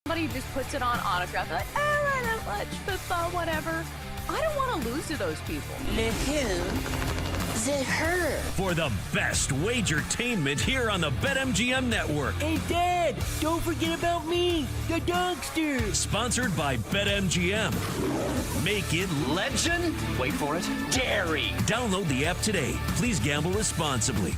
Somebody just puts it on autograph. They're like, oh, I don't watch football, whatever. I don't want to lose to those people. Le who? The her. For the best wagertainment here on the BetMGM Network. Hey, Dad, don't forget about me, the dogster. Sponsored by BetMGM. Make it legend. Wait for it. Dairy. Download the app today. Please gamble responsibly.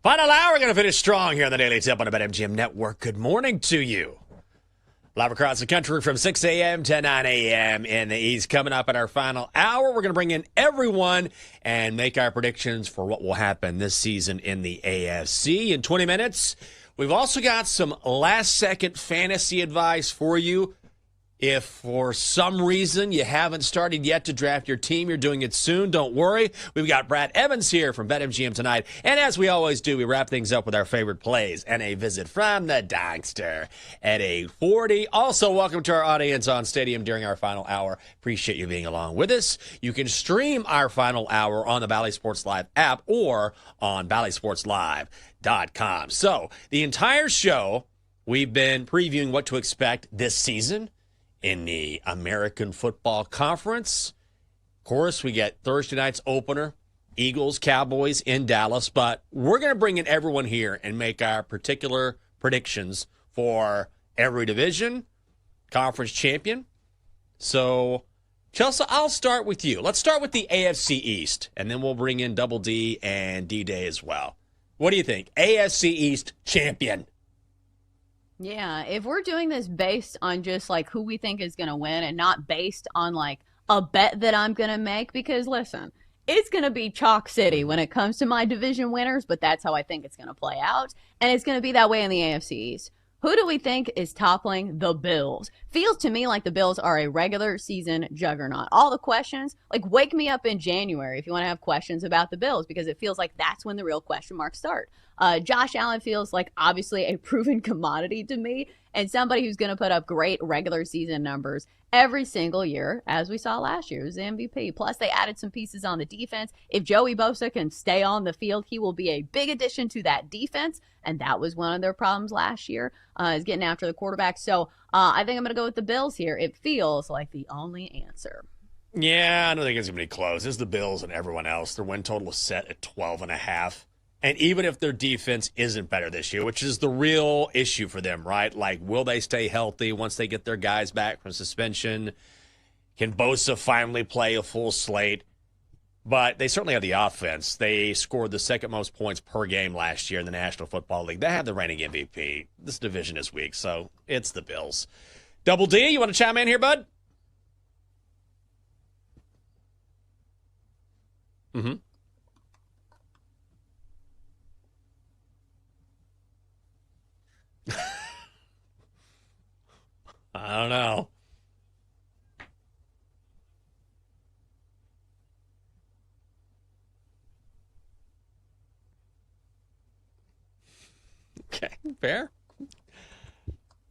Final hour, we're going to finish strong here on the Daily Tip on the BetMGM Network. Good morning to you. Live across the country from 6 a.m. to 9 a.m. in the East. Coming up in our final hour, we're going to bring in everyone and make our predictions for what will happen this season in the AFC. In 20 minutes, we've also got some last-second fantasy advice for you. If for some reason you haven't started yet to draft your team, you're doing it soon, don't worry. We've got Brad Evans here from BetMGM tonight. And as we always do, we wrap things up with our favorite plays and a visit from the Dogster at 8:40. Also, welcome to our audience on Stadium during our final hour. Appreciate you being along with us. You can stream our final hour on the Bally Sports Live app or on BallySportsLive.com. So, the entire show, we've been previewing what to expect this season in the American Football Conference. Of course, we get Thursday night's opener, Eagles, Cowboys in Dallas, but we're going to bring in everyone here and make our particular predictions for every division, conference champion. So, Chelsea, I'll start with you. Let's start with the AFC East, and then we'll bring in Double D and D-Day as well. What do you think? AFC East champion. Yeah, if we're doing this based on just like who we think is going to win and not based on like a bet that I'm going to make, because listen, it's going to be chalk city when it comes to my division winners, but that's how I think it's going to play out. And it's going to be that way in the AFC East. Who do we think is toppling the Bills? Feels to me like the Bills are a regular season juggernaut. All the questions, like wake me up in January if you want to have questions about the Bills, because it feels like that's when the real question marks start. Josh Allen feels like obviously a proven commodity to me and somebody who's going to put up great regular season numbers every single year, as we saw last year. He was the MVP. Plus, they added some pieces on the defense. If Joey Bosa can stay on the field, he will be a big addition to that defense, and that was one of their problems last year, is getting after the quarterback. So I think I'm going to go with the Bills here. It feels like the only answer. Yeah, I don't think it's going to be close. It's the Bills and everyone else. Their win total is set at 12.5. And even if their defense isn't better this year, which is the real issue for them, right? Like, will they stay healthy once they get their guys back from suspension? Can Bosa finally play a full slate? But they certainly have the offense. They scored the second most points per game last year in the National Football League. They have the reigning MVP. This division is weak, so it's the Bills. Double D, you want to chime in here, bud? Mm-hmm. I don't know. Okay, fair.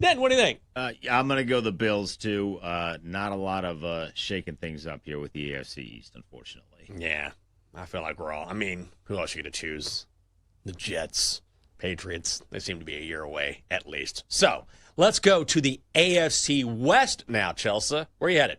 Dan, what do you think? I'm going to go the Bills, too. Not a lot of shaking things up here with the AFC East, unfortunately. Yeah, I feel like we're all. I mean, who else are you going to choose? The Jets, Patriots. They seem to be a year away, at least. So, let's go to the AFC West now, Chelsea. Where are you headed?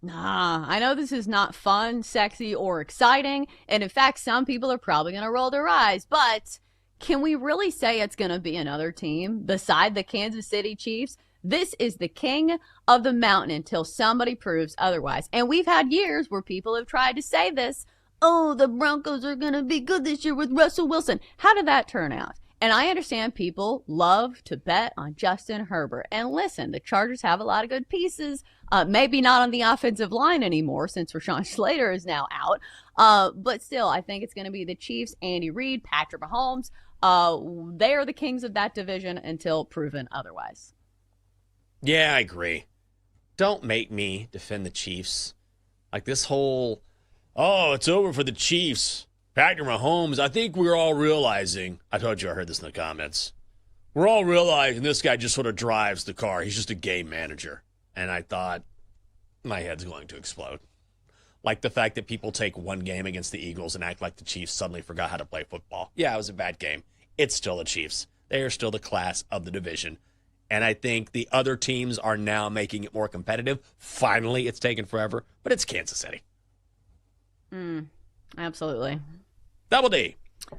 I know this is not fun, sexy, or exciting. And in fact, some people are probably going to roll their eyes. But can we really say it's going to be another team beside the Kansas City Chiefs? This is the king of the mountain until somebody proves otherwise. And we've had years where people have tried to say this. Oh, the Broncos are going to be good this year with Russell Wilson. How did that turn out? And I understand people love to bet on Justin Herbert. And listen, the Chargers have a lot of good pieces. Maybe not on the offensive line anymore since Rashawn Slater is now out. But still, I think it's going to be the Chiefs, Andy Reid, Patrick Mahomes. They are the kings of that division until proven otherwise. Yeah, I agree. Don't make me defend the Chiefs. Like this whole, oh, it's over for the Chiefs. Patrick Mahomes, I think we're all realizing, I told you I heard this in the comments, we're all realizing this guy just sort of drives the car. He's just a game manager. And I thought, my head's going to explode. Like the fact that people take one game against the Eagles and act like the Chiefs suddenly forgot how to play football. Yeah, it was a bad game. It's still the Chiefs. They are still the class of the division. And I think the other teams are now making it more competitive. Finally, it's taken forever, but it's Kansas City. Absolutely. Double D. I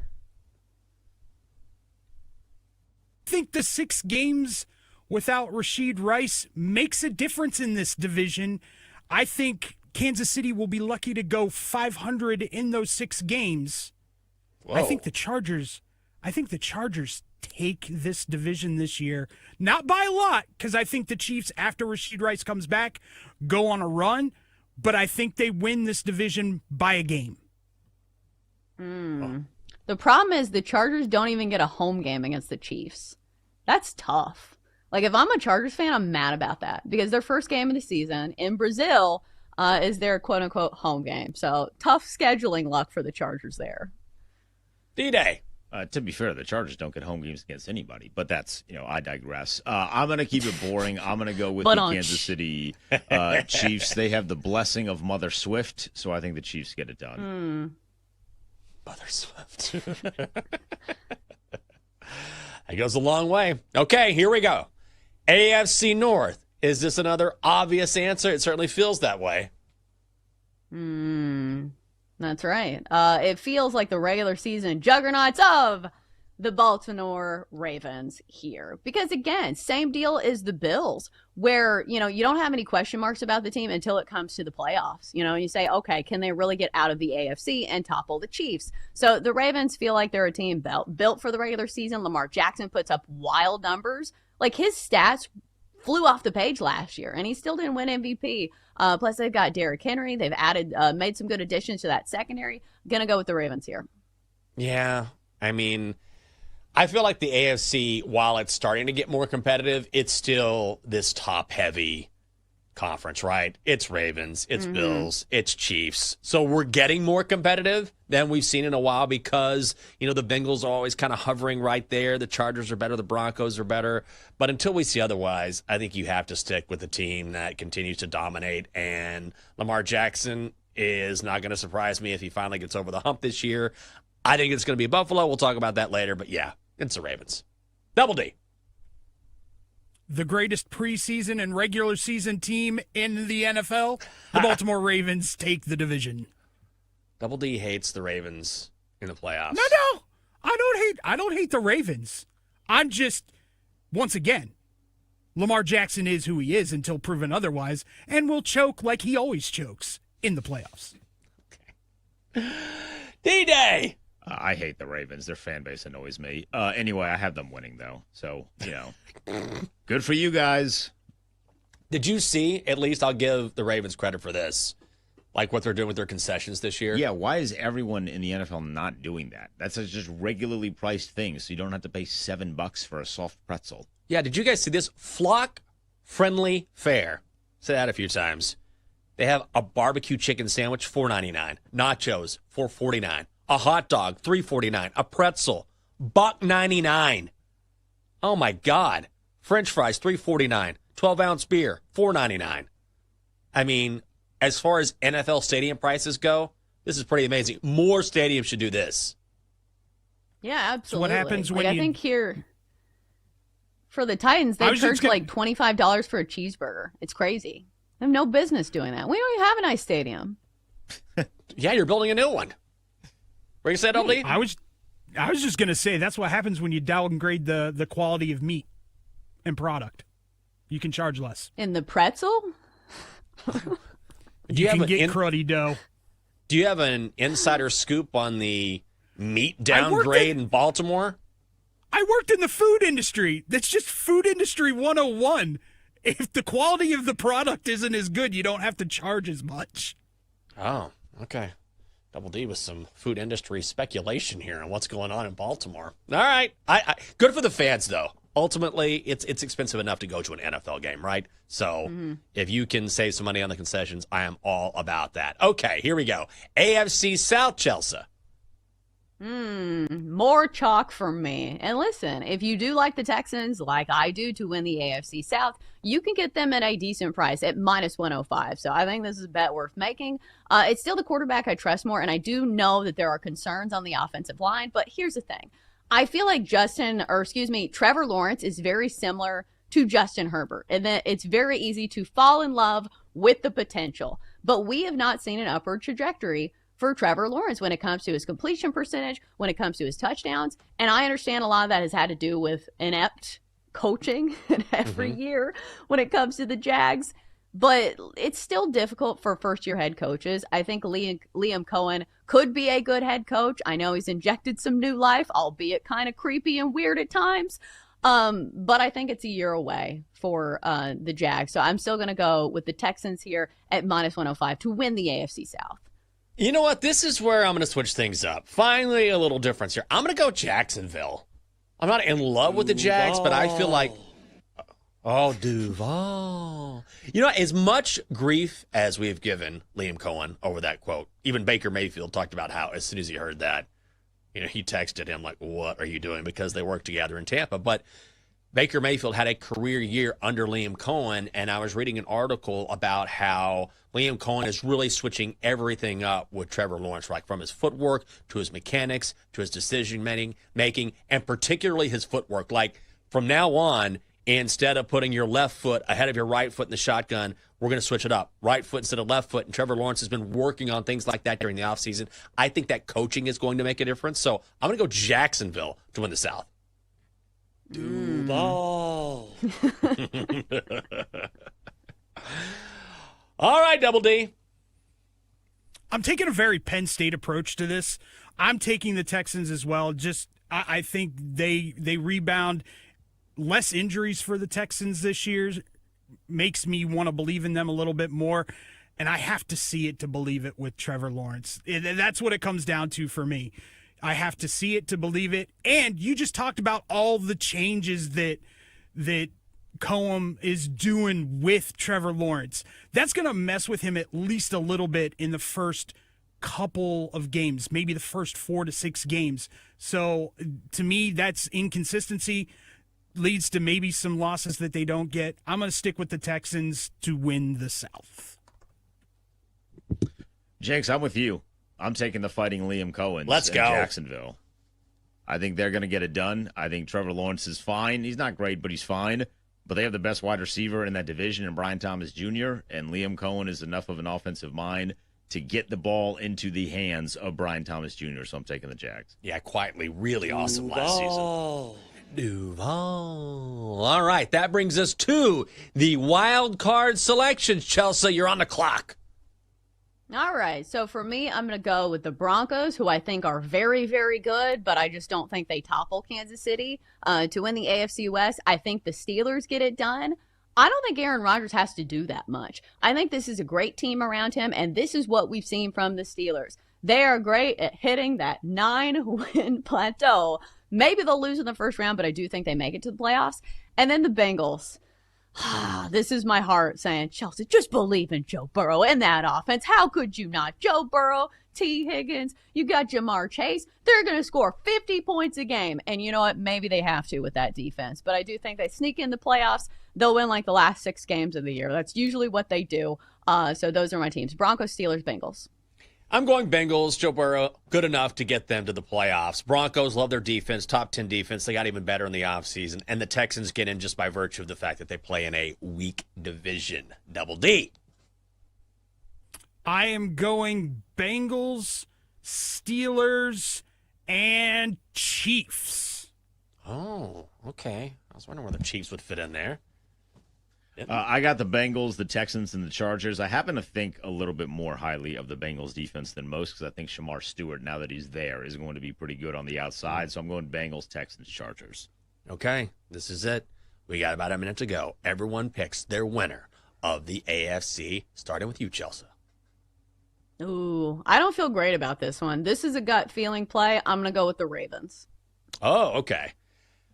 think the 6 games without Rashid Rice makes a difference in this division. I think Kansas City will be lucky to go 500 in those 6 games. Whoa. I think the Chargers take this division this year. Not by a lot, because I think the Chiefs, after Rashid Rice comes back, go on a run. But I think they win this division by a game. The problem is the Chargers don't even get a home game against the Chiefs. That's tough. Like, if I'm a Chargers fan, I'm mad about that because their first game of the season in Brazil is their quote-unquote home game. So, tough scheduling luck for the Chargers there. D-Day. To be fair, the Chargers don't get home games against anybody, but that's, I digress. I'm going to keep it boring. I'm going to go with the Kansas City Chiefs. They have the blessing of Mother Swift, so I think the Chiefs get it done. Mother Swift. That goes a long way. Okay, here we go. AFC North. Is this another obvious answer? It certainly feels that way. That's right. It feels like the regular season juggernauts of the Baltimore Ravens here. Because, again, same deal as the Bills, where, you don't have any question marks about the team until it comes to the playoffs. You say, okay, can they really get out of the AFC and topple the Chiefs? So the Ravens feel like they're a team built for the regular season. Lamar Jackson puts up wild numbers. Like, his stats flew off the page last year, and he still didn't win MVP. Plus, they've got Derrick Henry. They've made some good additions to that secondary. Going to go with the Ravens here. Yeah, I mean, I feel like the AFC, while it's starting to get more competitive, it's still this top-heavy conference, right? It's Ravens, it's Bills, it's Chiefs. So we're getting more competitive than we've seen in a while because, the Bengals are always kind of hovering right there. The Chargers are better, the Broncos are better. But until we see otherwise, I think you have to stick with the team that continues to dominate. And Lamar Jackson is not going to surprise me if he finally gets over the hump this year. I think it's going to be Buffalo. We'll talk about that later. But yeah, it's the Ravens. Double D. The greatest preseason and regular season team in the NFL, the Baltimore Ravens take the division. Double D hates the Ravens in the playoffs. No, I don't hate the Ravens. I'm just, once again, Lamar Jackson is who he is until proven otherwise, and will choke like he always chokes in the playoffs. Okay. D-Day. I hate the Ravens. Their fan base annoys me. Anyway, I have them winning, though. So, good for you guys. Did you see, at least I'll give the Ravens credit for this, like what they're doing with their concessions this year? Yeah, why is everyone in the NFL not doing that? That's just regularly priced thing, so you don't have to pay $7 for a soft pretzel. Yeah, did you guys see this? Flock-friendly fare. Say that a few times. They have a barbecue chicken sandwich, $4.99. Nachos, $4.49. A hot dog, $3.49. A pretzel, $1.99. Oh, my God. French fries, $3.49. 12-ounce beer, $4.99. I mean, as far as NFL stadium prices go, this is pretty amazing. More stadiums should do this. Yeah, absolutely. So what happens when I think here, for the Titans, they charge like $25 for a cheeseburger. It's crazy. They have no business doing that. We don't even have a nice stadium. Yeah, you're building a new one. What you said, LD? I was just going to say that's what happens when you downgrade the quality of meat and product. You can charge less. In the pretzel? You can get cruddy dough. Do you have an insider scoop on the meat downgrade in Baltimore? I worked in the food industry. That's just food industry 101. If the quality of the product isn't as good, you don't have to charge as much. Oh, okay. Double D with some food industry speculation here on what's going on in Baltimore. All right. I good for the fans, though. Ultimately, it's expensive enough to go to an NFL game, right? So if you can save some money on the concessions, I am all about that. Okay, here we go. AFC South, Chelsea. More chalk for me. And listen, if you do like the Texans, like I do, to win the AFC South, you can get them at a decent price at minus 105. So I think this is a bet worth making. It's still the quarterback I trust more, and I do know that there are concerns on the offensive line. But here's the thing. I feel like Trevor Lawrence is very similar to Justin Herbert, and that it's very easy to fall in love with the potential. But we have not seen an upward trajectory for Trevor Lawrence when it comes to his completion percentage, when it comes to his touchdowns. And I understand a lot of that has had to do with inept coaching every year when it comes to the Jags. But it's still difficult for first-year head coaches. I think Liam Cohen could be a good head coach. I know he's injected some new life, albeit kind of creepy and weird at times. But I think it's a year away for the Jags. So I'm still going to go with the Texans here at minus 105 to win the AFC South. You know what? This is where I'm going to switch things up. Finally, a little difference here. I'm going to go Jacksonville. I'm not in love with the Jags, but I feel like, oh, Duval. You know, as much grief as we've given Liam Cohen over that quote, even Baker Mayfield talked about how as soon as he heard that, you know, he texted him like, what are you doing? Because they work together in Tampa. But Baker Mayfield had a career year under Liam Cohen, and I was reading an article about how Liam Cohen is really switching everything up with Trevor Lawrence, like from his footwork to his mechanics to his decision making, and particularly his footwork. Like from now on, instead of putting your left foot ahead of your right foot in the shotgun, we're going to switch it up. Right foot instead of left foot. And Trevor Lawrence has been working on things like that during the offseason. I think that coaching is going to make a difference. So I'm going to go Jacksonville to win the South. Duval. All right, Double D. I'm taking a very Penn State approach to this. I'm taking the Texans as well. I think they rebound. Less injuries for the Texans this year makes me want to believe in them a little bit more. And I have to see it to believe it with Trevor Lawrence. That's what it comes down to for me. I have to see it to believe it. And you just talked about all the changes that Cohen is doing with Trevor Lawrence. That's going to mess with him at least a little bit in the first couple of games, maybe the first 4 to 6 games. So to me, that's inconsistency, leads to maybe some losses that they don't get. I'm going to stick with the Texans to win the South. Jenks, I'm with you. I'm taking the Fighting Liam Cohen. Let's go. Jacksonville. I think they're going to get it done. I think Trevor Lawrence is fine. He's not great, but he's fine. But they have the best wide receiver in that division in Brian Thomas Jr., and Liam Cohen is enough of an offensive mind to get the ball into the hands of Brian Thomas Jr., so I'm taking the Jags. Yeah, quietly really awesome last season. Duval. All right, that brings us to the wild card selections. Chelsea, you're on the clock. All right, so for me, I'm going to go with the Broncos, who I think are very, very good, but I just don't think they topple Kansas City to win the AFC West. I think the Steelers get it done. I don't think Aaron Rodgers has to do that much. I think this is a great team around him, and this is what we've seen from the Steelers. They are great at hitting that 9-win plateau. Maybe they'll lose in the first round, but I do think they make it to the playoffs. And then the Bengals. This is my heart saying, Chelsea, just believe in Joe Burrow and that offense. How could you not? Joe Burrow, T. Higgins, you got Jamar Chase. They're going to score 50 points a game. And you know what? Maybe they have to with that defense. But I do think they sneak in the playoffs. They'll win like the last 6 games of the year. That's usually what they do. So those are my teams. Broncos, Steelers, Bengals. I'm going Bengals. Joe Burrow, good enough to get them to the playoffs. Broncos love their defense, top 10 defense. They got even better in the offseason. And the Texans get in just by virtue of the fact that they play in a weak division. Double D. I am going Bengals, Steelers, and Chiefs. Oh, okay. I was wondering where the Chiefs would fit in there. I got the Bengals, the Texans, and the Chargers. I happen to think a little bit more highly of the Bengals defense than most because I think Shamar Stewart, now that he's there, is going to be pretty good on the outside. So I'm going Bengals, Texans, Chargers. Okay, this is it. We got about a minute to go. Everyone picks their winner of the AFC, starting with you, Chelsea. Ooh, I don't feel great about this one. This is a gut feeling play. I'm going to go with the Ravens. Oh, okay.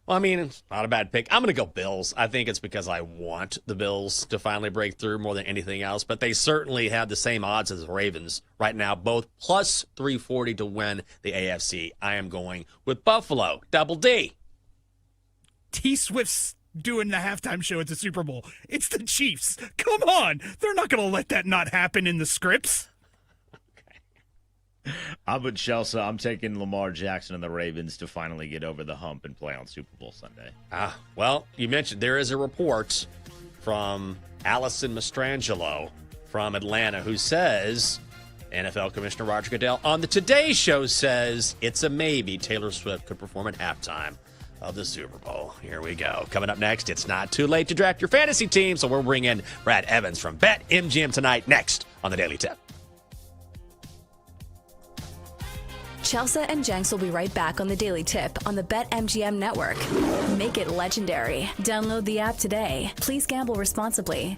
Well, I mean, it's not a bad pick. I'm going to go Bills. I think it's because I want the Bills to finally break through more than anything else, but they certainly have the same odds as the Ravens right now, both plus 340 to win the AFC. I am going with Buffalo, double D. T Swift's doing the halftime show at the Super Bowl. It's the Chiefs. Come on. They're not going to let that not happen in the scripts. I'm with Chelsea. I'm taking Lamar Jackson and the Ravens to finally get over the hump and play on Super Bowl Sunday. Well, you mentioned there is a report from Allison Mastrangelo from Atlanta who says NFL Commissioner Roger Goodell on the Today Show says it's a maybe Taylor Swift could perform at halftime of the Super Bowl. Here we go. Coming up next, it's not too late to draft your fantasy team, so we'll bring in Brad Evans from BetMGM tonight next on the Daily Tip. Chelsea and Jenks will be right back on the Daily Tip on the BetMGM network. Make it legendary. Download the app today. Please gamble responsibly.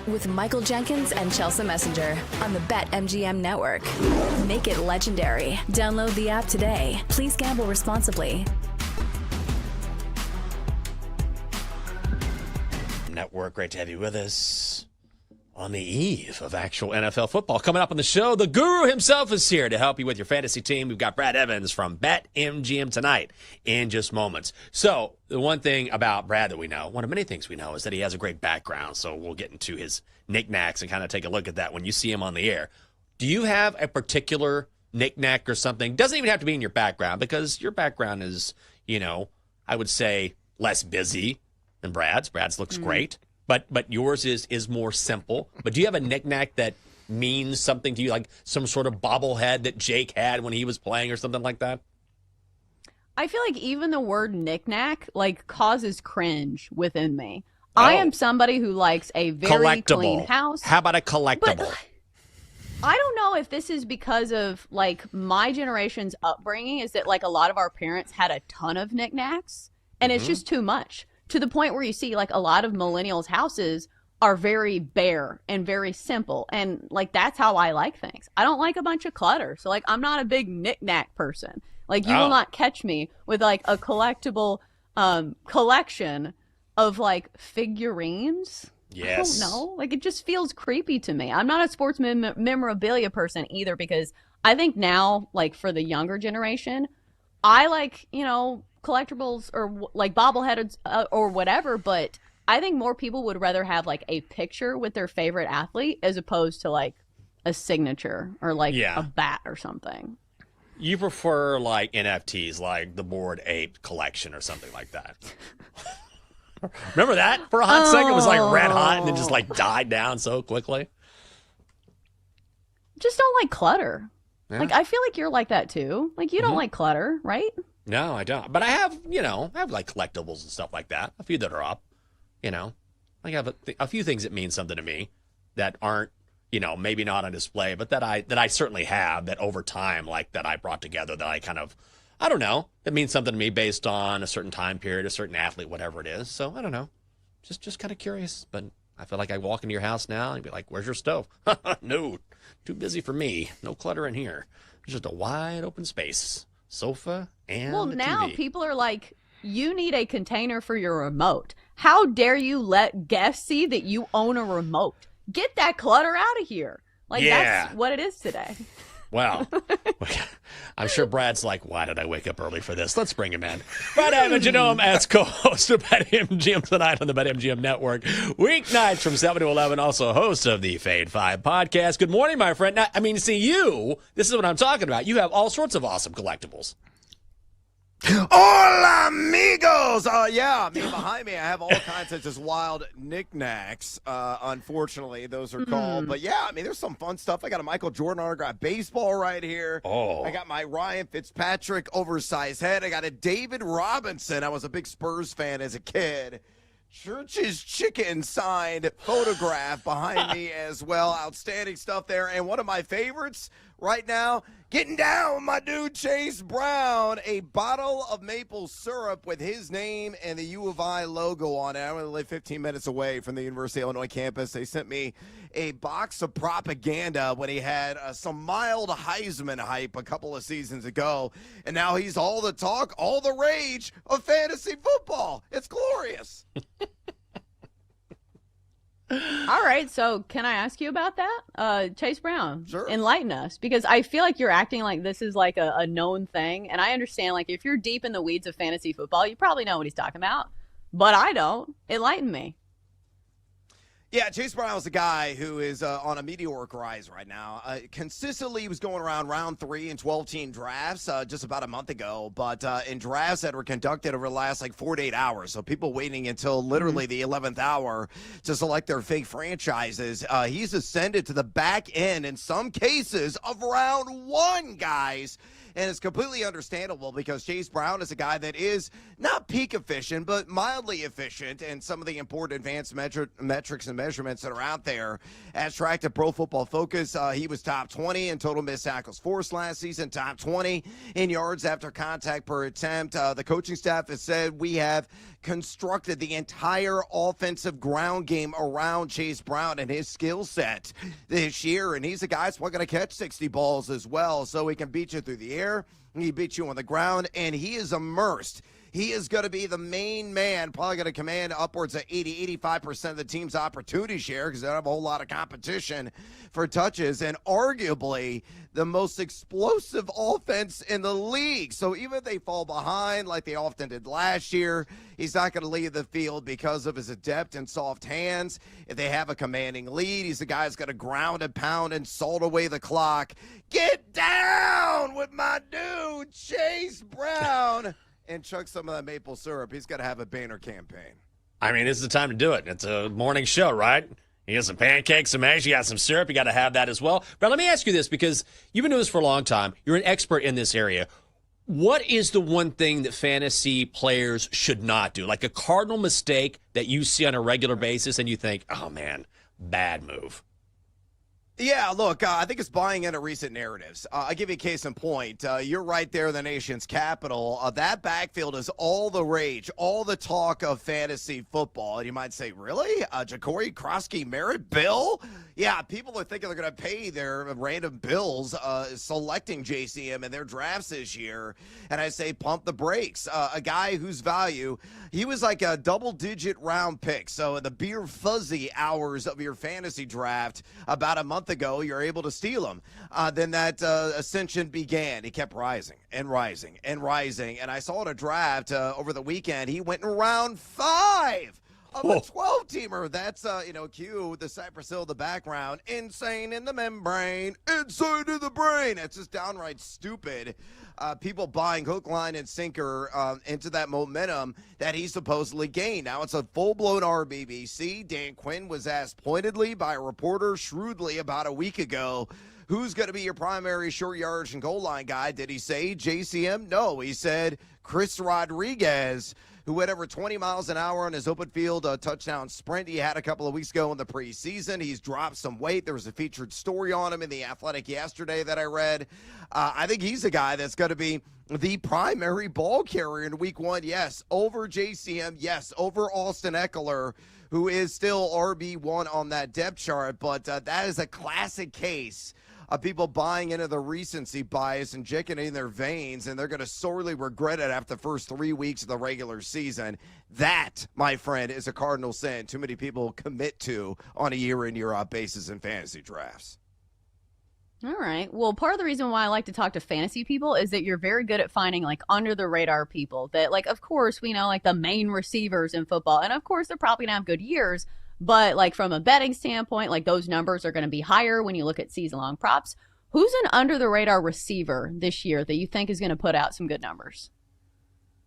with Michael Jenkins and Chelsea Messenger on the BetMGM Network. Make it legendary. Download the app today. Please gamble responsibly. Network, great to have you with us on the eve of actual NFL football. Coming up on the show, the guru himself is here to help you with your fantasy team. We've got Brad Evans from BetMGM tonight in just moments. So the one thing about Brad that we know, one of many things we know, is that he has a great background. So we'll get into his knickknacks and kind of take a look at that when you see him on the air. Do you have a particular knickknack or something? Doesn't even have to be in your background, because your background is, I would say less busy than Brad's. Brad's looks great. But yours is more simple. But do you have a knickknack that means something to you, like some sort of bobblehead that Jake had when he was playing or something like that? I feel like even the word knickknack causes cringe within me. I am somebody who likes a very clean house. How about a collectible? But I don't know if this is because of my generation's upbringing, is that a lot of our parents had a ton of knickknacks, and it's just too much. To the point where you see a lot of millennials' houses are very bare and very simple. And that's how I like things. I don't like a bunch of clutter. So I'm not a big knick-knack person. You will not catch me with a collectible collection of figurines. Yes. I don't know. It just feels creepy to me. I'm not a sports memorabilia person either, because I think now, for the younger generation, I collectibles or bobbleheads or whatever, but I think more people would rather have a picture with their favorite athlete as opposed to a signature or a bat or something. You prefer NFTs, like the Bored Ape collection or something like that. Remember that? For a hot second it was red hot and then just died down so quickly. Just don't like clutter. Yeah. I feel like you're like that too. You don't like clutter, right? No, I don't. But I have, collectibles and stuff like that. A few that are up, I have a few things that mean something to me that aren't, maybe not on display, but that I certainly have, that over time, that I brought together, that I kind of, I don't know, it means something to me based on a certain time period, a certain athlete, whatever it is. So I don't know, just kind of curious. But I feel like I walk into your house now and be like, "Where's your stove?" No, too busy for me. No clutter in here. There's just a wide open space. Sofa and now TV. People are you need a container for your remote. How dare you let guests see that you own a remote? Get that clutter out of here. That's what it is today. Well, I'm sure Brad's why did I wake up early for this? Let's bring him in. Brad Evans, him as co-host of BetMGM tonight on the BetMGM Network. Weeknights from 7 to 11, also host of the Fade 5 podcast. Good morning, my friend. Now, this is what I'm talking about. You have all sorts of awesome collectibles. Hola, amigos! Behind me, I have all kinds of just wild knickknacks. Unfortunately, those are called. But there's some fun stuff. I got a Michael Jordan autographed baseball right here. Oh. I got my Ryan Fitzpatrick oversized head. I got a David Robinson. I was a big Spurs fan as a kid. Church's Chicken signed photograph behind me as well. Outstanding stuff there. And one of my favorites right now, getting down with my dude Chase Brown, a bottle of maple syrup with his name and the U of I logo on it. I only live 15 minutes away from the University of Illinois campus. They sent me a box of propaganda when he had some mild Heisman hype a couple of seasons ago. And now he's all the talk, all the rage of fantasy football. It's glorious. All right, so can I ask you about that? Chase Brown, sure. Enlighten us, because I feel like you're acting like this is a known thing, and I understand if you're deep in the weeds of fantasy football, you probably know what he's talking about, but I don't. Enlighten me. Yeah, Chase Brown is a guy who is on a meteoric rise right now. Consistently, he was going around round 3 in 12-team drafts just about a month ago, but in drafts that were conducted over the last 4 to 8 hours, so people waiting until literally the 11th hour to select their fake franchises, he's ascended to the back end in some cases of round 1, guys. And it's completely understandable because Chase Brown is a guy that is not peak efficient, but mildly efficient in some of the important advanced metrics and measurements that are out there. As tracked at Pro Football Focus, he was top 20 in total missed tackles forced last season, top 20 in yards after contact per attempt. The coaching staff has said we have constructed the entire offensive ground game around Chase Brown and his skill set this year, and he's a guy that's going to catch 60 balls as well, so he can beat you through the air, he beats you on the ground, and he is immersed. He is going to be the main man, probably going to command upwards of 85% of the team's opportunity share because they don't have a whole lot of competition for touches, and arguably the most explosive offense in the league. So even if they fall behind like they often did last year, he's not going to leave the field because of his adept and soft hands. If they have a commanding lead, he's the guy that's going to ground and pound and salt away the clock. Get down with my dude, Chase Brown. And chug some of that maple syrup. He's got to have a banner campaign. I mean, this is the time to do it. It's a morning show, right? You got some pancakes, some eggs, you got some syrup. You got to have that as well. But let me ask you this, because you've been doing this for a long time. You're an expert in this area. What is the one thing that fantasy players should not do? Like a cardinal mistake that you see on a regular basis and you think, oh, man, bad move. Yeah, look, I think it's buying into recent narratives. I'll give you a case in point. You're right there in the nation's capital. That backfield is all the rage, all the talk of fantasy football. And you might say, really? Ja'Cory Krosky Merritt Bill? Yeah, people are thinking they're going to pay their random bills selecting JCM in their drafts this year. And I say pump the brakes. A guy whose value, he was like a double-digit round pick. So in the beer fuzzy hours of your fantasy draft about a month ago, you're able to steal him. Then that ascension began. He kept rising and rising and rising. And I saw in a draft over the weekend, he went in round 5 of a 12-teamer. That's, cue the Cypress Hill in the background. Insane in the membrane. Insane in the brain. It's just downright stupid. People buying hook, line, and sinker into that momentum that he supposedly gained. Now it's a full-blown RBBC. Dan Quinn was asked pointedly by a reporter shrewdly about a week ago, who's going to be your primary short yardage and goal line guy? Did he say JCM? No, he said Chris Rodriguez, who had over 20 miles an hour on his open field touchdown sprint he had a couple of weeks ago in the preseason. He's dropped some weight. There was a featured story on him in The Athletic yesterday that I read. I think he's a guy that's going to be the primary ball carrier in week 1. Yes, over JCM. Yes, over Austin Eckler, who is still RB1 on that depth chart. But that is a classic case of people buying into the recency bias, injecting it in their veins, and they're going to sorely regret it after the first 3 weeks of the regular season. That, my friend, is a cardinal sin too many people commit to on a year-in, year-out basis in fantasy drafts. All right. Well, part of the reason why I like to talk to fantasy people is that you're very good at finding like under the radar people that, like, of course, we know like the main receivers in football. And of course, they're probably going to have good years. But like from a betting standpoint, like those numbers are going to be higher when you look at season long props. Who's an under the radar receiver this year that you think is going to put out some good numbers?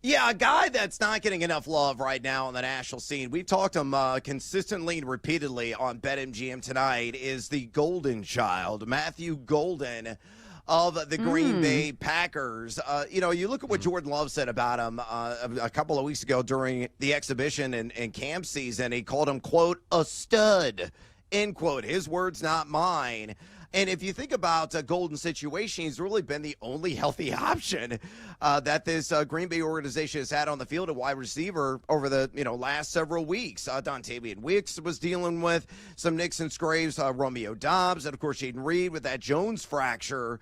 Yeah, a guy that's not getting enough love right now on the national scene. We've talked to him consistently and repeatedly on BetMGM tonight is the golden child, Matthew Golden of the Green Bay Packers. You look at what Jordan Love said about him a couple of weeks ago during the exhibition and camp season. He called him, quote, a stud, end quote. His words, not mine. And if you think about Golden's situation, he's really been the only healthy option that this Green Bay organization has had on the field, a wide receiver, over the last several weeks. Dontavian Wicks was dealing with some nicks and scrapes, Romeo Doubs, and, of course, Jaden Reed with that Jones fracture.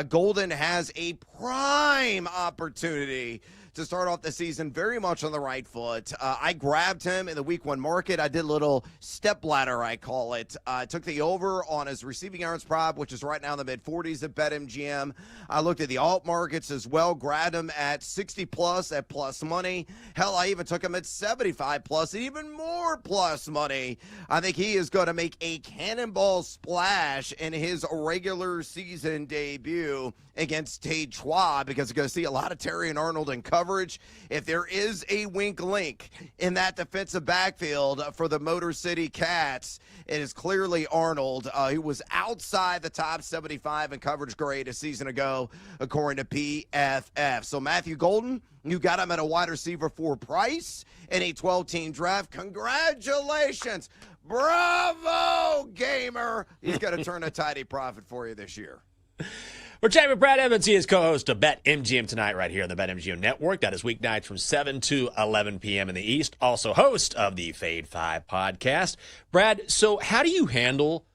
Golden has a prime opportunity to start off the season very much on the right foot. I grabbed him in the week 1 market. I did a little step ladder, I call it. I took the over on his receiving yards prop, which is right now in the mid-40s at BetMGM. I looked at the alt markets as well, grabbed him at 60+ at plus money. Hell, I even took him at 75+ and even more plus money. I think he is going to make a cannonball splash in his regular season debut against Tate Schwab, because you're going to see a lot of Terry and Arnold in coverage. If there is a wink link in that defensive backfield for the Motor City Cats, it is clearly Arnold. He was outside the top 75 in coverage grade a season ago, according to PFF. So Matthew Golden, you got him at a wide receiver for price in a 12-team draft. Congratulations. Bravo, gamer. He's going to turn a tidy profit for you this year. We're chatting with Brad Evans. He is co-host of BetMGM tonight right here on the BetMGM Network. That is weeknights from 7 to 11 p.m. in the East. Also host of the Fade 5 podcast. Brad, so how do you handle,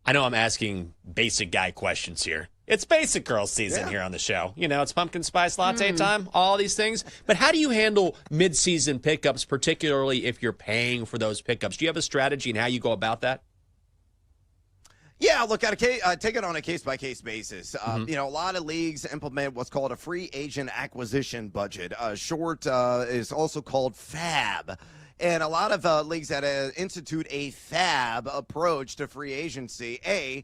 I know I'm asking basic guy questions here. It's basic girl season here on the show. You know, it's pumpkin spice latte time, all these things. But how do you handle mid-season pickups, particularly if you're paying for those pickups? Do you have a strategy in how you go about that? Yeah, look, take it on a case-by-case basis. You know, a lot of leagues implement what's called a free agent acquisition budget. Short is also called FAB. And a lot of leagues that institute a FAB approach to free agency,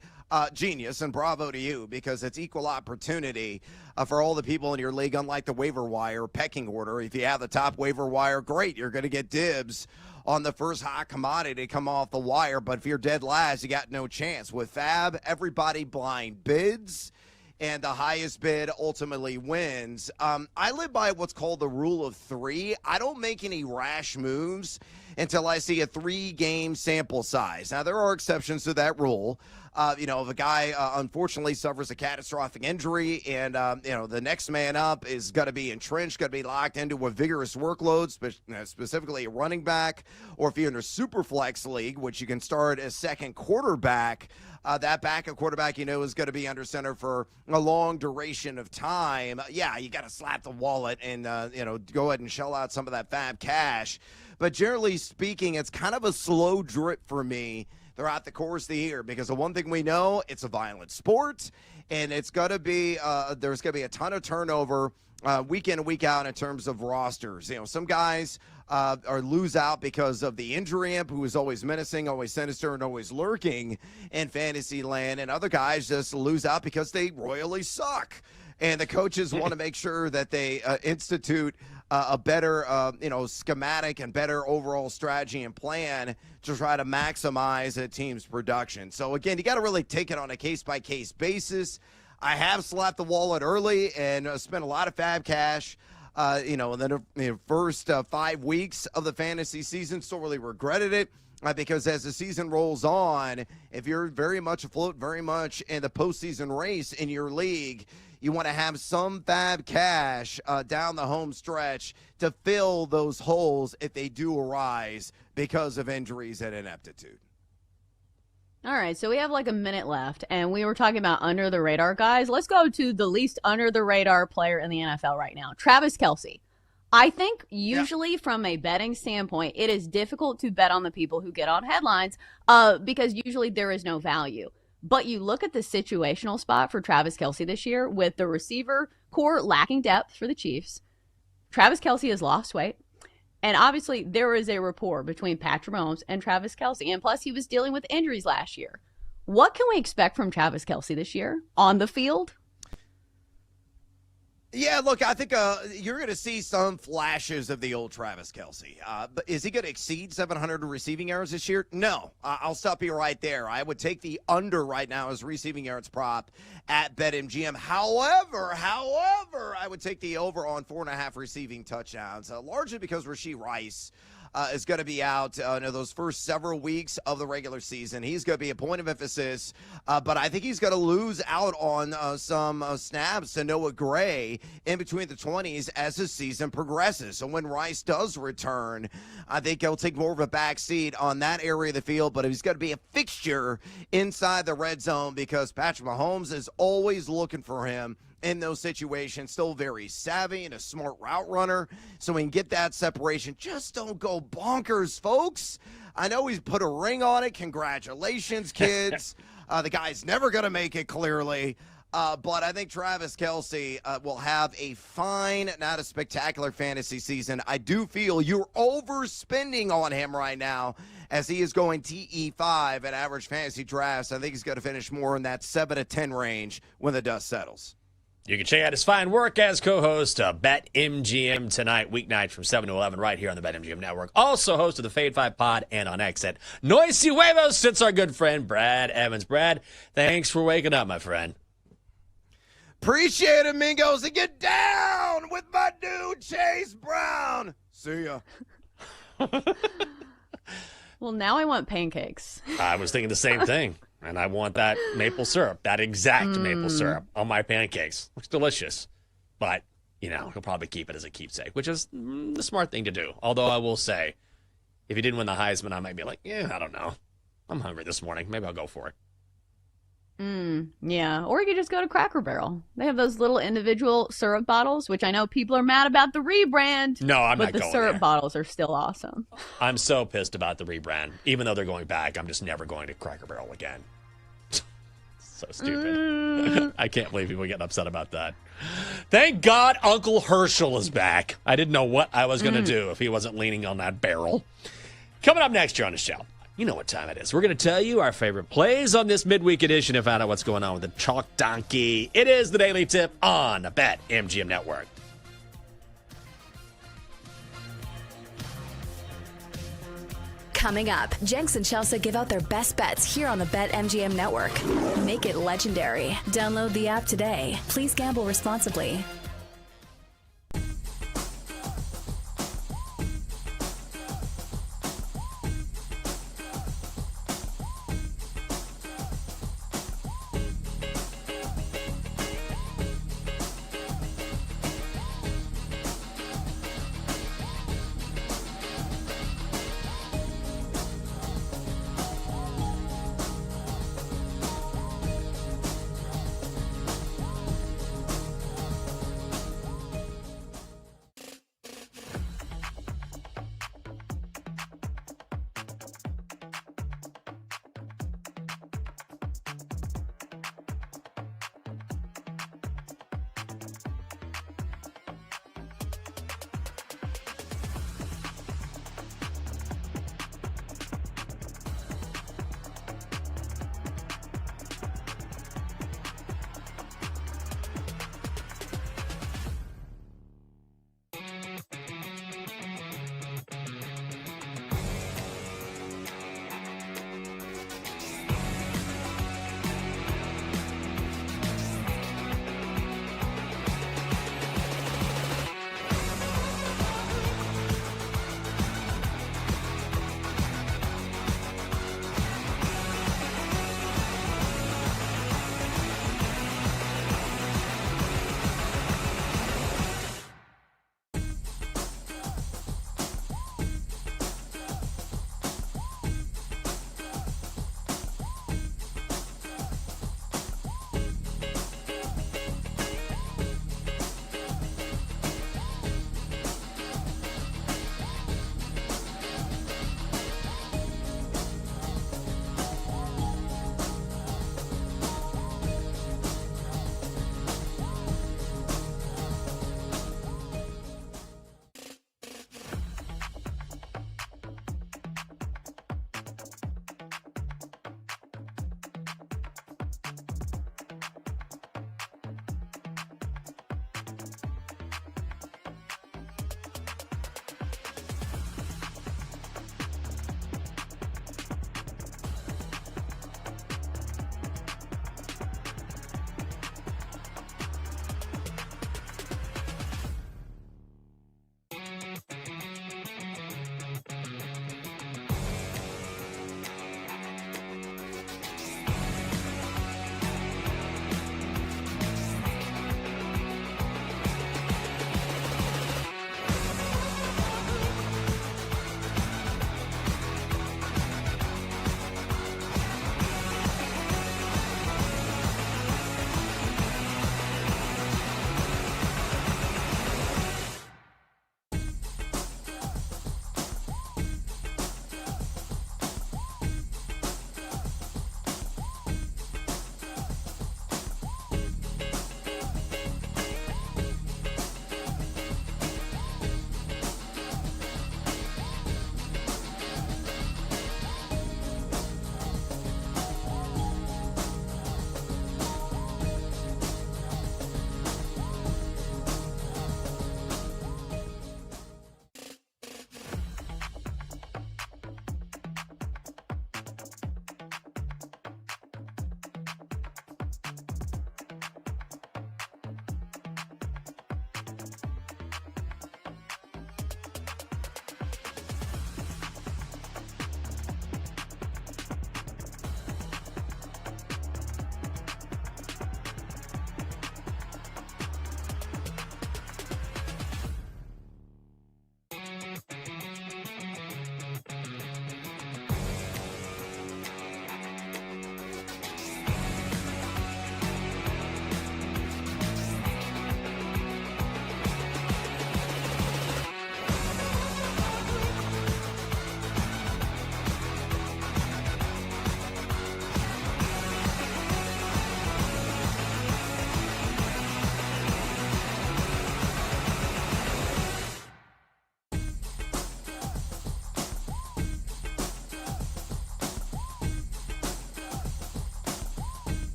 genius, and bravo to you, because it's equal opportunity for all the people in your league, unlike the waiver wire pecking order. If you have the top waiver wire, great, you're going to get dibs on the first hot commodity to come off the wire. But if you're dead last, you got no chance. With FAB, everybody blind bids, and the highest bid ultimately wins. I live by what's called the rule of three. I don't make any rash moves until I see a 3-game sample size. Now, there are exceptions to that rule. You know, if a guy unfortunately suffers a catastrophic injury and, you know, the next man up is going to be entrenched, going to be locked into a vigorous workload, specifically a running back, or if you're in a super flex league, which you can start as second quarterback, that backup quarterback, you know, is going to be under center for a long duration of time. Yeah, you got to slap the wallet and, you know, go ahead and shell out some of that FAB cash. But generally speaking, it's kind of a slow drip for me throughout the course of the year, because the one thing we know, it's a violent sport, and it's going to be there's going to be a ton of turnover week in and week out in terms of rosters. You know, some guys or lose out because of the injury imp, who is always menacing, always sinister, and always lurking in fantasy land, and other guys just lose out because they royally suck. And the coaches want to make sure that they institute a better, you know, schematic and better overall strategy and plan to try to maximize a team's production. So, again, you got to really take it on a case-by-case basis. I have slapped the wallet early and spent a lot of FAB cash, you know, in the first 5 weeks of the fantasy season. Still really regretted it. Because as the season rolls on, if you're very much afloat, very much in the postseason race in your league, you want to have some FAB cash down the home stretch to fill those holes if they do arise because of injuries and ineptitude. All right, so we have like a minute left, and we were talking about under the radar guys. Let's go to the least under the radar player in the NFL right now, Travis Kelce. I think usually from a betting standpoint, it is difficult to bet on the people who get on headlines because usually there is no value. But you look at the situational spot for Travis Kelce this year with the receiver core lacking depth for the Chiefs. Travis Kelce has lost weight. And obviously there is a rapport between Patrick Mahomes and Travis Kelce. And plus he was dealing with injuries last year. What can we expect from Travis Kelce this year on the field? Yeah, look, I think you're going to see some flashes of the old Travis Kelce. But is he going to exceed 700 receiving yards this year? No. I'll stop you right there. I would take the under right now as receiving yards prop at BetMGM. However, I would take the over on 4.5 receiving touchdowns, largely because Rashee Rice is going to be out in those first several weeks of the regular season. He's going to be a point of emphasis, but I think he's going to lose out on some snaps to Noah Gray in between the 20s as the season progresses. So when Rice does return, I think he'll take more of a back seat on that area of the field, but he's going to be a fixture inside the red zone because Patrick Mahomes is always looking for him in those situations. Still very savvy and a smart route runner, so we can get that separation. Just don't go bonkers, folks. I know he's put a ring on it. Congratulations, kids. The guy's never going to make it, clearly. But I think Travis Kelce will have a fine, not a spectacular fantasy season. I do feel you're overspending on him right now as he is going TE5 at average fantasy drafts. I think he's going to finish more in that 7 to 10 range when the dust settles. You can check out his fine work as co-host of BetMGM tonight, weeknight from 7 to 11, right here on the BetMGM Network. Also host of the Fade 5 Pod and on X at Noisy Huevos sits our good friend Brad Evans. Brad, thanks for waking up, my friend. Appreciate it, Mingos, and get down with my dude, Chase Brown. See ya. Well, now I want pancakes. I was thinking the same thing. And I want that maple syrup, that exact maple syrup on my pancakes. Looks delicious. But, he'll probably keep it as a keepsake, which is the smart thing to do. Although I will say, if he didn't win the Heisman, I might be like, I don't know. I'm hungry this morning. Maybe I'll go for it. Yeah. Or you could just go to Cracker Barrel. They have those little individual syrup bottles, which I know people are mad about the rebrand. No, I'm not going there. But the syrup bottles are still awesome. I'm so pissed about the rebrand. Even though they're going back, I'm just never going to Cracker Barrel again. So stupid. I can't believe people get upset about that. Thank God Uncle Herschel is back. I didn't know what I was going to do if he wasn't leaning on that barrel. Coming up next here on the show. You know what time it is. We're going to tell you our favorite plays on this midweek edition and find out what's going on with the Chalk Donkey. It is the Daily Tip on the BetMGM Network. Coming up, Jenks and Chelsea give out their best bets here on the BetMGM Network. Make it legendary. Download the app today. Please gamble responsibly.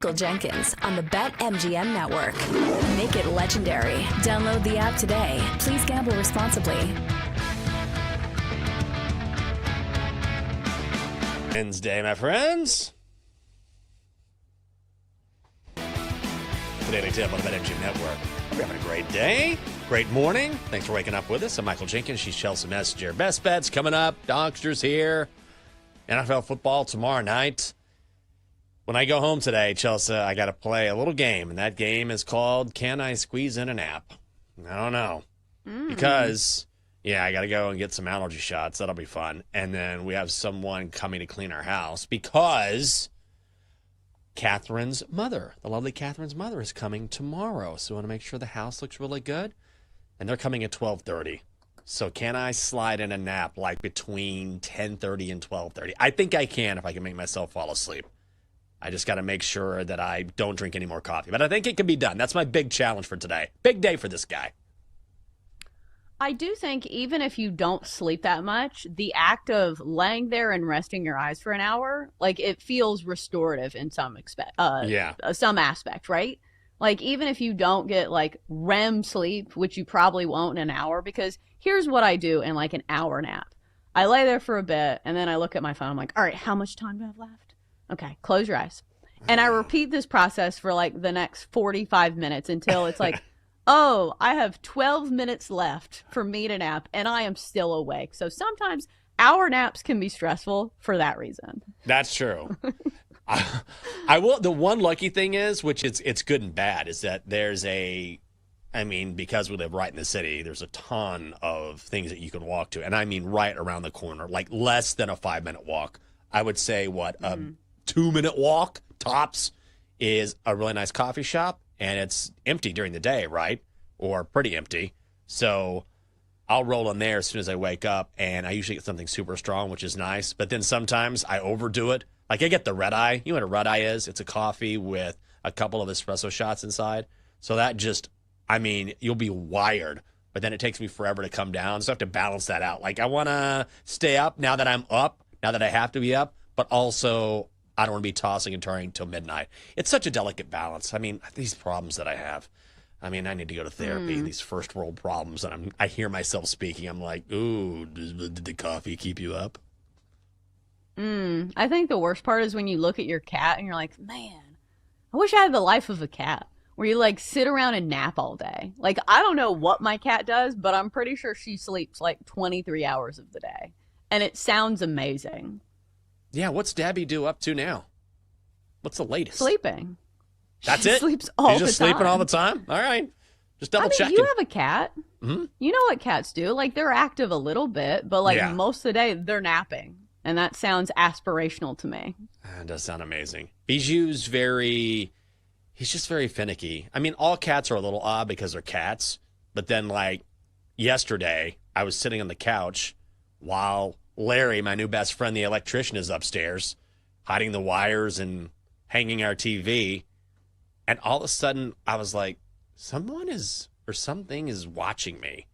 Michael Jenkins on the BetMGM Network. Make it legendary. Download the app today. Please gamble responsibly. Wednesday, my friends. Daily Tip on the BetMGM Network. Hope you're having a great day. Great morning. Thanks for waking up with us. I'm Michael Jenkins. She's Chelsea Messenger. Best bets coming up. Dogsters here. NFL football tomorrow night. When I go home today, Chelsea, I got to play a little game, and that game is called Can I Squeeze in a Nap? I don't know. Because, I got to go and get some allergy shots. That'll be fun. And then we have someone coming to clean our house because Catherine's mother, the lovely Catherine's mother, is coming tomorrow. So we want to make sure the house looks really good. And they're coming at 12:30. So can I slide in a nap like between 10:30 and 12:30? I think I can if I can make myself fall asleep. I just got to make sure that I don't drink any more coffee. But I think it can be done. That's my big challenge for today. Big day for this guy. I do think even if you don't sleep that much, the act of laying there and resting your eyes for an hour, like it feels restorative in some aspect, right? Like even if you don't get like REM sleep, which you probably won't in an hour, because here's what I do in like an hour nap. I lay there for a bit and then I look at my phone. I'm like, all right, how much time do I have left? Okay, close your eyes. And I repeat this process for like the next 45 minutes until it's like, oh, I have 12 minutes left for me to nap and I am still awake. So sometimes hour naps can be stressful for that reason. That's true. I will. The one lucky thing is, which it's good and bad, is that there's because we live right in the city, there's a ton of things that you can walk to. And I mean right around the corner, like less than a 5-minute walk. I would say 2-minute walk tops is a really nice coffee shop, and it's empty during the day, right? Or pretty empty. So I'll roll in there as soon as I wake up, and I usually get something super strong, which is nice. But then sometimes I overdo it. Like I get the red eye. You know what a red eye is? It's a coffee with a couple of espresso shots inside. So that just, you'll be wired, but then it takes me forever to come down. So I have to balance that out. Like I want to stay up now that I'm up, now that I have to be up, but also I don't want to be tossing and turning till midnight. It's such a delicate balance. These problems that I have. I need to go to therapy. These first world problems, and I hear myself speaking. I'm like, ooh, did the coffee keep you up? I think the worst part is when you look at your cat and you're like, man, I wish I had the life of a cat where you like sit around and nap all day. Like, I don't know what my cat does, but I'm pretty sure she sleeps like 23 hours of the day. And it sounds amazing. Yeah, what's Dabby do up to now? What's the latest? Sleeping. That's she it? Sleeps all She's the just time. sleeping all the time? All right. Just double checking. You have a cat. Mm-hmm. You know what cats do. Like, they're active a little bit, but like most of the day, they're napping. And that sounds aspirational to me. That does sound amazing. Bijou's he's just very finicky. All cats are a little odd because they're cats. But then, like, yesterday, I was sitting on the couch while Larry, my new best friend, the electrician, is upstairs, hiding the wires and hanging our TV. And all of a sudden, I was like, something is watching me.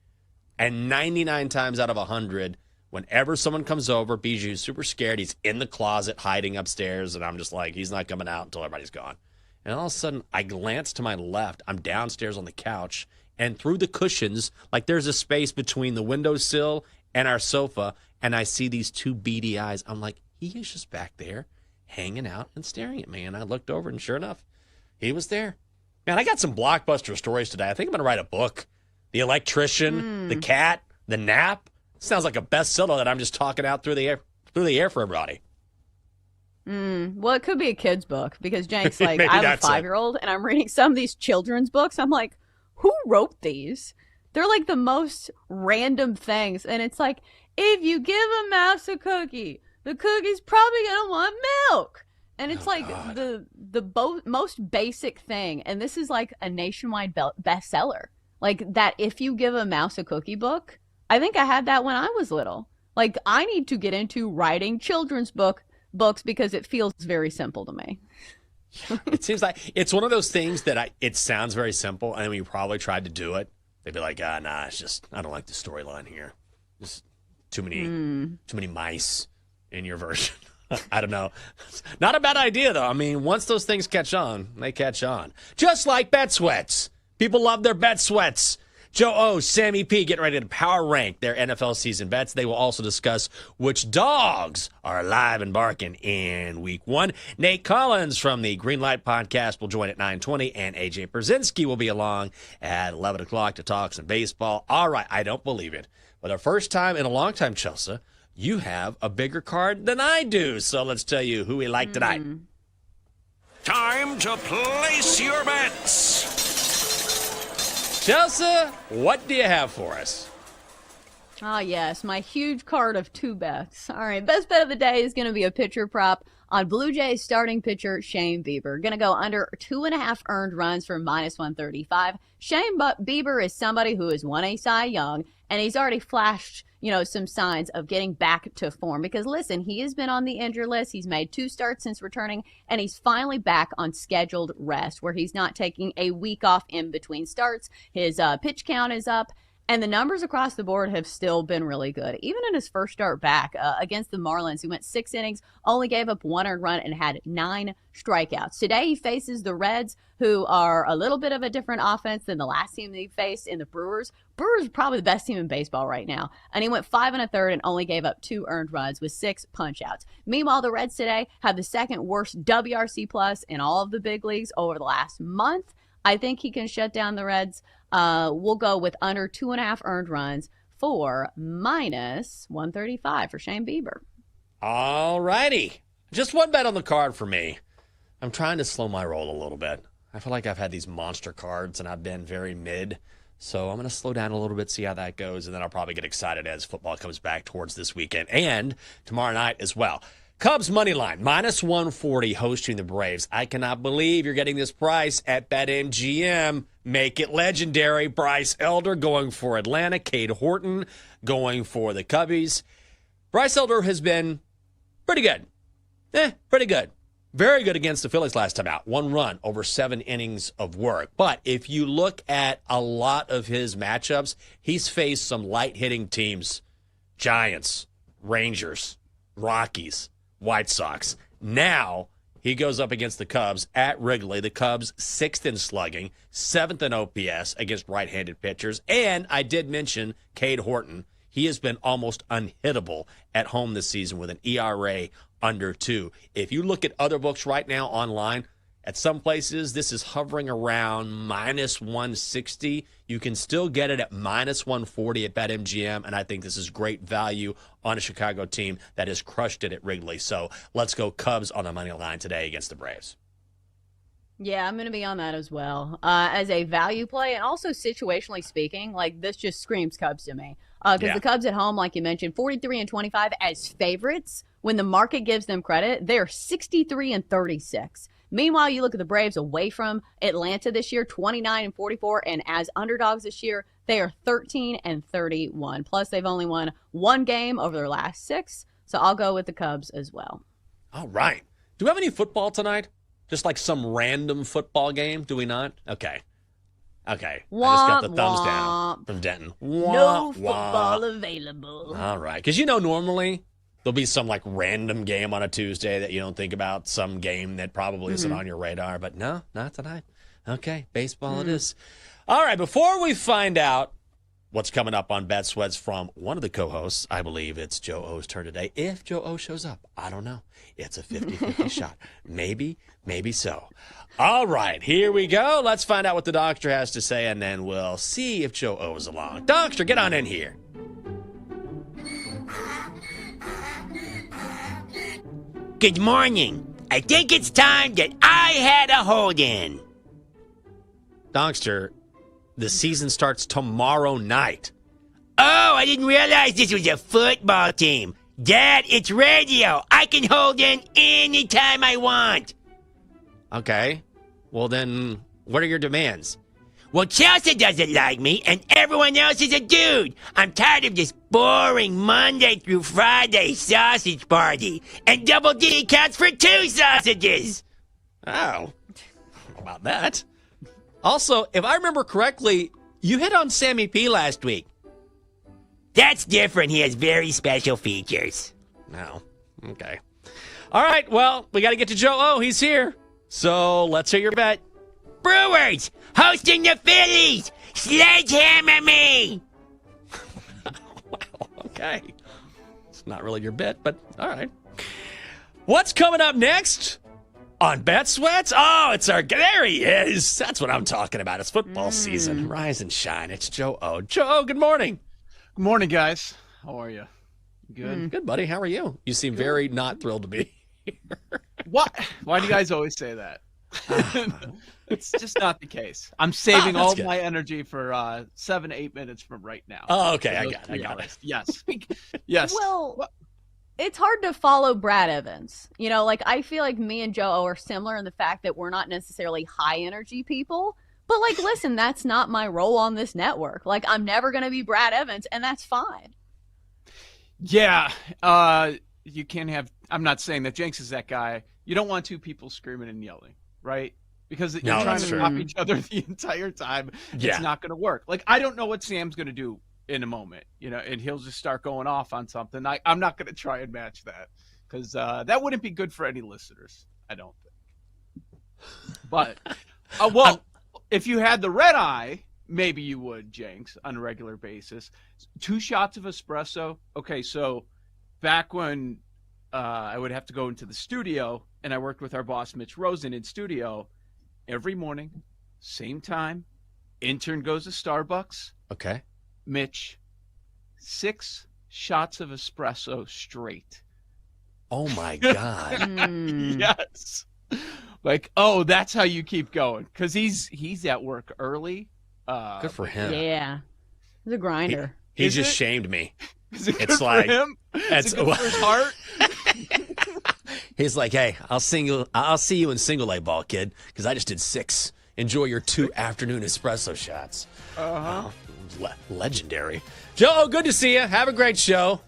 And 99 times out of 100, whenever someone comes over, Bijou's super scared. He's in the closet hiding upstairs. And I'm just like, he's not coming out until everybody's gone. And all of a sudden, I glance to my left. I'm downstairs on the couch. And through the cushions, like there's a space between the windowsill and our sofa. And I see these two beady eyes. I'm like, he is just back there hanging out and staring at me. And I looked over, and sure enough, he was there. Man, I got some blockbuster stories today. I think I'm going to write a book. The electrician, the cat, the nap. Sounds like a bestseller that I'm just talking out through the air for everybody. Well, it could be a kid's book because Jake's like, Maybe I have a that's 5-year-old and I'm reading some of these children's books. I'm like, who wrote these? They're like the most random things. And it's like, if you give a mouse a cookie, the cookie's probably going to want milk. And it's the most basic thing. And this is like a nationwide bestseller. Like that if you give a mouse a cookie book, I think I had that when I was little. Like I need to get into writing children's books because it feels very simple to me. It seems like it's one of those things that it sounds very simple. And we probably tried to do it. They'd be like, nah, it's just, I don't like the storyline here. Just too many mice in your version. I don't know. Not a bad idea, though. I mean, once those things catch on, they catch on. Just like bet sweats. People love their bet sweats. Joe O, Sammy P getting ready to power rank their NFL season bets. They will also discuss which dogs are alive and barking in week 1. Nate Collins from the Greenlight Podcast will join at 9:20, and AJ Brzezinski will be along at 11 o'clock to talk some baseball. All right, I don't believe it. For the first time in a long time, Chelsea, you have a bigger card than I do. So let's tell you who we like tonight. Time to place your bets. Chelsea, what do you have for us? Ah, yes, my huge card of 2 bets. All right, best bet of the day is going to be a pitcher prop on Blue Jays starting pitcher Shane Bieber. Going to go under 2.5 earned runs for -135. Shane Bieber is somebody who has won a Cy Young, and he's already flashed, some signs of getting back to form. Because, listen, he has been on the injured list. He's made 2 starts since returning, and he's finally back on scheduled rest where he's not taking a week off in between starts. His pitch count is up. And the numbers across the board have still been really good. Even in his first start back against the Marlins, he went 6 innings, only gave up 1 earned run, and had 9 strikeouts. Today, he faces the Reds, who are a little bit of a different offense than the last team he faced in the Brewers. Brewers are probably the best team in baseball right now. And he went 5 1/3 and only gave up 2 earned runs with 6 punch-outs. Meanwhile, the Reds today have the second worst WRC plus in all of the big leagues over the last month. I think he can shut down the Reds. We'll go with under 2.5 earned runs for -135 for Shane Bieber. All righty. Just one bet on the card for me. I'm trying to slow my roll a little bit. I feel like I've had these monster cards and I've been very mid. So I'm going to slow down a little bit, see how that goes, and then I'll probably get excited as football comes back towards this weekend and tomorrow night as well. Cubs money line, -140 hosting the Braves. I cannot believe you're getting this price at BetMGM. Make it legendary. Bryce Elder going for Atlanta. Cade Horton going for the Cubbies. Bryce Elder has been pretty good. Pretty good. Very good against the Phillies last time out. 1 run over 7 innings of work. But if you look at a lot of his matchups, he's faced some light-hitting teams. Giants, Rangers, Rockies, White Sox. Now he goes up against the Cubs at Wrigley. The Cubs 6th in slugging, 7th in OPS against right-handed pitchers. And I did mention Cade Horton. He has been almost unhittable at home this season with an ERA under 2. If you look at other books right now online, at some places this is hovering around -160. You can still get it at -140 at BetMGM, and I think this is great value on a Chicago team that has crushed it at Wrigley. So let's go Cubs on the money line today against the Braves. Yeah, I'm going to be on that as well. As a value play, and also situationally speaking, like this just screams Cubs to me. Because the Cubs at home, like you mentioned, 43-25 as favorites. When the market gives them credit, they're 63-36. Meanwhile, you look at the Braves away from Atlanta this year, 29-44, and as underdogs this year, they are 13-31. Plus, they've only won 1 game over their last 6, so I'll go with the Cubs as well. All right. Do we have any football tonight? Just like some random football game? Do we not? Okay. I just got the thumbs down from Denton. No football available. All right. Because normally there'll be some like random game on a Tuesday that you don't think about, some game that probably isn't on your radar, but no, not tonight. Okay, baseball it is. All right, before we find out what's coming up on Bet Sweats from one of the co-hosts, I believe it's Joe O's turn today. If Joe O shows up, I don't know. It's a 50-50 shot. Maybe so. All right, here we go. Let's find out what the doctor has to say, and then we'll see if Joe O is along. Doctor, get on in here. Good morning. I think it's time that I had a hold-in. Doctor, the season starts tomorrow night. Oh, I didn't realize this was a football team. Dad, it's radio. I can hold in anytime I want. Okay. Well, then, what are your demands? Well, Chelsea doesn't like me, and everyone else is a dude. I'm tired of this boring Monday through Friday sausage party. And Double D counts for 2 sausages. Oh, how about that? Also, if I remember correctly, you hit on Sammy P last week. That's different. He has very special features. No. Okay. All right, well, we got to get to Joe O. He's here. So let's hear your bet. Brewers hosting the Phillies. Sledgehammer me. Wow, okay. It's not really your bet, but all right. What's coming up next on Bet Sweats? Oh, it's there he is. That's what I'm talking about. It's football season. Rise and shine. It's Joe O. Joe O, good morning. Good morning, guys. How are you? Good. Good, buddy. How are you? You seem very not thrilled to be here. What? Why do you guys always say that? It's just not the case. I'm saving all my energy for 7 to 8 minutes from right now. Oh, okay. I got it. Yes. Yes. Well, it's hard to follow Brad Evans. You know, like I feel like me and Joe O are similar in the fact that we're not necessarily high energy people. But like, listen, that's not my role on this network. Like, I'm never going to be Brad Evans, and that's fine. Yeah. You can't have. I'm not saying that Jenks is that guy. You don't want two people screaming and yelling, right? Because you're trying to stop each other the entire time. It's not going to work. Like, I don't know what Sam's going to do in a moment, you know, and he'll just start going off on something. I'm not going to try and match that because that wouldn't be good for any listeners, I don't think. But, if you had the red eye, maybe you would, Jenks, on a regular basis. 2 shots of espresso. Okay, so back when I would have to go into the studio and I worked with our boss, Mitch Rosen, in studio, every morning, same time, intern goes to Starbucks. Okay. Mitch, 6 shots of espresso straight. Oh, my God. Yes. Like, oh, that's how you keep going. Because he's at work early. Good for him. Yeah. He's a grinder. He just shamed me. Is it good for him? Is it good for his heart? He's like, hey, I'll see you in single A ball, kid, because I just did 6. Enjoy your 2 afternoon espresso shots. Legendary. Joe, good to see you. Have a great show.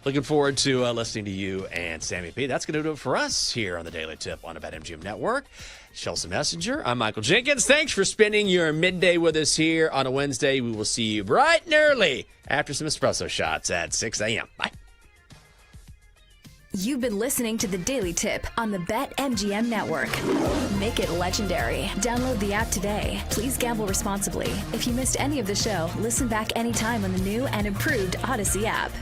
Looking forward to listening to you and Sammy P. That's going to do it for us here on the Daily Tip on the BetMGM Network. Chelsea Messenger, I'm Michael Jenkins. Thanks for spending your midday with us here on a Wednesday. We will see you bright and early after some espresso shots at 6 a.m. Bye. You've been listening to the Daily Tip on the BetMGM Network. Make it legendary. Download the app today. Please gamble responsibly. If you missed any of the show, listen back anytime on the new and improved Odyssey app.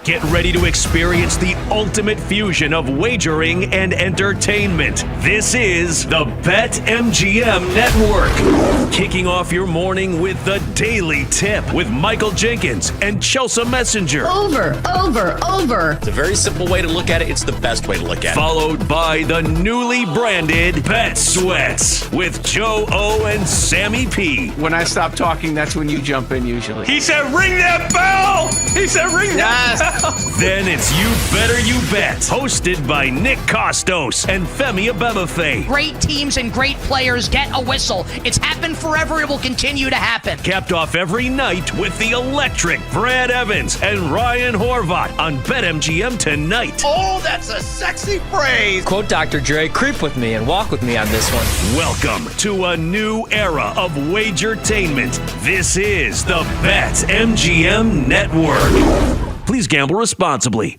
Get ready to experience the ultimate fusion of wagering and entertainment. This is the BetMGM Network. Kicking off your morning with the Daily Tip with Michael Jenkins and Chelsea Messenger. Over. It's a very simple way to look at it. It's the best way to look at it. Followed by the newly branded Bet Sweats with Joe O and Sammy P. When I stop talking, that's when you jump in usually. He said, ring that bell! He said, ring that bell! Then it's You Better You Bet, hosted by Nick Costos and Femi Abebefe. Great teams and great players get a whistle. It's happened forever. It will continue to happen. Capped off every night with the electric Brad Evans and Ryan Horvat on BetMGM tonight. Oh, that's a sexy phrase. Quote Dr. Dre, creep with me and walk with me on this one. Welcome to a new era of Wagertainment. This is the BetMGM Network. Please gamble responsibly.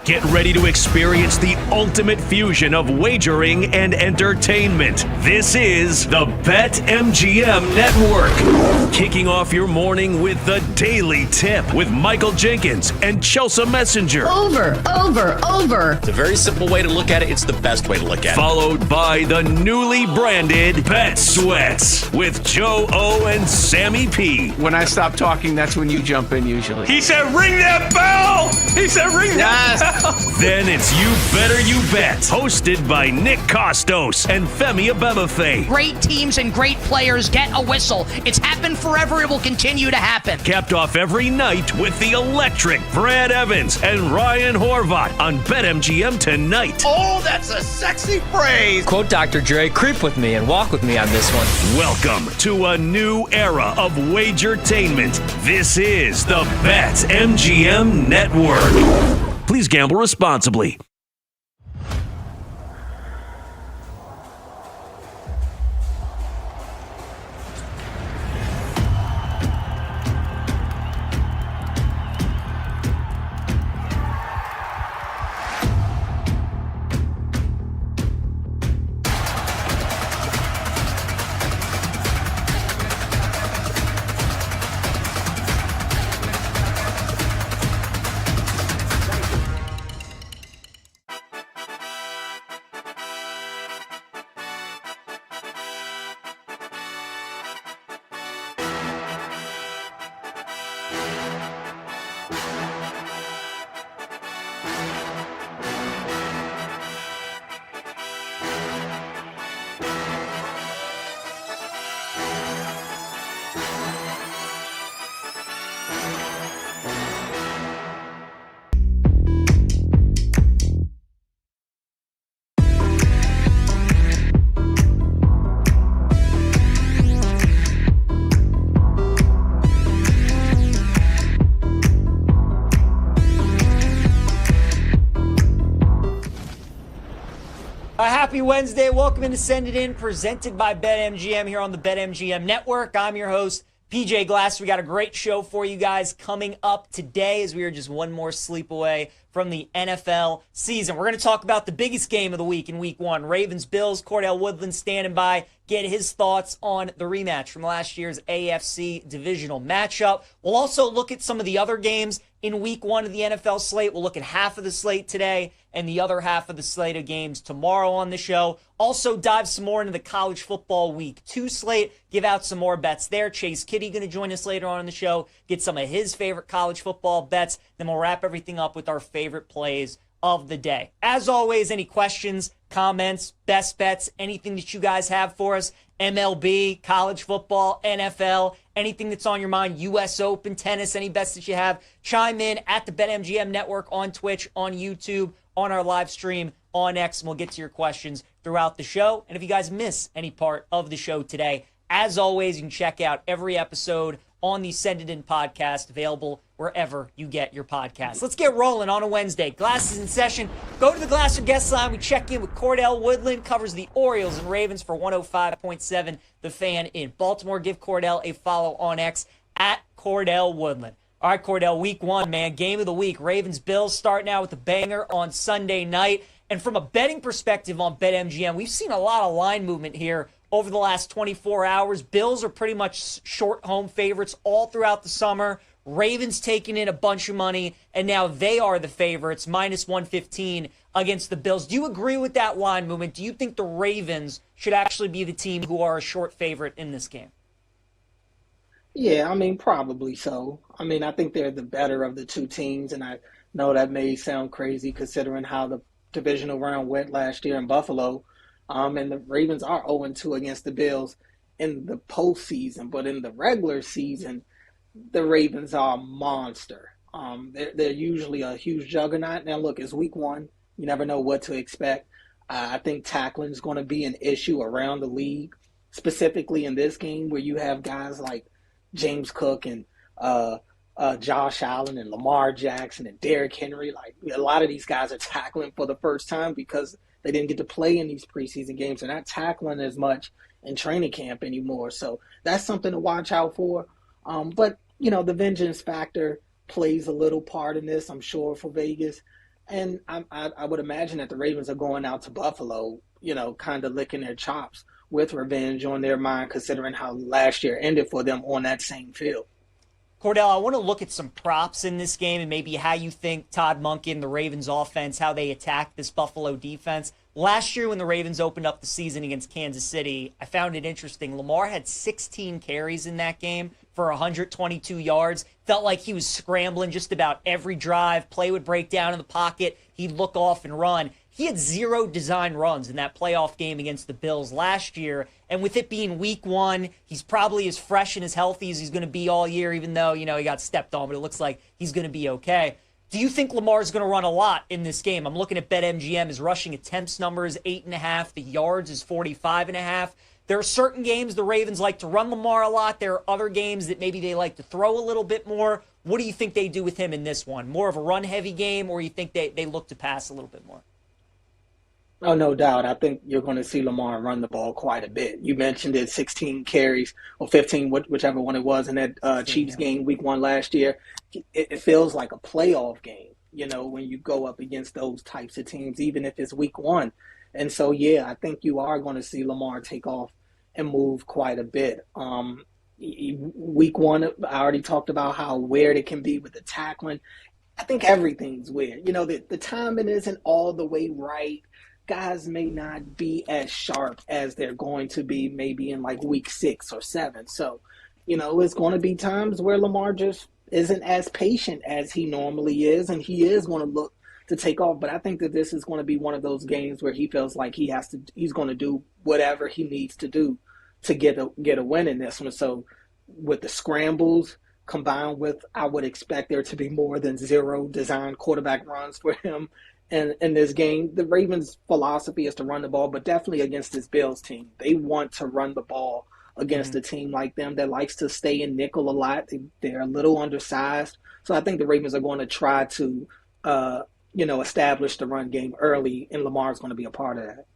Get ready to experience the ultimate fusion of wagering and entertainment. This is the BetMGM Network. Kicking off your morning with the Daily Tip with Michael Jenkins and Chelsea Messenger. Over. It's a very simple way to look at it. It's the best way to look at it. Followed by the newly branded Bet Sweats with Joe O and Sammy P. When I stop talking, that's when you jump in usually. He said, ring that bell! He said, ring that bell! Then it's You Better You Bet, hosted by Nick Costos and Femi Abebefe. Great teams and great players get a whistle. It's happened forever. It will continue to happen. Capped off every night with the electric Brad Evans and Ryan Horvat on BetMGM tonight. Oh, that's a sexy phrase. Quote Dr. Dre, creep with me and walk with me on this one. Welcome to a new era of Wagertainment. This is the BetMGM Network. Please gamble responsibly. Happy Wednesday. Welcome into Send It In, presented by BetMGM here on the BetMGM Network. I'm your host, PJ Glass. We got a great show for you guys coming up today as we are just one more sleep away from the NFL season. We're going to talk about the biggest game of the week in Week 1. Ravens-Bills. Cordell Woodland standing by. Get his thoughts on the rematch from last year's AFC divisional matchup. We'll also look at some of the other games in Week 1 of the NFL slate. We'll look at half of the slate today and the other half of the slate of games tomorrow on the show. Also dive some more into the college football Week 2 slate. Give out some more bets there. Chase Kitty going to join us later on in the show. Get some of his favorite college football bets. Then we'll wrap everything up with our favorite plays of the day. As always, any questions, comments, best bets, anything that you guys have for us, MLB, college football, NFL, anything that's on your mind, U.S. Open, tennis, any bets that you have, chime in at the BetMGM Network on Twitch, on YouTube, on our live stream, on X, and we'll get to your questions throughout the show. And if you guys miss any part of the show today, as always, you can check out every episode on the Send It In podcast, available wherever you get your podcasts. Let's get rolling on a Wednesday. Glasses in session. Go to the Glasser guest line. We check in with Cordell Woodland, covers the Orioles and Ravens for 105.7 The Fan in Baltimore. Give Cordell a follow on X at Cordell Woodland. All right, Cordell, Week 1, man. Game of the week. Ravens-Bills starting out with a banger on Sunday night. And from a betting perspective on BetMGM, we've seen a lot of line movement here over the last 24 hours. Bills are pretty much short home favorites all throughout the summer. Ravens taking in a bunch of money, and now they are the favorites, minus 115 against the Bills. Do you agree with that line movement? Do you think the Ravens should actually be the team who are a short favorite in this game? Yeah, I mean, probably so. I mean, I think they're the better of the two teams, and I know that may sound crazy considering how the divisional round went last year in Buffalo. And the Ravens are 0-2 against the Bills in the postseason, but in the regular season, the Ravens are a monster. They're usually a huge juggernaut. Now, look, it's Week 1. You never know what to expect. I think tackling is going to be an issue around the league, specifically in this game where you have guys like James Cook and Josh Allen and Lamar Jackson and Derrick Henry. Like, a lot of these guys are tackling for the first time because they didn't get to play in these preseason games. They're not tackling as much in training camp anymore. So that's something to watch out for. But, you know, the vengeance factor plays a little part in this, I'm sure, for Vegas. And I would imagine that the Ravens are going out to Buffalo, kind of licking their chops with revenge on their mind, considering how last year ended for them on that same field. Cordell, I want to look at some props in this game and maybe how you think Todd Monken, the Ravens offense, how they attack this Buffalo defense. Last year when the Ravens opened up the season against Kansas City, I found it interesting. Lamar had 16 carries in that game for 122 yards. Felt like he was scrambling just about every drive. Play would break down in the pocket. He'd look off and run. He had 0 design runs in that playoff game against the Bills last year. And with it being week 1, he's probably as fresh and as healthy as he's going to be all year, even though, he got stepped on, but it looks like he's going to be okay. Do you think Lamar's going to run a lot in this game? I'm looking at BetMGM. His rushing attempts number is 8.5. The yards is 45.5. There are certain games the Ravens like to run Lamar a lot. There are other games that maybe they like to throw a little bit more. What do you think they do with him in this one? More of a run-heavy game, or you think they look to pass a little bit more? Oh, no doubt. I think you're going to see Lamar run the ball quite a bit. You mentioned it, 16 carries or 15, whichever one it was in that Chiefs game week 1 last year. It feels like a playoff game, when you go up against those types of teams, even if it's week 1. And so, yeah, I think you are going to see Lamar take off and move quite a bit. Week 1, I already talked about how weird it can be with the tackling. I think everything's weird. The timing isn't all the way right. Guys may not be as sharp as they're going to be maybe in like week 6 or 7. So, it's going to be times where Lamar just isn't as patient as he normally is, and he is going to look to take off. But I think that this is going to be one of those games where he feels like he's going to do whatever he needs to do to get a win in this one. So with the scrambles combined with, I would expect there to be more than 0 design quarterback runs for him. And in this game, the Ravens' philosophy is to run the ball, but definitely against this Bills team. They want to run the ball against a team like them that likes to stay in nickel a lot. They're a little undersized. So I think the Ravens are going to try to, establish the run game early, and Lamar's going to be a part of that.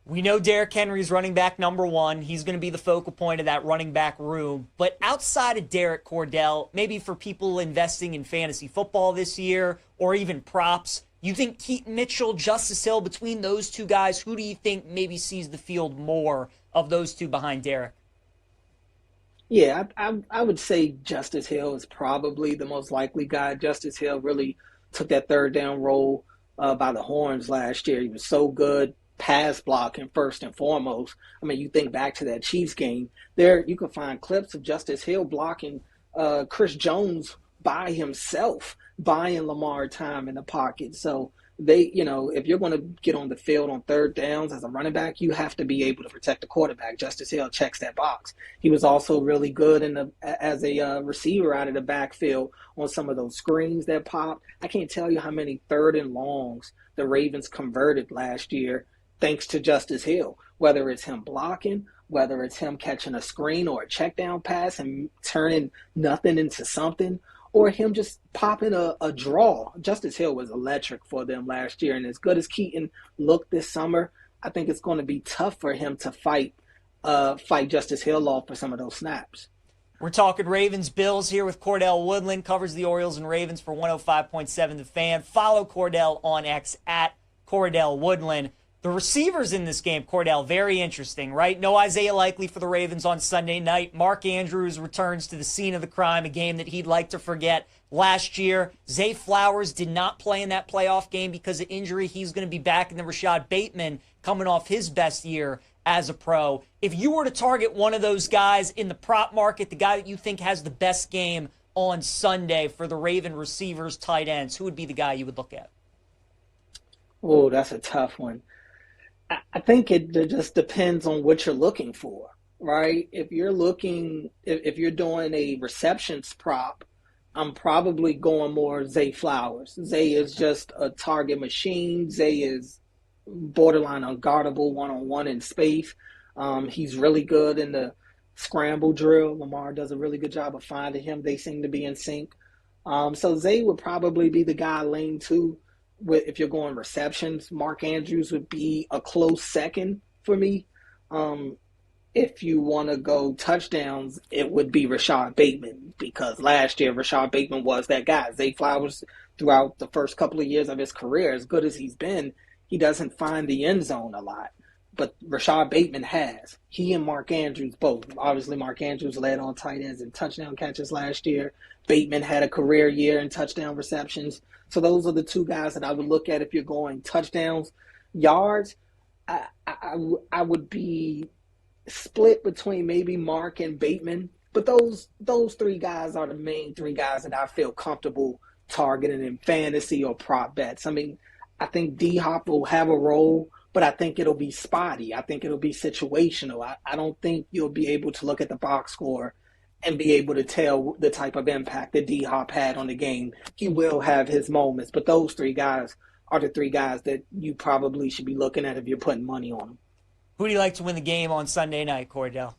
We know Derrick Henry's running back number 1. He's going to be the focal point of that running back room. But outside of Derrick, Cordell, maybe for people investing in fantasy football this year or even props, you think Keaton Mitchell, Justice Hill, between those two guys, who do you think maybe sees the field more of those two behind Derrick? Yeah, I would say Justice Hill is probably the most likely guy. Justice Hill really took that third down role by the horns last year. He was so good pass blocking first and foremost. I mean, you think back to that Chiefs game. There you can find clips of Justice Hill blocking Chris Jones by himself, buying Lamar time in the pocket. So they, if you're going to get on the field on third downs as a running back, you have to be able to protect the quarterback. Justice Hill checks that box. He was also really good as a receiver out of the backfield on some of those screens that popped. I can't tell you how many third and longs the Ravens converted last year thanks to Justice Hill, whether it's him blocking, whether it's him catching a screen or a check down pass and turning nothing into something, or him just popping a draw. Justice Hill was electric for them last year, and as good as Keaton looked this summer, I think it's going to be tough for him to fight Justice Hill off for some of those snaps. We're talking Ravens-Bills here with Cordell Woodland, covers the Orioles and Ravens for 105.7 The Fan. Follow Cordell on X at Cordell Woodland. The receivers in this game, Cordell, very interesting, right? No Isaiah Likely for the Ravens on Sunday night. Mark Andrews returns to the scene of the crime, a game that he'd like to forget last year. Zay Flowers did not play in that playoff game because of injury. He's going to be back. And then Rashad Bateman coming off his best year as a pro. If you were to target one of those guys in the prop market, the guy that you think has the best game on Sunday for the Raven receivers, tight ends, who would be the guy you would look at? Oh, that's a tough one. I think it just depends on what you're looking for, right? If you're doing a receptions prop, I'm probably going more Zay Flowers. Zay is just a target machine. Zay is borderline unguardable one-on-one in space. He's really good in the scramble drill. Lamar does a really good job of finding him. They seem to be in sync. So Zay would probably be the guy I lean to. If you're going receptions, Mark Andrews would be a close second for me. if you want to go touchdowns, it would be Rashad Bateman because last year Rashad Bateman was that guy. Zay Flowers, throughout the first couple of years of his career, as good as he's been, he doesn't find the end zone a lot. But Rashad Bateman has. He and Mark Andrews both. Obviously, Mark Andrews led on tight ends and touchdown catches last year. Bateman had a career year in touchdown receptions. So those are the two guys that I would look at if you're going touchdowns. Yards, I would be split between maybe Mark and Bateman. But those three guys are the main three guys that I feel comfortable targeting in fantasy or prop bets. I mean, I think D-Hop will have a role, but I think it'll be spotty. I think it'll be situational. I don't think you'll be able to look at the box score and be able to tell the type of impact that D-Hop had on the game. He will have his moments, but those three guys are the three guys that you probably should be looking at if you're putting money on them. Who do you like to win the game on Sunday night, Cordell?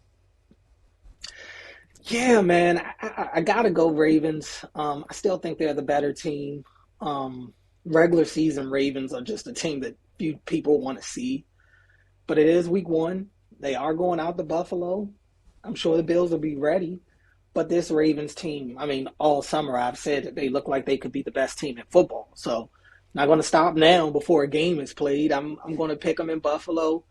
Yeah, man, I got to go Ravens. I still think they're the better team. Regular season Ravens are just a team that few people want to see. But it is week one. They are going out to Buffalo. I'm sure the Bills will be ready. But this Ravens team, I mean, all summer I've said that they look like they could be the best team in football. So not going to stop now before a game is played. I'm going to pick them in Buffalo.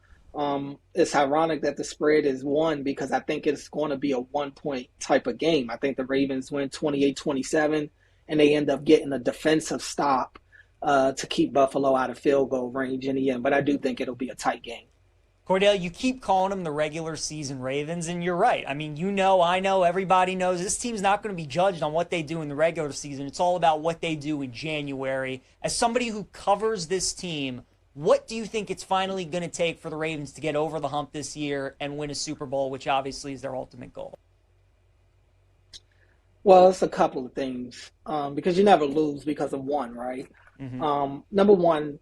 It's ironic that the spread is 1 because I think it's going to be a 1-point type of game. I think the Ravens win 28-27, and they end up getting a defensive stop to keep Buffalo out of field goal range in the end. But I do think it'll be a tight game. Cordell, you keep calling them the regular season Ravens, and you're right. I mean, you know, I know, everybody knows this team's not going to be judged on what they do in the regular season. It's all about what they do in January. As somebody who covers this team, what do you think it's finally going to take for the Ravens to get over the hump this year and win a Super Bowl, which obviously is their ultimate goal? Well, it's a couple of things because you never lose because of one, right? Mm-hmm. Number one,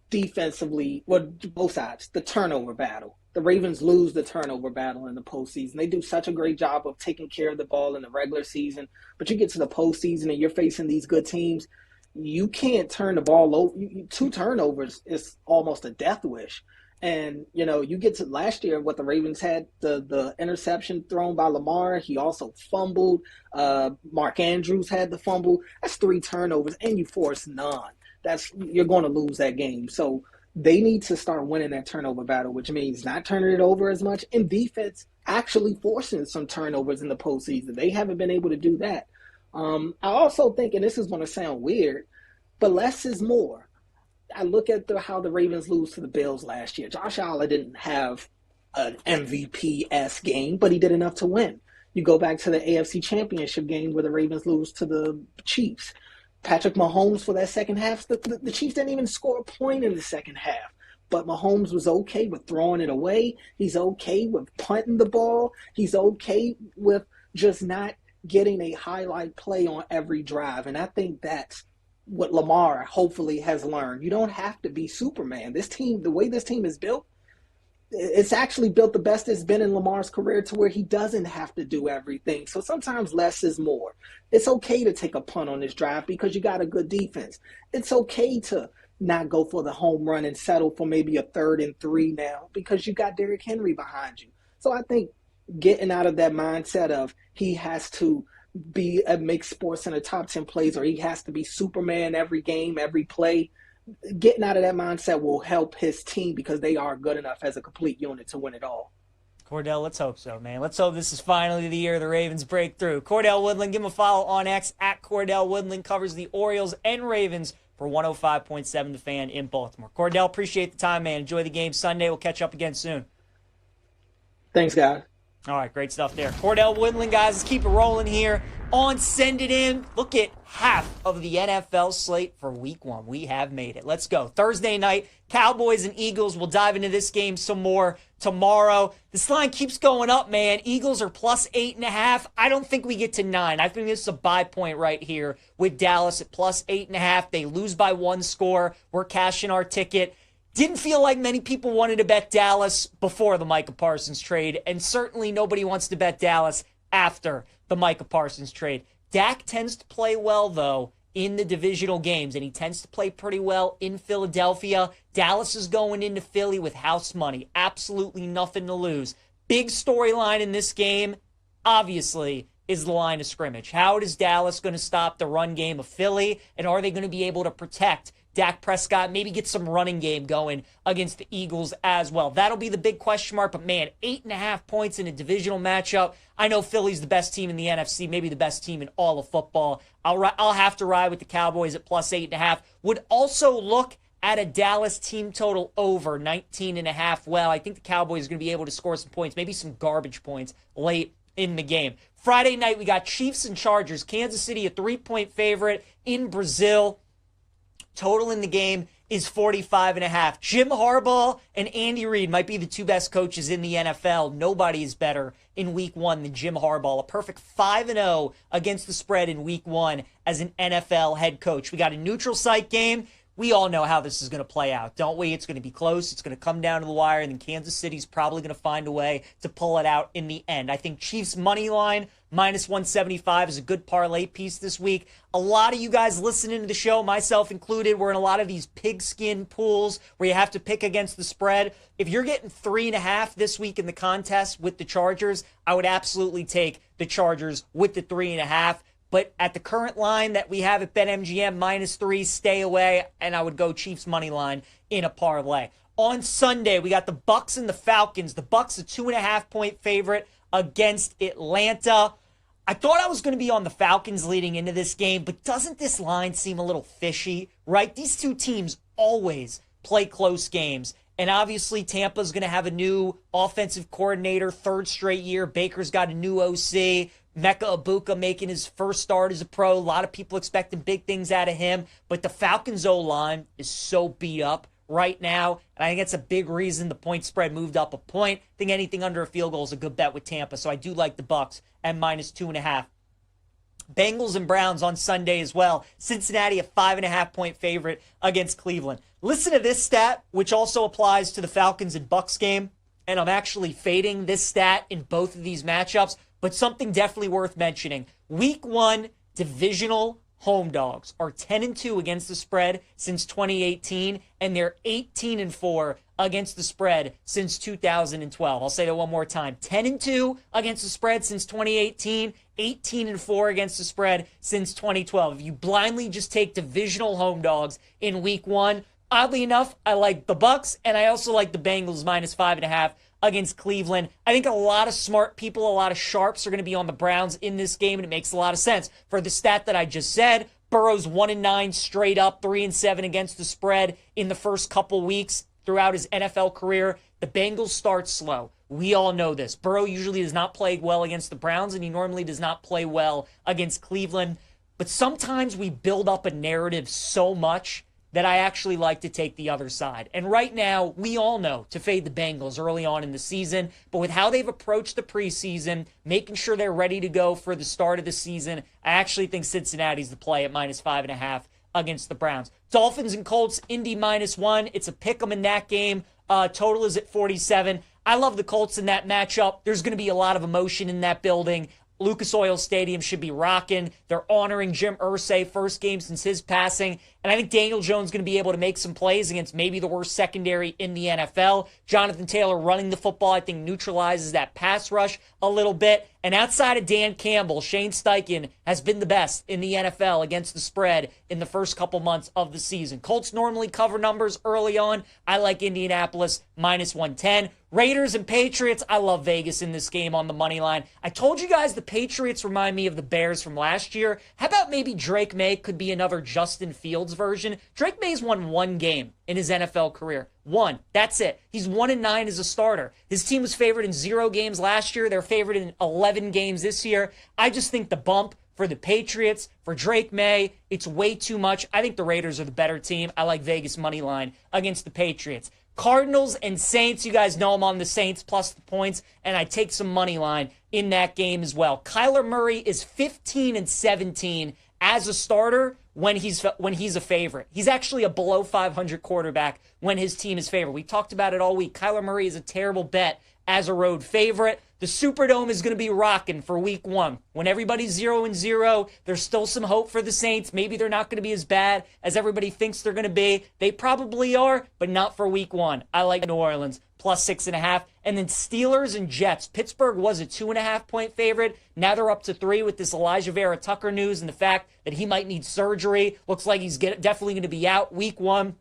defensively, well, both sides, the turnover battle. The Ravens lose the turnover battle in the postseason. They do such a great job of taking care of the ball in the regular season, but you get to the postseason and you're facing these good teams, you can't turn the ball over. 2 turnovers is almost a death wish. And, you know, you get to last year, what the Ravens had, the interception thrown by Lamar. He also fumbled. Mark Andrews had the fumble. That's 3 turnovers, and you force none. You're going to lose that game. So they need to start winning that turnover battle, which means not turning it over as much, and defense actually forcing some turnovers in the postseason. They haven't been able to do that. I also think, and this is going to sound weird, but less is more. I look at how the Ravens lose to the Bills last year. Josh Allen didn't have an MVP-esque game, but he did enough to win. You go back to the AFC Championship game where the Ravens lose to the Chiefs. Patrick Mahomes for that second half, the Chiefs didn't even score a point in the second half. But Mahomes was okay with throwing it away. He's okay with punting the ball. He's okay with just not getting a highlight play on every drive. And I think that's what Lamar hopefully has learned. You don't have to be Superman. This team, the way this team is built, it's actually built the best it's been in Lamar's career to where he doesn't have to do everything. So sometimes less is more. It's okay to take a punt on this drive because you got a good defense. It's okay to not go for the home run and settle for maybe a 3rd and 3 now because you got Derrick Henry behind you. So I think getting out of that mindset of he has to make sports in the top 10 plays or he has to be Superman every game, every play, getting out of that mindset will help his team because they are good enough as a complete unit to win it all. Cordell, let's hope so, man. Let's hope this is finally the year the Ravens break through. Cordell Woodland, give him a follow on X at Cordell Woodland, covers the Orioles and Ravens for 105.7 The Fan in Baltimore. Cordell, appreciate the time, man. Enjoy the game Sunday. We'll catch up again soon. Thanks, guys. All right, great stuff there. Cordell Woodland, guys, let's keep it rolling here on Send It In. Look at half of the NFL slate for week 1. We have made it. Let's go. Thursday night, Cowboys and Eagles. We'll dive into this game some more tomorrow. This line keeps going up, man. Eagles are plus 8.5. I don't think we get to 9. I think this is a buy point right here with Dallas at plus 8.5. They lose by 1 score. We're cashing our ticket. Didn't feel like many people wanted to bet Dallas before the Micah Parsons trade, and certainly nobody wants to bet Dallas after the Micah Parsons trade. Dak tends to play well, though, in the divisional games, and he tends to play pretty well in Philadelphia. Dallas is going into Philly with house money. Absolutely nothing to lose. Big storyline in this game, obviously, is the line of scrimmage. How is Dallas going to stop the run game of Philly? And are they going to be able to protect Dak Prescott, maybe get some running game going against the Eagles as well? That'll be the big question mark. But man, 8.5 points in a divisional matchup. I know Philly's the best team in the NFC, maybe the best team in all of football. I'll have to ride with the Cowboys at plus 8.5. Would also look at a Dallas team total over 19.5. Well, I think the Cowboys are going to be able to score some points, maybe some garbage points late in the game. Friday night, we got Chiefs and Chargers. Kansas City, a 3-point favorite in Brazil. Total in the game is 45.5. Jim Harbaugh and Andy Reid might be the two best coaches in the NFL. Nobody is better in week 1 than Jim Harbaugh. A perfect 5-0 against the spread in week 1 as an NFL head coach. We got a neutral site game. We all know how this is going to play out, don't we? It's going to be close. It's going to come down to the wire, and then Kansas City's probably going to find a way to pull it out in the end. I think Chiefs money line minus 175 is a good parlay piece this week. A lot of you guys listening to the show, myself included, we're in a lot of these pigskin pools where you have to pick against the spread. If you're getting 3.5 this week in the contest with the Chargers, I would absolutely take the Chargers with the 3.5. But at the current line that we have at BetMGM, -3, stay away, and I would go Chiefs money line in a parlay. On Sunday, we got the Bucs and the Falcons. The Bucs a 2.5-point favorite against Atlanta. I thought I was going to be on the Falcons leading into this game, but doesn't this line seem a little fishy, right? These two teams always play close games. And obviously, Tampa's going to have a new offensive coordinator, third straight year. Baker's got a new OC. Mecca Ibuka making his first start as a pro. A lot of people expecting big things out of him. But the Falcons' O-line is so beat up right now. And I think that's a big reason the point spread moved up a point. I think anything under a field goal is a good bet with Tampa. So I do like the Bucs at -2.5. Bengals and Browns on Sunday as well. Cincinnati a 5.5-point favorite against Cleveland. Listen to this stat, which also applies to the Falcons and Bucs game. And I'm actually fading this stat in both of these matchups. But something definitely worth mentioning. Week 1 divisional home dogs are 10-2 against the spread since 2018, and they're 18-4 against the spread since 2012. I'll say that one more time. 10-2 against the spread since 2018, 18-4 against the spread since 2012. If you blindly just take divisional home dogs in week 1, oddly enough, I like the Bucs, and I also like the Bengals -5.5 against Cleveland. I think a lot of smart people, a lot of sharps are going to be on the Browns in this game, and it makes a lot of sense. For the stat that I just said, Burrow's 1-9 straight up, 3-7 against the spread in the first couple weeks throughout his NFL career. The Bengals start slow. We all know this. Burrow usually does not play well against the Browns, and he normally does not play well against Cleveland. But sometimes we build up a narrative so much that I actually like to take the other side. And right now, we all know to fade the Bengals early on in the season, but with how they've approached the preseason, making sure they're ready to go for the start of the season, I actually think Cincinnati's the play at -5.5 against the Browns. Dolphins and Colts, Indy -1. It's a pick 'em in that game. Total is at 47. I love the Colts in that matchup. There's going to be a lot of emotion in that building. Lucas Oil Stadium should be rocking. They're honoring Jim Irsay, first game since his passing. And I think Daniel Jones is going to be able to make some plays against maybe the worst secondary in the NFL. Jonathan Taylor running the football, I think, neutralizes that pass rush a little bit. And outside of Dan Campbell, Shane Steichen has been the best in the NFL against the spread in the first couple months of the season. Colts normally cover numbers early on. I like Indianapolis -110. Raiders and Patriots, I love Vegas in this game on the money line. I told you guys the Patriots remind me of the Bears from last year. How about maybe Drake May could be another Justin Fields version? Drake May's won one game in his NFL career. One. That's it. He's 1-9 as a starter. His team was favored in 0 games last year. They're favored in 11 games this year. I just think the bump for the Patriots, for Drake May, it's way too much. I think the Raiders are the better team. I like Vegas money line against the Patriots. Cardinals and Saints, you guys know I'm on the Saints plus the points, and I take some money line in that game as well. Kyler Murray is 15-17 as a starter when he's a favorite. He's actually a below 500 quarterback when his team is favored. We talked about it all week. Kyler Murray is a terrible bet as a road favorite. The Superdome is going to be rocking for week 1. When everybody's 0-0, there's still some hope for the Saints. Maybe they're not going to be as bad as everybody thinks they're going to be. They probably are, but not for week 1. I like New Orleans plus 6.5. And then Steelers and Jets. Pittsburgh was a 2.5-point favorite. Now they're up to 3 with this Elijah Vera Tucker news and the fact that he might need surgery. Looks like he's definitely going to be out week 1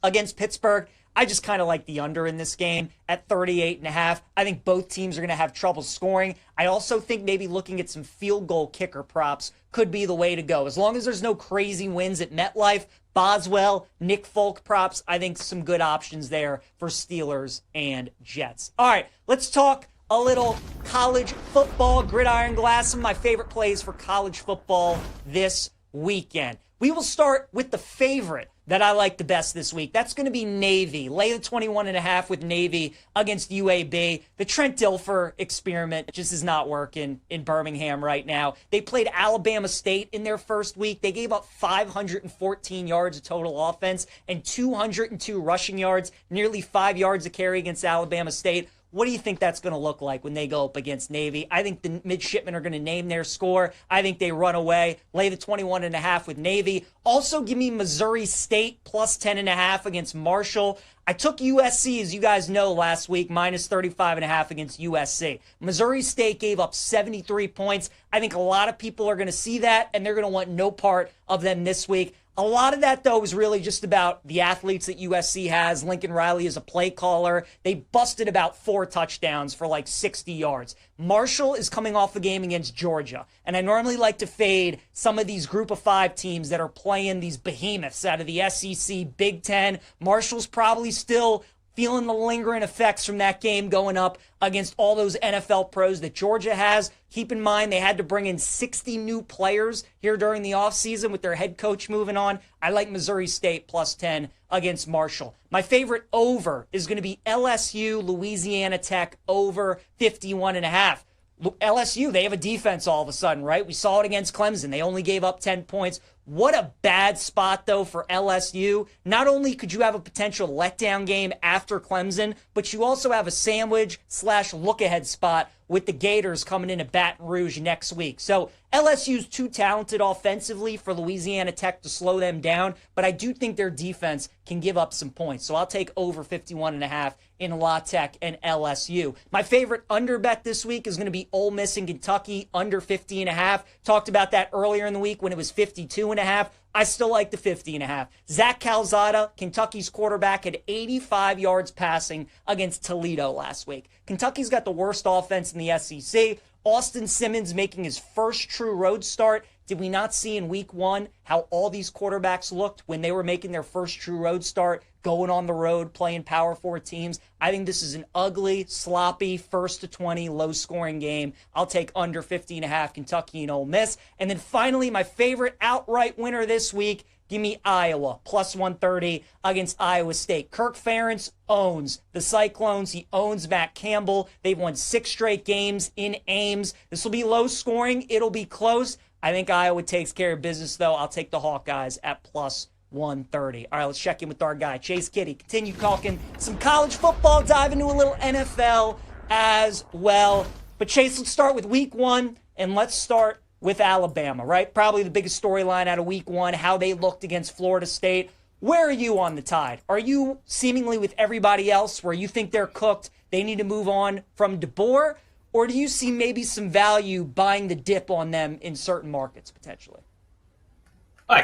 against Pittsburgh. I just kind of like the under in this game at 38.5. I think both teams are going to have trouble scoring. I also think maybe looking at some field goal kicker props could be the way to go. As long as there's no crazy wins at MetLife, Boswell, Nick Folk props, I think some good options there for Steelers and Jets. All right, let's talk a little college football. Gridiron Glass, some of my favorite plays for college football this weekend. We will start with the favorite that I like the best this week. That's going to be Navy. Lay the 21.5 with Navy against UAB. The Trent Dilfer experiment just is not working in Birmingham right now. They played Alabama State in their first week. They gave up 514 yards of total offense and 202 rushing yards, nearly 5 yards a carry against Alabama State. What do you think that's going to look like when they go up against Navy? I think the midshipmen are going to name their score. I think they run away. Lay the 21.5 with Navy. Also, give me Missouri State plus 10.5 against Marshall. I took USC, as you guys know, last week, minus 35.5 against USC. Missouri State gave up 73 points. I think a lot of people are going to see that, and they're going to want no part of them this week. A lot of that, though, is really just about the athletes that USC has. Lincoln Riley is a play caller. They busted about 4 touchdowns for like 60 yards. Marshall is coming off a game against Georgia. And I normally like to fade some of these group of 5 teams that are playing these behemoths out of the SEC, Big Ten. Marshall's probably still feeling the lingering effects from that game going up against all those NFL pros that Georgia has. Keep in mind, they had to bring in 60 new players here during the offseason with their head coach moving on. I like Missouri State plus 10 against Marshall. My favorite over is going to be LSU, Louisiana Tech over 51.5. LSU, they have a defense all of a sudden, right? We saw it against Clemson. They only gave up 10 points. What a bad spot, though, for LSU. Not only could you have a potential letdown game after Clemson, but you also have a sandwich/look-ahead spot with the Gators coming into Baton Rouge next week. So LSU's too talented offensively for Louisiana Tech to slow them down, but I do think their defense can give up some points. So I'll take over 51.5 in La Tech and LSU. My favorite under bet this week is going to be Ole Miss and Kentucky under 50.5. Talked about that earlier in the week when it was 52.5. I still like the 50.5. Zach Calzada, Kentucky's quarterback, had 85 yards passing against Toledo last week. Kentucky's got the worst offense in the SEC. Austin Simmons making his first true road start. Did we not see in week 1 how all these quarterbacks looked when they were making their first true road start, going on the road, playing Power 4 teams? I think this is an ugly, sloppy, 1st to 20, low-scoring game. I'll take under 50.5, Kentucky and Ole Miss. And then finally, my favorite outright winner this week, give me Iowa, plus 130 against Iowa State. Kirk Ferentz owns the Cyclones. He owns Matt Campbell. They've won 6 straight games in Ames. This will be low scoring. It'll be close. I think Iowa takes care of business, though. I'll take the Hawkeyes at plus 130. All right, let's check in with our guy, Chase Kitty. Continue talking some college football, dive into a little NFL as well. But Chase, let's start with week 1, and let's start with Alabama, right? Probably the biggest storyline out of week 1, how they looked against Florida State. Where are you on the Tide? Are you seemingly with everybody else where you think they're cooked, they need to move on from DeBoer? Or do you see maybe some value buying the dip on them in certain markets potentially?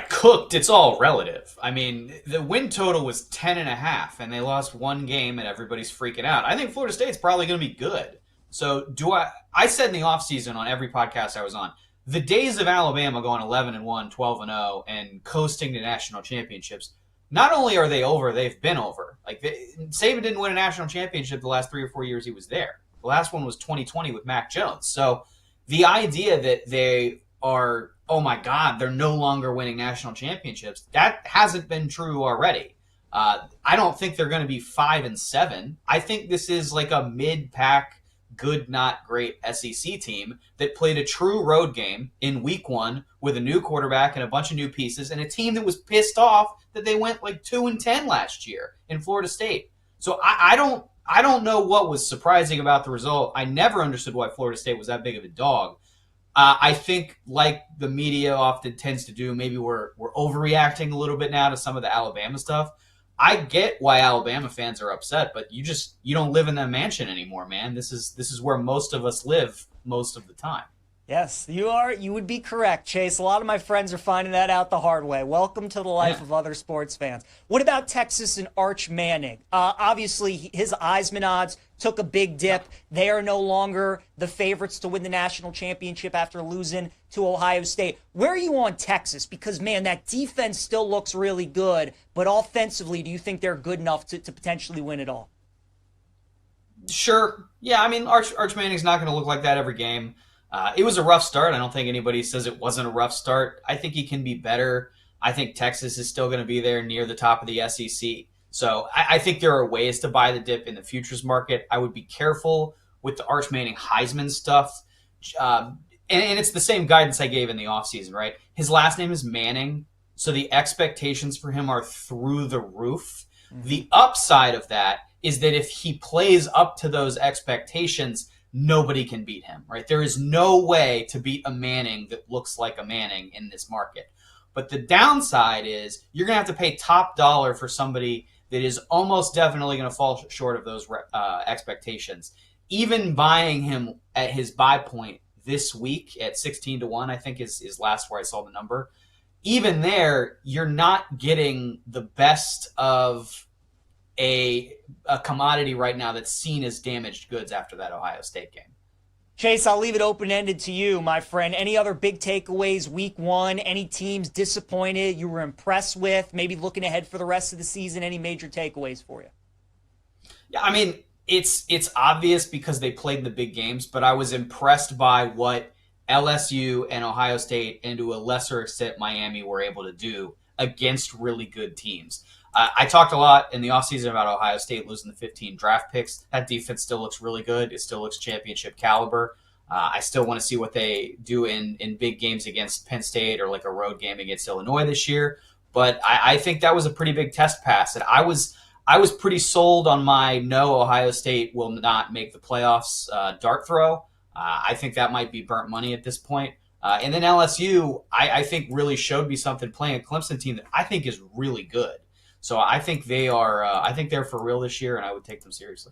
Cooked, it's all relative. I mean, the win total was 10.5, and they lost 1 game, and everybody's freaking out. I think Florida State's probably going to be good. So I said in the offseason on every podcast I was on, the days of Alabama going 11-1, 12-0, and coasting to national championships, not only are they over, they've been over. Saban didn't win a national championship the last 3 or 4 years he was there. The last one was 2020 with Mac Jones. So the idea that they are, oh my God, they're no longer winning national championships, that hasn't been true already. I don't think they're going to be 5-7. I think this is like a mid-pack, good, not great SEC team that played a true road game in week 1 with a new quarterback and a bunch of new pieces, and a team that was pissed off that they went like 2-10 last year in Florida State. So I I don't know what was surprising about the result. I never understood why Florida State was that big of a dog. I think, like the media often tends to do, maybe we're overreacting a little bit now to some of the Alabama stuff. I get why Alabama fans are upset, but you don't live in that mansion anymore, man. This is where most of us live most of the time. Yes, you are. You would be correct, Chase. A lot of my friends are finding that out the hard way. Welcome to the life of other sports fans. What about Texas and Arch Manning? Obviously, his Heisman odds took a big dip. They are no longer the favorites to win the national championship after losing to Ohio State. Where are you on Texas? Because, man, that defense still looks really good. But offensively, do you think they're good enough to potentially win it all? Sure. Yeah, I mean, Arch Manning's not going to look like that every game. It was a rough start. I don't think anybody says it wasn't a rough start. I think he can be better. I think Texas is still going to be there near the top of the SEC. So I think there are ways to buy the dip in the futures market. I would be careful with the Arch Manning Heisman stuff. And it's the same guidance I gave in the offseason, right? His last name is Manning, so the expectations for him are through the roof. Mm-hmm. The upside of that is that if he plays up to those expectations, nobody can beat him, right? There is no way to beat a Manning that looks like a Manning in this market. But the downside is you're going to have to pay top dollar for somebody that is almost definitely going to fall short of those expectations. Even buying him at his buy point this week at 16-1, I think is last where I saw the number. Even there, you're not getting the best of a commodity right now that's seen as damaged goods after that Ohio State game. Chase, I'll leave it open-ended to you, my friend. Any other big takeaways week one? Any teams disappointed you were impressed with? Maybe looking ahead for the rest of the season, any major takeaways for you? Yeah, I mean, it's obvious because they played the big games, but I was impressed by what LSU and Ohio State, and to a lesser extent Miami, were able to do against really good teams. I talked a lot in the offseason about Ohio State losing the 15 draft picks. That defense still looks really good. It still looks championship caliber. I still want to see what they do in big games against Penn State or like a road game against Illinois this year. But I think that was a pretty big test pass. And I was pretty sold on my no, Ohio State will not make the playoffs dart throw. I think that might be burnt money at this point. And then LSU, I think really showed me something playing a Clemson team that I think is really good. So I think they are. I think they're for real this year, and I would take them seriously.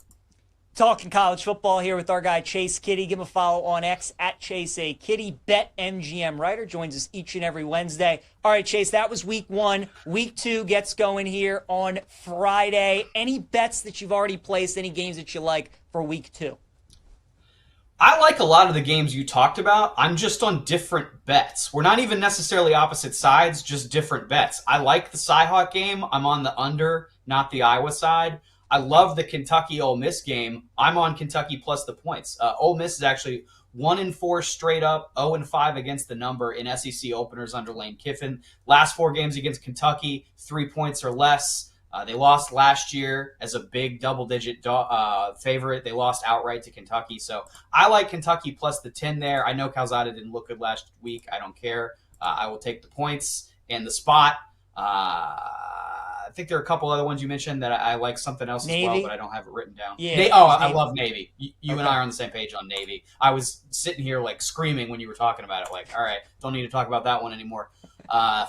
Talking college football here with our guy Chase Kitty. Give him a follow on X at Chase A Kitty. BetMGM writer joins us each and every Wednesday. All right, Chase, that was week one. Week two gets going here on Friday. Any bets that you've already placed? Any games that you like for week two? I like a lot of the games you talked about. I'm just on different bets. We're not even necessarily opposite sides, just different bets. I like the Cyhawk game. I'm on the under, not the Iowa side. I love the Kentucky-Ole Miss game. I'm on Kentucky plus the points. Ole Miss is actually 1-4 straight up, 0-5 against the number in SEC openers under Lane Kiffin. Last 4 games against Kentucky, 3 points or less. They lost last year as a big double-digit favorite. They lost outright to Kentucky. So I like Kentucky plus the 10 there. I know Calzada didn't look good last week. I don't care. I will take the points and the spot. I think there are a couple other ones you mentioned that I like something else Navy? as well, but I don't have it written down. Yeah, I love Navy. You and I are on the same page on Navy. I was sitting here like screaming when you were talking about it. Like, all right, don't need to talk about that one anymore.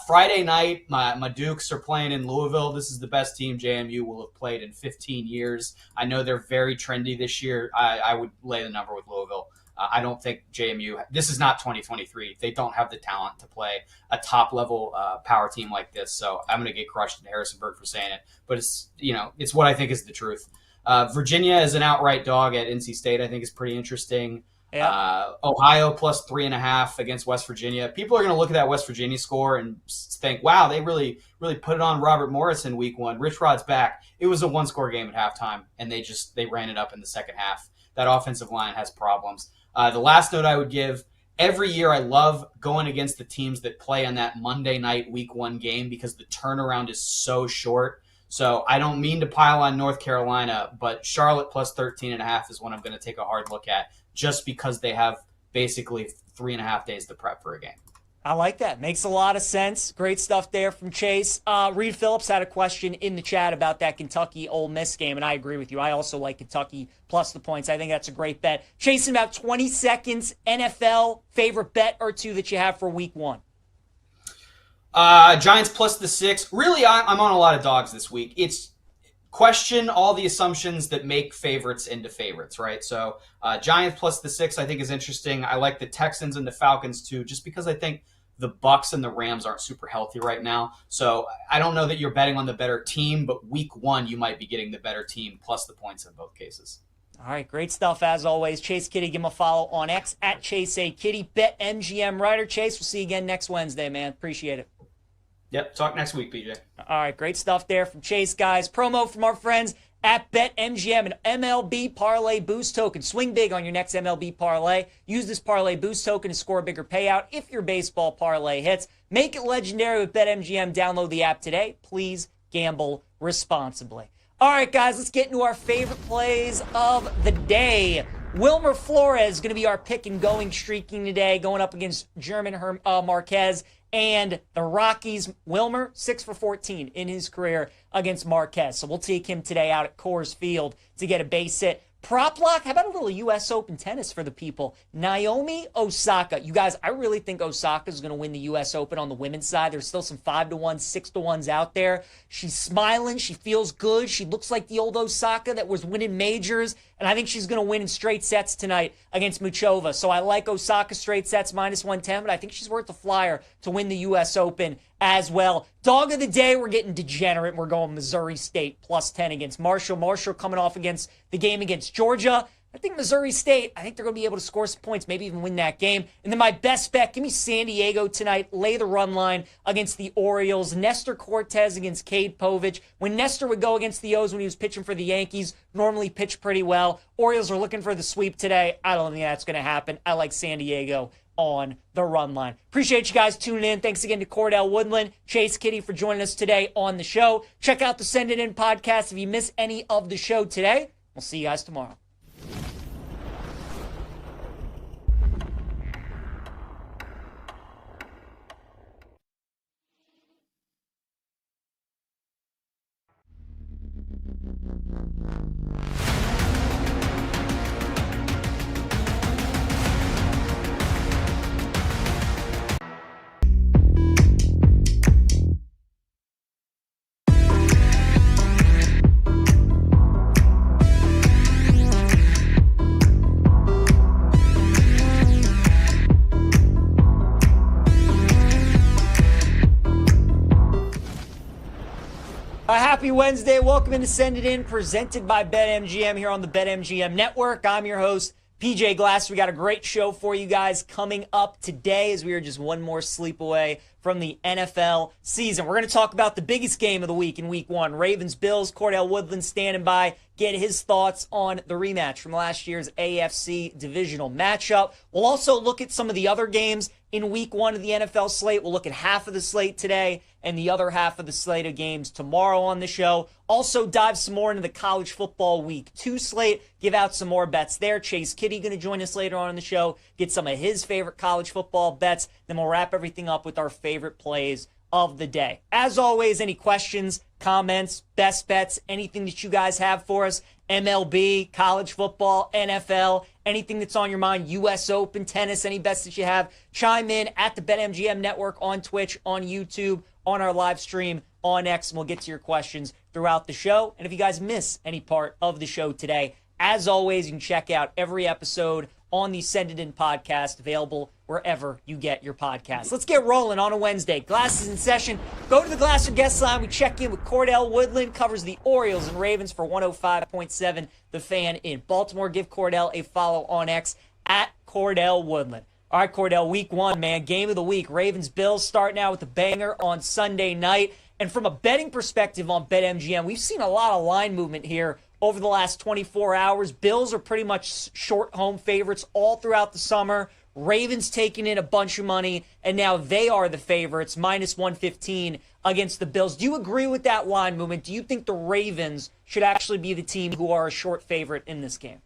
Friday night, my Dukes are playing in Louisville. This is the best team JMU will have played in 15 years. I know they're very trendy this year. I would lay the number with Louisville. I don't think JMU – this is not 2023. They don't have the talent to play a top-level power team like this. So I'm going to get crushed in Harrisonburg for saying it. But it's what I think is the truth. Virginia is an outright dog at NC State. I think is pretty interesting. Yeah. Ohio plus 3.5 against West Virginia. People are going to look at that West Virginia score and think, wow, they really put it on Robert Morris in week one. Rich Rod's back. It was a one-score game at halftime, and they ran it up in the second half. That offensive line has problems. The last note I would give, every year I love going against the teams that play on that Monday night week one game because the turnaround is so short. So I don't mean to pile on North Carolina, but Charlotte plus 13.5 is one I'm going to take a hard look at just because they have basically 3.5 days to prep for a game. I like that. Makes a lot of sense. Great stuff there from Chase. Reed Phillips had a question in the chat about that Kentucky Ole Miss game, and I agree with you. I also like Kentucky plus the points. I think that's a great bet. Chase, in about 20 seconds, NFL favorite bet or two that you have for week 1. Giants plus the 6. Really, I'm on a lot of dogs this week. It's question all the assumptions that make favorites into favorites, right? So Giants plus the 6 I think is interesting. I like the Texans and the Falcons too, just because I think the Bucks and the Rams aren't super healthy right now. So I don't know that you're betting on the better team, but week 1 you might be getting the better team plus the points in both cases. All right, great stuff as always. Chase Kitty, give him a follow on X at Chase A Kitty. BetMGM writer. Chase, we'll see you again next Wednesday, man. Appreciate it. Yep, talk next week, PJ. All right, great stuff there from Chase, guys. Promo from our friends at BetMGM, an MLB Parlay Boost token. Swing big on your next MLB Parlay. Use this Parlay Boost token to score a bigger payout if your baseball parlay hits. Make it legendary with BetMGM. Download the app today. Please gamble responsibly. All right, guys, let's get into our favorite plays of the day. Wilmer Flores is going to be our pick and going streaking today, going up against German Marquez and the Rockies. Wilmer, 6 for 14 in his career against Marquez. So we'll take him today out at Coors Field to get a base hit. Prop lock, how about a little U.S. Open tennis for the people? Naomi Osaka. You guys, I really think Osaka is going to win the U.S. Open on the women's side. There's still some 5-1, 6-1s out there. She's smiling. She feels good. She looks like the old Osaka that was winning majors. And I think she's going to win in straight sets tonight against Muchova. So I like Osaka straight sets minus 110, but I think she's worth the flyer to win the U.S. Open as well. Dog of the day, we're getting degenerate. We're going Missouri State plus 10 against Marshall. Marshall coming off against the game against Georgia. I think Missouri State, I think they're going to be able to score some points, maybe even win that game. And then my best bet, give me San Diego tonight. Lay the run line against the Orioles. Nestor Cortez against Cade Povich. When Nestor would go against the O's when he was pitching for the Yankees, normally pitched pretty well. Orioles are looking for the sweep today. I don't think that's going to happen. I like San Diego on the run line. Appreciate you guys tuning in. Thanks again to Cordell Woodland, Chase Kitty for joining us today on the show. Check out the Send It In podcast if you miss any of the show today. We'll see you guys tomorrow. Happy Wednesday. Welcome into Send It In, presented by BetMGM here on the BetMGM Network. I'm your host, PJ Glass. We got a great show for you guys coming up today as we are just one more sleep away from the NFL season. We're going to talk about the biggest game of the week in week 1. Ravens-Bills. Cordell Woodland standing by. Get his thoughts on the rematch from last year's AFC divisional matchup. We'll also look at some of the other games in week 1 of the NFL slate. We'll look at half of the slate today and the other half of the slate of games tomorrow on the show. Also dive some more into the college football week 2 slate. Give out some more bets there. Chase Kitty going to join us later on in the show. Get some of his favorite college football bets. Then we'll wrap everything up with our favorite plays of the day. As always, any questions, comments, best bets, anything that you guys have for us, MLB, college football, NFL, anything that's on your mind, U.S. Open, tennis, any bets that you have, chime in at the BetMGM Network on Twitch, on YouTube, on our live stream, on X, and we'll get to your questions throughout the show. And if you guys miss any part of the show today, as always, you can check out every episode on the Send It In podcast, available wherever you get your podcasts. Let's get rolling on a Wednesday. Glasses in session. Go to the Glasser guest line. We check in with Cordell Woodland, covers the Orioles and Ravens for 105.7 The Fan in Baltimore. Give Cordell a follow on X at Cordell Woodland. All right, Cordell, week 1, man. Game of the week. Ravens-Bills starting out with a banger on Sunday night. And from a betting perspective on BetMGM, we've seen a lot of line movement here over the last 24 hours. Bills are pretty much short home favorites all throughout the summer. Ravens taking in a bunch of money, and now they are the favorites, minus 115 against the Bills. Do you agree with that line movement? Do you think the Ravens should actually be the team who are a short favorite in this game?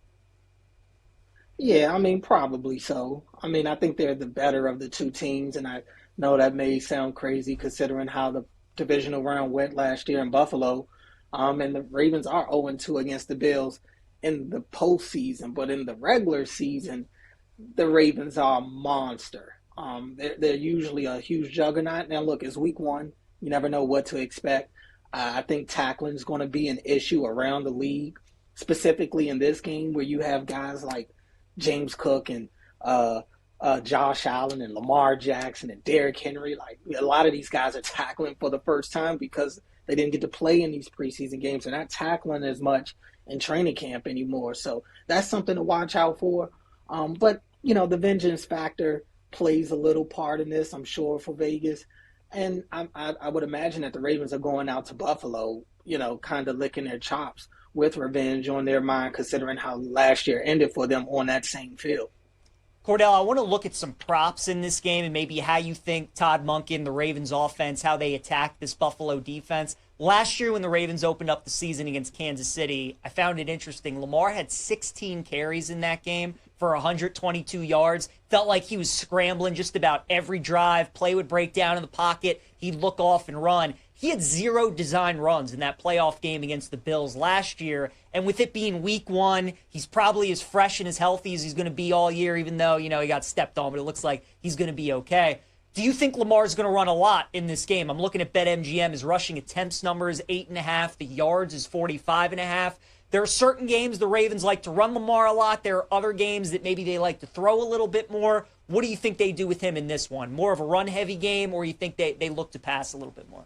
Yeah, I mean, probably so. I mean, I think they're the better of the two teams, and I know that may sound crazy considering how the divisional round went last year in Buffalo. And the Ravens are 0-2 against the Bills in the postseason, but in the regular season, the Ravens are a monster. They're usually a huge juggernaut. Now, look, it's week one. You never know what to expect. I think tackling is going to be an issue around the league, specifically in this game where you have guys like James Cook and Josh Allen and Lamar Jackson and Derrick Henry. Like, a lot of these guys are tackling for the first time because they didn't get to play in these preseason games. They're not tackling as much in training camp anymore. So that's something to watch out for. But, the vengeance factor plays a little part in this, I'm sure, for Vegas. And I would imagine that the Ravens are going out to Buffalo, kind of licking their chops with revenge on their mind, considering how last year ended for them on that same field. Cordell, I want to look at some props in this game and maybe how you think Todd Monken, the Ravens offense, how they attack this Buffalo defense. Last year when the Ravens opened up the season against Kansas City, I found it interesting. Lamar had 16 carries in that game for 122 yards. Felt like he was scrambling just about every drive. Play would break down in the pocket. He'd look off and run. He had 0 design runs in that playoff game against the Bills last year. And with it being week one, he's probably as fresh and as healthy as he's going to be all year, even though, he got stepped on, but it looks like he's going to be okay. Do you think Lamar's going to run a lot in this game? I'm looking at BetMGM. His rushing attempts number is 8.5. The yards is 45.5. There are certain games the Ravens like to run Lamar a lot. There are other games that maybe they like to throw a little bit more. What do you think they do with him in this one? More of a run-heavy game, or you think they look to pass a little bit more?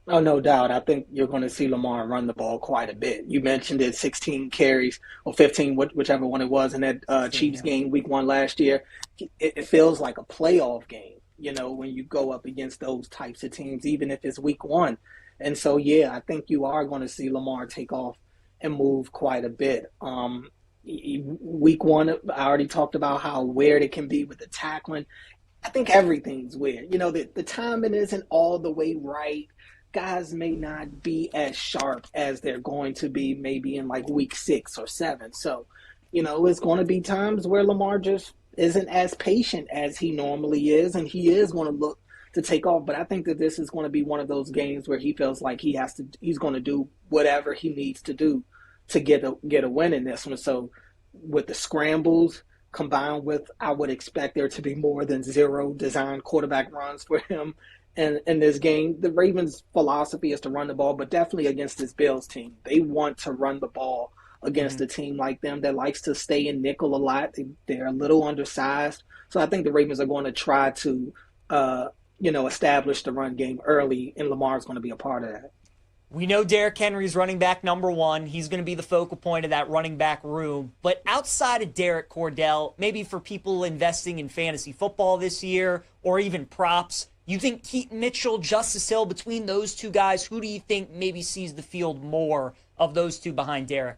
Oh, no doubt. I think you're going to see Lamar run the ball quite a bit. You mentioned it, 16 carries or 15, whichever one it was in that Chiefs game week one last year. It feels like a playoff game, when you go up against those types of teams, even if it's week one. And so, I think you are going to see Lamar take off and move quite a bit. Week one, I already talked about how weird it can be with the tackling. I think everything's weird. The timing isn't all the way right. Guys may not be as sharp as they're going to be maybe in like week 6 or 7. So, it's going to be times where Lamar just isn't as patient as he normally is, and he is going to look to take off. But I think that this is going to be one of those games where he feels like he's going to do whatever he needs to do to get a win in this one. So with the scrambles combined with, I would expect there to be more than 0 design quarterback runs for him. And in this game, the Ravens' philosophy is to run the ball, but definitely against this Bills team. They want to run the ball against a team like them that likes to stay in nickel a lot. They're a little undersized. So I think the Ravens are going to try to, establish the run game early, and Lamar's going to be a part of that. We know Derrick Henry's running back number 1. He's going to be the focal point of that running back room. But outside of Derrick, Cordell, maybe for people investing in fantasy football this year or even props, you think Keaton Mitchell, Justice Hill, between those two guys, who do you think maybe sees the field more of those two behind Derrick?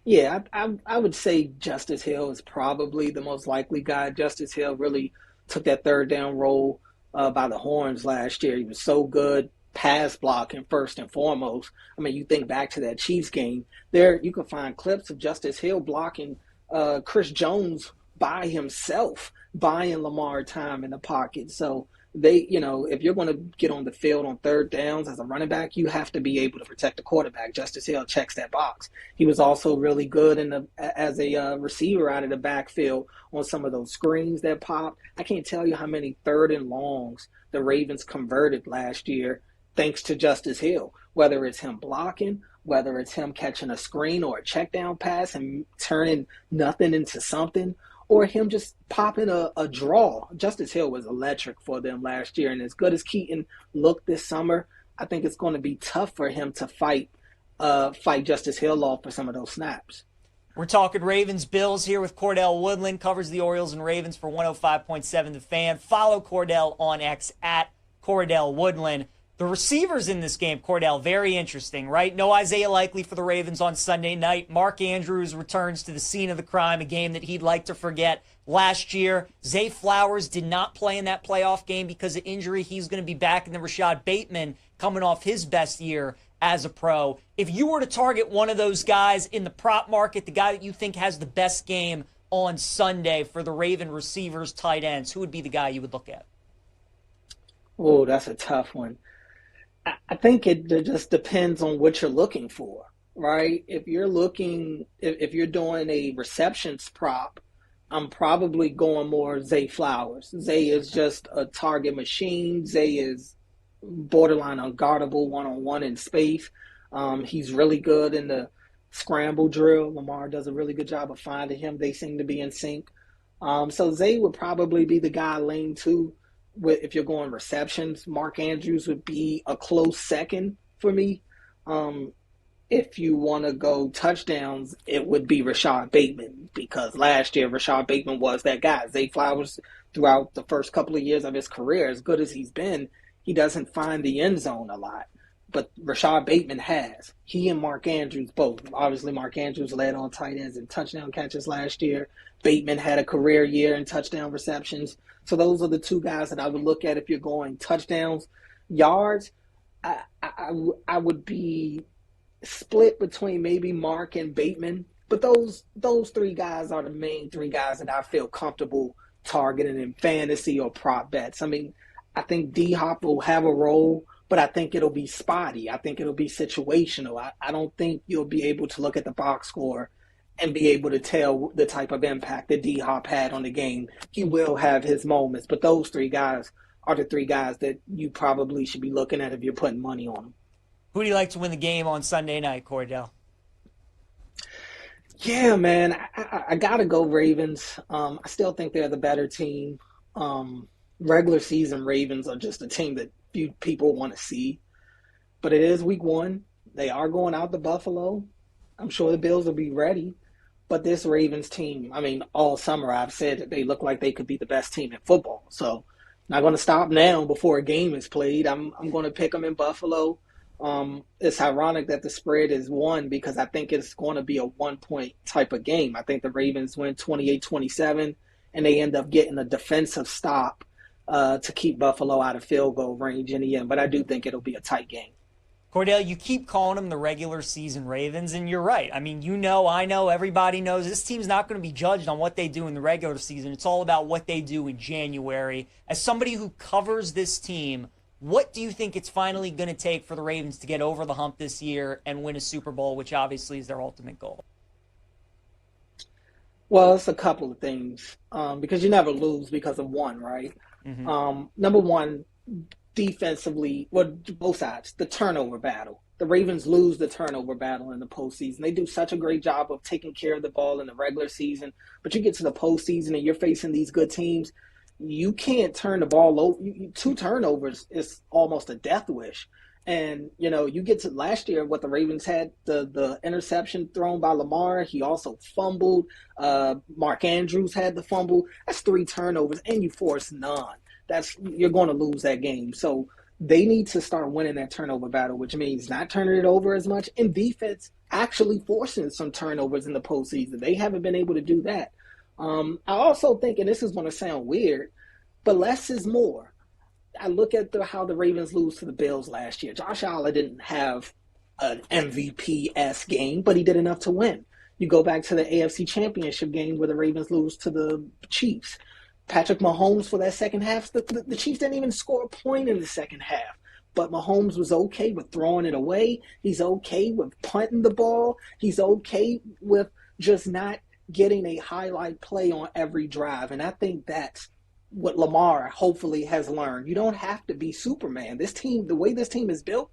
Yeah, I would say Justice Hill is probably the most likely guy. Justice Hill really took that third down role by the horns last year. He was so good pass blocking first and foremost. I mean, you think back to that Chiefs game. There, you can find clips of Justice Hill blocking Chris Jones by himself, buying Lamar time in the pocket. So they, if you're going to get on the field on third downs as a running back, you have to be able to protect the quarterback. Justice Hill checks that box. He was also really good as a receiver out of the backfield on some of those screens that popped. I can't tell you how many third and longs the Ravens converted last year thanks to Justice Hill, whether it's him blocking, whether it's him catching a screen or a check down pass and turning nothing into something, or him just popping a draw. Justice Hill was electric for them last year, and as good as Keaton looked this summer, I think it's going to be tough for him to fight Justice Hill off for some of those snaps. We're talking Ravens-Bills here with Cordell Woodland, covers the Orioles and Ravens for 105.7 The Fan. Follow Cordell on X at Cordell Woodland. The receivers in this game, Cordell, very interesting, right? No Isaiah Likely for the Ravens on Sunday night. Mark Andrews returns to the scene of the crime, a game that he'd like to forget last year. Zay Flowers did not play in that playoff game because of injury. He's going to be back, and then Rashad Bateman coming off his best year as a pro. If you were to target one of those guys in the prop market, the guy that you think has the best game on Sunday for the Raven receivers, tight ends, who would be the guy you would look at? Oh, that's a tough one. I think it just depends on what you're looking for, right? If you're doing a receptions prop, I'm probably going more Zay Flowers. Zay is just a target machine. Zay is borderline unguardable one-on-one in space. He's really good in the scramble drill. Lamar does a really good job of finding him. They seem to be in sync. So Zay would probably be the guy I lean to if you're going receptions. Mark Andrews would be a close second for me. If you want to go touchdowns, it would be Rashad Bateman, because last year Rashad Bateman was that guy. Zay Flowers, throughout the first couple of years of his career, as good as he's been, he doesn't find the end zone a lot. But Rashad Bateman has. He and Mark Andrews both. Obviously, Mark Andrews led on tight ends and touchdown catches last year. Bateman had a career year in touchdown receptions. So those are the two guys that I would look at if you're going touchdowns. Yards, I would be split between maybe Mark and Bateman. But those three guys are the main three guys that I feel comfortable targeting in fantasy or prop bets. I mean, I think D-Hop will have a role, but I think it'll be spotty. I think it'll be situational. I don't think you'll be able to look at the box score and be able to tell the type of impact that D-Hop had on the game. He will have his moments, but those three guys are the three guys that you probably should be looking at if you're putting money on them. Who do you like to win the game on Sunday night, Cordell? Yeah, man, I got to go Ravens. I still think they're the better team. Regular season Ravens are just a team that few people want to see. But it is week one. They are going out to Buffalo. I'm sure the Bills will be ready. But this Ravens team, I mean, all summer I've said that they look like they could be the best team in football. So not going to stop now before a game is played. I'm going to pick them in Buffalo. It's ironic that the spread is 1 because I think it's going to be a 1-point type of game. I think the Ravens win 28-27, and they end up getting a defensive stop to keep Buffalo out of field goal range in the end. But I do think it'll be a tight game. Cordell, you keep calling them the regular season Ravens, and you're right. I mean, you know, I know, everybody knows this team's not going to be judged on what they do in the regular season. It's all about what they do in January. As somebody who covers this team, what do you think it's finally going to take for the Ravens to get over the hump this year and win a Super Bowl, which obviously is their ultimate goal? Well, it's a couple of things because you never lose because of one, right? Mm-hmm. Number one, defensively, well, both sides, the turnover battle. The Ravens lose the turnover battle in the postseason. They do such a great job of taking care of the ball in the regular season, but you get to the postseason and you're facing these good teams, you can't turn the ball over. 2 turnovers is almost a death wish. And, you know, you get to last year, what the Ravens had, the interception thrown by Lamar. He also fumbled. Mark Andrews had the fumble. That's 3 turnovers, and you force none. You're going to lose that game. So they need to start winning that turnover battle, which means not turning it over as much, and defense actually forcing some turnovers in the postseason. They haven't been able to do that. I also think, and this is going to sound weird, but less is more. I look at how the Ravens lose to the Bills last year. Josh Allen didn't have an MVP-esque game, but he did enough to win. You go back to the AFC Championship game where the Ravens lose to the Chiefs. Patrick Mahomes for that second half, the Chiefs didn't even score a point in the second half. But Mahomes was okay with throwing it away. He's okay with punting the ball. He's okay with just not getting a highlight play on every drive. And I think that's what Lamar hopefully has learned. You don't have to be Superman. This team, the way this team is built,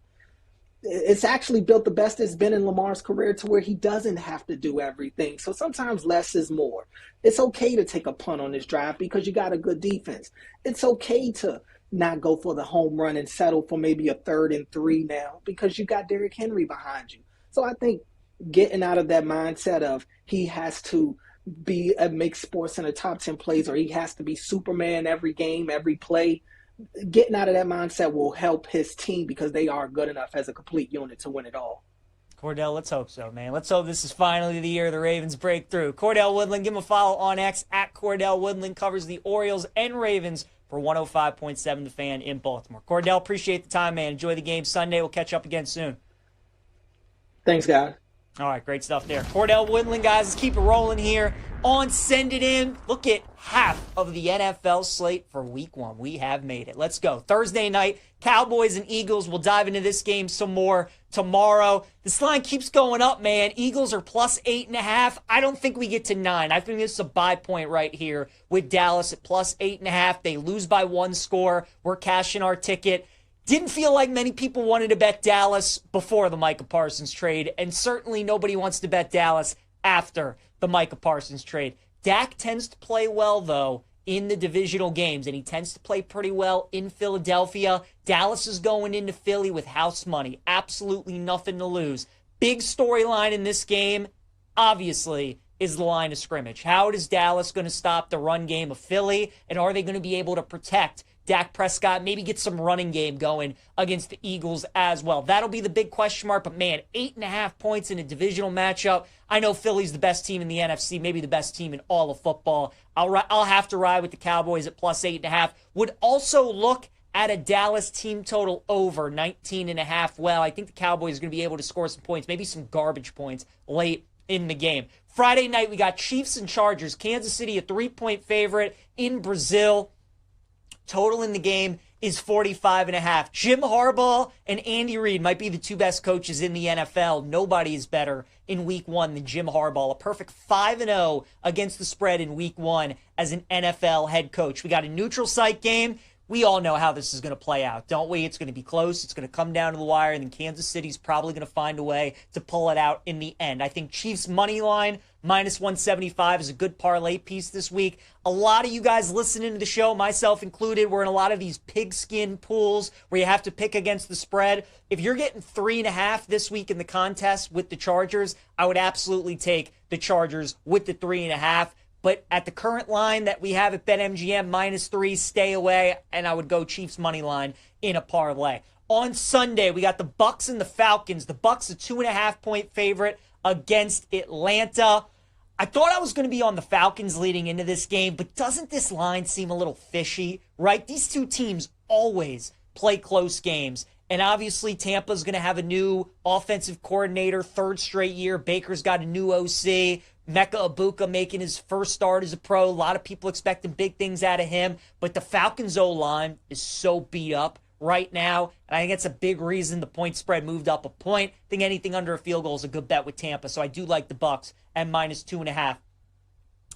it's actually built the best it's been in Lamar's career to where he doesn't have to do everything. So sometimes less is more. It's okay to take a punt on this drive because you got a good defense. It's okay to not go for the home run and settle for maybe a 3rd and 3 now because you got Derrick Henry behind you. So I think getting out of that mindset of he has to make sports in the top 10 plays or he has to be Superman every game, every play, getting out of that mindset will help his team because they are good enough as a complete unit to win it all. Cordell, let's hope so, man. Let's hope this is finally the year the Ravens break through. Cordell Woodland, give him a follow on X at Cordell Woodland, covers the Orioles and Ravens for 105.7 The Fan in Baltimore. Cordell, appreciate the time, man. Enjoy the game Sunday. We'll catch up again soon. Thanks, guys. All right, great stuff there. Cordell Woodland, guys, let's keep it rolling here on Send It In. Look at half of the NFL slate for week 1. We have made it. Let's go. Thursday night, Cowboys and Eagles. We'll dive into this game some more tomorrow. This line keeps going up, man. Eagles are plus 8.5. I don't think we get to 9. I think this is a buy point right here with Dallas at plus 8.5. They lose by 1 score. We're cashing our ticket. Didn't feel like many people wanted to bet Dallas before the Micah Parsons trade, and certainly nobody wants to bet Dallas after the Micah Parsons trade. Dak tends to play well, though, in the divisional games, and he tends to play pretty well in Philadelphia. Dallas is going into Philly with house money. Absolutely nothing to lose. Big storyline in this game, obviously, is the line of scrimmage. How is Dallas going to stop the run game of Philly, and are they going to be able to protect Dak Prescott, maybe get some running game going against the Eagles as well? That'll be the big question mark, but man, 8.5 points in a divisional matchup. I know Philly's the best team in the NFC, maybe the best team in all of football. I'll have to ride with the Cowboys at plus 8.5. Would also look at a Dallas team total over 19.5. Well, I think the Cowboys are going to be able to score some points, maybe some garbage points late in the game. Friday night, we got Chiefs and Chargers. Kansas City, a 3-point favorite in Brazil. Total in the game is 45.5. Jim Harbaugh and Andy Reid might be the 2 best coaches in the NFL. Nobody is better in week 1 than Jim Harbaugh. A perfect 5-0 against the spread in week 1 as an NFL head coach. We got a neutral site game. We all know how this is going to play out, don't we? It's going to be close. It's going to come down to the wire, and then Kansas City's probably going to find a way to pull it out in the end. I think Chiefs money line minus 175 is a good parlay piece this week. A lot of you guys listening to the show, myself included, we're in a lot of these pigskin pools where you have to pick against the spread. If you're getting 3.5 this week in the contest with the Chargers, I would absolutely take the Chargers with the 3.5. But at the current line that we have at BetMGM, -3, stay away, and I would go Chiefs money line in a parlay. On Sunday, we got the Bucs and the Falcons. The Bucs a 2.5-point favorite against Atlanta. I thought I was going to be on the Falcons leading into this game, but doesn't this line seem a little fishy, right? These two teams always play close games. And obviously, Tampa's going to have a new offensive coordinator, 3rd straight year. Baker's got a new OC. Mecca Ibuka making his first start as a pro. A lot of people expecting big things out of him. But the Falcons' O-line is so beat up right now. And I think that's a big reason the point spread moved up a point. I think anything under a field goal is a good bet with Tampa. So I do like the Bucs at -2.5.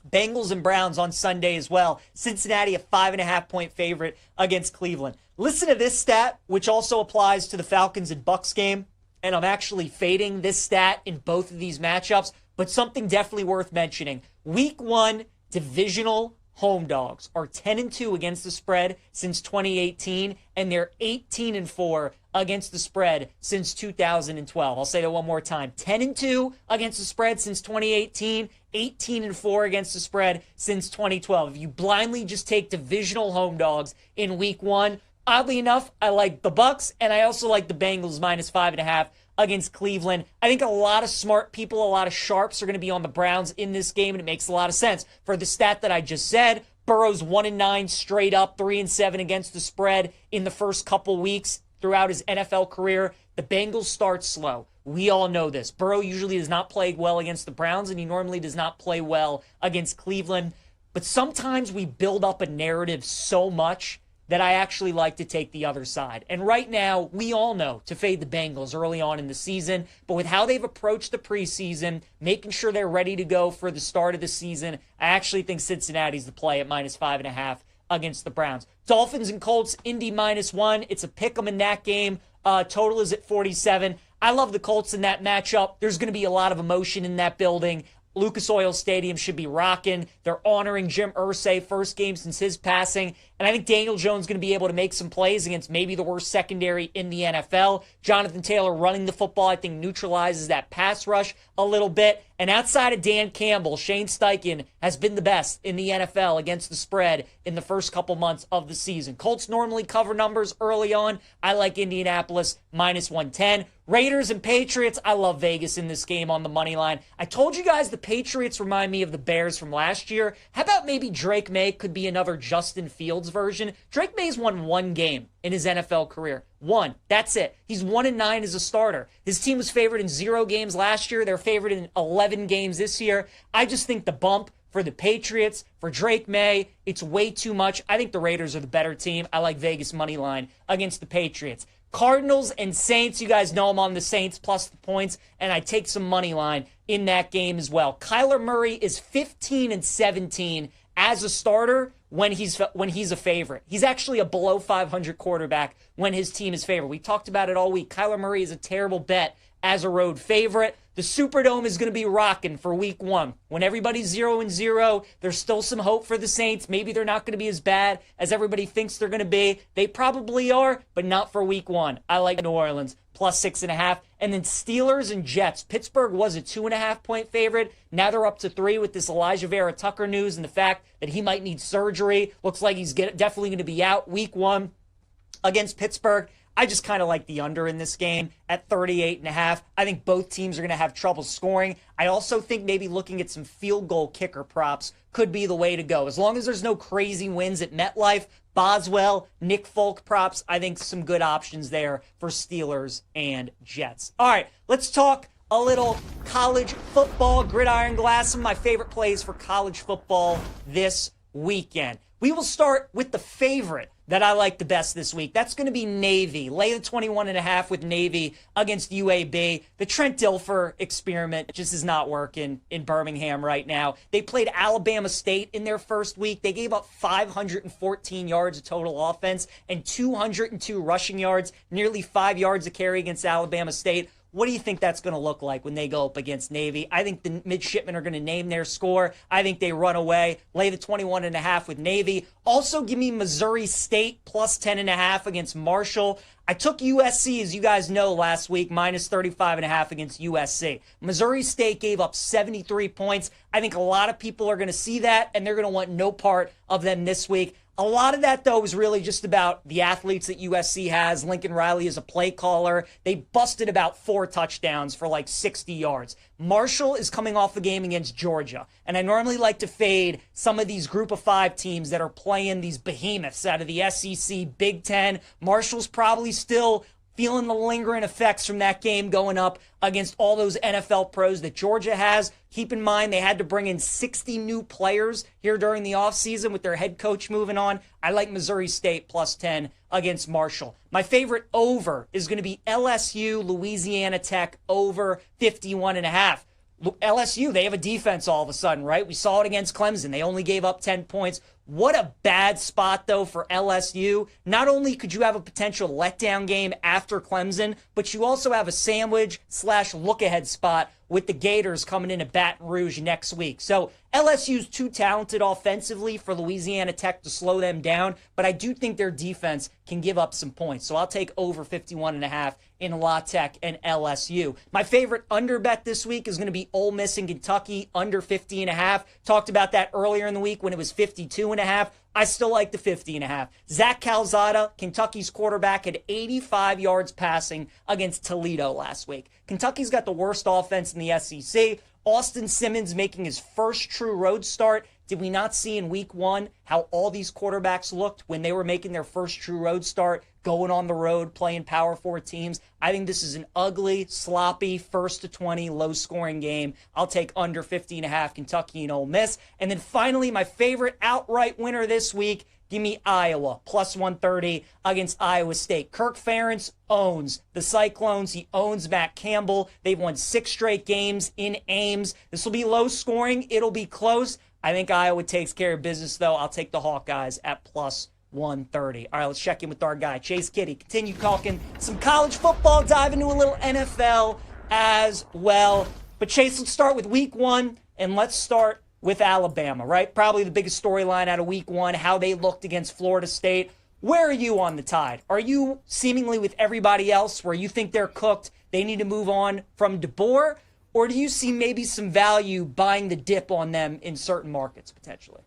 Bengals and Browns on Sunday as well. Cincinnati a 5.5-point favorite against Cleveland. Listen to this stat, which also applies to the Falcons and Bucs game. And I'm actually fading this stat in both of these matchups. But something definitely worth mentioning. Week 1 divisional home dogs are 10-2 against the spread since 2018, and they're 18-4 against the spread since 2012. I'll say that one more time. 10-2 against the spread since 2018, 18-4 against the spread since 2012. If you blindly just take divisional home dogs in week 1, oddly enough, I like the Bucs, and I also like the Bengals -5.5 against Cleveland. I think a lot of smart people, a lot of sharps are going to be on the Browns in this game, and it makes a lot of sense. For the stat that I just said, Burrow's 1-9 straight up, 3-7 against the spread in the first couple weeks throughout his NFL career. The Bengals start slow. We all know this. Burrow usually does not play well against the Browns, and he normally does not play well against Cleveland. But sometimes we build up a narrative so much that I actually like to take the other side. And right now, we all know to fade the Bengals early on in the season, but with how they've approached the preseason, making sure they're ready to go for the start of the season, I actually think Cincinnati's the play at -5.5 against the Browns. Dolphins and Colts, Indy -1. It's a pick 'em in that game. Total is at 47. I love the Colts in that matchup. There's going to be a lot of emotion in that building. Lucas Oil Stadium should be rocking. They're honoring Jim Irsay, first game since his passing. And I think Daniel Jones is going to be able to make some plays against maybe the worst secondary in the NFL. Jonathan Taylor running the football, I think, neutralizes that pass rush a little bit. And outside of Dan Campbell, Shane Steichen has been the best in the NFL against the spread in the first couple months of the season. Colts normally cover numbers early on. I like Indianapolis minus 110. Raiders and Patriots, I love Vegas in this game on the money line. I told you guys the Patriots remind me of the Bears from last year. How about maybe Drake May could be another Justin Fields version? Drake May's won one game in his NFL career. One. That's it. He's 1-9 as a starter. His team was favored in 0 games last year. They're favored in 11 games this year. I just think the bump for the Patriots, for Drake May, it's way too much. I think the Raiders are the better team. I like Vegas money line against the Patriots. Cardinals and Saints, you guys know I'm on the Saints plus the points, and I take some money line in that game as well. Kyler Murray is 15-17 as a starter when he's a favorite. He's actually a below 500 quarterback when his team is favored. We talked about it all week. Kyler Murray is a terrible bet as a road favorite. The Superdome is going to be rocking for week 1. When everybody's 0-0, there's still some hope for the Saints. Maybe they're not going to be as bad as everybody thinks they're going to be. They probably are, but not for week 1. I like New Orleans plus 6.5. And then Steelers and Jets. Pittsburgh was a 2.5-point favorite. Now they're up to 3 with this Elijah Vera Tucker news and the fact that he might need surgery. Looks like he's definitely going to be out week 1 against Pittsburgh. I just kind of like the under in this game at 38.5. I think both teams are going to have trouble scoring. I also think maybe looking at some field goal kicker props could be the way to go. As long as there's no crazy wins at MetLife, Boswell, Nick Folk props, I think some good options there for Steelers and Jets. All right, let's talk a little college football. Gridiron Glass, some of my favorite plays for college football this weekend. We will start with the favorite that I like the best this week. That's going to be Navy. Lay the 21.5 with Navy against UAB. The Trent Dilfer experiment just is not working in Birmingham right now. They played Alabama State in their first week. They gave up 514 yards of total offense and 202 rushing yards, nearly 5 yards a carry against Alabama State. What do you think that's going to look like when they go up against Navy? I think the midshipmen are going to name their score. I think they run away. Lay the 21.5 with Navy. Also, give me Missouri State plus 10.5 against Marshall. I took USC, as you guys know, last week, minus 35.5 against USC. Missouri State gave up 73 points. I think a lot of people are going to see that, and they're going to want no part of them this week. A lot of that, though, is really just about the athletes that USC has. Lincoln Riley is a play caller. They busted about 4 touchdowns for like 60 yards. Marshall is coming off a game against Georgia. And I normally like to fade some of these group of 5 teams that are playing these behemoths out of the SEC, Big Ten. Marshall's probably still feeling the lingering effects from that game going up against all those NFL pros that Georgia has. Keep in mind, they had to bring in 60 new players here during the offseason with their head coach moving on. I like Missouri State plus 10 against Marshall. My favorite over is going to be LSU, Louisiana Tech over 51.5. LSU, they have a defense all of a sudden, right? We saw it against Clemson. They only gave up 10 points. What a bad spot, though, for LSU. Not only could you have a potential letdown game after Clemson, but you also have a sandwich/look-ahead spot with the Gators coming into Baton Rouge next week. So LSU's too talented offensively for Louisiana Tech to slow them down, but I do think their defense can give up some points. So I'll take over 51.5 in La Tech and LSU. My favorite under bet this week is going to be Ole Miss and Kentucky under 50.5. Talked about that earlier in the week when it was 52.5. I still like the 50.5. Zach Calzada, Kentucky's quarterback, had 85 yards passing against Toledo last week. Kentucky's got the worst offense in the SEC. Austin Simmons making his first true road start. Did we not see in week 1 how all these quarterbacks looked when they were making their first true road start, going on the road, playing Power 4 teams? I think this is an ugly, sloppy, 1st to 20, low-scoring game. I'll take under 50.5 Kentucky and Ole Miss. And then finally, my favorite outright winner this week, give me Iowa, plus 130 against Iowa State. Kirk Ferentz owns the Cyclones. He owns Matt Campbell. They've won 6 straight games in Ames. This will be low scoring. It'll be close. I think Iowa takes care of business, though. I'll take the Hawkeyes at plus 130. All right, let's check in with our guy, Chase Kitty. Continue talking some college football, dive into a little NFL as well. But Chase, let's start with week 1, and let's start with Alabama, right? Probably the biggest storyline out of week 1, how they looked against Florida State. Where are you on the Tide? Are you seemingly with everybody else where you think they're cooked, they need to move on from DeBoer? Or do you see maybe some value buying the dip on them in certain markets potentially?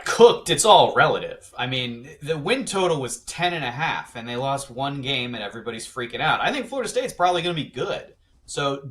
Cooked, it's all relative. I mean, the win total was 10.5, and they lost one game, and everybody's freaking out. I think Florida State's probably going to be good. So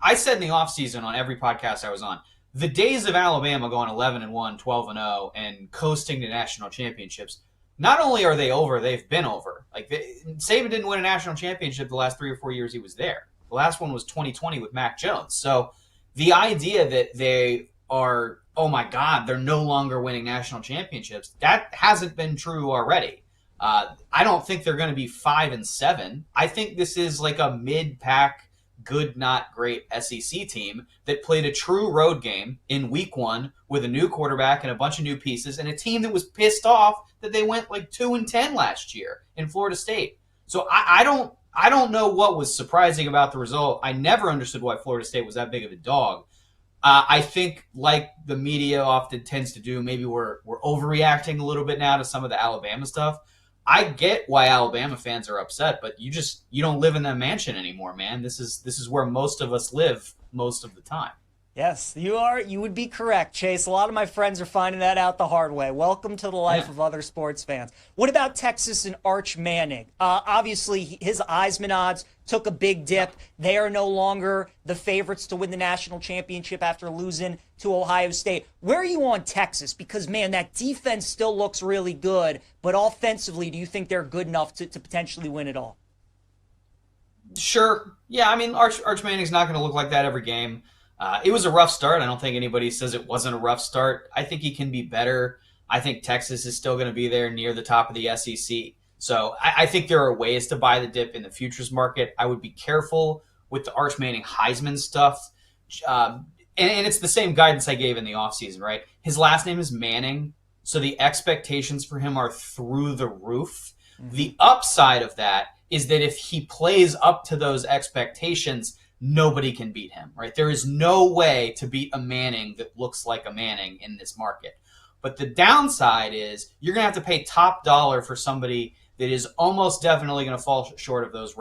I said in the offseason on every podcast I was on, the days of Alabama going 11-1, 12-0, and coasting to national championships, not only are they over, they've been over. Saban didn't win a national championship the last 3 or 4 years he was there. The last one was 2020 with Mac Jones. So the idea that they are, oh my God, they're no longer winning national championships, that hasn't been true already. I don't think they're going to be 5-7. I think this is like a mid-pack, good, not great SEC team that played a true road game in week 1 with a new quarterback and a bunch of new pieces, and a team that was pissed off that they went like 2-10 last year in Florida State. So I don't know what was surprising about the result. I never understood why Florida State was that big of a dog. I think, like the media often tends to do, maybe we're overreacting a little bit now to some of the Alabama stuff. I get why Alabama fans are upset, but you don't live in that mansion anymore, man. This is where most of us live most of the time. Yes, you would be correct, Chase. A lot of my friends are finding that out the hard way. Welcome to the life of other sports fans. What about Texas and Arch Manning? Obviously, his Heisman odds took a big dip. They are no longer the favorites to win the national championship after losing to Ohio State. Where are you on Texas? Because, man, that defense still looks really good, but offensively, do you think they're good enough to potentially win it all? Sure. Yeah, I mean, Arch Manning's not going to look like that every game. It was a rough start. I don't think anybody says it wasn't a rough start. I think he can be better. I think Texas is still going to be there near the top of the SEC. So I think there are ways to buy the dip in the futures market. I would be careful with the Arch Manning Heisman stuff. And it's the same guidance I gave in the offseason, right? His last name is Manning, so the expectations for him are through the roof. Mm-hmm. The upside of that is that if he plays up to those expectations, nobody can beat him, right? There is no way to beat a Manning that looks like a Manning in this market. But the downside is you're going to have to pay top dollar for somebody that is almost definitely going to fall short of those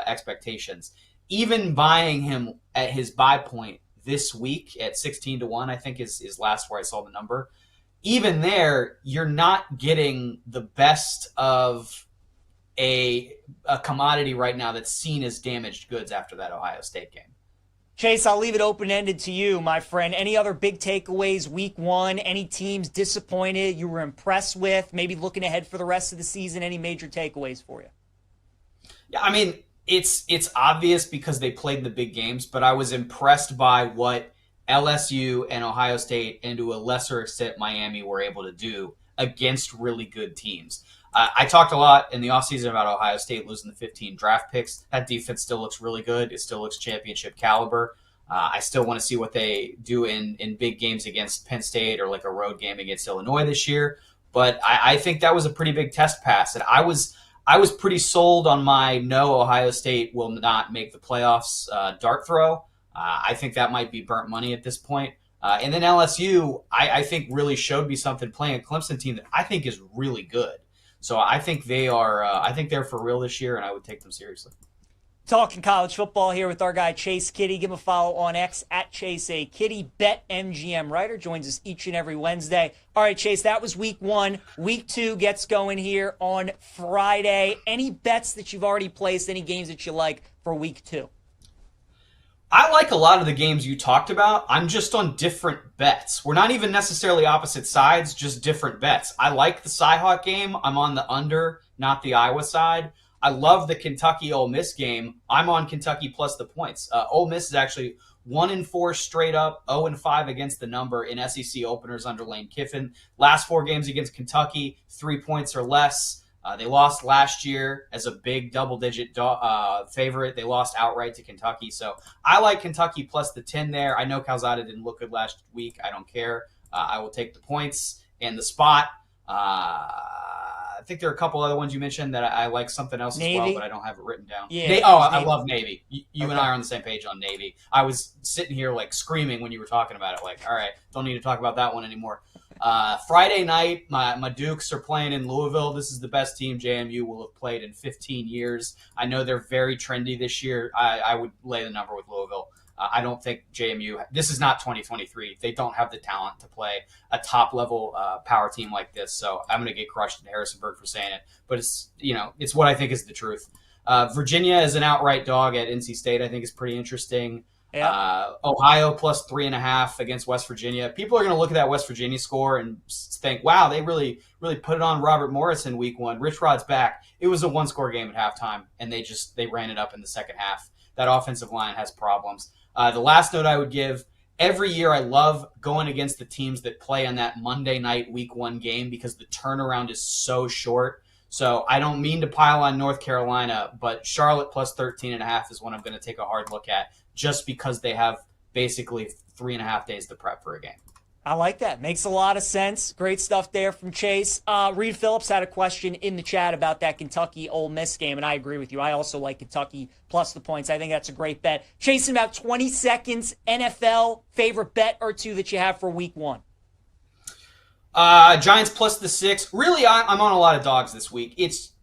expectations. Even buying him at his buy point this week at 16-1, I think is last where I saw the number. Even there, you're not getting the best of a commodity right now that's seen as damaged goods after that Ohio State game. Chase, I'll leave it open-ended to you, my friend. Any other big takeaways week 1? Any teams disappointed you were impressed with? Maybe looking ahead for the rest of the season, any major takeaways for you? Yeah, I mean, it's obvious because they played the big games, but I was impressed by what LSU and Ohio State, and to a lesser extent Miami, were able to do against really good teams. I talked a lot in the offseason about Ohio State losing the 15 draft picks. That defense still looks really good. It still looks championship caliber. I still want to see what they do in big games against Penn State or like a road game against Illinois this year. But I think that was a pretty big test pass. And I was pretty sold on my no, Ohio State will not make the playoffs dart throw. I think that might be burnt money at this point. And then LSU, I think really showed me something playing a Clemson team that I think is really good. So I think they are. I think they're for real this year, and I would take them seriously. Talking college football here with our guy Chase Kitty. Give him a follow on X at Chase A Kitty. BetMGM writer joins us each and every Wednesday. All right, Chase, that was week 1. Week 2 gets going here on Friday. Any bets that you've already placed? Any games that you like for week 2? I like a lot of the games you talked about. I'm just on different bets. We're not even necessarily opposite sides, just different bets. I like the Cyhawk game. I'm on the under, not the Iowa side. I love the Kentucky-Ole Miss game. I'm on Kentucky plus the points. Ole Miss is actually 1-4 straight up, 0-5 against the number in SEC openers under Lane Kiffin. Last 4 games against Kentucky, 3 points or less. They lost last year as a big double-digit favorite. They lost outright to Kentucky. So I like Kentucky plus the 10 there. I know Calzada didn't look good last week. I don't care. I will take the points and the spot. I think there are a couple other ones you mentioned that I like something else Navy? as well, but I don't have it written down. Yeah, I love Navy. You and I are on the same page on Navy. I was sitting here like screaming when you were talking about it. Like, all right, don't need to talk about that one anymore. Friday night, my Dukes are playing in Louisville. This is the best team JMU will have played in 15 years. I know they're very trendy this year. I would lay the number with Louisville. I don't think JMU, this is not 2023. They don't have the talent to play a top-level power team like this. So I'm going to get crushed in Harrisonburg for saying it. But it's what I think is the truth. Virginia is an outright dog at NC State, I think is pretty interesting. Yeah. Ohio plus 3.5 against West Virginia. People are going to look at that West Virginia score and think, wow, they really put it on Robert Morris in week 1. Rich Rod's back. It was a one-score game at halftime, and they ran it up in the second half. That offensive line has problems. The last note I would give, every year I love going against the teams that play on that Monday night week 1 game because the turnaround is so short. So I don't mean to pile on North Carolina, but Charlotte plus 13.5 is one I'm going to take a hard look at just because they have basically 3.5 days to prep for a game. I like that. Makes a lot of sense. Great stuff there from Chase. Reed Phillips had a question in the chat about that Kentucky-Ole Miss game, and I agree with you. I also like Kentucky plus the points. I think that's a great bet. Chase, in about 20 seconds, NFL favorite bet or two that you have for week 1? Giants plus the 6. Really, I'm on a lot of dogs this week. It's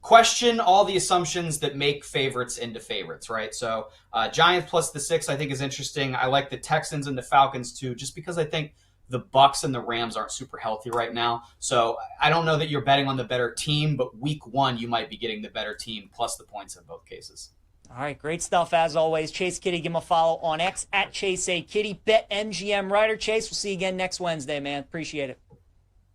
question all the assumptions that make favorites into favorites, right? So Giants plus the 6 I think is interesting. I like the Texans and the Falcons too, just because I think the Bucs and the Rams aren't super healthy right now. So I don't know that you're betting on the better team, but week 1 you might be getting the better team plus the points in both cases. All right, great stuff as always. Chase Kitty, give him a follow on X at Chase A Kitty. BetMGM writer. Chase, we'll see you again next Wednesday, man. Appreciate it.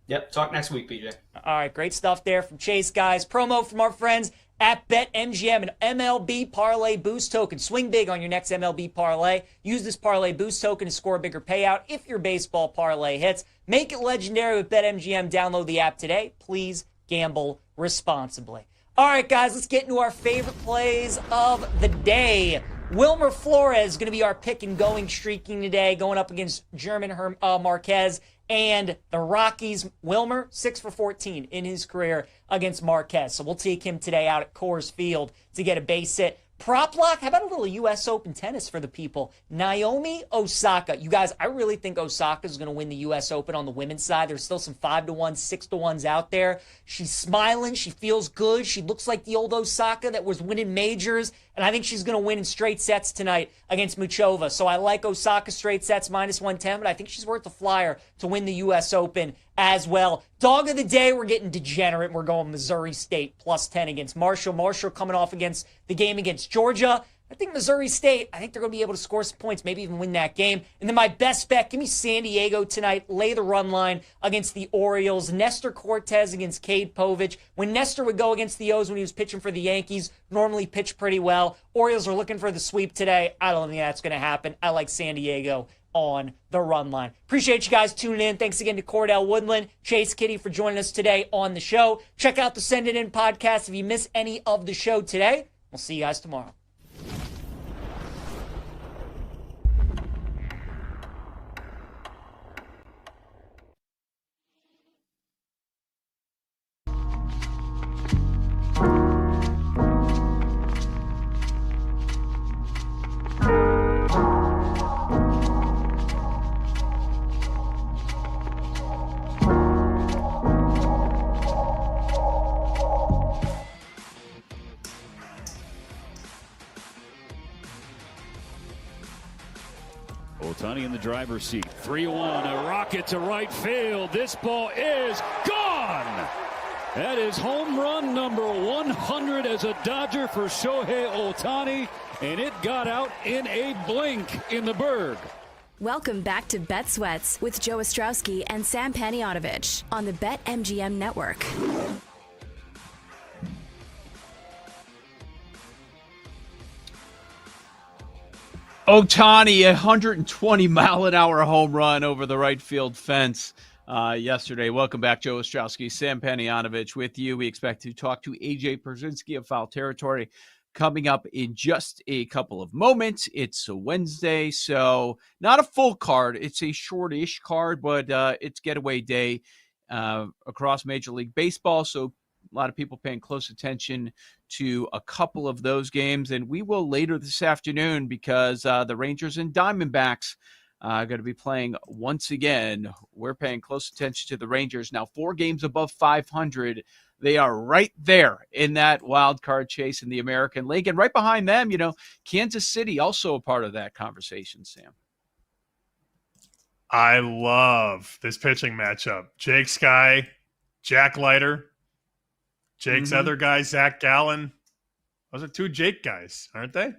Yep, talk next week, PJ. All right, great stuff there from Chase, guys. Promo from our friends at BetMGM, an MLB Parlay Boost token. Swing big on your next MLB Parlay. Use this Parlay Boost token to score a bigger payout if your baseball parlay hits. Make it legendary with BetMGM. Download the app today. Please gamble responsibly. All right, guys, let's get into our favorite plays of the day. Wilmer Flores is going to be our pick and going streaking today, going up against German Marquez and the Rockies. Wilmer, 6 for 14 in his career against Marquez. So we'll take him today out at Coors Field to get a base hit. Prop lock, how about a little U.S. Open tennis for the people? Naomi Osaka. You guys, I really think Osaka is going to win the U.S. Open on the women's side. There's still some 5-1, 6-1s out there. She's smiling. She feels good. She looks like the old Osaka that was winning majors. And I think she's going to win in straight sets tonight against Muchova. So I like Osaka straight sets minus 110, but I think she's worth the flyer to win the U.S. Open as well. Dog of the day, we're getting degenerate. We're going Missouri State plus 10 against Marshall. Marshall coming off against the game against Georgia. I think Missouri State, I think they're going to be able to score some points, maybe even win that game. And then my best bet, give me San Diego tonight. Lay the run line against the Orioles. Nestor Cortez against Cade Povich. When Nestor would go against the O's when he was pitching for the Yankees, normally pitched pretty well. Orioles are looking for the sweep today. I don't think that's going to happen. I like San Diego on the run line. Appreciate you guys tuning in. Thanks again to Cordell Woodland, Chase Kitty for joining us today on the show. Check out the Send It In podcast if you miss any of the show today. We'll see you guys tomorrow. Ohtani in the driver's seat. 3-1, a rocket to right field. This ball is gone. That is home run number 100 as a Dodger for Shohei Ohtani, and it got out in a blink in the Berg. Welcome back to Bet Sweats with Joe Ostrowski and Sam Paniotovich on the BetMGM Network. Ohtani, 120-mile-an-hour home run over the right field fence yesterday. Welcome back, Joe Ostrowski, Sam Paniotovich with you. We expect to talk to A.J. Pierzynski of Foul Territory coming up in just a couple of moments. It's a Wednesday, so not a full card. It's a short-ish card, but it's getaway day across Major League Baseball, so a lot of people paying close attention to a couple of those games, and we will later this afternoon because the Rangers and Diamondbacks are going to be playing once again. We're paying close attention to the Rangers now, 4 games above 500. They are right there in that wild card chase in the American League. And right behind them, Kansas City also a part of that conversation, Sam. I love this pitching matchup. Jake Sky, Jack Leiter, Jake's other guy, Zach Gallen. Those are two Jake guys, aren't they?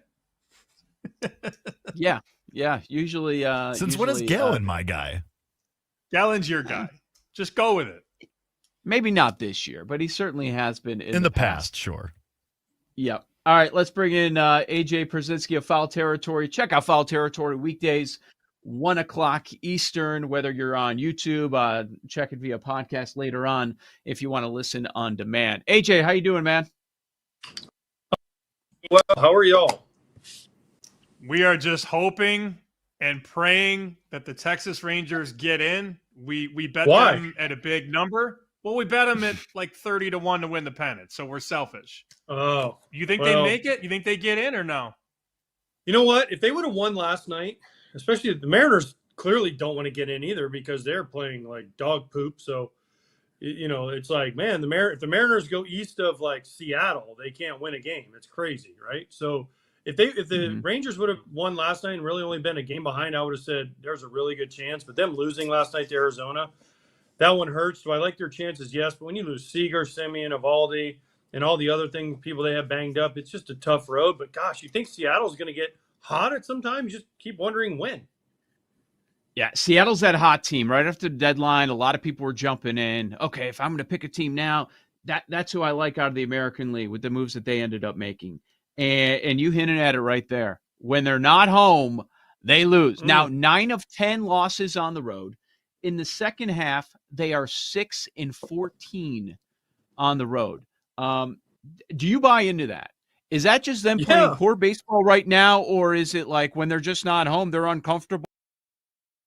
Yeah. Usually. Since when is Gallen my guy? Gallen's your guy. Just go with it. Maybe not this year, but he certainly has been in the past. Sure. Yep. All right, let's bring in AJ Przinsky of Foul Territory. Check out Foul Territory weekdays, 1 o'clock Eastern, whether you're on YouTube, check it via podcast later on if you want to listen on demand. AJ, how you doing, man? Well, how are y'all? We are just hoping and praying that the Texas Rangers get in. We bet them at a big number. Well, we bet them at like 30-1 to win the pennant, so we're selfish. Oh. You think they make it? You think they get in or no? You know what? If they would have won last night, especially the Mariners clearly don't want to get in either because they're playing like dog poop. So, it's like, man, if the Mariners go east of like Seattle, they can't win a game. It's crazy, right? So if the Rangers would have won last night and really only been a game behind, I would have said there's a really good chance. But them losing last night to Arizona, that one hurts. Do I like their chances? Yes. But when you lose Seager, Simeon, Evaldi, and all the other people they have banged up, it's just a tough road. But gosh, you think Seattle's going to get hot at some time? You just keep wondering when. Yeah, Seattle's that hot team. Right after the deadline, a lot of people were jumping in. Okay, if I'm going to pick a team now, that's who I like out of the American League with the moves that they ended up making. And you hinted at it right there. When they're not home, they lose. Now, 9 of 10 losses on the road. In the second half, they are 6-14 on the road. Do you buy into that? Is that just them playing poor baseball right now, or is it like when they're just not home, they're uncomfortable?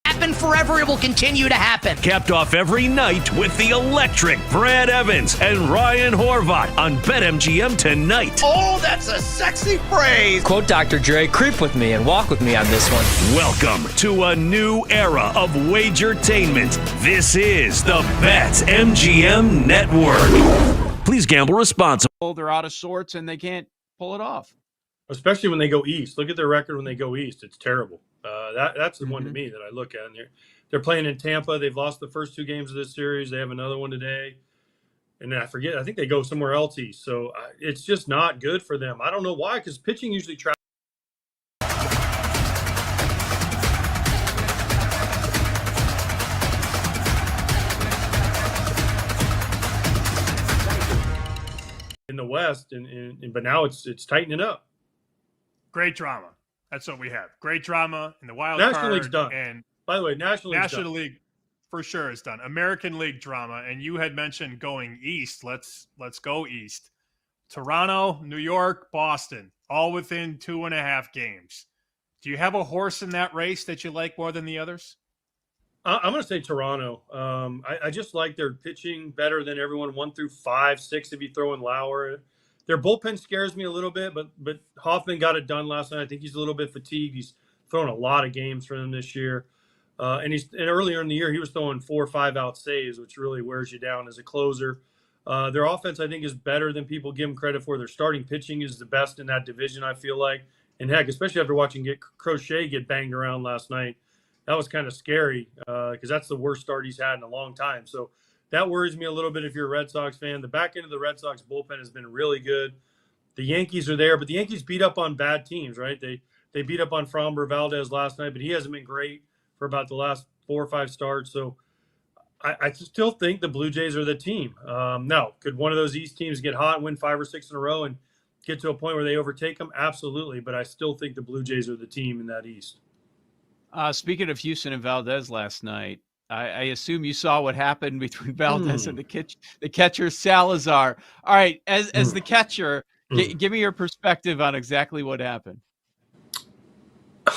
Happen forever, it will continue to happen. Capped off every night with the electric Brad Evans and Ryan Horvat on BetMGM tonight. Oh, that's a sexy phrase. Quote Dr. Dre, creep with me and walk with me on this one. Welcome to a new era of Wagertainment. This is the BetMGM Network. Please gamble responsibly. They're out of sorts and they can't pull it off. Especially when they go east. Look at their record when they go east. It's terrible. That's the one to me that I look at. And they're playing in Tampa. They've lost the first 2 games of this series. They have another one today. And then I think they go somewhere else east. So it's just not good for them. I don't know why, because pitching usually travels. In the West, but now it's tightening up. Great drama. That's what we have. Great drama in the wild National card. League's done. And by the way, National League for sure is done. American League drama. And you had mentioned going east. Let's go east. Toronto, New York, Boston, all within 2.5 games. Do you have a horse in that race that you like more than the others? I'm going to say Toronto. I just like their pitching better than everyone. 1 through 5, 6 if you throw in Lauer. Their bullpen scares me a little bit, but Hoffman got it done last night. I think he's a little bit fatigued. He's thrown a lot of games for them this year. And earlier in the year, he was throwing 4 or 5 out saves, which really wears you down as a closer. Their offense, I think, is better than people give them credit for. Their starting pitching is the best in that division, I feel like. And heck, especially after watching Crochet get banged around last night, that was kind of scary because that's the worst start he's had in a long time. So that worries me a little bit if you're a Red Sox fan. The back end of the Red Sox bullpen has been really good. The Yankees are there, but the Yankees beat up on bad teams, right? They beat up on Framber Valdez last night, but he hasn't been great for about the last 4 or 5 starts. So I still think the Blue Jays are the team. Now, could one of those East teams get hot, win 5 or 6 in a row, and get to a point where they overtake them? Absolutely, but I still think the Blue Jays are the team in that East. Speaking of Houston and Valdez last night, I assume you saw what happened between Valdez and the catcher Salazar. All right, as the catcher, give me your perspective on exactly what happened.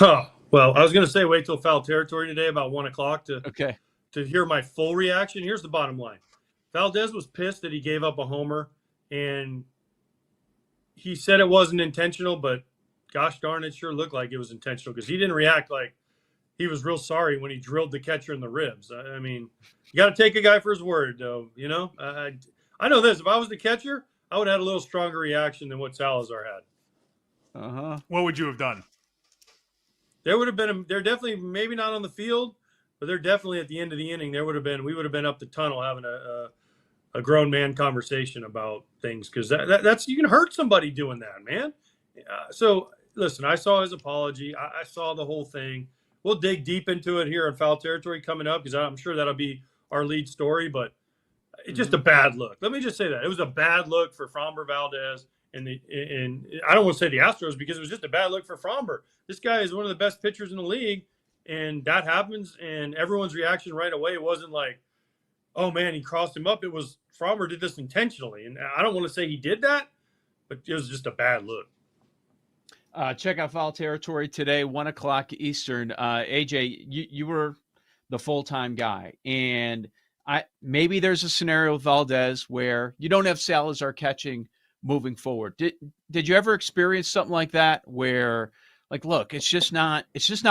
Well, I was going to say wait till Foul Territory today about 1 o'clock to hear my full reaction. Here's the bottom line. Valdez was pissed that he gave up a homer, and he said it wasn't intentional, but gosh darn, it sure looked like it was intentional because he didn't react like he was real sorry when he drilled the catcher in the ribs. I mean, you got to take a guy for his word, though. You know, I I know this. If I was the catcher, I would have had a little stronger reaction than what Salazar had. What would you have done? There would have been. They're definitely maybe not on the field, but they're definitely at the end of the inning. We would have been up the tunnel having a grown man conversation about things because that's you can hurt somebody doing that, man. So listen, I saw his apology. I saw the whole thing. We'll dig deep into it here on Foul Territory coming up because I'm sure that'll be our lead story. But it's just a bad look. Let me just say that it was a bad look for Framber Valdez and I don't want to say the Astros because it was just a bad look for Framber. This guy is one of the best pitchers in the league, and that happens. And everyone's reaction right away wasn't like, "Oh man, he crossed him up." It was Framber did this intentionally, and I don't want to say he did that, but it was just a bad look. Check out Foul Territory today, 1:00 Eastern. AJ, you were the full-time guy, and maybe there's a scenario with Valdez where you don't have Salazar catching moving forward. Did you ever experience something like that where, like, look, it's just not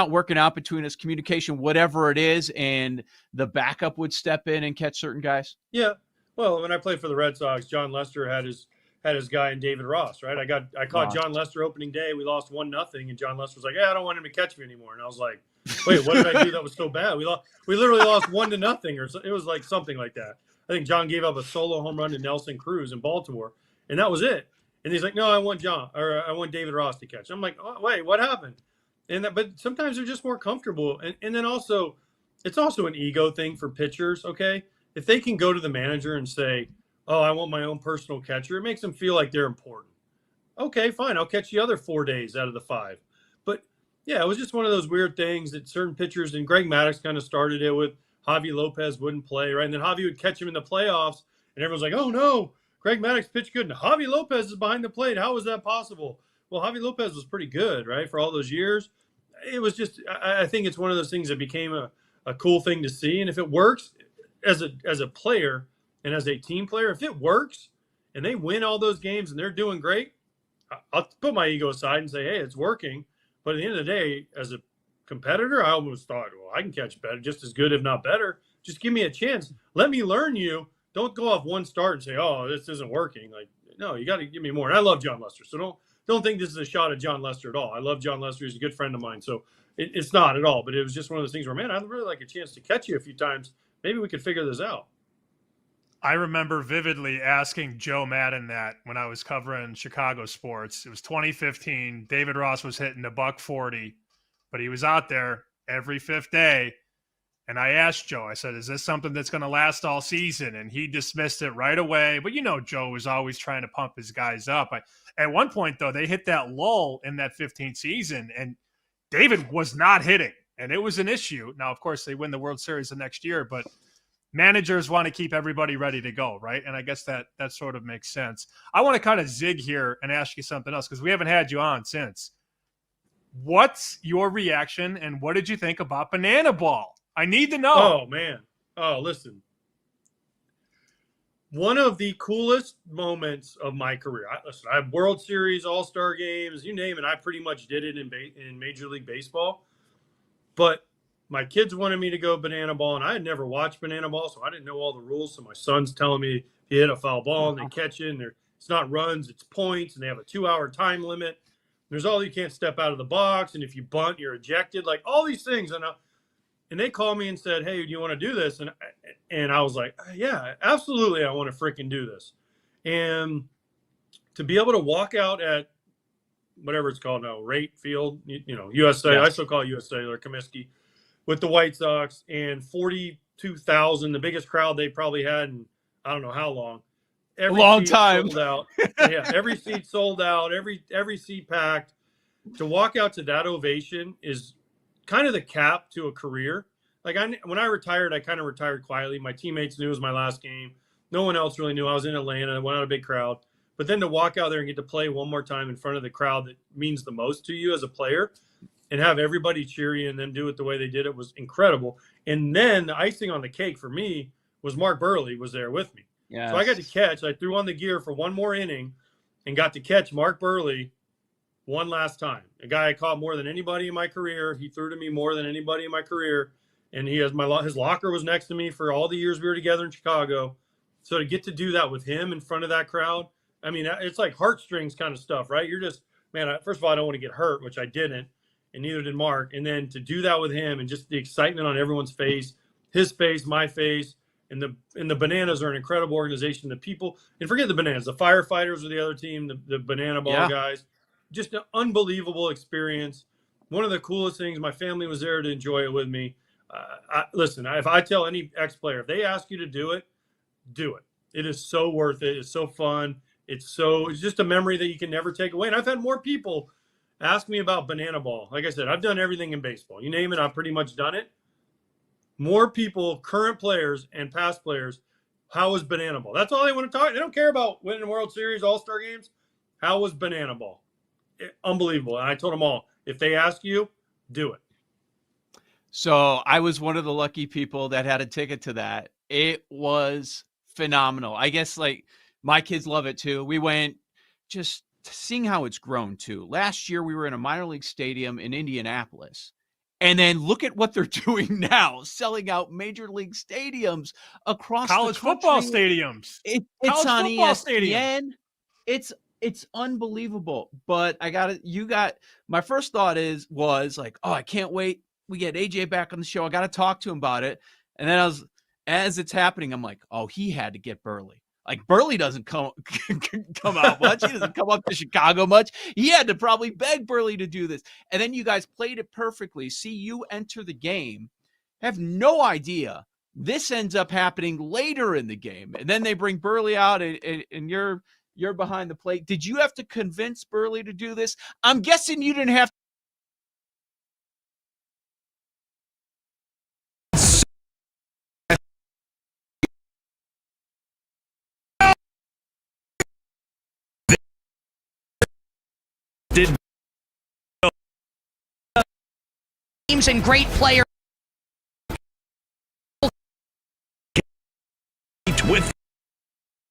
working out between us, communication, whatever it is, and the backup would step in and catch certain guys? Yeah. Well, when I played for the Red Sox, John Lester had his guy in David Ross, right? I caught John Lester opening day. We lost 1-0, and John Lester was like, "Yeah, I don't want him to catch me anymore." And I was like, "Wait, what did I do that was so bad? We literally lost 1-0, or so, it was like something like that." I think John gave up a solo home run to Nelson Cruz in Baltimore, and that was it. And he's like, "No, I want David Ross to catch." I'm like, "Oh, wait, what happened?" But sometimes they're just more comfortable, and then also, it's also an ego thing for pitchers. Okay, if they can go to the manager and say, "Oh, I want my own personal catcher," it makes them feel like they're important. Okay, fine, I'll catch the other 4 days out of the 5. But yeah, it was just one of those weird things that certain pitchers, and Greg Maddux kind of started it with Javi Lopez wouldn't play, right? And then Javi would catch him in the playoffs, and everyone's like, "Oh no, Greg Maddux pitched good, and Javi Lopez is behind the plate. How is that possible?" Well, Javi Lopez was pretty good, right, for all those years. It was just, I think it's one of those things that became a cool thing to see. And if it works as a player and as a team player, if it works and they win all those games and they're doing great, I'll put my ego aside and say, "Hey, it's working." But at the end of the day, as a competitor, I almost thought, well, I can catch better, just as good, if not better. Just give me a chance. Let me learn you. Don't go off one start and say, "Oh, this isn't working." Like, no, you got to give me more. And I love John Lester, so don't think this is a shot at John Lester at all. I love John Lester. He's a good friend of mine, so it's not at all. But it was just one of those things where, man, I'd really like a chance to catch you a few times. Maybe we could figure this out. I remember vividly asking Joe Madden that when I was covering Chicago sports. It was 2015. David Ross was hitting $140, but he was out there every 5th day. And I asked Joe, I said, "Is this something that's going to last all season?" And he dismissed it right away. But Joe was always trying to pump his guys up. At one point, though, they hit that lull in that 15th season, and David was not hitting. And it was an issue. Now, of course, they win the World Series the next year, but managers want to keep everybody ready to go, right? And I guess that sort of makes sense. I want to kind of zig here and ask you something else because we haven't had you on since. What's your reaction, and what did you think about Banana Ball? I need to know. Oh, man. Oh, listen. One of the coolest moments of my career. I have World Series, All-Star games, you name it. I pretty much did it in Major League Baseball. But my kids wanted me to go Banana Ball, and I had never watched Banana Ball, so I didn't know all the rules. So my son's telling me if you hit a foul ball and they catch it, and it's not runs, it's points, and they have a 2-hour time limit. There's all you can't step out of the box, and if you bunt, you're ejected. Like all these things. And they called me and said, "Hey, do you want to do this?" And I was like, "Yeah, absolutely, I want to freaking do this." And to be able to walk out at whatever it's called now, Rate Field, USA, I still call it USA, or Comiskey, with the White Sox, and 42,000, the biggest crowd they probably had in I don't know how long. A long time. Sold out. Yeah, every seat sold out, every seat packed. To walk out to that ovation is kind of the cap to a career. Like when I retired, I kind of retired quietly. My teammates knew it was my last game. No one else really knew. I was in Atlanta. I went out a big crowd. But then to walk out there and get to play one more time in front of the crowd that means the most to you as a player and have everybody cheer you and then do it the way they did it was incredible. And then the icing on the cake for me was Mark Burley was there with me. Yes. So I got to catch. I threw on the gear for one more inning and got to catch Mark Burley one last time. A guy I caught more than anybody in my career. He threw to me more than anybody in my career. And his locker was next to me for all the years we were together in Chicago. So to get to do that with him in front of that crowd, I mean, it's like heartstrings kind of stuff, right? You're just, man, first of all, I don't want to get hurt, which I didn't, and neither did Mark. And then to do that with him and just the excitement on everyone's face, his face, my face, and the Bananas are an incredible organization. The people, and forget the Bananas, the firefighters are the other team, the Banana Ball guys. Just an unbelievable experience. One of the coolest things, my family was there to enjoy it with me. Listen, if I tell any ex-player, if they ask you to do it, do it. It is so worth it. It's so fun. It's just a memory that you can never take away. And I've had more people ask me about Banana Ball. Like I said, I've done everything in baseball. You name it, I've pretty much done it. More people, current players and past players, how was Banana Ball? That's all they want to talk. They don't care about winning World Series, All-Star games. How was Banana Ball? Unbelievable. And I told them all, if they ask you, do it. So I was one of the lucky people that had a ticket to that. It was phenomenal. I guess like my kids love it too. We went just seeing how it's grown too. Last year we were in a minor league stadium in Indianapolis. And then look at what they're doing now, selling out major league stadiums across college the country. Football stadiums. It's college on football ESPN. Stadium. It's unbelievable. But my first thought was like, oh, I can't wait. We get AJ back on the show. I got to talk to him about it. And then as it's happening, I'm like, oh, he had to get Burley. Like Burley doesn't come out much. He doesn't come up to Chicago much. He had to probably beg Burley to do this. And then you guys played it perfectly. See you enter the game. Have no idea. This ends up happening later in the game. And then they bring Burley out and you're behind the plate. Did you have to convince Burley to do this? I'm guessing you didn't have to. Teams and great players. With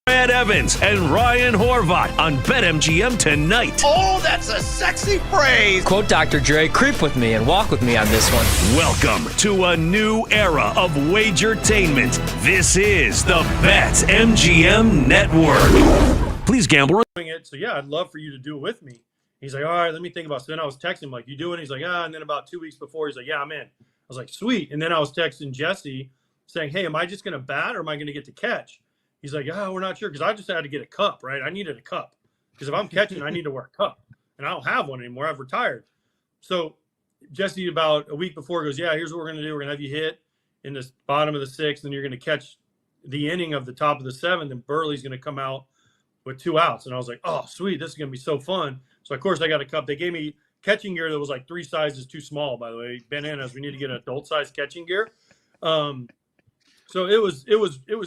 Brad Evans and Ryan Horvat on BetMGM tonight. Oh, that's a sexy phrase. Quote Dr. Dre, creep with me and walk with me on this one. Welcome to a new era of Wagertainment. This is the BetMGM Network. Please gamble. So yeah, I'd love for you to do it with me. He's like, all right, let me think about it. So then I was texting him, like, you do it? He's like, and then about 2 weeks before, he's like, yeah, I'm in. I was like, sweet. And then I was texting Jesse saying, hey, am I just going to bat or am I going to get to catch? He's like, we're not sure because I just had to get a cup, right? I needed a cup because if I'm catching, I need to wear a cup. And I don't have one anymore. I've retired. So Jesse, about a week before, goes, yeah, here's what we're going to do. We're going to have you hit in the bottom of the sixth, and you're going to catch the inning of the top of the seventh, and Burley's going to come out with 2 outs. And I was like, oh, sweet. This is going to be so fun. So, of course, I got a cup. They gave me catching gear that was like 3 sizes too small, by the way. Bananas, we need to get an adult-sized catching gear. So it was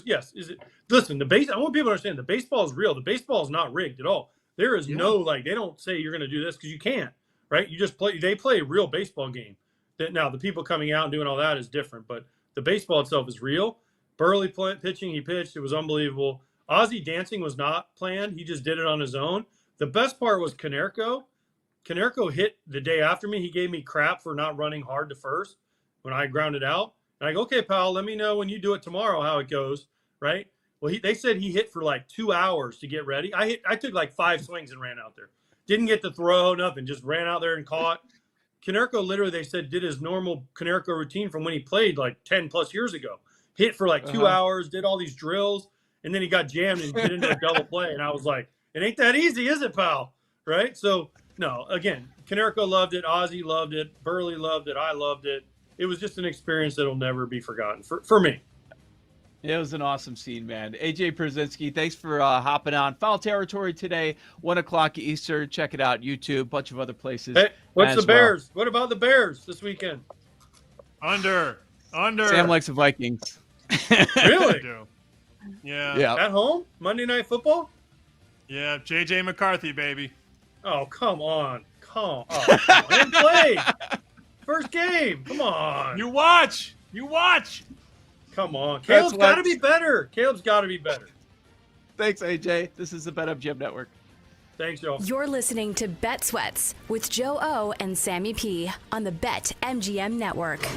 yes. Listen, I want people to understand the baseball is real. The baseball is not rigged at all. There is no, they don't say you're going to do this because you can't, right? You just they play a real baseball game. Now, the people coming out and doing all that is different, but the baseball itself is real. Burley pitching, he pitched. It was unbelievable. Ozzie dancing was not planned. He just did it on his own. The best part was Konerko. Konerko hit the day after me. He gave me crap for not running hard to first when I grounded out. And I go, okay, pal, let me know when you do it tomorrow how it goes, right? Well, they said he hit for like 2 hours to get ready. I took like 5 swings and ran out there. Didn't get to throw, nothing. Just ran out there and caught. Konerko literally, they said, did his normal Konerko routine from when he played like 10 plus years ago. Hit for like 2 hours, did all these drills, and then he got jammed and get into a double play. And I was like, it ain't that easy, is it, pal? Right? So, no, again, Konerko loved it. Ozzie loved it. Burley loved it. I loved it. It was just an experience that will never be forgotten for me. It was an awesome scene, man. AJ Pierzynski, thanks for hopping on. Foul Territory today, 1 o'clock Eastern. Check it out, YouTube, bunch of other places. Hey, what's the Bears? What about the Bears this weekend? Under. Sam likes the Vikings. Really? Yeah. At home? Monday Night Football? Yeah, J.J. McCarthy, baby. Oh, come on. I didn't play. First game. Come on. You watch. Come on. Caleb's got to be better. Thanks, AJ. This is the BetMGM Network. Thanks, y'all. You're listening to Bet Sweats with Joe O and Sammy P on the BetMGM Network.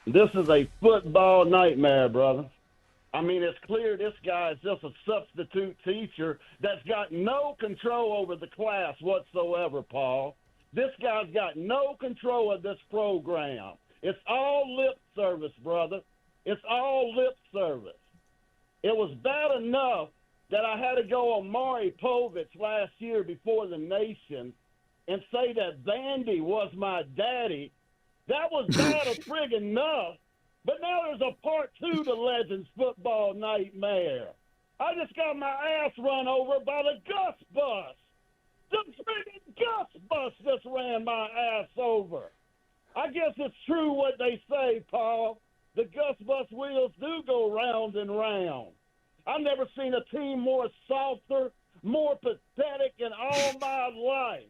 This is a football nightmare, brother. I mean, it's clear this guy is just a substitute teacher that's got no control over the class whatsoever, Paul. This guy's got no control of this program. It's all lip service, brother. It's all lip service. It was bad enough that I had to go on Maury Povich last year before the nation and say that Vandy was my daddy. That was bad as friggin' enough. But now there's a part 2 to Legends football nightmare. I just got my ass run over by the Gus bus. The friggin' Gus bus just ran my ass over. I guess it's true what they say, Paul. The Gus bus wheels do go round and round. I've never seen a team more softer, more pathetic in all my life.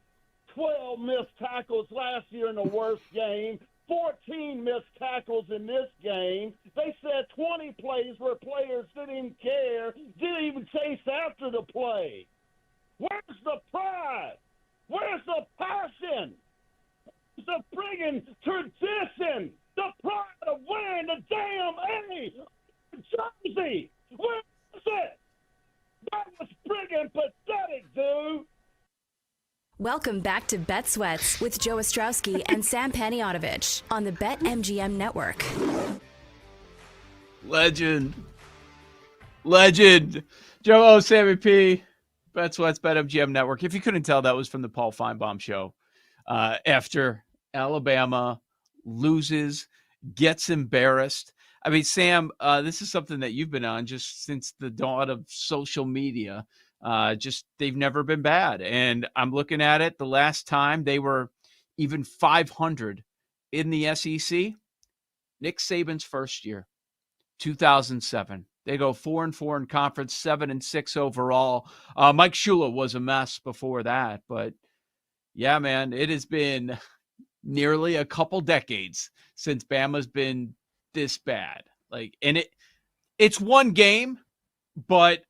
12 missed tackles last year in the worst game. 14 missed tackles in this game. They said 20 plays where players didn't care, didn't even chase after the play. Where's the pride? Where's the passion? Where's the friggin' tradition? The pride of wearing the damn A jersey? Where is it? That was friggin' pathetic, dude. Welcome back to Bet Sweats with Joe Ostrowski and Sam Paniotovich on the BetMGM Network. Legend. Joe O, Sammy P, Bet Sweats, BetMGM Network. If you couldn't tell, that was from the Paul Feinbaum show. After Alabama loses, gets embarrassed. I mean, Sam, this is something that you've been on just since the dawn of social media. They've never been bad. And I'm looking at it. The last time they were even 500 in the SEC, Nick Saban's first year, 2007. They go 4-4 in conference, 7-6 overall. Mike Shula was a mess before that, but yeah, man, it has been nearly a couple decades since Bama's been this bad. It's one game, but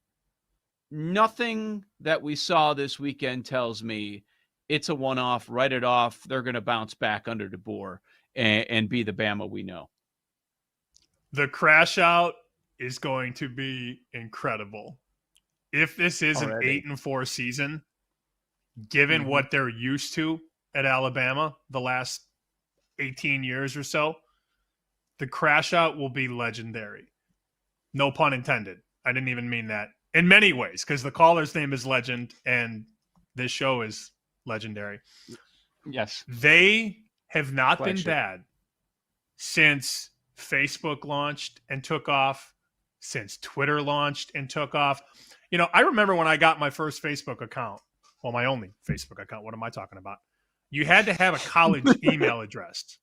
nothing that we saw this weekend tells me it's a one-off. Write it off. They're going to bounce back under DeBoer and be the Bama we know. The crash out is going to be incredible. If this is an 8-4 season, given what they're used to at Alabama the last 18 years or so, the crash out will be legendary. No pun intended. I didn't even mean that. In many ways, because the caller's name is Legend, and this show is legendary. Yes. They have not been bad since Facebook launched and took off, since Twitter launched and took off. You know, I remember when I got my first Facebook account. Well, my only Facebook account. What am I talking about? You had to have a college email address.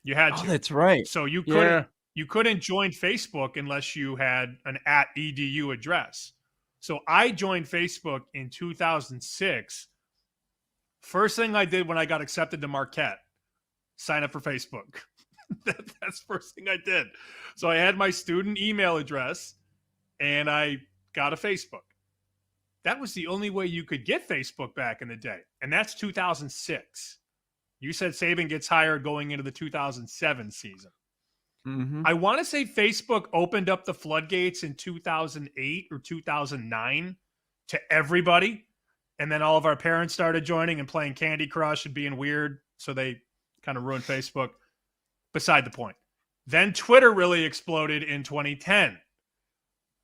You had to. Oh, that's right. So you couldn't join Facebook unless you had an @edu address. So I joined Facebook in 2006. First thing I did when I got accepted to Marquette, sign up for Facebook. That's the first thing I did. So I had my student email address and I got a Facebook. That was the only way you could get Facebook back in the day. And that's 2006. You said Saban gets hired going into the 2007 season. I want to say Facebook opened up the floodgates in 2008 or 2009 to everybody. And then all of our parents started joining and playing Candy Crush and being weird. So they kind of ruined Facebook. Beside the point. Then Twitter really exploded in 2010.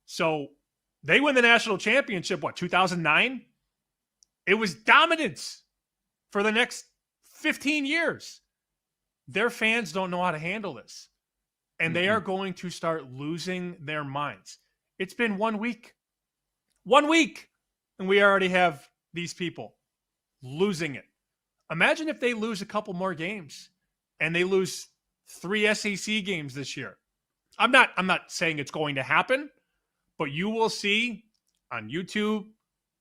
So they win the national championship, 2009? It was dominance for the next 15 years. Their fans don't know how to handle this. And they are going to start losing their minds. It's been 1 week. 1 week. And we already have these people losing it. Imagine if they lose a couple more games and they lose 3 SEC games this year. I'm not saying it's going to happen, but you will see on YouTube,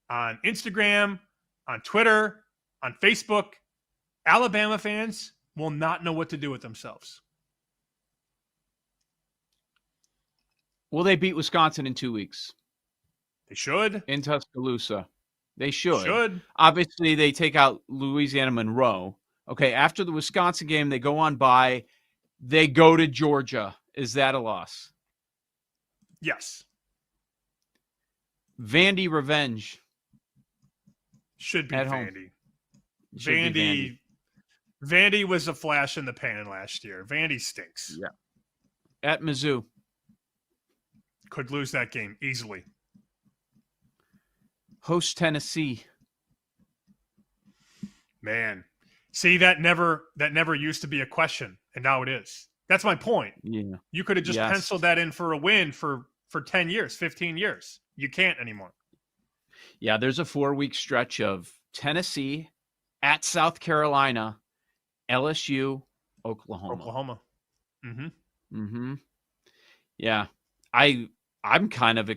on Instagram, on Twitter, on Facebook, Alabama fans will not know what to do with themselves. Will they beat Wisconsin in 2 weeks? They should. In Tuscaloosa. They should. Should. Obviously, they take out Louisiana Monroe. Okay, after the Wisconsin game, they go on bye. They go to Georgia. Is that a loss? Yes. Vandy revenge. Should be at Vandy. Home. Should be Vandy was a flash in the pan last year. Vandy stinks. Yeah. At Mizzou. Could lose that game easily. Host Tennessee. Man. See, that never used to be a question, and now it is. That's my point. Yeah. You could have just penciled that in for a win for 10 years, 15 years. You can't anymore. Yeah, there's a 4-week stretch of Tennessee, at South Carolina, LSU, Oklahoma. Mm-hmm. Yeah. I'm kind of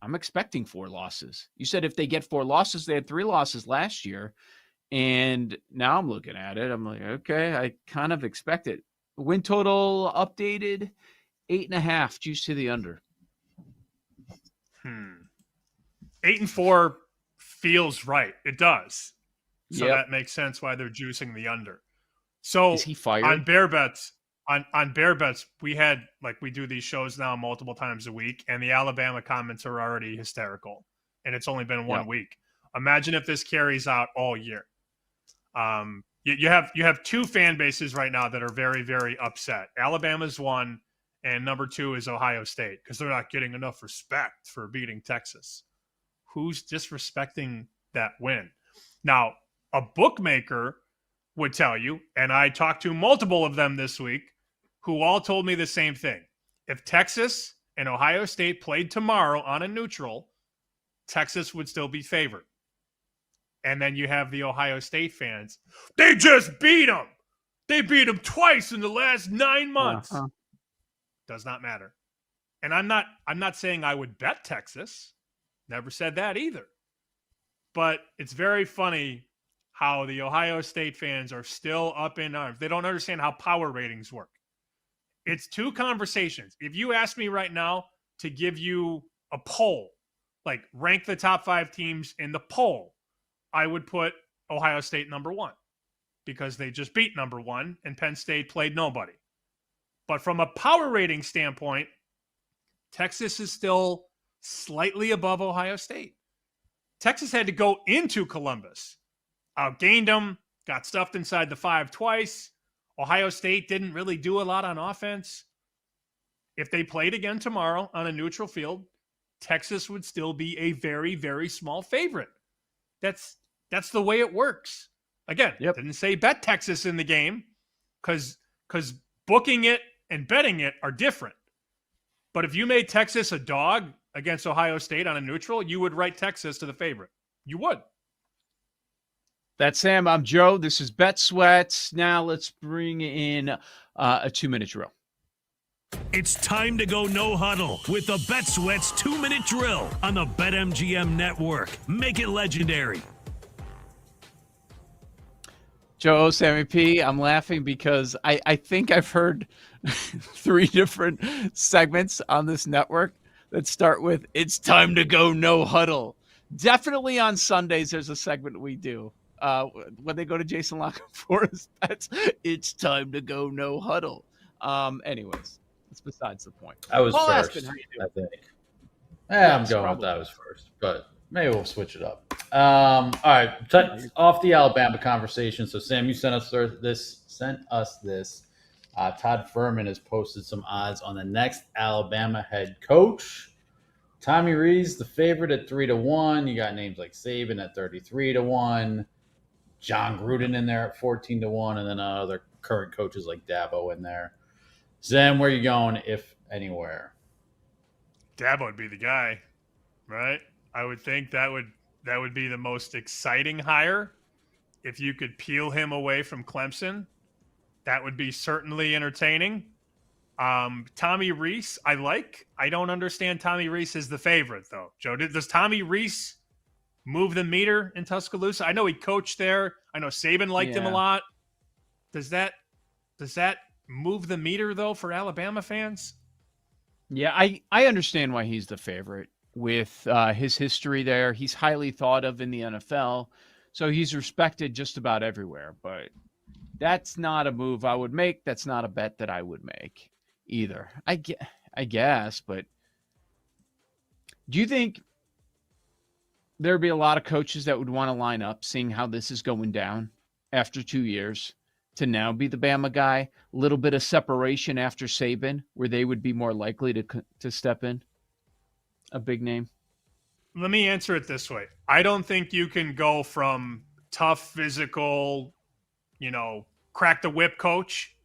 I'm expecting 4 losses. You said if they get 4 losses, they had 3 losses last year. And now I'm looking at it. I'm like, okay, I kind of expect it. Win total updated 8.5. Juice to the under. 8-4 feels right. It does. So Yep. that makes sense why they're juicing the under. So is he fired? On Bear Bets, on Bear Bets, we had, like, we do these shows now multiple times a week, and the Alabama comments are already hysterical. And it's only been 1 week. Imagine if this carries out all year. You have 2 fan bases right now that are very, very upset. Alabama's one, and number 2 is Ohio State, because they're not getting enough respect for beating Texas. Who's disrespecting that win? Now, a bookmaker would tell you, and I talked to multiple of them this week, who all told me the same thing. If Texas and Ohio State played tomorrow on a neutral, Texas would still be favored. And then you have the Ohio State fans. They just beat them. They beat them twice in the last 9 months. Does not matter. And I'm not saying I would bet Texas. Never said that either. But it's very funny how the Ohio State fans are still up in arms. They don't understand how power ratings work. It's 2 conversations. If you ask me right now to give you a poll, like rank the top 5 teams in the poll, I would put Ohio State number 1 because they just beat number 1 and Penn State played nobody. But from a power rating standpoint, Texas is still slightly above Ohio State. Texas had to go into Columbus, outgained them, got stuffed inside the 5 twice. Ohio State didn't really do a lot on offense. If they played again tomorrow on a neutral field, Texas would still be a very, very small favorite. That's the way it works. Again, didn't say bet Texas in the game because booking it and betting it are different. But if you made Texas a dog against Ohio State on a neutral, you would write Texas to the favorite. You would. That's Sam. I'm Joe. This is Bet Sweats. Now let's bring in a 2-minute drill. It's time to go no huddle with the Bet Sweats 2-minute drill on the BetMGM network. Make it legendary. Joe, Sammy P, I'm laughing because I think I've heard 3 different segments on this network that start with, it's time to go no huddle. Definitely on Sundays, there's a segment we do. When they go to Jason Lock for his bets, it's time to go no huddle. Anyways, that's besides the point. I was Paul first, Aspen, how you I doing? think. I'm going with that I was first, but maybe we'll switch it up. All right, off the Alabama conversation. So, Sam, you sent us this. Todd Furman has posted some odds on the next Alabama head coach. Tommy Rees, the favorite at 3-1. You got names like Saban at 33-1. John Gruden in there at 14-1, and then other current coaches like Dabo in there. Sam, where are you going, if anywhere? Dabo would be the guy, right? I would think that would be the most exciting hire. If you could peel him away from Clemson, that would be certainly entertaining. Tommy Rees, I like. I don't understand Tommy Rees as the favorite, though. Joe, does Tommy Rees move the meter in Tuscaloosa? I know he coached there. I know Saban liked him a lot. Does that move the meter, though, for Alabama fans? Yeah, I understand why he's the favorite. With his history there, he's highly thought of in the NFL, so he's respected just about everywhere. But That's not a move I would make. That's not a bet that I would make either. I guess, but do you think there'd be a lot of coaches that would want to line up seeing how this is going down after 2 years to now be the Bama guy? A little bit of separation after Saban where they would be more likely to step in? A big name? Let me answer it this way. I don't think you can go from tough, physical, crack the whip coach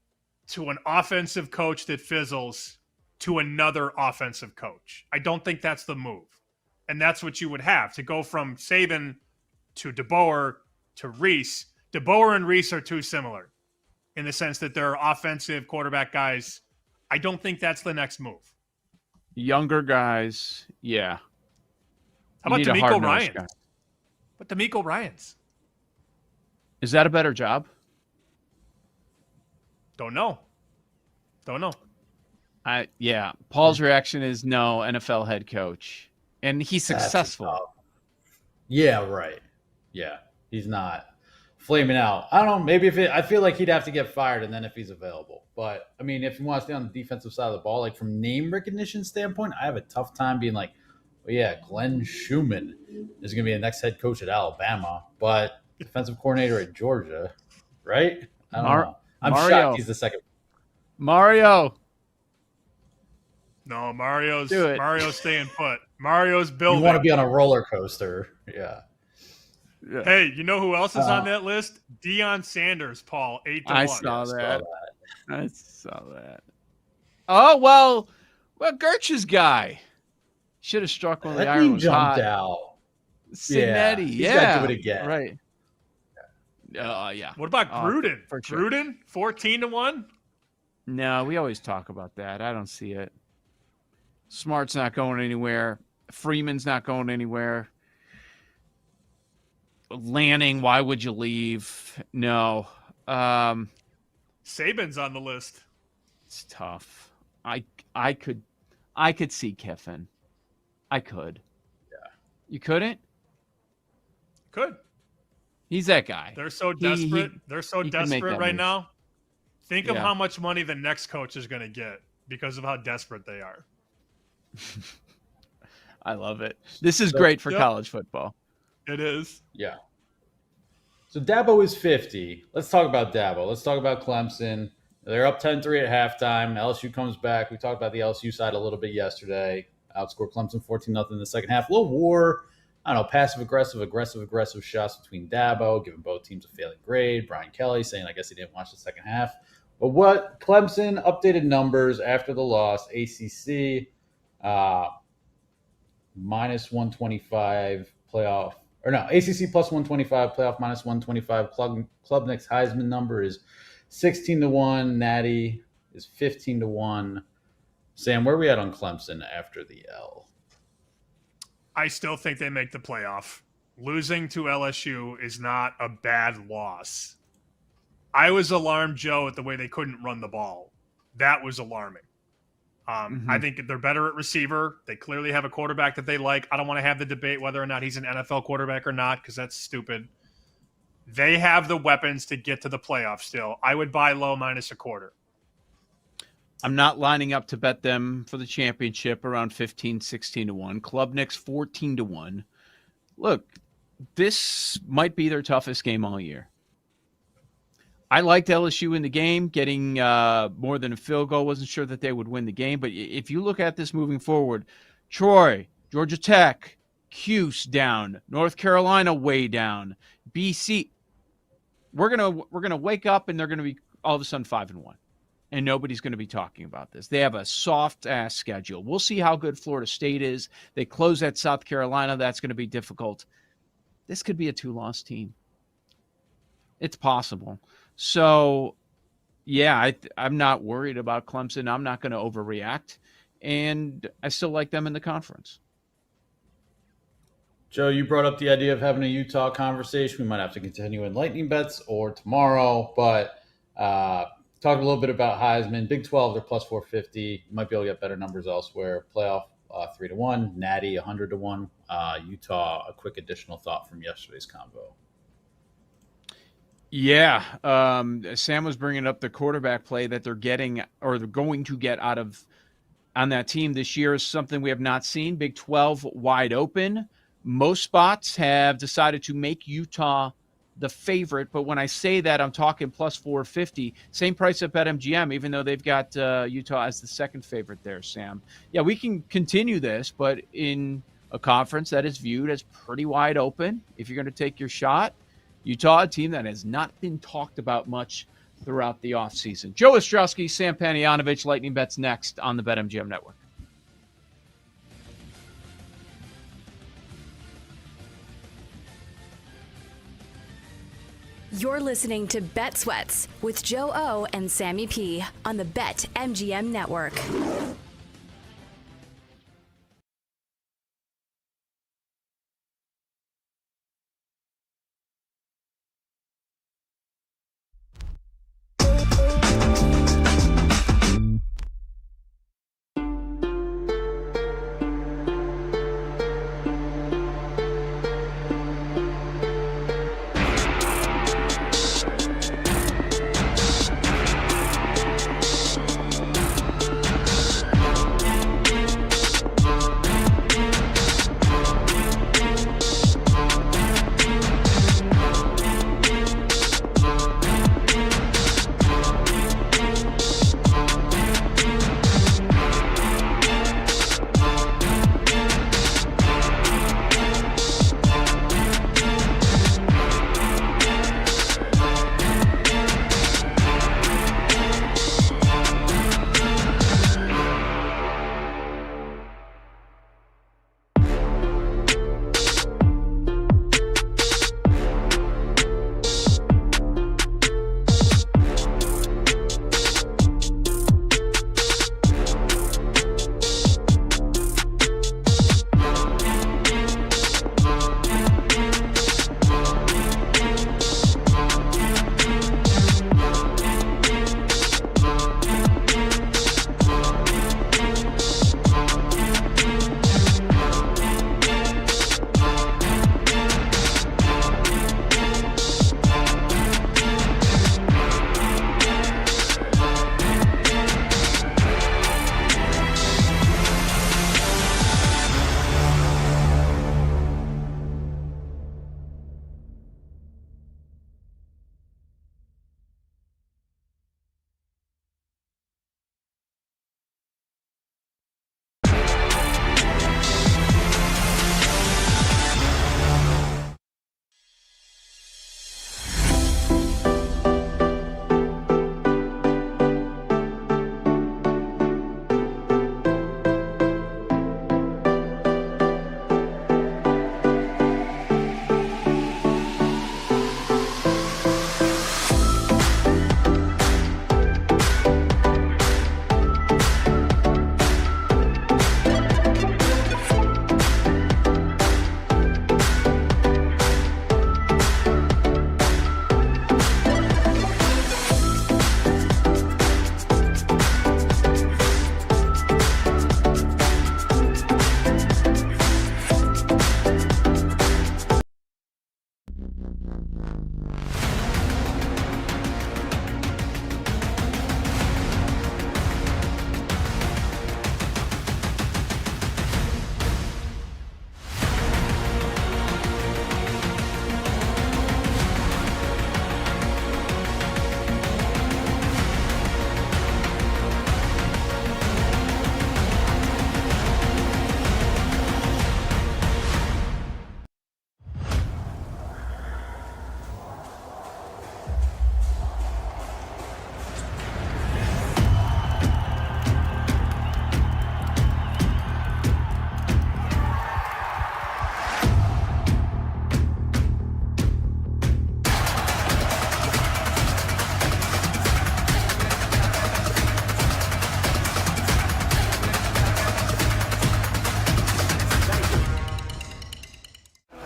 to an offensive coach that fizzles to another offensive coach. I don't think that's the move. And that's what you would have to go from Saban to DeBoer to Reese. DeBoer and Reese are too similar in the sense that they're offensive quarterback guys. I don't think that's the next move. Younger guys, yeah. How about DeMeco Ryans? What DeMeco Ryans? Is that a better job? Don't know. Paul's reaction is no, NFL head coach. And he's successful. Yeah, right. Yeah, he's not flaming out. I don't know. Maybe I feel like he'd have to get fired, and then if he's available. But I mean, if he wants to stay on the defensive side of the ball, like from name recognition standpoint, I have a tough time being like, well, yeah, Glenn Schumann is going to be the next head coach at Alabama, but defensive coordinator at Georgia, right? I don't know. I'm shocked he's the second. Mario. No, Mario's staying put. Mario's building. You want to be on a roller coaster. Yeah. Hey, you know who else is on that list? Deion Sanders, Paul, 8-1. I saw that. Oh, well, Gertch's guy. Should have struck while the iron was jumped hot. Out. Cincinnati, He's got to do it again. Right. Yeah. What about Gruden? For sure. Gruden, 14-1? No, we always talk about that. I don't see it. Smart's not going anywhere. Freeman's not going anywhere. Lanning, why would you leave? No. Saban's on the list. It's tough. I could see Kiffin. I could. Yeah. You couldn't? Could. He's that guy. They're so desperate. They're so desperate right now. Think of Yeah. how much money the next coach is going to get because of how desperate they are. I love it. This is great for college football. It is. Yeah. So Dabo is 50. Let's talk about Dabo. Let's talk about Clemson. They're up 10-3 at halftime. LSU comes back. We talked about the LSU side a little bit yesterday. Outscored Clemson 14-0 in the second half. A little war. I don't know, passive-aggressive shots between Dabo, giving both teams a failing grade. Brian Kelly saying, I guess he didn't watch the second half. But what Clemson updated numbers after the loss, ACC minus 125 playoff, or no, ACC plus 125, playoff minus 125. Klubnik's Heisman number is 16-1. Natty is 15-1. Sam, where are we at on Clemson after the L? I still think they make the playoff. Losing to LSU is not a bad loss. I was alarmed, Joe, at the way they couldn't run the ball. That was alarming. I think they're better at receiver. They clearly have a quarterback that they like. I don't want to have the debate whether or not he's an NFL quarterback or not because that's stupid. They have the weapons to get to the playoff still. I would buy low minus a quarter. I'm not lining up to bet them for the championship around 15, 16-1. Klubnik's 14-1. Look, this might be their toughest game all year. I liked LSU in the game, getting more than a field goal. Wasn't sure that they would win the game. But if you look at this moving forward, Troy, Georgia Tech, Cuse down, North Carolina way down, BC. We're gonna wake up and they're gonna be all of a sudden 5-1. And nobody's going to be talking about this. They have a soft-ass schedule. We'll see how good Florida State is. They close at South Carolina. That's going to be difficult. This could be a 2-loss team. It's possible. So, yeah, I'm not worried about Clemson. I'm not going to overreact. And I still like them in the conference. Joe, you brought up the idea of having a Utah conversation. We might have to continue in lightning bets or tomorrow. But talk a little bit about Heisman. Big 12, they're plus 450. You might be able to get better numbers elsewhere. Playoff 3-1. Natty 100-1. Utah, a quick additional thought from yesterday's convo. Yeah. Sam was bringing up the quarterback play that they're getting or they're going to get out of on that team this year is something we have not seen. Big 12 wide open. Most spots have decided to make Utah the favorite, but when I say that, I'm talking plus 450. Same price at BetMGM, even though they've got Utah as the second favorite there, Sam. Yeah, we can continue this, but in a conference that is viewed as pretty wide open, if you're going to take your shot, Utah, a team that has not been talked about much throughout the offseason. Joe Ostrowski, Sam Panayonovich, Lightning Bets next on the BetMGM Network. You're listening to Bet Sweats with Joe O and Sammy P on the BetMGM Network.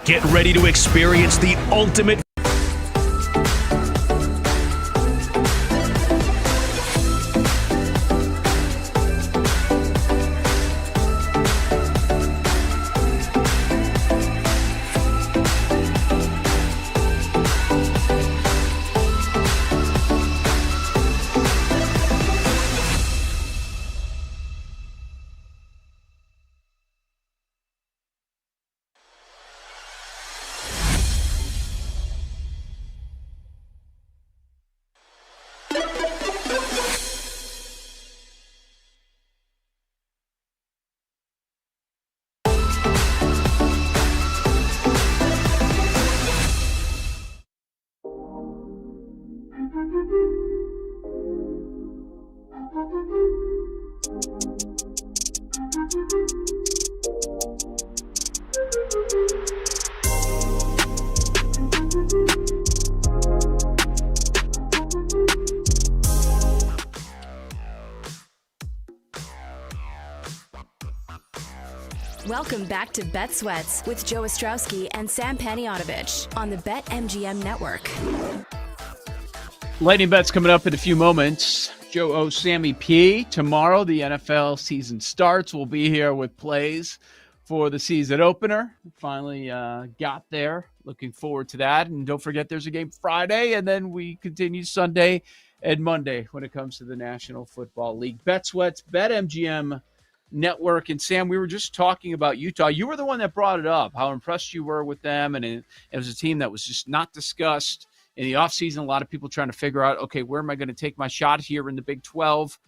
Get ready to experience the ultimate Welcome back to Bet Sweats with Joe Ostrowski and Sam Paniotovich on the BetMGM Network. Lightning Bet's coming up in a few moments. Joe O, Sammy P. Tomorrow, the NFL season starts. We'll be here with plays for the season opener. Finally got there. Looking forward to that. And don't forget, there's a game Friday, and then we continue Sunday and Monday when it comes to the National Football League. Bet Sweats, BetMGM Network. And Sam, we were just talking about Utah. You were the one that brought it up, how impressed you were with them. And it was a team that was just not discussed in the offseason. A lot of people trying to figure out, okay, where am I going to take my shot here in the Big 12?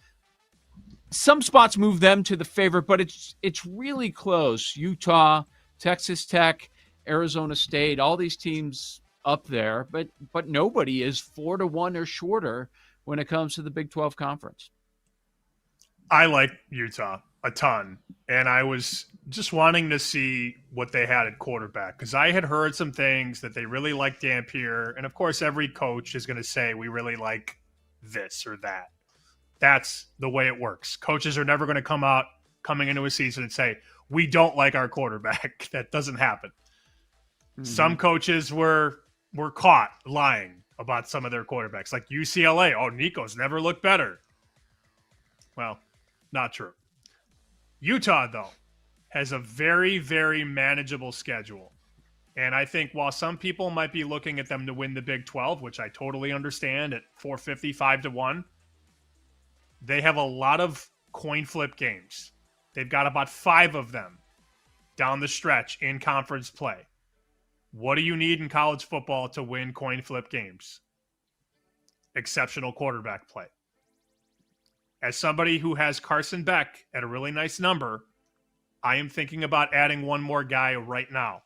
Some spots move them to the favorite, but it's really close. Utah, Texas Tech, Arizona State, all these teams up there, but nobody is 4-1 or shorter when it comes to the Big 12 conference. I like Utah a ton, and I was just wanting to see what they had at quarterback because I had heard some things that they really like Dampier, and of course every coach is going to say we really like this or that. That's the way it works. Coaches are never going to coming into a season and say we don't like our quarterback. That doesn't happen. Mm-hmm. Some coaches were caught lying about some of their quarterbacks, like UCLA. Oh, Nico's never looked better. Well, not true. Utah, though, has a very, very manageable schedule. And I think while some people might be looking at them to win the Big 12, which I totally understand at 450, 5-1, they have a lot of coin flip games. They've got about 5 of them down the stretch in conference play. What do you need in college football to win coin flip games? Exceptional quarterback play. As somebody who has Carson Beck at a really nice number, I am thinking about adding one more guy right now.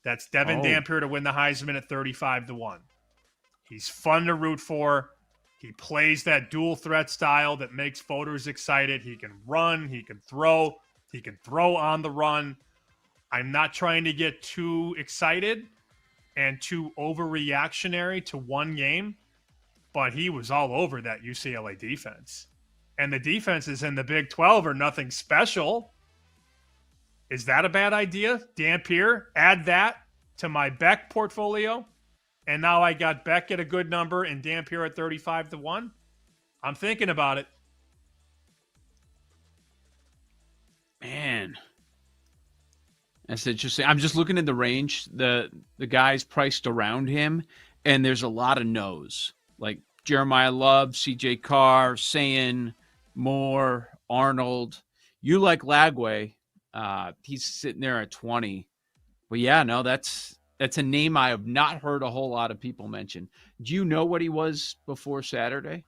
That's Devin Dampier to win the Heisman at 35-1. He's fun to root for. He plays that dual threat style that makes voters excited. He can run. He can throw. He can throw on the run. I'm not trying to get too excited and too overreactionary to one game, but he was all over that UCLA defense. And the defenses in the Big 12 are nothing special. Is that a bad idea? Dampier, add that to my Beck portfolio. And now I got Beck at a good number and Dampier at 35-1. I'm thinking about it. Man. That's interesting. I'm just looking at the range. The guys priced around him, and there's a lot of no's. Like Jeremiah Love, CJ Carr, Sayin, Moore, Arnold. You like Lagway. He's sitting there at 20. But yeah, no, that's a name I have not heard a whole lot of people mention. Do you know what he was before Saturday?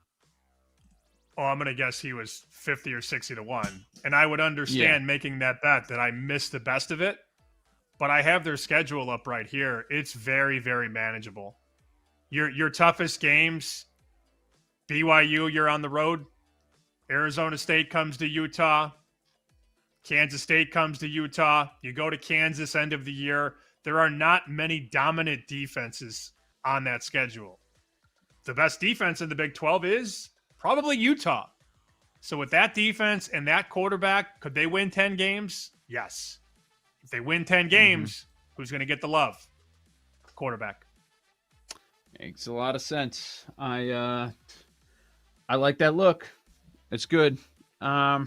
Oh, I'm going to guess he was 50 or 60-1. And I would understand making that bet that I missed the best of it. But I have their schedule up right here. It's very, very manageable. Your toughest games, BYU, you're on the road. Arizona State comes to Utah. Kansas State comes to Utah. You go to Kansas end of the year. There are not many dominant defenses on that schedule. The best defense in the Big 12 is probably Utah. So with that defense and that quarterback, could they win 10 games? Yes. If they win 10 games, who's going to get the love? Quarterback. Makes a lot of sense. I like that look. It's good. A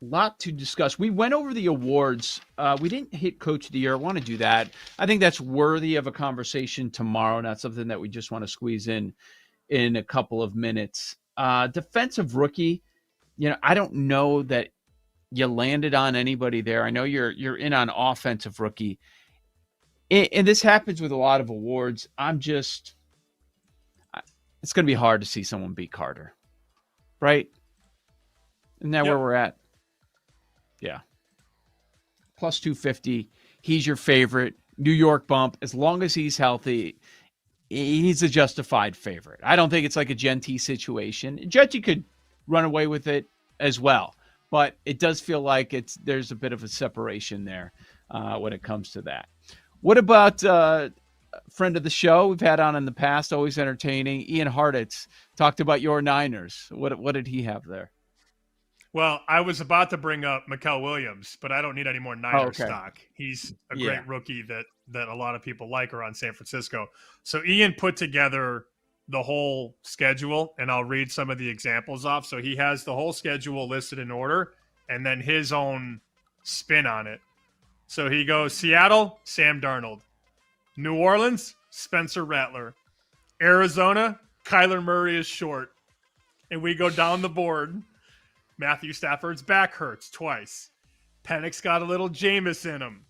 lot to discuss. We went over the awards. We didn't hit Coach of the Year. I want to do that. I think that's worthy of a conversation tomorrow, not something that we just want to squeeze in a couple of minutes. Defensive rookie, I don't know that you landed on anybody there. I know you're in on offensive rookie. And this happens with a lot of awards. It's going to be hard to see someone beat Carter, right? Isn't that where we're at? Yeah. Plus 250. He's your favorite. New York bump. As long as he's healthy, he's a justified favorite. I don't think it's like a Genty situation. Genty could run away with it as well, but it does feel like there's a bit of a separation there when it comes to that. What about friend of the show we've had on in the past, always entertaining, Ian Hartitz, talked about your Niners. What did he have there? Well, I was about to bring up Mikael Williams, but I don't need any more Niner stock. He's a great rookie that a lot of people like around San Francisco. So Ian put together the whole schedule, and I'll read some of the examples off. So he has the whole schedule listed in order, and then his own spin on it. So he goes Seattle, Sam Darnold. New Orleans, Spencer Rattler. Arizona, Kyler Murray is short. And we go down the board. Matthew Stafford's back hurts twice. Penix got a little Jameis in him.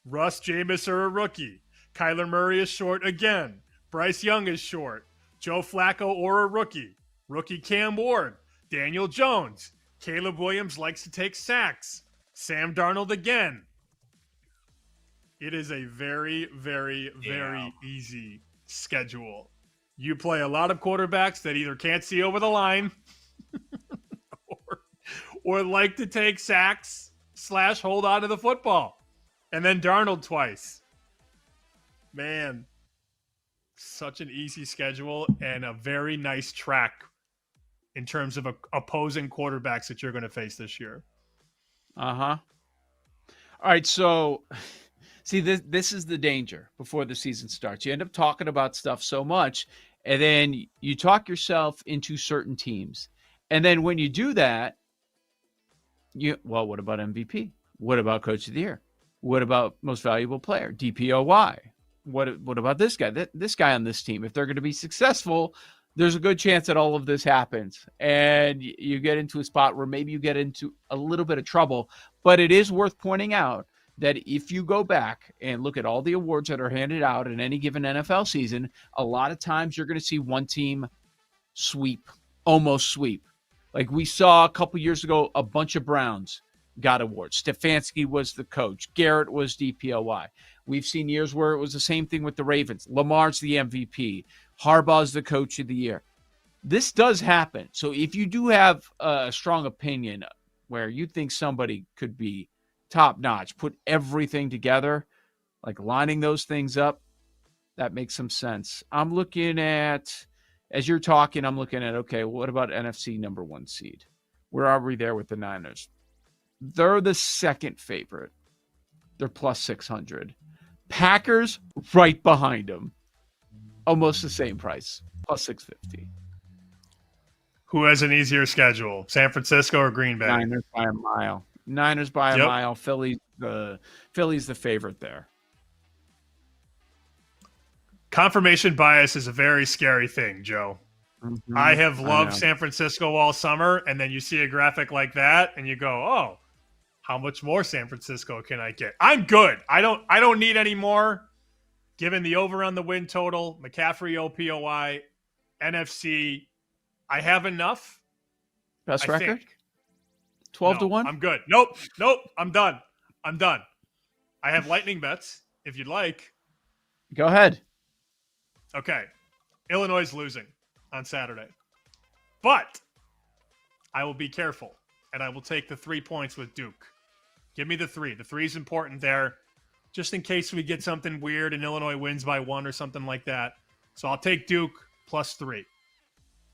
Russ, Jameis are a rookie. Kyler Murray is short again. Bryce Young is short. Joe Flacco or a rookie. Rookie Cam Ward. Daniel Jones. Caleb Williams likes to take sacks. Sam Darnold again. It is a very, very, very easy schedule. You play a lot of quarterbacks that either can't see over the line or like to take sacks / hold on to the football. And then Darnold twice. Man, such an easy schedule and a very nice track in terms of opposing quarterbacks that you're going to face this year. Uh-huh. All right, so see, this is the danger before the season starts. You end up talking about stuff so much, and then you talk yourself into certain teams. And then when you do that, what about MVP? What about Coach of the Year? What about Most Valuable Player? DPOY? What about this guy? This guy on this team? If they're going to be successful, there's a good chance that all of this happens. And you get into a spot where maybe you get into a little bit of trouble. But it is worth pointing out that if you go back and look at all the awards that are handed out in any given NFL season, a lot of times you're going to see one team sweep, almost sweep. Like we saw a couple years ago, a bunch of Browns got awards. Stefanski was the coach. Garrett was DPOY. We've seen years where it was the same thing with the Ravens. Lamar's the MVP. Harbaugh's the coach of the year. This does happen. So if you do have a strong opinion where you think somebody could be top-notch, put everything together, like lining those things up, that makes some sense. I'm looking at, as you're talking, I'm looking at, okay, what about NFC number 1 seed? Where are we there with the Niners? They're the second favorite. They're plus 600. Packers right behind them. Almost the same price, plus 650. Who has an easier schedule, San Francisco or Green Bay? Niners by a mile. Niners by a mile. Philly's the favorite there. Confirmation bias is a very scary thing, Joe. Mm-hmm. I have loved San Francisco all summer, and then you see a graphic like that, and you go, "Oh, how much more San Francisco can I get? I'm good. I don't need any more." Given the over on the win total, McCaffrey OPOY, NFC, I have enough. Best record? 12-1? I'm good. Nope. I'm done. I have lightning bets if you'd like. Go ahead. Okay. Illinois is losing on Saturday. But I will be careful, and I will take the 3 points with Duke. Give me the 3. The 3 is important there, just in case we get something weird and Illinois wins by 1 or something like that. So I'll take Duke plus 3.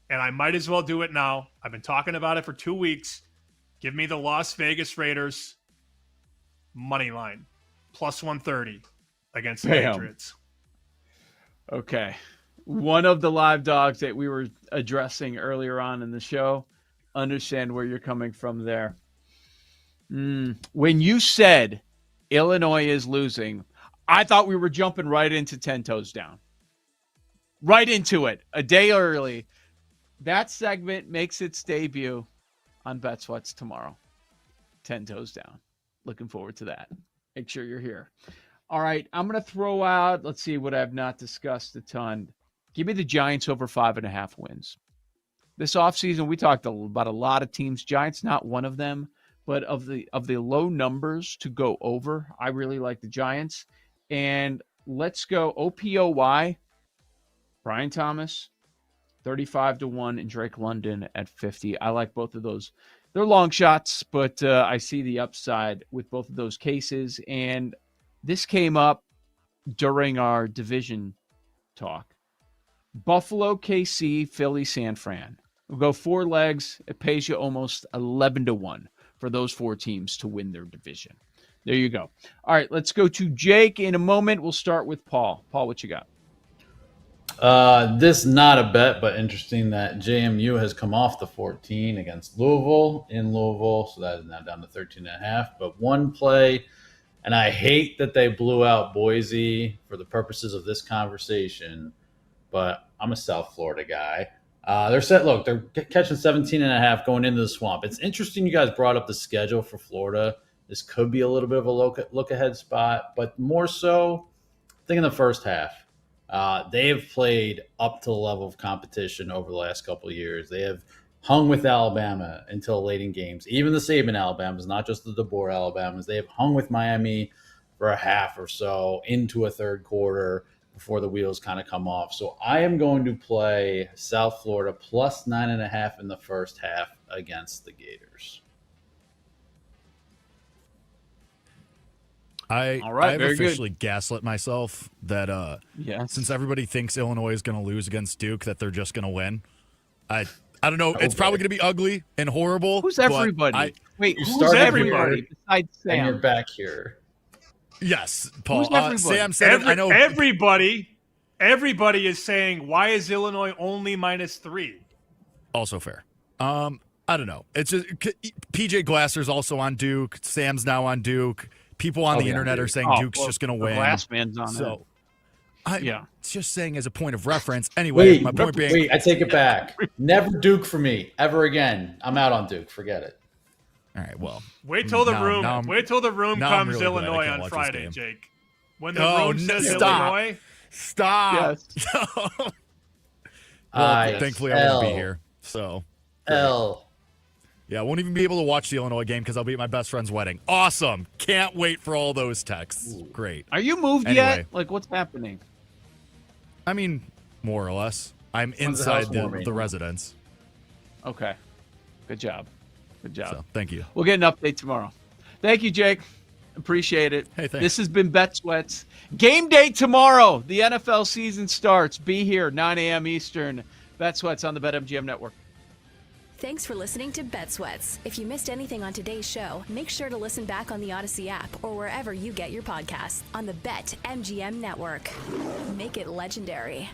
And I might as well do it now. I've been talking about it for 2 weeks. Give me the Las Vegas Raiders money line, plus 130 against the Patriots. Okay. One of the live dogs that we were addressing earlier on in the show, understand where you're coming from there. When you said Illinois is losing, I thought we were jumping right into 10 toes down. Right into it. A day early. That segment makes its debut on Bet Sweats tomorrow. 10 toes down. Looking forward to that. Make sure you're here. All right, I'm going to throw out, let's see what I've not discussed a ton. Give me the Giants over 5.5 wins. This offseason, we talked about a lot of teams. Giants, not one of them. But of the low numbers to go over, I really like the Giants. And let's go OPOY. Brian Thomas, 35-1, and Drake London at 50. I like both of those. They're long shots, but I see the upside with both of those cases. And this came up during our division talk. Buffalo, KC, Philly, San Fran. We'll go 4 legs. It pays you almost 11-1 for those 4 teams to win their division. There you go. All right, let's go to Jake in a moment. We'll start with Paul. Paul, what you got? This not a bet, but interesting that JMU has come off the 14 against Louisville in Louisville, so that is now down to 13.5. But one play, and I hate that they blew out Boise for the purposes of this conversation, but I'm a South Florida guy. They're catching 17.5 going into the Swamp. It's interesting you guys brought up the schedule for Florida. This could be a little bit of a look ahead spot, but more so, I think in the first half. They have played up to the level of competition over the last couple of years. They have hung with Alabama until late in games. Even the Saban Alabamas, not just the DeBoer Alabamas. They have hung with Miami for a half or so into a third quarter before the wheels kind of come off. So I am going to play South Florida plus 9.5 in the first half against the Gators. I've officially gaslit myself that since everybody thinks Illinois is going to lose against Duke, that they're just going to win. I don't know. It's probably going to be ugly and horrible. Who's everybody? Who's everybody besides Sam? And you're back here. Yes, Paul. Sam said I know. Everybody is saying, why is Illinois only -3? Also fair. I don't know. It's just PJ Glasser's also on Duke. Sam's now on Duke. People on the internet are saying Duke's just going to win. Glass man's on so, it. It's just saying as a point of reference. Anyway, my point being. Wait, I take it back. Never Duke for me ever again. I'm out on Duke. Forget it. All right. Well, wait till the room comes really Illinois on Friday, Jake. When the room says stop. Illinois, stop. Yes. Well, thankfully I won't be here. So L. Yeah, I won't even be able to watch the Illinois game because I'll be at my best friend's wedding. Awesome. Can't wait for all those texts. Great. Are you moved yet? Like, what's happening? I mean, more or less. I'm inside the residence. Okay. Good job. So, thank you. We'll get an update tomorrow. Thank you, Jake. Appreciate it. Hey, thanks. This has been Bet Sweats. Game day tomorrow. The NFL season starts. Be here, 9 a.m. Eastern. Bet Sweats on the BetMGM Network. Thanks for listening to Bet Sweats. If you missed anything on today's show, make sure to listen back on the Odyssey app or wherever you get your podcasts on the BetMGM Network. Make it legendary.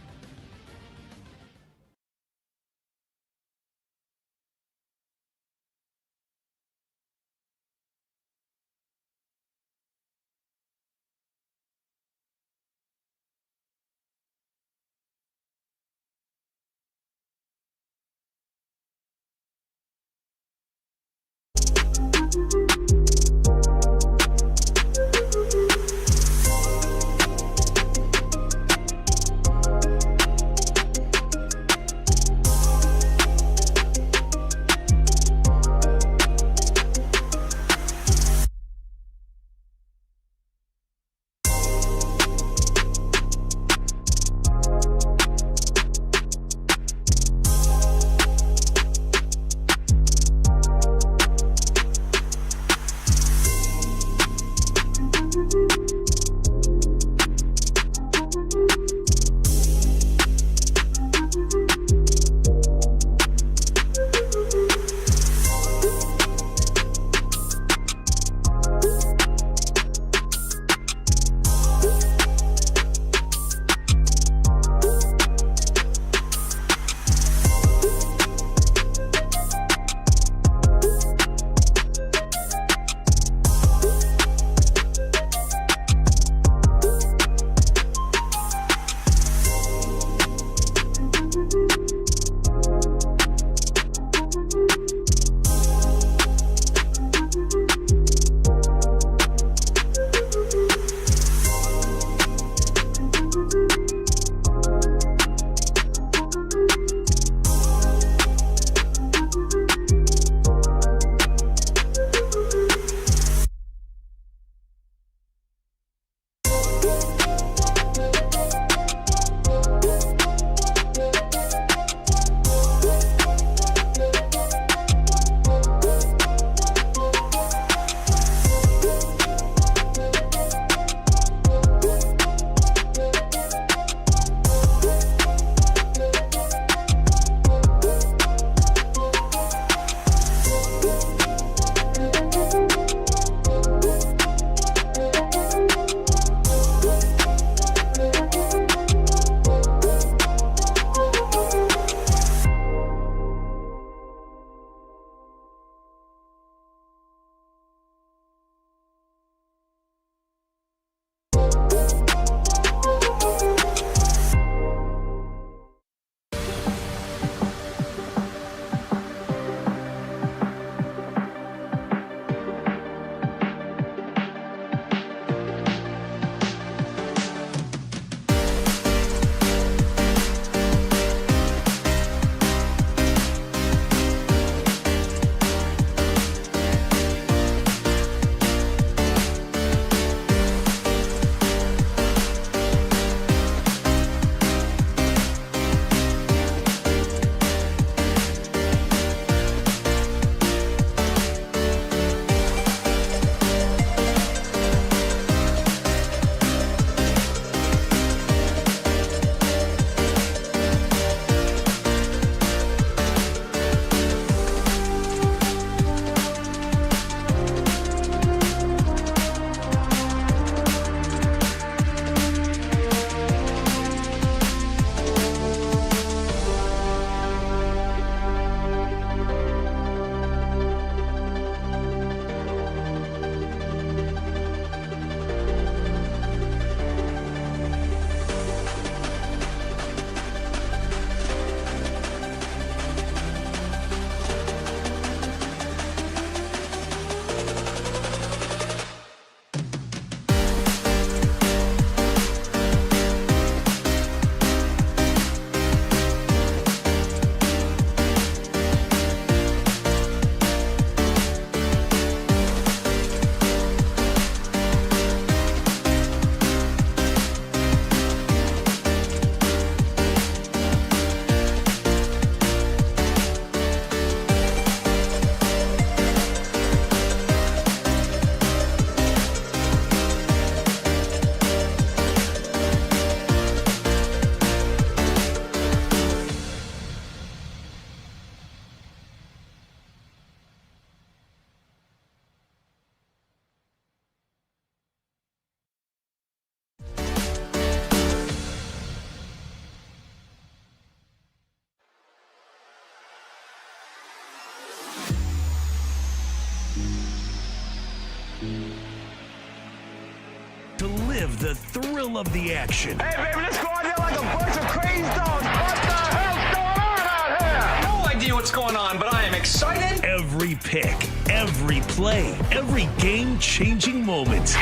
Relive the thrill of the action. Hey, baby, let's go out there like a bunch of crazy dogs. What the hell's going on out here? No idea what's going on, but I am excited. Every pick, every play, every game-changing moment.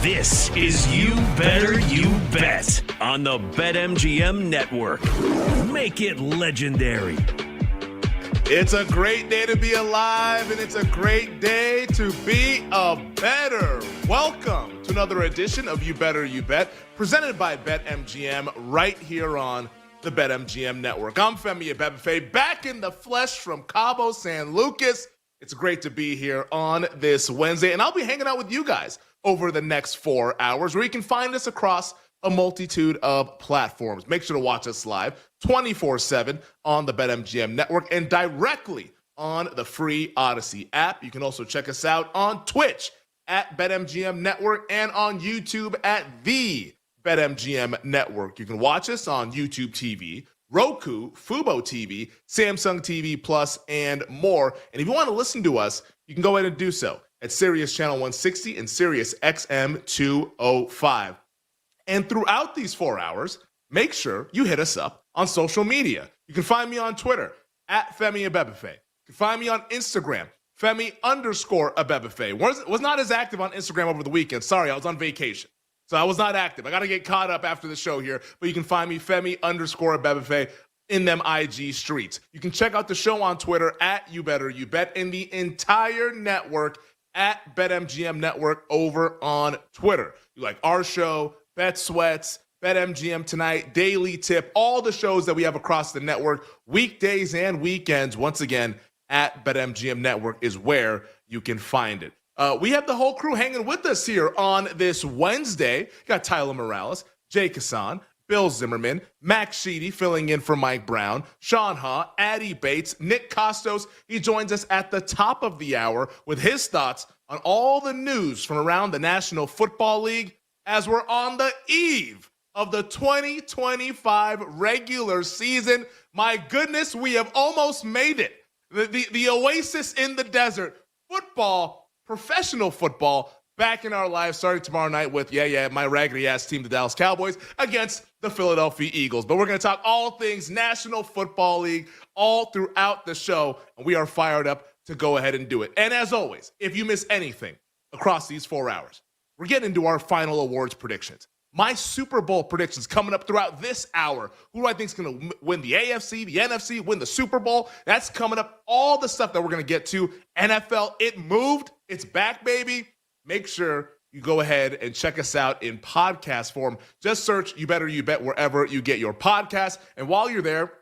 This is You Better You Bet on the BetMGM Network. Make it legendary. It's a great day to be alive, and it's a great day to be a better. Welcome to another edition of You Better You Bet, presented by BetMGM right here on the BetMGM Network. I'm Femi Abebefe, back in the flesh from Cabo San Lucas. It's great to be here on this Wednesday, and I'll be hanging out with you guys over the next 4 hours, where you can find us across a multitude of platforms. Make sure to watch us live 24/7 on the BetMGM Network and directly on the free Odyssey app. You can also check us out on Twitch at BetMGM Network and on YouTube at the BetMGM Network. You can watch us on YouTube TV, Roku, Fubo TV, Samsung TV Plus, and more. And if you want to listen to us, you can go ahead and do so at Sirius Channel 160 and Sirius XM 205. And throughout these 4 hours, make sure you hit us up on social media. You can find me on Twitter at Femi Abebefe. You can find me on Instagram, Femi_Abebefe. Was not as active on Instagram over the weekend. Sorry, I was on vacation. So I was not active. I got to get caught up after the show here. But you can find me Femi_Abebefe in them IG streets. You can check out the show on Twitter at You Better You Bet, and the entire network at BetMGM Network over on Twitter. You like our show, Bet Sweats, BetMGM Tonight, Daily Tip, all the shows that we have across the network, weekdays and weekends. Once again, at BetMGM Network is where you can find it. We have the whole crew hanging with us here on this Wednesday. You got Tyler Morales, Jay Kassan, Bill Zimmerman, Max Sheedy filling in for Mike Brown, Sean Ha, Addie Bates, Nick Costos. He joins us at the top of the hour with his thoughts on all the news from around the National Football League as we're on the eve of the 2025 regular season. My goodness, we have almost made it. The oasis in the desert. Football, professional football, back in our lives, starting tomorrow night with, my raggedy-ass team, the Dallas Cowboys, against the Philadelphia Eagles. But we're going to talk all things National Football League all throughout the show, and we are fired up to go ahead and do it. And as always, if you miss anything across these 4 hours, we're getting into our final awards predictions. My Super Bowl predictions coming up throughout this hour. Who do I think is going to win the AFC, the NFC, win the Super Bowl? That's coming up. All the stuff that we're going to get to. NFL, it moved. It's back, baby. Make sure you go ahead and check us out in podcast form. Just search You Better You Bet wherever you get your podcasts. And while you're there,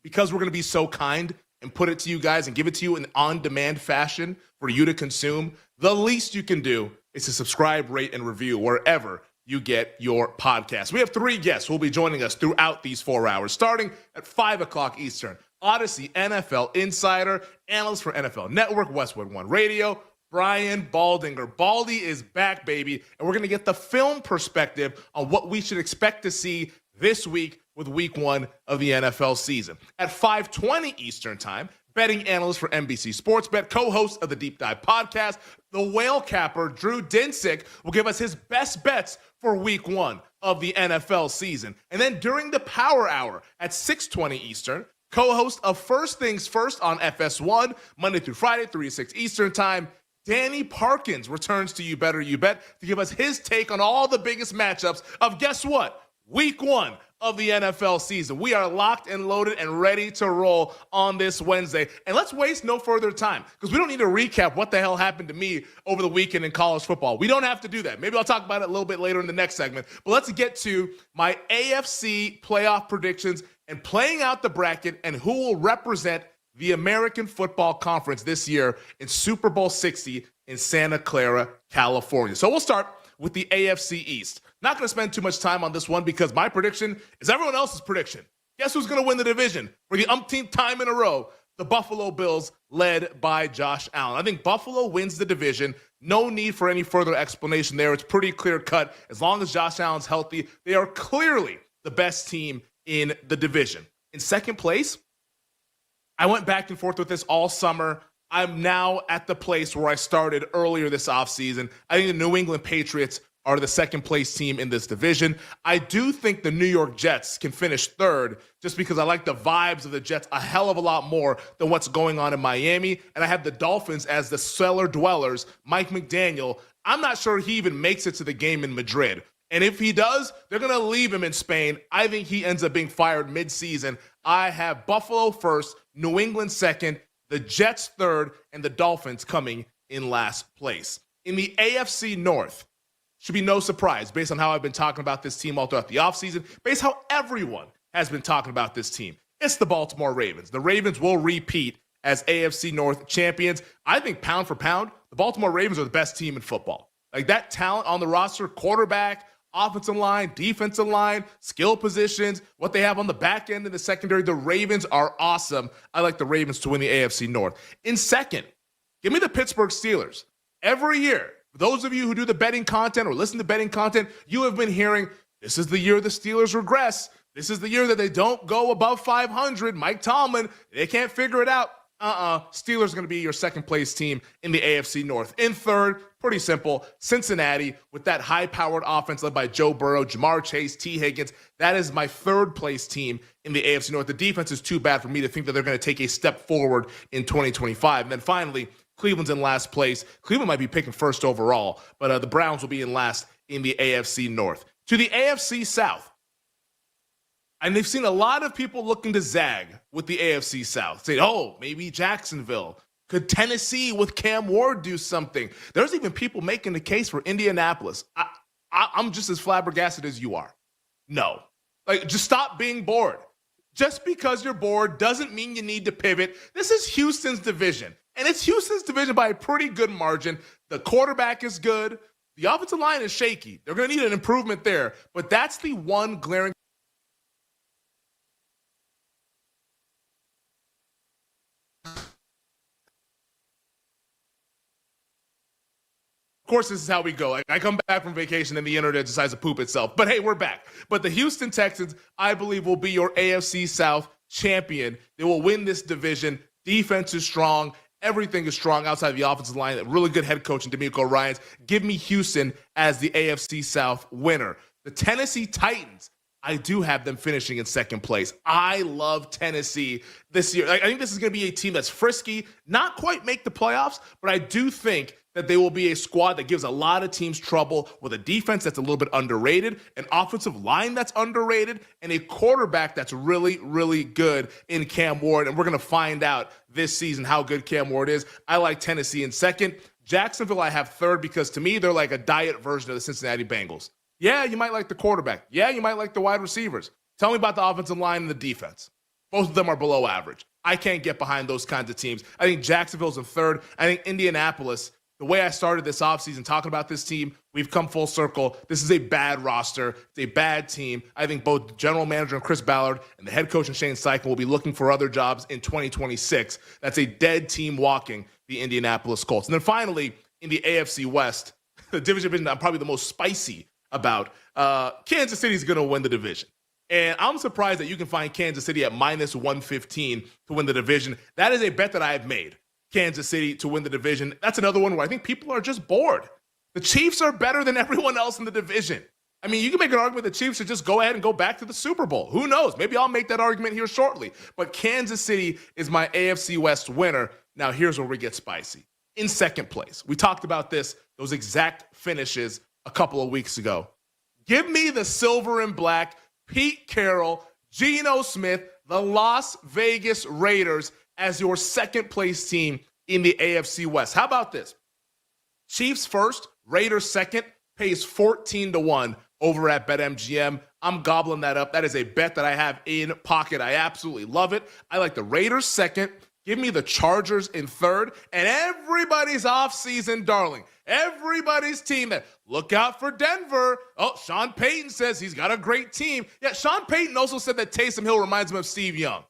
because we're going to be so kind and put it to you guys and give it to you in on-demand fashion for you to consume, the least you can do is to subscribe, rate, and review wherever you get your podcast. We have 3 guests who will be joining us throughout these 4 hours, starting at 5 o'clock Eastern. Odyssey NFL Insider, analyst for NFL Network, Westwood One Radio, Brian Baldinger. Baldy is back, baby, and we're going to get the film perspective on what we should expect to see this week with week 1 of the NFL season. At 5:20 Eastern Time, betting analyst for NBC Sports Bet, co-host of the Deep Dive podcast, the whale capper, Drew Dinsick, will give us his best bets for week 1 of the NFL season. And then during the Power Hour at 6:20 Eastern, co-host of First Things First on FS1, Monday through Friday, 3 to 6 Eastern Time, Danny Parkins returns to You Better You Bet to give us his take on all the biggest matchups of, guess what, week 1 of the NFL season. We are locked and loaded and ready to roll on this Wednesday. And let's waste no further time, because we don't need to recap what the hell happened to me over the weekend in college football. We don't have to do that. Maybe I'll talk about it a little bit later in the next segment. But let's get to my AFC playoff predictions and playing out the bracket and who will represent the American Football Conference this year in Super Bowl 60 in Santa Clara, California. So we'll start with the AFC East. Not going to spend too much time on this one because my prediction is everyone else's prediction. Guess who's going to win the division for the umpteenth time in a row? The Buffalo Bills, led by Josh Allen. I think Buffalo wins the division. No need for any further explanation there. It's pretty clear cut. As long as Josh Allen's healthy, they are clearly the best team in the division. In second place, I went back and forth with this all summer. I'm now at the place where I started earlier this offseason. I think the New England Patriots are the second place team in this division. I do think the New York Jets can finish third just because I like the vibes of the Jets a hell of a lot more than what's going on in Miami. And I have the Dolphins as the cellar dwellers. Mike McDaniel, I'm not sure he even makes it to the game in Madrid. And if he does, they're going to leave him in Spain. I think he ends up being fired midseason. I have Buffalo first, New England second, the Jets third, and the Dolphins coming in last place. In the AFC North, should be no surprise based on how I've been talking about this team all throughout the offseason, based on how everyone has been talking about this team. It's the Baltimore Ravens. The Ravens will repeat as AFC North champions. I think pound for pound, the Baltimore Ravens are the best team in football. Like that talent on the roster, quarterback, offensive line, defensive line, skill positions, what they have on the back end in the secondary, the Ravens are awesome. I like the Ravens to win the AFC North. In second, give me the Pittsburgh Steelers. Every year, for those of you who do the betting content or listen to betting content, you have been hearing, this is the year the Steelers regress. This is the year that they don't go above 500. Mike Tomlin, they can't figure it out. Steelers are going to be your second place team in the AFC North. In third, pretty simple, Cincinnati with that high-powered offense led by Joe Burrow, Jamar Chase, T. Higgins. That is my third place team in the AFC North. The defense is too bad for me to think that they're going to take a step forward in 2025. And then finally, Cleveland's in last place. Cleveland might be picking first overall, but the Browns will be in last in the AFC North. To the AFC South. And they've seen a lot of people looking to zag with the AFC South. Saying, oh, maybe Jacksonville. Could Tennessee with Cam Ward do something? There's even people making the case for Indianapolis. I'm just as flabbergasted as you are. No. Like, just stop being bored. Just because you're bored doesn't mean you need to pivot. This is Houston's division. And it's Houston's division by a pretty good margin. The quarterback is good. The offensive line is shaky. They're going to need an improvement there. But that's the one glaring. Of course, this is how we go. Like, I come back from vacation and the internet decides to poop itself. But hey, we're back. But the Houston Texans, I believe, will be your AFC South champion. They will win this division. Defense is strong. Everything is strong outside of the offensive line. A really good head coach in D'Amico Ryans. Give me Houston as the AFC South winner. The Tennessee Titans, I do have them finishing in second place. I love Tennessee this year. I think this is going to be a team that's frisky, not quite make the playoffs, but I do think that they will be a squad that gives a lot of teams trouble with a defense that's a little bit underrated, an offensive line that's underrated, and a quarterback that's really, really good in Cam Ward. And we're going to find out this season how good Cam Ward is. I like Tennessee in second. Jacksonville I have third because to me, they're like a diet version of the Cincinnati Bengals. Yeah, you might like the quarterback. Yeah, you might like the wide receivers. Tell me about the offensive line and the defense. Both of them are below average. I can't get behind those kinds of teams. I think Jacksonville's in third. I think Indianapolis, the way I started this offseason talking about this team, we've come full circle. This is a bad roster. It's a bad team. I think both the general manager and Chris Ballard and the head coach and Shane Steichen will be looking for other jobs in 2026. That's a dead team walking the Indianapolis Colts. And then finally, in the AFC West, the division I'm probably the most spicy about, Kansas City is going to win the division. And I'm surprised that you can find Kansas City at minus 115 to win the division. That is a bet that I have made. Kansas City to win the division. That's another one where I think people are just bored. The Chiefs are better than everyone else in the division. I mean, you can make an argument the Chiefs should just go ahead and go back to the Super Bowl. Who knows? Maybe I'll make that argument here shortly. But Kansas City is my AFC West winner. Now, here's where we get spicy. In second place, we talked about this, those exact finishes a couple of weeks ago. Give me the silver and black, Pete Carroll, Geno Smith, the Las Vegas Raiders as your second place team in the AFC West. How about this? Chiefs first, Raiders second, pays 14-1 over at BetMGM. I'm gobbling that up. That is a bet that I have in pocket. I absolutely love it. I like the Raiders second. Give me the Chargers in third. And everybody's offseason darling, everybody's team that look out for Denver. Oh, Sean Payton says he's got a great team. Yeah, Sean Payton also said that Taysom Hill reminds him of Steve Young.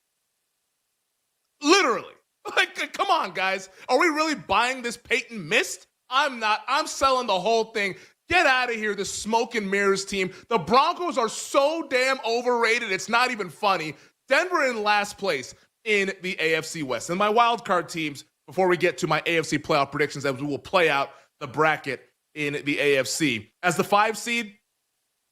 Literally. Like, come on, guys. Are we really buying this Peyton mist? I'm not. I'm selling the whole thing. Get out of here, this smoke and mirrors team. The Broncos are so damn overrated, it's not even funny. Denver in last place in the AFC West. And my wild card teams, before we get to my AFC playoff predictions as we will play out the bracket in the AFC. As the 5 seed,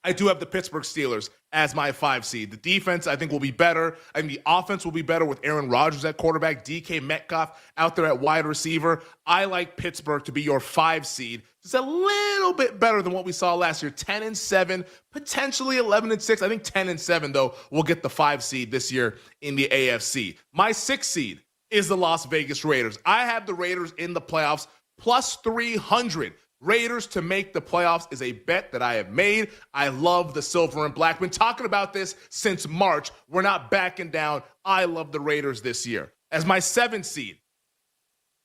I do have the Pittsburgh Steelers as my 5 seed. The defense, I think, will be better. I think the offense will be better with Aaron Rodgers at quarterback, DK Metcalf out there at wide receiver. I like Pittsburgh to be your 5 seed. Just a little bit better than what we saw last year. 10-7, potentially 11-6. I think 10-7, though, will get the 5 seed this year in the AFC. My 6 seed is the Las Vegas Raiders. I have the Raiders in the playoffs, plus 300. Raiders to make the playoffs is a bet that I have made. I love the silver and black. Been talking about this since March. We're not backing down. I love the Raiders this year. As my 7 seed,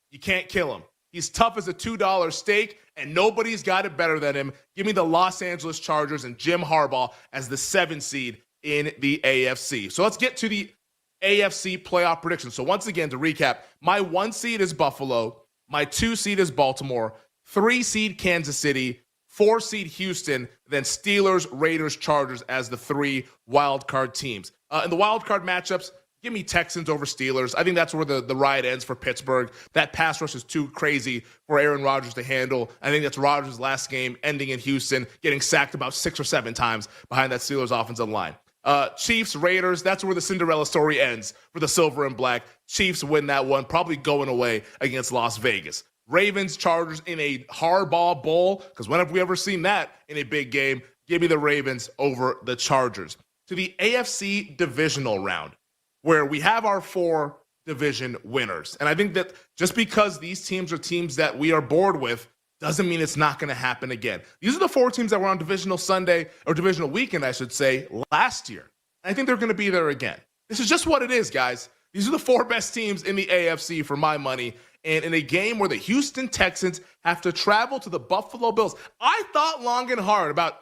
you can't kill him. He's tough as a $2 steak, and nobody's got it better than him. Give me the Los Angeles Chargers and Jim Harbaugh as the 7 seed in the AFC. So let's get to the AFC playoff predictions. So once again, to recap, my 1 seed is Buffalo. My 2 seed is Baltimore. 3 seed Kansas City, 4 seed Houston, then Steelers, Raiders, Chargers as the 3 wild card teams. In the wild card matchups, give me Texans over Steelers. I think that's where the ride ends for Pittsburgh. That pass rush is too crazy for Aaron Rodgers to handle. I think that's Rodgers' last game ending in Houston, getting sacked about 6 or 7 times behind that Steelers offensive line. Chiefs, Raiders, that's where the Cinderella story ends for the silver and black. Chiefs win that one, probably going away against Las Vegas. Ravens, Chargers in a Harbaugh Bowl, because when have we ever seen that in a big game? Give me the Ravens over the Chargers. To the AFC divisional round, where we have our 4 division winners. And I think that just because these teams are teams that we are bored with doesn't mean it's not going to happen again. These are the 4 teams that were on divisional Sunday, or divisional weekend, I should say, last year. And I think they're going to be there again. This is just what it is, guys. These are the 4 best teams in the AFC for my money. And in a game where the Houston Texans have to travel to the Buffalo Bills, I thought long and hard about,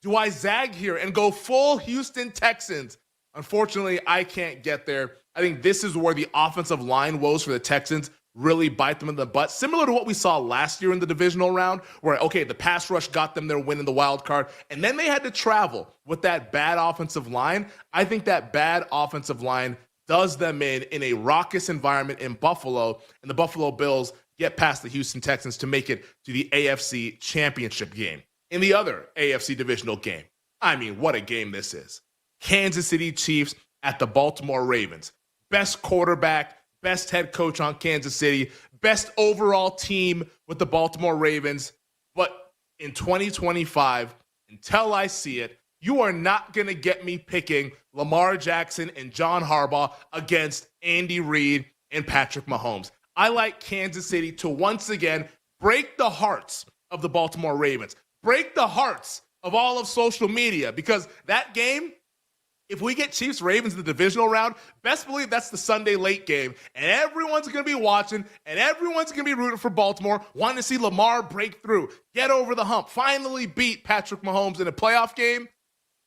do I zag here and go full Houston Texans? Unfortunately, I can't get there. I think this is where the offensive line woes for the Texans really bite them in the butt. Similar to what we saw last year in the divisional round, where, okay, the pass rush got them their win in the wild card, and then they had to travel with that bad offensive line. I think that bad offensive line does them in a raucous environment in Buffalo, and the Buffalo Bills get past the Houston Texans to make it to the AFC Championship game. In the other AFC divisional game, I mean, what a game this is. Kansas City Chiefs at the Baltimore Ravens. Best quarterback, best head coach on Kansas City, best overall team with the Baltimore Ravens. But in 2025, until I see it, you are not going to get me picking Lamar Jackson and John Harbaugh against Andy Reid and Patrick Mahomes. I like Kansas City to once again break the hearts of the Baltimore Ravens, break the hearts of all of social media, because that game, if we get Chiefs Ravens in the divisional round, best believe that's the Sunday late game, and everyone's going to be watching, and everyone's going to be rooting for Baltimore, wanting to see Lamar break through, get over the hump, finally beat Patrick Mahomes in a playoff game.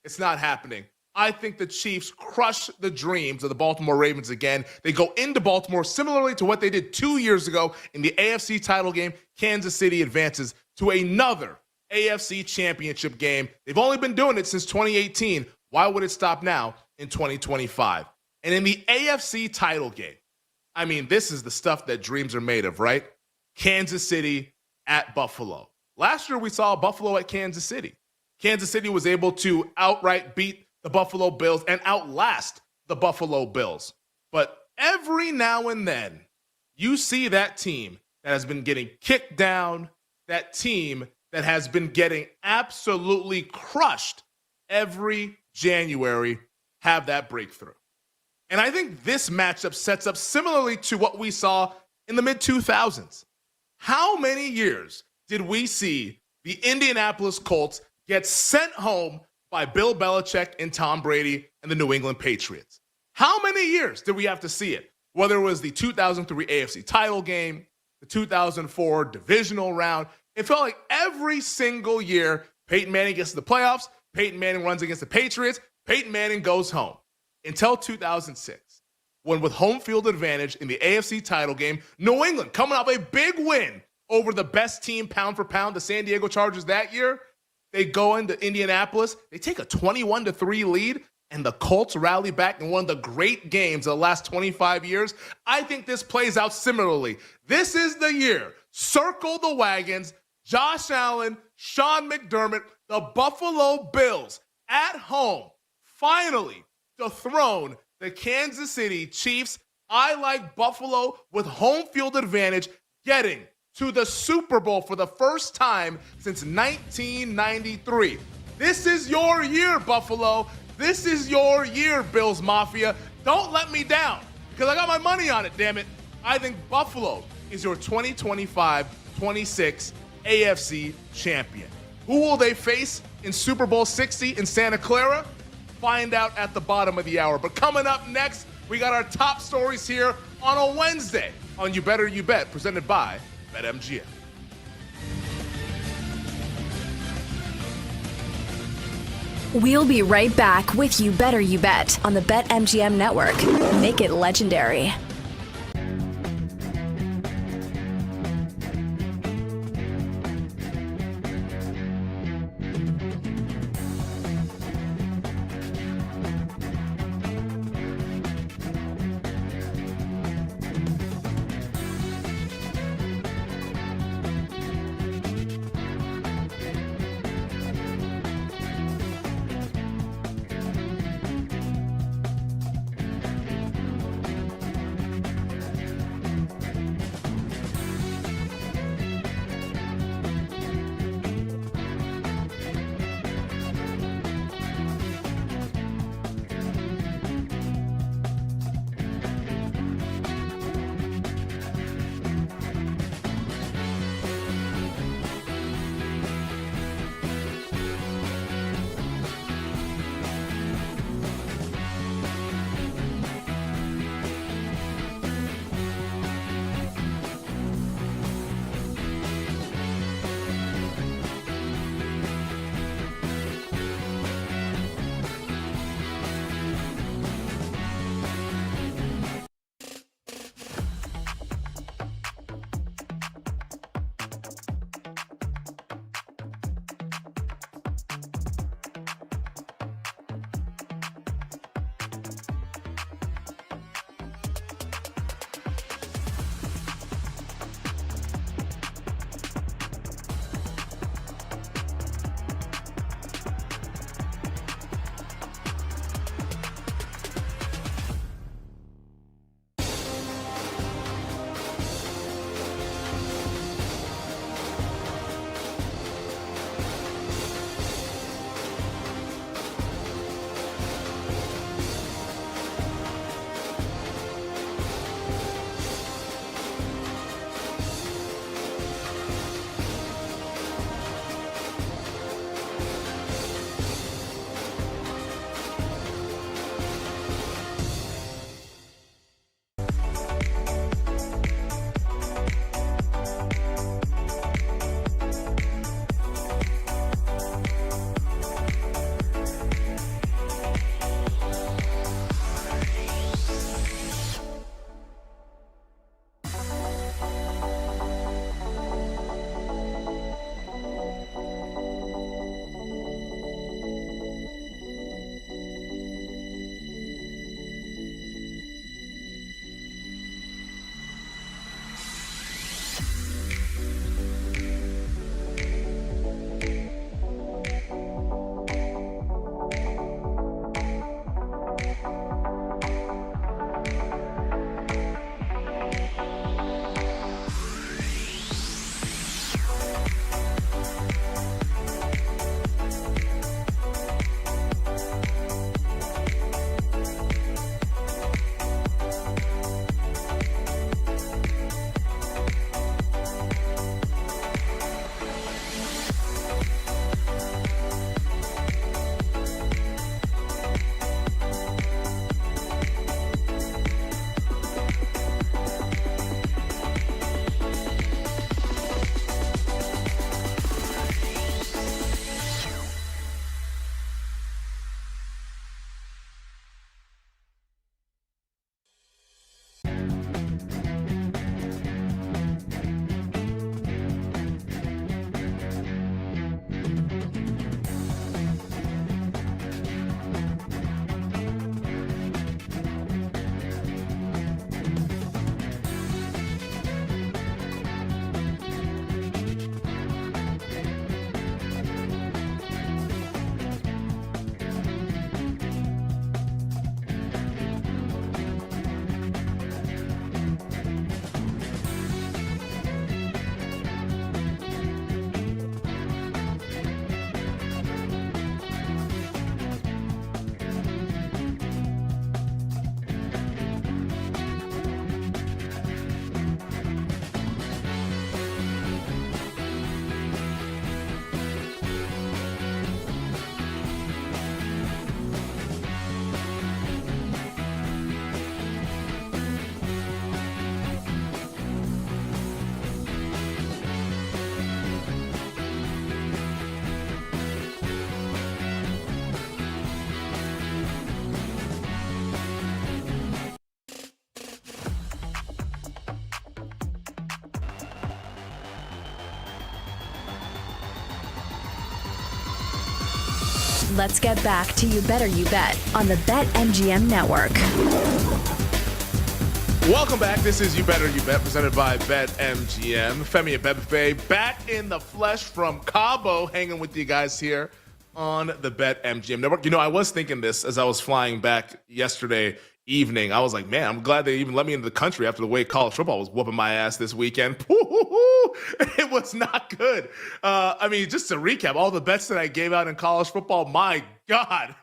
It's not happening. I think the Chiefs crush the dreams of the Baltimore Ravens again. They go into Baltimore similarly to what they did 2 years ago in the AFC title game. Kansas City advances to another AFC championship game. They've only been doing it since 2018. Why would it stop now in 2025? And in the AFC title game, I mean, this is the stuff that dreams are made of, right? Kansas City at Buffalo. Last year, we saw Buffalo at Kansas City. Kansas City was able to outright beat the Buffalo Bills and outlast the Buffalo Bills. But every now and then, you see that team that has been getting kicked down, that team that has been getting absolutely crushed every January, have that breakthrough. And I think this matchup sets up similarly to what we saw in the mid-2000s. How many years did we see the Indianapolis Colts get sent home by Bill Belichick and Tom Brady and the New England Patriots? How many years did we have to see it? Whether it was the 2003 AFC title game, the 2004 divisional round, it felt like every single year Peyton Manning gets to the playoffs, Peyton Manning runs against the Patriots, Peyton Manning goes home. Until 2006, when with home field advantage in the AFC title game, New England coming off a big win over the best team pound for pound, the San Diego Chargers that year, they go into Indianapolis, they take a 21-3 lead, and the Colts rally back in one of the great games of the last 25 years, I think this plays out similarly. This is the year. Circle the wagons. Josh Allen, Sean McDermott, the Buffalo Bills at home finally dethrone the Kansas City Chiefs. I like Buffalo with home field advantage getting to the Super Bowl for the first time since 1993. This is your year, Buffalo. This is your year, Bills Mafia. Don't let me down, because I got my money on it, damn it. I think Buffalo is your 2025-26 AFC champion. Who will they face in Super Bowl 60 in Santa Clara? Find out at the bottom of the hour. But coming up next, we got our top stories here on a Wednesday on You Better You Bet, presented by BetMGM. We'll be right back with You Better You Bet on the BetMGM Network. Make it legendary. Let's get back to You Better You Bet on the BetMGM Network. Welcome back. This is You Better You Bet, presented by BetMGM. Femi and Bebefe back in the flesh from Cabo, hanging with you guys here on the BetMGM Network. You know, I was thinking this as I was flying back yesterday evening. I was like, man, I'm glad they even let me into the country after the way college football was whooping my ass this weekend. It was not good. I mean, just to recap, all the bets that I gave out in college football, my God.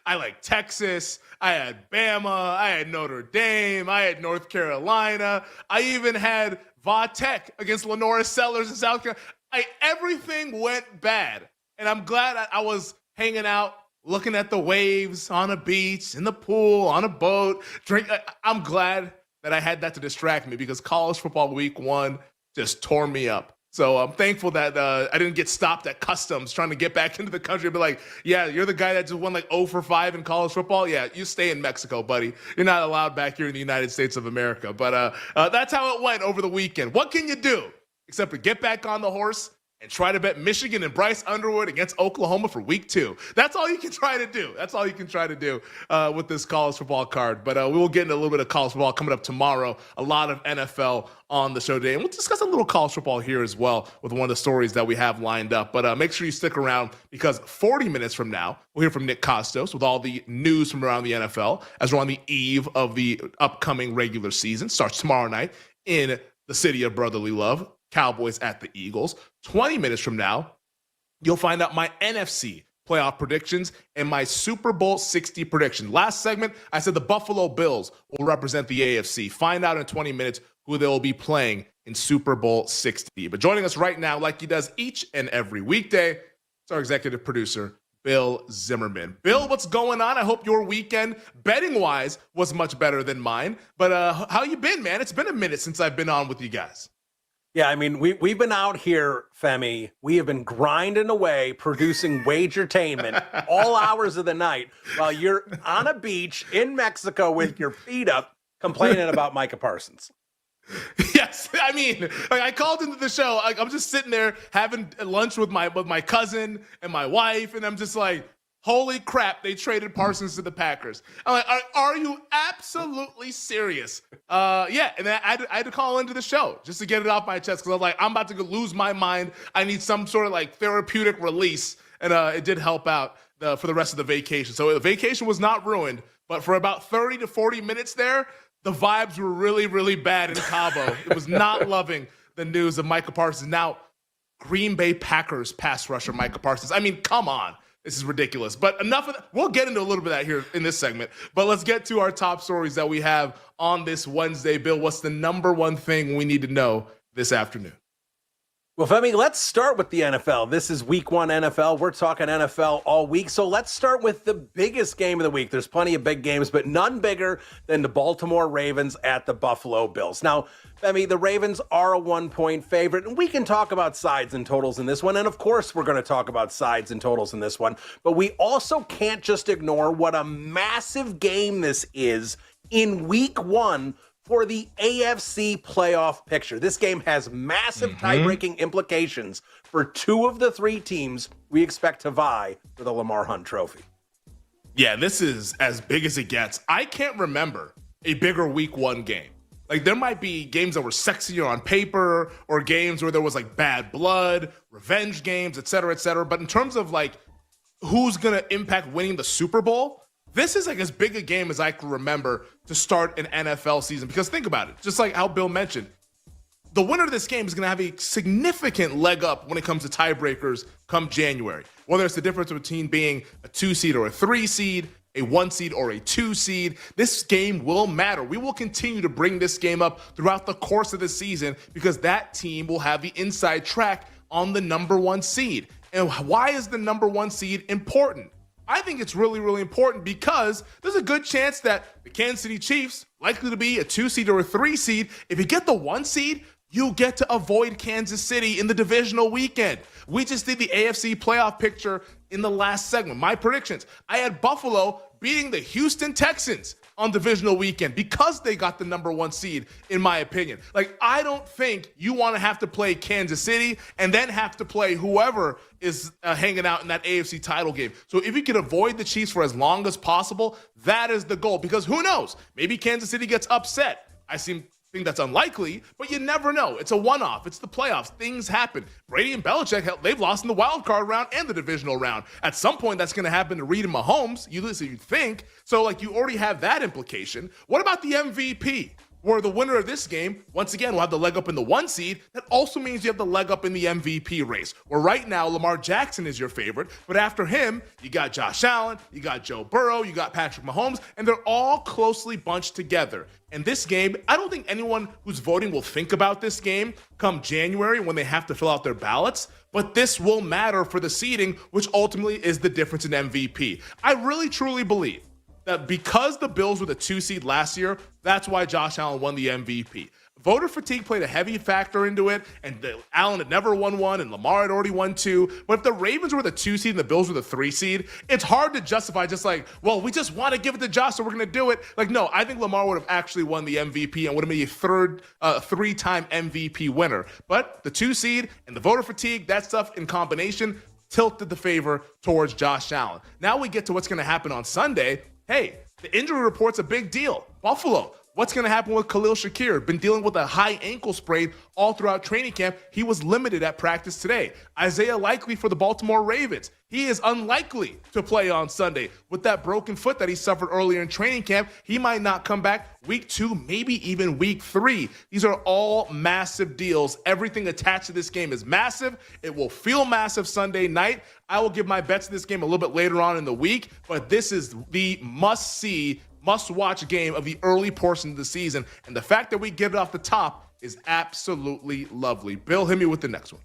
I like Texas. I had Bama. I had Notre Dame. I had North Carolina. I even had Va Tech against Lenora Sellers in South Carolina. Everything went bad. And I'm glad I was hanging out, looking at the waves on a beach, in the pool, on a boat, I'm glad that I had that to distract me because college football week 1 just tore me up. So I'm thankful that I didn't get stopped at customs trying to get back into the country and be like, yeah, you're the guy that just won like 0 for 5 in college football. Yeah, you stay in Mexico, buddy. You're not allowed back here in the United States of America. But that's how it went over the weekend. What can you do except to get back on the horse and try to bet Michigan and Bryce Underwood against Oklahoma for week 2. That's all you can try to do. That's all you can try to do with this college football card. But we will get into a little bit of college football coming up tomorrow. A lot of NFL on the show today. And we'll discuss a little college football here as well with one of the stories that we have lined up. But make sure you stick around because 40 minutes from now, we'll hear from Nick Costos with all the news from around the NFL as we're on the eve of the upcoming regular season. Starts tomorrow night in the city of brotherly love. Cowboys at the Eagles. 20 minutes from now, you'll find out my NFC playoff predictions and my Super Bowl 60 prediction. Last segment, I said the Buffalo Bills will represent the AFC. Find out in 20 minutes who they will be playing in Super Bowl 60. But joining us right now, like he does each and every weekday, it's our executive producer, Bill Zimmerman. Bill, what's going on? I hope your weekend, betting-wise, was much better than mine. But how you been, man? It's been a minute since I've been on with you guys. Yeah, I mean, we've been out here, Femi. We have been grinding away, producing Wagertainment all hours of the night while you're on a beach in Mexico with your feet up complaining about Micah Parsons. Yes, I mean, like I called into the show. I'm just sitting there having lunch with my cousin and my wife, and I'm just like, holy crap, they traded Parsons to the Packers. I'm like, are you absolutely serious? Yeah, and then I had to call into the show just to get it off my chest because I was like, I'm about to lose my mind. I need some sort of like therapeutic release, and it did help out for the rest of the vacation. So the vacation was not ruined, but for about 30 to 40 minutes there, the vibes were really, really bad in Cabo. It was not loving the news of Micah Parsons. Now, Green Bay Packers pass rusher Micah Parsons. I mean, come on. This is ridiculous. But enough of that. We'll get into a little bit of that here in this segment. But let's get to our top stories that we have on this Wednesday. Bill, what's the number one thing we need to know this afternoon? Well, Femi, let's start with the NFL. This is week 1 NFL. We're talking NFL all week. So let's start with the biggest game of the week. There's plenty of big games, but none bigger than the Baltimore Ravens at the Buffalo Bills. Now, Femi, the Ravens are a 1-point favorite, and we can talk about sides and totals in this one. And of course, we're going to talk about sides and totals in this one. But we also can't just ignore what a massive game this is in week 1 for the AFC playoff picture. This game has massive tie-breaking implications for 2 of the 3 teams we expect to vie for the Lamar Hunt Trophy. Yeah, this is as big as it gets. I can't remember a bigger week 1 game. Like, there might be games that were sexier on paper or games where there was, like, bad blood, revenge games, et cetera, et cetera. But in terms of, like, who's going to impact winning the Super Bowl, this is like as big a game as I can remember to start an NFL season. Because think about it, just like how Bill mentioned, the winner of this game is going to have a significant leg up when it comes to tiebreakers come January. Whether it's the difference between being a 2 seed or a 3 seed, a 1 seed or a 2 seed, this game will matter. We will continue to bring this game up throughout the course of the season because that team will have the inside track on the number 1 seed. And why is the number 1 seed important? I think it's really, really important because there's a good chance that the Kansas City Chiefs, likely to be a 2 seed or a 3 seed, if you get the 1 seed, you get to avoid Kansas City in the divisional weekend. We just did the AFC playoff picture in the last segment. My predictions, I had Buffalo beating the Houston Texans. on divisional weekend because they got the number 1 seed, in my opinion. Like, I don't think you want to have to play Kansas City and then have to play whoever is hanging out in that AFC title game. So if you can avoid the Chiefs for as long as possible, that is the goal. Because who knows? Maybe Kansas City gets upset. I think that's unlikely, but you never know. It's a one-off. It's the playoffs. Things happen. Brady and Belichick, they've lost in the wild card round and the divisional round. At some point, that's going to happen to Reed and Mahomes. You think. So, like, you already have that implication. What about the MVP? Where the winner of this game, once again, will have the leg up in the 1 seed. That also means you have the leg up in the MVP race. Where right now, Lamar Jackson is your favorite. But after him, you got Josh Allen, you got Joe Burrow, you got Patrick Mahomes, and they're all closely bunched together. And this game, I don't think anyone who's voting will think about this game come January when they have to fill out their ballots. But this will matter for the seeding, which ultimately is the difference in MVP. I really, truly believe that because the Bills were the 2 seed last year, that's why Josh Allen won the MVP. Voter fatigue played a heavy factor into it, and Allen had never won 1, and Lamar had already won 2. But if the Ravens were the 2 seed and the Bills were the 3 seed, it's hard to justify just like, well, we just want to give it to Josh, so we're going to do it. Like, no, I think Lamar would have actually won the MVP and would have been a 3-time MVP winner. But the 2 seed and the voter fatigue, that stuff in combination, tilted the favor towards Josh Allen. Now we get to what's going to happen on Sunday. Hey, the injury report's a big deal. Buffalo, what's going to happen with Khalil Shakir? Been dealing with a high ankle sprain all throughout training camp. He was limited at practice today. Isaiah Likely for the Baltimore Ravens. He is unlikely to play on Sunday. With that broken foot that he suffered earlier in training camp, he might not come back week 2, maybe even week 3. These are all massive deals. Everything attached to this game is massive. It will feel massive Sunday night. I will give my bets to this game a little bit later on in the week, but this is the must-see, must-watch game of the early portion of the season, and the fact that we get it off the top is absolutely lovely. Bill, hit me with the next one.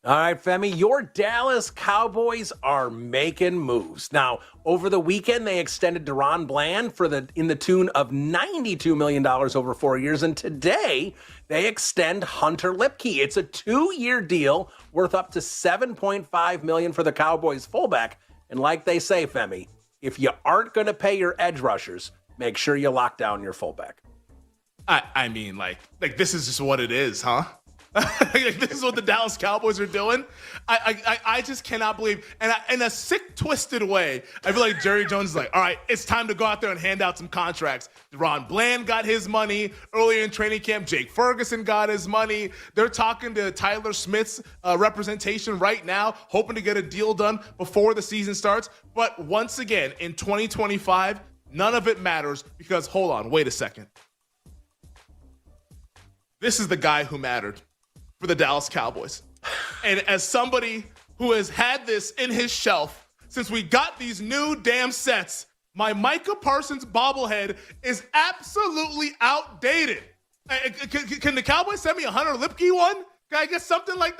All right, Femi, your Dallas Cowboys are making moves. Now, over the weekend, they extended Deron Bland in the tune of $92 million over 4 years, and today they extend Hunter Lipke. It's a 2-year deal worth up to $7.5 million for the Cowboys fullback. And like they say, Femi, if you aren't going to pay your edge rushers, make sure you lock down your fullback. I mean, like this is just what it is, huh? This is what the Dallas Cowboys are doing. I just cannot believe. And in a sick, twisted way, I feel like Jerry Jones is like, all right, it's time to go out there and hand out some contracts. Deron Bland got his money earlier in training camp. Jake Ferguson got his money. They're talking to Tyler Smith's representation right now, hoping to get a deal done before the season starts. But once again, in 2025, none of it matters because, hold on, wait a second. This is the guy who mattered for the Dallas Cowboys. And as somebody who has had this in his shelf since we got these new damn sets, my Micah Parsons bobblehead is absolutely outdated. Can the Cowboys send me a Hunter Lipke one? Can I get something like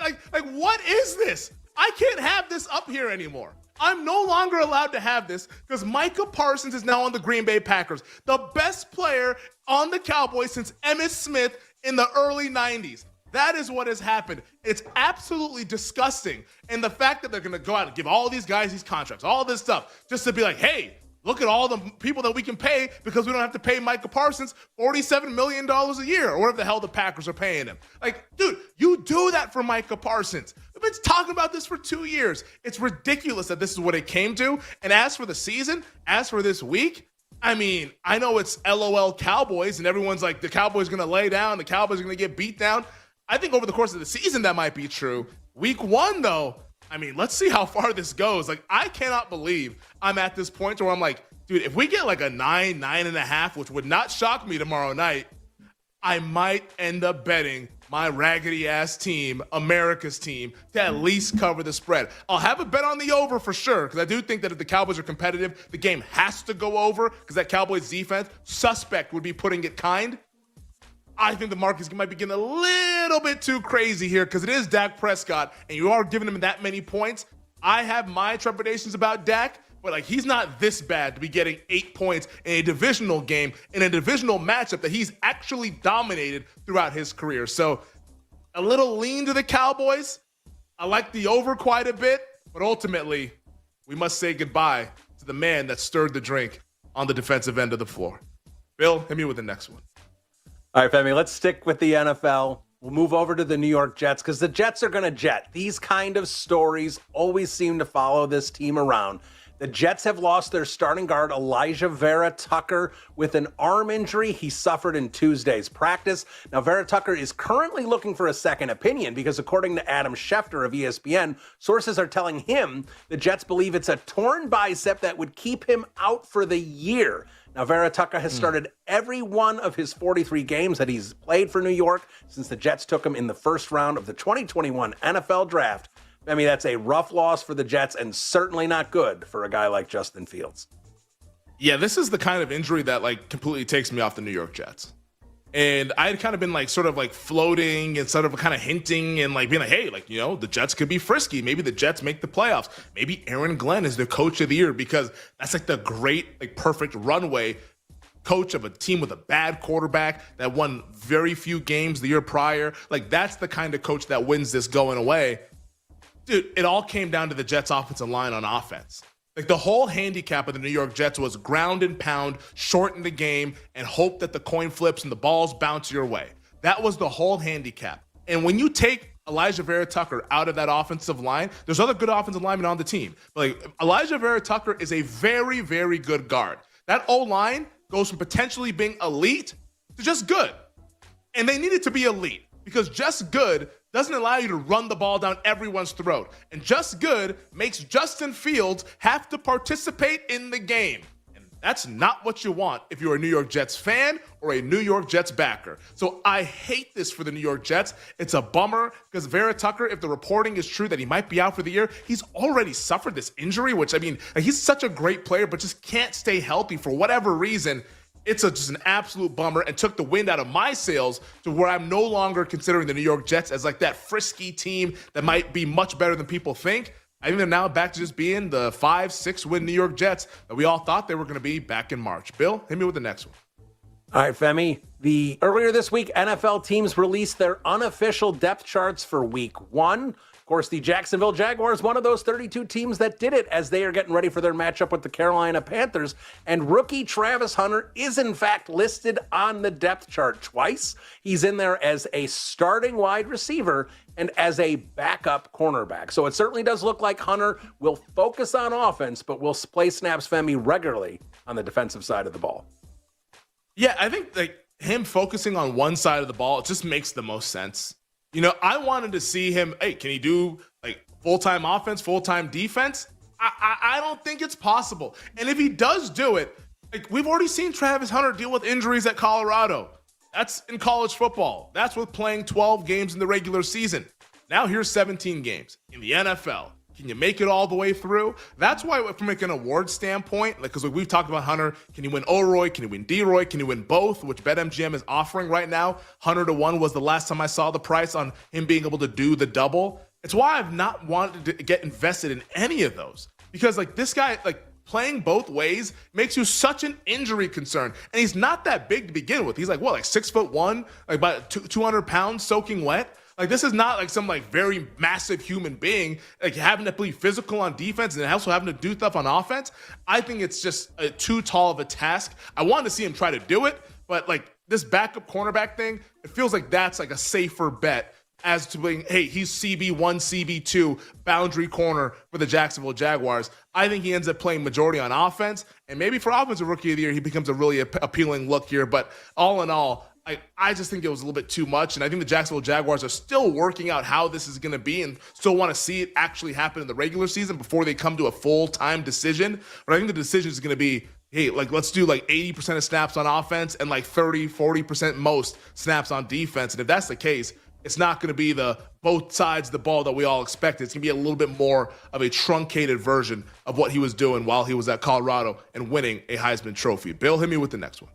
what is this? I can't have this up here anymore. I'm no longer allowed to have this because Micah Parsons is now on the Green Bay Packers, the best player on the Cowboys since Emmitt Smith in the early 90s. That is what has happened. It's absolutely disgusting. And the fact that they're going to go out and give all these guys these contracts, all this stuff, just to be like, hey, look at all the people that we can pay because we don't have to pay Micah Parsons $47 million a year or whatever the hell the Packers are paying him. Like, dude, you do that for Micah Parsons. We've been talking about this for 2 years. It's ridiculous that this is what it came to. And as for the season, as for this week, I mean, I know it's LOL Cowboys and everyone's like, the Cowboys are going to lay down, the Cowboys are going to get beat down. I think over the course of the season, that might be true. Week 1, though, I mean, let's see how far this goes. Like, I cannot believe I'm at this point where I'm like, dude, if we get like a 9.5, which would not shock me tomorrow night, I might end up betting my raggedy ass team, America's team, to at least cover the spread. I'll have a bet on the over for sure, because I do think that if the Cowboys are competitive, the game has to go over, because that Cowboys defense, suspect would be putting it kind. I think the markets might be getting a little bit too crazy here because it is Dak Prescott and you are giving him that many points. I have my trepidations about Dak, but like he's not this bad to be getting 8 points in a divisional game, in a divisional matchup that he's actually dominated throughout his career. So a little lean to the Cowboys. I like the over quite a bit, but ultimately we must say goodbye to the man that stirred the drink on the defensive end of the floor. Bill, hit me with the next one. All right, Femi, let's stick with the NFL. We'll move over to the New York Jets because the Jets are going to jet. These kind of stories always seem to follow this team around. The Jets have lost their starting guard, Elijah Vera Tucker, with an arm injury he suffered in Tuesday's practice. Now, Vera Tucker is currently looking for a second opinion because, according to Adam Schefter of ESPN, sources are telling him the Jets believe it's a torn bicep that would keep him out for the year. Now, Vera Tucker has started every one of his 43 games that he's played for New York since the Jets took him in the first round of the 2021 NFL Draft. I mean, that's a rough loss for the Jets and certainly not good for a guy like Justin Fields. Yeah, this is the kind of injury that completely takes me off the New York Jets. And I had kind of been sort of floating and sort of kind of hinting and being hey, the Jets could be frisky. Maybe the Jets make the playoffs. Maybe Aaron Glenn is the coach of the year because that's the great, perfect runway coach of a team with a bad quarterback that won very few games the year prior. That's the kind of coach that wins this going away. Dude, it all came down to the Jets' offensive line on offense. The whole handicap of the New York Jets was ground and pound, shorten the game, and hope that the coin flips and the balls bounce your way. That was the whole handicap. And when you take Elijah Vera Tucker out of that offensive line, there's other good offensive linemen on the team. Elijah Vera Tucker is a very, very good guard. That O-line goes from potentially being elite to just good. And they needed to be elite because just good doesn't allow you to run the ball down everyone's throat. And just good makes Justin Fields have to participate in the game. And that's not what you want if you're a New York Jets fan or a New York Jets backer. So I hate this for the New York Jets. It's a bummer because Vera Tucker, if the reporting is true that he might be out for the year, he's already suffered this injury, which, he's such a great player, but just can't stay healthy for whatever reason. It's just an absolute bummer and took the wind out of my sails to where I'm no longer considering the New York Jets as that frisky team that might be much better than people think. I think they're now back to just being the 5-6 win New York Jets that we all thought they were going to be back in March. Bill, hit me with the next one. All right, Femi. Earlier this week, NFL teams released their unofficial depth charts for week 1. Of course, the Jacksonville Jaguars, one of those 32 teams that did it as they are getting ready for their matchup with the Carolina Panthers. And rookie Travis Hunter is, in fact, listed on the depth chart twice. He's in there as a starting wide receiver and as a backup cornerback. So it certainly does look like Hunter will focus on offense, but will play snaps, Femi, regularly on the defensive side of the ball. Yeah, I think him focusing on one side of the ball, it just makes the most sense. I wanted to see him, can he do full-time offense, full-time defense? I don't think it's possible. And if he does do it, we've already seen Travis Hunter deal with injuries at Colorado. That's in college football. That's with playing 12 games in the regular season. Now here's 17 games in the NFL. Can you make it all the way through? That's why, from an award standpoint, because we've talked about Hunter, can he win O-Roy? Can he win D-Roy? Can he win both? Which BetMGM is offering right now. 100 to 1 was the last time I saw the price on him being able to do the double. It's why I've not wanted to get invested in any of those because this guy, playing both ways makes you such an injury concern. And he's not that big to begin with. He's 6'1", about 200 pounds soaking wet. This is not some very massive human being having to be physical on defense and also having to do stuff on offense. I think it's just too tall of a task. I wanted to see him try to do it, but this backup cornerback thing, it feels like that's a safer bet as to being, hey, he's CB1, CB2 boundary corner for the Jacksonville Jaguars. I think he ends up playing majority on offense, and maybe for Offensive Rookie of the Year, he becomes a really appealing look here. But all in all, I just think it was a little bit too much, and I think the Jacksonville Jaguars are still working out how this is going to be and still want to see it actually happen in the regular season before they come to a full-time decision. But I think the decision is going to be, hey, let's do 80% of snaps on offense and 30, 40% most snaps on defense. And if that's the case, it's not going to be the both sides of the ball that we all expected. It's going to be a little bit more of a truncated version of what he was doing while he was at Colorado and winning a Heisman Trophy. Bill, hit me with the next one.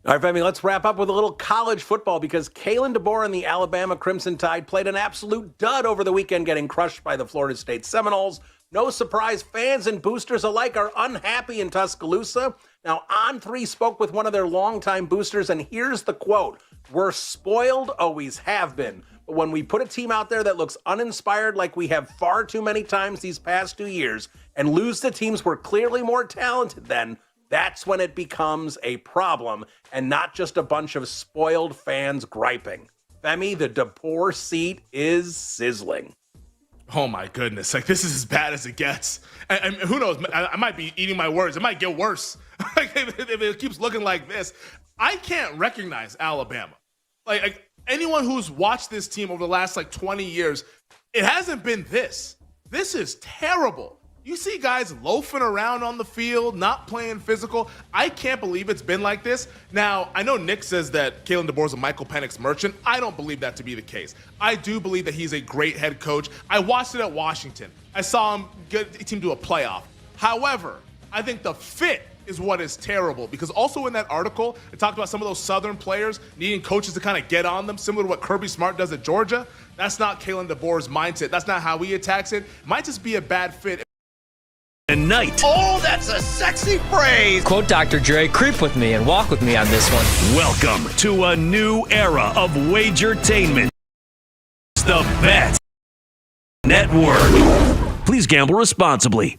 All right, Femi, let's wrap up with a little college football because Kalen DeBoer and the Alabama Crimson Tide played an absolute dud over the weekend, getting crushed by the Florida State Seminoles. No surprise, fans and boosters alike are unhappy in Tuscaloosa. Now, On3 spoke with one of their longtime boosters, and here's the quote. "We're spoiled, always have been. But when we put a team out there that looks uninspired like we have far too many times these past 2 years and lose to teams we're clearly more talented than, That's when it becomes a problem and not just a bunch of spoiled fans griping. Femi, the DeBoer seat is sizzling. Oh my goodness, like this is as bad as it gets. And who knows, I might be eating my words. It might get worse. Like if it keeps looking like this. I can't recognize Alabama. Like anyone who's watched this team over the last 20 years, it hasn't been this. This is terrible. You see guys loafing around on the field, not playing physical. I can't believe it's been like this. Now, I know Nick says that Kalen DeBoer's a Michael Penix merchant. I don't believe that to be the case. I do believe that he's a great head coach. I watched it at Washington. I saw him get a team to a playoff. However, I think the fit is what is terrible, because also in that article, it talked about some of those Southern players needing coaches to kind of get on them, similar to what Kirby Smart does at Georgia. That's not Kalen DeBoer's mindset. That's not how he attacks it. It might just be a bad fit. Night. Oh, that's a sexy phrase. Quote Dr. Dre, creep with me and walk with me on this one. Welcome to a new era of Wagertainment. It's the Bet Network. Please gamble responsibly.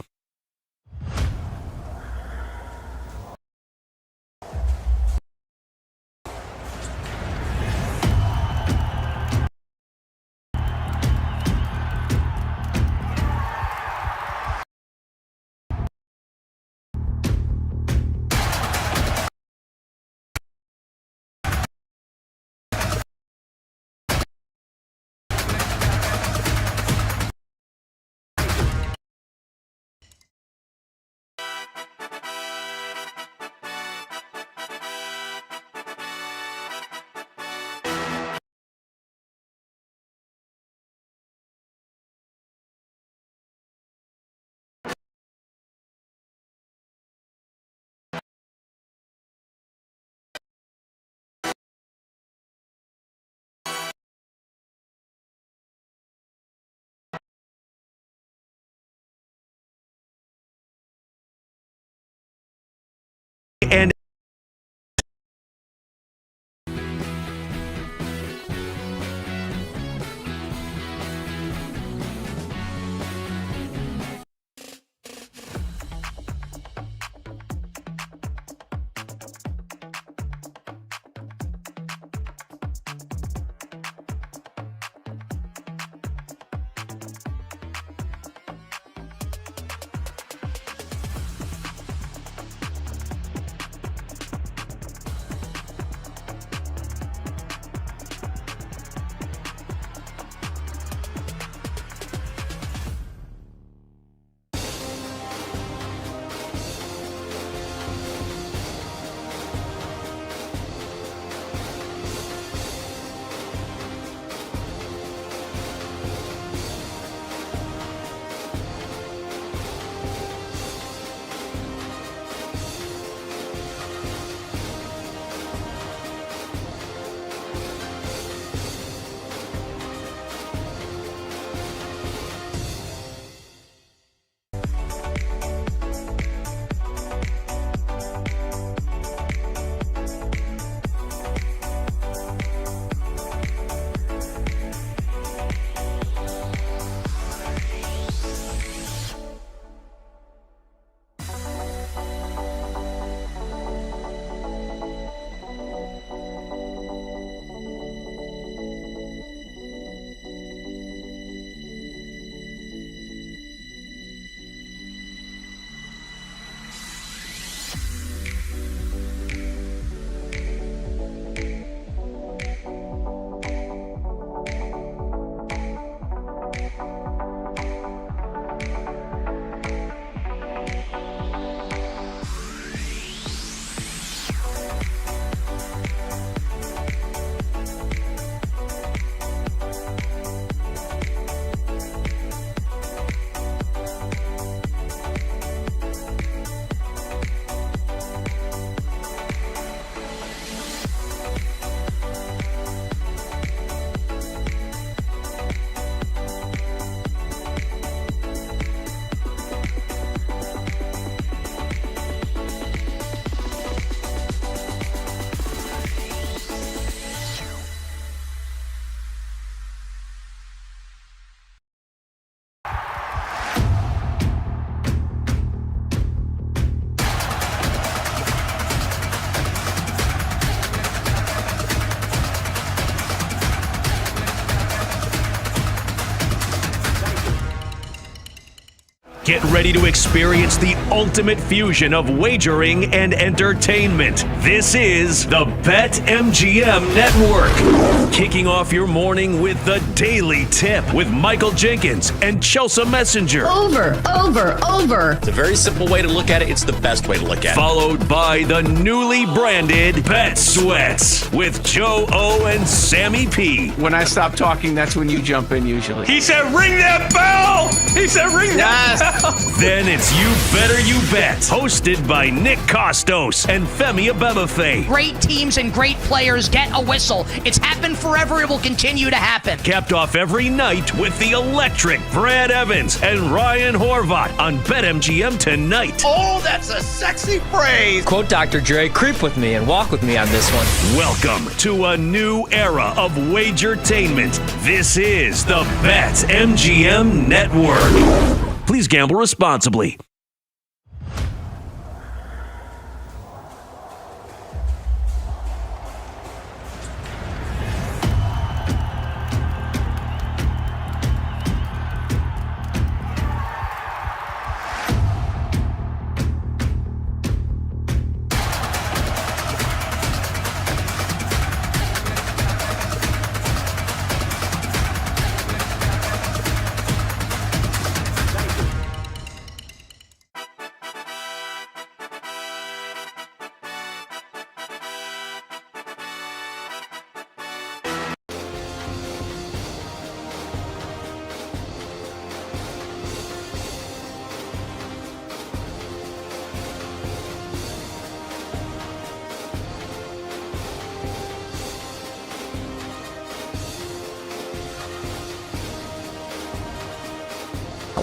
Get ready to experience the ultimate fusion of wagering and entertainment. This is the BetMGM Network. Kicking off your morning with the Daily Tip with Michael Jenkins and Chelsea Messenger. Over. It's a very simple way to look at it. It's the best way to look at it. Followed by the newly branded Bet Sweats with Joe O and Sammy P. When I stop talking, that's when you jump in usually. He said, ring that bell! He said, ring that bell! Then it's You Better You Bet, hosted by Nick Costos and Femi Abebefe. Great teams and great players get a whistle. It's happened forever. It will continue to happen. Capped off every night with the electric Brad Evans and Ryan Horvat on BetMGM tonight. Oh, that's a sexy phrase. Quote Dr. Dre, creep with me and walk with me on this one. Welcome to a new era of Wagertainment. This is the BetMGM Network. Please gamble responsibly.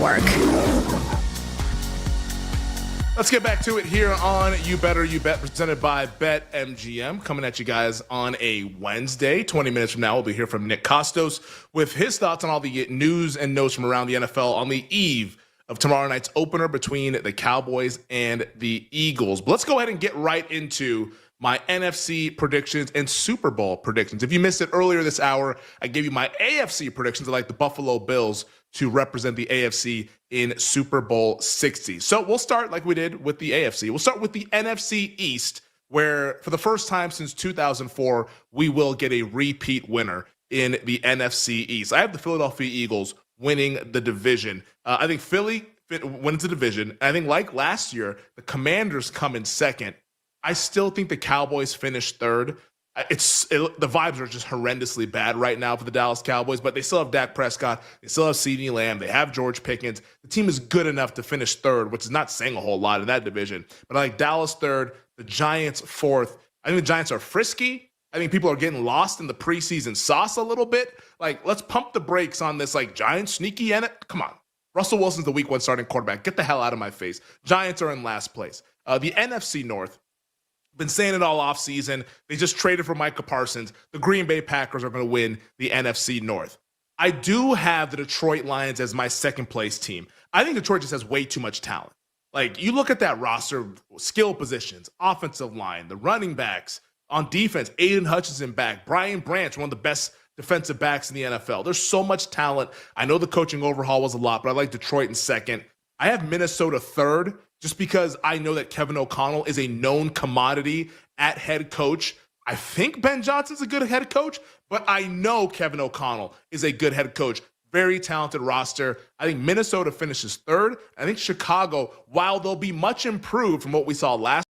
Work. Let's get back to it here on You Better You Bet, presented by BetMGM. Coming at you guys on a Wednesday. 20 minutes from now, we'll be here from Nick Costos with his thoughts on all the news and notes from around the NFL on the eve of tomorrow night's opener between the Cowboys and the Eagles. But let's go ahead and get right into my NFC predictions and Super Bowl predictions. If you missed it earlier this hour, I gave you my AFC predictions. I like the Buffalo Bills to represent the AFC in Super Bowl 60. So we'll start like we did with the AFC. We'll start with the NFC East, where for the first time since 2004, we will get a repeat winner in the NFC East. I have the Philadelphia Eagles winning the division. I think Philly wins the division. I think like last year, the Commanders come in second. I still think the Cowboys finish third. The vibes are just horrendously bad right now for the Dallas Cowboys, but they still have Dak Prescott. They still have CeeDee Lamb. They have George Pickens. The team is good enough to finish third, which is not saying a whole lot in that division. But I like Dallas third, the Giants fourth. I think the Giants are frisky. I think people are getting lost in the preseason sauce a little bit. Like, let's pump the brakes on this, like, Giants sneaky in it. Come on. Russell Wilson's the week one starting quarterback. Get the hell out of my face. Giants are in last place. The NFC North. Been saying it all offseason. They just traded for Micah Parsons. The Green Bay Packers are going to win the NFC North. I do have the Detroit Lions as my second place team. I think Detroit just has way too much talent. Like, you look at that roster, skill positions, offensive line, the running backs, on defense, Aiden Hutchinson back, Brian Branch, one of the best defensive backs in the NFL. There's so much talent. I know the coaching overhaul was a lot, but I like Detroit in second. I have Minnesota third, just because I know that Kevin O'Connell is a known commodity at head coach. I think Ben Johnson's a good head coach, but I know Kevin O'Connell is a good head coach. Very talented roster. I think Minnesota finishes third. I think Chicago, while they'll be much improved from what we saw last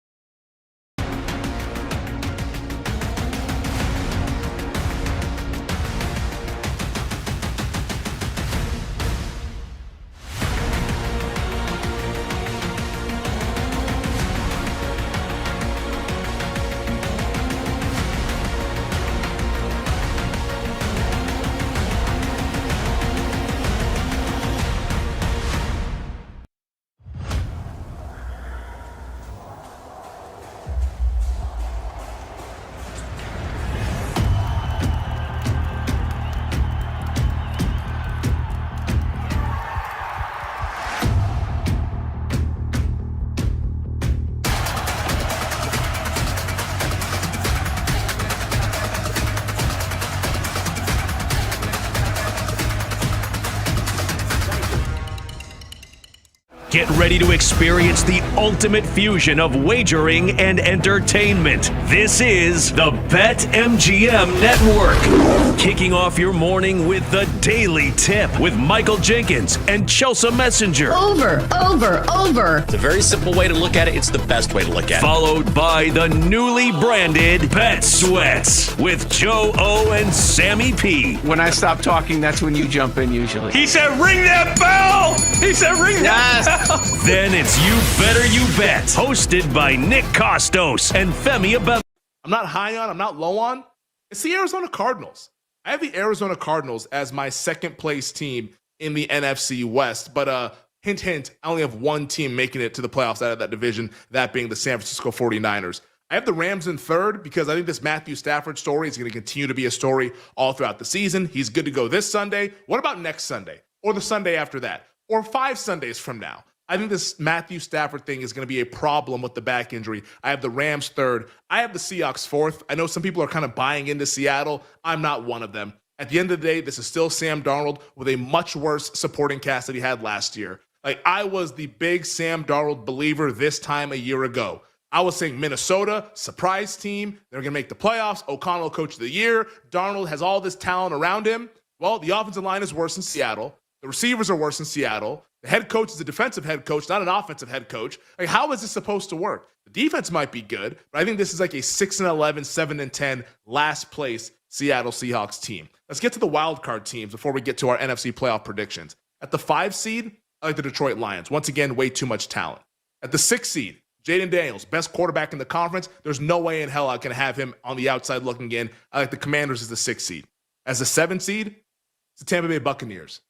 Get ready to experience the ultimate fusion of wagering and entertainment. This is the BetMGM Network. Kicking off your morning with the Daily Tip with Michael Jenkins and Chelsea Messenger. Over. It's a very simple way to look at it. It's the best way to look at it. Followed by the newly branded Bet Sweats with Joe O and Sammy P. When I stop talking, that's when you jump in usually. He said, ring that bell! He said, ring that bell! Then it's You Better You Bet, hosted by Nick Costos and Femi Abel. I'm not high on, I'm not low on. It's the Arizona Cardinals. I have the Arizona Cardinals as my second place team in the NFC West, but hint, hint, I only have one team making it to the playoffs out of that division, that being the San Francisco 49ers. I have the Rams in third because I think this Matthew Stafford story is going to continue to be a story all throughout the season. He's good to go this Sunday. What about next Sunday or the Sunday after that or 5 Sundays from now? I think this Matthew Stafford thing is going to be a problem with the back injury. I have the Rams third. I have the Seahawks fourth. I know some people are kind of buying into Seattle. I'm not one of them. At the end of the day, this is still Sam Darnold with a much worse supporting cast that he had last year. Like, I was the big Sam Darnold believer this time a year ago. I was saying Minnesota, surprise team. They're going to make the playoffs. O'Connell, coach of the year. Darnold has all this talent around him. Well, the offensive line is worse in Seattle. The receivers are worse in Seattle. The head coach is a defensive head coach, not an offensive head coach. Like, how is this supposed to work? The defense might be good, but I think this is like a 6-11, 7-10 last place Seattle Seahawks team. Let's get to the wild card teams before we get to our NFC playoff predictions. At the 5 seed, I like the Detroit Lions. Once again, way too much talent. At the 6 seed, Jaden Daniels, best quarterback in the conference. There's no way in hell I can have him on the outside looking in. I like the Commanders as the 6 seed. As the 7 seed, it's the Tampa Bay Buccaneers.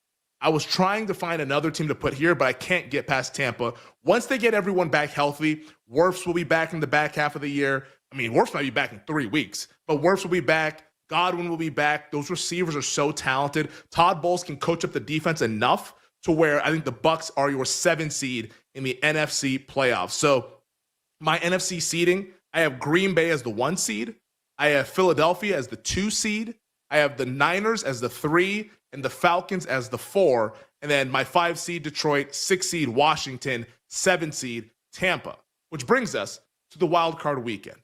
I was trying to find another team to put here, but I can't get past Tampa. Once they get everyone back healthy, Wirfs will be back in the back half of the year. I mean, Wirfs might be back in 3 weeks, but Wirfs will be back. Godwin will be back. Those receivers are so talented. Todd Bowles can coach up the defense enough to where I think the Bucs are your 7 seed in the NFC playoffs. So my NFC seeding, I have Green Bay as the 1 seed. I have Philadelphia as the 2 seed. I have the Niners as the 3 and the Falcons as the 4. And then my 5 seed Detroit, 6 seed Washington, 7 seed Tampa, which brings us to the wild card weekend.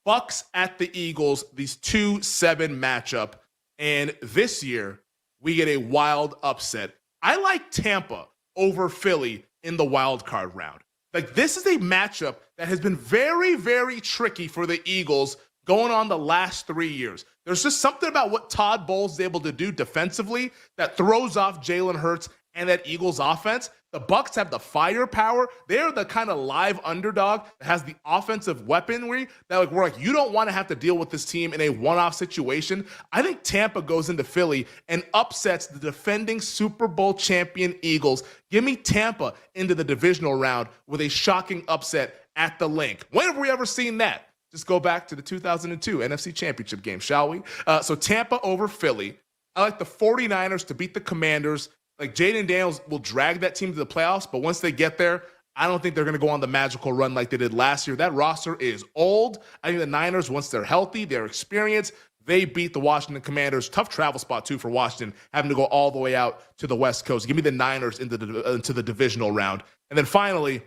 Bucs at the Eagles, these 2-7 matchup. And this year, we get a wild upset. I like Tampa over Philly in the wild card round. Like, this is a matchup that has been very, very tricky for the Eagles going on the last 3 years. There's just something about what Todd Bowles is able to do defensively that throws off Jalen Hurts and that Eagles offense. The Bucs have the firepower. They're the kind of live underdog that has the offensive weaponry that we're like, you don't want to have to deal with this team in a one-off situation. I think Tampa goes into Philly and upsets the defending Super Bowl champion Eagles. Give me Tampa into the divisional round with a shocking upset at the Link. When have we ever seen that? Just go back to the 2002 NFC Championship game, shall we? So Tampa over Philly. I like the 49ers to beat the Commanders. Like, Jaden Daniels will drag that team to the playoffs, but once they get there, I don't think they're going to go on the magical run like they did last year. That roster is old. I think the Niners, once they're healthy, they're experienced, they beat the Washington Commanders. Tough travel spot, too, for Washington, having to go all the way out to the West Coast. Give me the Niners into the divisional round. And then finally,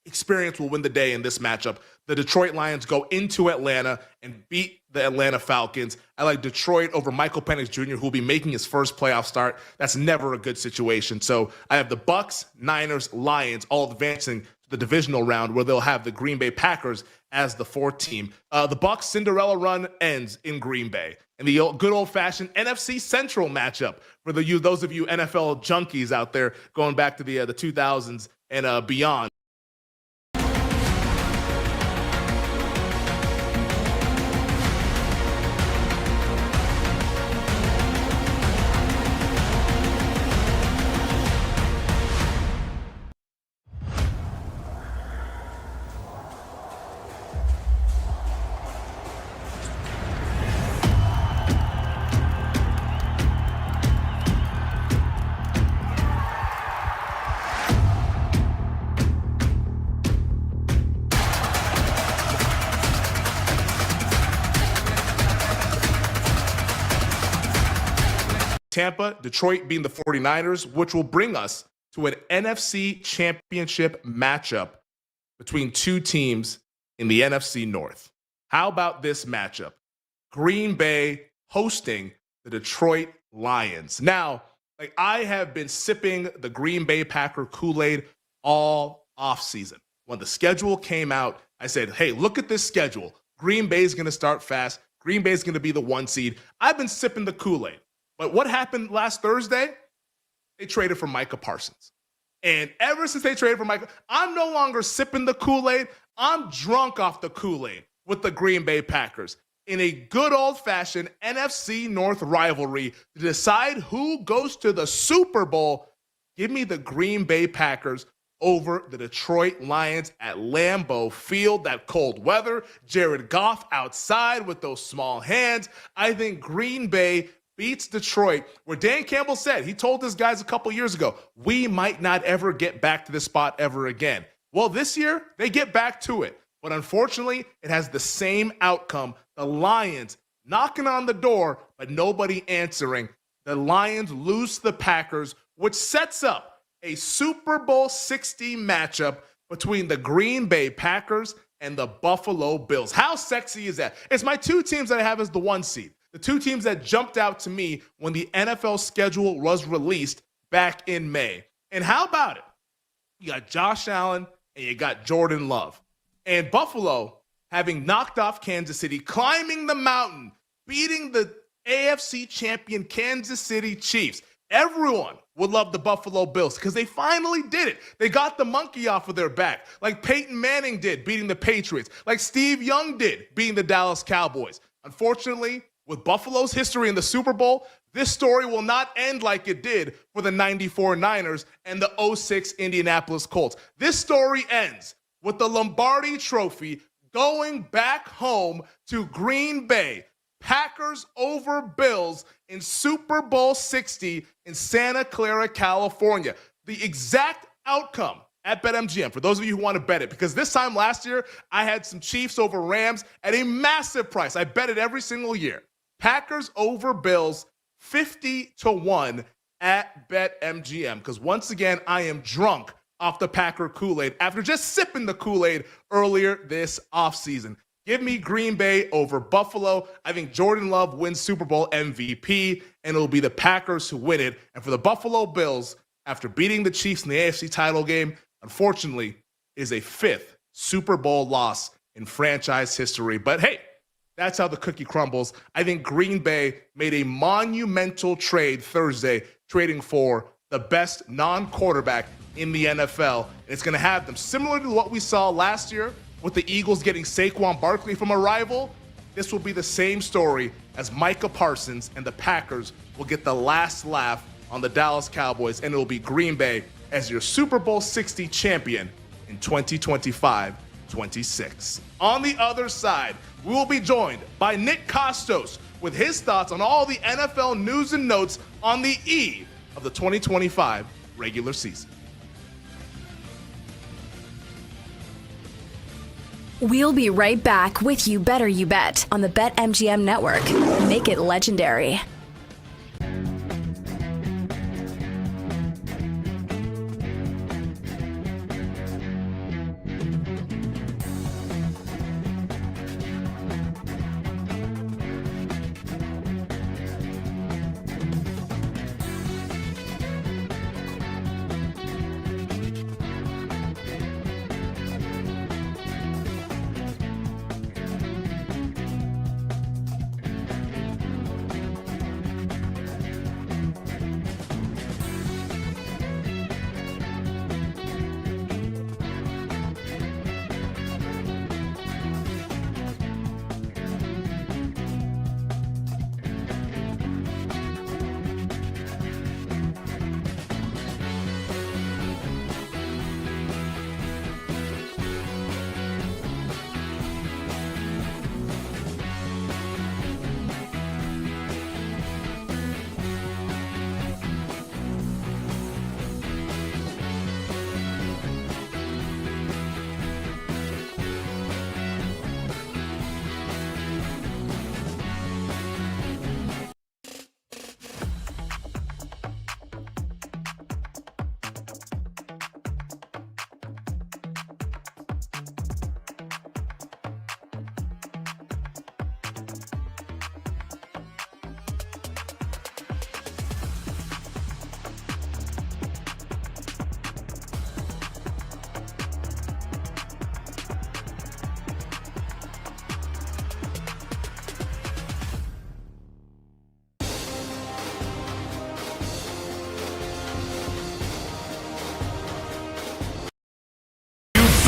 experience will win the day in this matchup. The Detroit Lions go into Atlanta and beat the Atlanta Falcons. I like Detroit over Michael Penix Jr., who will be making his first playoff start. That's never a good situation. So I have the Bucs, Niners, Lions all advancing to the divisional round where they'll have the Green Bay Packers as the 4th team. The Bucs Cinderella run ends in Green Bay. And the good old-fashioned NFC Central matchup for those of you NFL junkies out there going back to the 2000s and beyond. Tampa, Detroit being the 49ers, which will bring us to an NFC championship matchup between two teams in the NFC North. How about this matchup? Green Bay hosting the Detroit Lions. Now, I have been sipping the Green Bay Packer Kool-Aid all offseason. When the schedule came out, I said, hey, look at this schedule. Green Bay's going to start fast. Green Bay's going to be the 1 seed. I've been sipping the Kool-Aid. But what happened last Thursday? They traded for Micah Parsons. And ever since they traded for Micah, I'm no longer sipping the Kool-Aid. I'm drunk off the Kool-Aid with the Green Bay Packers in a good old-fashioned NFC North rivalry to decide who goes to the Super Bowl. Give me the Green Bay Packers over the Detroit Lions at Lambeau Field. That cold weather, Jared Goff outside with those small hands. I think Green Bay beats Detroit, where Dan Campbell said, he told his guys a couple years ago, we might not ever get back to this spot ever again. Well, this year, they get back to it. But unfortunately, it has the same outcome. The Lions knocking on the door, but nobody answering. The Lions lose to the Packers, which sets up a Super Bowl 60 matchup between the Green Bay Packers and the Buffalo Bills. How sexy is that? It's my two teams that I have as the 1 seed. The two teams that jumped out to me when the NFL schedule was released back in May. And how about it? You got Josh Allen and you got Jordan Love. And Buffalo, having knocked off Kansas City, climbing the mountain, beating the AFC champion Kansas City Chiefs. Everyone would love the Buffalo Bills because they finally did it. They got the monkey off of their back, like Peyton Manning did, beating the Patriots, like Steve Young did, beating the Dallas Cowboys. Unfortunately, with Buffalo's history in the Super Bowl, this story will not end like it did for the 94 Niners and the 06 Indianapolis Colts. This story ends with the Lombardi Trophy going back home to Green Bay. Packers over Bills in Super Bowl 60 in Santa Clara, California. The exact outcome at BetMGM, for those of you who want to bet it, because this time last year, I had some Chiefs over Rams at a massive price. I bet it every single year. Packers over Bills, 50-1 at BetMGM. Because once again, I am drunk off the Packer Kool-Aid after just sipping the Kool-Aid earlier this offseason. Give me Green Bay over Buffalo. I think Jordan Love wins Super Bowl MVP, and it'll be the Packers who win it. And for the Buffalo Bills, after beating the Chiefs in the AFC title game, unfortunately, is a 5th Super Bowl loss in franchise history. But hey, that's how the cookie crumbles. I think Green Bay made a monumental trade Thursday, trading for the best non-quarterback in the NFL. And it's going to have them similar to what we saw last year with the Eagles getting Saquon Barkley from a rival. This will be the same story as Micah Parsons and the Packers will get the last laugh on the Dallas Cowboys, and it will be Green Bay as your Super Bowl 60 champion in 2025-26. On the other side, we will be joined by Nick Kostos with his thoughts on all the NFL news and notes on the eve of the 2025 regular season. We'll be right back with You Better You Bet on the BetMGM Network. Make it legendary.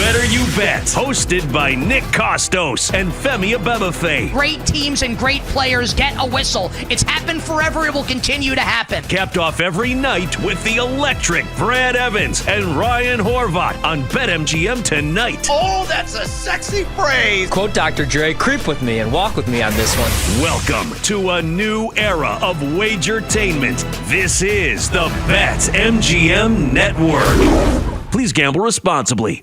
Better You Bet, hosted by Nick Costos and Femi Abebefe. Great teams and great players get a whistle. It's happened forever. It will continue to happen. Capped off every night with the electric Brad Evans and Ryan Horvat on BetMGM tonight. Oh, that's a sexy phrase. Quote Dr. Dre, creep with me and walk with me on this one. Welcome to a new era of Wagertainment. This is the BetMGM Network. Please gamble responsibly.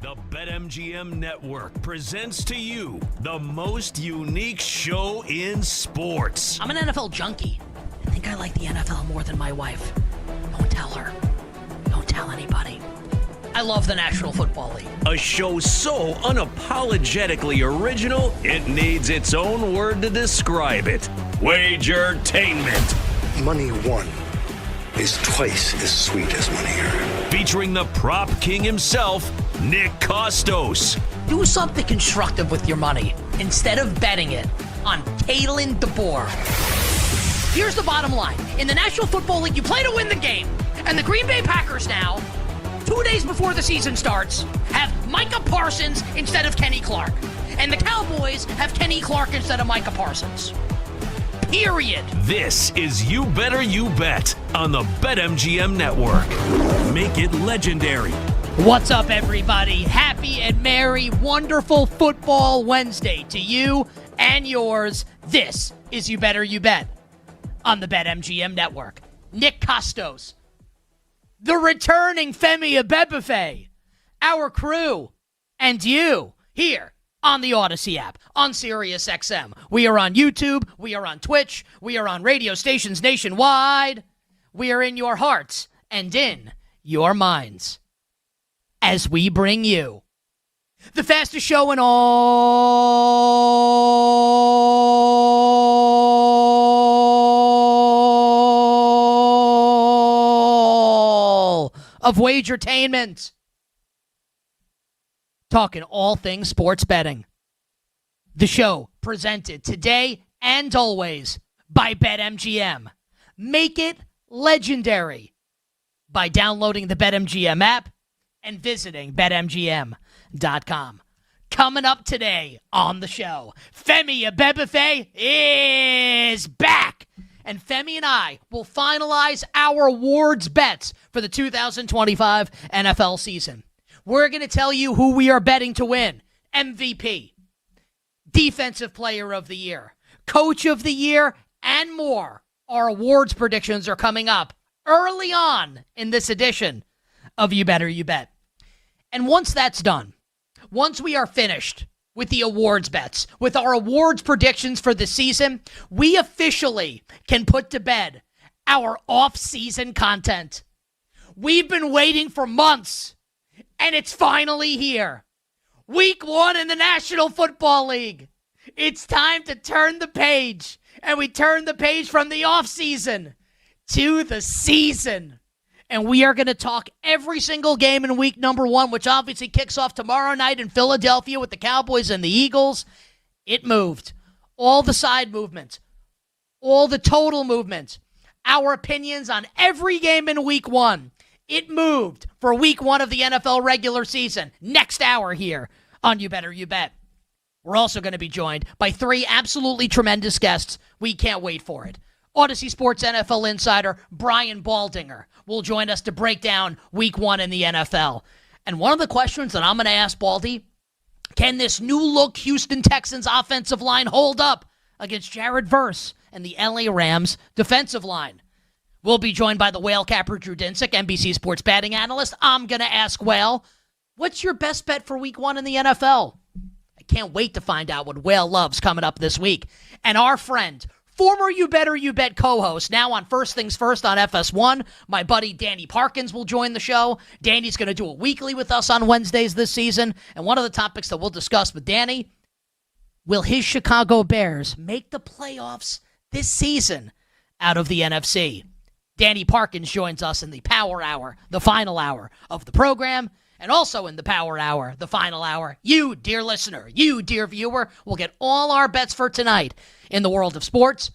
The BetMGM Network presents to you the most unique show in sports. I'm an NFL junkie. I think I like the NFL more than my wife. Don't tell her. Don't tell anybody. I love the National Football League. A show so unapologetically original, it needs its own word to describe it. Wagertainment. Money won is twice as sweet as money earned. Featuring the prop king himself, Nick Costos. Do something constructive with your money instead of betting it on Kalen DeBoer. Here's the bottom line. In the National Football League, you play to win the game. And the Green Bay Packers now, 2 days before the season starts, have Micah Parsons instead of Kenny Clark. And the Cowboys have Kenny Clark instead of Micah Parsons. Period. This is You Better You Bet on the BetMGM Network. Make it legendary. What's up, everybody? Happy and merry, wonderful Football Wednesday to you and yours. This is You Better You Bet on the BetMGM Network. Nick Costos, the returning Femi Abebefe, our crew, and you here on the Odyssey app, on SiriusXM. We are on YouTube. We are on Twitch. We are on radio stations nationwide. We are in your hearts and in your minds as we bring you the fastest show in all of Wagertainment. Talking all things sports betting. The show presented today and always by BetMGM. Make it legendary by downloading the BetMGM app and visiting BetMGM.com. Coming up today on the show, Femi Abebefe is back. And Femi and I will finalize our awards bets for the 2025 NFL season. We're going to tell you who we are betting to win. MVP, Defensive Player of the Year, Coach of the Year, and more. Our awards predictions are coming up early on in this edition of You Better You Bet. And once that's done, once we are finished with the awards bets, with our awards predictions for the season, we officially can put to bed our off-season content. We've been waiting for months, and it's finally here. Week 1 in the National Football League. It's time to turn the page, and we turn the page from the off-season to the season. And we are going to talk every single game in week number 1, which obviously kicks off tomorrow night in Philadelphia with the Cowboys and the Eagles. It moved. All the side movements, all the total movements, our opinions on every game in week 1. It moved for week 1 of the NFL regular season. Next hour here on You Better You Bet. We're also going to be joined by 3 absolutely tremendous guests. We can't wait for it. Odyssey Sports NFL insider Brian Baldinger will join us to break down week 1 in the NFL. And one of the questions that I'm going to ask Baldy, can this new-look Houston Texans offensive line hold up against Jared Verse and the LA Rams defensive line? We'll be joined by the whale capper Drew Dinsick, NBC Sports betting analyst. I'm going to ask Whale, what's your best bet for week 1 in the NFL? I can't wait to find out what Whale loves coming up this week. And our friend, former You Better You Bet co-host, now on First Things First on FS1, my buddy Danny Parkins will join the show. Danny's going to do a weekly with us on Wednesdays this season. And one of the topics that we'll discuss with Danny, will his Chicago Bears make the playoffs this season out of the NFC? Danny Parkins joins us in the Power Hour, the final hour of the program. And also in the Power Hour, the final hour, you, dear listener, you, dear viewer, will get all our bets for tonight in the world of sports.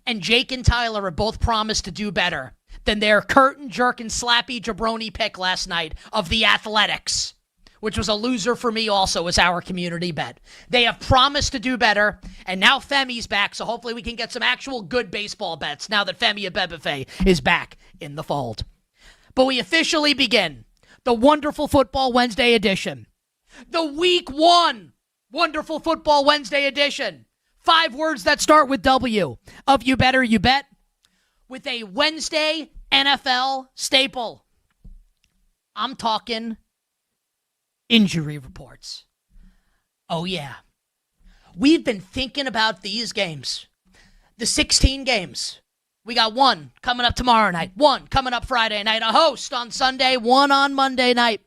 And Jake and Tyler have both promised to do better than their curtain-jerking, slappy jabroni pick last night of the Athletics, which was a loser for me also as our community bet. They have promised to do better, and now Femi's back, so hopefully we can get some actual good baseball bets now that Femi Abebefe is back in the fold. But we officially begin the Wonderful Football Wednesday edition. The Week 1 Wonderful Football Wednesday edition. 5 words that start with W of You Better You Bet with a Wednesday NFL staple. I'm talking injury reports. Oh, yeah. We've been thinking about these games. The 16 games. We got 1 coming up tomorrow night, 1 coming up Friday night, a host on Sunday, 1 on Monday night.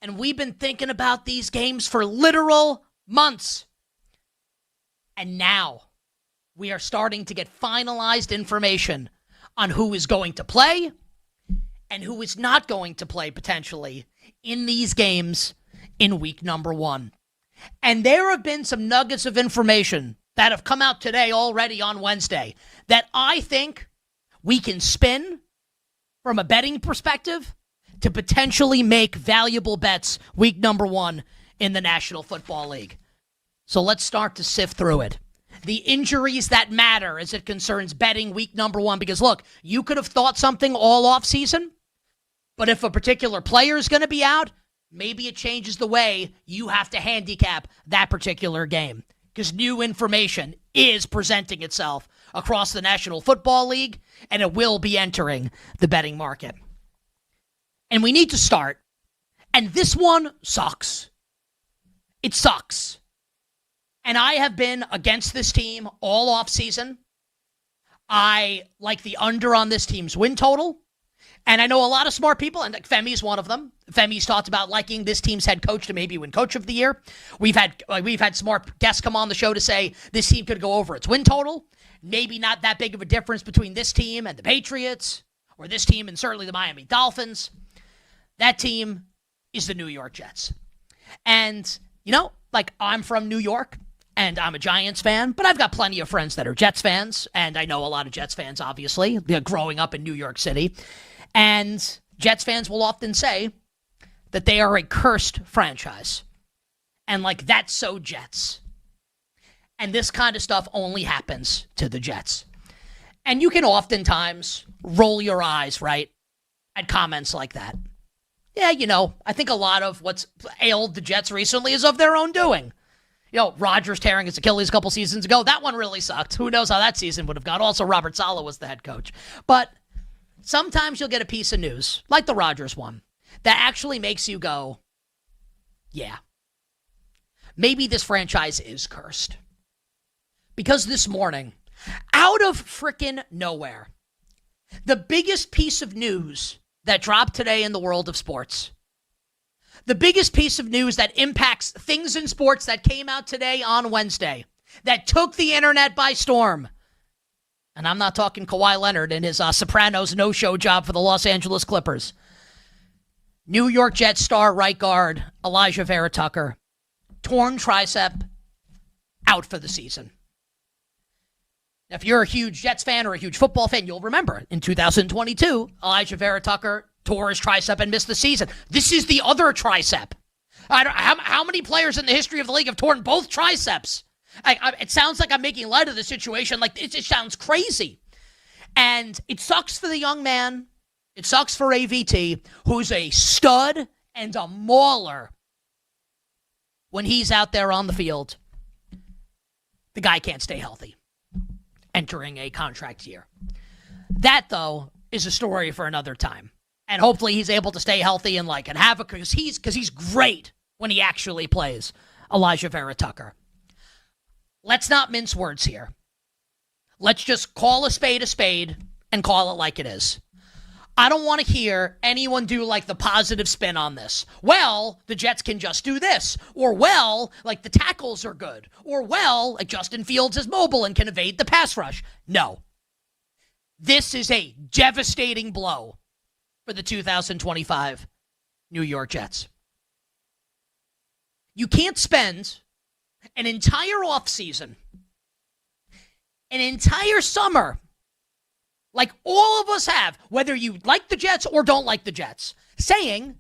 And we've been thinking about these games for literal months. And now we are starting to get finalized information on who is going to play and who is not going to play potentially in these games in week number 1. And there have been some nuggets of information that have come out today already on Wednesday that I think we can spin from a betting perspective to potentially make valuable bets week number 1 in the National Football League. So let's start to sift through it. The injuries that matter as it concerns betting week number 1. Because look, you could have thought something all off season, but if a particular player is going to be out, maybe it changes the way you have to handicap that particular game. Because new information is presenting itself across the National Football League, and it will be entering the betting market. And we need to start, and this one sucks. It sucks. And I have been against this team all offseason. I like the under on this team's win total. And I know a lot of smart people, and Femi's one of them. Femi's talked about liking this team's head coach to maybe win Coach of the Year. We've had smart guests come on the show to say this team could go over its win total. Maybe not that big of a difference between this team and the Patriots, or this team and certainly the Miami Dolphins. That team is the New York Jets. And, I'm from New York, and I'm a Giants fan, but I've got plenty of friends that are Jets fans, and I know a lot of Jets fans, obviously, growing up in New York City. And Jets fans will often say that they are a cursed franchise. And, that's so Jets. And this kind of stuff only happens to the Jets. And you can oftentimes roll your eyes, right, at comments like that. Yeah, I think a lot of what's ailed the Jets recently is of their own doing. Rodgers tearing his Achilles a couple seasons ago, that one really sucked. Who knows how that season would have gone. Also, Robert Saleh was the head coach. But sometimes you'll get a piece of news, like the Rodgers one, that actually makes you go, yeah, maybe this franchise is cursed. Because this morning, out of frickin' nowhere, the biggest piece of news that dropped today in the world of sports, the biggest piece of news that impacts things in sports that came out today on Wednesday, that took the internet by storm. And I'm not talking Kawhi Leonard and his Sopranos no-show job for the Los Angeles Clippers. New York Jets star right guard Elijah Vera Tucker, torn tricep, out for the season. Now, if you're a huge Jets fan or a huge football fan, you'll remember in 2022, Elijah Vera Tucker tore his tricep and missed the season. This is the other tricep. How many players in the history of the league have torn both triceps? It sounds like I'm making light of the situation. It sounds crazy. And it sucks for the young man. It sucks for AVT, who's a stud and a mauler when he's out there on the field. The guy can't stay healthy entering a contract year. That, though, is a story for another time. And hopefully he's able to stay healthy and have because he's great when he actually plays, Elijah Vera Tucker. Let's not mince words here. Let's just call a spade and call it like it is. I don't want to hear anyone do the positive spin on this. Well, the Jets can just do this. Or, well, the tackles are good. Or, well, Justin Fields is mobile and can evade the pass rush. No. This is a devastating blow for the 2025 New York Jets. You can't spend an entire offseason, an entire summer, like all of us have, whether you like the Jets or don't like the Jets, saying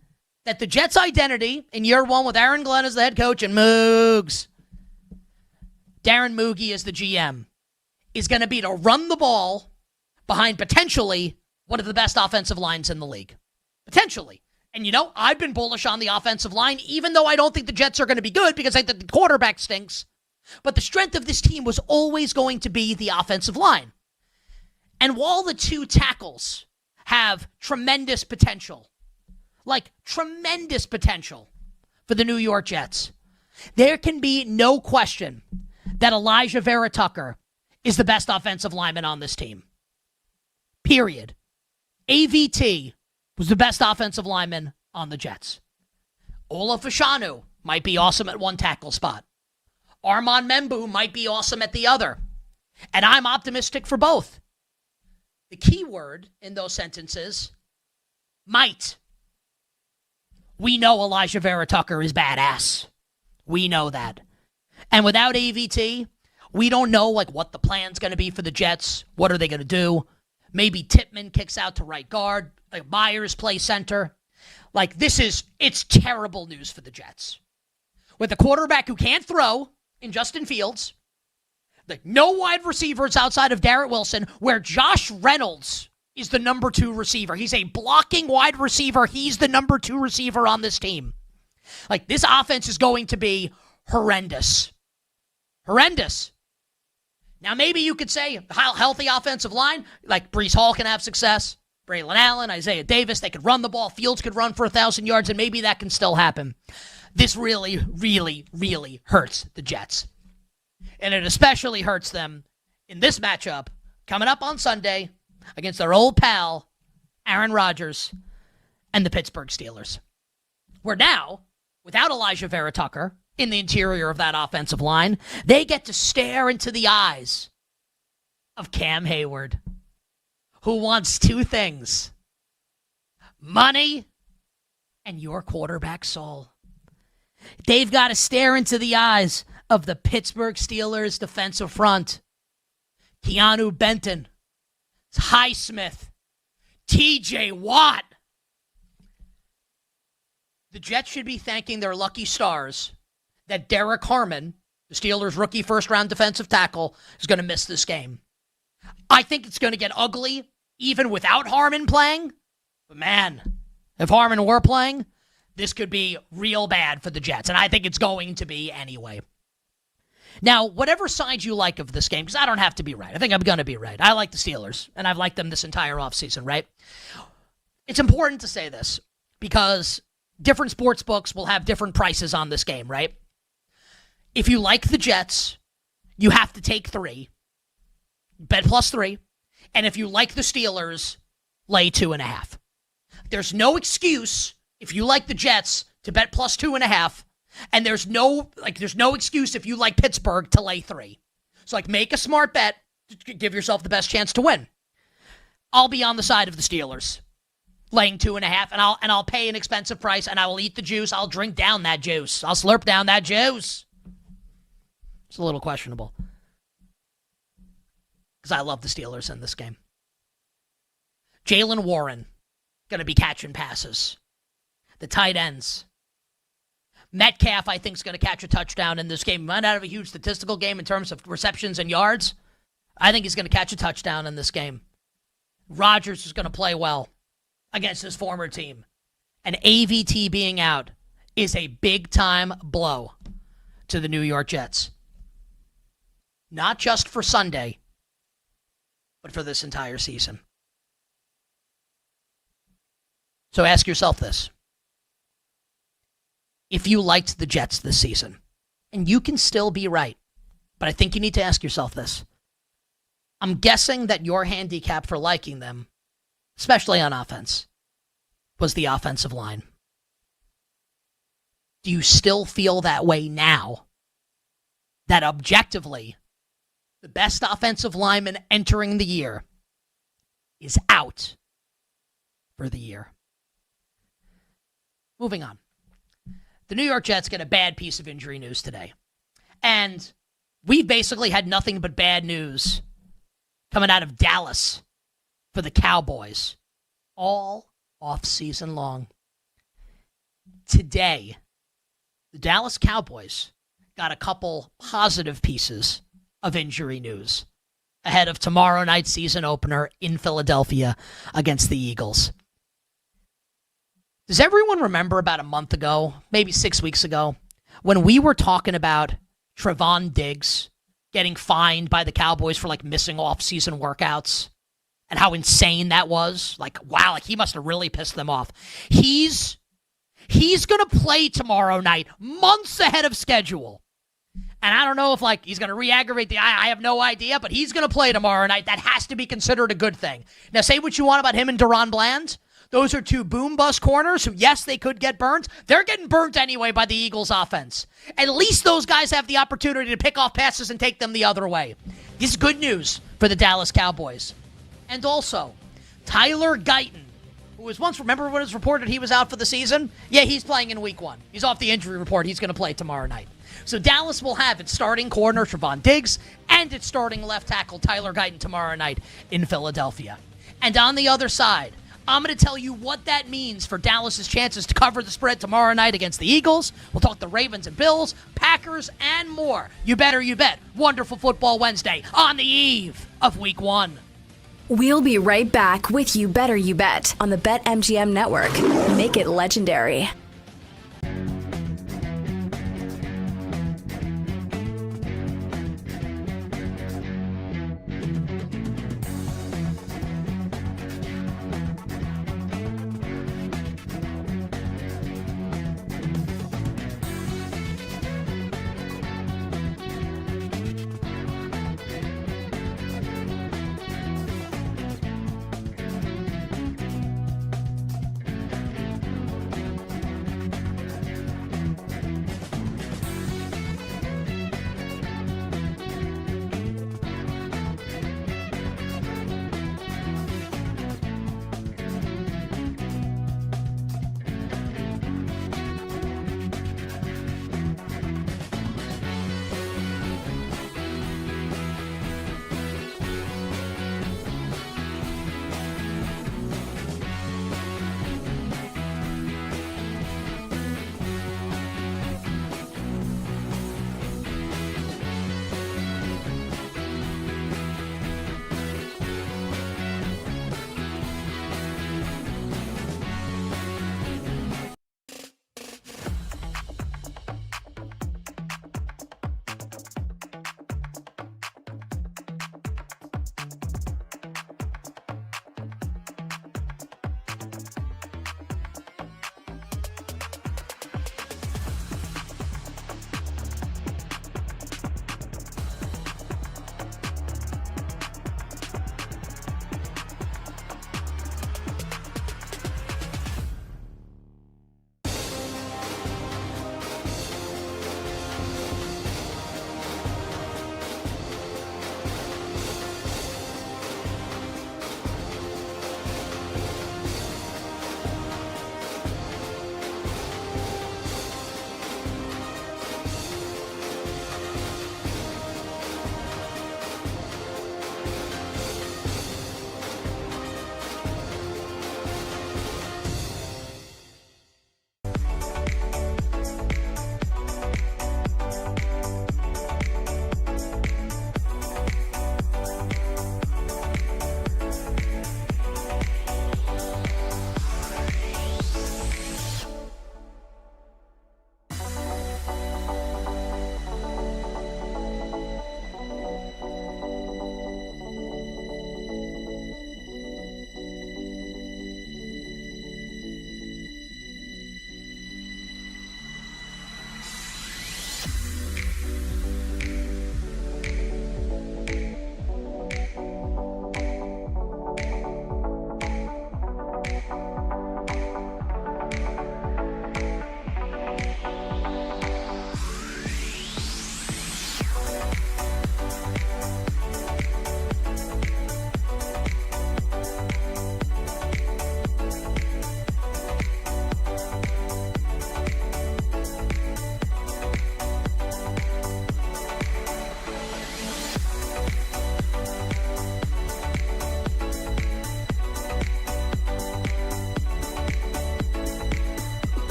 that the Jets' identity in year one with Aaron Glenn as the head coach and Darren Moogie as the GM, is going to be to run the ball behind potentially one of the best offensive lines in the league. Potentially. And I've been bullish on the offensive line, even though I don't think the Jets are going to be good because I think the quarterback stinks. But the strength of this team was always going to be the offensive line. And while the two tackles have tremendous potential for the New York Jets, there can be no question that Elijah Vera Tucker is the best offensive lineman on this team. Period. AVT was the best offensive lineman on the Jets. Ola Fashanu might be awesome at one tackle spot. Armand Membu might be awesome at the other. And I'm optimistic for both. The key word in those sentences, might. We know Elijah Vera Tucker is badass. We know that. And without AVT, we don't know what the plan's going to be for the Jets. What are they going to do? Maybe Tippmann kicks out to right guard. Myers plays center. It's terrible news for the Jets. With a quarterback who can't throw in Justin Fields, no wide receivers outside of Garrett Wilson, where Josh Reynolds is the number 2 receiver. He's a blocking wide receiver. He's the number 2 receiver on this team. This offense is going to be horrendous. Horrendous. Now, maybe you could say healthy offensive line, Breece Hall can have success. Braylon Allen, Isaiah Davis, they could run the ball. Fields could run for 1,000 yards, and maybe that can still happen. This really, really, really hurts the Jets. And it especially hurts them in this matchup coming up on Sunday against their old pal, Aaron Rodgers, and the Pittsburgh Steelers. Where now, without Elijah Vera Tucker in the interior of that offensive line, they get to stare into the eyes of Cam Hayward, who wants 2 things: money and your quarterback's soul. They've got to stare into the eyes of the Pittsburgh Steelers defensive front. Keanu Benton, Highsmith, TJ Watt. The Jets should be thanking their lucky stars that Derek Harmon, the Steelers' rookie first-round defensive tackle, is going to miss this game. I think it's going to get ugly even without Harmon playing. But man, if Harmon were playing, this could be real bad for the Jets. And I think it's going to be anyway. Now, whatever side you like of this game, because I don't have to be right. I think I'm going to be right. I like the Steelers, and I've liked them this entire offseason, right? It's important to say this because different sports books will have different prices on this game, right? If you like the Jets, you have to take 3. Bet +3. And if you like the Steelers, lay 2.5. There's no excuse if you like the Jets to bet +2.5. And there's no excuse if you like Pittsburgh to lay 3. So make a smart bet to give yourself the best chance to win. I'll be on the side of the Steelers, laying 2.5, and I'll pay an expensive price, and I will eat the juice. I'll drink down that juice. I'll slurp down that juice. It's a little questionable because I love the Steelers in this game. Jaylen Warren going to be catching passes. The tight ends. Metcalf, I think, is going to catch a touchdown in this game. He might not have a huge statistical game in terms of receptions and yards. I think he's going to catch a touchdown in this game. Rodgers is going to play well against his former team. And AVT being out is a big-time blow to the New York Jets. Not just for Sunday, but for this entire season. So ask yourself this. If you liked the Jets this season, and you can still be right, but I think you need to ask yourself this. I'm guessing that your handicap for liking them, especially on offense, was the offensive line. Do you still feel that way now? That objectively, the best offensive lineman entering the year is out for the year. Moving on. The New York Jets get a bad piece of injury news today. And we've basically had nothing but bad news coming out of Dallas for the Cowboys all off-season long. Today, the Dallas Cowboys got a couple positive pieces of injury news ahead of tomorrow night's season opener in Philadelphia against the Eagles. Does everyone remember about a month ago, maybe 6 weeks ago, when we were talking about Trevon Diggs getting fined by the Cowboys for missing off-season workouts and how insane that was? Wow, he must have really pissed them off. He's going to play tomorrow night, months ahead of schedule. And I don't know if he's going to re-aggravate I have no idea, but he's going to play tomorrow night. That has to be considered a good thing. Now, say what you want about him and Deron Bland. Those are two boom-bust corners who, yes, they could get burnt. They're getting burnt anyway by the Eagles' offense. At least those guys have the opportunity to pick off passes and take them the other way. This is good news for the Dallas Cowboys. And also, Tyler Guyton, who was once, remember when it was reported he was out for the season? Yeah, he's playing in Week 1. He's off the injury report. He's going to play tomorrow night. So Dallas will have its starting corner, Trevon Diggs, and its starting left tackle, Tyler Guyton, tomorrow night in Philadelphia. And on the other side, I'm going to tell you what that means for Dallas's chances to cover the spread tomorrow night against the Eagles. We'll talk the Ravens and Bills, Packers, and more. You better you bet. Wonderful Football Wednesday on the eve of Week 1. We'll be right back with You Better You Bet on the BetMGM Network. Make it legendary.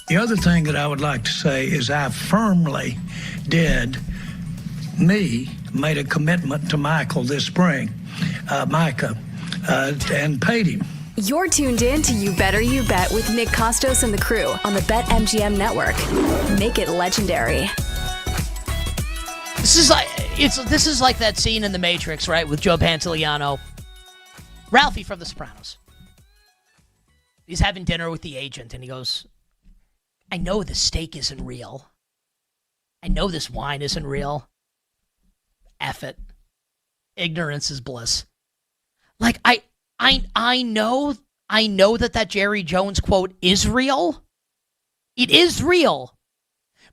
The other thing that I would like to say is I firmly made a commitment to Michael this spring, Micah, and paid him. You're tuned in to You Better You Bet with Nick Costos and the crew on the BetMGM network. Make it legendary. This is like that scene in The Matrix, right, with Joe Pantoliano. Ralphie from The Sopranos. He's having dinner with the agent, and he goes, I know the steak isn't real. I know this wine isn't real. F it. Ignorance is bliss. Like, I know that Jerry Jones quote is real. It is real.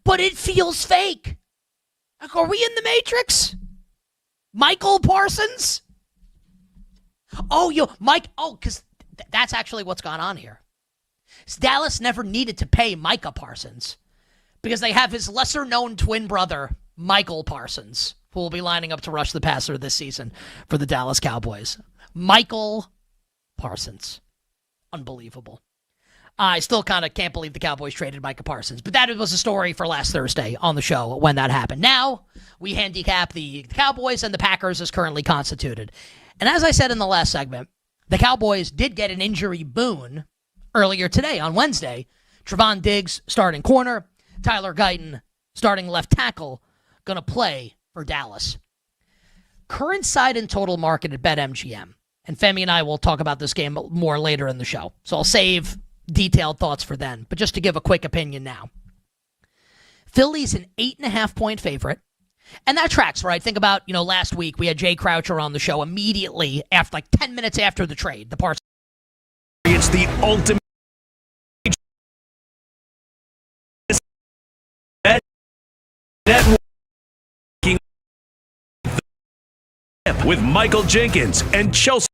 But it feels fake. Like, are we in the Matrix? Michael Parsons? Because that's actually what's gone on here. Dallas never needed to pay Micah Parsons because they have his lesser-known twin brother, Michael Parsons, who will be lining up to rush the passer this season for the Dallas Cowboys. Michael Parsons. Unbelievable. I still kind of can't believe the Cowboys traded Micah Parsons, but that was a story for last Thursday on the show when that happened. Now, we handicap the Cowboys and the Packers as currently constituted. And as I said in the last segment, the Cowboys did get an injury boon earlier today on Wednesday. Trevon Diggs starting corner, Tyler Guyton starting left tackle, going to play for Dallas. Current side and total market at BetMGM. And Femi and I will talk about this game more later in the show. So I'll save detailed thoughts for then. But just to give a quick opinion now. Philly's an 8.5-point favorite. And that tracks, right? Think about, last week we had Jay Croucher on the show immediately after, 10 minutes after the trade. The Parsons. It's the ultimate network with Michael Jenkins and Chelsea.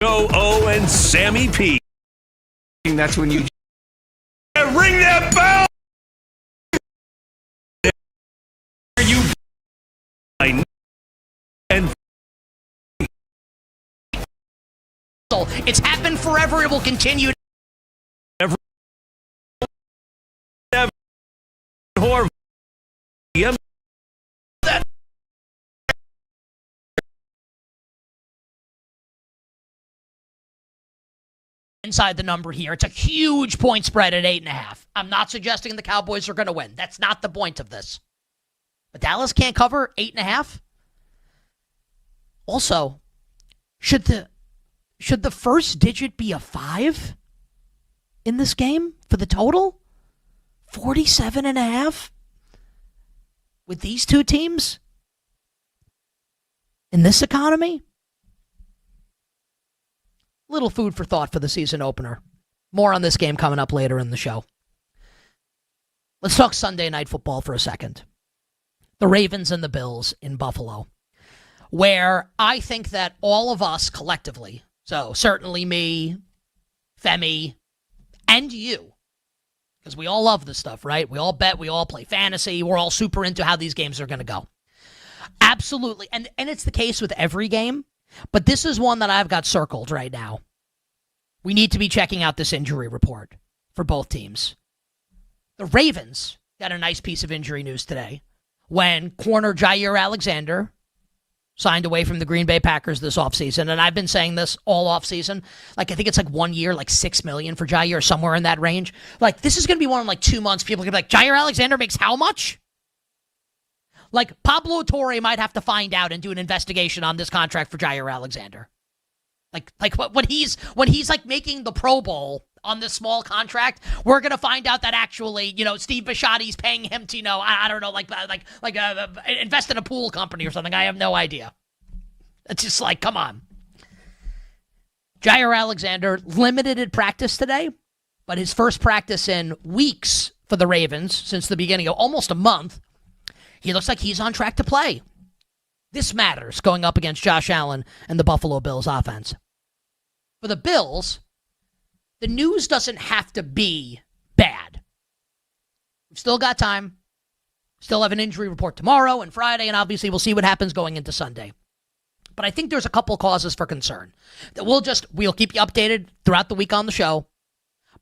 O and Sammy P. That's when you ring that bell. You and it's happened forever. It will continue. Inside the number here. It's a huge point spread at 8.5. I'm not suggesting the Cowboys are going to win. That's not the point of this. But Dallas can't cover 8.5. Also, should the first digit be a 5 in this game for the total? 47.5 with these two teams in this economy? Little food for thought for the season opener. More on this game coming up later in the show. Let's talk Sunday Night Football for a second. The Ravens and the Bills in Buffalo, where I think that all of us collectively, so certainly me, Femi, and you, because we all love this stuff, right? We all bet, we all play fantasy, we're all super into how these games are going to go. Absolutely. And it's the case with every game. But this is one that I've got circled right now. We need to be checking out this injury report for both teams. The Ravens got a nice piece of injury news today when corner Jair Alexander signed away from the Green Bay Packers this offseason. And I've been saying this all offseason. I think it's 1 year, $6 million for Jair, somewhere in that range. This is going to be one in 2 months. People are going to be like, Jair Alexander makes how much? Pablo Torre might have to find out and do an investigation on this contract for Jair Alexander. When he's making the Pro Bowl on this small contract, we're gonna find out that actually, Steve Bisciotti's paying him to, I don't know, invest in a pool company or something. I have no idea. It's just come on. Jair Alexander limited at practice today, but his first practice in weeks for the Ravens since the beginning of almost a month. He looks like he's on track to play. This matters going up against Josh Allen and the Buffalo Bills offense. For the Bills, the news doesn't have to be bad. We've still got time. Still have an injury report tomorrow and Friday, and obviously we'll see what happens going into Sunday. But I think there's a couple causes for concern that we'll keep you updated throughout the week on the show.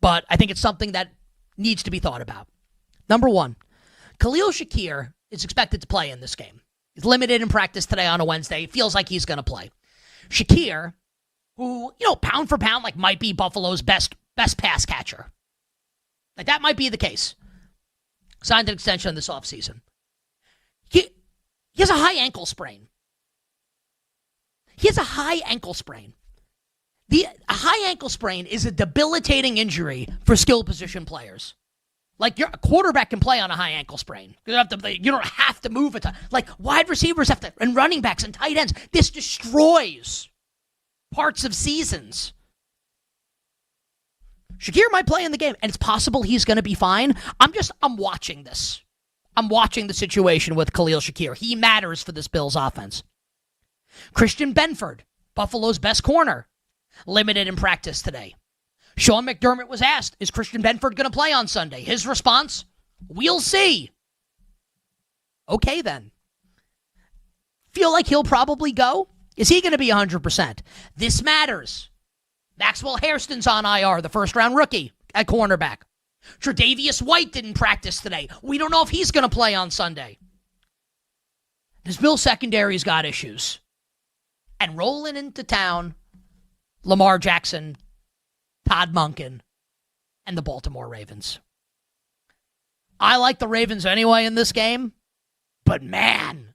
But I think it's something that needs to be thought about. Number one, Khalil Shakir is expected to play in this game. He's limited in practice today on a Wednesday. It feels like he's going to play. Shakir, who, pound for pound, might be Buffalo's best pass catcher. That might be the case. Signed an extension this offseason. He has a high ankle sprain. A high ankle sprain is a debilitating injury for skill position players. A quarterback can play on a high ankle sprain. You don't have to move it. Wide receivers have to, and running backs and tight ends. This destroys parts of seasons. Shakir might play in the game, and it's possible he's going to be fine. I'm watching this. I'm watching the situation with Khalil Shakir. He matters for this Bills offense. Christian Benford, Buffalo's best corner, limited in practice today. Sean McDermott was asked, is Christian Benford going to play on Sunday? His response, we'll see. Okay, then. Feel like he'll probably go? Is he going to be 100%? This matters. Maxwell Hairston's on IR, the first-round rookie at cornerback. Tre'Davious White didn't practice today. We don't know if he's going to play on Sunday. This Bills secondary's got issues. And rolling into town, Lamar Jackson, Todd Monken, and the Baltimore Ravens. I like the Ravens anyway in this game, but man,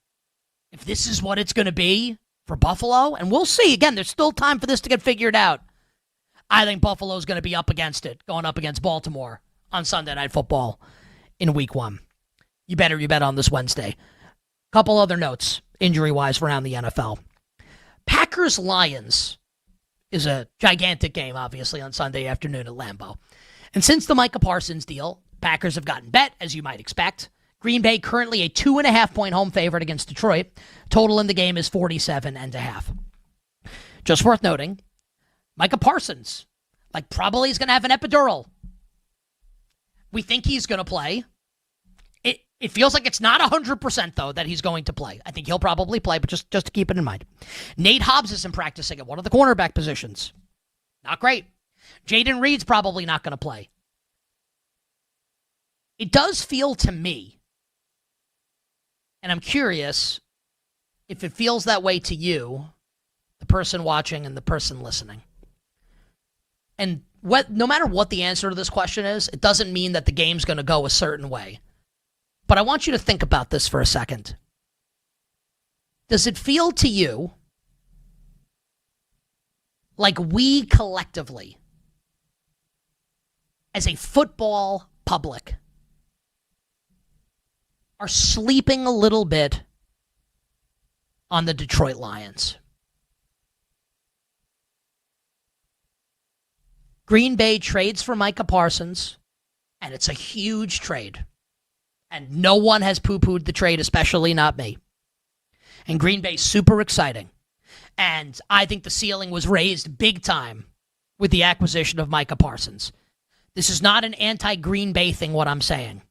if this is what it's going to be for Buffalo, and we'll see, again, there's still time for this to get figured out. I think Buffalo's going to be up against it, going up against Baltimore on Sunday Night Football in Week 1. You bet on this Wednesday. Couple other notes, injury-wise, around the NFL. Packers-Lions is a gigantic game, obviously, on Sunday afternoon at Lambeau. And since the Micah Parsons deal, Packers have gotten bet, as you might expect. Green Bay currently a 2.5-point home favorite against Detroit. Total in the game is 47.5. Just worth noting, Micah Parsons, probably is going to have an epidural. We think he's going to play. It feels like it's not 100%, though, that he's going to play. I think he'll probably play, but just to keep it in mind. Nate Hobbs isn't practicing at one of the cornerback positions. Not great. Jaden Reed's probably not going to play. It does feel to me, and I'm curious if it feels that way to you, the person watching and the person listening. And no matter what the answer to this question is, it doesn't mean that the game's going to go a certain way. But I want you to think about this for a second. Does it feel to you like we collectively, as a football public, are sleeping a little bit on the Detroit Lions? Green Bay trades for Micah Parsons, and it's a huge trade. And no one has poo-pooed the trade, especially not me. And Green Bay's super exciting. And I think the ceiling was raised big time with the acquisition of Micah Parsons. This is not an anti-Green Bay thing, what I'm saying.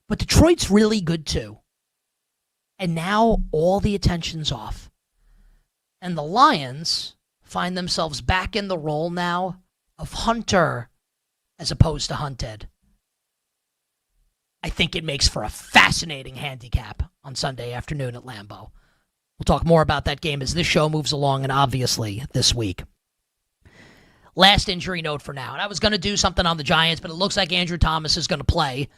But Detroit's really good, too. And now all the attention's off. And the Lions find themselves back in the role now of hunter as opposed to hunted. I think it makes for a fascinating handicap on Sunday afternoon at Lambeau. We'll talk more about that game as this show moves along and obviously this week. Last injury note for now. And I was going to do something on the Giants, but it looks like Andrew Thomas is going to play.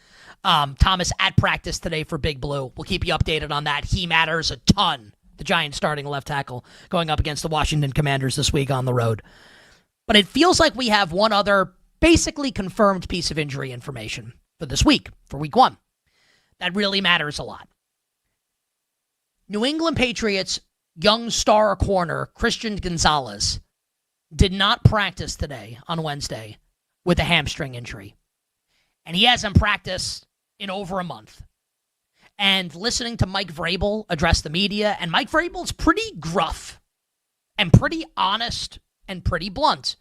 Thomas at practice today for Big Blue. We'll keep you updated on that. He matters a ton. The Giants starting left tackle going up against the Washington Commanders this week on the road. But it feels like we have one other basically confirmed piece of injury information for this week, for Week 1. That really matters a lot. New England Patriots young star corner Christian Gonzalez did not practice today on Wednesday with a hamstring injury. And he hasn't practiced in over a month. And listening to Mike Vrabel address the media, and Mike Vrabel's pretty gruff and pretty honest and pretty blunt.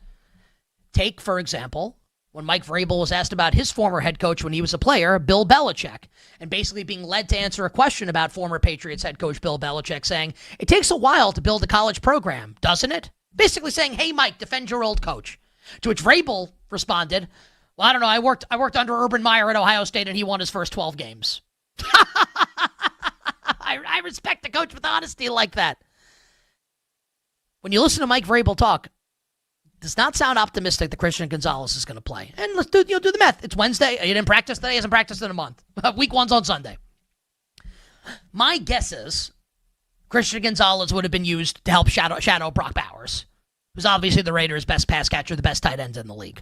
Take, for example, when Mike Vrabel was asked about his former head coach when he was a player, Bill Belichick, and basically being led to answer a question about former Patriots head coach Bill Belichick, saying, it takes a while to build a college program, doesn't it? Basically saying, hey, Mike, defend your old coach. To which Vrabel responded, well, I don't know, I worked under Urban Meyer at Ohio State, and he won his first 12 games. I respect the coach with honesty like that. When you listen to Mike Vrabel talk, does not sound optimistic that Christian Gonzalez is going to play. And let's do the math. It's Wednesday. He didn't practice today. He hasn't practiced in a month. Week 1's on Sunday. My guess is Christian Gonzalez would have been used to help shadow Brock Bowers, who's obviously the Raiders' best pass catcher, the best tight ends in the league.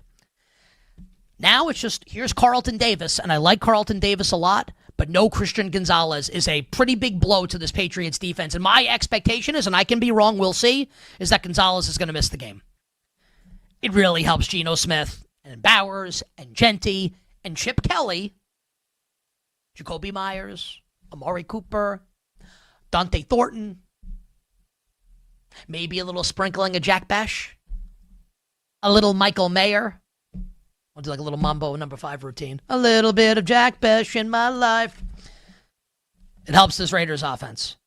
Now it's just, here's Carlton Davis, and I like Carlton Davis a lot, but no Christian Gonzalez is a pretty big blow to this Patriots defense. And my expectation is, and I can be wrong, we'll see, is that Gonzalez is going to miss the game. It really helps Geno Smith and Bowers and Gentry and Chip Kelly, Jacoby Myers, Amari Cooper, Dante Thornton, maybe a little sprinkling of Jack Besh, a little Michael Mayer. I'll do like a little Mambo number 5 routine. A little bit of Jack Besh in my life. It helps this Raiders offense.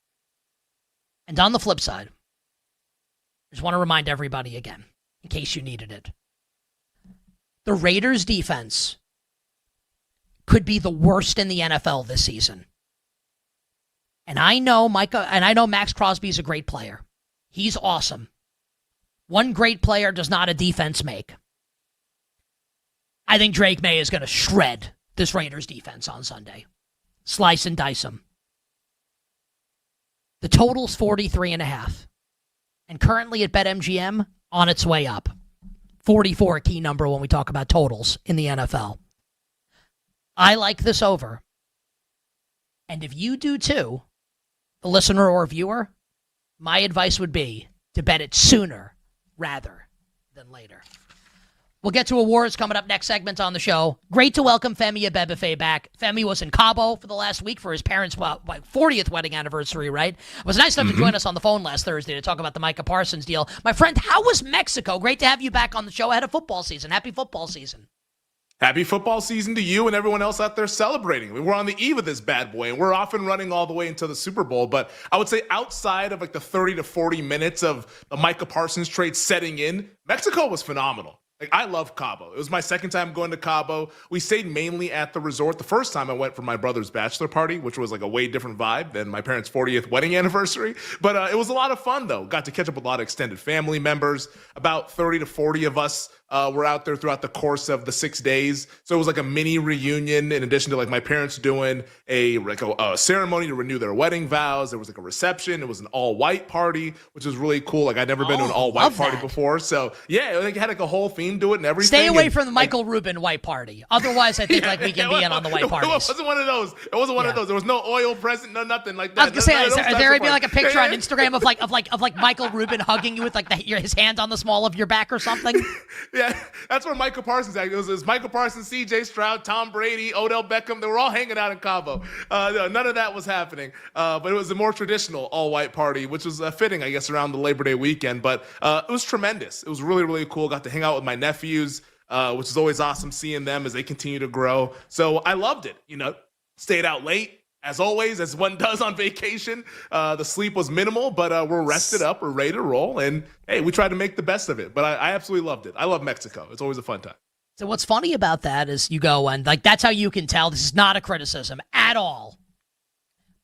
And on the flip side, I just want to remind everybody again, in case you needed it. The Raiders defense could be the worst in the NFL this season. And I know Max Crosby's a great player. He's awesome. One great player does not a defense make. I think Drake May is going to shred this Raiders defense on Sunday. Slice and dice them. The total's 43.5. And currently at BetMGM, on its way up. 44, a key number when we talk about totals in the NFL. I like this over. And if you do too, the listener or viewer, my advice would be to bet it sooner rather than later. We'll get to awards coming up next segment on the show. Great to welcome Femi Abebefe back. Femi was in Cabo for the last week for his parents' 40th wedding anniversary, right? It was nice enough to join us on the phone last Thursday to talk about the Micah Parsons deal. My friend, how was Mexico? Great to have you back on the show ahead of football season. Happy football season. Happy football season to you and everyone else out there celebrating. We're on the eve of this bad boy, and we're off and running all the way into the Super Bowl. But I would say outside of like the 30 to 40 minutes of the Micah Parsons trade setting in, Mexico was phenomenal. Like, I love Cabo. It was my second time going to Cabo. We stayed mainly at the resort. The first time I went for my brother's bachelor party, which was like a way different vibe than my parents' 40th wedding anniversary. But it was a lot of fun, though. Got to catch up with a lot of extended family members. About 30 to 40 of us were out there throughout the course of the 6 days. So it was like a mini reunion in addition to like my parents doing a ceremony to renew their wedding vows. There was like a reception. It was an all-white party, which was really cool. Like, I'd never been to an all-white party before. So yeah, it had like a whole theme to it and everything. Stay away from the Michael Rubin white party. Otherwise, I think we can be in on the white parties. It wasn't one of those. It wasn't one of those. There was no oil present, no nothing like that. I was gonna say, is there would be like a picture on Instagram of like Michael Rubin hugging you with like his hand on the small of your back or something? Yeah, that's where Michael Parsons acted. It was Michael Parsons, C.J. Stroud, Tom Brady, Odell Beckham. They were all hanging out in Cabo. None of that was happening. But it was a more traditional all-white party, which was fitting, I guess, around the Labor Day weekend. But it was tremendous. It was really, really cool. Got to hang out with my nephews, which is always awesome seeing them as they continue to grow. So I loved it. Stayed out late. As always, as one does on vacation, the sleep was minimal, but we're rested up. We're ready to roll. And, hey, we tried to make the best of it. But I absolutely loved it. I love Mexico. It's always a fun time. So what's funny about that is you go and, like, that's how you can tell. This is not a criticism at all.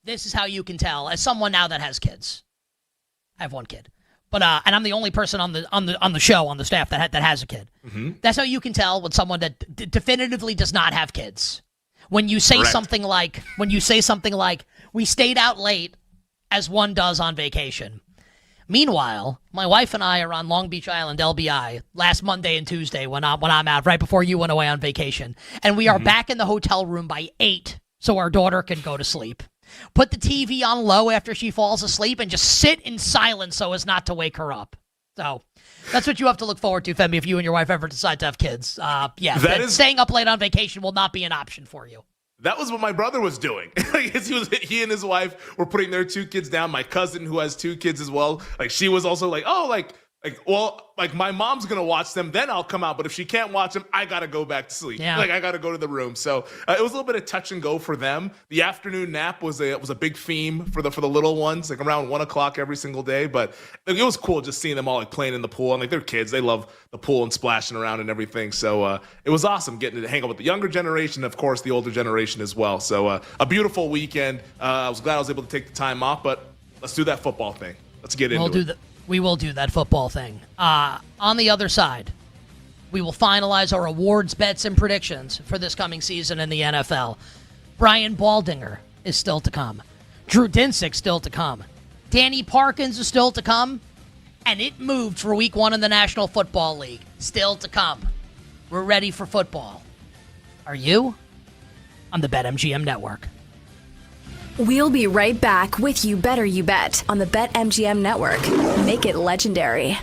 This is how you can tell, as someone now that has kids. I have one kid. But and I'm the only person on the show, on the staff, that has a kid. Mm-hmm. That's how you can tell when someone that definitively does not have kids. When you say something like, we stayed out late, as one does on vacation. Meanwhile, my wife and I are on Long Beach Island, LBI, last Monday and Tuesday when I'm out, right before you went away on vacation. And we are back in the hotel room by 8 so our daughter can go to sleep. Put the TV on low after she falls asleep and just sit in silence so as not to wake her up. So that's what you have to look forward to, Femi, if you and your wife ever decide to have kids. Staying up late on vacation will not be an option for you. That was what my brother was doing. He and his wife were putting their 2 kids down. My cousin, who has 2 kids as well, like, she was also like, oh, like, Like my mom's gonna watch them, then I'll come out. But if she can't watch them, I gotta go back to sleep. Yeah. Like I gotta go to the room. So it was a little bit of touch and go for them. The afternoon nap was a big theme for the little ones, like around 1 o'clock every single day. But it was cool just seeing them all like playing in the pool, and like they're kids, they love the pool and splashing around and everything. So it was awesome getting to hang out with the younger generation, of course, the older generation as well. So a beautiful weekend. I was glad I was able to take the time off, but let's do that football thing. Let's get into it. We will do that football thing. On the other side, we will finalize our awards, bets, and predictions for this coming season in the NFL. Brian Baldinger is still to come. Drew Dinsick still to come. Danny Parkins is still to come. And it moved for week 1 in the National Football League. Still to come. We're ready for football. Are you? On the BetMGM Network. We'll be right back with You Better You Bet on the BetMGM Network. Make it legendary.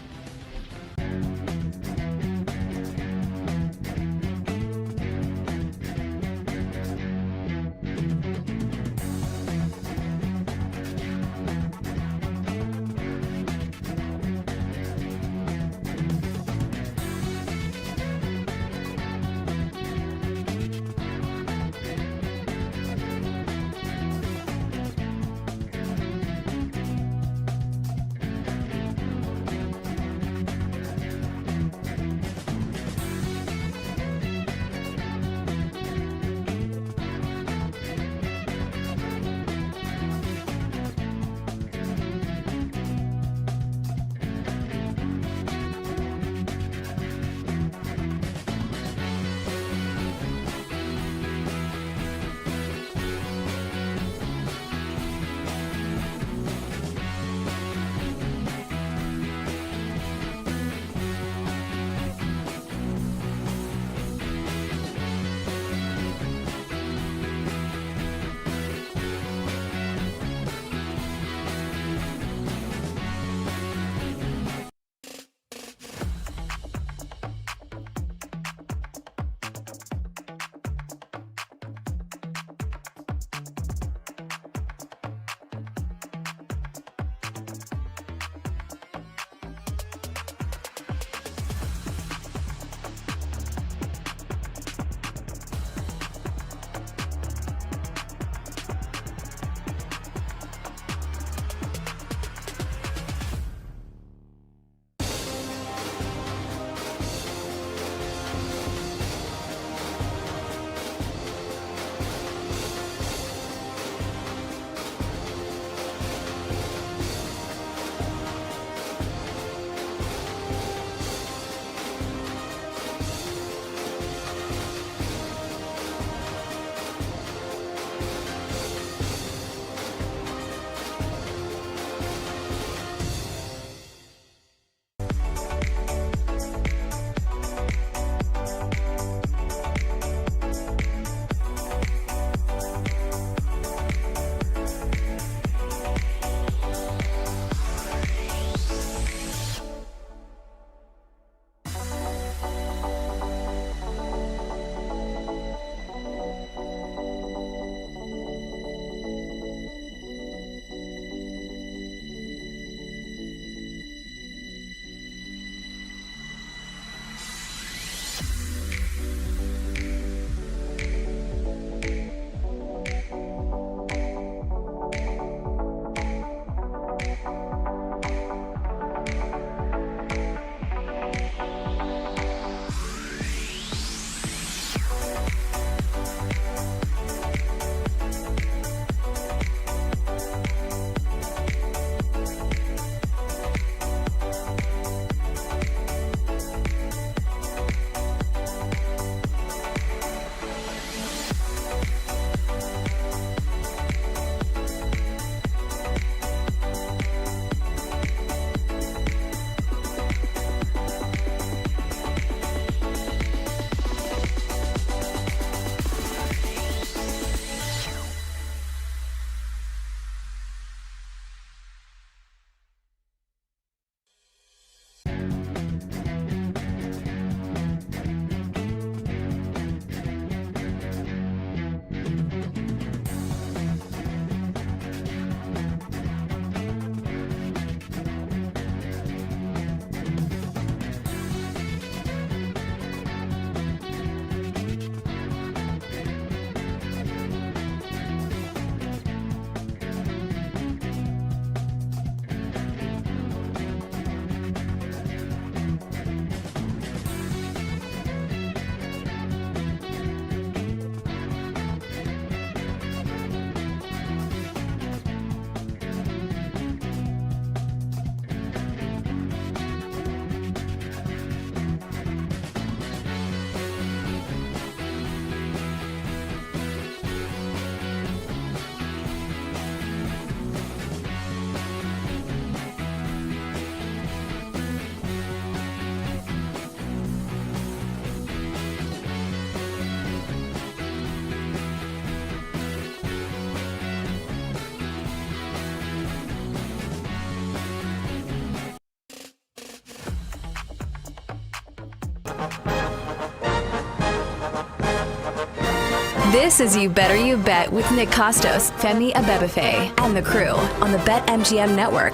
This is You Better You Bet with Nick Costos, Femi Abebefe, and the crew on the BetMGM Network.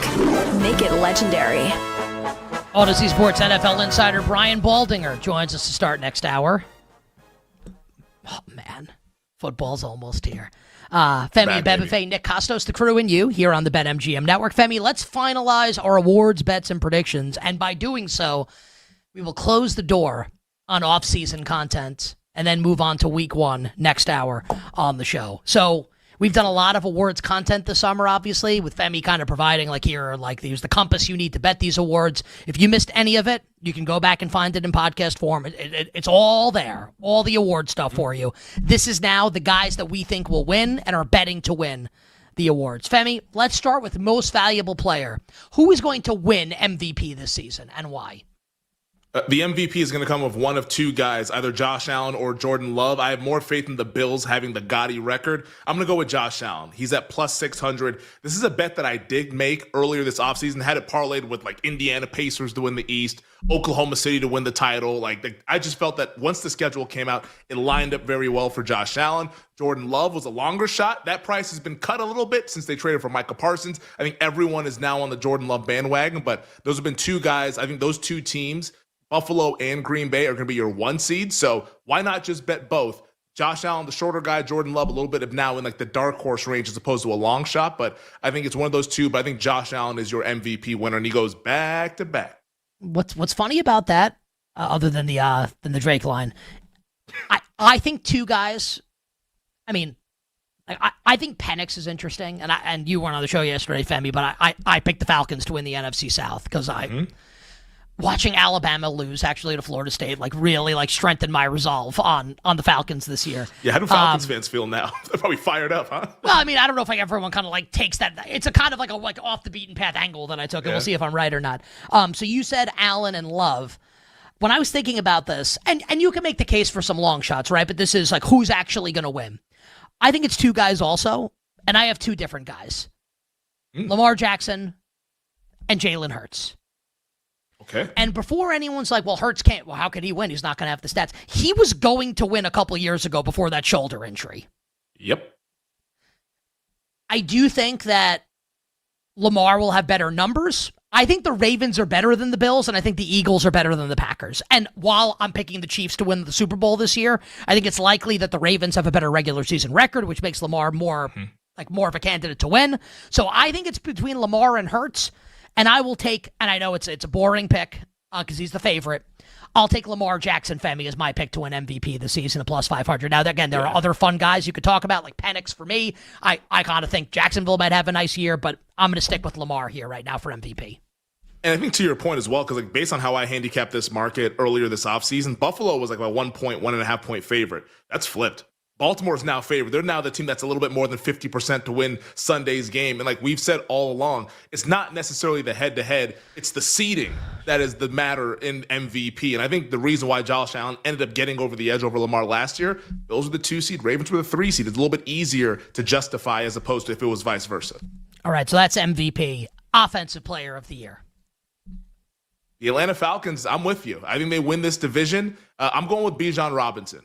Make it legendary. Odyssey Sports NFL insider Brian Baldinger joins us to start next hour. Oh, man. Football's almost here. Femi Abebefe, Nick Costos, the crew, and you here on the BetMGM Network. Femi, let's finalize our awards, bets, and predictions. And by doing so, we will close the door on off-season content and then move on to week one next hour on the show. So we've done a lot of awards content this summer, obviously, with Femi kind of providing here's the compass you need to bet these awards. If you missed any of it, you can go back and find it in podcast form. It's all there, all the award stuff for you. This is now the guys that we think will win and are betting to win the awards. Femi, let's start with most valuable player. Who is going to win MVP this season and why? The MVP is going to come with one of two guys, either Josh Allen or Jordan Love. I have more faith in the Bills having the gaudy record. I'm going to go with Josh Allen. He's at plus 600. This is a bet that I did make earlier this offseason. Had it parlayed with Indiana Pacers to win the East, Oklahoma City to win the title. I just felt that once the schedule came out, it lined up very well for Josh Allen. Jordan Love was a longer shot. That price has been cut a little bit since they traded for Micah Parsons. I think everyone is now on the Jordan Love bandwagon, but those have been two guys. I think those two teams, Buffalo and Green Bay, are going to be your one seed. So why not just bet both? Josh Allen, the shorter guy, Jordan Love, a little bit of now in the dark horse range as opposed to a long shot. But I think it's one of those two. But I think Josh Allen is your MVP winner, and he goes back to back. What's funny about that, other than the Drake line, I think two guys. I mean, I think Penix is interesting, and you weren't on the show yesterday, Femi, but I picked the Falcons to win the NFC South because watching Alabama lose actually to Florida State really strengthened my resolve on the Falcons this year. Yeah, how do Falcons fans feel now? They're probably fired up, huh? Well, I mean, I don't know if everyone kind of takes that. It's a kind of a off the beaten path angle that I took, and we'll see if I'm right or not. So you said Allen and Love. When I was thinking about this, and you can make the case for some long shots, right? But this is who's actually going to win. I think it's two guys also, and I have two different guys. Lamar Jackson and Jalen Hurts. Okay. And before anyone's Hurts can't, how could he win? He's not going to have the stats. He was going to win a couple years ago before that shoulder injury. Yep. I do think that Lamar will have better numbers. I think the Ravens are better than the Bills, and I think the Eagles are better than the Packers. And while I'm picking the Chiefs to win the Super Bowl this year, I think it's likely that the Ravens have a better regular season record, which makes Lamar more of a candidate to win. So I think it's between Lamar and Hurts. And I will take, and I know it's a boring pick because he's the favorite. I'll take Lamar Jackson, Femi, as my pick to win MVP this season at plus 500. Now, again, there are other fun guys you could talk about, like Penix for me. I kind of think Jacksonville might have a nice year, but I'm going to stick with Lamar here right now for MVP. And I think to your point as well, because based on how I handicapped this market earlier this offseason, Buffalo was a 1.5 point favorite. That's flipped. Baltimore is now favored. They're now the team that's a little bit more than 50% to win Sunday's game. And we've said all along, it's not necessarily the head-to-head. It's the seeding that is the matter in MVP. And I think the reason why Josh Allen ended up getting over the edge over Lamar last year, Bills were the 2 seed, Ravens were the 3 seed. It's a little bit easier to justify as opposed to if it was vice versa. All right, so that's MVP. Offensive Player of the Year. The Atlanta Falcons, I'm with you. I think they win this division. I'm going with Bijan Robinson,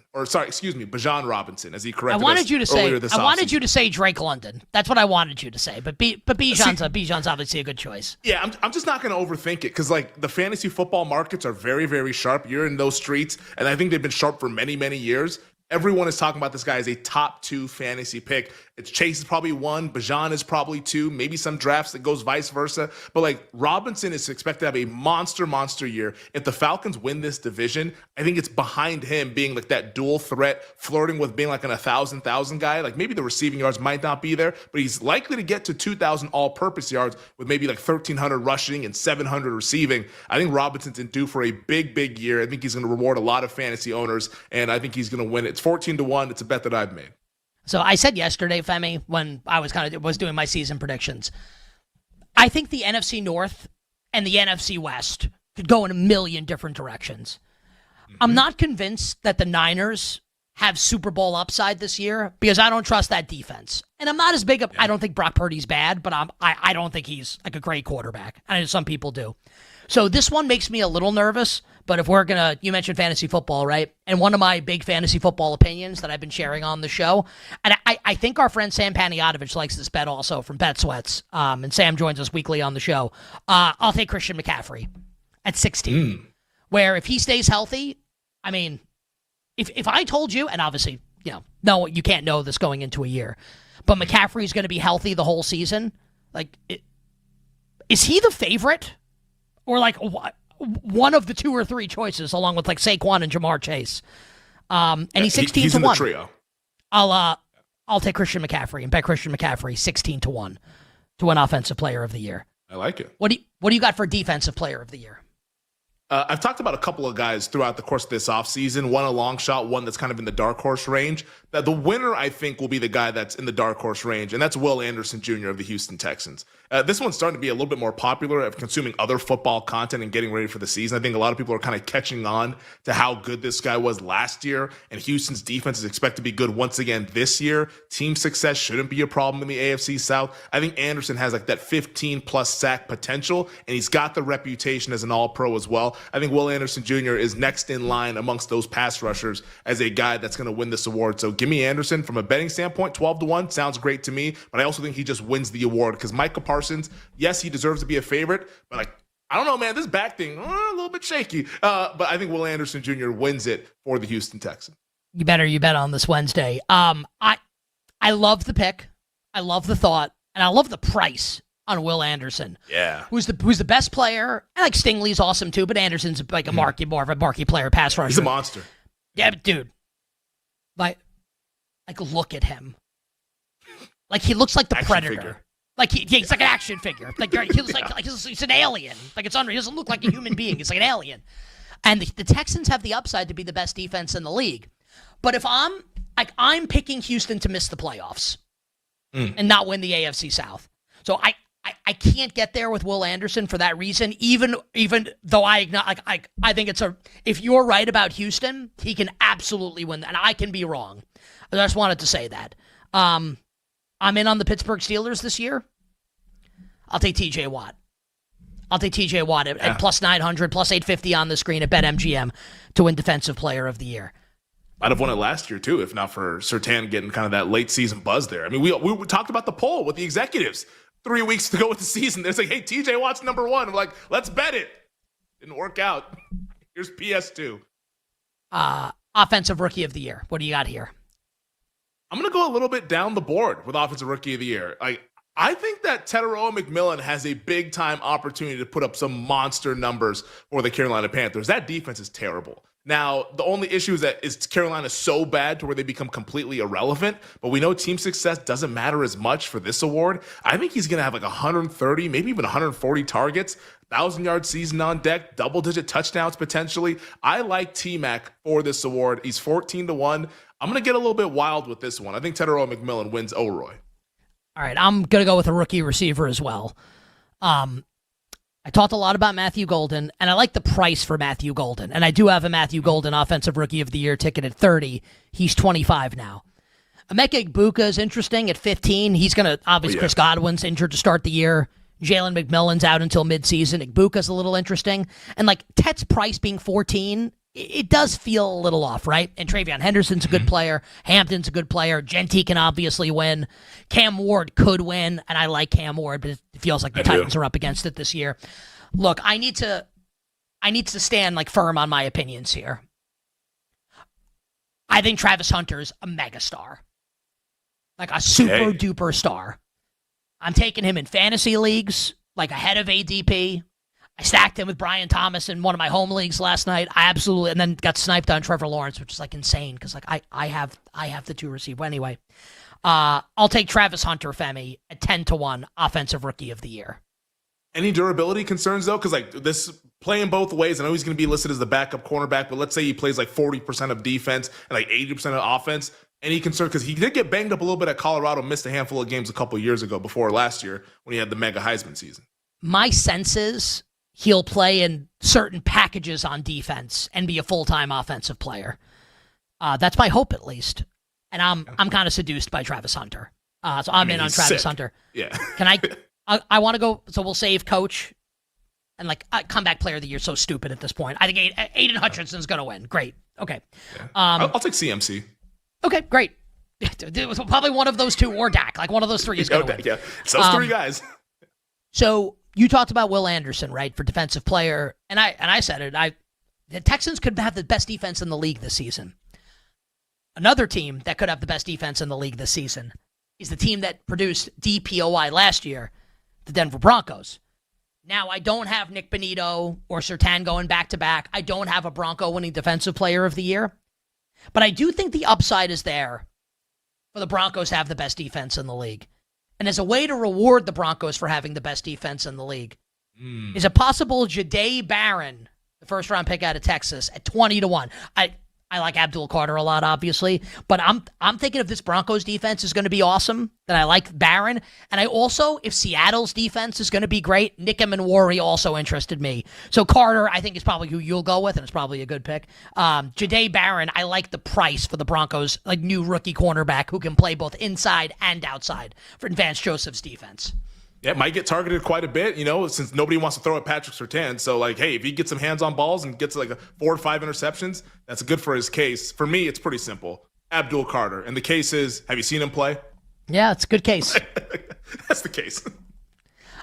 as he corrected us earlier this offseason. I wanted you to say Drake London. That's what I wanted you to say. But Bijan's obviously a good choice. Yeah, I'm just not going to overthink it because the fantasy football markets are very, very sharp. You're in those streets, and I think they've been sharp for many, many years. Everyone is talking about this guy as a top 2 fantasy pick. Chase is probably 1, Bijan is probably 2, maybe some drafts that goes vice versa. But Robinson is expected to have a monster year. If the Falcons win this division, I think it's behind him being that dual threat, flirting with being an 1,000 guy. Maybe the receiving yards might not be there, but he's likely to get to 2,000 all-purpose yards with maybe 1,300 rushing and 700 receiving. I think Robinson's in due for a big year. I think he's going to reward a lot of fantasy owners, and I think he's going to win it. It's 14-1. It's a bet that I've made. So I said yesterday, Femi, when I was doing my season predictions, I think the NFC North and the NFC West could go in a million different directions. I'm not convinced that the Niners have Super Bowl upside this year because I don't trust that defense. And I'm not as big of, I don't think Brock Purdy's bad, but I don't think he's like a great quarterback. I know some people do. So this one makes me a little nervous, but if we're going to, you mentioned fantasy football, right? And one of my big fantasy football opinions that I've been sharing on the show, and I think our friend Sam Paniotovich likes this bet also from Bet Sweats, and Sam joins us weekly on the show. I'll take Christian McCaffrey at 16, where if he stays healthy, I mean, if I told you, and obviously, no, you can't know this going into a year, but McCaffrey's going to be healthy the whole season, is he the favorite? Or like one of the 2 or 3 choices, along with like Saquon and Jamar Chase, and he's 16 he's to in 1. The trio. I'll take Christian McCaffrey and bet Christian McCaffrey 16 to 1 to win Offensive Player of the Year. I like it. What do you got for Defensive Player of the Year? I've talked about a couple of guys throughout the course of this offseason, one a long shot, one that's kind of in the dark horse range. That the winner, I think, will be the guy that's in the dark horse range, and that's Will Anderson Jr. of the Houston Texans. This one's starting to be a little bit more popular of consuming other football content and getting ready for the season. I think a lot of people are kind of catching on to how good this guy was last year, and Houston's defense is expected to be good once again this year. Team success shouldn't be a problem in the AFC South. I think Anderson has like that 15-plus sack potential, and he's got the reputation as an all-pro as well. I think Will Anderson Jr. is next in line amongst those pass rushers as a guy that's going to win this award. So give me Anderson. From a betting standpoint, 12 to 1 sounds great to me, but I also think he just wins the award because Micah Parsons, yes, he deserves to be a favorite, but I don't know, man, this back thing, a little bit shaky. But I think Will Anderson Jr. wins it for the Houston Texans. You bet on this Wednesday. I love the pick. I love the thought, and I love the price on Will Anderson. Yeah. Who's the best player? I like Stingley's awesome too, but Anderson's like more of a marquee player, pass rusher. He's a monster. Yeah, but dude. Like look at him. Like he looks like the action Predator. Figure. Like he's like an action figure. Like he looks like he's an alien. Like it's unreal. He doesn't look like a human being. He's like an alien. And the Texans have the upside to be the best defense in the league. But if I'm picking Houston to miss the playoffs and not win the AFC South. So I can't get there with Will Anderson for that reason, even though I think if you're right about Houston, he can absolutely win, and I can be wrong. I just wanted to say that. I'm in on the Pittsburgh Steelers this year. I'll take TJ Watt. At plus 900, plus 850 on the screen at BetMGM to win Defensive Player of the Year. Might have won it last year, too, if not for Surtain getting kind of that late season buzz there. I mean, we talked about the poll with the executives 3 weeks to go with the season. They're like, hey, TJ Watt's number 1. I'm like, let's bet it. Didn't work out. Here's PS2. Offensive Rookie of the Year. What do you got here? I'm going to go a little bit down the board with Offensive Rookie of the Year. I think that Teteroa McMillan has a big-time opportunity to put up some monster numbers for the Carolina Panthers. That defense is terrible. Now, the only issue is Carolina so bad to where they become completely irrelevant, but we know team success doesn't matter as much for this award. I think he's going to have like 130, maybe even 140 targets, 1,000-yard season on deck, double-digit touchdowns potentially. I like T-Mac for this award. He's 14 to 1. I'm going to get a little bit wild with this one. I think Teteroa McMillan wins O'Roy. All right, I'm going to go with a rookie receiver as well. I talked a lot about Matthew Golden, and I like the price for Matthew Golden. And I do have a Matthew Golden Offensive Rookie of the Year ticket at 30. He's 25 now. Emeka Egbuka is interesting at 15. He's going to, obviously, Chris Godwin's injured to start the year. Jalen McMillan's out until midseason. Egbuka's a little interesting. And like Tet's price being 14, it does feel a little off, right? And Travion Henderson's a good player. Hampton's a good player. Genty can obviously win. Cam Ward could win, and I like Cam Ward, but it feels like the Titans are up against it this year. Look, I need to stand like firm on my opinions here. I think Travis Hunter's a megastar. Like a super duper star. I'm taking him in fantasy leagues, like ahead of ADP. I stacked him with Brian Thomas in one of my home leagues last night. I absolutely, and then got sniped on Trevor Lawrence, which is like insane because like I have the 2 receiver anyway. I'll take Travis Hunter, Femi, at 10 to 1 Offensive Rookie of the Year. Any durability concerns though? Because like this playing both ways. I know he's going to be listed as the backup cornerback, but let's say he plays like 40% of defense and like 80% of offense. Any concern? Because he did get banged up a little bit at Colorado, missed a handful of games a couple of years ago before last year when he had the mega Heisman season. My sense is he'll play in certain packages on defense and be a full-time offensive player. That's my hope, at least. And I'm kind of seduced by Travis Hunter. So I'm in on Travis Hunter. Yeah. Can I want to go, so we'll save coach and like comeback player of the year. So stupid at this point. I think Aiden Hutchinson's going to win. Great. Okay. Yeah. I'll take CMC. Okay, great. It was probably one of those two or Dak. Like one of those three is going to win. Yeah. It's those three guys. So you talked about Will Anderson, right, for defensive player. And I said it. The Texans could have the best defense in the league this season. Another team that could have the best defense in the league this season is the team that produced DPOY last year, the Denver Broncos. Now, I don't have Nick Bonito or Surtain going back-to-back. I don't have a Bronco winning Defensive Player of the Year. But I do think the upside is there for the Broncos to have the best defense in the league. And as a way to reward the Broncos for having the best defense in the league, is a possible Jahdae Barron, the first-round pick out of Texas, at 20-1. I like Abdul Carter a lot, obviously, but I'm thinking if this Broncos defense is going to be awesome, then I like Barron. And I also, if Seattle's defense is going to be great, Nick Emenwari also interested me. So Carter, I think, is probably who you'll go with, and it's probably a good pick. Jahdae Barron, I like the price for the Broncos, like new rookie cornerback who can play both inside and outside for Vance Joseph's defense. Yeah, might get targeted quite a bit, since nobody wants to throw at Patrick Surtain. So, hey, if he gets some hands on balls and gets 4 or 5 interceptions, that's good for his case. For me, it's pretty simple. Abdul Carter. And the case is, have you seen him play? Yeah, it's a good case. That's the case.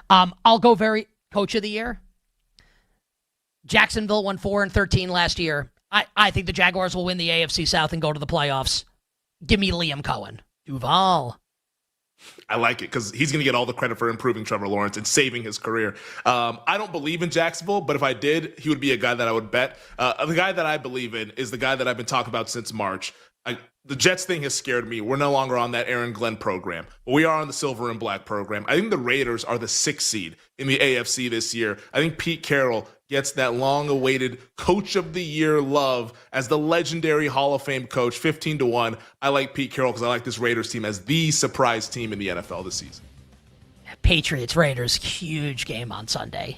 I'll go very coach of the year. Jacksonville won 4-13 last year. I think the Jaguars will win the AFC South and go to the playoffs. Give me Liam Cohen. Duval. I like it because he's going to get all the credit for improving Trevor Lawrence and saving his career. I don't believe in Jacksonville, but if I did, he would be a guy that I would bet. The guy that I believe in is the guy that I've been talking about since March. The Jets thing has scared me. We're no longer on that Aaron Glenn program, but we are on the silver and black program. I think the Raiders are the 6th seed in the AFC this year. I think Pete Carroll gets that long-awaited Coach of the Year love as the legendary Hall of Fame coach, 15-1. I like Pete Carroll because I like this Raiders team as the surprise team in the NFL this season. Patriots-Raiders, huge game on Sunday.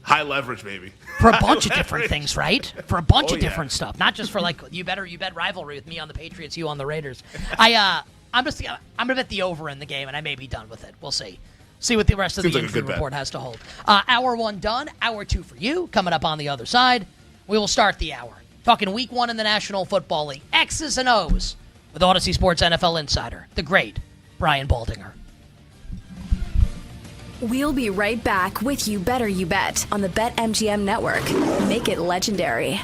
High leverage, baby. For a bunch of different things, right? For a bunch of different stuff. Not just for you bet rivalry with me on the Patriots, you on the Raiders. I'm gonna bet the over in the game, and I may be done with it. We'll see. See what the rest of the injury report has to hold. Hour 1 done. Hour 2 for you. Coming up on the other side, we will start the hour talking Week 1 in the National Football League. X's and O's with Odyssey Sports NFL Insider, the great Brian Baldinger. We'll be right back with You Better You Bet on the BetMGM Network. Make it legendary.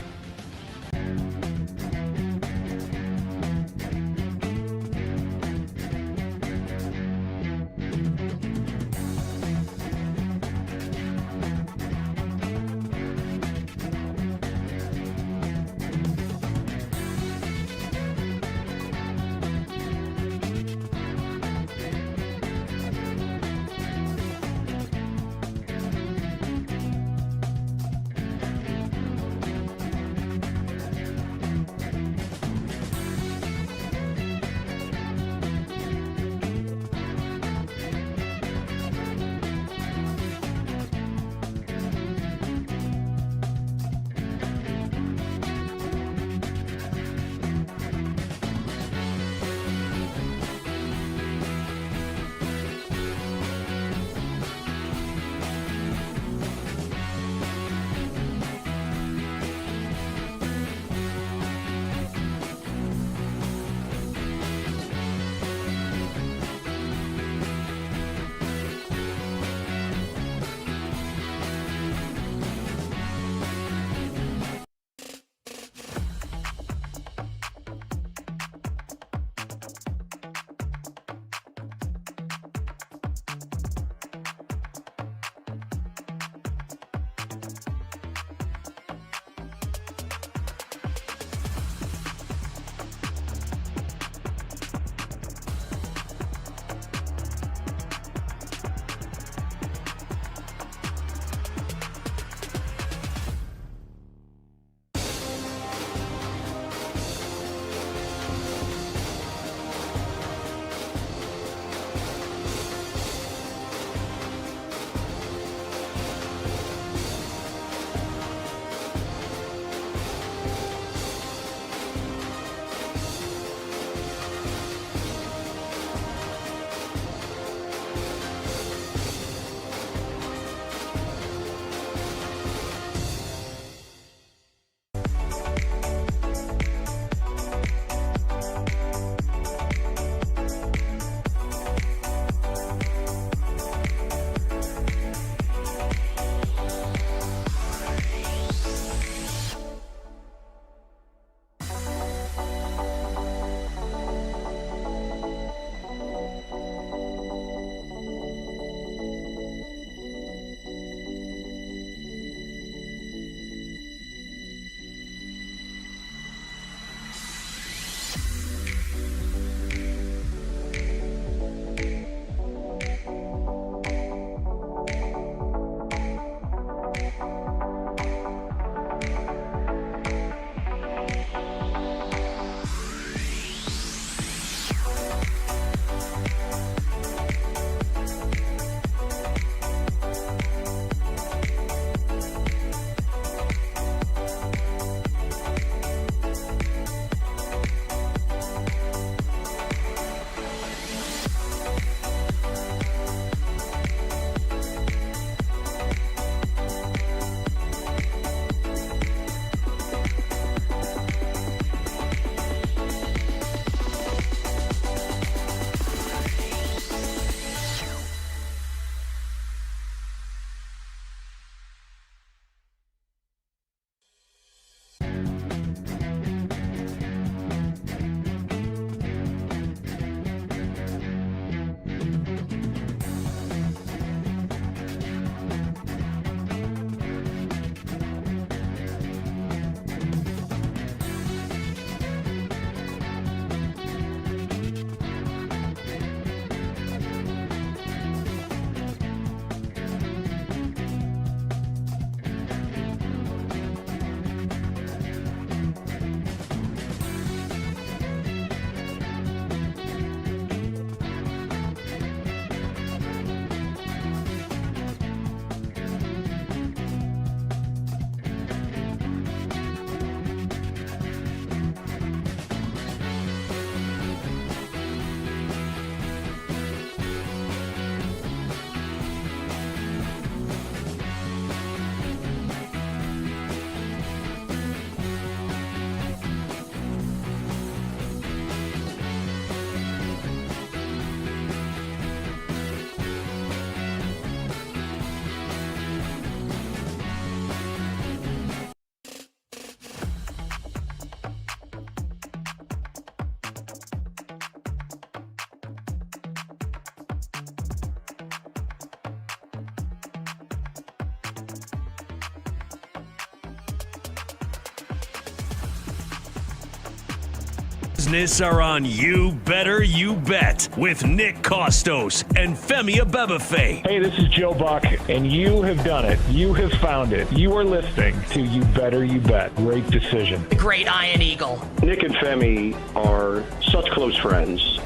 business are on You Better You Bet with Nick Costos and Femi Abebefe. Hey, this is Joe Buck, and you have done it. You have found it. You are listening to You Better You Bet. Great decision. The great Iron Eagle. Nick and Femi are such close friends.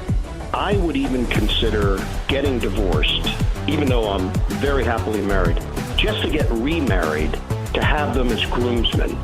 I would even consider getting divorced, even though I'm very happily married, just to get remarried, to have them as groomsmen.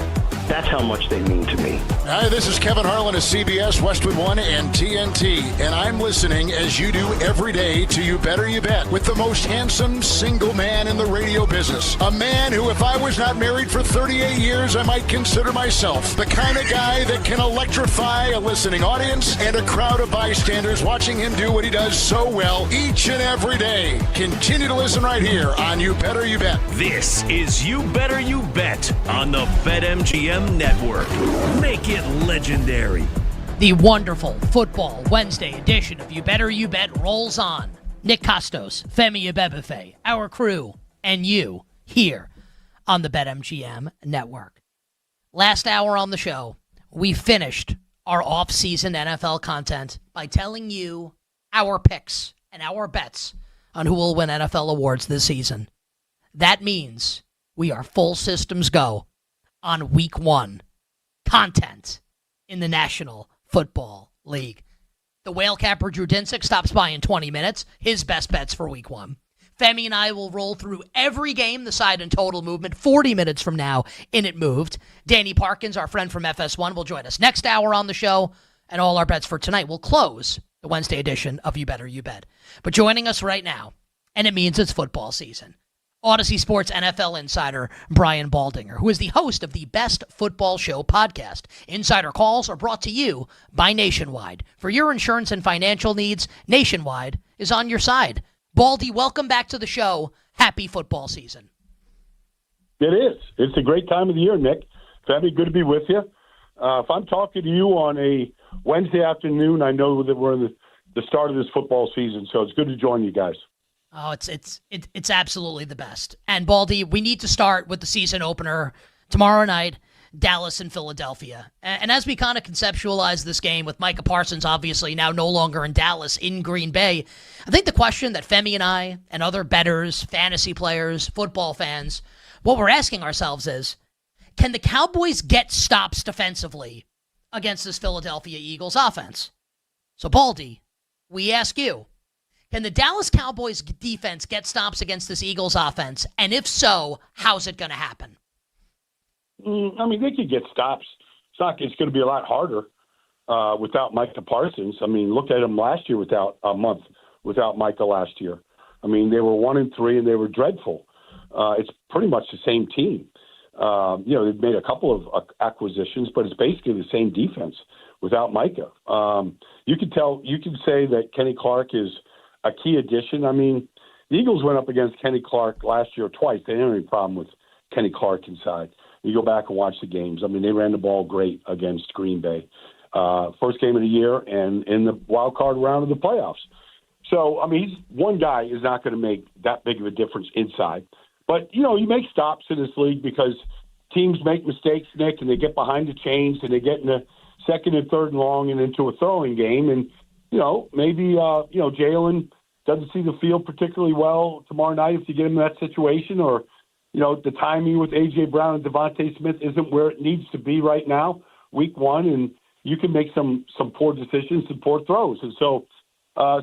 That's how much they mean to me. Hi, this is Kevin Harlan of CBS, Westwood One, and TNT, and I'm listening as you do every day to You Better You Bet with the most handsome single man in the radio business. A man who, if I was not married for 38 years, I might consider myself the kind of guy that can electrify a listening audience and a crowd of bystanders watching him do what he does so well each and every day. Continue to listen right here on You Better You Bet. This is You Better You Bet on the BetMGM Network. Make it legendary. The wonderful Football Wednesday edition of You Better You Bet rolls on. Nick Costos, Femi Abebefe, our crew, and you here on the BetMGM Network. Last hour on the show, we finished our off-season NFL content by telling you our picks and our bets on who will win NFL awards this season. That means we are full systems go on week 1 content in the National Football League. The whale capper Drew Dinsick stops by in 20 minutes, his best bets for week 1. Femi and I will roll through every game, the side and total movement, 40 minutes from now in It Moved. Danny Parkins, our friend from FS1, will join us next hour on the show, and all our bets for tonight will close the Wednesday edition of You Better You Bet. But joining us right now, and it means it's football season, Odyssey Sports NFL insider Brian Baldinger, who is the host of the Best Football Show podcast. Insider calls are brought to you by Nationwide. For your insurance and financial needs, Nationwide is on your side. Baldy, welcome back to the show. Happy football season. It is. It's a great time of the year, Nick. Femi, good to be with you. If I'm talking to you on a Wednesday afternoon, I know that we're in the start of this football season, so it's good to join you guys. Oh, it's absolutely the best. And Baldy, we need to start with the season opener tomorrow night, Dallas and Philadelphia. And as we kind of conceptualize this game with Micah Parsons obviously now no longer in Dallas, in Green Bay, I think the question that Femi and I and other bettors, fantasy players, football fans, what we're asking ourselves is, can the Cowboys get stops defensively against this Philadelphia Eagles offense? So Baldy, we ask you, can the Dallas Cowboys defense get stops against this Eagles offense? And if so, how's it going to happen? I mean, they could get stops. It's going to be a lot harder without Micah Parsons. I mean, look at them last year without Micah last year. I mean, they were 1-3 and they were dreadful. It's pretty much the same team. They've made a couple of acquisitions, but it's basically the same defense without Micah. You can say that Kenny Clark is a key addition. I mean, the Eagles went up against Kenny Clark last year twice. They didn't have any problem with Kenny Clark inside. You go back and watch the games. I mean, they ran the ball great against Green Bay. First game of the year and in the wild card round of the playoffs. So, I mean, one guy is not going to make that big of a difference inside. But, you make stops in this league because teams make mistakes, Nick, and they get behind the chains and they get in the second and third and long and into a throwing game. And, maybe Jalen doesn't see the field particularly well tomorrow night if you get him in that situation, or, the timing with A.J. Brown and Devontae Smith isn't where it needs to be right now, week 1, and you can make some poor decisions and poor throws. And so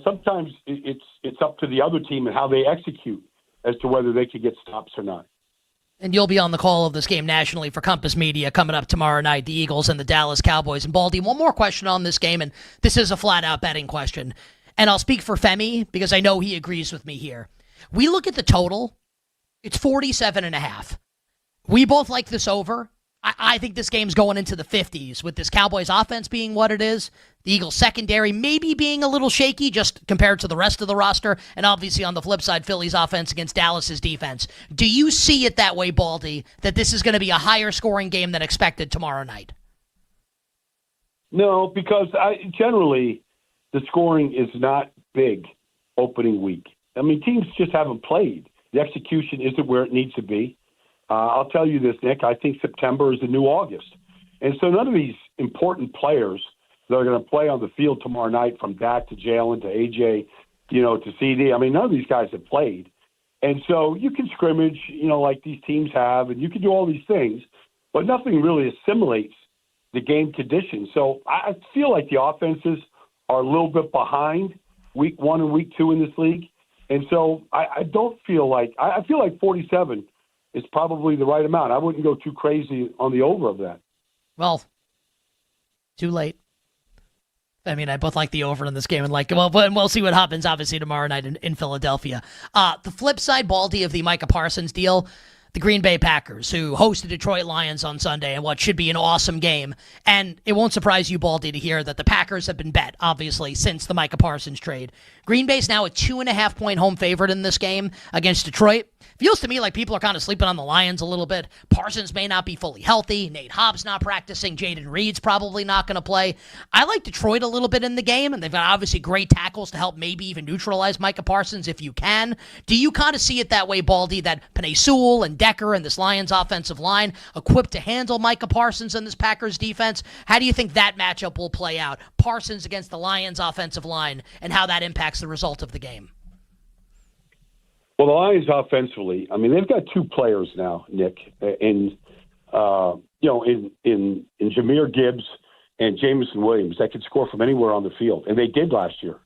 sometimes it's up to the other team and how they execute as to whether they could get stops or not. And you'll be on the call of this game nationally for Compass Media coming up tomorrow night, the Eagles and the Dallas Cowboys. And Baldy, one more question on this game, and this is a flat-out betting question. And I'll speak for Femi because I know he agrees with me here. We look at the total. It's 47.5. We both like this over. I think this game's going into the 50s with this Cowboys offense being what it is, the Eagles secondary maybe being a little shaky just compared to the rest of the roster, and obviously on the flip side, Philly's offense against Dallas's defense. Do you see it that way, Baldy, that this is going to be a higher scoring game than expected tomorrow night? No, because generally the scoring is not big opening week. I mean, teams just haven't played. The execution isn't where it needs to be. I'll tell you this, Nick, I think September is the new August. And so none of these important players that are going to play on the field tomorrow night, from Dak to Jalen to AJ, to CD. I mean, none of these guys have played. And so you can scrimmage, like these teams have, and you can do all these things, but nothing really assimilates the game conditions. So I feel like the offenses are a little bit behind week 1 and week 2 in this league. And so I don't feel like – I feel like 47 is probably the right amount. I wouldn't go too crazy on the over of that. Well, too late. I mean, I both like the over in this game, and we'll see what happens, obviously, tomorrow night in Philadelphia. The flip side, Baldy, of the Micah Parsons deal, the Green Bay Packers, who host the Detroit Lions on Sunday in what should be an awesome game. And it won't surprise you, Baldy, to hear that the Packers have been bet, obviously, since the Micah Parsons trade. Green Bay's now a 2.5-point home favorite in this game against Detroit. Feels to me like people are kind of sleeping on the Lions a little bit. Parsons may not be fully healthy. Nate Hobbs not practicing. Jaden Reed's probably not going to play. I like Detroit a little bit in the game, and they've got obviously great tackles to help maybe even neutralize Micah Parsons if you can. Do you kind of see it that way, Baldy, that Penei Sewell and Decker and this Lions offensive line equipped to handle Micah Parsons and this Packers defense? How do you think that matchup will play out? Parsons against the Lions offensive line, and how that impacts the result of the game? Well, the Lions offensively, I mean, they've got 2 players now, Nick, in Jahmyr Gibbs and Jameson Williams that could score from anywhere on the field. And they did last year,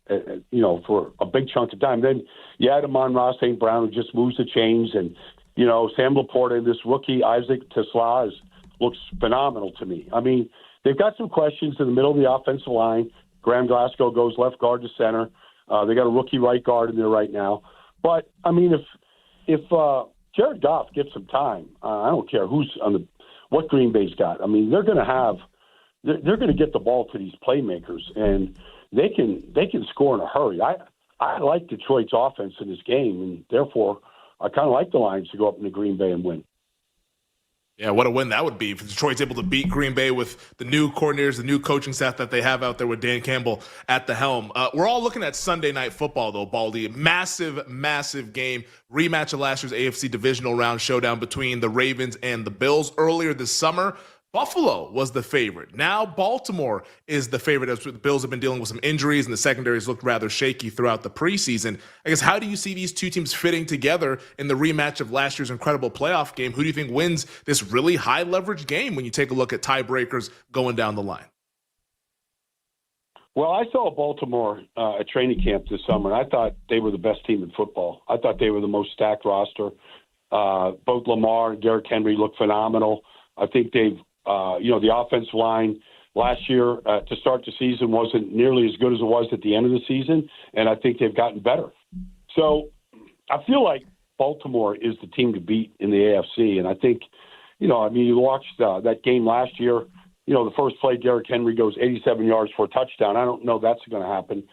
for a big chunk of time. Then you add Amon-Ra St. Brown, who just moves the chains, and, Sam Laporta and this rookie Isaac Tesla looks phenomenal to me. I mean, they've got some questions in the middle of the offensive line. Graham Glasgow goes left guard to center. They got a rookie right guard in there right now. But, I mean, if Jared Goff gets some time, I don't care what Green Bay's got. I mean, they're going to get the ball to these playmakers, and they can score in a hurry. I like Detroit's offense in this game, and therefore I kind of like the Lions to go up into Green Bay and win. Yeah, what a win that would be if Detroit's able to beat Green Bay with the new coordinators, the new coaching staff that they have out there with Dan Campbell at the helm. We're all looking at Sunday Night Football, though, Baldy. Massive, massive game. Rematch of last year's AFC divisional round showdown between the Ravens and the Bills. Earlier this summer, Buffalo was the favorite. Now Baltimore is the favorite as the Bills have been dealing with some injuries and the secondaries looked rather shaky throughout the preseason. I guess, how do you see these two teams fitting together in the rematch of last year's incredible playoff game? Who do you think wins this really high leverage game when you take a look at tiebreakers going down the line? Well, I saw Baltimore at training camp this summer, and I thought they were the best team in football. I thought they were the most stacked roster. Both Lamar and Derrick Henry look phenomenal. I think they've the offensive line last year to start the season wasn't nearly as good as it was at the end of the season, and I think they've gotten better. So I feel like Baltimore is the team to beat in the AFC, and I think, you watched that game last year. The first play, Derrick Henry goes 87 yards for a touchdown. I don't know that's going to happen,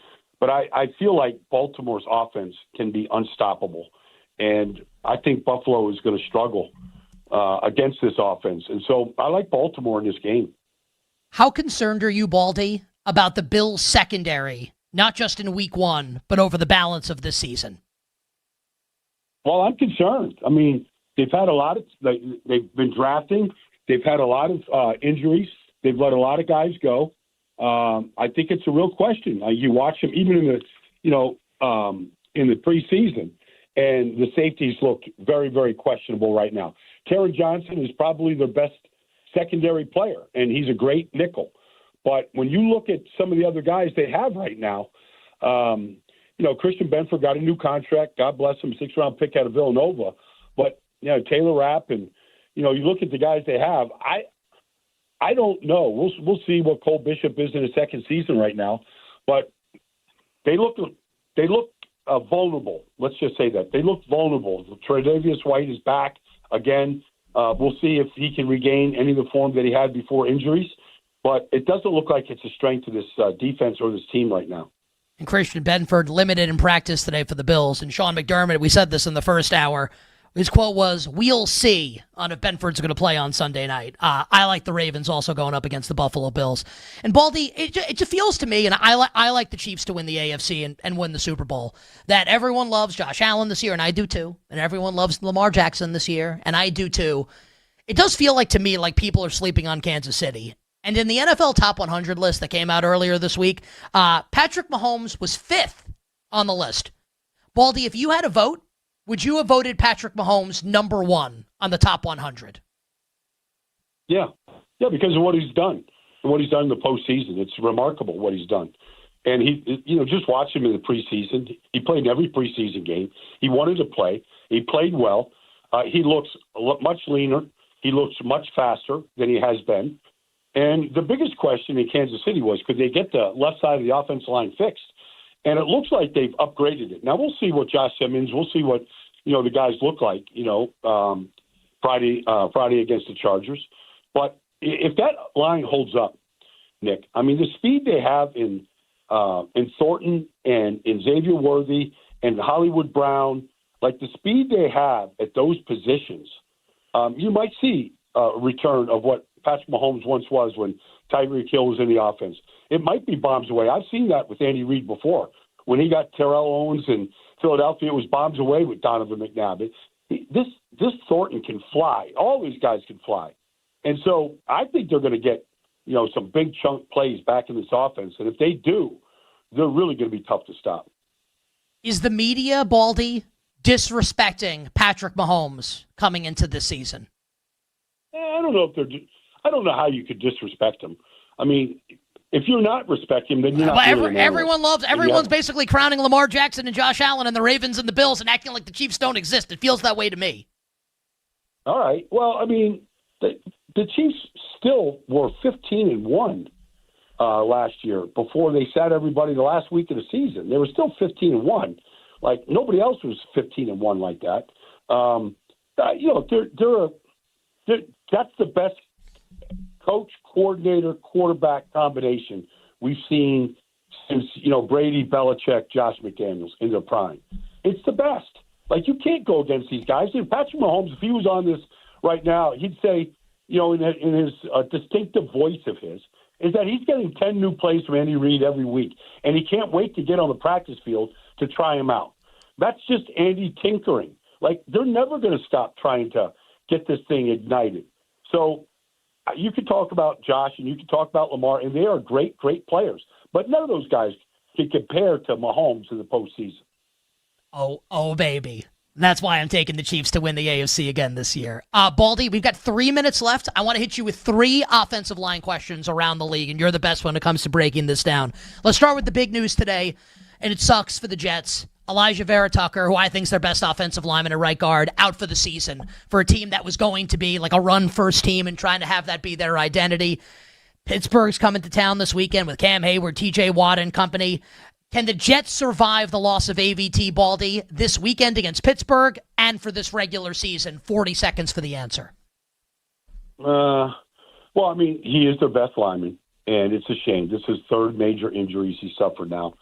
but I feel like Baltimore's offense can be unstoppable, and I think Buffalo is going to struggle against this offense. And so I like Baltimore in this game. How concerned are you, Baldy, about the Bills' secondary, not just in week 1, but over the balance of this season? Well, I'm concerned. I mean, they've had they've been drafting. They've had a lot of injuries. They've let a lot of guys go. I think it's a real question. You watch them even in the preseason, and the safeties look very, very questionable right now. Taron Johnson is probably their best secondary player, and he's a great nickel. But when you look at some of the other guys they have right now, Christian Benford got a new contract. God bless him, 6th-round pick out of Villanova. But, Taylor Rapp and, you look at the guys they have. I don't know. We'll see what Cole Bishop is in his second season right now. But they look vulnerable. Let's just say that. They look vulnerable. Tre'Davious White is back again. We'll see if he can regain any of the form that he had before injuries. But it doesn't look like it's a strength to this defense or this team right now. And Christian Benford limited in practice today for the Bills. And Sean McDermott, we said this in the first hour, his quote was, "We'll see on if Benford's going to play on Sunday night." I like the Ravens also going up against the Buffalo Bills. And Baldy, it just feels to me, and I like the Chiefs to win the AFC and win the Super Bowl, that everyone loves Josh Allen this year, and I do too. And everyone loves Lamar Jackson this year, and I do too. It does feel like to me like people are sleeping on Kansas City. And in the NFL Top 100 list that came out earlier this week, Patrick Mahomes was 5th on the list. Baldy, if you had a vote, would you have voted Patrick Mahomes number 1 on the Top 100? Yeah, because of what he's done and what he's done in the postseason. It's remarkable what he's done. And just watch him in the preseason. He played in every preseason game. He wanted to play. He played well. He looks much leaner. He looks much faster than he has been. And the biggest question in Kansas City was, could they get the left side of the offensive line fixed? And it looks like they've upgraded it. Now we'll see what Josh Simmons. We'll see what the guys look like. Friday against the Chargers. But if that line holds up, Nick, I mean the speed they have in Thornton and in Xavier Worthy and Hollywood Brown, like the speed they have at those positions, you might see a return of what Patrick Mahomes once was when Tyreek Hill was in the offense. It might be bombs away. I've seen that with Andy Reid before. When he got Terrell Owens in Philadelphia, it was bombs away with Donovan McNabb. This Thornton can fly. All these guys can fly. And so I think they're going to get, some big chunk plays back in this offense. And if they do, they're really going to be tough to stop. Is the media, Baldy, disrespecting Patrick Mahomes coming into this season? I don't know I don't know how you could disrespect him. I mean, if you're not respecting him, then you're not. But everyone's basically crowning Lamar Jackson and Josh Allen and the Ravens and the Bills and acting like the Chiefs don't exist. It feels that way to me. All right. Well, I mean, the Chiefs still were 15-1 last year before they sat everybody the last week of the season. They were still 15-1. Like nobody else was 15-1 like that. That's the best coach, coordinator, quarterback combination we've seen since, Brady, Belichick, Josh McDaniels in their prime. It's the best. Like, you can't go against these guys. And Patrick Mahomes, if he was on this right now, he'd say, in his distinctive voice of his, is that he's getting 10 new plays from Andy Reid every week, and he can't wait to get on the practice field to try him out. That's just Andy tinkering. Like, they're never going to stop trying to get this thing ignited. So you could talk about Josh and you could talk about Lamar, and they are great, great players. But none of those guys can compare to Mahomes in the postseason. Oh, baby. That's why I'm taking the Chiefs to win the AFC again this year. Baldy, we've got 3 minutes left. I want to hit you with 3 offensive line questions around the league, and you're the best when it comes to breaking this down. Let's start with the big news today, and it sucks for the Jets. Elijah Vera Tucker, who I think is their best offensive lineman at right guard, out for the season for a team that was going to be like a run-first team and trying to have that be their identity. Pittsburgh's coming to town this weekend with Cam Hayward, TJ Watt and company. Can the Jets survive the loss of AVT, Baldy, this weekend against Pittsburgh and for this regular season? 40 seconds for the answer. Well, I mean, he is their best lineman, and it's a shame. This is 3rd major injuries he suffered now.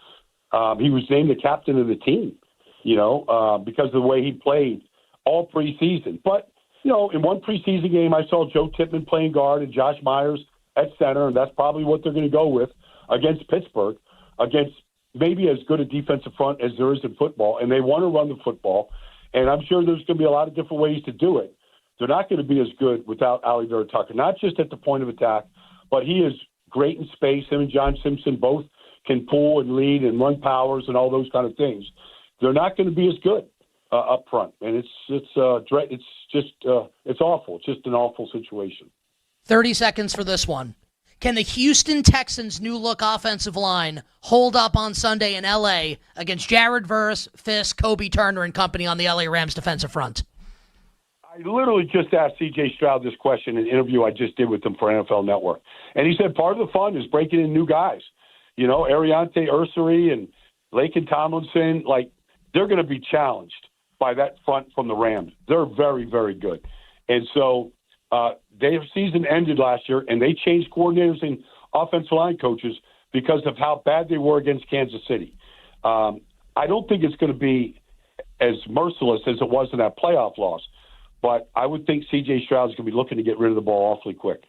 He was named the captain of the team, because of the way he played all preseason. But, in one preseason game, I saw Joe Tippmann playing guard and Josh Myers at center, and that's probably what they're going to go with against Pittsburgh, against maybe as good a defensive front as there is in football, and they want to run the football, and I'm sure there's going to be a lot of different ways to do it. They're not going to be as good without Ali Vera Tucker, not just at the point of attack, but he is great in space. Him and John Simpson both can pull and lead and run powers and all those kind of things. They're not going to be as good up front, and it's awful. It's just an awful situation. 30 seconds for this one. Can the Houston Texans' new-look offensive line hold up on Sunday in L.A. against Jared Verse, Fisk, Kobe Turner, and company on the L.A. Rams defensive front? I literally just asked C.J. Stroud this question in an interview I just did with him for NFL Network. And he said part of the fun is breaking in new guys. Ariante Ursary and Laken Tomlinson, they're going to be challenged by that front from the Rams. They're very, very good. And so their season ended last year, and they changed coordinators and offensive line coaches because of how bad they were against Kansas City. I don't think it's going to be as merciless as it was in that playoff loss, but I would think C.J. Stroud's going to be looking to get rid of the ball awfully quick.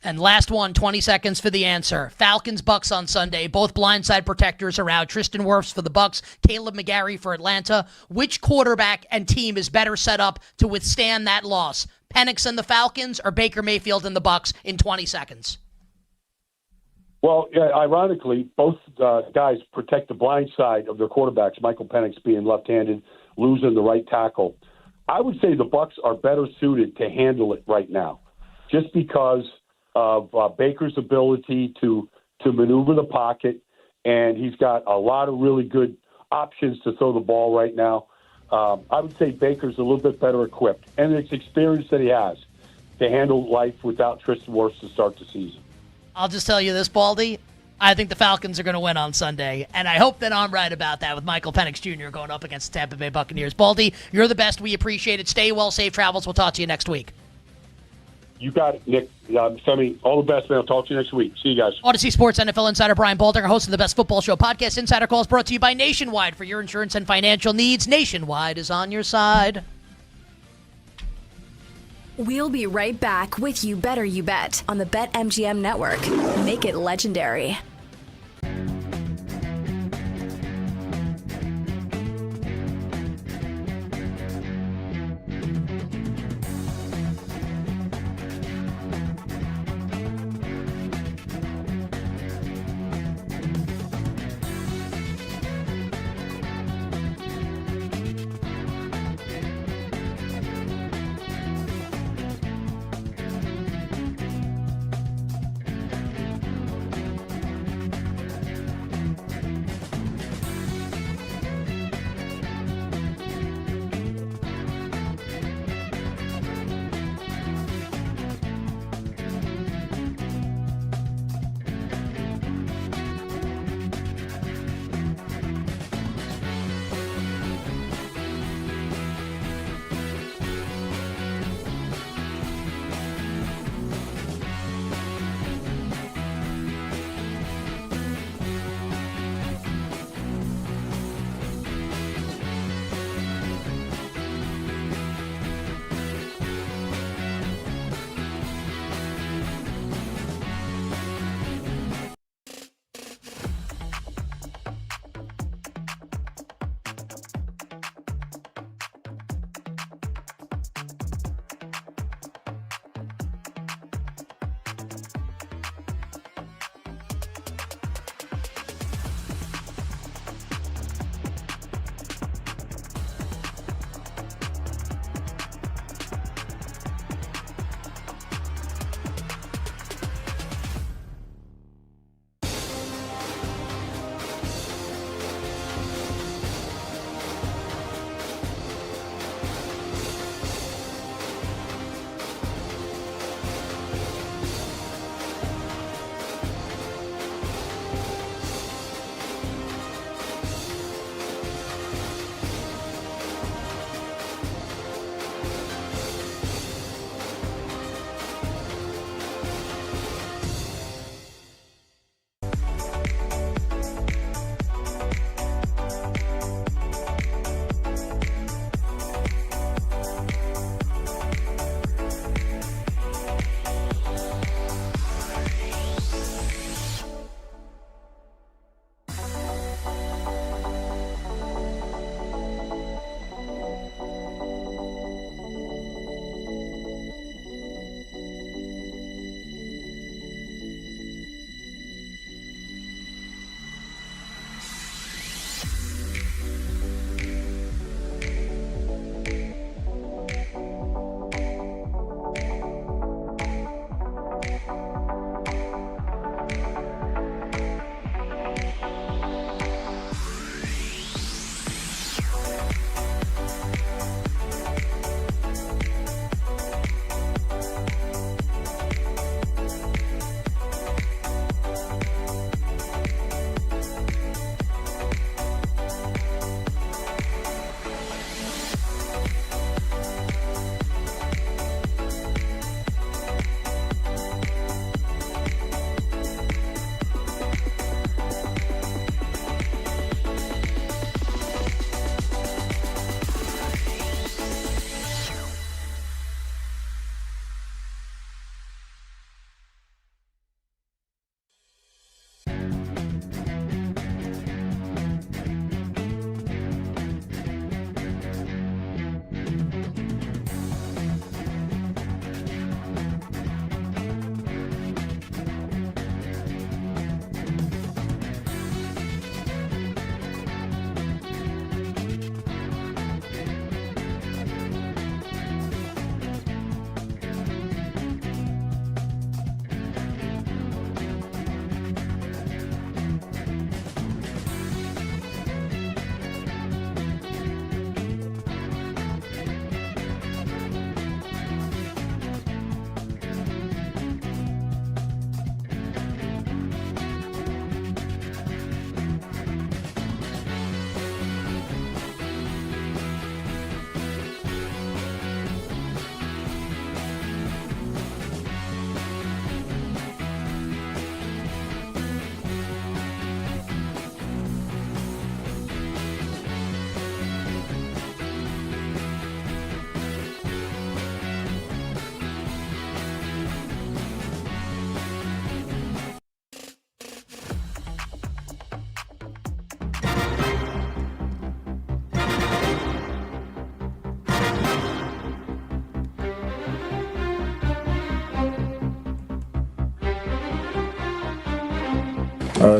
And last one, 20 seconds for the answer. Falcons-Bucks on Sunday. Both blindside protectors are out. Tristan Wirfs for the Bucks, Caleb McGarry for Atlanta. Which quarterback and team is better set up to withstand that loss? Penix and the Falcons or Baker Mayfield and the Bucks in 20 seconds? Well, ironically, both guys protect the blind side of their quarterbacks. Michael Penix being left-handed, losing the right tackle. I would say the Bucs are better suited to handle it right now, just because of Baker's ability to maneuver the pocket, and he's got a lot of really good options to throw the ball right now. I would say Baker's a little bit better equipped, and it's experience that he has to handle life without Tristan Wirfs to start the season. I'll just tell you this, Baldy. I think the Falcons are going to win on Sunday, and I hope that I'm right about that with Michael Penix Jr. going up against the Tampa Bay Buccaneers. Baldy, you're the best. We appreciate it. Stay well, safe travels. We'll talk to you next week. You got it, Nick. Femi, all the best, man. I'll talk to you next week. See you guys. Odyssey Sports NFL Insider Brian Baldinger, host of the Best Football Show podcast. Insider Calls brought to you by Nationwide. For your insurance and financial needs, Nationwide is on your side. We'll be right back with You Better You Bet on the BetMGM Network. Make it legendary.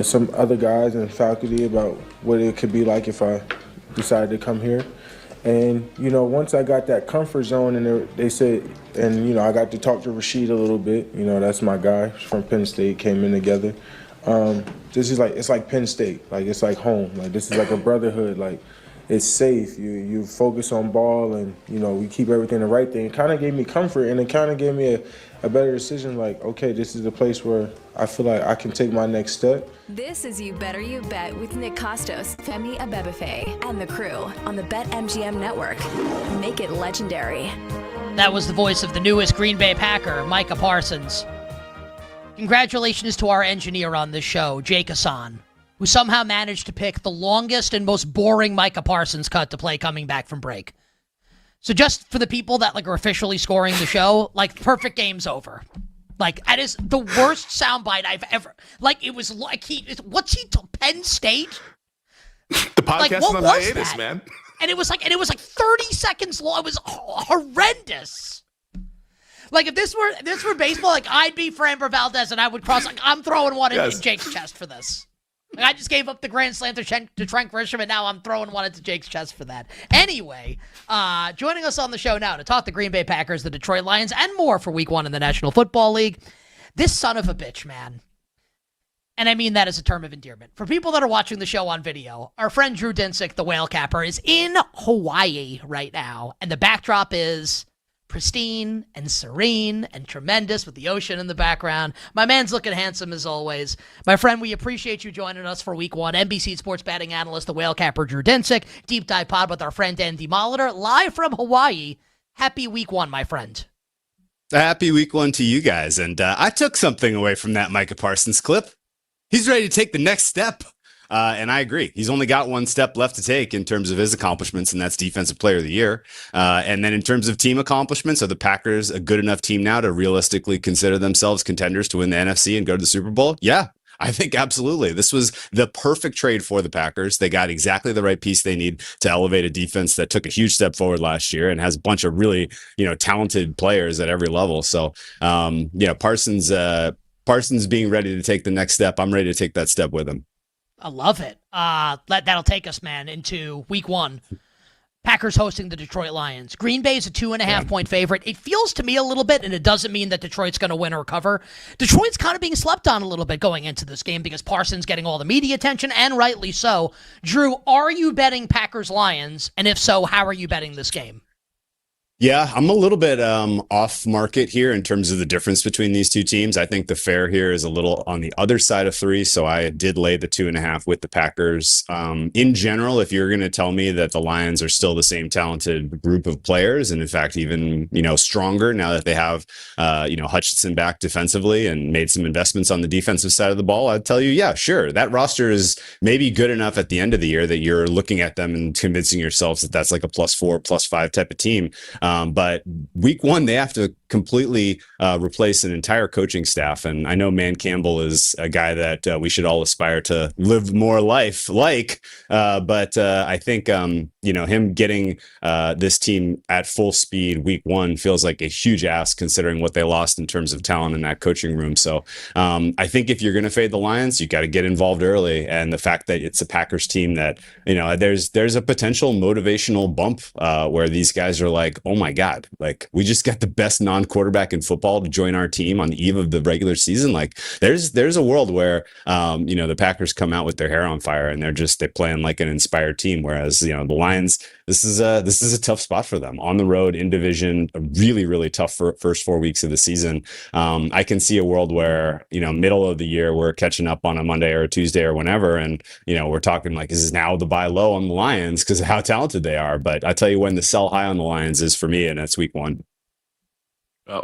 some other guys in faculty about what it could be like if I decided to come here. And, once I got that comfort zone and they said, and, I got to talk to Rashid a little bit, that's my guy from Penn State, came in together. This is it's like Penn State, it's like home. This is like a brotherhood, it's safe. You focus on ball and, we keep everything the right thing. It kind of gave me comfort and it kind of gave me a better decision, okay, this is the place where I feel like I can take my next step. This is You Better You Bet with Nick Costos, Femi Abebefe, and the crew on the BetMGM Network. Make it legendary. That was the voice of the newest Green Bay Packer, Micah Parsons. Congratulations to our engineer on this show, Jake Hassan, who somehow managed to pick the longest and most boring Micah Parsons cut to play coming back from break. So just for the people that are officially scoring the show, perfect game's over. That is the worst soundbite I've ever. It was like what's he to Penn State? The podcast is on hiatus, that? Man. And it was like 30 seconds long. It was horrendous. If this were baseball, I'd be Framber Valdez and I would cross. I'm throwing one in Jake's chest for this. I just gave up the grand slam to Trent Grisham, and now I'm throwing one into Jake's chest for that. Anyway, joining us on the show now to talk the Green Bay Packers, the Detroit Lions, and more for Week 1 in the National Football League, this son of a bitch, man. And I mean that as a term of endearment. For people that are watching the show on video, our friend Drew Dinsick, the whale capper, is in Hawaii right now, and the backdrop is pristine and serene and tremendous with the ocean in the background. My man's looking handsome as always. My friend, we appreciate you joining us for Week 1. NBC Sports betting analyst, the whale capper, Drew Dinsick. Deep dive pod with our friend Andy Molitor, live from Hawaii. Happy Week 1, my friend. Happy Week 1 to you guys. And I took something away from that Micah Parsons clip. He's ready to take the next step. And I agree. He's only got one step left to take in terms of his accomplishments, and that's Defensive Player of the Year. And then in terms of team accomplishments, are the Packers a good enough team now to realistically consider themselves contenders to win the NFC and go to the Super Bowl? Yeah, I think absolutely. This was the perfect trade for the Packers. They got exactly the right piece they need to elevate a defense that took a huge step forward last year and has a bunch of really, talented players at every level. So, Parsons being ready to take the next step, I'm ready to take that step with him. I love it. That'll take us, man, into Week 1. Packers hosting the Detroit Lions. Green Bay is a 2.5-point favorite. It feels to me a little bit, and it doesn't mean that Detroit's going to win or cover. Detroit's kind of being slept on a little bit going into this game because Parsons getting all the media attention, and rightly so. Drew, are you betting Packers-Lions? And if so, how are you betting this game? Yeah, I'm a little bit off market here in terms of the difference between these two teams. I think the fair here is a little on the other side of 3, so I did lay the 2.5 with the Packers. In general, if you're going to tell me that the Lions are still the same talented group of players, and in fact even stronger now that they have Hutchinson back defensively and made some investments on the defensive side of the ball, I'd tell you, yeah, sure, that roster is maybe good enough at the end of the year that you're looking at them and convincing yourselves that that's like a +4, +5 type of team. But Week 1, they have to completely replace an entire coaching staff. And I know Man Campbell is a guy that we should all aspire to live more life like. But I think, him getting this team at full speed Week 1 feels like a huge ask considering what they lost in terms of talent in that coaching room. So I think if you're going to fade the Lions, you got to get involved early. And the fact that it's a Packers team that, there's a potential motivational bump where these guys are like, oh my God, like we just got the best non-quarterback in football to join our team on the eve of the regular season. Like there's a world where, the Packers come out with their hair on fire and they're playing like an inspired team. Whereas, the Lions, this is a tough spot for them on the road in division, a really, really tough first 4 weeks of the season. I can see a world where, middle of the year, we're catching up on a Monday or a Tuesday or whenever. And, we're talking like, is now the buy low on the Lions because of how talented they are. But I tell you when the sell high on the Lions is for me, and that's Week 1.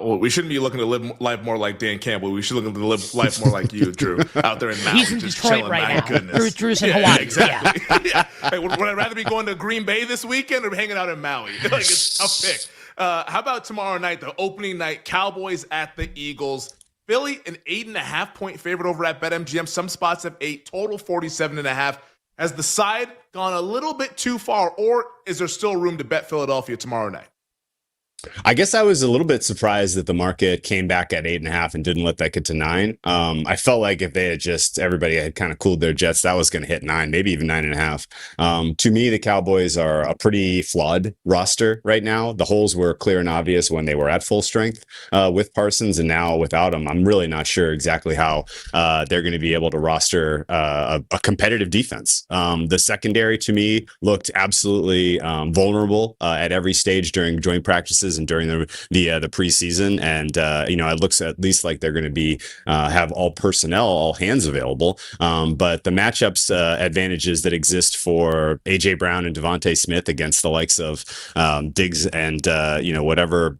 We shouldn't be looking to live life more like Dan Campbell. We should look to live life more like you, Drew, out there in Maui. He's in Detroit chilling, right now. Goodness. Drew's in Hawaii. Exactly. Yeah. Hey, would I rather be going to Green Bay this weekend or hanging out in Maui? It's a tough pick. How about tomorrow night, the opening night, Cowboys at the Eagles? Philly, an 8.5-point favorite over at BetMGM. Some spots have 8, total 47.5. Has the side gone a little bit too far, or is there still room to bet Philadelphia tomorrow night? I guess I was a little bit surprised that the market came back at 8.5 and didn't let that get to 9. I felt like if they had everybody had kind of cooled their jets, that was going to hit 9, maybe even 9.5. To me, the Cowboys are a pretty flawed roster right now. The holes were clear and obvious when they were at full strength with Parsons, and now without him, I'm really not sure exactly how they're going to be able to roster a competitive defense. The secondary to me looked absolutely vulnerable at every stage during joint practices and during the preseason. And it looks at least like they're going to be have all personnel, all hands available. But the matchups advantages that exist for AJ Brown and Devontae Smith against the likes of Diggs and whoever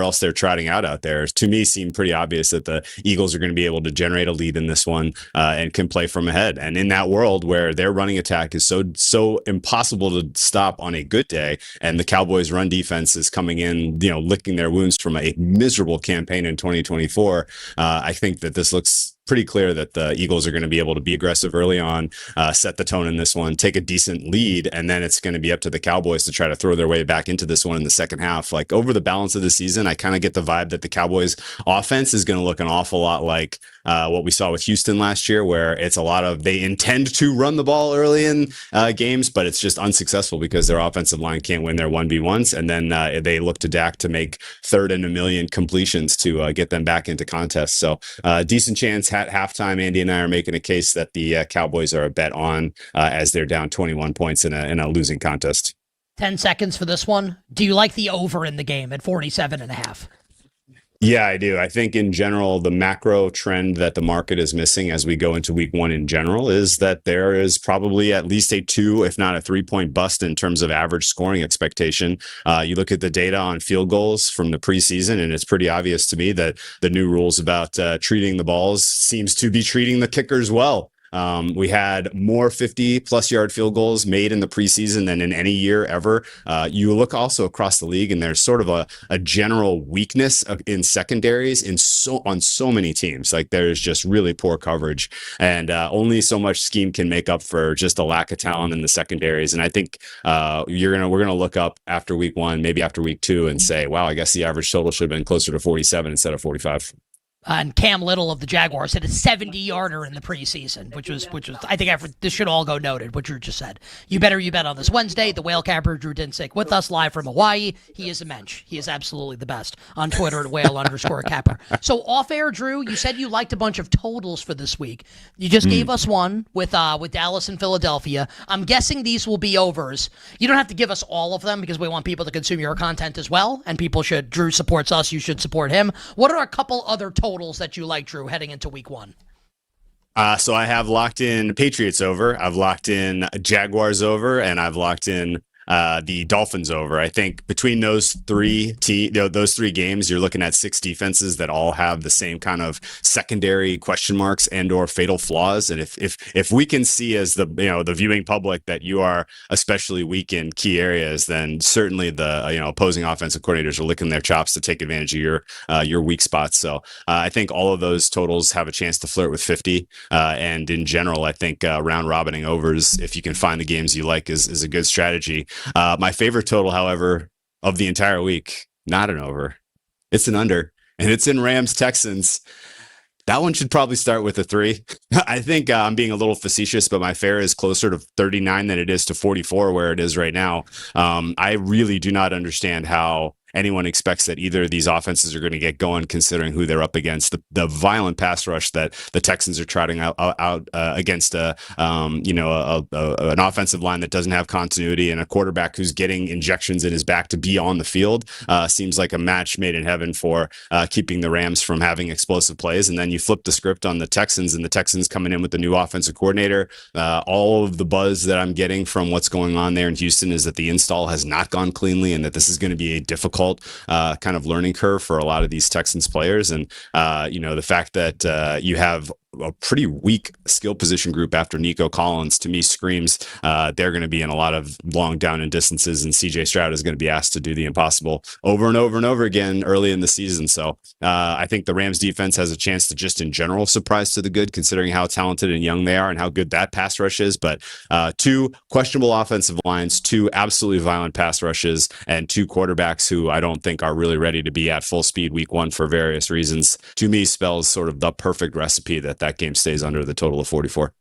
else they're trotting out there, to me seem pretty obvious that the Eagles are going to be able to generate a lead in this one and can play from ahead. And in that world where their running attack is so impossible to stop on a good day, and the Cowboys' run defense is coming in, licking their wounds from a miserable campaign in 2024, I think that this looks pretty clear that the Eagles are going to be able to be aggressive early on, set the tone in this one, take a decent lead, and then it's going to be up to the Cowboys to try to throw their way back into this one in the second half. Like over the balance of the season, I kind of get the vibe that the Cowboys offense is going to look an awful lot like what we saw with Houston last year, where it's a lot of they intend to run the ball early in games, but it's just unsuccessful because their offensive line can't win their 1v1s. And then they look to Dak to make 3rd and 1,000,000 completions to get them back into contests. So decent chance at halftime. Andy and I are making a case that the Cowboys are a bet on as they're down 21 points in a losing contest. 10 seconds for this one. Do you like the over in the game at 47.5? Yeah, I do. I think in general, the macro trend that the market is missing as we go into week 1 in general is that there is probably at least a 2, if not a 3-point bust in terms of average scoring expectation. You look at the data on field goals from the preseason, and it's pretty obvious to me that the new rules about treating the balls seems to be treating the kickers well. We had more 50-plus yard field goals made in the preseason than in any year ever. You look also across the league, and there's sort of a general weakness in secondaries on so many teams. Like there's just really poor coverage, and only so much scheme can make up for just a lack of talent in the secondaries. And I think we're gonna look up after week 1, maybe after week 2, and say, wow, I guess the average total should have been closer to 47 instead of 45. And Cam Little of the Jaguars hit a 70-yarder in the preseason, which was I think this should all go noted, what you just said. You bet on this Wednesday. The whale capper Drew Dinsick with us live from Hawaii. He is a mensch. He is absolutely the best on Twitter at whale_capper. So off air, Drew, you said you liked a bunch of totals for this week. You just gave us one with Dallas and Philadelphia. I'm guessing these will be overs. You don't have to give us all of them because we want people to consume your content as well. And Drew supports us. You should support him. What are a couple other totals that you like, Drew, heading into week 1? So I have locked in Patriots over, I've locked in Jaguars over, and I've locked in the Dolphins over. I think between those three games, you're looking at 6 defenses that all have the same kind of secondary question marks and or fatal flaws. And if we can see as the viewing public that you are especially weak in key areas, then certainly the opposing offensive coordinators are licking their chops to take advantage of your weak spots. So I think all of those totals have a chance to flirt with 50. And in general, I think round robining overs, if you can find the games you like, is a good strategy. My favorite total, however, of the entire week, not an over. It's an under, and it's in Rams-Texans. That one should probably start with a 3. I think I'm being a little facetious, but my fare is closer to 39 than it is to 44 where it is right now. I really do not understand how anyone expects that either of these offenses are going to get going, considering who they're up against. The violent pass rush that the Texans are trotting out against an offensive line that doesn't have continuity and a quarterback who's getting injections in his back to be on the field seems like a match made in heaven for keeping the Rams from having explosive plays. And then you flip the script on the Texans, and the Texans coming in with the new offensive coordinator. All of the buzz that I'm getting from what's going on there in Houston is that the install has not gone cleanly, and that this is going to be a difficult kind of learning curve for a lot of these Texans players. And the fact that you have a pretty weak skill position group after Nico Collins, to me screams they're going to be in a lot of long down and distances, and CJ Stroud is going to be asked to do the impossible over and over and over again early in the season. So I think the Rams defense has a chance to just in general surprise to the good, considering how talented and young they are and how good that pass rush is. But 2 questionable offensive lines, 2 absolutely violent pass rushes, and 2 quarterbacks who I don't think are really ready to be at full speed week 1 for various reasons, to me spells sort of the perfect recipe that game stays under the total of 44.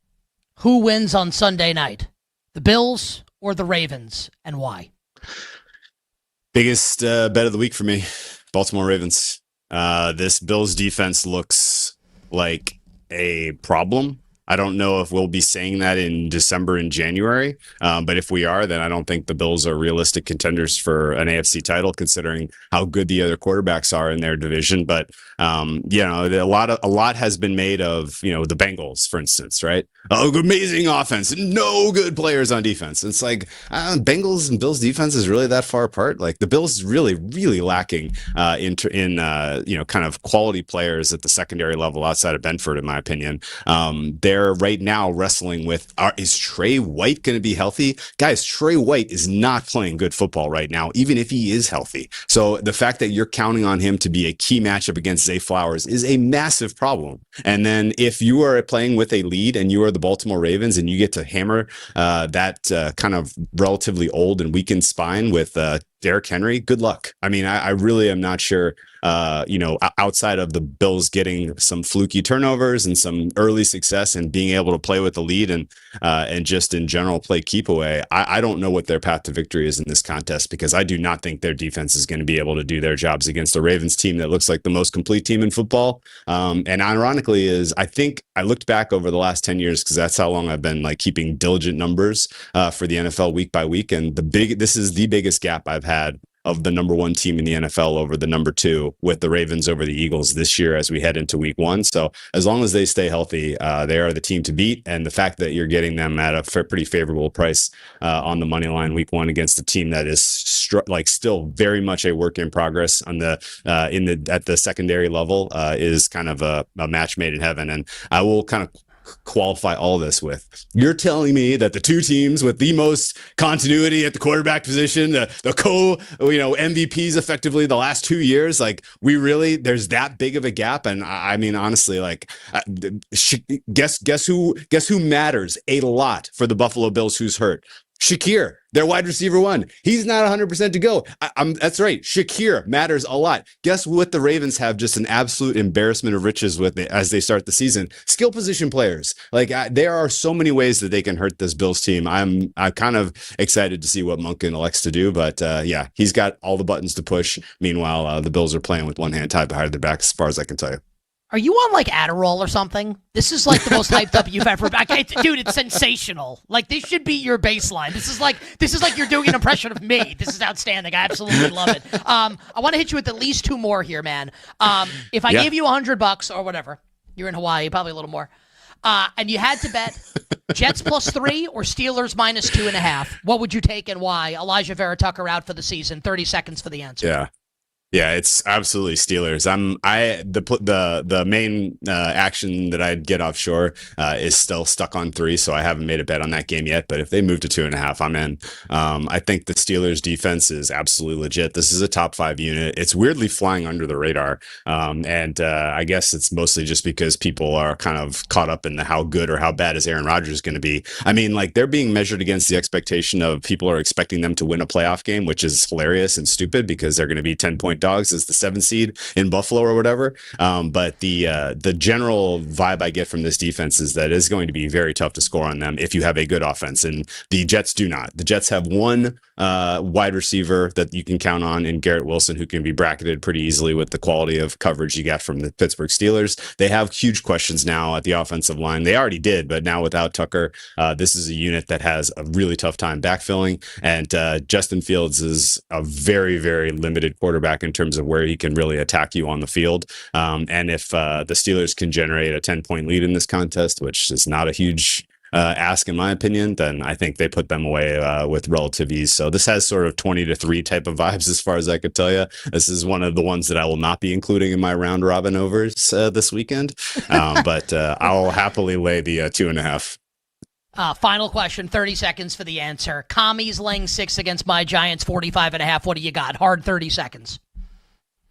Who wins on Sunday night? The Bills or the Ravens, and why? Biggest bet of the week for me, Baltimore Ravens. This Bills defense looks like a problem. I don't know if we'll be saying that in December and January, but if we are, then I don't think the Bills are realistic contenders for an AFC title, considering how good the other quarterbacks are in their division. But a lot has been made of the Bengals, for instance, right? Oh, amazing offense, no good players on defense. It's like Bengals and Bills defense is really that far apart. Like the Bills is really, really lacking in kind of quality players at the secondary level outside of Benford, in my opinion. They're right now wrestling with, is Trey White going to be healthy? Guys, Trey White is not playing good football right now, even if he is healthy. So the fact that you're counting on him to be a key matchup against Zay Flowers is a massive problem. And then if you are playing with a lead and you are the Baltimore Ravens and you get to hammer that kind of relatively old and weakened spine with Derrick Henry, good luck. I mean, I really am not sure, outside of the Bills getting some fluky turnovers and some early success and being able to play with the lead and just in general play keep away, I don't know what their path to victory is in this contest, because I do not think their defense is going to be able to do their jobs against the Ravens team that looks like the most complete team in football. And ironically I think I looked back over the last 10 years, because that's how long I've been like keeping diligent numbers for the NFL week by week. And this is the biggest gap I've had of the number 1 team in the NFL over the number 2, with the Ravens over the Eagles this year as we head into week 1. So as long as they stay healthy, they are the team to beat. And the fact that you're getting them at a pretty favorable price on the money line week 1 against a team that is still very much a work in progress on at the secondary level is kind of a match made in heaven. And I will kind of qualify all this with, you're telling me that the 2 teams with the most continuity at the quarterback position, the MVPs effectively the last 2 years, like there's that big of a gap? And I mean, honestly, like guess who matters a lot for the Buffalo Bills who's hurt? Shakir, their wide receiver 1. He's not 100% to go. That's right. Shakir matters a lot. Guess what the Ravens have just an absolute embarrassment of riches with it as they start the season? Skill position players. Like there are so many ways that they can hurt this Bills team. I'm kind of excited to see what Monken elects to do, but he's got all the buttons to push. Meanwhile, the Bills are playing with one hand tied behind their back, as far as I can tell you. Are you on like Adderall or something? This is like the most hyped up you've ever been. Dude, it's sensational. Like this should be your baseline. This is like you're doing an impression of me. This is outstanding. I absolutely love it. I want to hit you with at least 2 more here, man. If I gave you $100 or whatever, you're in Hawaii, probably a little more, and you had to bet Jets +3 or Steelers -2.5, what would you take and why? Elijah Vera Tucker out for the season. 30 seconds for the answer. Yeah, it's absolutely Steelers. The main action that I'd get offshore is still stuck on 3, so I haven't made a bet on that game yet. But if they move to 2.5, I'm in. I think the Steelers defense is absolutely legit. This is a top 5 unit. It's weirdly flying under the radar, and I guess it's mostly just because people are kind of caught up in the how good or how bad is Aaron Rodgers going to be. I mean, like they're being measured against the expectation of people are expecting them to win a playoff game, which is hilarious and stupid because they're going to be 10-point dogs as the 7th seed in Buffalo or whatever. But the general vibe I get from this defense is that it's going to be very tough to score on them if you have a good offense, and the Jets do not. The Jets have one wide receiver that you can count on in Garrett Wilson, who can be bracketed pretty easily with the quality of coverage you get from the Pittsburgh Steelers. They have huge questions now at the offensive line. They already did, but now without Tucker, this is a unit that has a really tough time backfilling. And Justin Fields is a very, very limited quarterback in terms of where he can really attack you on the field. And if the Steelers can generate a 10-point lead in this contest, which is not a huge ask, in my opinion, then I think they put them away with relative ease. So this has sort of 20-3 type of vibes as far as I could tell you. This is one of the ones that I will not be including in my round robin overs this weekend, but I'll happily lay the 2.5. Final question, 30 seconds for the answer. Commies laying 6 against my Giants, 45.5. What do you got? Hard 30 seconds.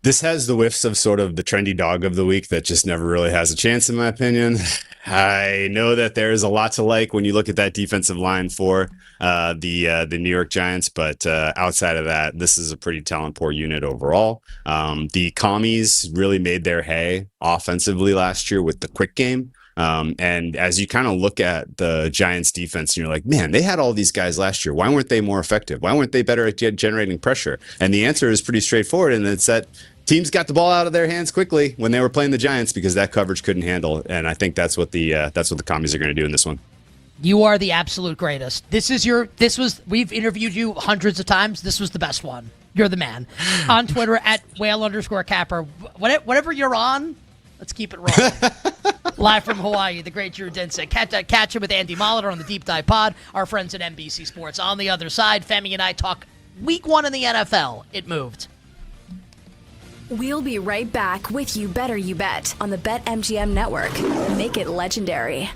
This has the whiffs of sort of the trendy dog of the week that just never really has a chance, in my opinion. I know that there's a lot to like when you look at that defensive line for the New York Giants, but outside of that, this is a pretty talent-poor unit overall. The Commies really made their hay offensively last year with the quick game. And as you kind of look at the Giants defense, and you're like, man, they had all these guys last year. Why weren't they more effective? Why weren't they better at generating pressure? And the answer is pretty straightforward. And it's that teams got the ball out of their hands quickly when they were playing the Giants because that coverage couldn't handle. And I think that's what the Commies are going to do in this one. You are the absolute greatest. We've interviewed you hundreds of times. This was the best one. You're the man. On Twitter at @whale_capper. Whatever you're on, let's keep it rolling. Live from Hawaii, the great Drew Dinsick. Catch him with Andy Molitor on the Deep Dive Pod, our friends at NBC Sports. On the other side, Femi and I talk week 1 in the NFL. It moved. We'll be right back with You Better You Bet on the BetMGM Network. Make it legendary.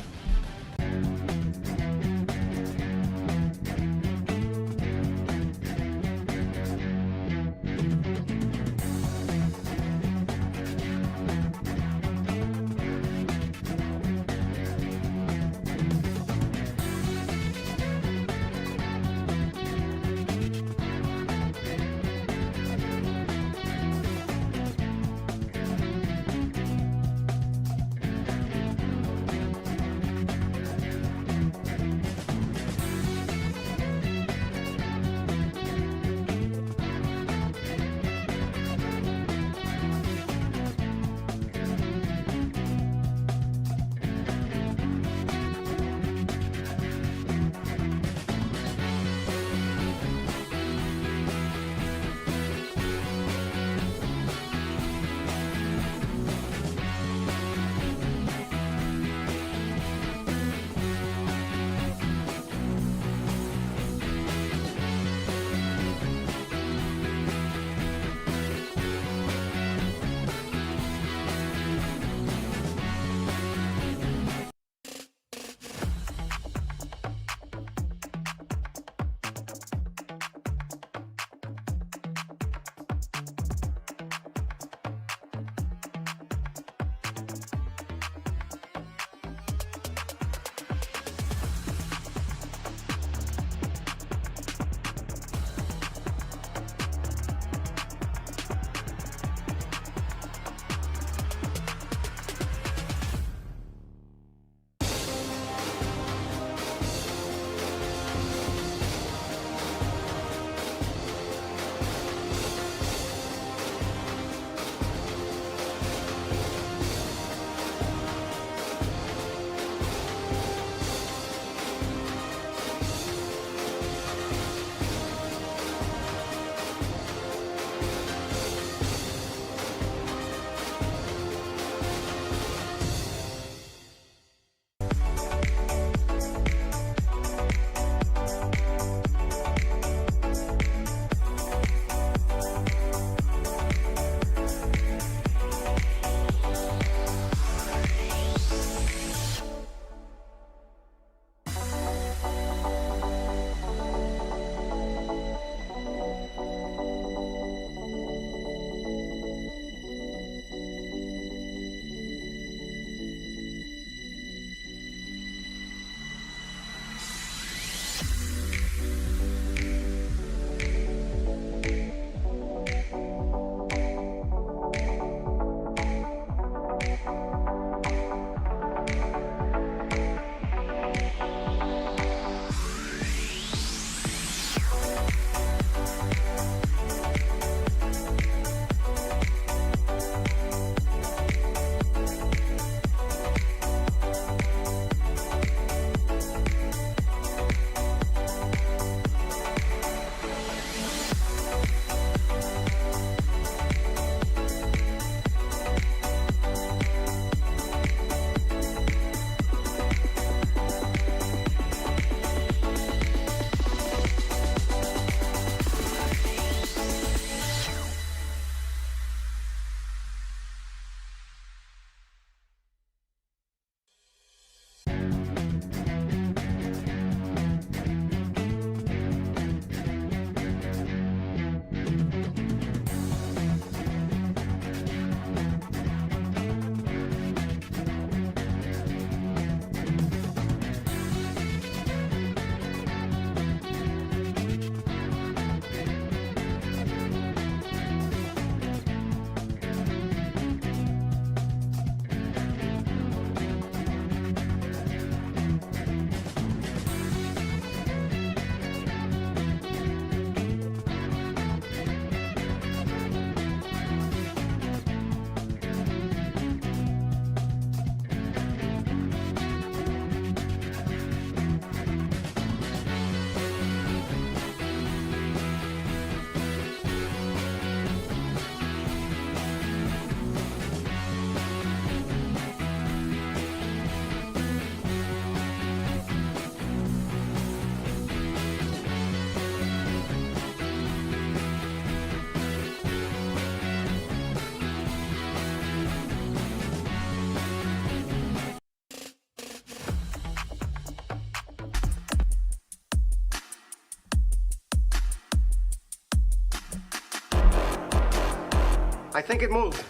think it moved.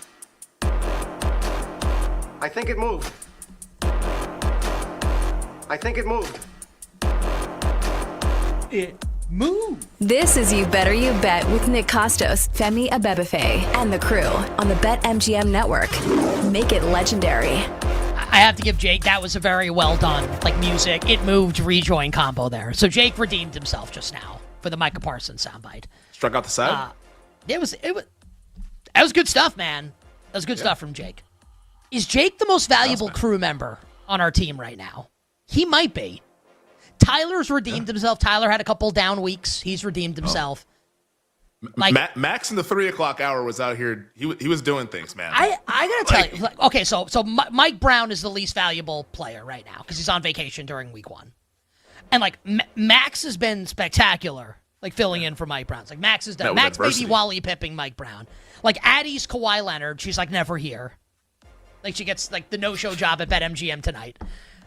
I think it moved. I think it moved. It moved. This is You Better You Bet with Nick Costos, Femi Abebefe, and the crew on the BetMGM network. Make it legendary. I have to give Jake, that was a very well done, music. It moved rejoin combo there. So Jake redeemed himself just now for the Micah Parsons soundbite. Struck out the side? That was good stuff, man. That was good stuff from Jake. Is Jake the most valuable crew member on our team right now? He might be. Tyler's redeemed himself. Tyler had a couple down weeks. He's redeemed himself. Max in the 3 o'clock hour was out here. He was doing things, man. I gotta tell you. Okay, so Mike Brown is the least valuable player right now because he's on vacation during week 1, and Max has been spectacular, filling in for Mike Brown. Max has done. Max maybe Wally Pipping Mike Brown. Addie's Kawhi Leonard. She's never here. She gets the no-show job at BetMGM tonight.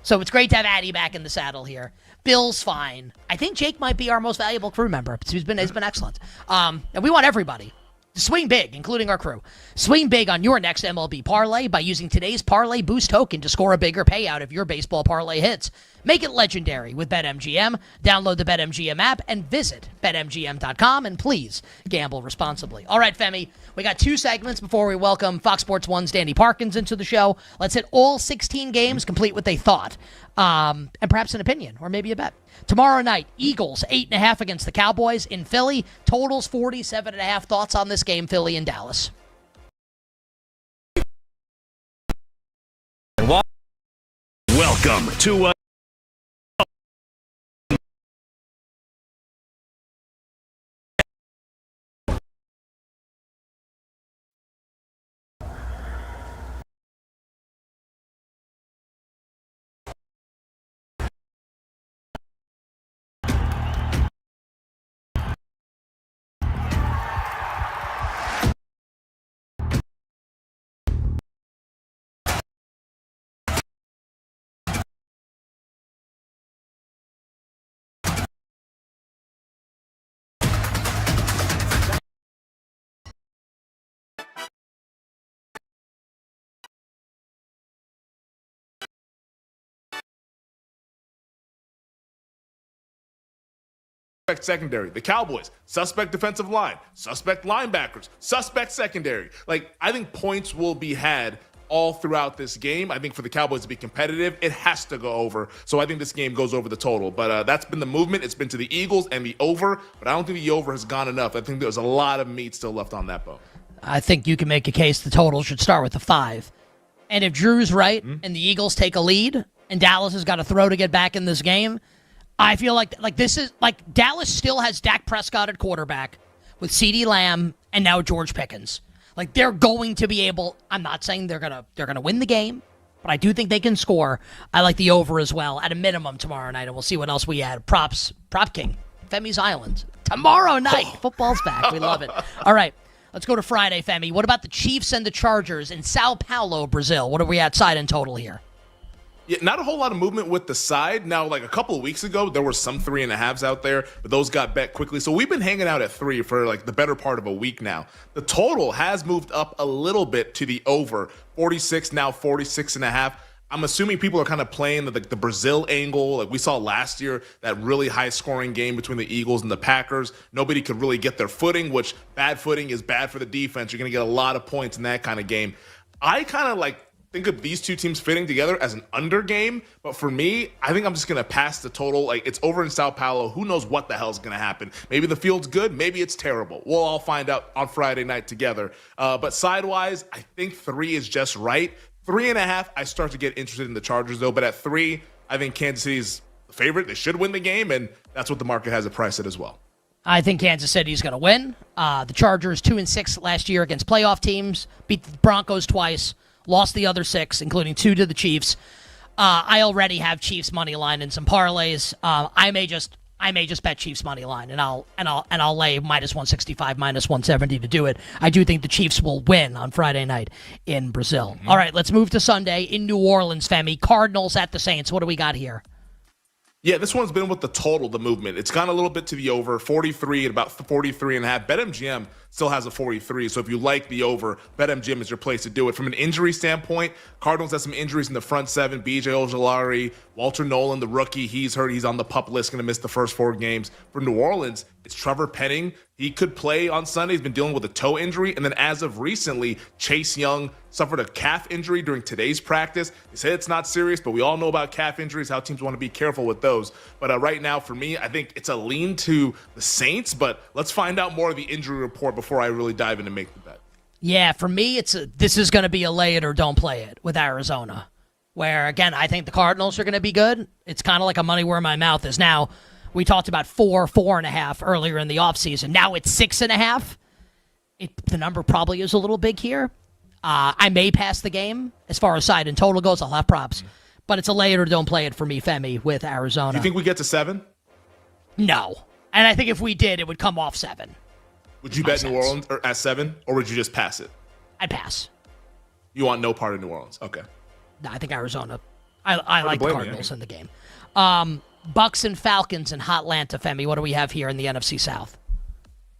So it's great to have Addie back in the saddle here. Bill's fine. I think Jake might be our most valuable crew member. He's been excellent. And we want everybody to swing big, including our crew. Swing big on your next MLB parlay by using today's Parlay Boost token to score a bigger payout if your baseball parlay hits. Make it legendary with BetMGM. Download the BetMGM app and visit BetMGM.com. And please gamble responsibly. All right, Femi, we got 2 segments before we welcome Fox Sports 1's Danny Parkins into the show. Let's hit all 16 games, complete with a thought, and perhaps an opinion or maybe a bet. Tomorrow night, Eagles 8.5 against the Cowboys in Philly. Totals 47.5. Thoughts on this game, Philly and Dallas. Welcome to Suspect secondary. The Cowboys, suspect defensive line, suspect linebackers, suspect secondary. I think points will be had all throughout this game. I think for the Cowboys to be competitive, it has to go over. So I think this game goes over the total. But that's been the movement. It's been to the Eagles and the over. But I don't think the over has gone enough. I think there's a lot of meat still left on that bone. I think you can make a case the total should start with a 5. And if Drew's right and the Eagles take a lead and Dallas has got to throw to get back in this game, I feel like this is Dallas still has Dak Prescott at quarterback with CeeDee Lamb and now George Pickens. They're going to be able. I'm not saying they're gonna win the game, but I do think they can score. I like the over as well at a minimum tomorrow night, and we'll see what else we add. Prop King, Femi's Island tomorrow night. Football's back. We love it. All right, let's go to Friday, Femi. What about the Chiefs and the Chargers in Sao Paulo, Brazil? What are we at side and total here? Yeah, not a whole lot of movement with the side. Now, a couple of weeks ago, there were some 3.5s out there, but those got bet quickly. So we've been hanging out at 3 for the better part of a week now. The total has moved up a little bit to the over. 46, now 46.5. I'm assuming people are kind of playing the Brazil angle. We saw last year, that really high-scoring game between the Eagles and the Packers. Nobody could really get their footing, which bad footing is bad for the defense. You're going to get a lot of points in that kind of game. I kind of think of these two teams fitting together as an under game, but for me, I think I'm just going to pass the total. It's over in Sao Paulo. Who knows what the hell's going to happen? Maybe the field's good. Maybe it's terrible. We'll all find out on Friday night together. But sidewise, I think 3 is just right. 3.5, I start to get interested in the Chargers, though. But at 3, I think Kansas City's the favorite. They should win the game, and that's what the market has it priced at as well. I think Kansas City's going to win. The Chargers 2-6 last year against playoff teams, beat the Broncos twice. Lost the other 6, including 2 to the Chiefs. I already have Chiefs money line in some parlays. I may just bet Chiefs money line, and I'll lay minus 165, minus 170 to do it. I do think the Chiefs will win on Friday night in Brazil. All right, let's move to Sunday in New Orleans, Femi. Cardinals at the Saints. What do we got here? Yeah, this one's been with the total, the movement. It's gone a little bit to the over, 43 at about 43.5. BetMGM still has a 43, so if you like the over, BetMGM is your place to do it. From an injury standpoint, Cardinals have some injuries in the front seven. B.J. Ojulari, Walter Nolan, the rookie, he's hurt. He's on the PUP list, going to miss the first 4 games. For New Orleans, it's Trevor Penning. He could play on Sunday. He's been dealing with a toe injury. And then as of recently, Chase Young suffered a calf injury during today's practice. They say it's not serious, but we all know about calf injuries, how teams want to be careful with those. But right now, for me, I think it's a lean to the Saints, but let's find out more of the injury report before I really dive in and make the bet. Yeah, for me, this is going to be a lay it or don't play it with Arizona, where, again, I think the Cardinals are going to be good. It's kind of like a money where my mouth is. Now, we talked about 4.5 earlier in the offseason. Now it's 6.5. The number probably is a little big here. I may pass the game. As far as side and total goes, I'll have props. But it's a lay it or don't play it for me, Femi, with Arizona. Do you think we get to 7? No. And I think if we did, it would come off 7. Would you bet New Orleans at 7, or would you just pass it? I'd pass. You want no part of New Orleans? Okay. No, I think Arizona. I like the Cardinals in the game. Bucks and Falcons in Hotlanta, Femi. What do we have here in the NFC South?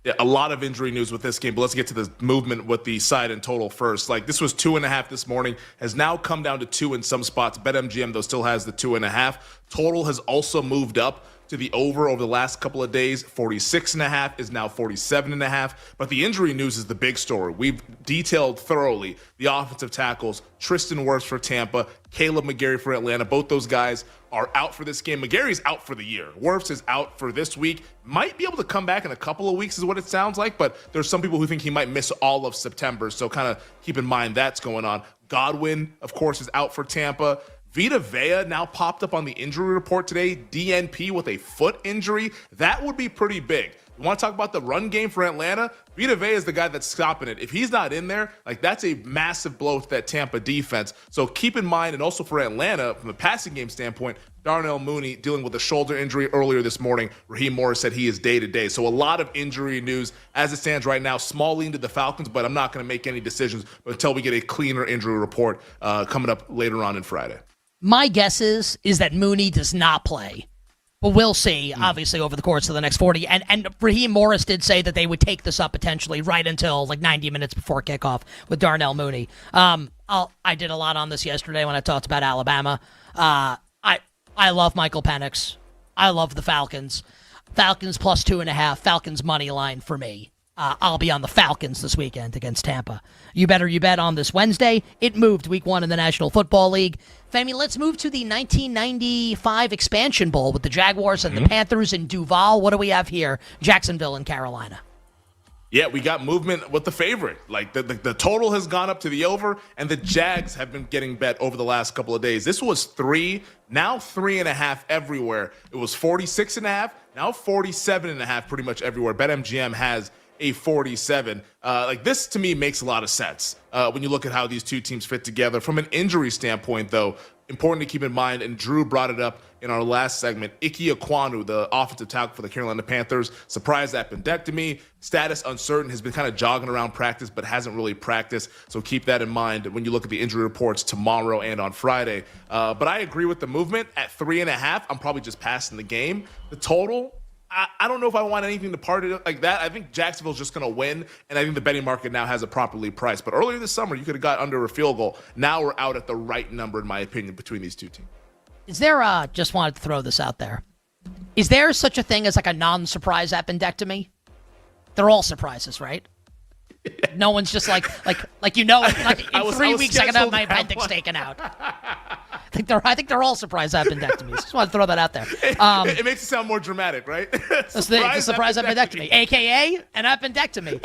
Yeah, a lot of injury news with this game, but let's get to the movement with the side and total first. Like, this was 2.5 this morning, has now come down to 2 in some spots. BetMGM, though, still has the 2.5. Total has also moved up to the over the last couple of days. 46.5 is now 47.5. But the injury news is the big story. We've detailed thoroughly the offensive tackles. Tristan Wirfs for Tampa, Caleb McGarry for Atlanta. Both those guys are out for this game. McGarry's out for the year. Wirfs is out for this week. Might be able to come back in a couple of weeks is what it sounds like, but there's some people who think he might miss all of September, so kind of keep in mind that's going on. Godwin, of course, is out for Tampa. Vita Vea now popped up on the injury report today. DNP with a foot injury. That would be pretty big. You want to talk about the run game for Atlanta? Vita Vea is the guy that's stopping it. If he's not in there, that's a massive blow to that Tampa defense. So keep in mind, and also for Atlanta, from a passing game standpoint, Darnell Mooney dealing with a shoulder injury earlier this morning. Raheem Morris said he is day-to-day. So a lot of injury news as it stands right now. Small lean to the Falcons, but I'm not going to make any decisions until we get a cleaner injury report coming up later on Friday. My guess is that Mooney does not play. But we'll see, obviously, over the course of the next 40. And Raheem Morris did say that they would take this up potentially right until 90 minutes before kickoff with Darnell Mooney. I did a lot on this yesterday when I talked about Alabama. I love Michael Penix. I love the Falcons. Falcons plus 2.5. Falcons money line for me. I'll be on the Falcons this weekend against Tampa. You bet on this Wednesday. It moved week 1 in the National Football League. Femi, let's move to the 1995 Expansion Bowl with the Jaguars and the Panthers in Duval. What do we have here? Jacksonville and Carolina. Yeah, we got movement with the favorite. The total has gone up to the over, and the Jags have been getting bet over the last couple of days. This was 3, now 3.5 everywhere. It was 46.5, now 47.5 pretty much everywhere. BetMGM has a 47. This to me makes a lot of sense when you look at how these two teams fit together. From an injury standpoint, though, important to keep in mind, and Drew brought it up in our last segment, Ike Ekwonu, the offensive tackle for the Carolina Panthers, surprise appendectomy, status uncertain, has been kind of jogging around practice, but hasn't really practiced. So keep that in mind when you look at the injury reports tomorrow and on Friday. But I agree with the movement. At 3.5, I'm probably just passing the game. The total, I don't know if I want anything to part it like that. I think Jacksonville's just going to win, and I think the betting market now has it properly priced. But earlier this summer, you could have got under a field goal. Now we're out at the right number, in my opinion, between these two teams. Is there just wanted to throw this out there. Is there such a thing as a non-surprise appendectomy? They're all surprises, right? No one's just in 3 weeks I can have my appendix taken out. I think they're all surprise appendectomies. Just want to throw that out there. It makes it sound more dramatic, right? The surprise appendectomy, a.k.a. an appendectomy.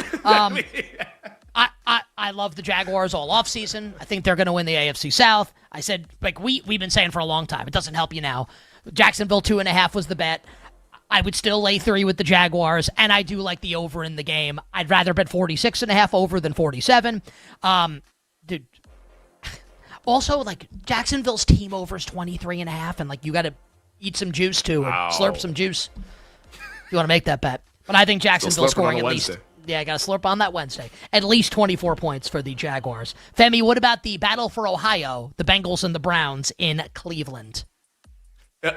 I love the Jaguars all offseason. I think they're going to win the AFC South. I said, we've been saying for a long time. It doesn't help you now. Jacksonville 2.5 was the bet. I would still lay 3 with the Jaguars, and I do like the over in the game. I'd rather bet 46.5 over than 47. Dude. Also, Jacksonville's team over is 23.5, and you got to eat some juice too, or slurp some juice if you want to make that bet. But I think Jacksonville's scoring at least. Yeah, I got to slurp on that Wednesday. At least 24 points for the Jaguars. Femi, what about the battle for Ohio, the Bengals and the Browns in Cleveland?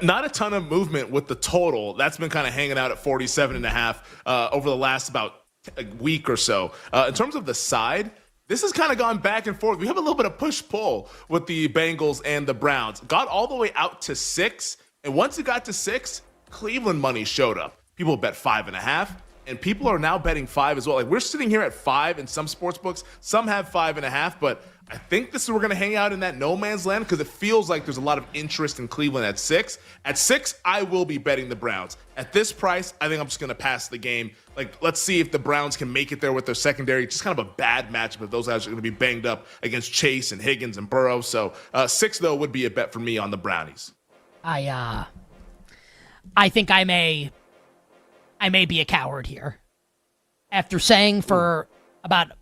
Not a ton of movement with the total. That's been kind of hanging out at 47.5 over the last about a week or so. In terms of the side, this has kind of gone back and forth. We have a little bit of push-pull with the Bengals and the Browns. Got all the way out to 6, and once it got to 6, Cleveland money showed up. People bet 5.5, and people are now betting 5 as well. Like, we're sitting here at 5 in some sports books. Some have 5.5, but I think we're going to hang out in that no man's land because it feels like there's a lot of interest in Cleveland at 6. At 6, I will be betting the Browns. At this price, I think I'm just going to pass the game. Like, let's see if the Browns can make it there with their secondary. Just kind of a bad matchup if those guys are going to be banged up against Chase and Higgins and Burrow. So 6, though, would be a bet for me on the Brownies. I think I may be a coward here. After saying for about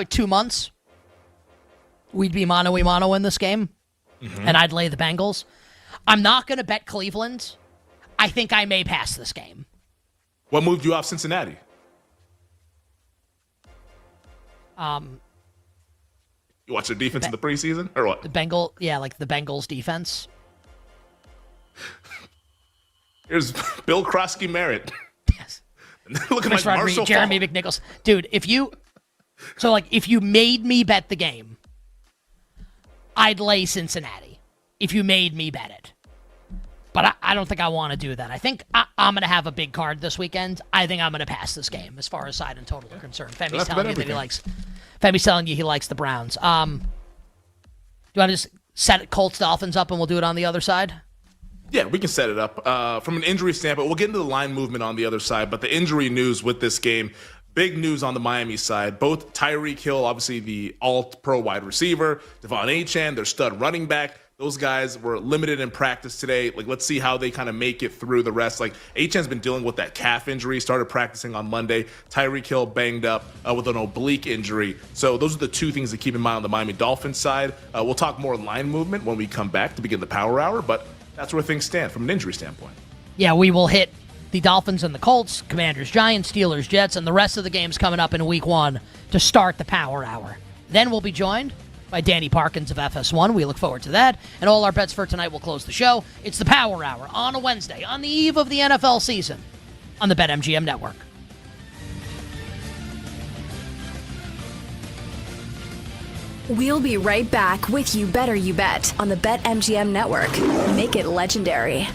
2 months we'd be mano-a-mano in this game, and I'd lay the Bengals. I'm not going to bet Cleveland. I think I may pass this game. What moved you off Cincinnati? You watch their defense in the preseason, or what? The Bengals defense. Here's Bill Krosky Merritt. Yes. Looking like Marshall Jeremy McNichols. Dude, if you made me bet the game, I'd lay Cincinnati if you made me bet it. But I don't think I want to do that. I think I'm going to have a big card this weekend. I think I'm going to pass this game as far as side and total are concerned. Femi's telling you he likes the Browns. Do you want to just set Colts Dolphins up and we'll do it on the other side? Yeah, we can set it up. From an injury standpoint, we'll get into the line movement on the other side, but the injury news with this game, big news on the Miami side. Both Tyreek Hill, obviously the all-pro wide receiver, Devon Achane, their stud running back. Those guys were limited in practice today. Like, let's see how they kind of make it through the rest. Like, Achane's been dealing with that calf injury, started practicing on Monday. Tyreek Hill banged up with an oblique injury. So those are the two things to keep in mind on the Miami Dolphins side. We'll talk more line movement when we come back to begin the Power Hour, but that's where things stand from an injury standpoint. Yeah, we will hit the Dolphins and the Colts, Commanders, Giants, Steelers, Jets, and the rest of the games coming up in Week 1 to start the Power Hour. Then we'll be joined by Danny Parkins of FS1. We look forward to that. And all our bets for tonight will close the show. It's the Power Hour on a Wednesday, on the eve of the NFL season, on the BetMGM Network. We'll be right back with You Better You Bet on the BetMGM Network. Make it legendary.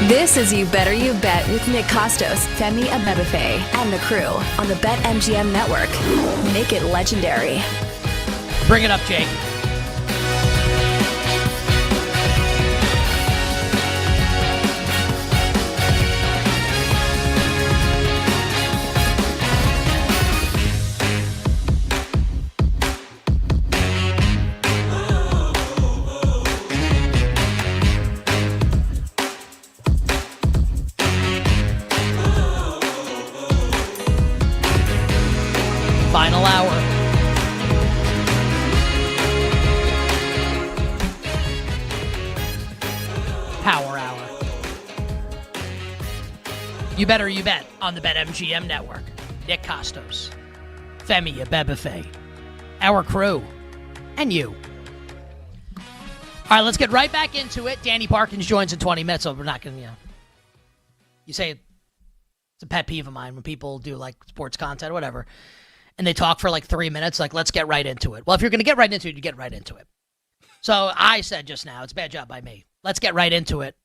This is You Better You Bet with Nick Costos, Femi Abebefe, and the crew on the BetMGM network. Make it legendary. Bring it up, Jake. Final hour. Power hour. You better you bet on the BetMGM network. Nick Costos, Femi Abebefe, our crew, and you. All right, let's get right back into it. Danny Parkins joins in 20 minutes, so we're not going to, you say it's a pet peeve of mine when people do like sports content or whatever, and they talk for like 3 minutes, like, let's get right into it. Well, if you're going to get right into it, you get right into it. So I said just now, it's a bad job by me. Let's get right into it.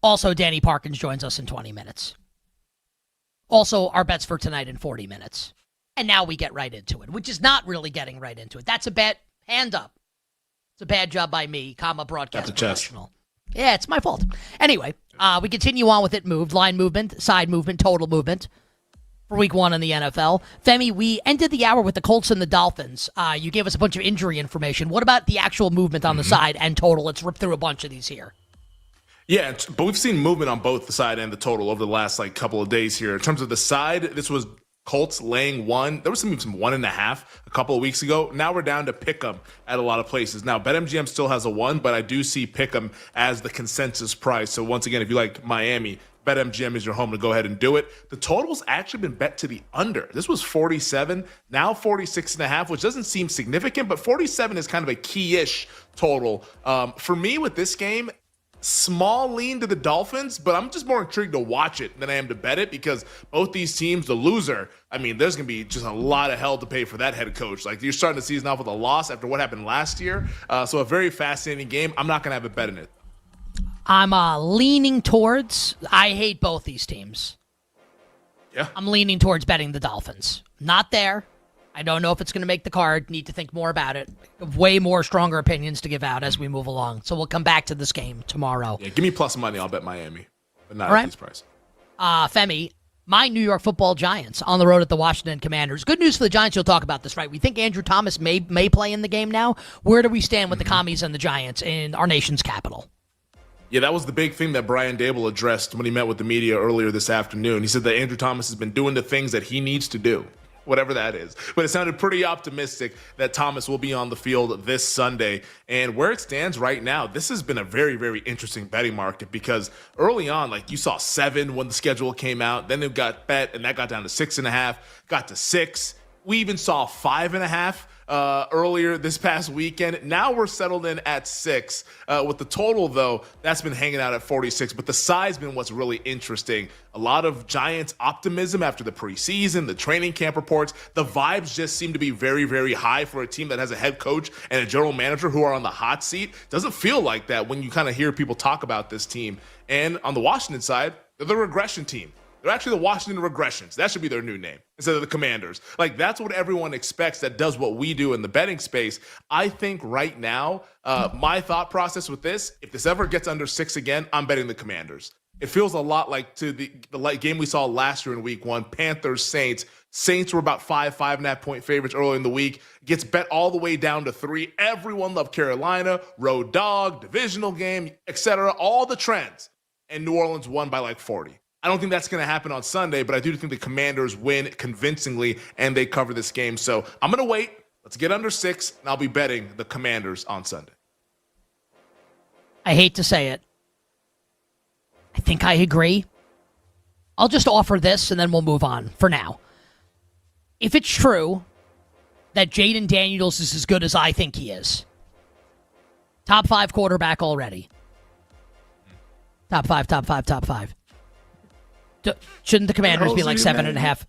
Also, Danny Parkins joins us in 20 minutes. Also, our bets for tonight in 40 minutes. And now we get right into it, which is not really getting right into it. That's a bad hand up. It's a bad job by me, broadcast professional. Yeah, it's my fault. Anyway, we continue on with it. Moved, line movement, side movement, total movement. For week 1 in the NFL. Femi, we ended the hour with the Colts and the Dolphins. You gave us a bunch of injury information. What about the actual movement on the side and total? Let's rip through a bunch of these here. Yeah, but we've seen movement on both the side and the total over the last couple of days here. In terms of the side, this was Colts laying 1. There was some 1.5 a couple of weeks ago. Now we're down to Pick'em at a lot of places. Now, BetMGM still has a 1, but I do see Pick'em as the consensus price. So once again, if you like Miami, BetMGM is your home to go ahead and do it. The total's actually been bet to the under. This was 47, now 46.5, which doesn't seem significant, but 47 is kind of a key-ish total. For me with this game, small lean to the Dolphins, but I'm just more intrigued to watch it than I am to bet it because both these teams, the loser, I mean, there's going to be just a lot of hell to pay for that head coach. Like, you're starting the season off with a loss after what happened last year. So a very fascinating game. I'm not going to have a bet in it. I'm leaning towards, I hate both these teams. Yeah. I'm leaning towards betting the Dolphins. Not there. I don't know if it's going to make the card. Need to think more about it. Way more stronger opinions to give out as we move along. So we'll come back to this game tomorrow. Yeah, give me plus money. I'll bet Miami, but not All right. at these prices. Femi, my New York Football Giants on the road at the Washington Commanders. Good news for the Giants. You'll talk about this, right? We think Andrew Thomas may play in the game now. Where do we stand with the Commies and the Giants in our nation's capital? Yeah, that was the big thing that Brian Dable addressed when he met with the media earlier this afternoon. He said that Andrew Thomas has been doing the things that he needs to do, whatever that is. But it sounded pretty optimistic that Thomas will be on the field this Sunday. And where it stands right now, this has been a very, very interesting betting market because early on, you saw 7 when the schedule came out. Then it got bet, and that got down to 6.5, got to 6. We even saw 5.5. Earlier this past weekend. Now we're settled in at 6. With the total, though, that's been hanging out at 46. But the side's been what's really interesting. A lot of Giants optimism after the preseason, the training camp reports. The vibes just seem to be very, very high for a team that has a head coach and a general manager who are on the hot seat. Doesn't feel like that when you kind of hear people talk about this team. And on the Washington side, they're the regression team. They're actually the Washington Regressions. That should be their new name instead of the Commanders. That's what everyone expects that does what we do in the betting space. I think right now, my thought process with this, if this ever gets under 6 again, I'm betting the Commanders. It feels a lot like to the game we saw last year in week 1, Panthers-Saints. Saints were about 5.5 point favorites early in the week. Gets bet all the way down to 3. Everyone loved Carolina, road dog, divisional game, etc. All the trends. And New Orleans won by 40. I don't think that's going to happen on Sunday, but I do think the Commanders win convincingly and they cover this game. So I'm going to wait. Let's get under 6, and I'll be betting the Commanders on Sunday. I hate to say it. I think I agree. I'll just offer this, and then we'll move on for now. If it's true that Jaden Daniels is as good as I think he is, top 5 quarterback already. Top five. Shouldn't the Commanders be 7.5?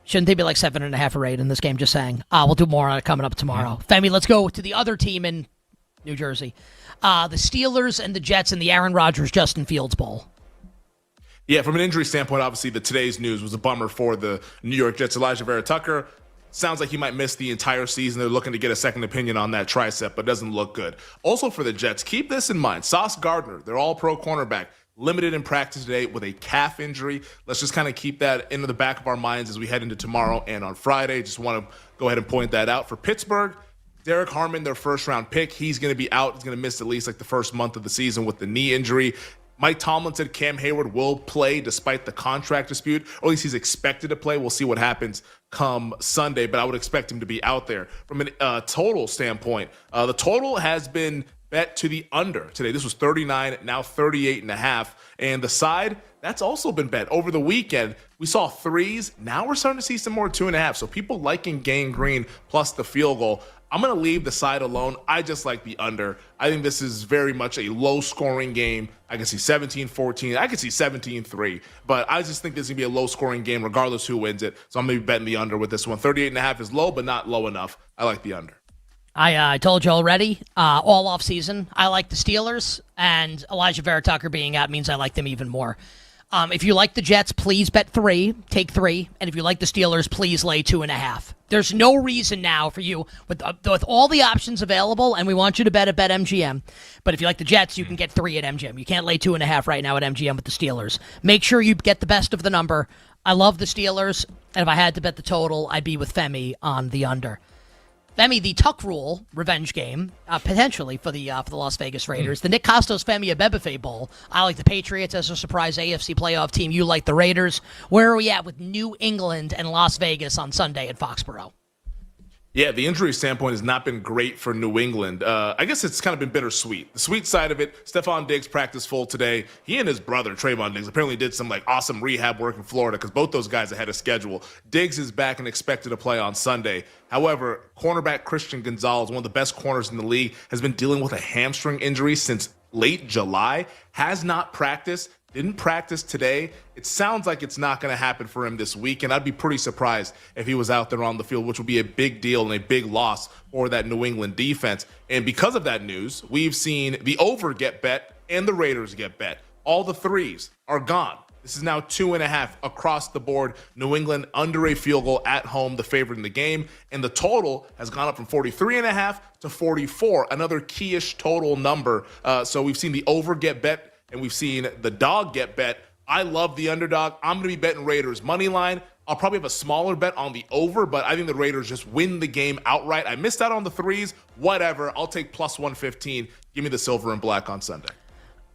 Shouldn't they be 7.5 or 8 in this game? Just saying. We'll do more on it coming up tomorrow. Femi, let's go to the other team in New Jersey. The Steelers and the Jets in the Aaron Rodgers, Justin Fields Bowl. Yeah, from an injury standpoint, obviously today's news was a bummer for the New York Jets. Elijah Vera Tucker sounds like he might miss the entire season. They're looking to get a second opinion on that tricep, but doesn't look good. Also for the Jets, keep this in mind. Sauce Gardner, their all-pro cornerback, limited in practice today with a calf injury. Let's just kind of keep that into the back of our minds as we head into tomorrow and on Friday. Just want to go ahead and point that out. For Pittsburgh, Derek Harmon, their first-round pick, he's going to be out. He's going to miss at least like the first month of the season with the knee injury. Mike Tomlin said Cam Hayward will play despite the contract dispute, or at least he's expected to play. We'll see what happens come Sunday, but I would expect him to be out there. From a total standpoint, the total has been bet to the under today. This was 39, now 38.5. And the side, that's also been bet. Over the weekend, we saw threes. Now we're starting to see some more 2.5. So people liking Gang Green plus the field goal. I'm going to leave the side alone. I just like the under. I think this is very much a low-scoring game. I can see 17-14. I can see 17-3. But I just think this is going to be a low-scoring game regardless who wins it. So I'm going to be betting the under with this one. 38.5 is low, but not low enough. I like the under. I told you already, all off season, I like the Steelers, and Elijah Vera Tucker being out means I like them even more. If you like the Jets, please bet 3, take 3, and if you like the Steelers, please lay 2.5. There's no reason now for you, with all the options available, and we want you to bet at BetMGM, but if you like the Jets, you can get 3 at MGM. You can't lay 2.5 right now at MGM with the Steelers. Make sure you get the best of the number. I love the Steelers, and if I had to bet the total, I'd be with Femi on the under. Femi, the Tuck Rule revenge game, potentially for the Las Vegas Raiders. The Nick Costos Femi Abebefe Bowl. I like the Patriots as a surprise AFC playoff team. You like the Raiders. Where are we at with New England and Las Vegas on Sunday at Foxborough? Yeah, the injury standpoint has not been great for New England. I guess it's kind of been bittersweet. The sweet side of it, Stephon Diggs practiced full today. He and his brother, Trayvon Diggs, apparently did some awesome rehab work in Florida because both those guys ahead of schedule. Diggs is back and expected to play on Sunday. However, cornerback Christian Gonzalez, one of the best corners in the league, has been dealing with a hamstring injury since late July, has not practiced. Didn't practice today. It sounds like it's not going to happen for him this week, and I'd be pretty surprised if he was out there on the field, which would be a big deal and a big loss for that New England defense. And because of that news, we've seen the over get bet and the Raiders get bet. All the threes are gone. This is now 2.5 across the board. New England under a field goal at home, the favorite in the game. And the total has gone up from 43.5 to 44, another key-ish total number. So we've seen the over get bet and we've seen the dog get bet. I love the underdog. I'm going to be betting Raiders money line. I'll probably have a smaller bet on the over, but I think the Raiders just win the game outright. I missed out on the threes. Whatever. I'll take plus 115. Give me the silver and black on Sunday.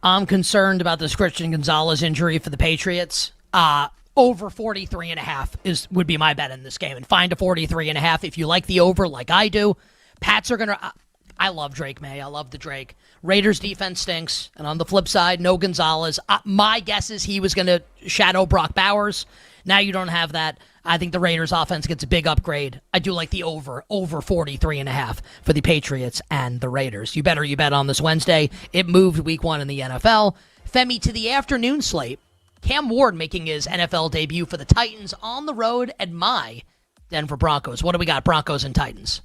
I'm concerned about this Christian Gonzalez injury for the Patriots. Over 43.5 would be my bet in this game, and find a 43.5 if you like the over like I do. Pats are going to... I love Drake May. I love the Drake. Raiders defense stinks. And on the flip side, no Gonzalez. My guess is he was going to shadow Brock Bowers. Now you don't have that. I think the Raiders offense gets a big upgrade. I do like the over 43.5 for the Patriots and the Raiders. You bet on this Wednesday. It moved week 1 in the NFL. Femi, to the afternoon slate. Cam Ward making his NFL debut for the Titans on the road at my Denver Broncos. What do we got, Broncos and Titans?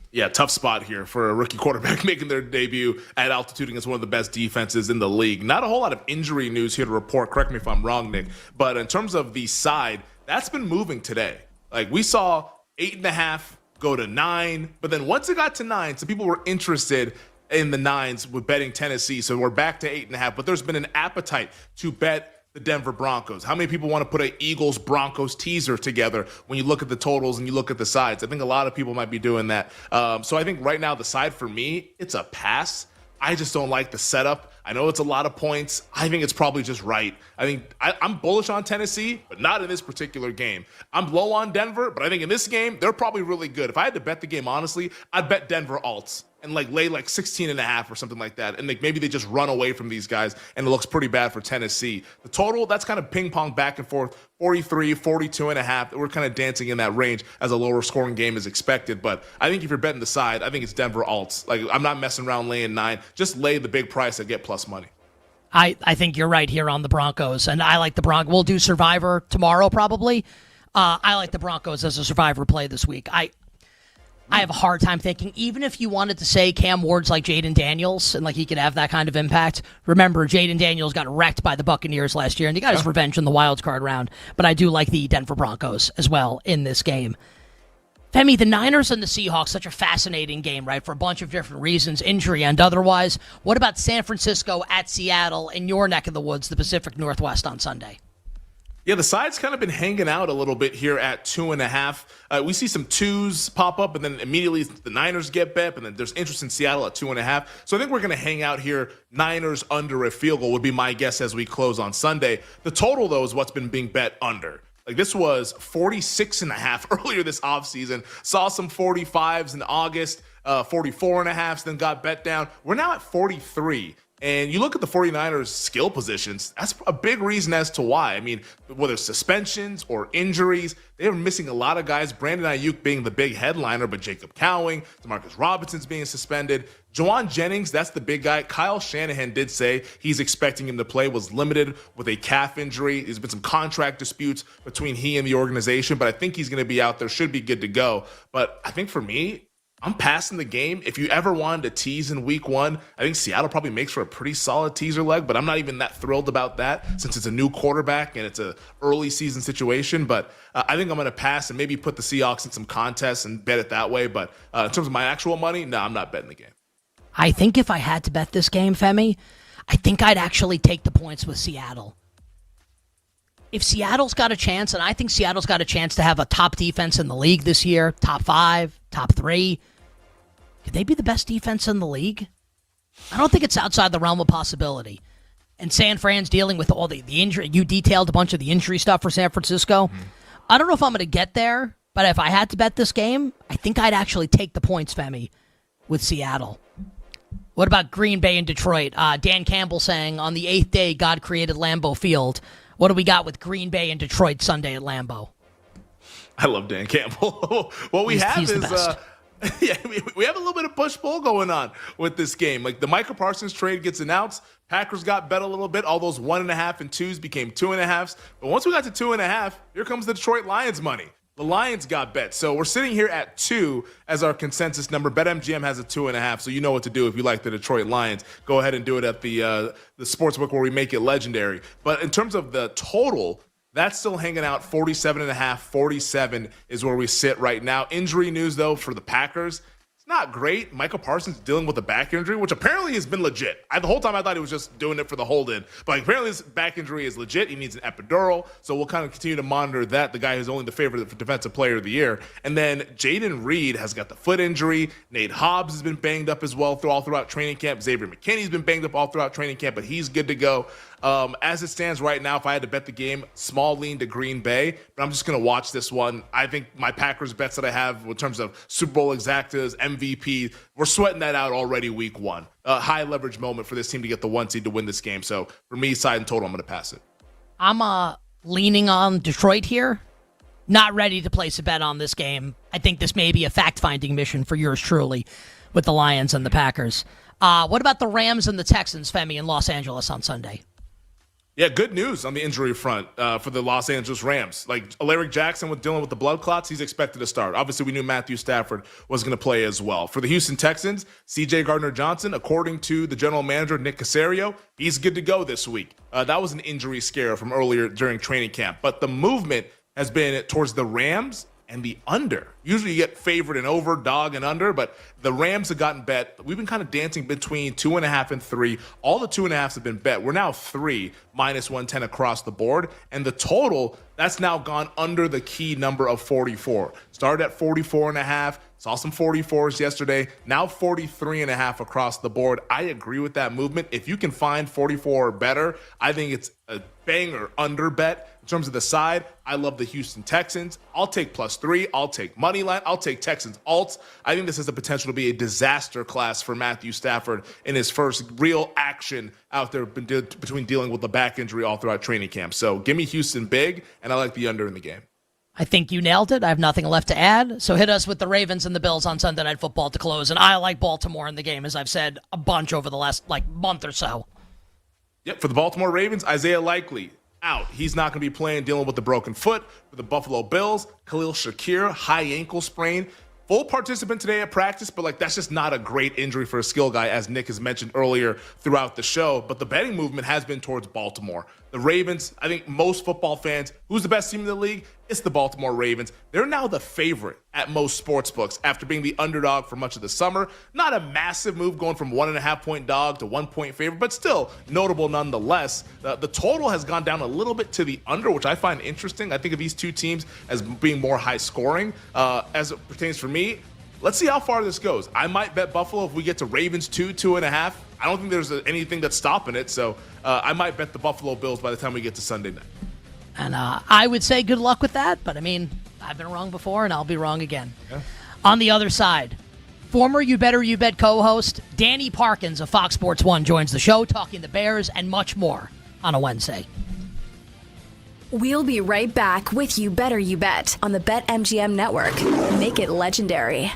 Yeah, tough spot here for a rookie quarterback making their debut at altitude against one of the best defenses in the league. Not a whole lot of injury news here to report. Correct me if I'm wrong, Nick. But in terms of the side, that's been moving today. We saw 8.5 go to 9. But then once it got to 9, some people were interested in the 9s with betting Tennessee. So we're back to 8.5. But there's been an appetite to bet the Denver Broncos. How many people want to put an Eagles-Broncos teaser together when you look at the totals and you look at the sides? I think a lot of people might be doing that. So I think right now the side for me, it's a pass. I just don't like the setup. I know it's a lot of points. I think it's probably just right. I think I'm bullish on Tennessee, but not in this particular game. I'm low on Denver, but I think in this game, they're probably really good. If I had to bet the game, honestly, I'd bet Denver alts and lay 16.5 or something like that. And maybe they just run away from these guys, and it looks pretty bad for Tennessee. The total, that's kind of ping pong back and forth, 43, 42.5. We're kind of dancing in that range as a lower scoring game is expected. But I think if you're betting the side, I think it's Denver alts. I'm not messing around laying 9. Just lay the big price and get plus money. I think you're right here on the Broncos, and I like the Broncos. We'll do Survivor tomorrow probably. I like the Broncos as a Survivor play this week. I have a hard time thinking, even if you wanted to say Cam Ward's like Jaden Daniels and like he could have that kind of impact. Remember, Jaden Daniels got wrecked by the Buccaneers last year, and he got his revenge in the wild card round. But I do like the Denver Broncos as well in this game. Femi, the Niners and the Seahawks, such a fascinating game, right, for a bunch of different reasons, injury and otherwise. What about San Francisco at Seattle in your neck of the woods, the Pacific Northwest on Sunday? Yeah, the side's kind of been hanging out a little bit here at 2.5. We see some 2s pop up, and then immediately the Niners get bet, and then there's interest in Seattle at 2.5. So I think we're going to hang out here. Niners under a field goal would be my guess as we close on Sunday. The total, though, is what's been being bet under. Like, this was 46.5 earlier this offseason. Saw some 45s in August, 44.5s, then got bet down. We're now at 43. And you look at the 49ers skill positions, that's a big reason as to why. I mean, whether it's suspensions or injuries, they were missing a lot of guys. Brandon Ayuk being the big headliner, but Jacob Cowing, Demarcus Robinson's being suspended. Juwan Jennings, that's the big guy. Kyle Shanahan did say he's expecting him to play, was limited with a calf injury. There's been some contract disputes between he and the organization, but I think he's going to be out there, should be good to go. But I think for me, I'm passing the game. If you ever wanted to tease in week 1, I think Seattle probably makes for a pretty solid teaser leg, but I'm not even that thrilled about that since it's a new quarterback and it's a early season situation. But I think I'm going to pass and maybe put the Seahawks in some contests and bet it that way. But in terms of my actual money, no, I'm not betting the game. I think if I had to bet this game, Femi, I think I'd actually take the points with Seattle. If Seattle's got a chance, and I think Seattle's got a chance to have a top defense in the league this year, top 5, top 3, could they be the best defense in the league? I don't think it's outside the realm of possibility. And San Fran's dealing with all the injury. You detailed a bunch of the injury stuff for San Francisco. I don't know if I'm going to get there, but if I had to bet this game, I think I'd actually take the points, Femi, with Seattle. What about Green Bay and Detroit? Dan Campbell saying, on the 8th day, God created Lambeau Field. What do we got with Green Bay and Detroit Sunday at Lambeau? I love Dan Campbell. What we have is we have a little bit of push-pull going on with this game. Like, the Micah Parsons trade gets announced. Packers got bet a little bit. All those 1.5 and 2s became 2.5s. But once we got to 2.5, here comes the Detroit Lions money. The Lions got bet. So we're sitting here at 2 as our consensus number. BetMGM has a 2.5, so you know what to do if you like the Detroit Lions. Go ahead and do it at the sportsbook where we make it legendary. But in terms of the total, that's still hanging out 47.5, 47 is where we sit right now. Injury news, though, for the Packers. Not great. Micah Parsons dealing with a back injury, which apparently has been legit. The whole time I thought he was just doing it for the hold-in. But apparently his back injury is legit. He needs an epidural. So we'll kind of continue to monitor that. The guy who's only the favorite for Defensive Player of the Year. And then Jaden Reed has got the foot injury. Nate Hobbs has been banged up as well all throughout training camp. Xavier McKinney's been banged up all throughout training camp, but he's good to go. As it stands right now, if I had to bet the game, small lean to Green Bay, but I'm just going to watch this one. I think my Packers bets that I have in terms of Super Bowl exactas, MVP, we're sweating that out already week 1. A high leverage moment for this team to get the 1 seed to win this game. So for me, side and total, I'm going to pass it. I'm leaning on Detroit here. Not ready to place a bet on this game. I think this may be a fact-finding mission for yours truly with the Lions and the Packers. What about the Rams and the Texans, Femi, in Los Angeles on Sunday? Yeah, good news on the injury front for the Los Angeles Rams. Like, Alaric Jackson was dealing with the blood clots. He's expected to start. Obviously, we knew Matthew Stafford was going to play as well. For the Houston Texans, C.J. Gardner-Johnson, according to the general manager, Nick Caserio, he's good to go this week. That was an injury scare from earlier during training camp. But the movement has been towards the Rams and the under. Usually you get favored and over, dog and under, but the Rams have gotten bet. We've been kind of dancing between 2.5 and 3. All the 2.5s have been bet. We're now 3, minus 110 across the board. And the total, that's now gone under the key number of 44. Started at 44.5. Saw some 44s yesterday. Now 43.5 across the board. I agree with that movement. If you can find 44 or better, I think it's a banger under bet. In terms of the side, I love the Houston Texans. I'll take +3. I'll take money line. I'll take Texans alts. I think this has the potential to be a disaster class for Matthew Stafford in his first real action out there between dealing with the back injury all throughout training camp. So give me Houston big, and I like the under in the game. I think you nailed it. I have nothing left to add. So hit us with the Ravens and the Bills on Sunday Night Football to close. And I like Baltimore in the game, as I've said a bunch over the last month or so. Yep, for the Baltimore Ravens, Isaiah Likely out. He's not going to be playing, dealing with the broken foot. For the Buffalo Bills, Khalil Shakir, high ankle sprain. full participant today at practice, but like that's just not a great injury for a skill guy, as Nick has mentioned earlier throughout the show. But the betting movement has been towards Baltimore. The Ravens, I think most football fans, who's the best team in the league? It's the Baltimore Ravens. They're now the favorite at most sports books after being the underdog for much of the summer. Not a massive move going from 1.5 point dog to 1 point favorite, but still notable nonetheless. The total has gone down a little bit to the under, which I find interesting. I think of these two teams as being more high scoring as it pertains for me. Let's see how far this goes. I might bet Buffalo if we get to Ravens 2.5. I don't think there's anything that's stopping it, so I might bet the Buffalo Bills by the time we get to Sunday night. And I would say good luck with that, but I mean, I've been wrong before and I'll be wrong again. Yeah. On the other side, former You Better You Bet co-host Danny Parkins of Fox Sports 1 joins the show, talking the Bears and much more on a Wednesday. We'll be right back with You Better You Bet on the BetMGM Network. Make it legendary.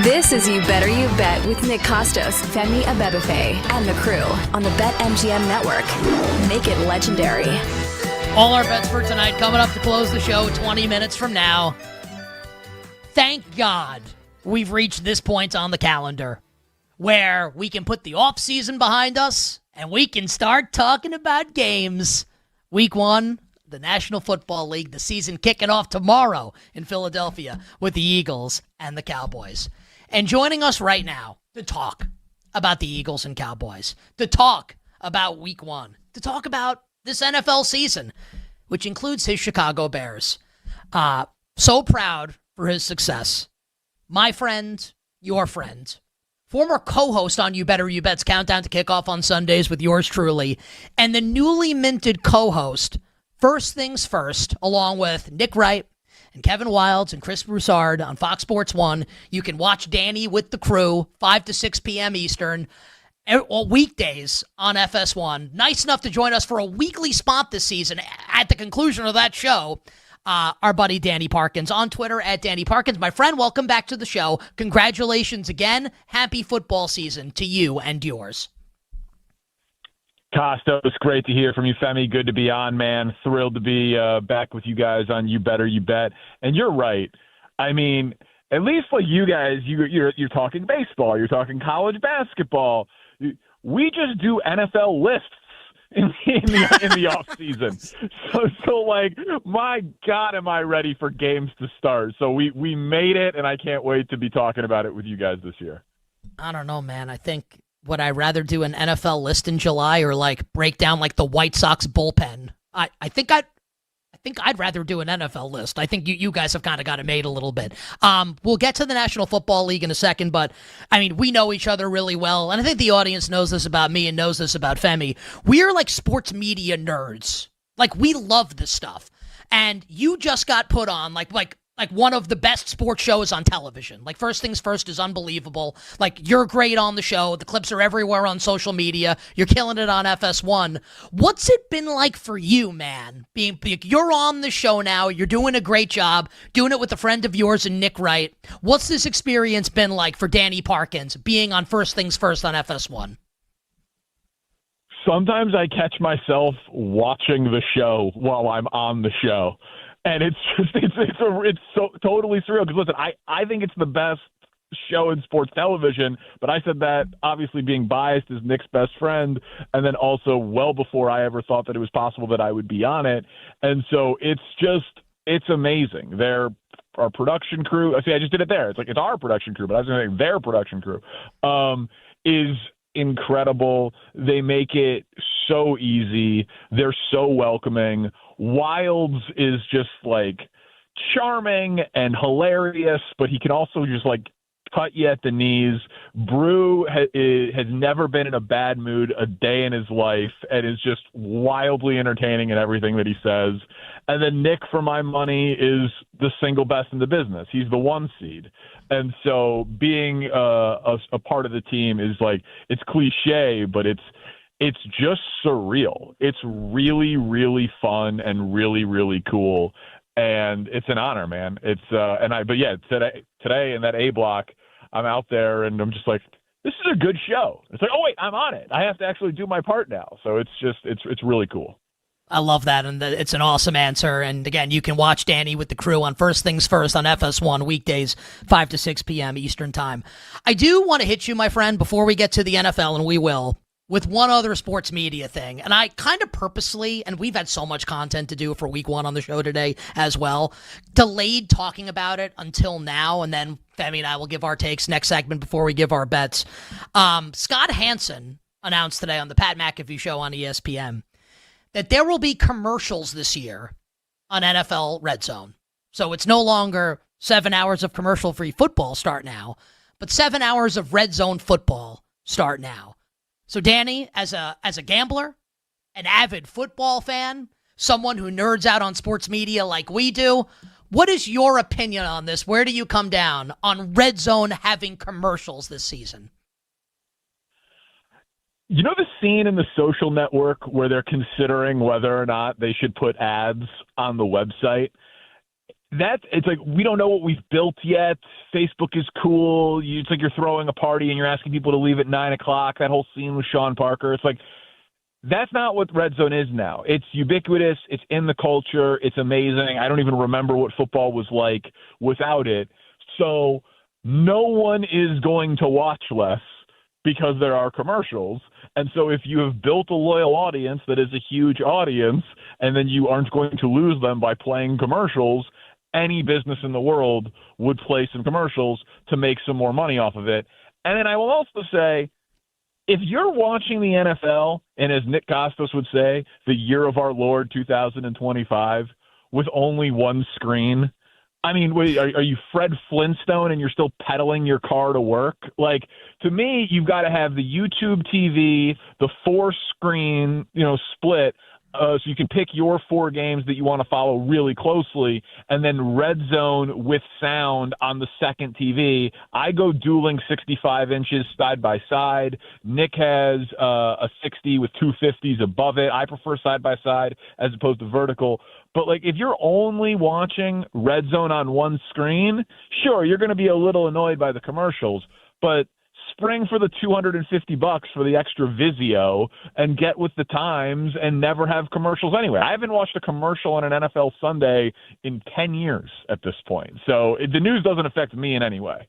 This is You Better You Bet with Nick Costos, Femi Abebefe, and the crew on the BetMGM Network. Make it legendary. All our bets for tonight coming up to close the show 20 minutes from now. Thank God we've reached this point on the calendar where we can put the offseason behind us and we can start talking about games. Week 1, the National Football League, the season kicking off tomorrow in Philadelphia with the Eagles and the Cowboys. And joining us right now to talk about the Eagles and Cowboys, to talk about Week 1, to talk about this NFL season, which includes his Chicago Bears. So proud for his success. My friend, your friend, former co-host on You Better You Bet's Countdown to Kickoff on Sundays with yours truly, and the newly minted co-host, First Things First, along with Nick Wright and Kevin Wildes and Chris Broussard on Fox Sports 1. You can watch Danny with the crew, 5 to 6 p.m. Eastern, weekdays on FS1. Nice enough to join us for a weekly spot this season at the conclusion of that show. Our buddy Danny Parkins on Twitter at Danny Parkins. My friend, welcome back to the show. Congratulations again. Happy football season to you and yours. Costa, it's great to hear from you, Femi. Good to be on, man. Thrilled to be back with you guys on You Better You Bet. And you're right. I mean, at least like you guys, you're talking baseball, you're talking college basketball. We just do NFL lists in the off season. So like, my God, am I ready for games to start? So we made it, and I can't wait to be talking about it with you guys this year. I don't know, man. I think, would I rather do an NFL list in July or like break down like the White Sox bullpen? I think I'd rather do an NFL list. I think you guys have kind of got it made a little bit. We'll get to the National Football League in a second, but I mean, we know each other really well, and I think the audience knows this about me and knows this about Femi. We're like sports media nerds. Like, we love this stuff. And you just got put on like one of the best sports shows on television. Like, First Things First is unbelievable. Like, you're great on the show. The clips are everywhere on social media. You're killing it on FS1. What's it been like for you, man? You're on the show now. You're doing a great job, doing it with a friend of yours and Nick Wright. What's this experience been like for Danny Parkins, being on First Things First on FS1? Sometimes I catch myself watching the show while I'm on the show. And it's so totally surreal. Because listen, I think it's the best show in sports television, but I said that obviously being biased as Nick's best friend, and then also well before I ever thought that it was possible that I would be on it. And so it's amazing. Our production crew, see, I just did it there. It's like, it's our production crew, but I was going to say their production crew is incredible. They make it so easy. They're so welcoming. Wilds is just like charming and hilarious, but he can also just like cut you at the knees. Brew has never been in a bad mood a day in his life and is just wildly entertaining in everything that he says. And then Nick, for my money, is the single best in the business. He's the 1 seed. And so being a part of the team is like, it's cliche, but it's just surreal. It's really, really fun and really, really cool. And it's an honor, man. Today in that A block, I'm out there and I'm just like, this is a good show. It's like, oh wait, I'm on it. I have to actually do my part now. So it's really cool. I love that, and it's an awesome answer. And again, you can watch Danny with the crew on First Things First on FS1 weekdays, 5 to 6 p.m. Eastern Time. I do want to hit you, my friend, before we get to the NFL, and we will, with one other sports media thing. And I kind of purposely, and we've had so much content to do for Week 1 on the show today as well, delayed talking about it until now, and then Femi and I will give our takes next segment before we give our bets. Scott Hansen announced today on the Pat McAfee show on ESPN that there will be commercials this year on NFL Red Zone. So it's no longer 7 hours of commercial-free football start now, but 7 hours of Red Zone football start now. So Danny, as a gambler, an avid football fan, someone who nerds out on sports media like we do, what is your opinion on this? Where do you come down on Red Zone having commercials this season? You know the scene in The Social Network where they're considering whether or not they should put ads on the website? it's like we don't know what we've built yet. Facebook is cool. It's like you're throwing a party and you're asking people to leave at 9:00. That whole scene with Sean Parker. It's like that's not what Red Zone is now. It's ubiquitous. It's in the culture. It's amazing. I don't even remember what football was like without it. So no one is going to watch less because there are commercials. And so if you have built a loyal audience that is a huge audience, and then you aren't going to lose them by playing commercials, any business in the world would play some commercials to make some more money off of it. And then I will also say, if you're watching the NFL, and as Nick Costos would say, the year of our Lord 2025, with only one screen, I mean, are you Fred Flintstone and you're still pedaling your car to work? Like, to me, you've got to have the YouTube TV, the 4-screen, split, so you can pick your 4 games that you want to follow really closely, and then Red Zone with sound on the second TV. I go dueling 65 inches side by side. Nick has a 60 with 250s above it. I prefer side by side as opposed to vertical. But like, if you're only watching Red Zone on one screen, sure, you're going to be a little annoyed by the commercials, but spring for the $250 for the extra Vizio and get with the times and never have commercials anyway. I haven't watched a commercial on an NFL Sunday in 10 years at this point. So the news doesn't affect me in any way.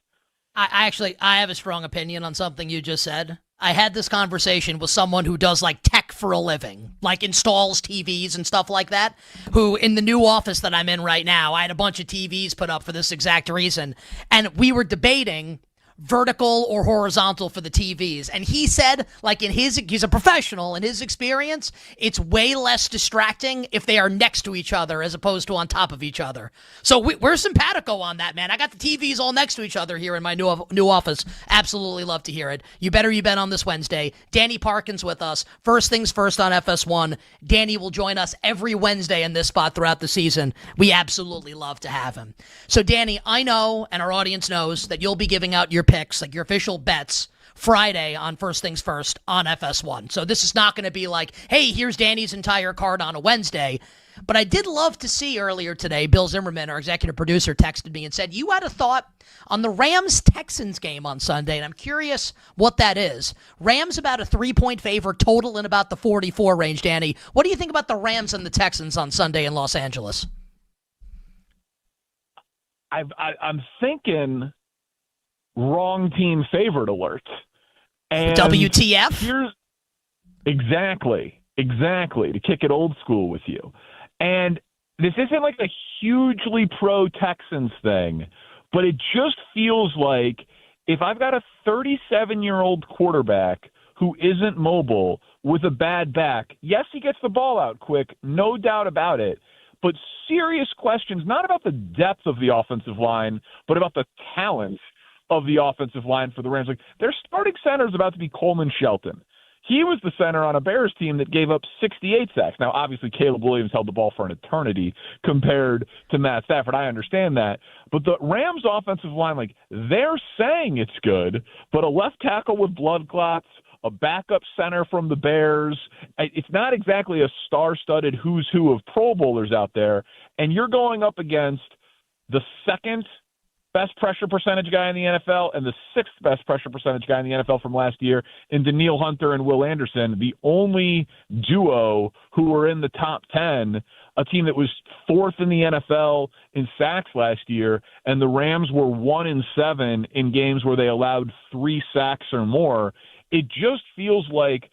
I have a strong opinion on something you just said. I had this conversation with someone who does like tech for a living, like installs TVs and stuff like that, who in the new office that I'm in right now, I had a bunch of TVs put up for this exact reason. And we were debating vertical or horizontal for the TVs. And he said, like he's a professional, in his experience, it's way less distracting if they are next to each other as opposed to on top of each other. So we're simpatico on that, man. I got the TVs all next to each other here in my new office. Absolutely love to hear it. You bet on this Wednesday. Danny Parkin's with us. First things first on FS1. Danny will join us every Wednesday in this spot throughout the season. We absolutely love to have him. So Danny, I know, and our audience knows, that you'll be giving out your picks, like your official bets, Friday on First Things First on FS1. So this is not going to be like, hey, here's Danny's entire card on a Wednesday. But I did love to see earlier today, Bill Zimmerman, our executive producer, texted me and said, you had a thought on the Rams-Texans game on Sunday, and I'm curious what that is. Rams about a 3-point favorite, total in about the 44 range, Danny. What do you think about the Rams and the Texans on Sunday in Los Angeles? I'm thinking wrong team favorite alert. And WTF? Exactly, to kick it old school with you. And this isn't like a hugely pro-Texans thing, but it just feels like if I've got a 37-year-old quarterback who isn't mobile with a bad back, yes, he gets the ball out quick, no doubt about it, but serious questions, not about the depth of the offensive line, but about the talent of the offensive line for the Rams. Like, their starting center is about to be Coleman Shelton. He was the center on a Bears team that gave up 68 sacks. Now, obviously, Caleb Williams held the ball for an eternity compared to Matt Stafford. I understand that. But the Rams' offensive line, like, they're saying it's good, but a left tackle with blood clots, a backup center from the Bears, it's not exactly a star-studded who's who of Pro Bowlers out there, and you're going up against the second best pressure percentage guy in the NFL and the 6th best pressure percentage guy in the NFL from last year in Daniil Hunter and Will Anderson, the only duo who were in the top 10, a team that was 4th in the NFL in sacks last year, and the Rams were 1-7 in games where they allowed 3 sacks or more. It just feels like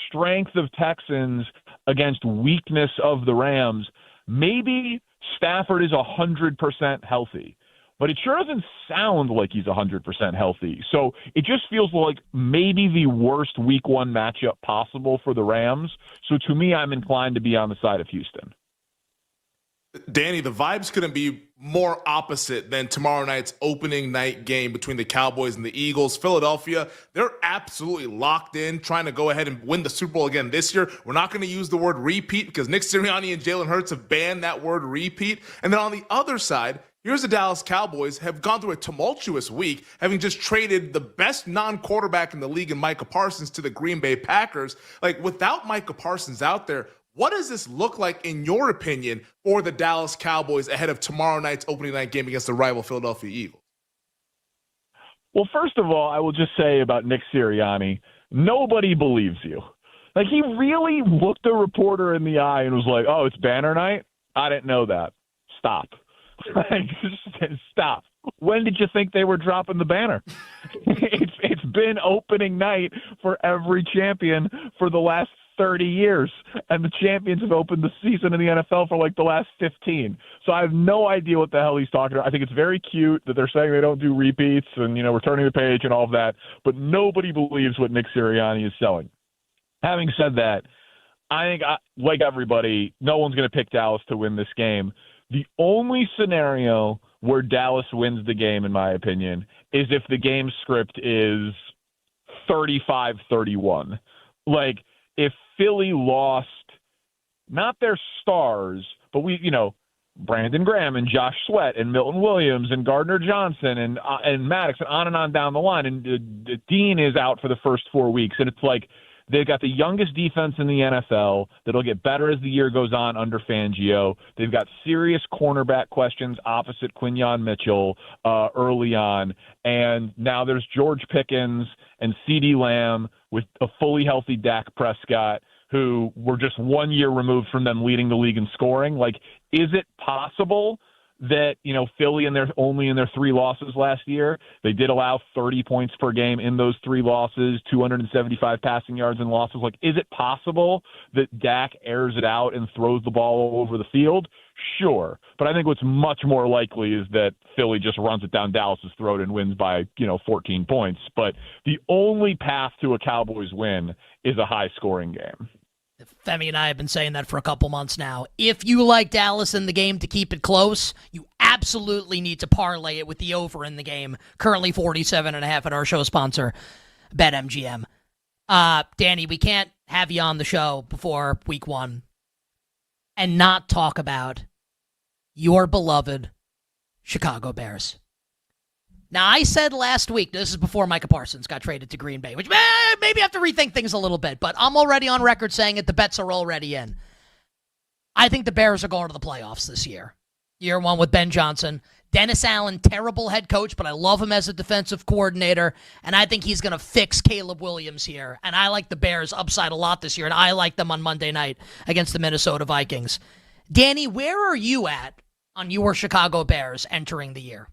strength of Texans against weakness of the Rams. Maybe Stafford is 100% healthy, but it sure doesn't sound like he's 100% healthy. So it just feels like maybe the worst week 1 matchup possible for the Rams. So to me, I'm inclined to be on the side of Houston. Danny, the vibes couldn't be more opposite than tomorrow night's opening night game between the Cowboys and the Eagles. Philadelphia, they're absolutely locked in, trying to go ahead and win the Super Bowl again this year. We're not going to use the word repeat because Nick Sirianni and Jalen Hurts have banned that word repeat. And then on the other side, here's the Dallas Cowboys, have gone through a tumultuous week, having just traded the best non-quarterback in the league in Micah Parsons to the Green Bay Packers. Like, without Micah Parsons out there, What does this look like, in your opinion, for the Dallas Cowboys ahead of tomorrow night's opening night game against the rival Philadelphia Eagles? Well, first of all, I will just say about Nick Sirianni, nobody believes you. Like, he really looked a reporter in the eye and was like, oh, it's banner night? I didn't know that. Stop. Like, stop. When did you think they were dropping the banner? It's been opening night for every champion for the last 30 years, and the champions have opened the season in the NFL for like the last 15. So I have no idea what the hell he's talking about. I think it's very cute that they're saying they don't do repeats and, we're turning the page and all of that, but nobody believes what Nick Sirianni is selling. Having said that, I think, like everybody, no one's going to pick Dallas to win this game. The only scenario where Dallas wins the game, in my opinion, is if the game script is 35-31. Like, if Philly lost not their stars, but Brandon Graham and Josh Sweat and Milton Williams and Gardner Johnson and Maddox and on down the line, and Dean is out for the first 4 weeks, and it's like they've got the youngest defense in the NFL that'll get better as the year goes on under Fangio. They've got serious cornerback questions opposite Quinyon Mitchell early on. And now there's George Pickens and CeeDee Lamb with a fully healthy Dak Prescott, who were just 1 year removed from them leading the league in scoring. Like, is it possible that, Philly only in their 3 losses last year, they did allow 30 points per game in those 3 losses, 275 passing yards in losses? Like, is it possible that Dak airs it out and throws the ball all over the field? Sure. But I think what's much more likely is that Philly just runs it down Dallas's throat and wins by, 14 points. But the only path to a Cowboys win is a high-scoring game. Femi and I have been saying that for a couple months now. If you like Dallas in the game to keep it close, you absolutely need to parlay it with the over in the game. Currently 47.5 at our show sponsor, BetMGM. Danny, we can't have you on the show before week 1 and not talk about your beloved Chicago Bears. Now, I said last week, this is before Micah Parsons got traded to Green Bay, which maybe I have to rethink things a little bit, but I'm already on record saying it. The bets are already in. I think the Bears are going to the playoffs this year. Year 1 with Ben Johnson. Dennis Allen, terrible head coach, but I love him as a defensive coordinator, and I think he's going to fix Caleb Williams here. And I like the Bears upside a lot this year, and I like them on Monday night against the Minnesota Vikings. Danny, where are you at on your Chicago Bears entering the year?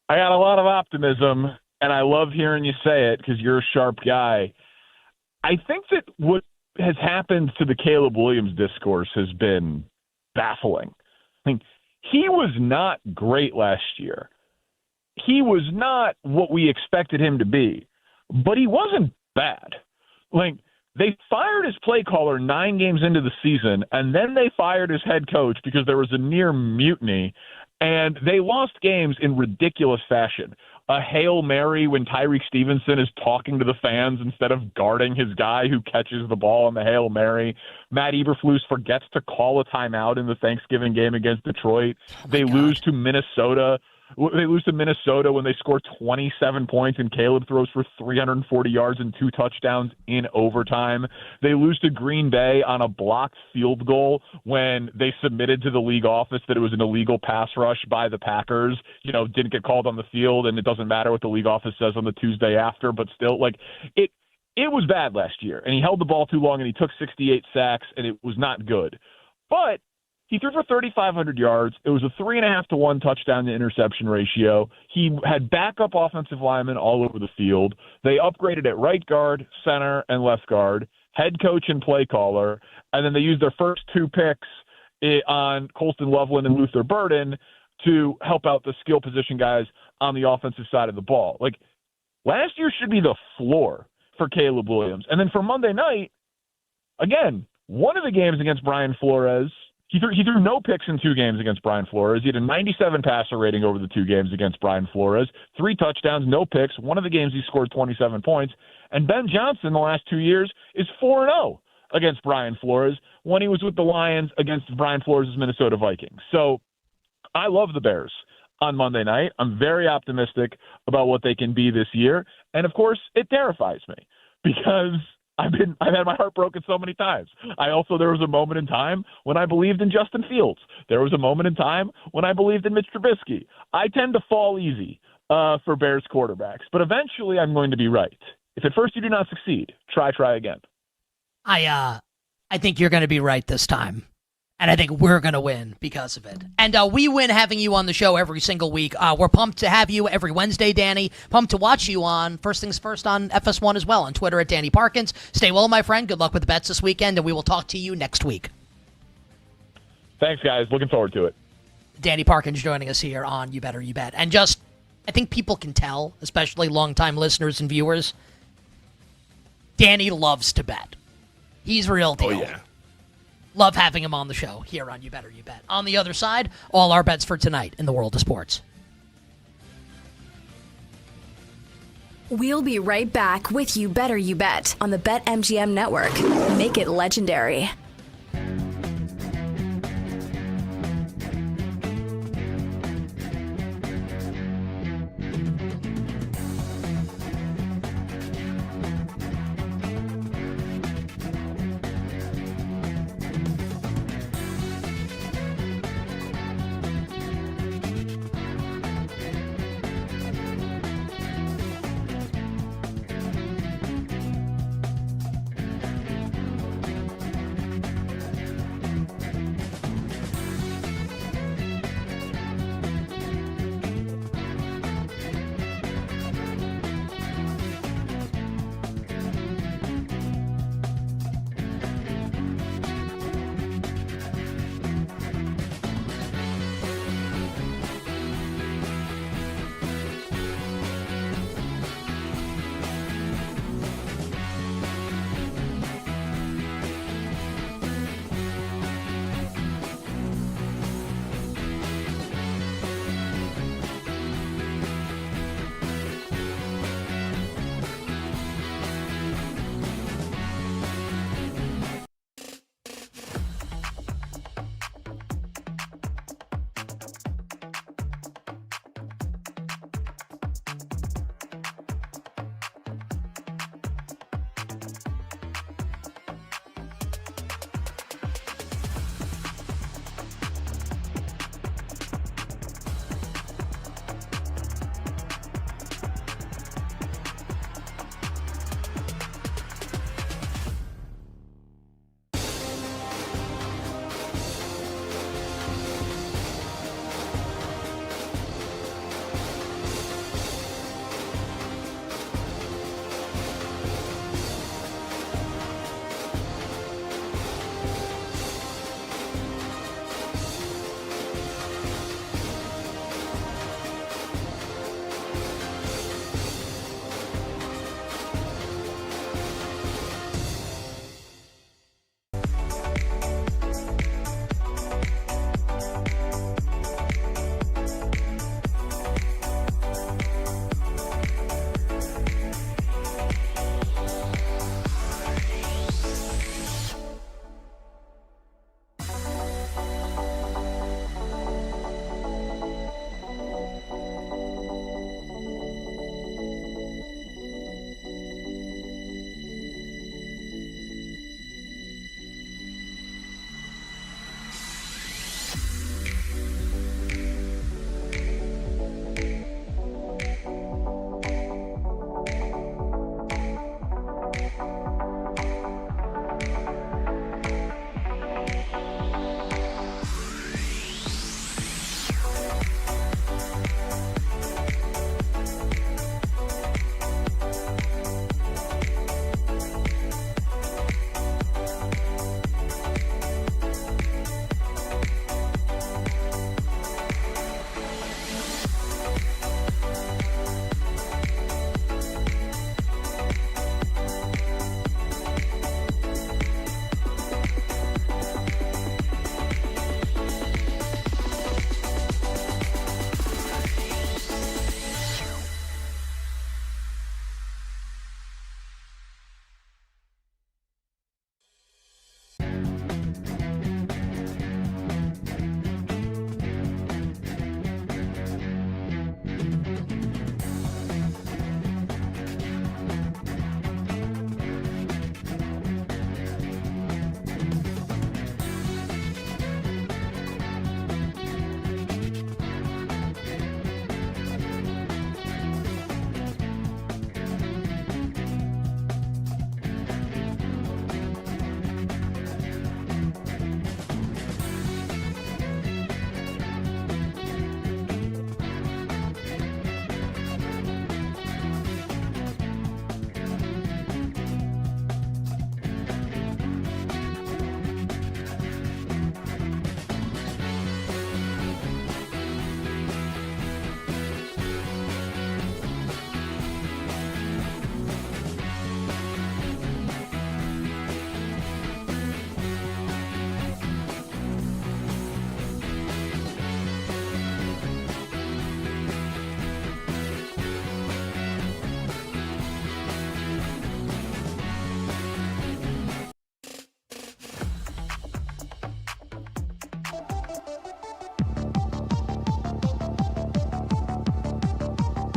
I got a lot of optimism, and I love hearing you say it because you're a sharp guy. I think that what has happened to the Caleb Williams discourse has been baffling. I mean, he was not great last year. He was not what we expected him to be, but he wasn't bad. Like, they fired his play caller 9 games into the season, and then they fired his head coach because there was a near mutiny. And they lost games in ridiculous fashion. A Hail Mary when Tyreek Stevenson is talking to the fans instead of guarding his guy who catches the ball on the Hail Mary. Matt Eberflus forgets to call a timeout in the Thanksgiving game against Detroit. They lose to Minnesota. They lose to Minnesota when they score 27 points and Caleb throws for 340 yards and 2 touchdowns in overtime. They lose to Green Bay on a blocked field goal when they submitted to the league office that it was an illegal pass rush by the Packers. Didn't get called on the field, and it doesn't matter what the league office says on the Tuesday after, but still, it was bad last year, and he held the ball too long, and he took 68 sacks, and it was not good. But he threw for 3,500 yards. It was a 3.5 to 1 touchdown to interception ratio. He had backup offensive linemen all over the field. They upgraded at right guard, center, and left guard, head coach and play caller, and then they used their first 2 picks on Colston Loveland and Luther Burden to help out the skill position guys on the offensive side of the ball. Like, last year should be the floor for Caleb Williams. And then for Monday night, again, one of the games against Brian Flores, he threw no picks in 2 games against Brian Flores. He had a 97 passer rating over the 2 games against Brian Flores, 3 touchdowns, no picks. One of the games he scored 27 points. And Ben Johnson the last 2 years is 4-0 against Brian Flores when he was with the Lions against Brian Flores' Minnesota Vikings. So I love the Bears on Monday night. I'm very optimistic about what they can be this year. And, of course, it terrifies me because I've had my heart broken so many times. There was a moment in time when I believed in Justin Fields. There was a moment in time when I believed in Mitch Trubisky. I tend to fall easy for Bears quarterbacks, but eventually I'm going to be right. If at first you do not succeed, try again. I think you're going to be right this time. And I think we're going to win because of it. And we win having you on the show every single week. We're pumped to have you every Wednesday, Danny. Pumped to watch you on First Things First on FS1 as well, on Twitter at Danny Parkins. Stay well, my friend. Good luck with the bets this weekend, and we will talk to you next week. Thanks, guys. Looking forward to it. Danny Parkins joining us here on You Better You Bet. And I think people can tell, especially longtime listeners and viewers, Danny loves to bet. He's real deal. Oh, yeah. Love having him on the show here on You Better You Bet. On the other side, all our bets for tonight in the world of sports. We'll be right back with You Better You Bet on the BetMGM Network. Make it legendary.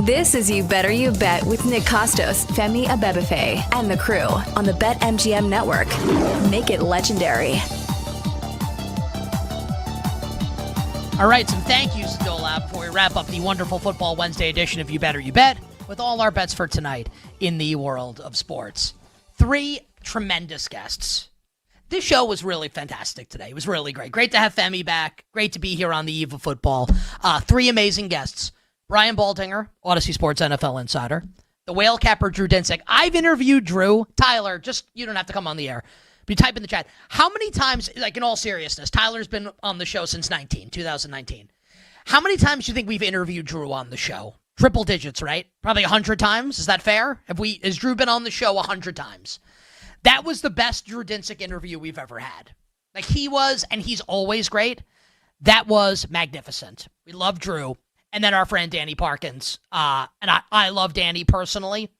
This is You Better You Bet with Nick Costos, Femi Abebefe, and the crew on the BetMGM Network. Make it legendary. All right, some thank yous to dole out before we wrap up the wonderful Football Wednesday edition of You Better You Bet with all our bets for tonight in the world of sports. 3 tremendous guests. This show was really fantastic today. It was really great. Great to have Femi back. Great to be here on the eve of football. 3 amazing guests. Brian Baldinger, Odyssey Sports NFL Insider. The whale capper, Drew Dinsick. I've interviewed Drew. Tyler, you don't have to come on the air. But you type in the chat. How many times, like in all seriousness, Tyler's been on the show since 2019. How many times do you think we've interviewed Drew on the show? Triple digits, right? Probably 100 times. Is that fair? Has Drew been on the show 100 times? That was the best Drew Dinsick interview we've ever had. Like he was, and he's always great. That was magnificent. We love Drew. And then our friend Danny Parkins. And I love Danny personally.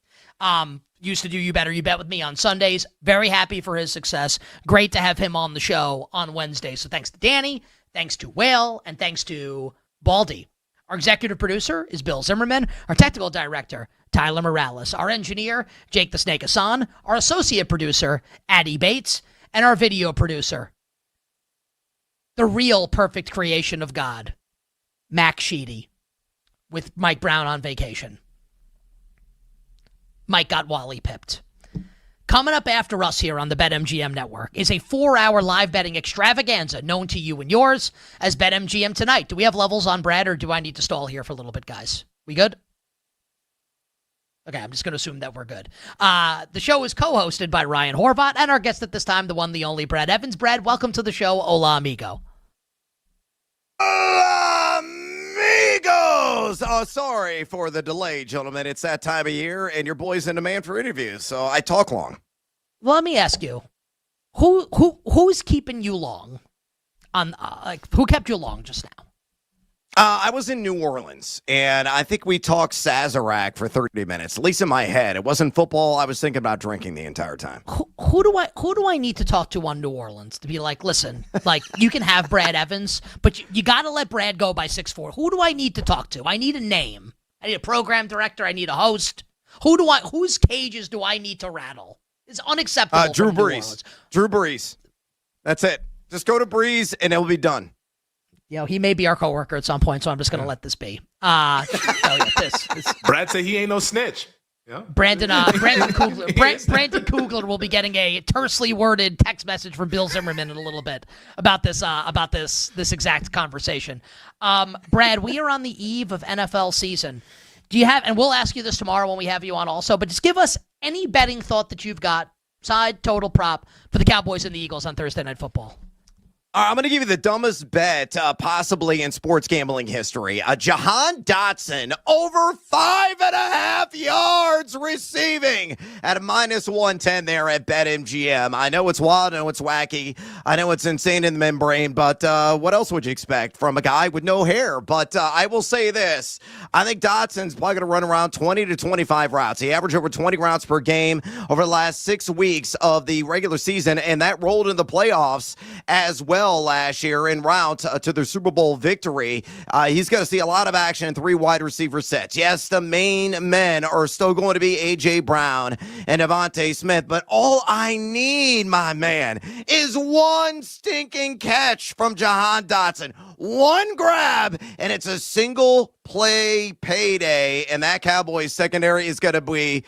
Used to do You Better You Bet with me on Sundays. Very happy for his success. Great to have him on the show on Wednesday. So thanks to Danny, thanks to Whale, and thanks to Baldy. Our executive producer is Bill Zimmerman. Our technical director, Tyler Morales. Our engineer, Jake the Snake Hassan. Our associate producer, Addie Bates. And our video producer, the real perfect creation of God, Mac Sheedy, with Mike Brown on vacation. Mike got Wally pipped. Coming up after us here on the BetMGM Network is a 4-hour live betting extravaganza known to you and yours as BetMGM Tonight. Do we have levels on Brad, or do I need to stall here for a little bit, guys? We good? Okay, I'm just going to assume that we're good. The show is co-hosted by Ryan Horvat, and our guest at this time, the one, the only Brad Evans. Brad, welcome to the show. Hola, amigo. Amigos! Oh, sorry for the delay, gentlemen. It's that time of year, and your boy's in demand for interviews, so I talk long. Well, let me ask you, who's keeping you long? Who kept you long just now? I was in New Orleans, and I think we talked Sazerac for 30 minutes, at least in my head. It wasn't football. I was thinking about drinking the entire time. Who do I need to talk to on New Orleans to be like, listen, like you can have Brad Evans, but you got to let Brad go by 6'4". Who do I need to talk to? I need a name. I need a program director. I need a host. Whose cages do I need to rattle? It's unacceptable. Drew Brees. Drew Brees. That's it. Just go to Brees, and it'll be done. You know, he may be our coworker at some point, so I'm just going to let this be. This. Brad said he ain't no snitch. Yeah. Brandon Kugler will be getting a tersely worded text message from Bill Zimmerman in a little bit about this exact conversation. Brad, we are on the eve of NFL season. Do you have, and we'll ask you this tomorrow when we have you on also, but just give us any betting thought that you've got, side, total, prop, for the Cowboys and the Eagles on Thursday Night Football. I'm going to give you the dumbest bet possibly in sports gambling history. Jahan Dotson over 5.5 yards receiving at a -110 there at BetMGM. I know it's wild. I know it's wacky. I know it's insane in the membrane, but what else would you expect from a guy with no hair? But I will say this. I think Dotson's probably going to run around 20 to 25 routes. He averaged over 20 routes per game over the last 6 weeks of the regular season, and that rolled in the playoffs as well last year en route to the Super Bowl victory. He's going to see a lot of action in 3 wide receiver sets. Yes, the main men are still going to be A.J. Brown and Devontae Smith, but all I need, my man, is one stinking catch from Jahan Dotson. One grab, and it's a single play payday, and that Cowboys secondary is going to be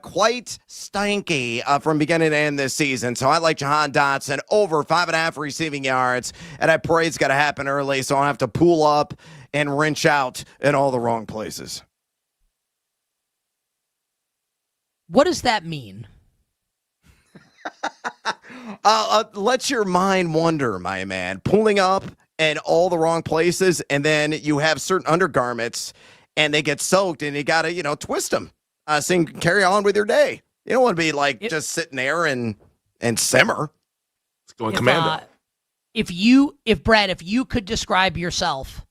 quite stanky from beginning to end this season. So I like Jahan Dotson over 5.5 receiving yards, and I pray it's going to happen early so I don't have to pull up and wrench out in all the wrong places. What does that mean? Let your mind wander, my man. Pulling up in all the wrong places, and then you have certain undergarments, and they get soaked, and you got to, twist them so you can carry on with your day. You don't want to be just sitting there and simmer. It's going commando. If Brad, if you could describe yourself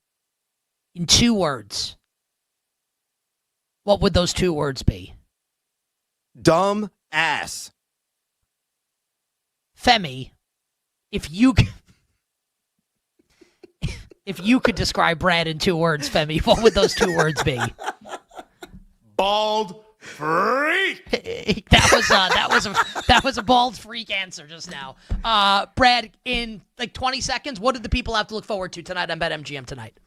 in 2 words, what would those 2 words be? Dumb ass. Femi, if you could describe Brad in 2 words, Femi, what would those 2 words be? bald freak. that was a bald freak answer just now. Brad, in like 20 seconds, what do the people have to look forward to tonight on BetMGM tonight?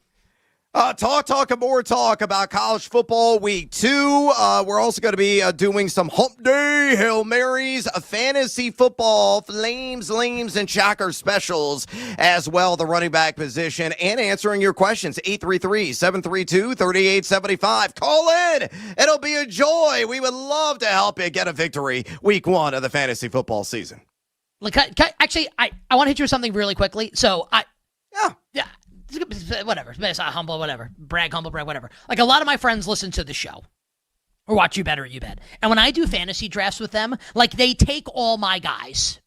Talk, and more talk about college football week 2. We're also going to be doing some hump day Hail Marys, fantasy football, lames, and shocker specials as well, the running back position, and answering your questions. 833-732-3875. Call in. It'll be a joy. We would love to help you get a victory week 1 of the fantasy football season. Like, actually, I want to hit you with something really quickly. So, yeah. Whatever. It's not humble, whatever. Brag, humble, brag, whatever. Like, a lot of my friends listen to the show or watch You Bet or You Bet. And when I do fantasy drafts with them, like, they take all my guys.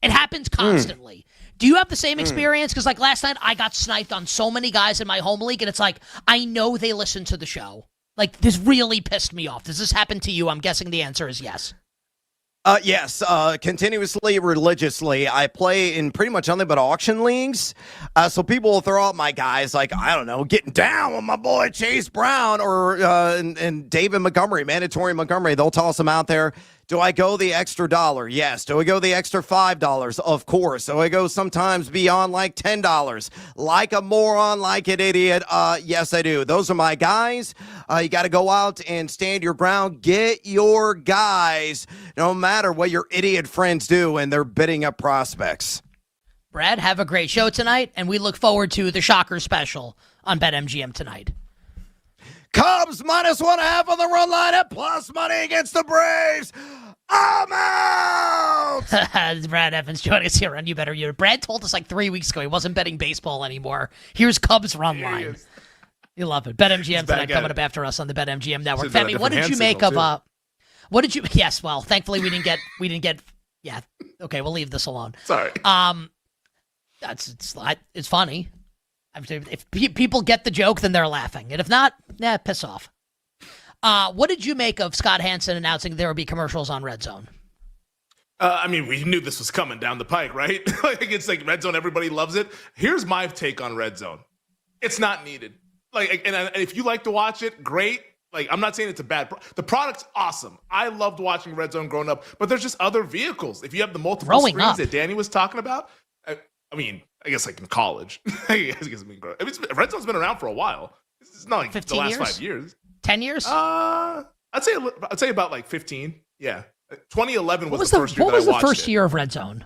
It happens constantly. Do you have the same experience? Because, like, last night I got sniped on so many guys in my home league, and it's like, I know they listen to the show. Like, this really pissed me off. Does this happen to you? I'm guessing the answer is yes. Yes, continuously, religiously. I play in pretty much nothing but auction leagues. So people will throw out my guys like, I don't know, getting down with my boy Chase Brown or and David Montgomery, Mandatory Montgomery. They'll toss them out there. Do I go the extra $1? Yes. Do I go the extra $5? Of course. So I go sometimes beyond like $10. Like a moron, like an idiot. Yes, I do. Those are my guys. You got to go out and stand your ground. Get your guys, no matter what your idiot friends do and they're bidding up prospects. Brad, have a great show tonight, and we look forward to the Shocker special on BetMGM tonight. Cubs -1.5 on the run line at plus money against the Braves. I'm out! Brad Evans joining us here on You Better You. Brad told us like 3 weeks ago he wasn't betting baseball anymore. Here's Cubs run line. You love it. BetMGM tonight coming up after us on the BetMGM network. Femi, what did you make of what did you yes, well, thankfully we didn't get yeah. Okay, we'll leave this alone. Sorry. It's funny. If people get the joke, then they're laughing. And if not, piss off. What did you make of Scott Hansen announcing there would be commercials on Red Zone? I mean, we knew this was coming down the pike, right? Like, it's like Red Zone, everybody loves it. Here's my take on Red Zone. It's not needed. Like, and if you like to watch it, great. Like, I'm not saying it's a bad the product's awesome. I loved watching Red Zone growing up, but there's just other vehicles. If you have the multiple screens that Danny was talking about, I mean, I guess like in college. Red Zone's been around for a while. It's not like 15 the last years? 5 years. 10 years? I'd say about like 15. Yeah. 2011 was the first year What that I was watched the first it. year of Red Zone?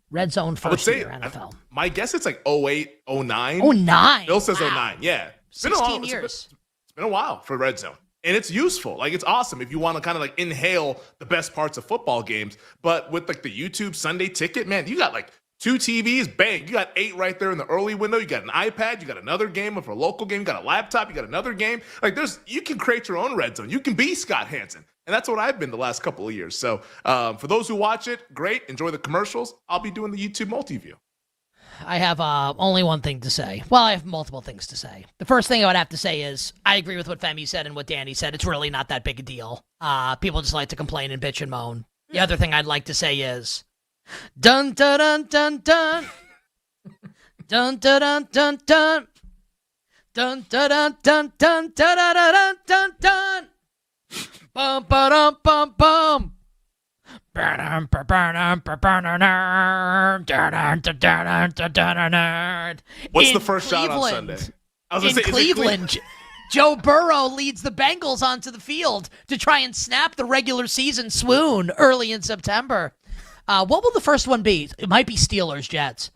Red Zone first year NFL. My guess it's like 08, 09. 09? Bill says 09. Yeah. It's been 16 years. It's been a while for Red Zone. And it's useful. Like, it's awesome if you want to kind of like inhale the best parts of football games. But with like the YouTube Sunday ticket, man, you got like 2 TVs, bang. You got 8 right there in the early window. You got an iPad. You got another game for a local game. You got a laptop. You got another game. Like, you can create your own Red Zone. You can be Scott Hansen. And that's what I've been the last couple of years. So for those who watch it, great. Enjoy the commercials. I'll be doing the YouTube multi-view. I have only one thing to say. Well, I have multiple things to say. The first thing I would have to say is I agree with what Femi said and what Danny said. It's really not that big a deal. People just like to complain and bitch and moan. The other thing I'd like to say is dun dun dun dun dun dun dun dun dun dun dun dun dun dun dun dun dun dun bum ba bum bum. What's the first shot on Sunday? In Cleveland, Joe Burrow leads the Bengals onto the field to try and snap the regular season swoon early in September. What will the first one be? It might be Steelers-Jets.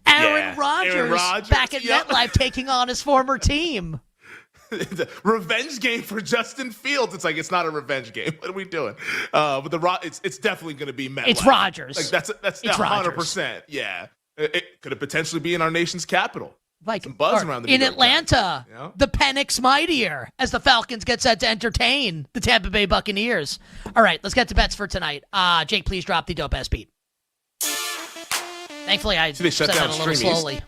Aaron Rodgers back at MetLife taking on his former team. Revenge game for Justin Fields. It's like, it's not a revenge game. What are we doing? But it's definitely going to be MetLife. It's Rodgers. Like, that's 100%. Yeah. It could potentially be in our nation's capital. Like some buzz around the in Atlanta, the Penix Mightier, as the Falcons get set to entertain the Tampa Bay Buccaneers. All right, let's get to bets for tonight. Jake, please drop the dope ass beat. Thankfully, I said that a little slowly.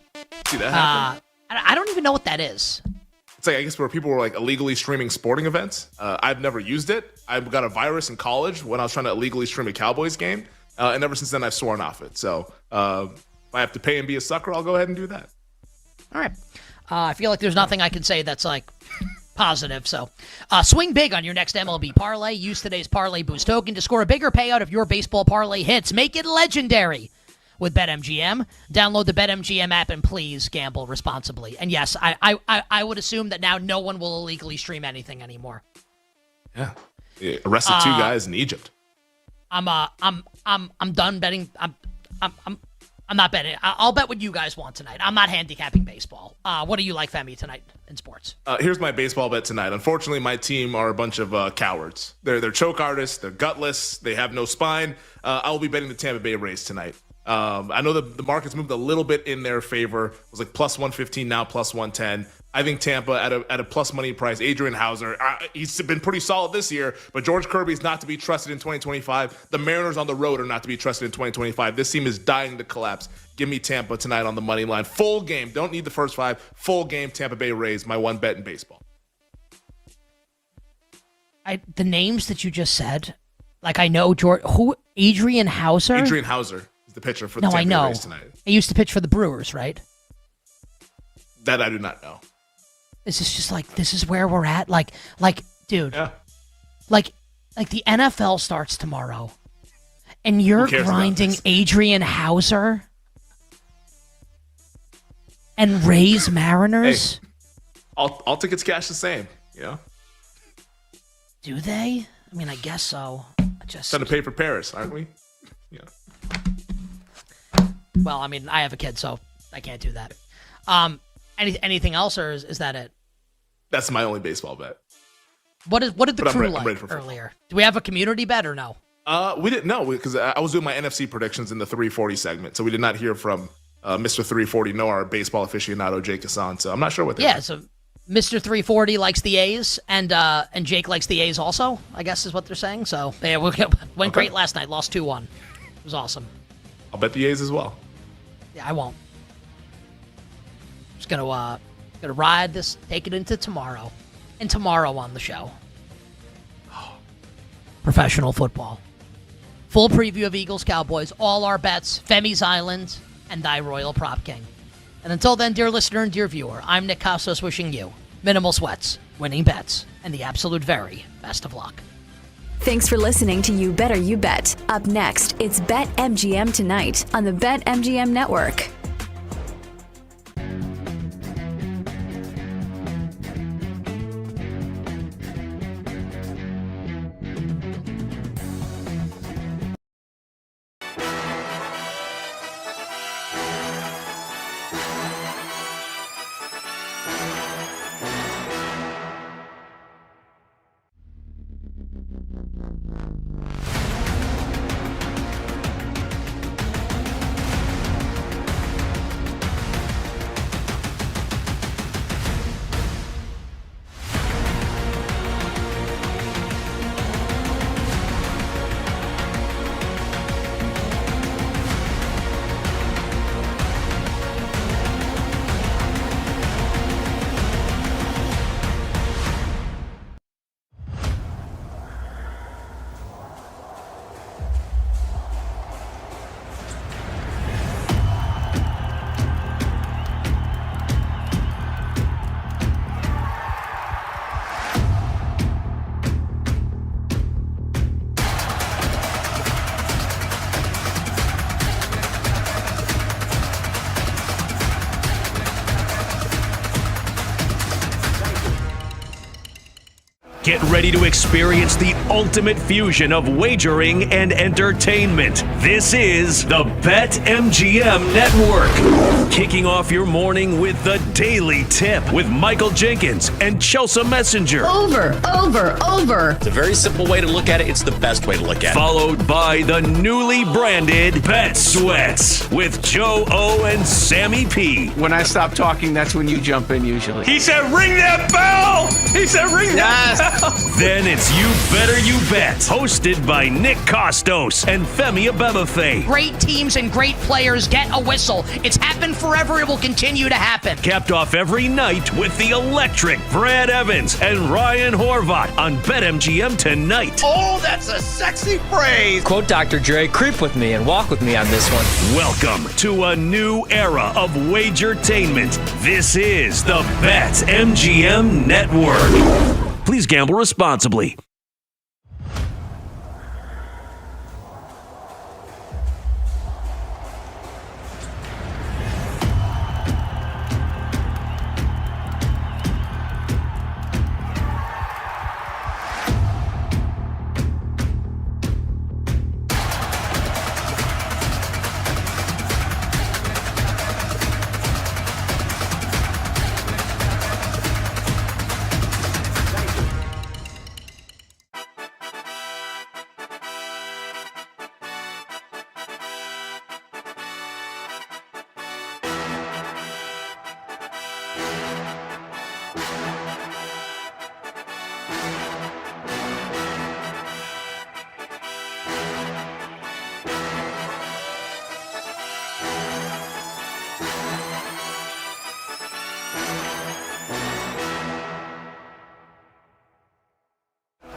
See that happen? I don't even know what that is. It's like, I guess, where people were like illegally streaming sporting events. I've never used it. I got a virus in college when I was trying to illegally stream a Cowboys game, and ever since then I've sworn off it. So if I have to pay and be a sucker, I'll go ahead and do that. All right. I feel like there's nothing I can say that's like positive. So swing big on your next MLB parlay. Use today's Parlay Boost token to score a bigger payout if your baseball parlay hits. Make it legendary with BetMGM. Download the BetMGM app and please gamble responsibly. And yes, I would assume that now no one will illegally stream anything anymore. Yeah. Arrested 2 guys in Egypt. I'm done betting. I'm not betting. I'll bet what you guys want tonight. I'm not handicapping baseball. What do you like, Femi, tonight in sports? Here's my baseball bet tonight. Unfortunately, my team are a bunch of cowards. They're choke artists. They're gutless. They have no spine. I will be betting the Tampa Bay Rays tonight. I know the market's moved a little bit in their favor. It was like plus 115, now plus 110. I think Tampa at a plus money price. Adrian Hauser, he's been pretty solid this year, but George Kirby's not to be trusted in 2025. The Mariners on the road are not to be trusted in 2025. This team is dying to collapse. Give me Tampa tonight on the money line. Full game. Don't need the first 5. Full game, Tampa Bay Rays, my one bet in baseball. The names that you just said, like I know Adrian Hauser? Adrian Hauser is the pitcher for the Tampa Bay Rays tonight. He used to pitch for the Brewers, right? That I do not know. This is just like, this is where we're at. Like, dude, like the NFL starts tomorrow, and you're grinding Adrian Hauser and Rays Mariners. Hey, all tickets cash the same, you know? Do they? I mean, I guess so. Trying to pay for Paris, aren't we? Yeah. Well, I mean, I have a kid, so I can't do that. Anything else, or is that it? That's my only baseball bet. What did the crew like earlier? Do we have a community bet or no? We didn't know because I was doing my NFC predictions in the 340 segment, so we did not hear from Mr. 340 nor our baseball aficionado Jake Hassan. So I'm not sure what they. Yeah, so Mr. 340 likes the A's, and Jake likes the A's also, I guess is what they're saying. So they went great last night, lost 2-1. It was awesome. I'll bet the A's as well. Yeah, I won't. Just gonna ride this, take it into tomorrow, and tomorrow on the show. Professional football. Full preview of Eagles Cowboys, all our bets, Femi's Island, and Thy Royal Prop King. And until then, dear listener and dear viewer, I'm Nick Costos wishing you minimal sweats, winning bets, and the absolute very best of luck. Thanks for listening to You Better You Bet. Up next, it's BetMGM Tonight on the BetMGM Network. Get ready to experience the ultimate fusion of wagering and entertainment. This is the BetMGM Network. Kicking off your morning with the Daily Tip with Michael Jenkins and Chelsea Messenger. Over. It's a very simple way to look at it. It's the best way to look at it. Followed by the newly branded Bet Sweats with Joe O and Sammy P. When I stop talking, that's when you jump in usually. He said, ring that bell! He said, ring that bell! Then it's You Better You Bet, hosted by Nick Costos and Femi Abebefe. Great teams and great players get a whistle. It's happened forever. It will continue to happen. Capped off every night with the electric Brad Evans and Ryan Horvat on BetMGM tonight. Oh, that's a sexy phrase. Quote Dr. Dre, creep with me and walk with me on this one. Welcome to a new era of Wagertainment. This is the BetMGM Network. Please gamble responsibly.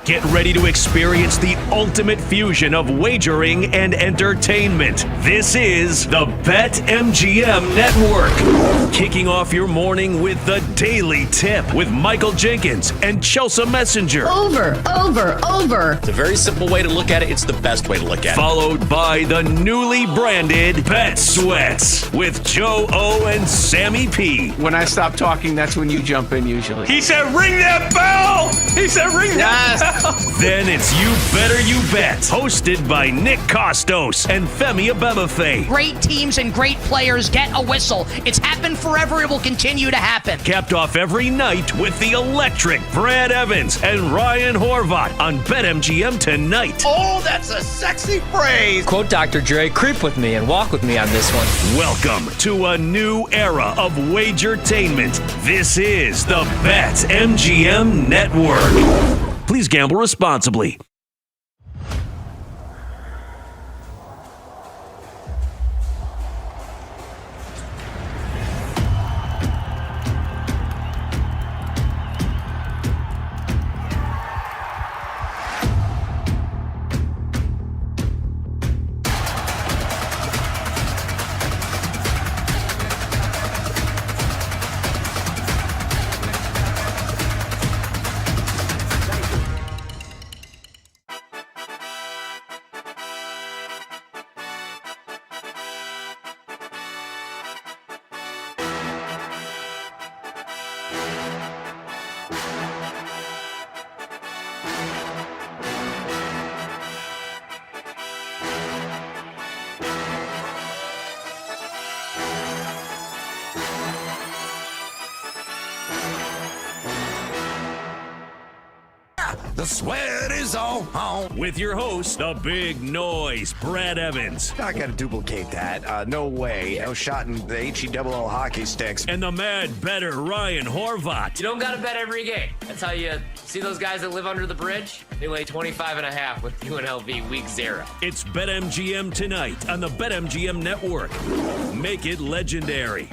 Get ready to experience the ultimate fusion of wagering and entertainment. This is the BetMGM Network. Kicking off your morning with the Daily Tip with Michael Jenkins and Chelsea Messenger. Over. It's a very simple way to look at it. It's the best way to look at it. Followed by the newly branded Bet Sweats with Joe O and Sammy P. When I stop talking, that's when you jump in usually. He said, ring that bell! He said, ring that bell! Then it's You Better You Bet, hosted by Nick Costos and Femi Abebefe. Great teams and great players get a whistle. It's happened forever. It will continue to happen. Capped off every night with the electric Brad Evans and Ryan Horvat on BetMGM tonight. Oh, that's a sexy phrase. Quote Dr. Dre, creep with me and walk with me on this one. Welcome to a new era of Wagertainment. This is the BetMGM Network. Please gamble responsibly. The sweat is all on. With your host, the big noise, Brad Evans. I gotta duplicate that. No way. No shot in the HE-double-L hockey sticks. And the mad better Ryan Horvat. You don't gotta bet every game. That's how you see those guys that live under the bridge? They lay 25.5 with UNLV week 0. It's BetMGM tonight on the BetMGM Network. Make it legendary.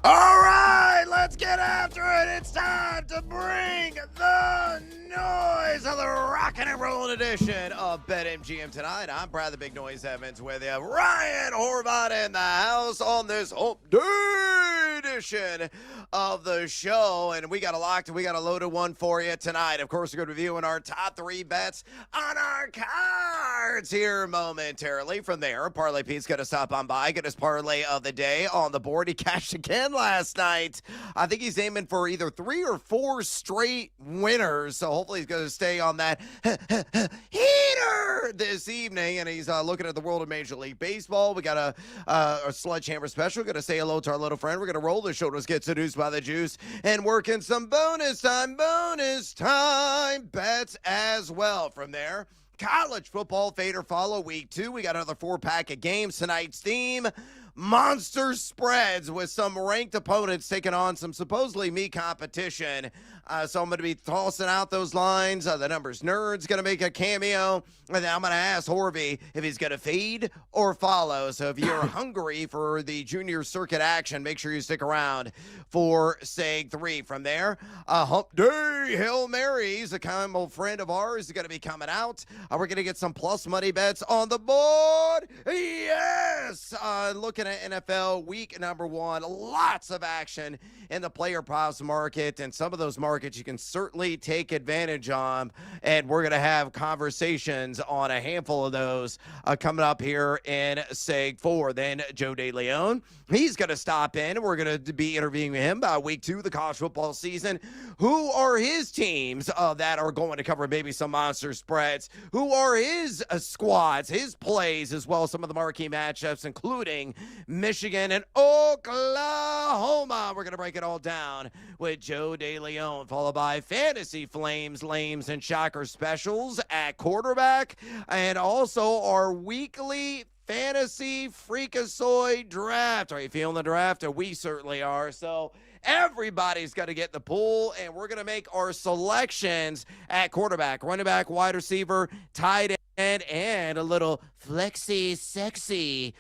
All right, let's get after it. It's time to bring the noise of the rockin' and rollin' edition of BetMGM tonight. I'm Brad the Big Noise Evans with you. Ryan Horvat in the house on this hump day edition of the show. And we got a loaded one for you tonight. Of course, we're going to be reviewing our top 3 bets on our cards here momentarily. From there, Parlay Pete's going to stop on by, get his parlay of the day on the board. He cashed again last night. I think he's aiming for either 3 or 4 straight winners. So hopefully he's going to stay on that heater this evening. And he's looking at the world of Major League Baseball. We got a sledgehammer special. Going to say hello to our little friend. We're going to roll the show. Let's get seduced by the juice and working some bonus time bets as well. From there, college football fade or follow week 2. We got another 4-pack of games. Tonight's theme, monster spreads with some ranked opponents taking on some supposedly me competition. So I'm going to be tossing out those lines. The numbers nerd's going to make a cameo. And then I'm going to ask Horvey if he's going to feed or follow. So if you're hungry for the junior circuit action, make sure you stick around for Seg 3. From there, Hump Day Hail Marys, a common old friend of ours, is going to be coming out. We're going to get some plus money bets on the board. Yes! Looking at NFL week number 1, lots of action in the player props market, and some of those markets you can certainly take advantage of, and we're going to have conversations on a handful of those coming up here in Seg 4. Then Joe DeLeon, he's going to stop in. We're going to be interviewing him about week 2 of the college football season. Who are his teams that are going to cover maybe some monster spreads? Who are his squads, his plays, as well as some of the marquee matchups, including Michigan and Oklahoma? We're going to break it all down with Joe DeLeon, followed by Fantasy Flames, Lames, and Shocker specials at quarterback, and also our weekly Fantasy Freakazoid draft. Are you feeling the draft? We certainly are. So everybody's got to get in the pool, and we're going to make our selections at quarterback, running back, wide receiver, tight end, and a little flexy, sexy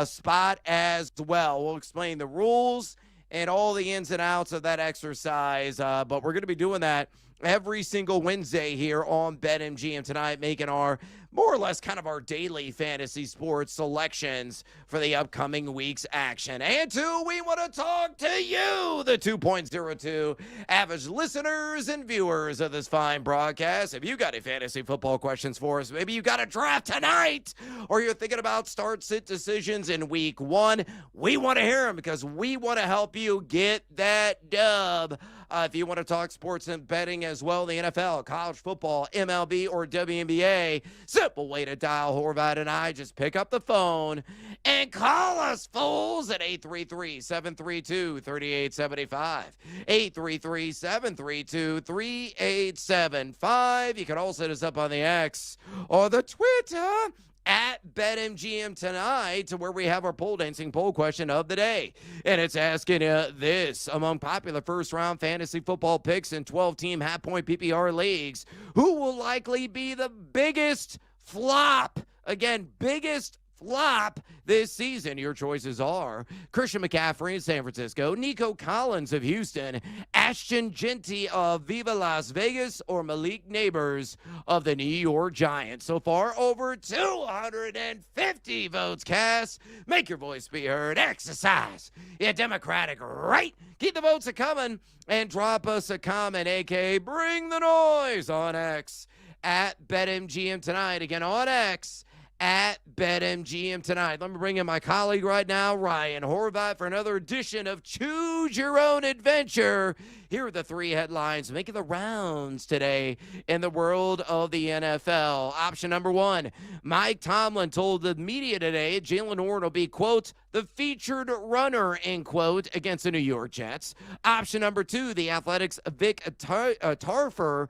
spot as well. We'll explain the rules and all the ins and outs of that exercise, but we're going to be doing that every single Wednesday here on BetMGM tonight, making our more or less kind of our daily fantasy sports selections for the upcoming week's action. And two, we want to talk to you, the 2.02 average listeners and viewers of this fine broadcast. If you got any fantasy football questions for us, maybe you got a draft tonight, or you're thinking about start-sit decisions in week 1, we want to hear them because we want to help you get that dub. If you want to talk sports and betting as well, the NFL, college football, MLB, or WNBA, simple way to dial Horvat and I. Just pick up the phone and call us, fools, at 833-732-3875. 833-732-3875. You can also hit us up on the X or the Twitter at BetMGM tonight, where we have our pole dancing poll question of the day. And it's asking this: among popular first-round fantasy football picks in 12-team half-point PPR leagues, who will likely be the biggest flop? Again, biggest flop this season. Your choices are Christian McCaffrey in San Francisco, Nico Collins of Houston, Ashton Genty of Viva Las Vegas, or Malik Neighbors of the New York Giants. So far, over 250 votes cast. Make your voice be heard. Exercise your democratic right. Keep the votes a-coming and drop us a comment, aka bring the noise, on X at BetMGM tonight. Again, on X at BetMGM tonight. Let me bring in my colleague right now, Ryan Horvat, for another edition of Choose Your Own Adventure. Here are the 3 headlines making the rounds today in the world of the NFL. Option number 1, Mike Tomlin told the media today Jalen Warren will be, quote, the featured runner, end quote, against the New York Jets. Option number 2, the Athletics' Vic Tarfer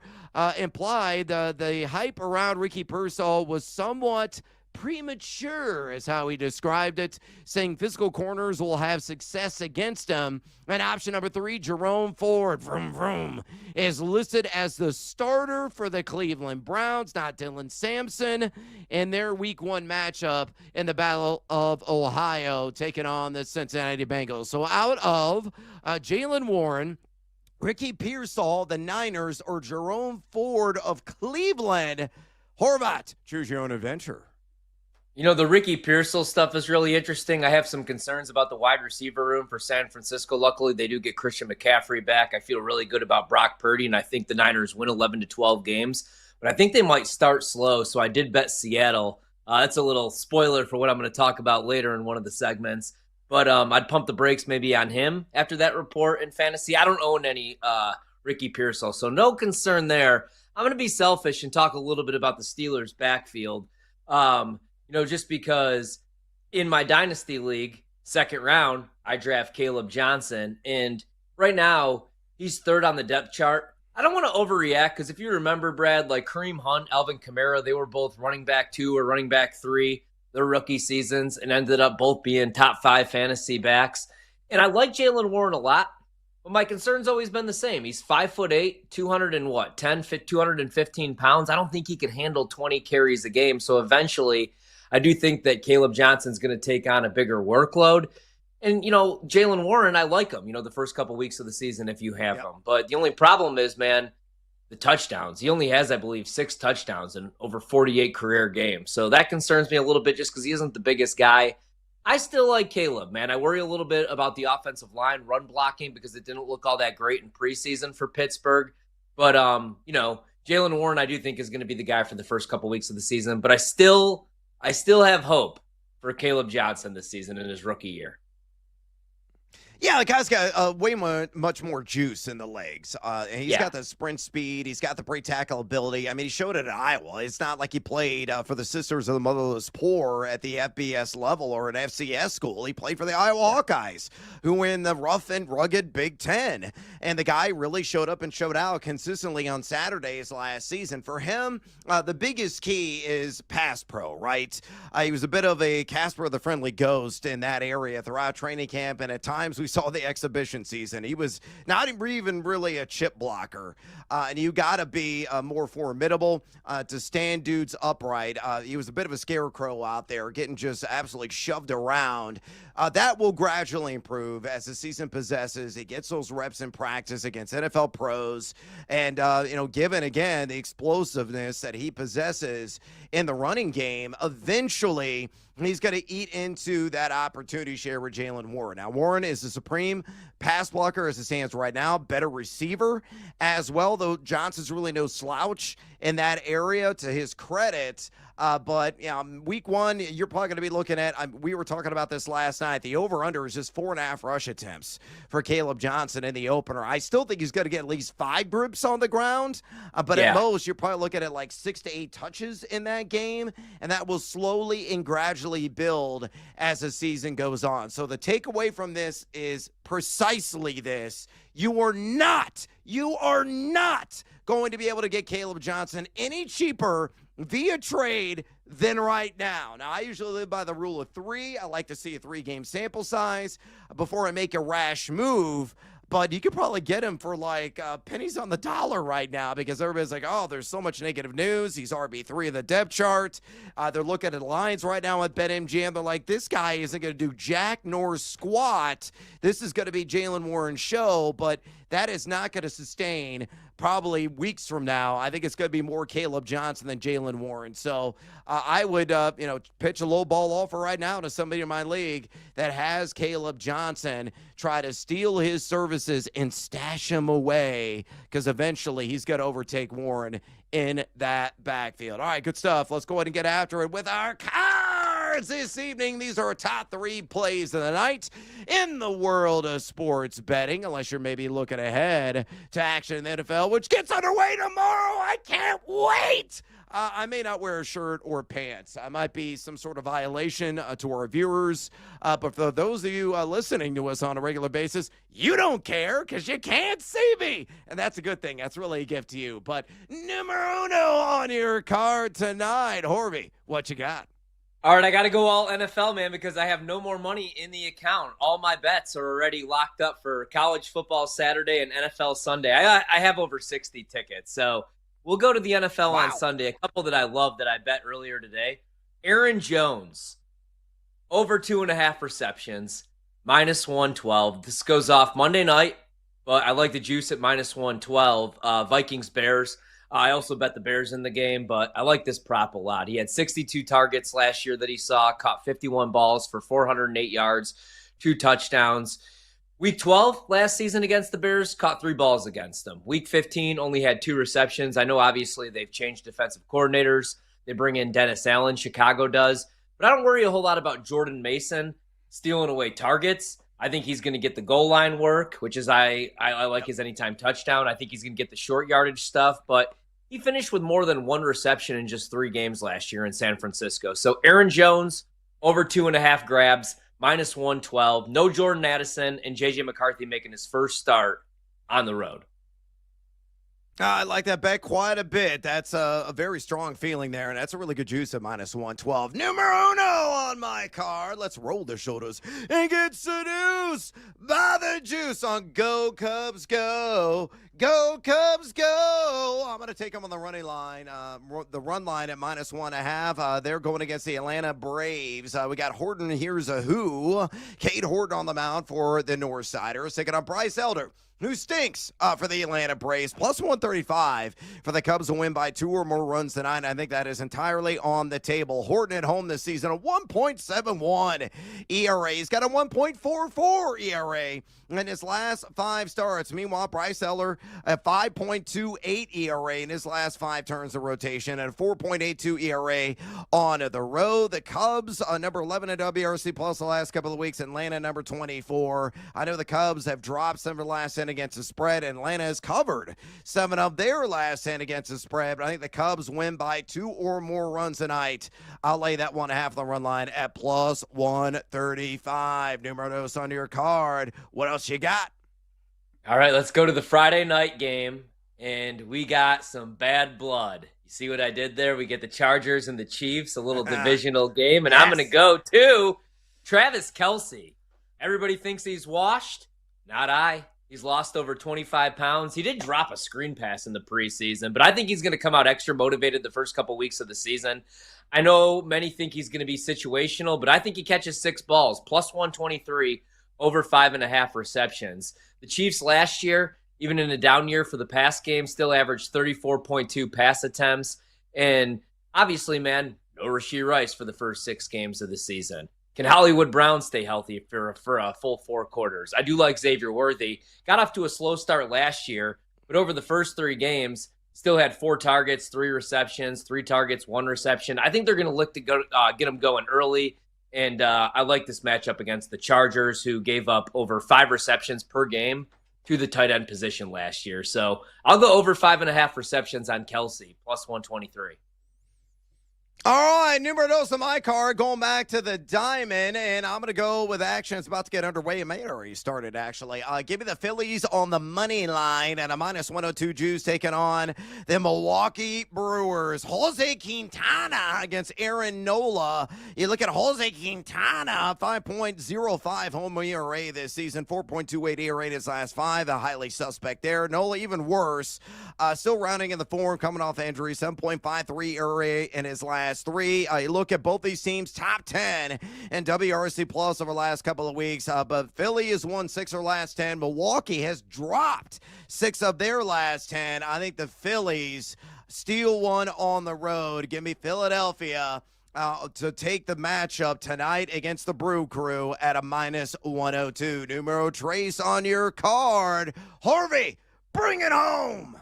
implied the hype around Ricky Pearsall was somewhat premature, is how he described it, saying physical corners will have success against him. And option number 3, Jerome Ford, vroom, vroom, is listed as the starter for the Cleveland Browns, not Dylan Sampson, in their week 1 matchup in the Battle of Ohio, taking on the Cincinnati Bengals. So out of Jalen Warren, Ricky Pearsall, the Niners, or Jerome Ford of Cleveland, Horvat, choose your own adventure. You know, the Ricky Pearsall stuff is really interesting. I have some concerns about the wide receiver room for San Francisco. Luckily, they do get Christian McCaffrey back. I feel really good about Brock Purdy, and I think the Niners win 11 to 12 games. But I think they might start slow, so I did bet Seattle. That's a little spoiler for what I'm going to talk about later in one of the segments. But I'd pump the brakes maybe on him after that report in fantasy. I don't own any Ricky Pearsall, so no concern there. I'm going to be selfish and talk a little bit about the Steelers' backfield. Just because in my Dynasty League, second round, I draft Caleb Johnson. And right now, he's third on the depth chart. I don't want to overreact because if you remember, Brad, like Kareem Hunt, Alvin Kamara, they were both running back 2 or running back 3. their rookie seasons and ended up both being top 5 fantasy backs. And I like Jaylen Warren a lot, but my concern's always been the same. He's 5'8", 215 pounds. I don't think he can handle 20 carries a game. So eventually, I do think that Caleb Johnson's going to take on a bigger workload. And, Jaylen Warren, I like him, the first couple weeks of the season if you have him. But the only problem is, man, the touchdowns. He only has, I believe, 6 touchdowns in over 48 career games. So that concerns me a little bit just because he isn't the biggest guy. I still like Caleb, man. I worry a little bit about the offensive line run blocking because it didn't look all that great in preseason for Pittsburgh. But, Jaylen Warren, I do think is going to be the guy for the first couple weeks of the season. But I still have hope for Caleb Johnson this season in his rookie year. Yeah, the guy's got much more juice in the legs. And he's got the sprint speed. He's got the break tackle ability. I mean, he showed it at Iowa. It's not like he played for the Sisters of the Motherless Poor at the FBS level or an FCS school. He played for the Iowa Hawkeyes, who win the rough and rugged Big Ten. And the guy really showed up and showed out consistently on Saturdays last season. For him, the biggest key is pass pro, right? He was a bit of a Casper the Friendly Ghost in that area throughout training camp, and at times we saw the exhibition season. He was not even really a chip blocker, and you got to be more formidable to stand dudes upright. He was a bit of a scarecrow out there, getting just absolutely shoved around. That will gradually improve as the season possesses. He gets those reps in practice against NFL pros, and given again the explosiveness that he possesses in the running game, eventually he's going to eat into that opportunity share with Jaylen Warren. Now, Warren is the supreme pass blocker as it stands right now, better receiver as well, though Johnson's really no slouch in that area to his credit. But week one, you're probably going to be looking at, we were talking about this last night, the over-under is just 4.5 rush attempts for Caleb Johnson in the opener. I still think he's going to get at least 5 grips on the ground, but at most, you're probably looking at like 6 to 8 touches in that game, and that will slowly and gradually build as the season goes on. So the takeaway from this is precisely this. You are not going to be able to get Caleb Johnson any cheaper via trade than right now. Now, I usually live by the rule of 3. I like to see a 3-game sample size before I make a rash move. But you could probably get him for like pennies on the dollar right now because everybody's like, oh, there's so much negative news. He's RB3 of the depth chart. They're looking at the lines right now at BetMGM. They're like, this guy isn't going to do jack nor squat. This is going to be Jaylen Warren's show, but that is not going to sustain probably weeks from now. I think it's going to be more Caleb Johnson than Jaylen Warren. So I would, pitch a low ball offer right now to somebody in my league that has Caleb Johnson, try to steal his services and stash him away because eventually he's going to overtake Warren in that backfield. All right, good stuff. Let's go ahead and get after it with our cards this evening. These are our top 3 plays of the night in the world of sports betting, unless you're maybe looking ahead to action in the NFL, which gets underway tomorrow. I can't wait. I may not wear a shirt or pants. I might be some sort of violation to our viewers. But for those of you listening to us on a regular basis, you don't care because you can't see me. And that's a good thing. That's really a gift to you. But numero uno on your card tonight. Horvey, what you got? All right, I got to go all NFL, man, because I have no more money in the account. All my bets are already locked up for college football Saturday and NFL Sunday. I have over 60 tickets, so we'll go to the NFL on Sunday. A couple that I love that I bet earlier today. Aaron Jones, over 2.5 receptions, minus 112. This goes off Monday night, but I like the juice at minus 112. Vikings-Bears. I also bet the Bears in the game, but I like this prop a lot. He had 62 targets last year that he saw, caught 51 balls for 408 yards, 2 touchdowns. Week 12 last season against the Bears, caught 3 balls against them. Week 15 only had 2 receptions. I know obviously they've changed defensive coordinators. They bring in Dennis Allen, Chicago does. But I don't worry a whole lot about Jordan Mason stealing away targets. I think he's going to get the goal line work, which is I like his anytime touchdown. I think he's going to get the short yardage stuff, but he finished with more than 1 reception in just 3 games last year in San Francisco. So Aaron Jones, over 2.5 grabs, minus 112. No Jordan Addison, and J.J. McCarthy making his first start on the road. I like that bet quite a bit. That's a very strong feeling there, and that's a really good juice at -112. Numero uno on my card. Let's roll the shoulders and get seduced by the juice on Go Cubs Go. Go Cubs Go. I'm going to take them on the running line, the run line at -1.5. They're going against the Atlanta Braves. We got Horton, here's a who. Cade Horton on the mound for the Northsiders. Taking on Bryce Elder, who stinks for the Atlanta Braves. +135 for the Cubs to win by 2 or more runs tonight. I think that is entirely on the table. Horton at home this season, a 1.71 ERA. He's got a 1.44 ERA in his last 5 starts. Meanwhile, Bryce Elder, a 5.28 ERA in his last 5 turns of rotation, and a 4.82 ERA on the road. The Cubs, number 11 in WRC plus the last couple of weeks. Atlanta, number 24. I know the Cubs have dropped some of their last 10 against the spread. Atlanta has covered 7 of their last 10 against the spread, but I think the Cubs win by 2 or more runs tonight. I'll lay that 1.5 the run line at +135. Numero dos on your card. What else you got? All right, let's go to the Friday night game, and we got some bad blood. You see what I did there? We get the Chargers and the Chiefs, a little divisional game, and I'm going to go to Travis Kelce. Everybody thinks he's washed. Not I. He's lost over 25 pounds. He did drop a screen pass in the preseason, but I think he's going to come out extra motivated the first couple weeks of the season. I know many think he's going to be situational, but I think he catches 6 balls, +123, over 5.5 receptions. The Chiefs last year, even in a down year for the pass game, still averaged 34.2 pass attempts. And obviously, man, no Rashee Rice for the first 6 games of the season. Can Hollywood Brown stay healthy for a full 4 quarters? I do like Xavier Worthy. Got off to a slow start last year, but over the first 3 games, still had 4 targets, 3 receptions, 3 targets, 1 reception. I think they're going to look to go get him going early. And I like this matchup against the Chargers, who gave up over 5 receptions per game to the tight end position last year. So I'll go over 5.5 receptions on Kelce, +123. All right, numero dos on my card, going back to the diamond, and I'm going to go with action. It's about to get underway. It may have already started, actually. Give me the Phillies on the money line at a -102 juice, taking on the Milwaukee Brewers. Jose Quintana against Aaron Nola. You look at Jose Quintana, 5.05 home ERA this season, 4.28 ERA in his last 5. A highly suspect there. Nola even worse. Still rounding in the form, coming off injury, 7.53 ERA in his last 3. You look at both these teams, top 10 in WRC plus over the last couple of weeks. But Philly has won 6 of their last 10. Milwaukee has dropped 6 of their last 10. I think the Phillies steal one on the road. Give me Philadelphia to take the matchup tonight against the Brew Crew at a -102. Numero trace on your card. Harvey, bring it home.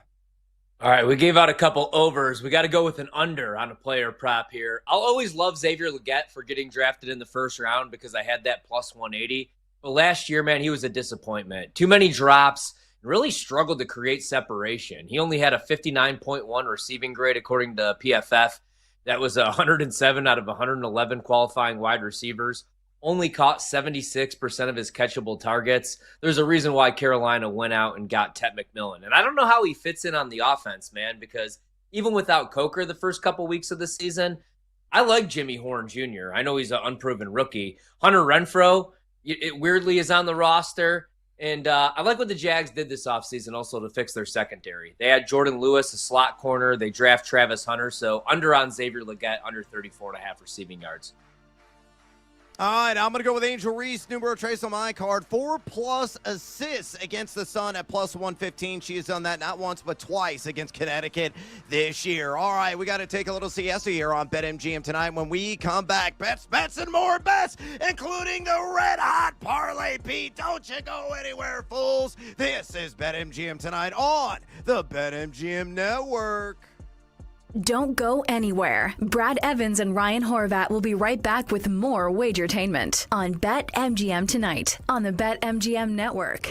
All right, we gave out a couple overs. We got to go with an under on a player prop here. I'll always love Xavier Legette for getting drafted in the first round because I had that +180. But last year, man, he was a disappointment. Too many drops, really struggled to create separation. He only had a 59.1 receiving grade according to PFF. That was 107 out of 111 qualifying wide receivers. Only caught 76% of his catchable targets. There's a reason why Carolina went out and got Ted McMillan. And I don't know how he fits in on the offense, man, because even without Coker the first couple weeks of the season, I like Jimmy Horn Jr. I know he's an unproven rookie. Hunter Renfrow, it weirdly is on the roster. And I like what the Jags did this offseason also to fix their secondary. They had Jordan Lewis, a slot corner. They draft Travis Hunter. So under on Xavier Legette, under 34.5 receiving yards. All right, I'm going to go with Angel Reese, numero trace on my card. 4+ assists against the Sun at +115. She has done that not once but twice against Connecticut this year. All right, we got to take a little siesta here on BetMGM tonight. When we come back, bets, and more bets, including the red-hot parlay, Pete. Don't you go anywhere, fools. This is BetMGM tonight on the BetMGM Network. Don't go anywhere. Brad Evans and Ryan Horvat will be right back with more Wagertainment on BetMGM tonight on the BetMGM Network.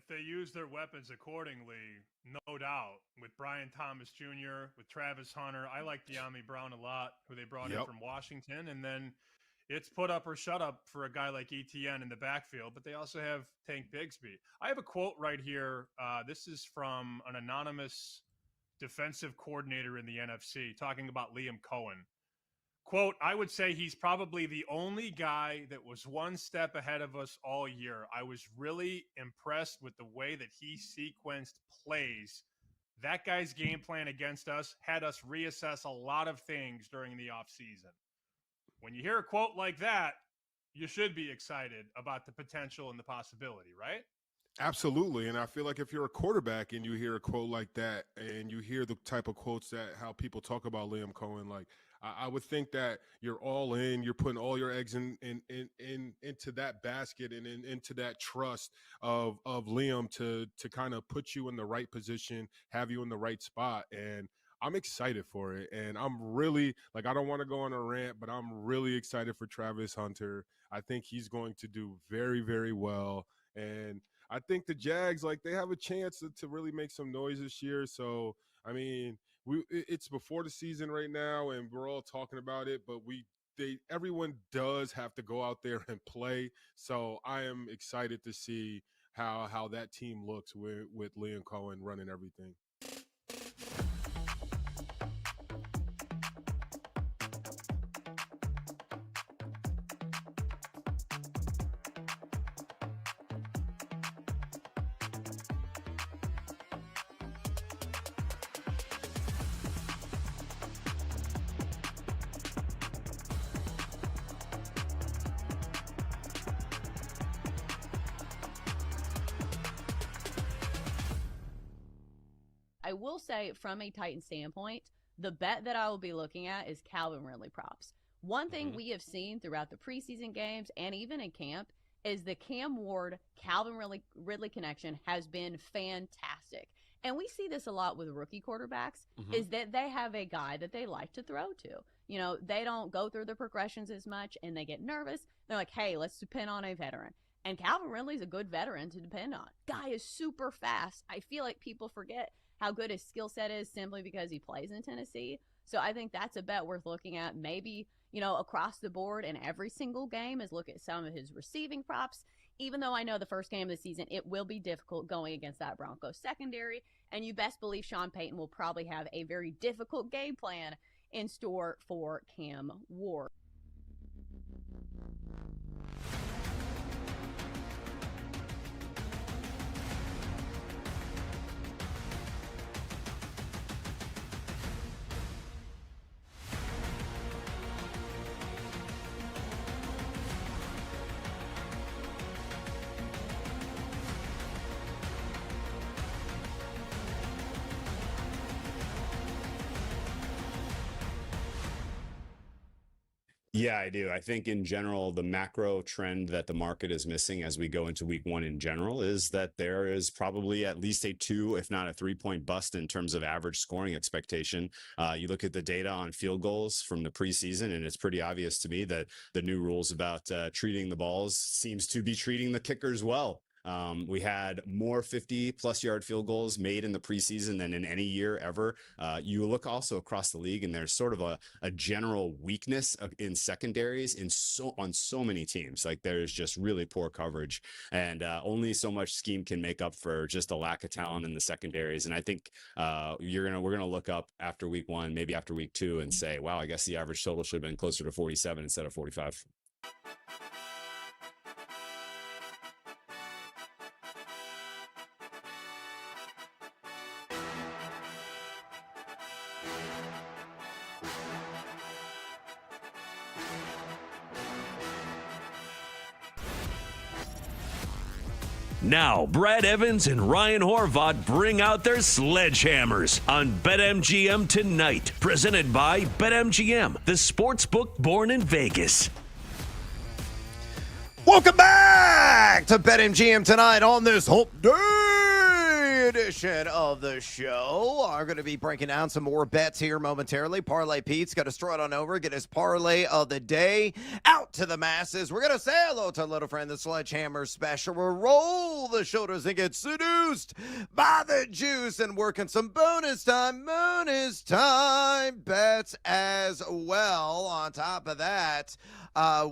if they use their weapons accordingly, no doubt. With Brian Thomas Jr., with Travis Hunter, I like De'Ami Brown a lot, who they brought in from Washington. And then it's put up or shut up for a guy like ETN in the backfield, but they also have Tank Bigsby. I have a quote right here. This is from an anonymous defensive coordinator in the NFC talking about Liam Cohen. Quote, I would say he's probably the only guy that was one step ahead of us all year. I was really impressed with the way that he sequenced plays. That guy's game plan against us had us reassess a lot of things during the offseason. When you hear a quote like that, you should be excited about the potential and the possibility, right? Absolutely. And I feel like if you're a quarterback and you hear a quote like that and you hear the type of quotes that how people talk about Liam Cohen, like I would think that you're all in, you're putting all your eggs into that basket and into that trust of Liam to kind of put you in the right position, have you in the right spot. And I'm excited for it. And I'm really, like, I don't want to go on a rant, but I'm really excited for Travis Hunter. I think he's going to do very, very well. And I think the Jags, like, they have a chance to really make some noise this year. So, I mean, it's before the season right now, and we're all talking about it, but everyone does have to go out there and play. So I am excited to see how that team looks with Liam Cohen running everything. I will say, from a Titan standpoint, the bet that I will be looking at is Calvin Ridley props. One thing we have seen throughout the preseason games and even in camp is the Cam Ward, Calvin Ridley connection has been fantastic. And we see this a lot with rookie quarterbacks, is that they have a guy that they like to throw to. You know, they don't go through the progressions as much and they get nervous. They're like, hey, let's depend on a veteran. And Calvin Ridley's a good veteran to depend on. Guy is super fast. I feel like people forget how good his skill set is simply because he plays in Tennessee. So I think that's a bet worth looking at. Maybe, you know, across the board in every single game is look at some of his receiving props. Even though I know the first game of the season, it will be difficult going against that Broncos secondary. And you best believe Sean Payton will probably have a very difficult game plan in store for Cam Ward. Yeah, I do. I think in general, the macro trend that the market is missing as we go into week one in general is that there is probably at least a 2, if not a 3-point bust in terms of average scoring expectation. You look at the data on field goals from the preseason, and it's pretty obvious to me that the new rules about treating the balls seems to be treating the kickers well. We had more 50-plus yard field goals made in the preseason than in any year ever. You look also across the league, and there's sort of a general weakness in secondaries on so many teams. Like, there's just really poor coverage, and only so much scheme can make up for just a lack of talent in the secondaries. And I think we're gonna look up after week one, maybe after week 2, and say, wow, I guess the average total should have been closer to 47 instead of 45. Now, Brad Evans and Ryan Horvath bring out their sledgehammers on BetMGM tonight. Presented by BetMGM, the sportsbook born in Vegas. Welcome back to BetMGM tonight on this Hump Day edition of the show. I'm going to be breaking down some more bets here momentarily. Parlay Pete's got to strut on over, get his parlay of the day out out to the masses. We're going to say hello to a little friend, the Sledgehammer Special. We'll roll the shoulders and get seduced by the juice and working some bonus time bets as well. On top of that,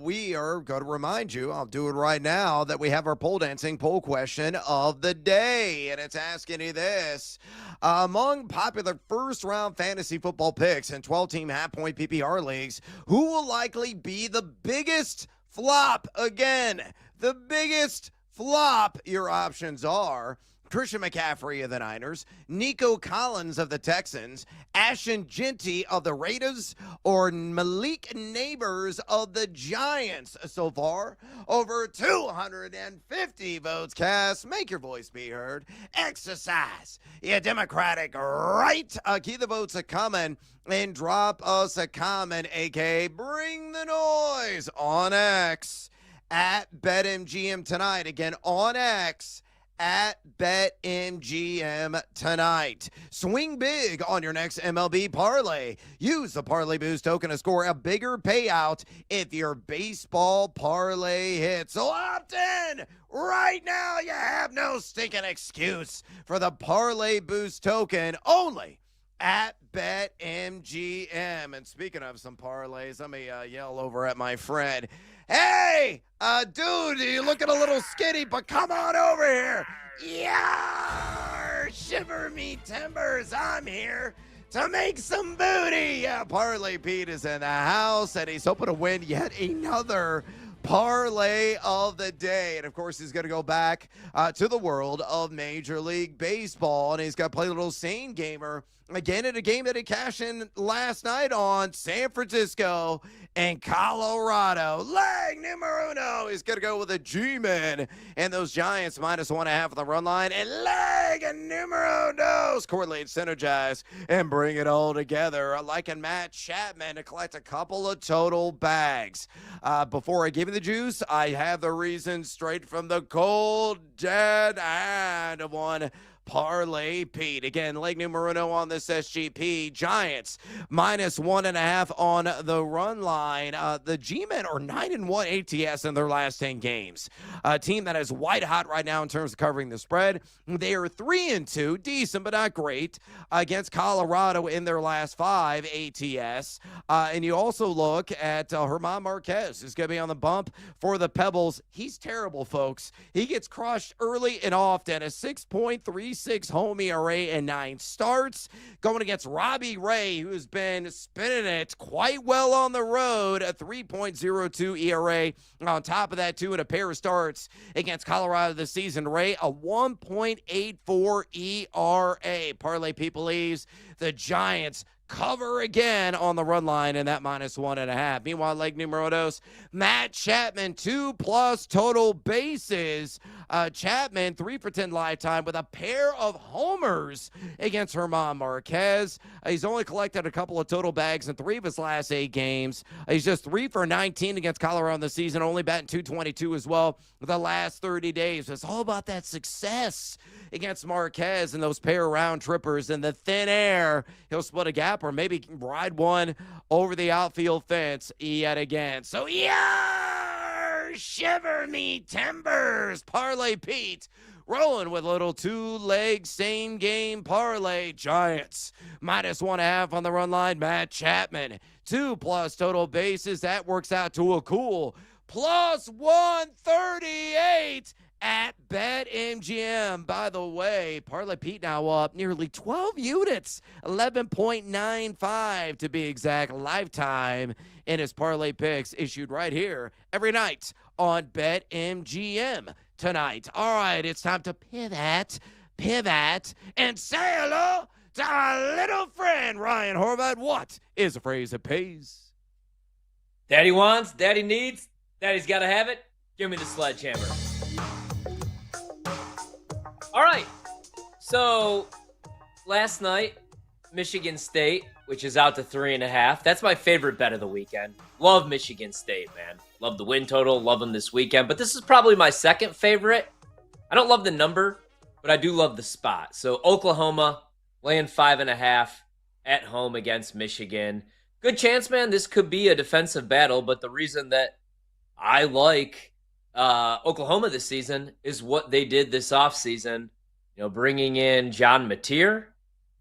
we are going to remind you, I'll do it right now, that we have our pole dancing poll question of the day. And it's asking you this. Among popular first-round fantasy football picks in 12-team half-point PPR leagues, who will likely be the biggest flop? Again, the biggest flop. Your options are Christian McCaffrey of the Niners, Nico Collins of the Texans, Ashton Jeanty of the Raiders, or Malik Neighbors of the Giants. So far, over 250 votes cast. Make your voice be heard. Exercise your democratic right. Keep the votes a-coming and drop us a comment, a.k.a. bring the noise on X at BetMGM tonight. Again, on X at BetMGM tonight. Swing big on your next MLB parlay. Use the Parlay Boost token to score a bigger payout if your baseball parlay hits. So opt in right now. You have no stinking excuse for the Parlay Boost token only at BetMGM. And speaking of some parlays, let me yell over at my friend. Hey, dude, you're looking a little skinny, but come on over here. Yeah, shiver me timbers. I'm here to make some booty. Yeah, Parlay Pete is in the house, and he's hoping to win yet another parlay of the day. And of course, he's going to go back to the world of Major League Baseball, and he's got to play a little Sane Gamer again in a game that he cashed in last night on San Francisco and Colorado. Leg numero uno. He's going to go with a G-Man and those Giants -1.5 on the run line. And leg numero dos. Correlate, synergize, and bring it all together. Liking Matt Chapman to collect a couple of total bags. Before I give you the juice, I have the reason straight from the cold dead hand of one Parlay Pete. Again, leg numero uno on this SGP. Giants -1.5 on the run line. The G-Men are 9-1 ATS in their last 10 games. A team that is white hot right now in terms of covering the spread. They are 3-2, decent but not great, against Colorado in their last 5 ATS. And you also look at German Marquez, who's going to be on the bump for the Pebbles. He's terrible, folks. He gets crushed early and often. A 6.36 home ERA and 9 starts. Going against Robbie Ray, who's been spinning it quite well on the road. A 3.02 ERA. On top of that, too, in a pair of starts against Colorado this season. Ray, a 1.84 ERA. Parlay Pete believes the Giants cover again on the run line in that -1.5. Meanwhile, leg numero dos, Matt Chapman, 2+ total bases. Chapman, 3 for 10 lifetime with a pair of homers against German Marquez. He's only collected a couple of total bags in 3 of his last 8 games. He's just 3 for 19 against Colorado in the season, only batting .222 as well the last 30 days. It's all about that success against Marquez and those pair of round trippers in the thin air. He'll split a gap or maybe ride one over the outfield fence yet again. So, yeah, shiver me timbers. Parlay Pete rolling with a little 2-leg same game parlay. Giants -1.5 on the run line. Matt Chapman, 2+ total bases. That works out to a cool +138 at BetMGM. By the way, Parlay Pete now up nearly 12 units, 11.95 to be exact, lifetime in his parlay picks, issued right here every night on BetMGM tonight. All right, it's time to pivot, and say hello to our little friend, Ryan Horvath. What is a phrase that pays? Daddy wants, daddy needs, daddy's got to have it. Give me the sledgehammer. All right, so last night, Michigan State, which is out to 3.5. That's my favorite bet of the weekend. Love Michigan State, man. Love the win total. Love them this weekend. But this is probably my second favorite. I don't love the number, but I do love the spot. So Oklahoma laying 5.5 at home against Michigan. Good chance, man. This could be a defensive battle, but the reason that I like Oklahoma this season is what they did this offseason, bringing in John Mateer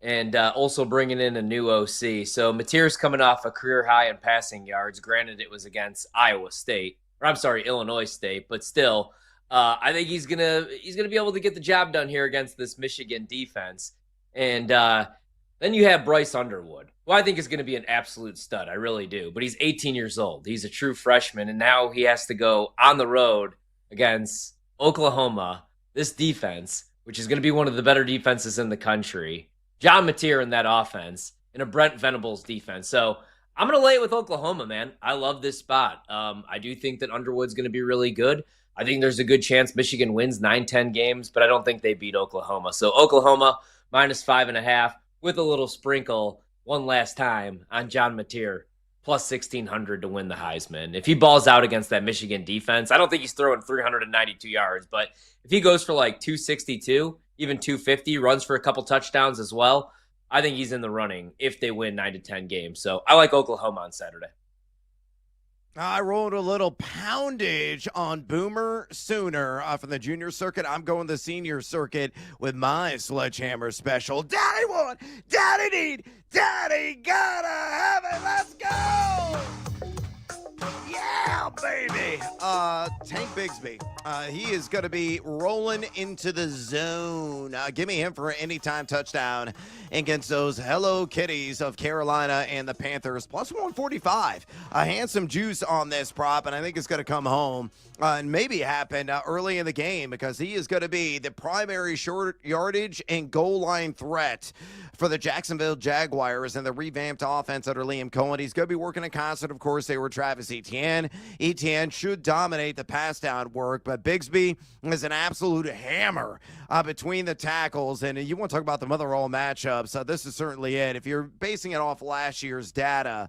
and also bringing in a new OC. So Mateer's coming off a career high in passing yards. Granted, it was against Illinois State, but still, I think he's gonna be able to get the job done here against this Michigan defense. And then you have Bryce Underwood, who I think is going to be an absolute stud. I really do. But he's 18 years old. He's a true freshman, and now he has to go on the road against Oklahoma, this defense, which is going to be one of the better defenses in the country. John Mateer in that offense, and a Brent Venables defense. So I'm going to lay it with Oklahoma, man. I love this spot. I do think that Underwood's going to be really good. I think there's a good chance Michigan wins 9-10 games, but I don't think they beat Oklahoma. So Oklahoma minus 5.5 with a little sprinkle one last time on John Mateer, plus 1,600 to win the Heisman. If he balls out against that Michigan defense, I don't think he's throwing 392 yards, but if he goes for like 262, even 250, runs for a couple touchdowns as well, I think he's in the running if they win 9-10 games. So I like Oklahoma on Saturday. I rolled a little poundage on Boomer Sooner from the junior circuit. I'm going the senior circuit with my sledgehammer special. Daddy want, daddy need, daddy gotta have it. Let's go! Yeah, baby. Tank Bigsby. He is going to be rolling into the zone. Give me him for an anytime touchdown against those Hello Kitties of Carolina and the Panthers. Plus 145. A handsome juice on this prop, and I think it's going to come home and maybe happen early in the game because he is going to be the primary short yardage and goal line threat for the Jacksonville Jaguars and the revamped offense under Liam Cohen. He's going to be working in concert, of course. They were Travis Etienne. Etienne should dominate the pass down work, but Bigsby is an absolute hammer between the tackles. And you want to talk about the mother-all matchups. This is certainly it. If you're basing it off last year's data,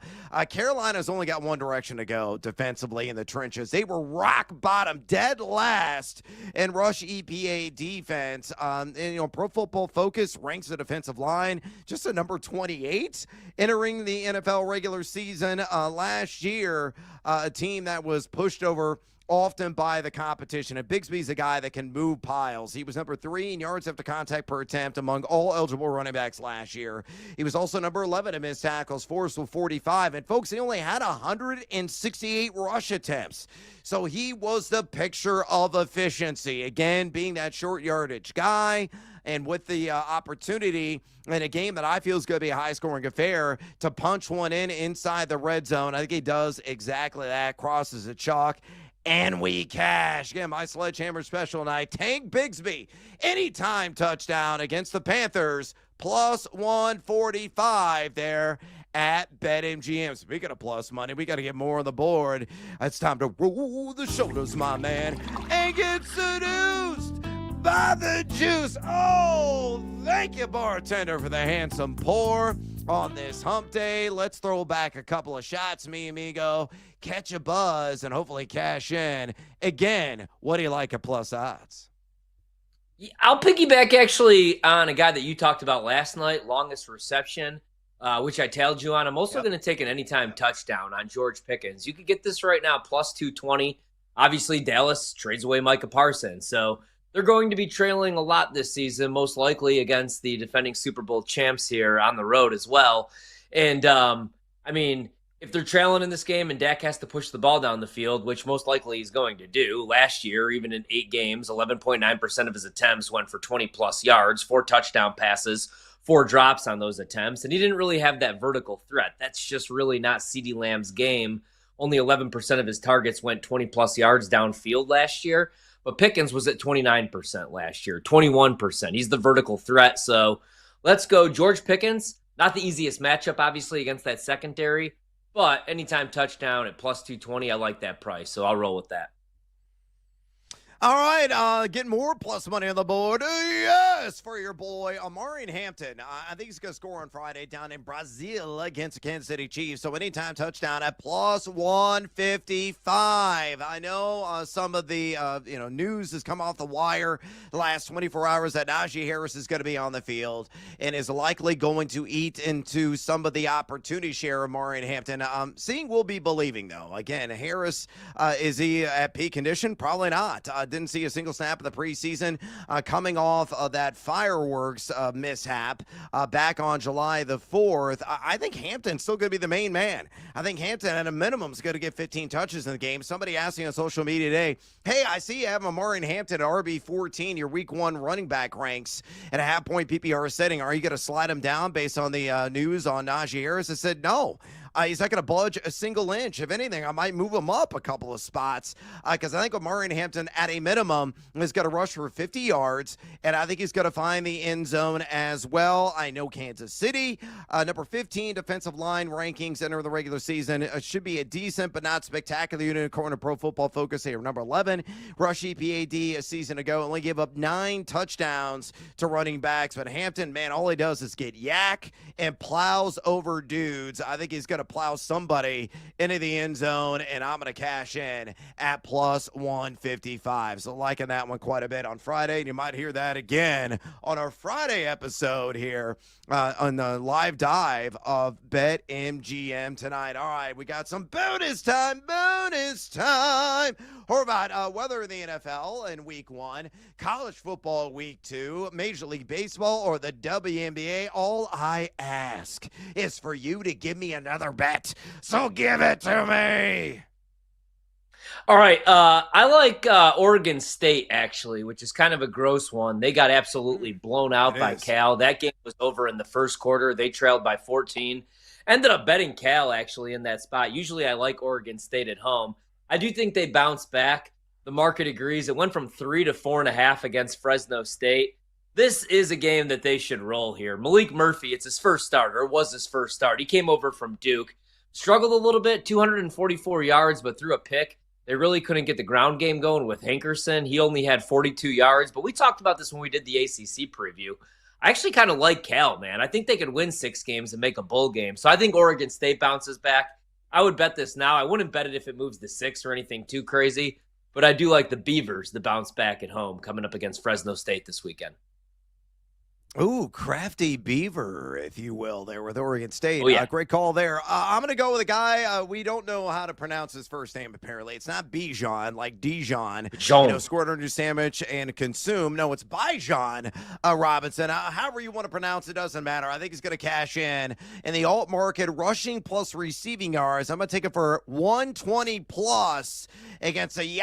Carolina's only got one direction to go defensively in the trenches. They were rock bottom, dead last in rush EPA defense. And, Pro Football Focus ranks the defensive line just a number 28 entering the NFL regular season last year, a team that was pushed over often by the competition. And Bigsby's a guy that can move piles. He was number 3 in yards after contact per attempt among all eligible running backs last year. He was also number 11 in missed tackles, forced with 45. And folks, he only had 168 rush attempts. So he was the picture of efficiency. Again, being that short yardage guy, and with the opportunity in a game that I feel is going to be a high-scoring affair to punch one inside the red zone. I think he does exactly that, crosses the chalk, and we cash. Again, my sledgehammer special tonight, Tank Bigsby, anytime touchdown against the Panthers, plus 145 there at BetMGM. Speaking of plus money, we got to get more on the board. It's time to roll the shoulders, my man, and get seduced by the juice. Oh, thank you, bartender, for the handsome pour on this hump day. Let's throw back a couple of shots, mi amigo, catch a buzz, and hopefully cash in. Again, what do you like at plus odds? I'll piggyback actually on a guy that you talked about last night, longest reception, which I tailed you on. I'm also going to take an anytime touchdown on George Pickens. You could get this right now, plus 220. Obviously, Dallas trades away Micah Parsons, so they're going to be trailing a lot this season, most likely against the defending Super Bowl champs here on the road as well. And, if they're trailing in this game and Dak has to push the ball down the field, which most likely he's going to do, last year, even in 8 games, 11.9% of his attempts went for 20-plus yards, 4 touchdown passes, 4 drops on those attempts, and he didn't really have that vertical threat. That's just really not CeeDee Lamb's game. Only 11% of his targets went 20-plus yards downfield last year. But Pickens was at 29% last year, 21%. He's the vertical threat. So let's go George Pickens. Not the easiest matchup, obviously, against that secondary. But anytime touchdown at plus 220, I like that price. So I'll roll with that. All right, getting more plus money on the board. Yes, for your boy, Amari Hampton. I think he's going to score on Friday down in Brazil against the Kansas City Chiefs. So anytime touchdown at plus 155. I know some of the news has come off the wire the last 24 hours that Najee Harris is going to be on the field and is likely going to eat into some of the opportunity share of Amari Hampton. Seeing will be believing, though. Again, Harris, is he at peak condition? Probably not. Didn't see a single snap of the preseason coming off of that fireworks mishap back on July the 4th. I think Hampton's still going to be the main man. I think Hampton, at a minimum, is going to get 15 touches in the game. Somebody asked me on social media today, hey, I see you have Amari Hampton at RB14, your week 1 running back ranks at a half-point PPR setting. Are you going to slide him down based on the news on Najee Harris? I said, no. He's not going to budge a single inch. If anything, I might move him up a couple of spots because I think Amari Hampton, at a minimum, is going to rush for 50 yards, and I think he's going to find the end zone as well. I know Kansas City, number 15 defensive line rankings enter the regular season. It should be a decent but not spectacular unit according to Pro Football Focus. They are number 11 rush EPAD a season ago. Only gave up 9 touchdowns to running backs, but Hampton, man, all he does is get yak and plows over dudes. I think he's going to plow somebody into the end zone, and I'm going to cash in at plus 155. So liking that one quite a bit on Friday, and you might hear that again on our Friday episode here on the live dive of BetMGM tonight. All right, we got some bonus time. Or about weather in the NFL in week 1, college football week 2, Major League Baseball, or the WNBA. All I ask is for you to give me another bet. So give it to me. All right. I like Oregon State, actually, which is kind of a gross one. They got absolutely blown out by Cal. That game was over in the first quarter. They trailed by 14. Ended up betting Cal, actually, in that spot. Usually I like Oregon State at home. I do think they bounced back. The market agrees. It went from 3 to 4.5 against Fresno State. This is a game that they should roll here. Malik Murphy, it's his first start, or was his first start. He came over from Duke. Struggled a little bit, 244 yards, but threw a pick. They really couldn't get the ground game going with Hankerson. He only had 42 yards, but we talked about this when we did the ACC preview. I actually kind of like Cal, man. I think they could win 6 games and make a bowl game. So I think Oregon State bounces back. I would bet this now. I wouldn't bet it if it moves to 6 or anything too crazy, but I do like the Beavers to bounce back at home coming up against Fresno State this weekend. Ooh, crafty beaver, if you will, there with Oregon State. Oh, yeah. Great call there. I'm going to go with a guy, we don't know how to pronounce his first name, apparently. It's not Bijan, like Dijon. Squirt under your sandwich and consume. No, it's Bijan Robinson. However you want to pronounce it, doesn't matter. I think he's going to cash in the alt market, rushing plus receiving yards. I'm going to take it for 120 plus against the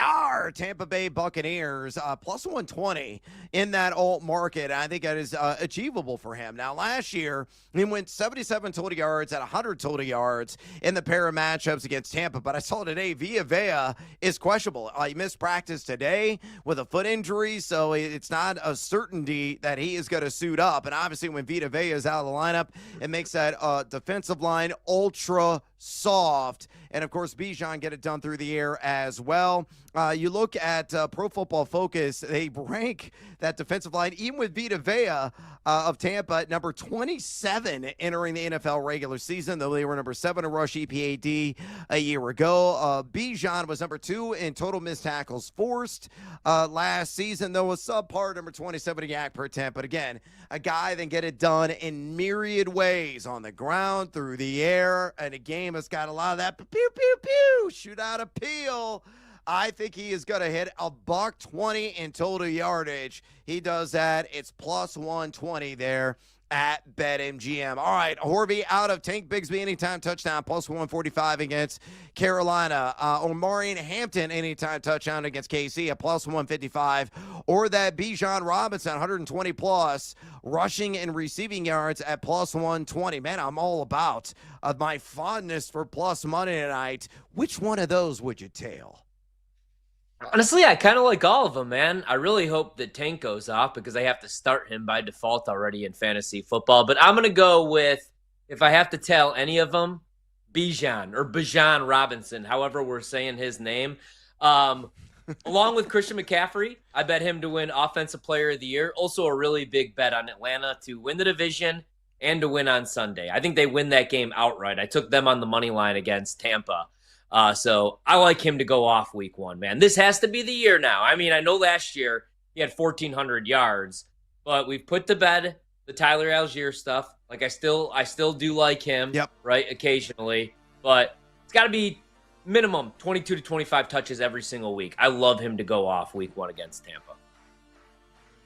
Tampa Bay Buccaneers, plus 120 in that alt market. I think that is achievable for him. Now, last year, he went 77 total yards at 100 total yards in the pair of matchups against Tampa, but I saw today Vita Vea is questionable. He missed practice today with a foot injury, so it's not a certainty that he is going to suit up. And obviously, when Vita Vea is out of the lineup, it makes that defensive line ultra soft. And, of course, Bijan get it done through the air as well. You look at Pro Football Focus, they rank that defensive line, even with Vita Vea of Tampa, at number 27 entering the NFL regular season, though they were number 7 in rush EPAD a year ago. Bijan was number 2 in total missed tackles forced last season, though a subpar number 27 yak per attempt. But again, a guy that can get it done in myriad ways, on the ground, through the air, and a game that's got a lot of that pew, pew, pew, shootout appeal. I think he is going to hit $120 in total yardage. He does that. It's plus 120 there at BetMGM. All right, Horvey out of Tank Bigsby anytime touchdown, plus 145 against Carolina. Omarion Hampton anytime touchdown against KC at plus 155. Or that Bijan Robinson, 120 plus, rushing and receiving yards at plus 120. Man, I'm all about my fondness for plus money tonight. Which one of those would you tail? Honestly, I kind of like all of them, man. I really hope that Tank goes off because I have to start him by default already in fantasy football. But I'm going to go with, if I have to tell any of them, Bijan Robinson, however we're saying his name. Along with Christian McCaffrey, I bet him to win Offensive Player of the Year. Also a really big bet on Atlanta to win the division and to win on Sunday. I think they win that game outright. I took them on the money line against Tampa. So I like him to go off week 1, man. This has to be the year now. I mean, I know last year he had 1,400 yards, but we've put to bed the Tyler Algier stuff. Like I still do like him, right, occasionally, but it's got to be minimum 22 to 25 touches every single week. I love him to go off week 1 against Tampa.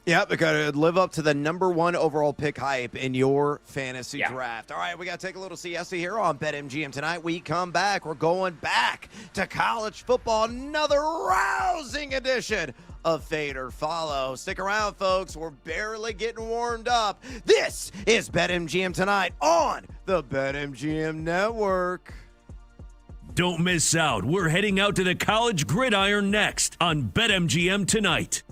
Yeah, we got to live up to the number 1 overall pick hype in your fantasy draft. All right, we got to take a little siesta here on BetMGM tonight. We come back. We're going back to college football. Another rousing edition of Fade or Follow. Stick around, folks. We're barely getting warmed up. This is BetMGM tonight on the BetMGM Network. Don't miss out. We're heading out to the college gridiron next on BetMGM tonight.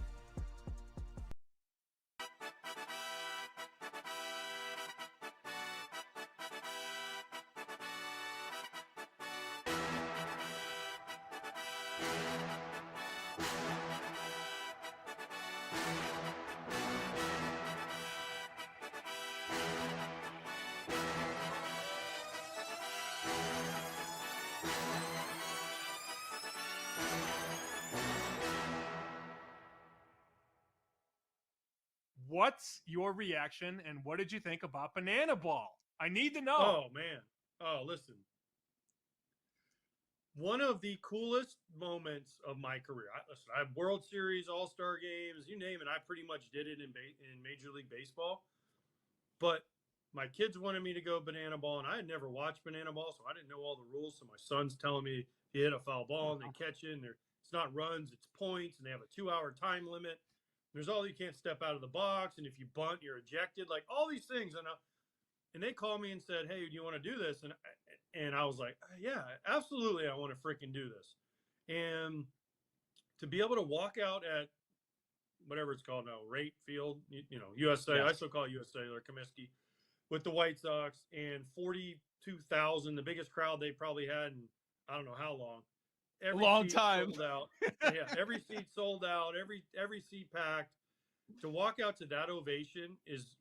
What's your reaction, and what did you think about Banana Ball? I need to know. Oh, man. Oh, listen. One of the coolest moments of my career. I have World Series, All-Star games, you name it. I pretty much did it in Major League Baseball. But my kids wanted me to go Banana Ball, and I had never watched Banana Ball, so I didn't know all the rules. So my son's telling me you hit a foul ball and they catch it, and it's not runs, it's points, and they have a 2-hour time limit. There's all you can't step out of the box, and if you bunt, you're ejected. Like all these things, and they called me and said, "Hey, do you want to do this?" And I was like, "Yeah, absolutely, I want to freaking do this." And to be able to walk out at whatever it's called now, Rate Field, USA. Yes. I still call it USA or Comiskey, with the White Sox and 42,000, the biggest crowd they probably had in I don't know how long. Every long time. Sold out. Yeah, every seat sold out. Every seat packed. To walk out to that ovation is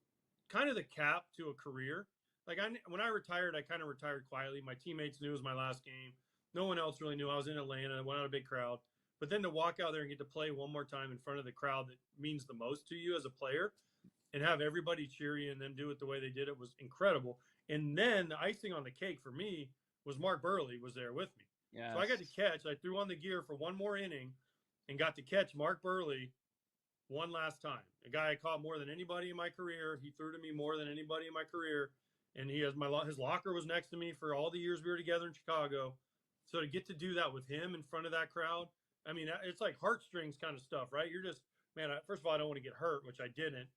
kind of the cap to a career. Like when I retired, I kind of retired quietly. My teammates knew it was my last game. No one else really knew. I was in Atlanta. Went out a big crowd. But then to walk out there and get to play one more time in front of the crowd that means the most to you as a player, and have everybody cheer you and then do it the way they did it was incredible. And then the icing on the cake for me was Mark Burley was there with me. Yes. So I got to catch. I threw on the gear for one more inning and got to catch Mark Burley one last time. A guy I caught more than anybody in my career. He threw to me more than anybody in my career. And his locker was next to me for all the years we were together in Chicago. So to get to do that with him in front of that crowd, I mean, it's like heartstrings kind of stuff, right? You're just, man, first of all, I don't want to get hurt, which I didn't,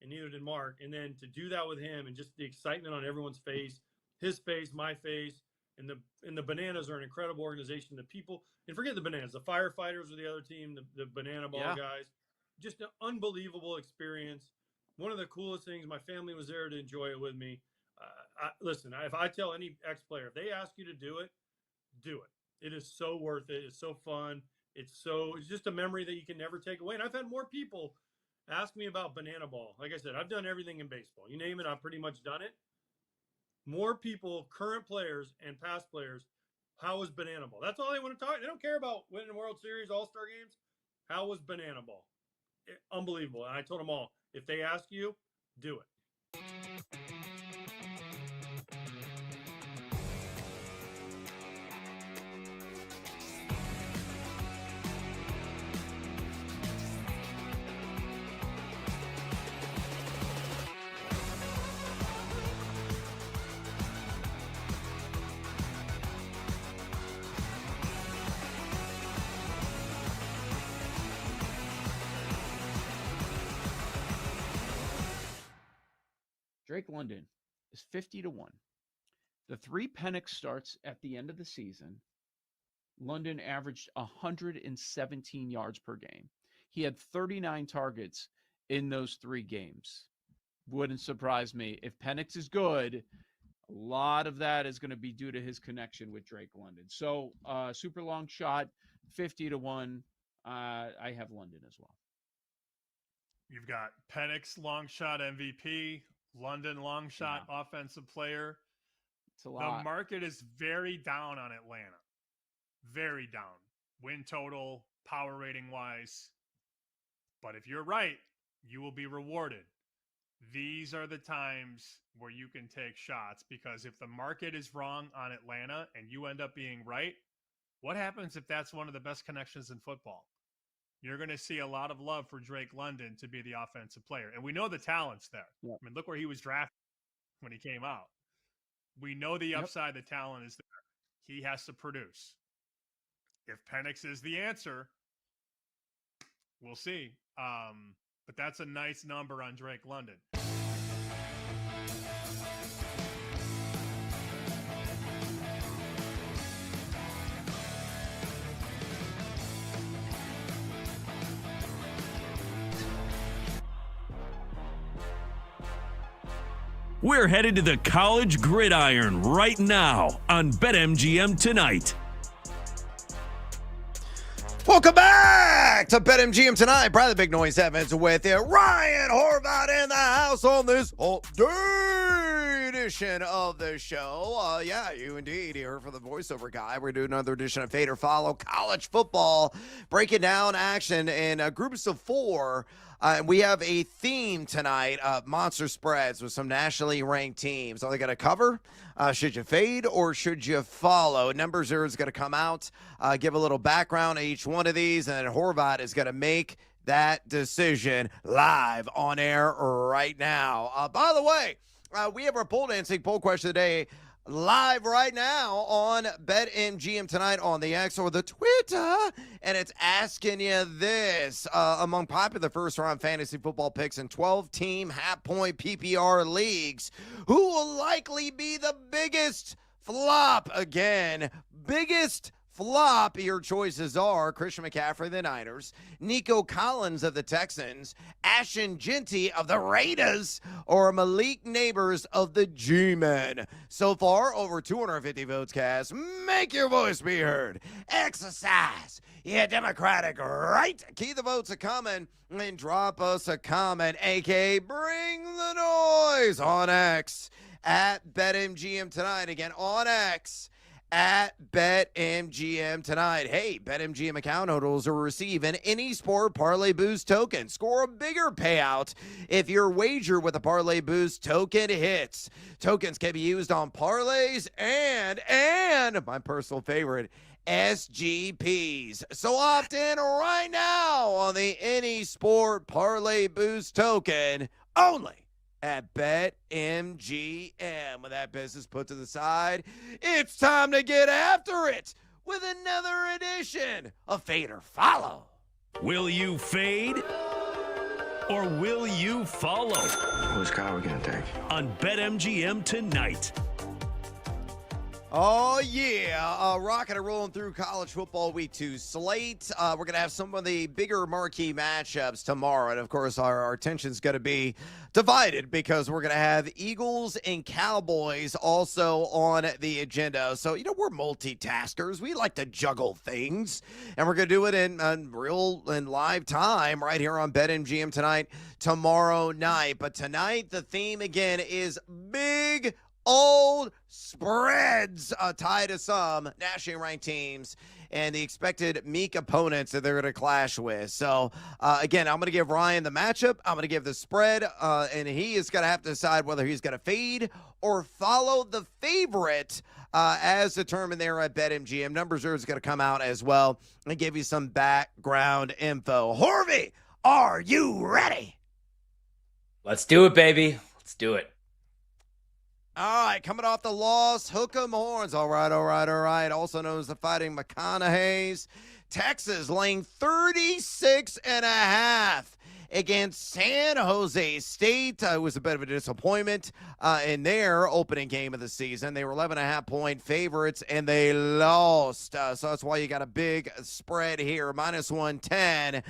and neither did Mark. And then to do that with him and just the excitement on everyone's face, his face, my face, and the Bananas are an incredible organization. The people, and forget the Bananas, the firefighters are the other team, the Banana Ball guys. Just an unbelievable experience. One of the coolest things, my family was there to enjoy it with me. Listen, if I tell any ex-player, if they ask you to do it, do it. It is so worth it. It's so fun. It's just a memory that you can never take away. And I've had more people ask me about Banana Ball. Like I said, I've done everything in baseball. You name it, I've pretty much done it. More people, current players and past players, how was Banana Ball? That's all they want to talk. They don't care about winning World Series, All-Star games. How was Banana Ball? Unbelievable. And I told them all, if they ask you, do it. Drake London is 50-1. The 3 Penix starts at the end of the season, London averaged 117 yards per game. He had 39 targets in those 3 games. Wouldn't surprise me. If Penix is good, a lot of that is going to be due to his connection with Drake London. So super long shot, 50-1. I have London as well. You've got Penix long shot MVP, London long shot offensive player. It's a lot. The market is very down on Atlanta. Very down. Win total, power rating wise. But if you're right, you will be rewarded. These are the times where you can take shots, because if the market is wrong on Atlanta and you end up being right, what happens if that's one of the best connections in football? You're going to see a lot of love for Drake London to be the offensive player. And we know the talent's there. Yep. I mean, look where he was drafted when he came out. We know the upside, the talent is there. He has to produce. If Penix is the answer, we'll see. But that's a nice number on Drake London. We're headed to the college gridiron right now on BetMGM Tonight. Welcome back to BetMGM Tonight. Probably the Big Noise Evans with you. Ryan Horvath in the house on this day edition of the show. Yeah, you indeed hear from the voiceover guy. We're doing another edition of Fade or Follow College Football, breaking down action in groups of four. We have a theme tonight, monster spreads with some nationally ranked teams. Are they going to cover? Should you fade or should you follow? Number zero is going to come out, give a little background on each one of these, and then Horvath is going to make that decision live on air right now. By the way, we have our pole dancing poll question of the day live right now on BetMGM Tonight on the X or the Twitter, and it's asking you this. Among popular first-round fantasy football picks in 12-team half-point PPR leagues, who will likely be the biggest flop? Again, biggest flop. Your choices are Christian McCaffrey of the Niners, Nico Collins of the Texans, Ashton Jeanty of the Raiders, or Malik Neighbors of the G-Men. So far, over 250 votes cast. Make your voice be heard. Exercise your democratic right. Keep the votes a-coming and drop us a comment, a.k.a. bring the noise on X at BetMGM Tonight. Again, on X at BetMGM Tonight. Hey, BetMGM account holders will receive an Any Sport Parlay Boost token. Score a bigger payout if your wager with a Parlay Boost token hits. Tokens can be used on parlays and my personal favorite, SGPs. So opt in right now on the Any Sport Parlay Boost token only at BetMGM. With that business put to the side, it's time to get after it with another edition of Fade or Follow. Will you fade or will you follow? Which car are we going to take? On BetMGM Tonight. Oh, yeah. Rocking and rolling through college football week 2 slate. We're going to have some of the bigger marquee matchups tomorrow. And, of course, our attention's going to be divided because we're going to have Eagles and Cowboys also on the agenda. So, we're multitaskers. We like to juggle things. And we're going to do it in real and live time right here on BetMGM Tonight tomorrow night. But tonight, the theme, again, is big old spreads tied to some nationally ranked teams and the expected meek opponents that they're going to clash with. So, again, I'm going to give Ryan the matchup. I'm going to give the spread, and he is going to have to decide whether he's going to fade or follow the favorite as determined there at BetMGM. Number zero is going to come out as well and give you some background info. Horvey, are you ready? Let's do it, baby. Let's do it. All right, coming off the loss, hook 'em horns. All right. Also known as the Fighting McConaughey's. Texas laying 36.5 against San Jose State. It was a bit of a disappointment in their opening game of the season. They were 11.5-point favorites, and they lost. So that's why you got a big spread here, -110.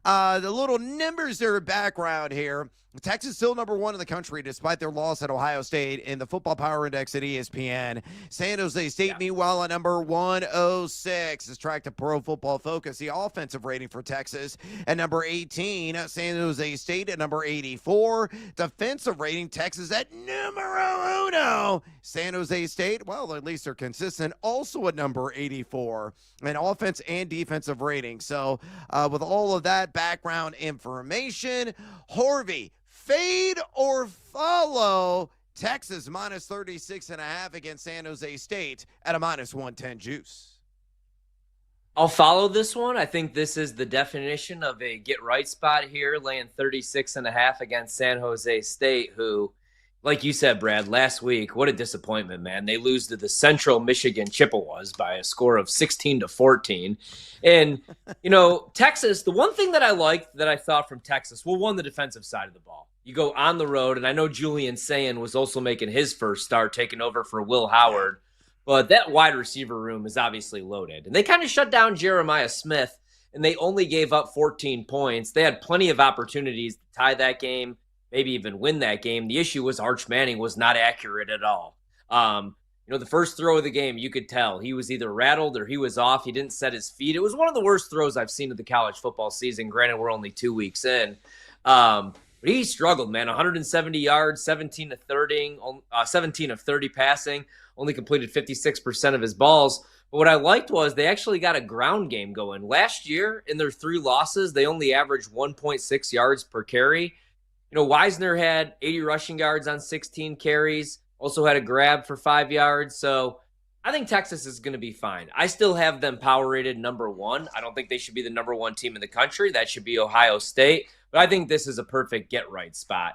The little numbers there background here. Texas still number 1 in the country despite their loss at Ohio State in the Football Power Index at ESPN. San Jose State, meanwhile, at number 106 is tracked to Pro Football Focus. The offensive rating for Texas at number 18. San Jose State at number 84. Defensive rating, Texas at numero uno. San Jose State, well, at least they're consistent, also at number 84. And offense and defensive rating. So with all of that background information, Horvey, fade or follow Texas -36.5 against San Jose State at a -110 juice? I'll follow this one. I think this is the definition of a get right spot here, laying 36.5 against San Jose State, who, like you said, Brad, last week, what a disappointment, man. They lose to the Central Michigan Chippewas by a score of 16-14. And, Texas, the one thing that I liked that I thought from Texas, well, one, the defensive side of the ball. You go on the road, and I know Julian Sayin was also making his first start, taking over for Will Howard. But that wide receiver room is obviously loaded. And they kind of shut down Jeremiah Smith, and they only gave up 14 points. They had plenty of opportunities to tie that game, maybe even win that game. The issue was Arch Manning was not accurate at all. The first throw of the game, you could tell he was either rattled or he was off. He didn't set his feet. It was one of the worst throws I've seen of the college football season. Granted, we're only 2 weeks in. But he struggled, man. 170 yards, 17 of 30 passing, only completed 56% of his balls. But what I liked was they actually got a ground game going. Last year, in their 3 losses, they only averaged 1.6 yards per carry. Wisner had 80 rushing yards on 16 carries, also had a grab for 5 yards. So I think Texas is going to be fine. I still have them power rated number 1. I don't think they should be the number 1 team in the country. That should be Ohio State. But I think this is a perfect get-right spot.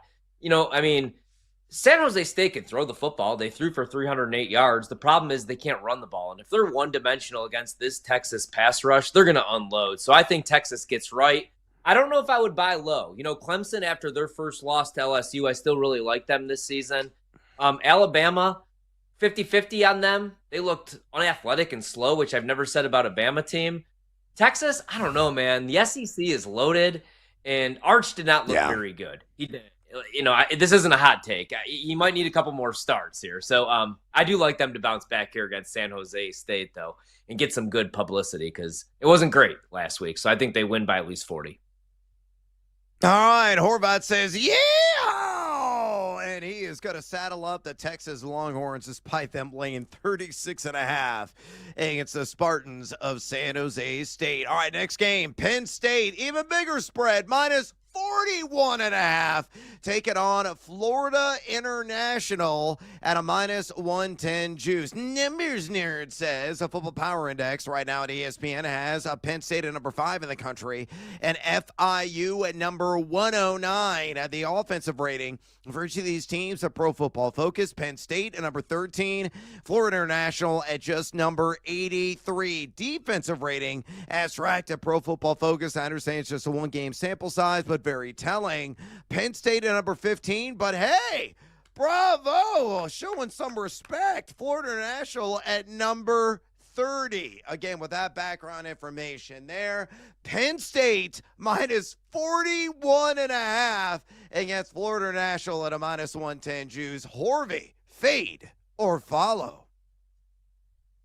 San Jose State can throw the football. They threw for 308 yards. The problem is they can't run the ball. And if they're one-dimensional against this Texas pass rush, they're going to unload. So I think Texas gets right. I don't know if I would buy low. Clemson, after their first loss to LSU, I still really like them this season. Alabama, 50-50 on them. They looked unathletic and slow, which I've never said about a Bama team. Texas, I don't know, man. The SEC is loaded, and Arch did not look very good. He did. This isn't a hot take. He might need a couple more starts here. So I do like them to bounce back here against San Jose State, though, and get some good publicity because it wasn't great last week. So I think they win by at least 40. All right, Horvat says, and he is going to saddle up the Texas Longhorns despite them laying 36.5 against the Spartans of San Jose State. All right, next game, Penn State, even bigger spread, -41.5, taking on Florida International at a -110 juice. Numbers Nerd says a Football Power Index right now at ESPN has Penn State at number 5 in the country and FIU at number 109 at the offensive rating. For each of these teams, a Pro Football Focus, Penn State at number 13, Florida International at just number 83. Defensive rating as tracked at Pro Football Focus. I understand it's just a 1-game sample size, but very telling. Penn State at number 15, but hey, bravo, showing some respect. Florida International at number 30. Again, with that background information there, Penn State -41.5 against Florida International at a -110 juice. Horvey, fade or follow?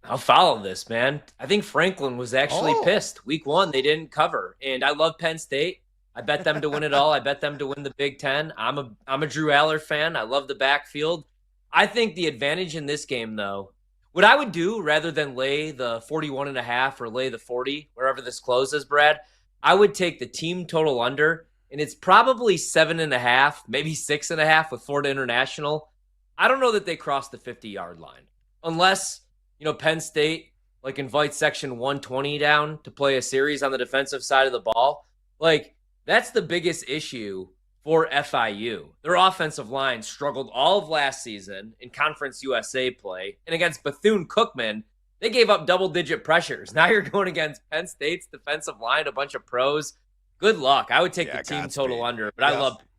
I'll follow this, man. I think Franklin was actually pissed. Week 1, they didn't cover. And I love Penn State. I bet them to win it all. I bet them to win the Big Ten. I'm a Drew Aller fan. I love the backfield. I think the advantage in this game, though, what I would do rather than lay the 41.5 or lay the 40, wherever this closes, Brad, I would take the team total under, and it's probably 7.5, maybe 6.5 with Florida International. I don't know that they cross the 50-yard line unless, Penn State invites section 120 down to play a series on the defensive side of the ball. That's the biggest issue for FIU. Their offensive line struggled all of last season in Conference USA play. And against Bethune-Cookman, they gave up double-digit pressures. Now you're going against Penn State's defensive line, a bunch of pros. Good luck. I would take the team Godspeed. total under, but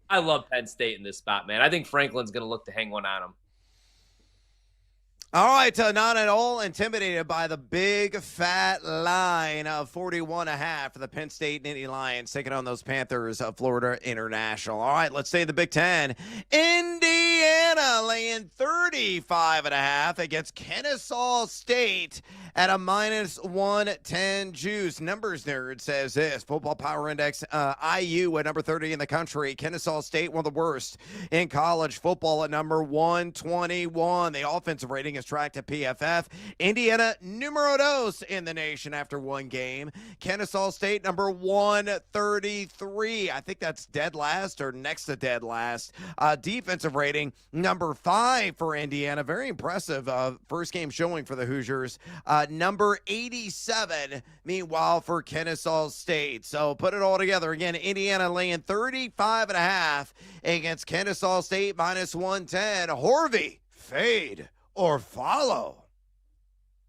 I love Penn State in this spot, man. I think Franklin's going to look to hang one on them. All right, not at all intimidated by the big fat line of 41.5 for the Penn State Nittany Lions taking on those Panthers of Florida International. All right, let's say the Big Ten. Indiana laying 35.5 against Kennesaw State at a -110 juice. Numbers Nerd says this. Football Power Index, IU at number 30 in the country. Kennesaw State, one of the worst in college football at number 121. The offensive rating is tracked to PFF. Indiana, numero dos in the nation after one game. Kennesaw State, number 133. I think that's dead last or next to dead last. Defensive rating, number 5 for Indiana. Very impressive first game showing for the Hoosiers. Number 87, meanwhile, for Kennesaw State. So put it all together. Again, Indiana laying 35.5 against Kennesaw State -110. Horvey, fade or follow?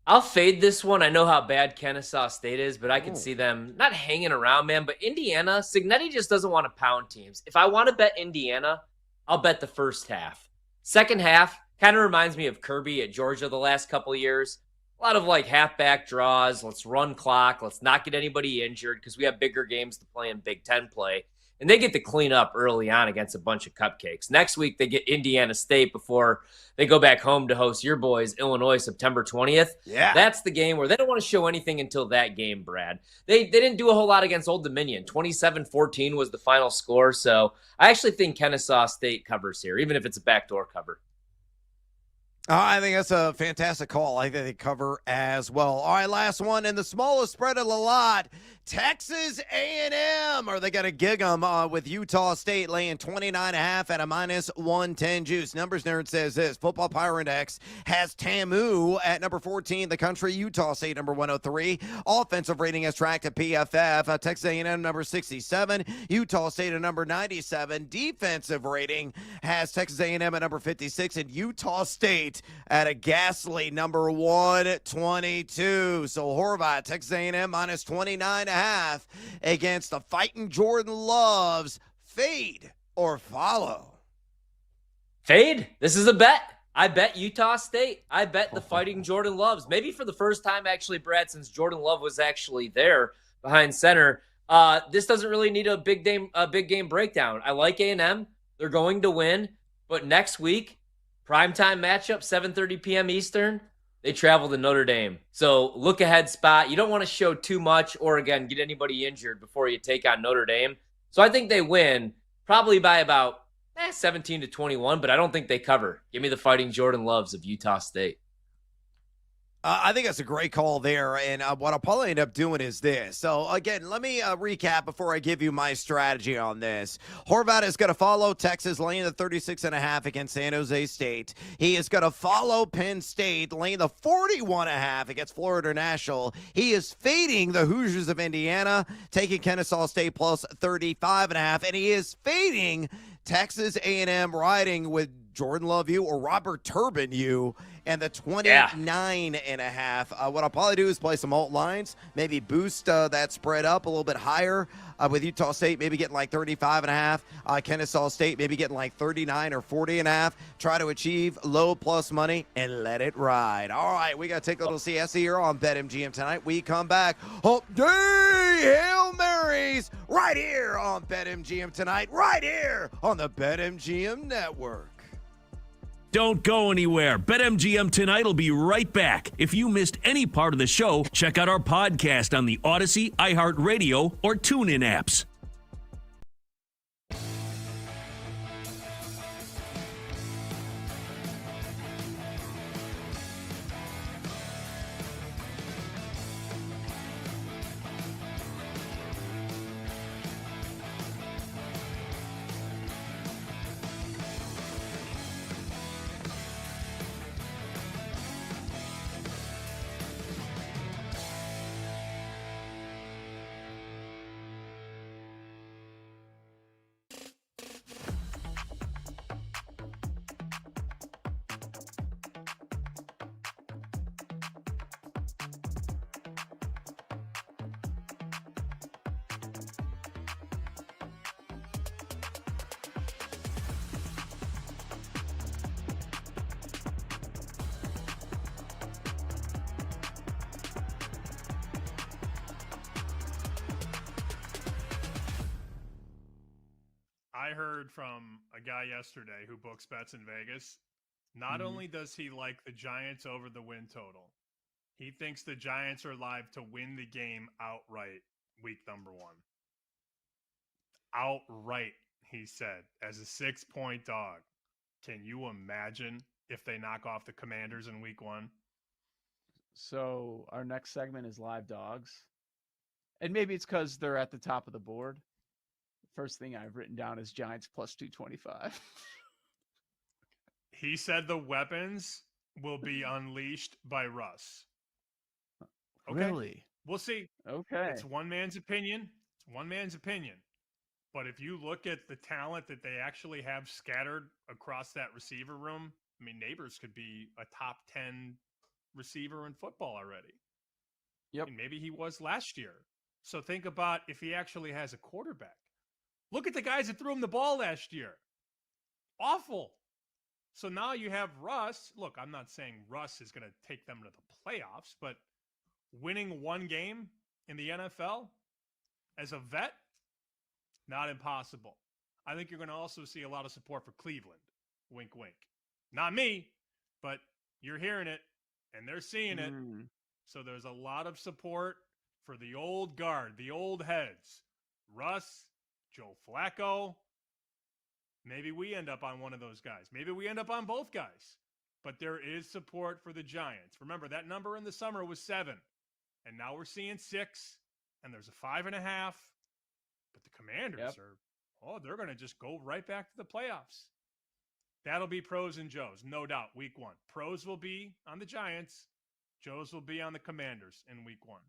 I'll fade this one. I know how bad Kennesaw State is, but I can see them not hanging around, man. But Indiana, Cignetti just doesn't want to pound teams. If I want to bet Indiana, I'll bet the first half. Second half kind of reminds me of Kirby at Georgia the last couple of years. A lot of like halfback draws. Let's run clock. Let's not get anybody injured because we have bigger games to play in Big Ten play. And they get to clean up early on against a bunch of cupcakes. Next week, they get Indiana State before they go back home to host your boys, Illinois, September 20th. Yeah. That's the game where they don't want to show anything until that game, Brad. They didn't do a whole lot against Old Dominion. 27-14 was the final score. So I actually think Kennesaw State covers here, even if it's a backdoor cover. I think that's a fantastic call. I think they cover as well. All right, last one, and the smallest spread of the lot, Texas A&M. Are they going to gig them with Utah State laying 29.5 at a -110 juice? Numbers Nerd says this. Football Power Index has TAMU at number 14 in the country. Utah State number 103. Offensive rating is tracked at PFF. Texas A&M number 67. Utah State at number 97. Defensive rating has Texas A&M at number 56 and Utah State at a ghastly number 122. So Horvath, Texas A&M -29.5 against the fighting Jordan Loves. Fade or follow? Fade. This is a bet. I bet Utah State. I bet the fighting Jordan Loves. Maybe for the first time, actually, Brad, since Jordan Love was actually there behind center. This doesn't really need a big game breakdown. I like A&M. They're going to win. But next week, primetime matchup, 7:30 p.m. Eastern, they travel to Notre Dame. So look ahead spot. You don't want to show too much or, again, get anybody injured before you take on Notre Dame. So I think they win probably by about 17-21, but I don't think they cover. Give me the fighting Jordan Loves of Utah State. I think that's a great call there, and what I'll probably end up doing is this. So, again, let me recap before I give you my strategy on this. Horvath is going to follow Texas, laying the 36.5 against San Jose State. He is going to follow Penn State, laying the 41.5 against Florida International. He is fading the Hoosiers of Indiana, taking Kennesaw State plus 35.5, and he is fading Texas A&M riding with Jordan Love U or Robert Turbin U and the 29.5. What I'll probably do is play some alt lines, maybe boost that spread up a little bit higher with Utah State, maybe getting like 35.5. Kennesaw State, maybe getting like 39 or 40.5. Try to achieve low plus money and let it ride. All right, we got to take a little siesta here on BetMGM tonight. We come back. Hump Day Hail Marys right here on BetMGM tonight, right here on the BetMGM Network. Don't go anywhere. BetMGM Tonight will be right back. If you missed any part of the show, check out our podcast on the Odyssey, iHeartRadio, or TuneIn apps. I heard from a guy yesterday who books bets in Vegas. Not only does he like the Giants over the win total, he thinks the Giants are live to win the game outright week number 1. Outright, he said, as a 6-point dog. Can you imagine if they knock off the Commanders in week 1? So our next segment is live dogs. And maybe it's because they're at the top of the board. First thing I've written down is Giants plus 225. He said the weapons will be unleashed by Russ. Okay. Really? We'll see. Okay. It's one man's opinion. It's one man's opinion. But if you look at the talent that they actually have scattered across that receiver room, I mean, Neighbors could be a top 10 receiver in football already. Yep. And maybe he was last year. So think about if he actually has a quarterback. Look at the guys that threw him the ball last year. Awful. So now you have Russ. Look, I'm not saying Russ is going to take them to the playoffs, but winning one game in the NFL as a vet, not impossible. I think you're going to also see a lot of support for Cleveland. Wink, wink. Not me, but you're hearing it, and they're seeing it. So there's a lot of support for the old guard, the old heads. Russ, Joe Flacco. Maybe we end up on one of those guys. Maybe we end up on both guys. But there is support for the Giants. Remember, that number in the summer was 7. And now we're seeing 6. And there's a 5.5. But the Commanders they're going to just go right back to the playoffs. That'll be pros and Joes, no doubt, week 1. Pros will be on the Giants. Joes will be on the Commanders in week 1.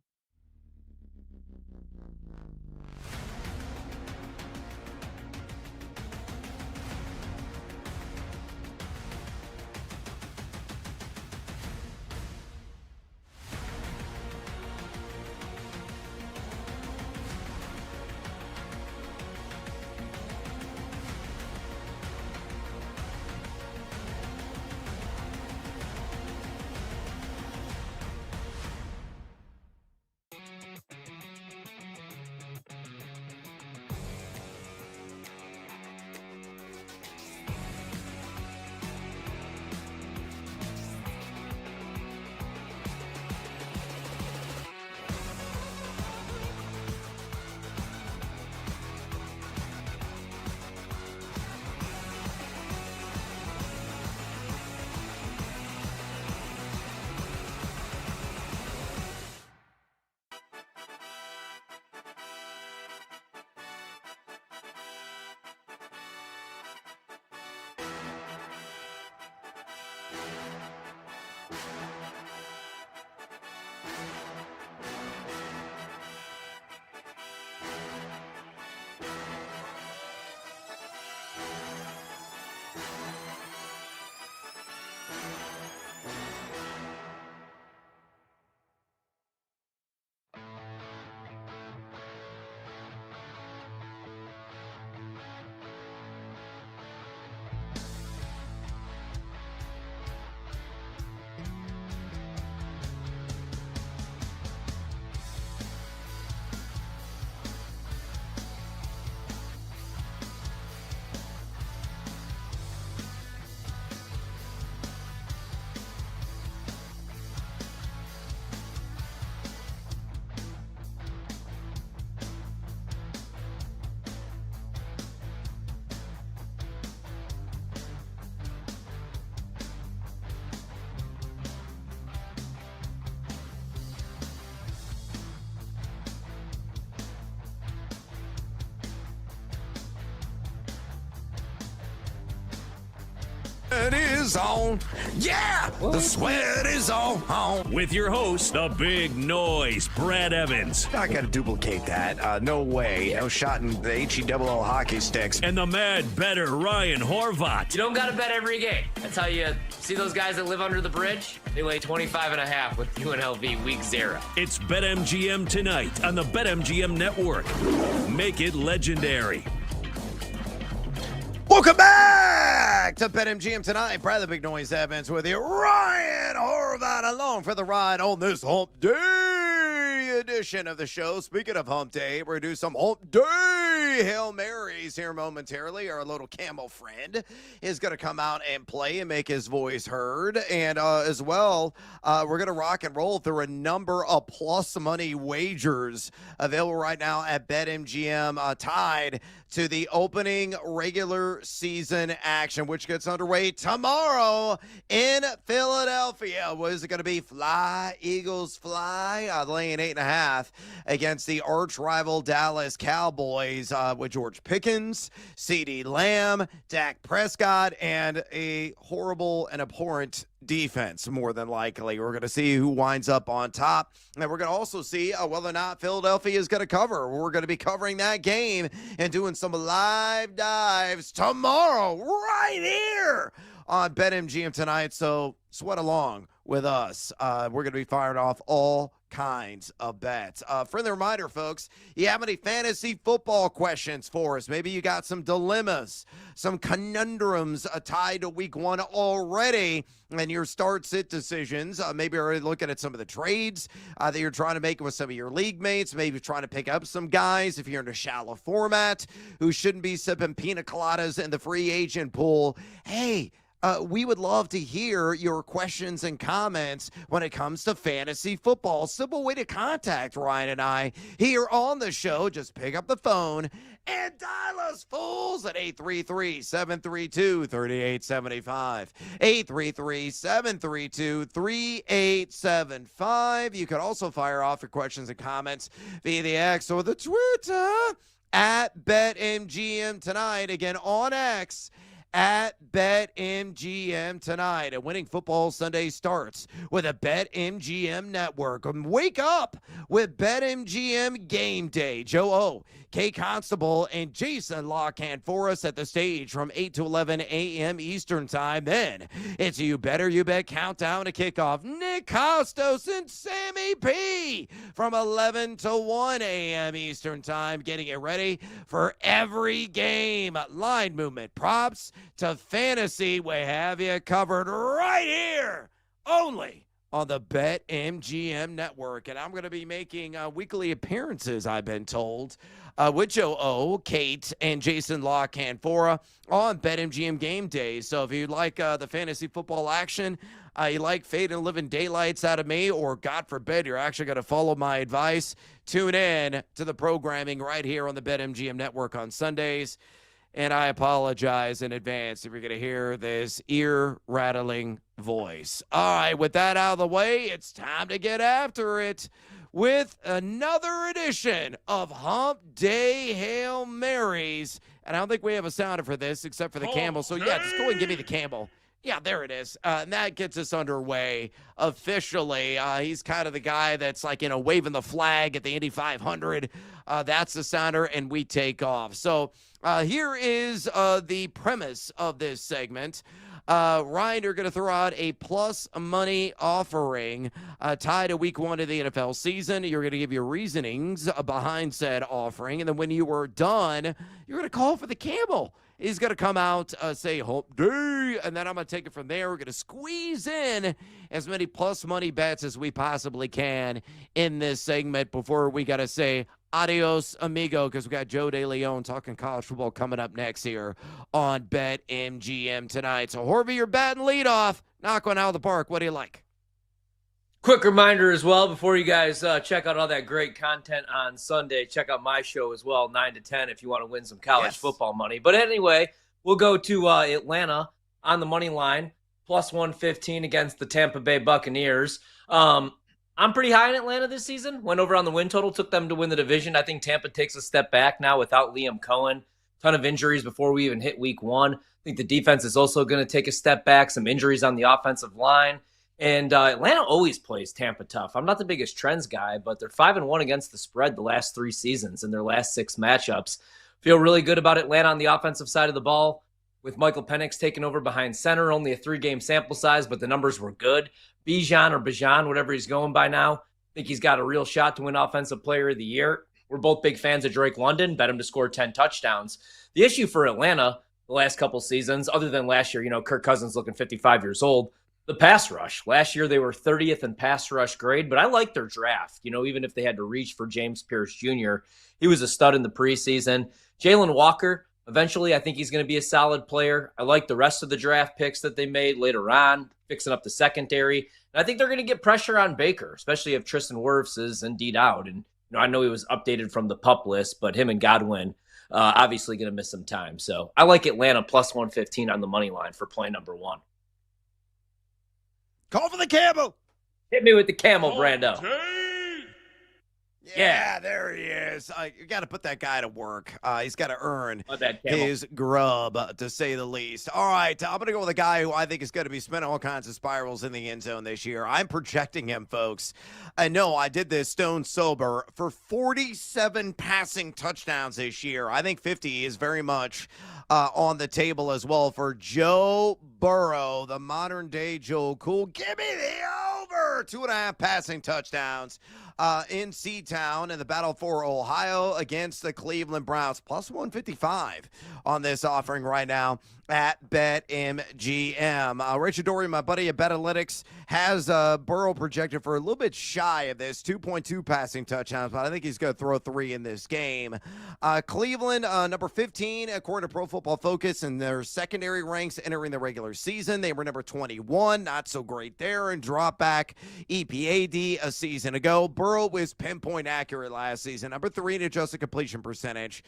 It is on. Yeah, the sweat is on. With your host, the big noise, Brad Evans. I got to duplicate that. No way. No shot in the HE-double-L hockey sticks. And the mad better Ryan Horvat. You don't got to bet every game. That's how you see those guys that live under the bridge? They lay 25.5 with UNLV week 0. It's BetMGM tonight on the BetMGM Network. Make it legendary. Welcome back to BetMGM tonight. Brad the Big Noise Evans with you. Ryan Horvat along for the ride on this Hump Day edition of the show. Speaking of Hump Day, we're going to do some Hump Day Hail Marys here momentarily. Our little camel friend is going to come out and play and make his voice heard. And as well, we're going to rock and roll through a number of plus money wagers available right now at BetMGM, tied to the opening regular season action, which gets underway tomorrow in Philadelphia. What is it going to be? Fly, Eagles, fly. Laying 8.5 against the arch rival Dallas Cowboys with George Pickens, CeeDee Lamb, Dak Prescott, and a horrible and abhorrent defense, more than likely. We're going to see who winds up on top. And we're going to also see whether or not Philadelphia is going to cover. We're going to be covering that game and doing some live dives tomorrow right here on BetMGM tonight. So sweat along with us. We're going to be firing off all kinds of bets. Friendly reminder, folks, you have any fantasy football questions for us? Maybe you got some dilemmas, some conundrums tied to week one already, and your start-sit decisions. Maybe already looking at some of the trades that you're trying to make with some of your league mates. Maybe trying to pick up some guys if you're in a shallow format who shouldn't be sipping pina coladas in the free agent pool. Hey, we would love to hear your questions and comments when it comes to fantasy football. Simple way to contact Ryan and I here on the show. Just pick up the phone and dial us fools at 833-732-3875. 833-732-3875. You can also fire off your questions and comments via the X or the Twitter at BetMGM tonight. Again, on X at BetMGM tonight. And Winning Football Sunday starts with a BetMGM network. Wake up with BetMGM Game Day. Joe O, Kay Constable, and Jason Lockhand for us at the stage from 8 to 11 a.m. Eastern Time. Then it's You Better You Bet countdown to kickoff. Nick Costos and Sammy P from 11 to 1 a.m. Eastern Time, getting it ready for every game. Line movement, props to fantasy, we have you covered right here, only on the BetMGM network. And I'm going to be making weekly appearances, I've been told, with Joe O, Kate, and Jason Lockhand-Fora on BetMGM Game Day. So if you like the fantasy football action, you like fading living daylights out of me, or God forbid, you're actually going to follow my advice, tune in to the programming right here on the BetMGM network on Sundays. And I apologize in advance if you're going to hear this ear-rattling voice. All right, with that out of the way, it's time to get after it with another edition of Hump Day Hail Marys. And I don't think we have a sounder for this except for the camel. So, yeah, just go ahead and give me the camel. Yeah, there it is. And that gets us underway officially. He's kind of the guy that's like, waving the flag at the Indy 500. That's the sounder, and we take off. So here is the premise of this segment. Ryan, you're going to throw out a plus money offering tied to week one of the NFL season. You're going to give your reasonings behind said offering. And then when you are done, you're going to call for the camel. He's going to come out, say, Hump Day, and then I'm going to take it from there. We're going to squeeze in as many plus money bets as we possibly can in this segment before we got to say adios, amigo, because we got Joe DeLeon talking college football coming up next here on BetMGM tonight. So, Horvey, you're batting leadoff. Knock one out of the park. What do you like? Quick reminder as well, before you guys check out all that great content on Sunday, check out my show as well, 9 to 10, if you want to win some college football money. But anyway, we'll go to Atlanta on the money line, plus 115 against the Tampa Bay Buccaneers. I'm pretty high in Atlanta this season. Went over on the win total, took them to win the division. I think Tampa takes a step back now without Liam Cohen. Ton of injuries before we even hit week one. I think the defense is also going to take a step back, some injuries on the offensive line. And Atlanta always plays Tampa tough. I'm not the biggest trends guy, but they're 5-1 against the spread the last 3 seasons in their last 6 matchups. Feel really good about Atlanta on the offensive side of the ball with Michael Penix taking over behind center. Only a 3-game sample size, but the numbers were good. Bijan, whatever he's going by now, I think he's got a real shot to win Offensive Player of the Year. We're both big fans of Drake London. Bet him to score 10 touchdowns. The issue for Atlanta the last couple seasons, other than last year, Kirk Cousins looking 55 years old, the pass rush. Last year, they were 30th in pass rush grade, but I like their draft. Even if they had to reach for James Pierce Jr., he was a stud in the preseason. Jalen Walker, eventually, I think he's going to be a solid player. I like the rest of the draft picks that they made later on, fixing up the secondary. And I think they're going to get pressure on Baker, especially if Tristan Wirfs is indeed out. And I know he was updated from the PUP list, but him and Godwin obviously going to miss some time. So I like Atlanta plus 115 on the money line for play number 1. Call for the camel. Hit me with the camel, Brando. Yeah, there he is. You got to put that guy to work. He's got to earn his grub, to say the least. All right, I'm going to go with a guy who I think is going to be spinning all kinds of spirals in the end zone this year. I'm projecting him, folks. I know I did this stone sober for 47 passing touchdowns this year. I think 50 is very much on the table as well for Joe Burrow, the modern-day Joe Cool. Give me the over. 2.5 passing touchdowns in C-Town in the battle for Ohio against the Cleveland Browns. Plus 155 on this offering right now at BetMGM. Richard Dory, my buddy at BetAlytics, has Burrow projected for a little bit shy of this, 2.2 passing touchdowns, but I think he's going to throw 3 in this game. Cleveland, number 15, according to Pro Football Focus, in their secondary ranks entering the regular season. They were number 21, not so great there, and drop back EPAD a season ago. Burrow was pinpoint accurate last season, number 3 in adjusted completion percentage.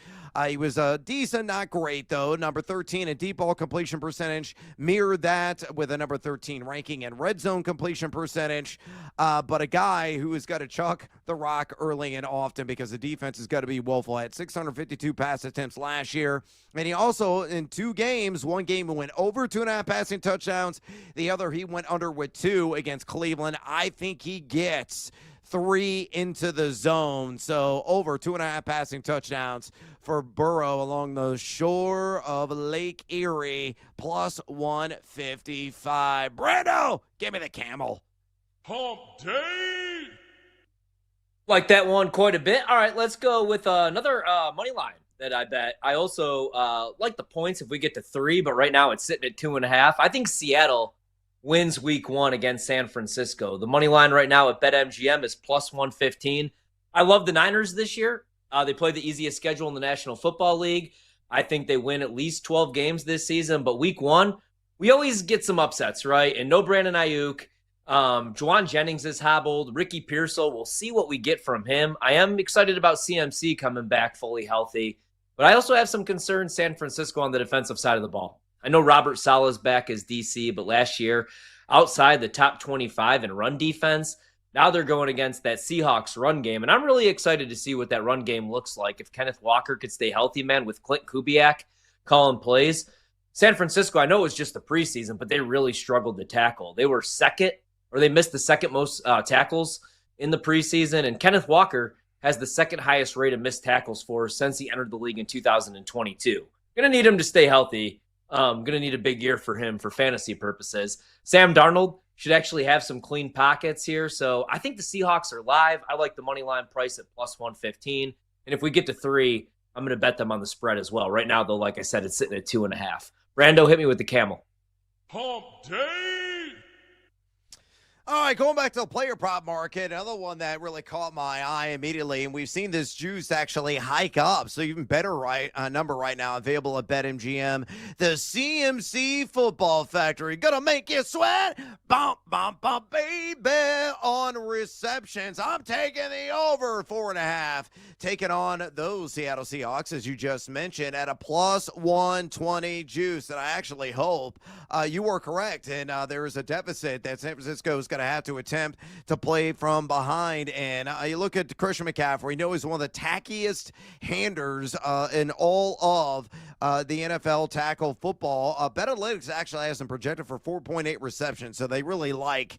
He was decent, not great, though. Number 13 in deep ball completion percentage, mirrored that with a number 13 ranking in red zone completion percentage. But a guy who has got to chuck the rock early and often because the defense has got to be woeful. Had 652 pass attempts last year. And he also, in 2 games, one game he went over 2.5 passing touchdowns. The other, he went under with 2 against Cleveland. I think he gets 3 into the zone. So over 2.5 passing touchdowns for Burrow along the shore of Lake Erie, plus 155. Brando, give me the camel. Hump day. Like that one quite a bit. All right, let's go with another money line that I bet. I also like the points if we get to 3, but right now it's sitting at 2.5. I think Seattle wins week 1 against San Francisco. The money line right now at BetMGM is plus 115. I love the Niners this year. They play the easiest schedule in the National Football League. I think they win at least 12 games this season, but week 1, we always get some upsets, right? And no Brandon Ayuk. Juwan Jennings is hobbled. Ricky Pearsall, we'll see what we get from him. I am excited about CMC coming back fully healthy, but I also have some concerns San Francisco on the defensive side of the ball. I know Robert Saleh's back as DC, but last year, outside the top 25 in run defense, now they're going against that Seahawks run game, and I'm really excited to see what that run game looks like. If Kenneth Walker could stay healthy, man, with Clint Kubiak calling plays. San Francisco, I know it was just the preseason, but they really struggled to tackle. They were second, or they missed the second most tackles in the preseason, and Kenneth Walker has the second highest rate of missed tackles for since he entered the league in 2022. Going to need him to stay healthy. Going to need a big year for him for fantasy purposes. Sam Darnold should actually have some clean pockets here. So I think the Seahawks are live. I like the money line price at plus 115. And if we get to 3, I'm going to bet them on the spread as well. Right now, though, like I said, it's sitting at 2.5. Brando, hit me with the camel. Hump day. All right, going back to the player prop market, another one that really caught my eye immediately, and we've seen this juice actually hike up, so even better number right now available at BetMGM. The CMC Football Factory, gonna make you sweat, bump, bump, bump, baby, on receptions. I'm taking the over 4.5, taking on those Seattle Seahawks, as you just mentioned, at a plus 120 juice, and I actually hope you are correct, and there is a deficit that San Francisco is going to have to attempt to play from behind. And you look at Christian McCaffrey, you know he's one of the tackiest handers in all of the NFL tackle football. BetAlytics actually has him projected for 4.8 receptions, so they really like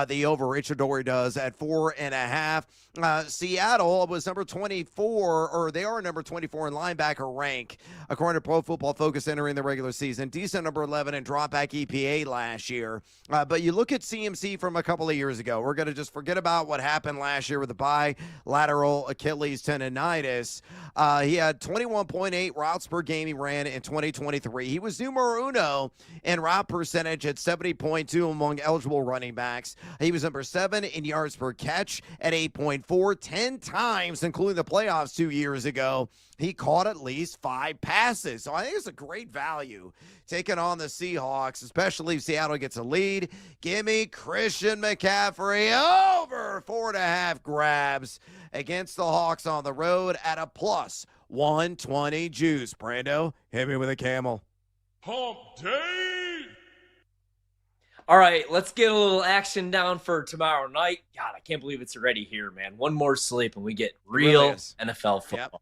the over. Richard Dory does at 4.5. Seattle was number 24, or they are number 24 in linebacker rank, according to Pro Football Focus entering the regular season. Decent number 11 in dropback EPA last year. But you look at CMC from a couple of years ago. We're going to just forget about what happened last year with the bilateral Achilles tendonitis. He had 21.8 routes per game he ran in 2023. He was numero uno in route percentage at 70.2 among eligible running backs. He was number 7 in yards per catch at 8.4, 10 times, including the playoffs 2 years ago. He caught at least 5 passes. So I think it's a great value taking on the Seahawks, especially if Seattle gets a lead. Give me Christian McCaffrey over 4.5 grabs against the Hawks on the road at a plus 120 juice. Brando, hit me with a camel. Hump day! All right, let's get a little action down for tomorrow night. God, I can't believe it's already here, man. One more sleep and we get real NFL football. Yep.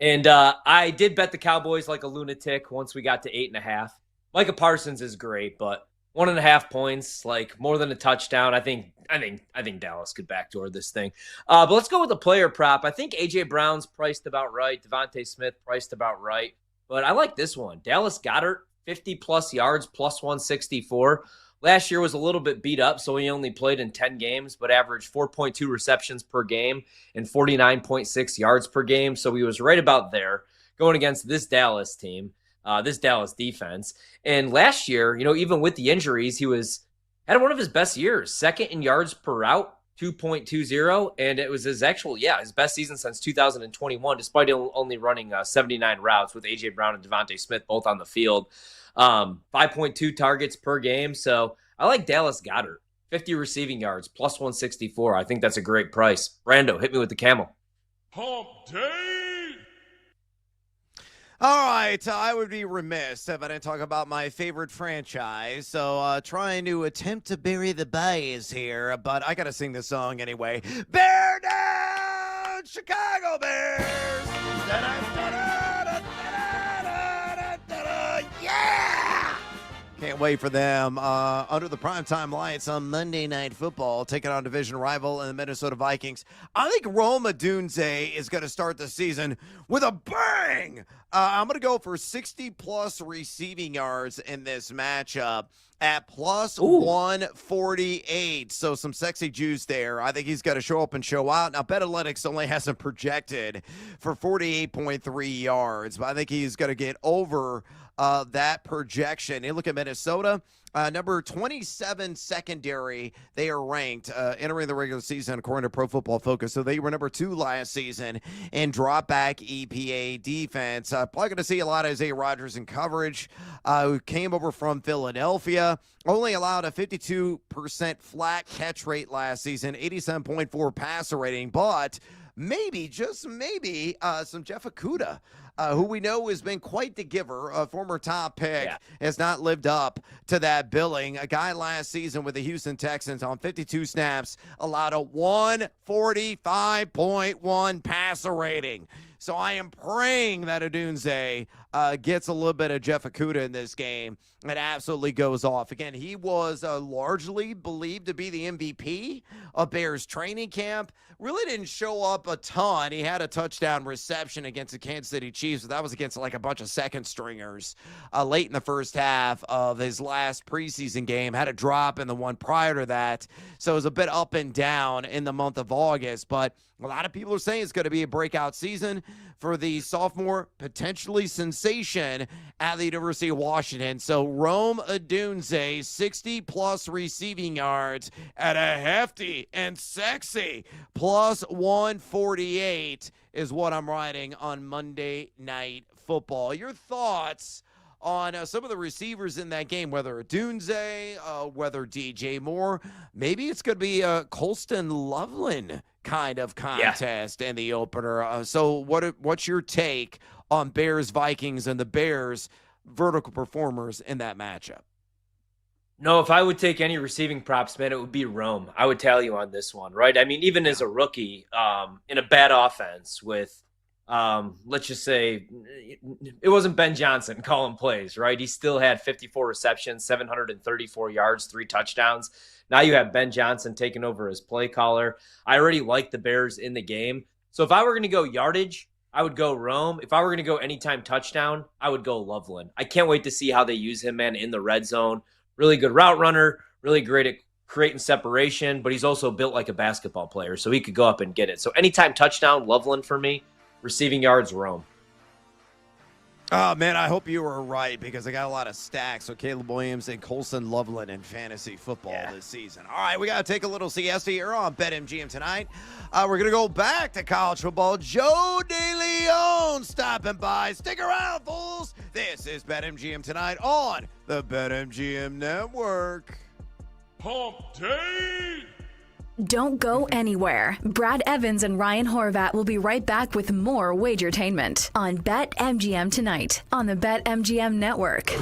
And I did bet the Cowboys like a lunatic once we got to 8.5. Micah Parsons is great, but 1.5 points, like more than a touchdown. I think Dallas could backdoor this thing. But let's go with the player prop. I think AJ Brown's priced about right. Devontae Smith priced about right. But I like this one. Dallas Goedert, 50 plus yards, plus 164. Last year was a little bit beat up, so he only played in 10 games, but averaged 4.2 receptions per game and 49.6 yards per game. So he was right about there going against this Dallas team, this Dallas defense. And last year, even with the injuries, he had one of his best years, second in yards per route, 2.20, and it was his best season since 2021, despite only running 79 routes with A.J. Brown and Devontae Smith both on the field. 5.2 targets per game. So I like Dallas Goedert, 50 receiving yards, plus 164. I think that's a great price. Brando, hit me with the camel. Hump day! All right, I would be remiss if I didn't talk about my favorite franchise. So trying to attempt to bury the bays here, but I got to sing this song anyway. Bear down, Chicago Bears! Yeah! Can't wait for them under the primetime lights on Monday Night Football, taking on division rival and the Minnesota Vikings. I think Rome Odunze is going to start the season with a bang. I'm going to go for 60-plus receiving yards in this matchup at plus 148. So some sexy juice there. I think he's got to show up and show out. Now, BetAlytics only has him projected for 48.3 yards, but I think he's going to get over that projection. You look at Minnesota, number 27 secondary. They are ranked entering the regular season according to Pro Football Focus. So they were number 2 last season in drop back EPA defense. Probably going to see a lot of Isaiah Rodgers in coverage, who came over from Philadelphia. Only allowed a 52% flat catch rate last season, 87.4 passer rating, but maybe, just maybe, some Jeff Okudah, who we know has been quite the giver, a former top pick, has not lived up to that billing. A guy last season with the Houston Texans on 52 snaps allowed a 145.1 passer rating. So I am praying that Odunze gets a little bit of Jeff Okudah in this game and absolutely goes off. Again, he was largely believed to be the MVP of Bears training camp. Really didn't show up a ton. He had a touchdown reception against the Kansas City Chiefs, but that was against like a bunch of second stringers late in the first half of his last preseason game. Had a drop in the one prior to that. So it was a bit up and down in the month of August, but a lot of people are saying it's going to be a breakout season for the sophomore, potentially sensation at the University of Washington. So Rome Odunze, 60-plus receiving yards at a hefty and sexy plus 148 is what I'm writing on Monday Night Football. Your thoughts on some of the receivers in that game, whether Odunze, whether DJ Moore, maybe it's going to be a Colston Loveland kind of contest in the opener. So what's your take on Bears Vikings and the Bears vertical performers in that matchup? No, if I would take any receiving props, man, it would be Rome. I would tell you on this one, right? I mean, even as a rookie in a bad offense with, let's just say, it wasn't Ben Johnson calling plays, right? He still had 54 receptions, 734 yards, 3 touchdowns. Now you have Ben Johnson taking over as play caller. I already like the Bears in the game. So if I were going to go yardage, I would go Rome. If I were going to go anytime touchdown, I would go Loveland. I can't wait to see how they use him, man, in the red zone. Really good route runner, really great at creating separation, but he's also built like a basketball player, so he could go up and get it. So anytime touchdown, Loveland for me. Receiving yards, Rome. Oh, man, I hope you were right because I got a lot of stacks. So Caleb Williams and Colson Loveland in fantasy football this season. All right, we got to take a little siesta here on BetMGM tonight. We're going to go back to college football. Joe DeLeon stopping by. Stick around, fools. This is BetMGM tonight on the BetMGM Network. Pump Day! Don't go anywhere. Brad Evans and Ryan Horvat will be right back with more Wagertainment on BetMGM tonight on the BetMGM Network.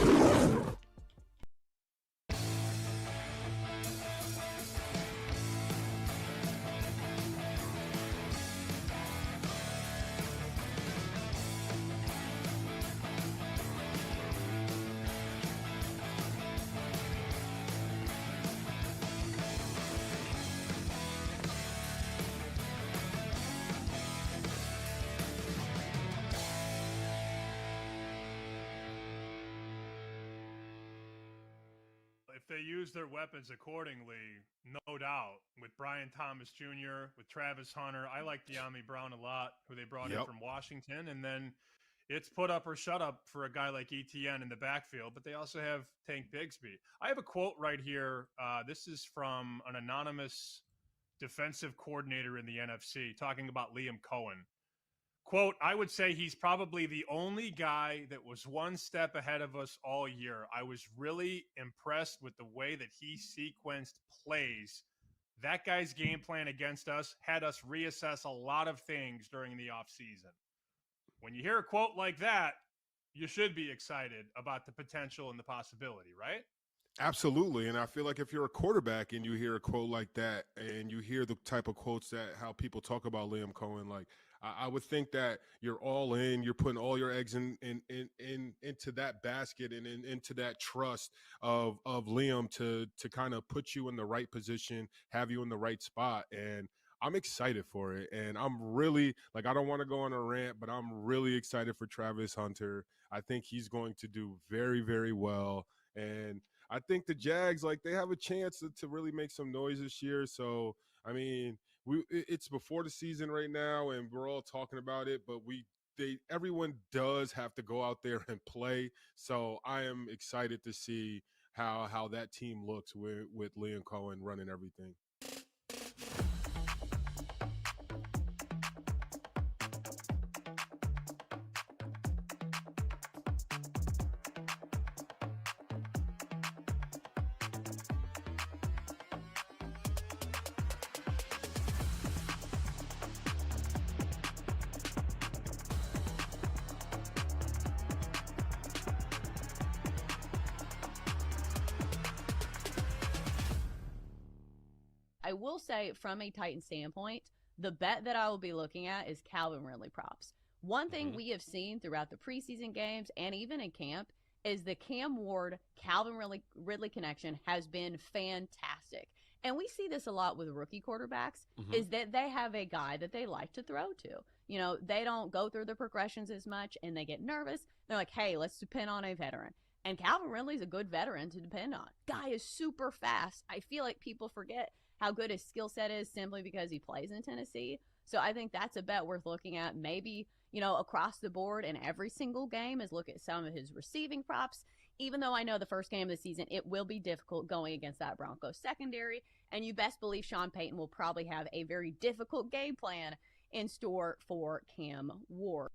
If they use their weapons accordingly, no doubt. With Brian Thomas Jr., with Travis Hunter, I like De'Ami Brown a lot, who they brought in from Washington. And then it's put up or shut up for a guy like ETN in the backfield, but they also have Tank Bigsby. I have a quote right here. This is from an anonymous defensive coordinator in the NFC talking about Liam Cohen. Quote, I would say he's probably the only guy that was one step ahead of us all year. I was really impressed with the way that he sequenced plays. That guy's game plan against us had us reassess a lot of things during the offseason. When you hear a quote like that, you should be excited about the potential and the possibility, right? Absolutely. And I feel like if you're a quarterback and you hear a quote like that and you hear the type of quotes that how people talk about Liam Cohen, like I would think that you're all in, you're putting all your eggs into that basket and into that trust of Liam to kind of put you in the right position, have you in the right spot. And I'm excited for it. And I'm really like, I don't want to go on a rant, but I'm really excited for Travis Hunter. I think he's going to do very, very well. And I think the Jags, like, they have a chance to really make some noise this year. So, I mean, it's before the season right now, and we're all talking about it, but everyone does have to go out there and play. So I am excited to see how that team looks with Liam Cohen running everything. I will say, from a Titan standpoint, the bet that I will be looking at is Calvin Ridley props. One thing we have seen throughout the preseason games and even in camp is the Cam Ward Calvin Ridley connection has been fantastic. And we see this a lot with rookie quarterbacks, is that they have a guy that they like to throw to. You know, they don't go through the progressions as much and they get nervous. They're like, hey, let's depend on a veteran. And Calvin Ridley's a good veteran to depend on. Guy is super fast. I feel like people forget how good his skill set is simply because he plays in Tennessee. So I think that's a bet worth looking at. Maybe, you know, across the board in every single game is look at some of his receiving props. Even though I know the first game of the season, it will be difficult going against that Broncos secondary. And you best believe Sean Payton will probably have a very difficult game plan in store for Cam Ward.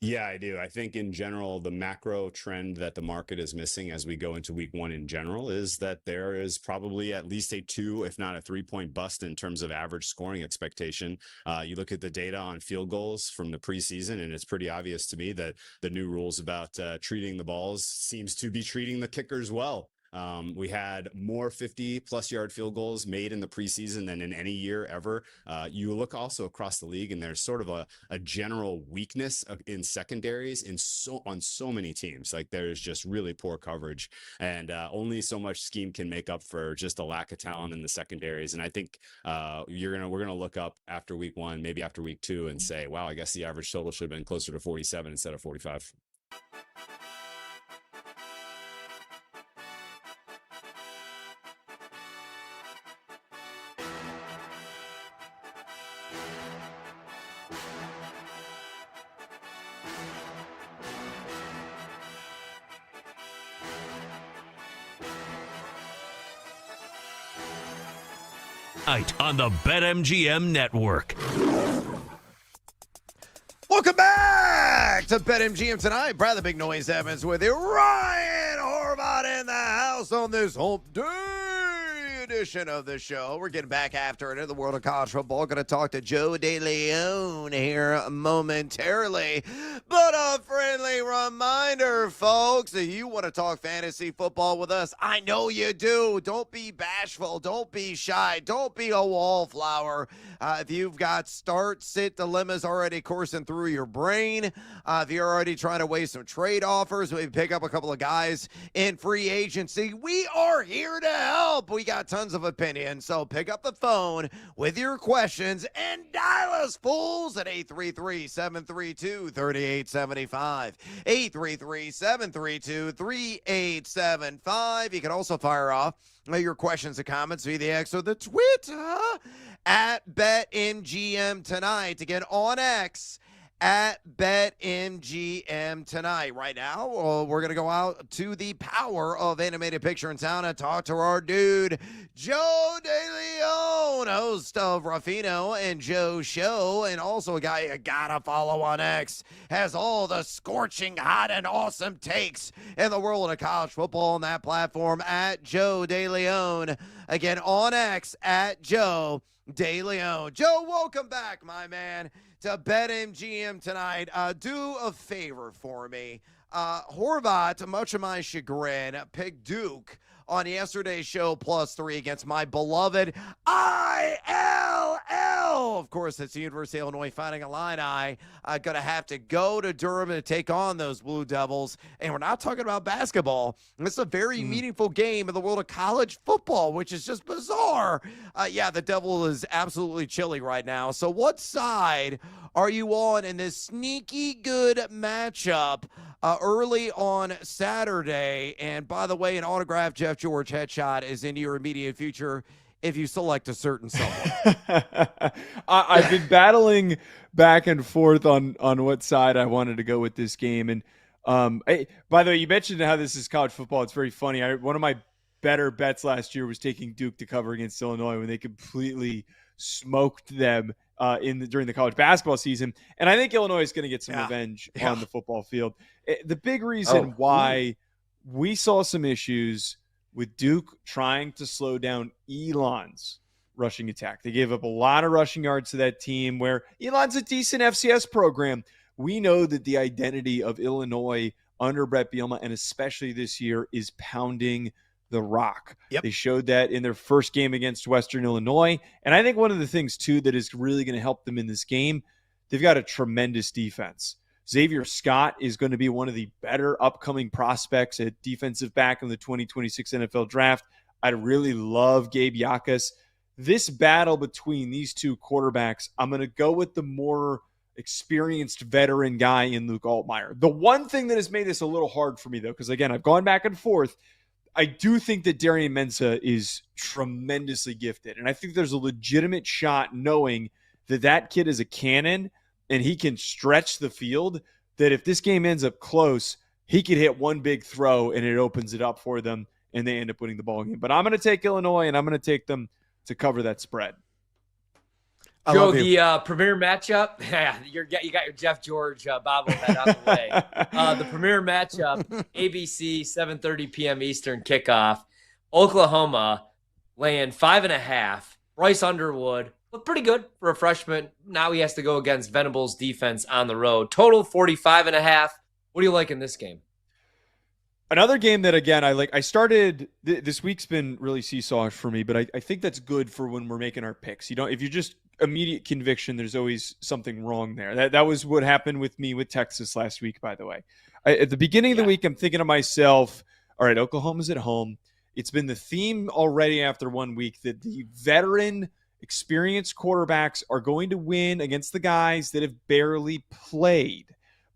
Yeah, I do. I think in general, the macro trend that the market is missing as we go into week one in general is that there is probably at least a 2, if not a 3-point bust in terms of average scoring expectation. You look at the data on field goals from the preseason, and it's pretty obvious to me that the new rules about treating the balls seems to be treating the kickers well. We had more 50-plus yard field goals made in the preseason than in any year ever. You look also across the league, and there's sort of a general weakness in secondaries on so many teams. Like there's just really poor coverage, and only so much scheme can make up for just a lack of talent in the secondaries. And I think we're gonna look up after week 1, maybe after week 2, and say, wow, I guess the average total should have been closer to 47 instead of 45. On the BetMGM Network. Welcome back to BetMGM tonight. Brad the Big Noise Evans with you. Ryan Horvat in the house on this hump day edition of the show. We're getting back after it in the world of college football. Going to talk to Joe DeLeon here momentarily. But a friendly reminder, folks, if you want to talk fantasy football with us, I know you do. Don't be bashful. Don't be shy. Don't be a wallflower. If you've got start-sit dilemmas already coursing through your brain, if you're already trying to weigh some trade offers, maybe pick up a couple of guys in free agency, we are here to help. We got tons of opinions, so pick up the phone with your questions and dial us, fools, at 833-732-3875. 833-732-3875. You can also fire off your questions and comments via the X or the Twitter at BetMGM tonight. Again, on X at BetMGM tonight. Right now, we're going to go out to the power of animated picture in town and talk to our dude, Joe DeLeon, host of Ruffino and Joe Show, and also a guy you gotta follow on X, has all the scorching hot and awesome takes in the world of college football on that platform at Joe DeLeon. Again, on X at Joe DeLeon. Joe, welcome back, my man, to BetMGM tonight. Do a favor for me. Horvat, much of my chagrin, picked Duke on yesterday's show +3 against my beloved ILL. Of course, it's the University of Illinois Fighting Illini. Going to have to go to Durham to take on those Blue Devils. And we're not talking about basketball. It's a very meaningful game in the world of college football, which is just bizarre. Yeah, the Devil is absolutely chilly right now. So what side are you on in this sneaky good matchup early on Saturday? And by the way, an autographed Jeff George headshot is in your immediate future if you select a certain someone. I've been battling back and forth on what side I wanted to go with this game. And by the way, you mentioned how this is college football. It's very funny. One of my better bets last year was taking Duke to cover against Illinois when they completely smoked them during the college basketball season. And I think Illinois is going to get some revenge on the football field. The big reason why we saw some issues with Duke trying to slow down Elon's rushing attack. They gave up a lot of rushing yards to that team, where Elon's a decent FCS program. We know that the identity of Illinois under Brett Bielema, and especially this year, is pounding the rock. Yep. They showed that in their first game against Western Illinois. And I think one of the things, too, that is really going to help them in this game, they've got a tremendous defense. Xavier Scott is going to be one of the better upcoming prospects at defensive back in the 2026 NFL draft. I really love Gabe Yakas. This battle between these two quarterbacks, I'm going to go with the more experienced veteran guy in Luke Altmaier. The one thing that has made this a little hard for me, though, because, again, I've gone back and forth, I do think that Darian Mensah is tremendously gifted. And I think there's a legitimate shot, knowing that that kid is a cannon and he can stretch the field, that if this game ends up close, he could hit one big throw and it opens it up for them and they end up winning the ball game. But I'm going to take Illinois, and I'm going to take them to cover that spread. Joe, the premier matchup, you got your Jeff George bobblehead out of the way. The premier matchup, ABC, 7:30 p.m. Eastern kickoff. Oklahoma laying 5.5. Bryce Underwood looked pretty good for a freshman. Now he has to go against Venables' defense on the road. Total 45.5. What do you like in this game? Another game that, again, I started this week's been really seesawish for me, but I think that's good for when we're making our picks. If you just immediate conviction, there's always something wrong there. That was what happened with me with Texas last week, by the way. At the beginning of the week, I'm thinking to myself, all right, Oklahoma's at home. It's been the theme already after 1 week that the veteran, experienced quarterbacks are going to win against the guys that have barely played.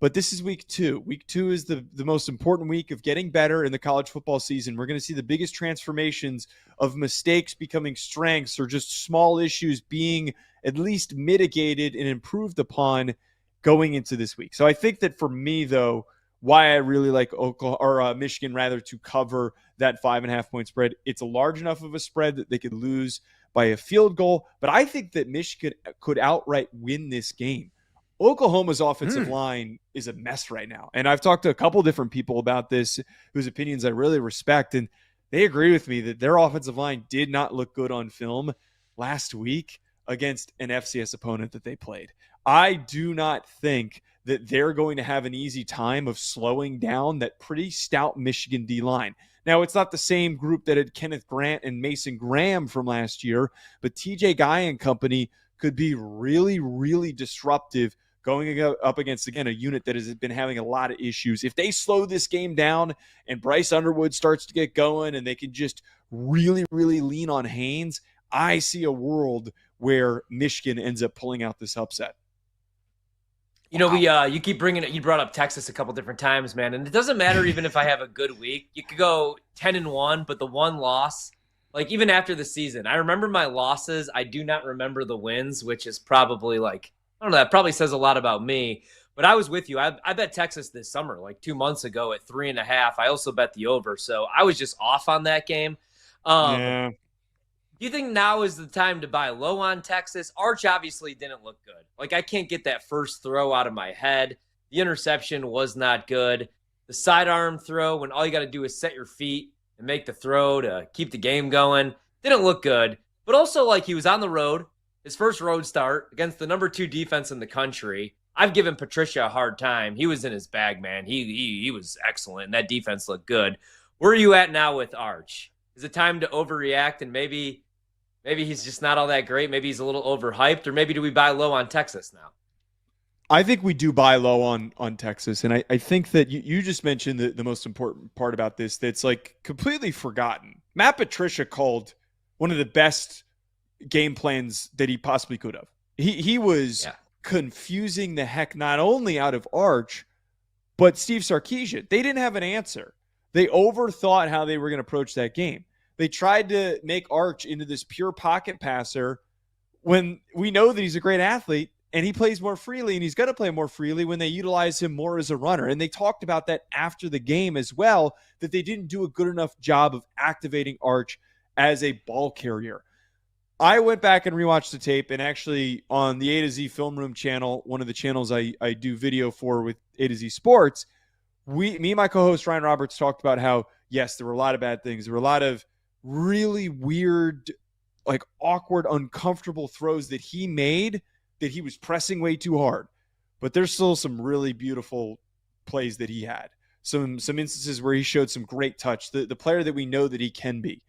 But this is week 2. Week 2 is the most important week of getting better in the college football season. We're going to see the biggest transformations of mistakes becoming strengths or just small issues being at least mitigated and improved upon going into this week. So I think that for me, though, why I really like Michigan rather to cover that 5.5 point spread. It's a large enough of a spread that they could lose by a field goal. But I think that Michigan could outright win this game. Oklahoma's offensive line is a mess right now. And I've talked to a couple different people about this whose opinions I really respect. And they agree with me that their offensive line did not look good on film last week against an FCS opponent that they played. I do not think that they're going to have an easy time of slowing down that pretty stout Michigan D-line. Now, it's not the same group that had Kenneth Grant and Mason Graham from last year, but TJ Guy and company could be really, really disruptive going up against, again, a unit that has been having a lot of issues. If they slow this game down and Bryce Underwood starts to get going and they can just really, really lean on Haynes, I see a world where Michigan ends up pulling out this upset. You keep bringing it. You brought up Texas a couple different times, man, and it doesn't matter even if I have a good week. You could go 10-1, but the one loss, like even after the season, I remember my losses. I do not remember the wins, which is probably like, I don't know. That probably says a lot about me. But I was with you. I bet Texas this summer, like 2 months ago at 3.5. I also bet the over, so I was just off on that game. Yeah. Do you think now is the time to buy low on Texas? Arch obviously didn't look good. Like, I can't get that first throw out of my head. The interception was not good. The sidearm throw, when all you got to do is set your feet and make the throw to keep the game going, didn't look good. But also, like, he was on the road, his first road start against the number 2 defense in the country. I've given Patricia a hard time. He was in his bag, man. He was excellent, and that defense looked good. Where are you at now with Arch? Is it time to overreact and maybe he's just not all that great? Maybe he's a little overhyped, or maybe do we buy low on Texas now? I think we do buy low on Texas. And I think that you just mentioned the most important part about this that's like completely forgotten. Matt Patricia called one of the best game plans that he possibly could have. He was confusing the heck not only out of Arch, but Steve Sarkisian. They didn't have an answer. They overthought how they were going to approach that game. They tried to make Arch into this pure pocket passer when we know that he's a great athlete and he plays more freely, and he's going to play more freely when they utilize him more as a runner. And they talked about that after the game as well, that they didn't do a good enough job of activating Arch as a ball carrier. I went back and rewatched the tape, and actually on the A to Z Film Room channel, one of the channels I do video for with A to Z Sports, me and my co-host Ryan Roberts talked about how, yes, there were a lot of bad things. There were a lot of really weird, like awkward, uncomfortable throws that he made that he was pressing way too hard. But there's still some really beautiful plays that he had. Some instances where he showed some great touch, the player that we know that he can be.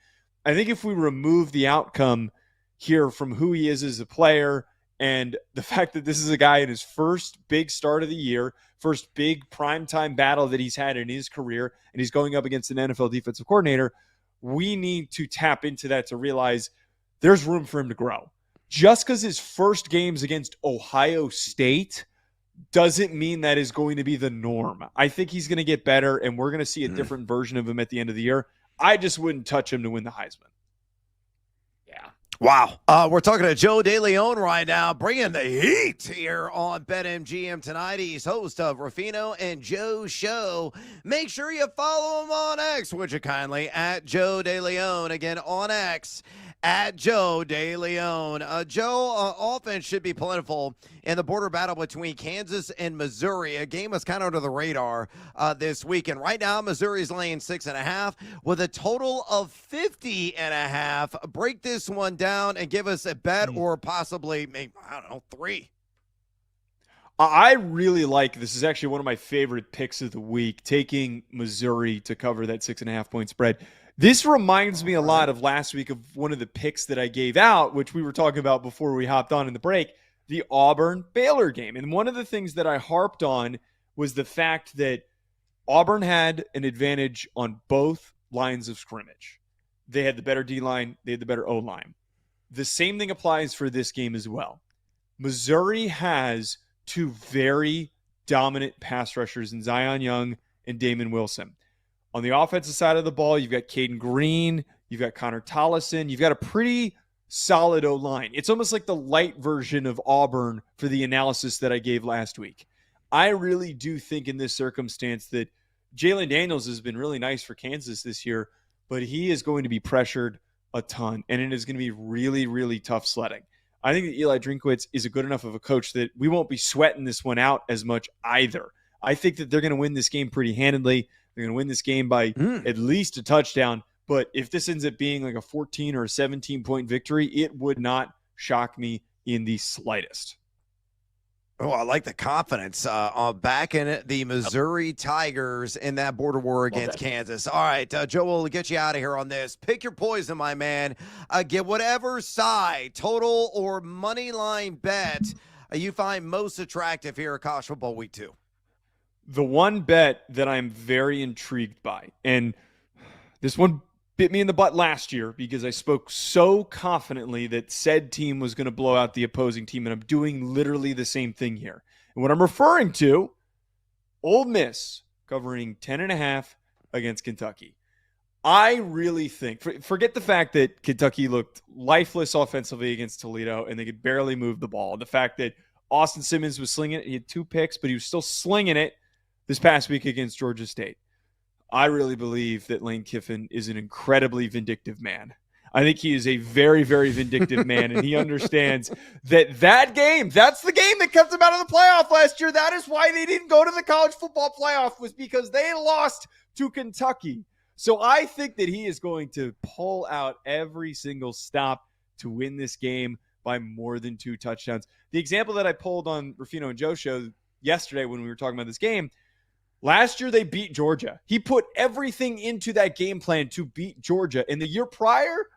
I think if we remove the outcome here from who he is as a player and the fact that this is a guy in his first big start of the year, first big primetime battle that he's had in his career, and he's going up against an NFL defensive coordinator, we need to tap into that to realize there's room for him to grow. Just because his first game's against Ohio State doesn't mean that is going to be the norm. I think he's going to get better, and we're going to see a different version of him at the end of the year. I just wouldn't touch him to win the Heisman. Wow. We're talking to Joe DeLeon right now, bringing the heat here on BetMGM tonight. He's host of Ruffino and Joe Show. Make sure you follow him on X, would you kindly, at Joe DeLeon. Again, on X, at Joe DeLeon. Joe, offense should be plentiful in the border battle between Kansas and Missouri, a game that's kind of under the radar this weekend. Right now, Missouri's laying 6.5 with a total of 50.5. Break this one down and give us a bet or possibly, maybe, I don't know, 3. I really like, this is actually one of my favorite picks of the week, taking Missouri to cover that 6.5-point spread. This reminds me a lot of last week of one of the picks that I gave out, which we were talking about before we hopped on in the break, the Auburn-Baylor game. And one of the things that I harped on was the fact that Auburn had an advantage on both lines of scrimmage. They had the better D-line, they had the better O-line. The same thing applies for this game as well. Missouri has two very dominant pass rushers in Zion Young and Damon Wilson. On the offensive side of the ball, you've got Caden Green, you've got Connor Tollison, you've got a pretty solid O-line. It's almost like the light version of Auburn for the analysis that I gave last week. I really do think in this circumstance that Jalen Daniels has been really nice for Kansas this year, but he is going to be pressured a ton, and it is going to be really, really tough sledding. I think that Eli Drinkwitz is a good enough of a coach that we won't be sweating this one out as much either. I think that they're going to win this game pretty handedly. They're going to win this game by at least a touchdown. But if this ends up being like a 14 or a 17-point victory, it would not shock me in the slightest. Oh, I like the confidence on backing the Missouri Tigers in that border war against Kansas. All right, Joe, we'll get you out of here on this. Pick your poison, my man. Get whatever side, total or money line bet you find most attractive here at College Football Week 2. The one bet that I'm very intrigued by, and this one bit me in the butt last year because I spoke so confidently that said team was going to blow out the opposing team, and I'm doing literally the same thing here. And what I'm referring to, Ole Miss covering 10.5 against Kentucky. I really think, forget the fact that Kentucky looked lifeless offensively against Toledo and they could barely move the ball. The fact that Austin Simmons was slinging it, he had 2 picks, but he was still slinging it this past week against Georgia State. I really believe that Lane Kiffin is an incredibly vindictive man. I think he is a very, very vindictive man, and he understands that game, that's the game that kept them out of the playoff last year. That is why they didn't go to the college football playoff, was because they lost to Kentucky. So I think that he is going to pull out every single stop to win this game by more than 2 touchdowns. The example that I pulled on Rufino and Joe's show yesterday when we were talking about this game, last year, they beat Georgia. He put everything into that game plan to beat Georgia. And the year prior,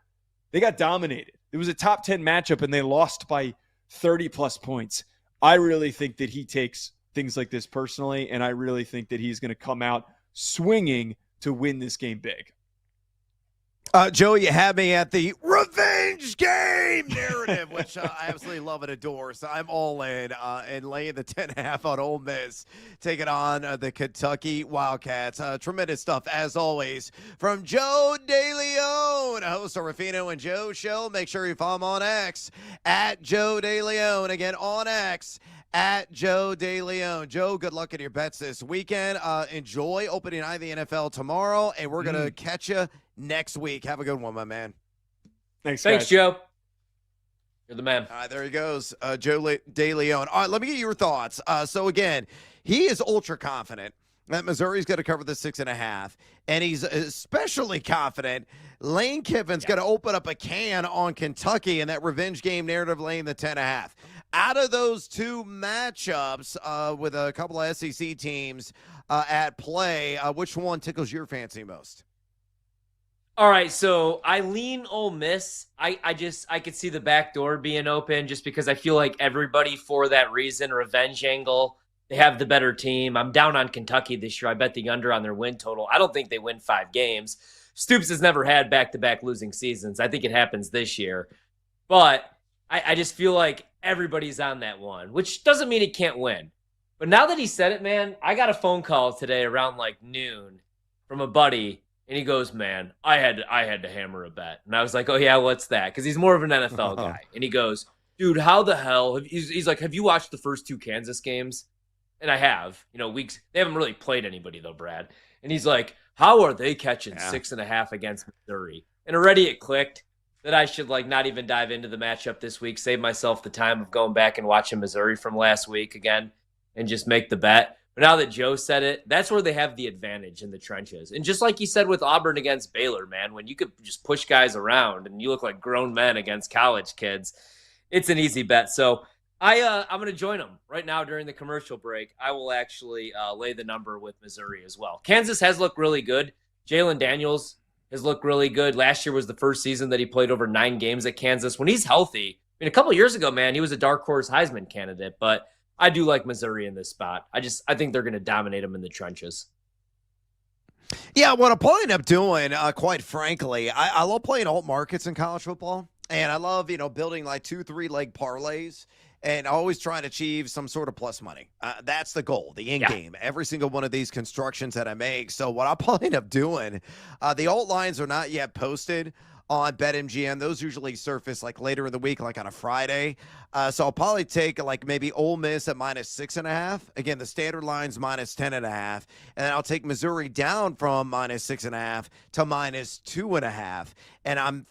they got dominated. It was a top 10 matchup, and they lost by 30-plus points. I really think that he takes things like this personally, and I really think that he's going to come out swinging to win this game big. Joe, you have me at the revenge game narrative, which I absolutely love and adore. So I'm all in and laying the 10.5 on Ole Miss, taking on the Kentucky Wildcats. Tremendous stuff, as always, from Joe DeLeon, host of Rufino and Joe Show. Make sure you follow him on X, at Joe DeLeon. Again, on X, at Joe DeLeon. Joe, good luck in your bets this weekend. Enjoy opening night of the NFL tomorrow, and we're going to catch you next week. Have a good one, my man. Thanks, Joe. You're the man. All right, there he goes, Joe DeLeon. All right, let me get your thoughts. So, again, he is ultra confident that Missouri's going to cover the 6.5, and he's especially confident Lane Kiffin's going to open up a can on Kentucky in that revenge game narrative, laying the 10.5. Out of those 2 matchups with a couple of SEC teams at play, which one tickles your fancy most? All right, so I lean Ole Miss. I could see the back door being open just because I feel like everybody, for that reason, revenge angle, they have the better team. I'm down on Kentucky this year. I bet the under on their win total. I don't think they win 5 games. Stoops has never had back-to-back losing seasons. I think it happens this year. But I just feel like everybody's on that one, which doesn't mean he can't win. But now that he said it, man, I got a phone call today around like noon from a buddy. And he goes, man, I had to hammer a bet. And I was like, oh, yeah, what's that? Because he's more of an NFL guy. And he goes, dude, how the hell? He's like, have you watched the first 2 Kansas games? And I have. Weeks. They haven't really played anybody, though, Brad. And he's like, how are they catching 6.5 against Missouri? And already it clicked that I should not even dive into the matchup this week, save myself the time of going back and watching Missouri from last week again and just make the bet. But now that Joe said it, that's where they have the advantage in the trenches. And just like he said with Auburn against Baylor, man, when you could just push guys around and you look like grown men against college kids, it's an easy bet. So I'm going to join them right now during the commercial break. I will actually lay the number with Missouri as well. Kansas has looked really good. Jalen Daniels has looked really good. Last year was the first season that he played over 9 games at Kansas. When he's healthy, I mean, a couple of years ago, man, he was a dark horse Heisman candidate, but I do like Missouri in this spot. I think they're going to dominate them in the trenches. Yeah, what I'm probably end up doing, quite frankly, I love playing alt markets in college football, and I love, building like 2-3 leg parlays and always trying to achieve some sort of plus money. That's the goal, the end game, every single one of these constructions that I make. So what I'll probably end up doing, the alt lines are not yet posted on BetMGM. Those usually surface like later in the week, like on a Friday. So I'll probably take like maybe Ole Miss at -6.5. Again, the standard line's -10.5. And then I'll take Missouri down from -6.5 to -2.5. And I'm,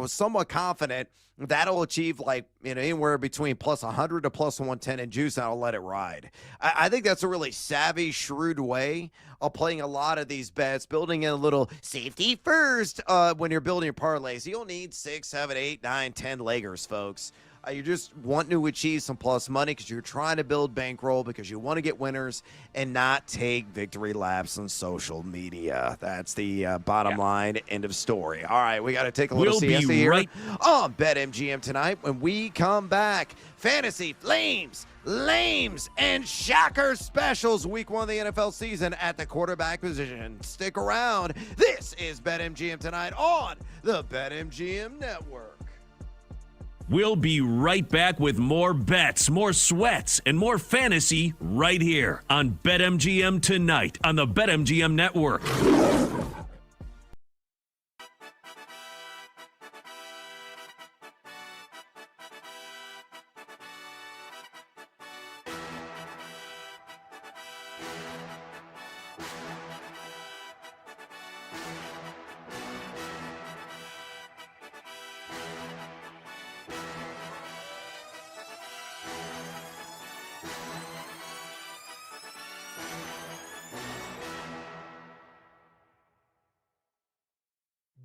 somewhat confident that'll achieve like, anywhere between +100 to +110 in juice, and I'll let it ride. I think that's a really savvy, shrewd way of playing a lot of these bets, building in a little safety first when you're building your parlays. You don't need 6, 7, 8, 9, 10 leggers, folks. You just want to achieve some plus money because you're trying to build bankroll, because you want to get winners and not take victory laps on social media. That's the bottom line. End of story. All right, we got to take a little siesta here on BetMGM tonight. When we come back, fantasy flames, lames, and shocker specials. Week 1 of the NFL season at the quarterback position. Stick around. This is BetMGM tonight on the BetMGM Network. We'll be right back with more bets, more sweats, and more fantasy right here on BetMGM tonight on the BetMGM Network.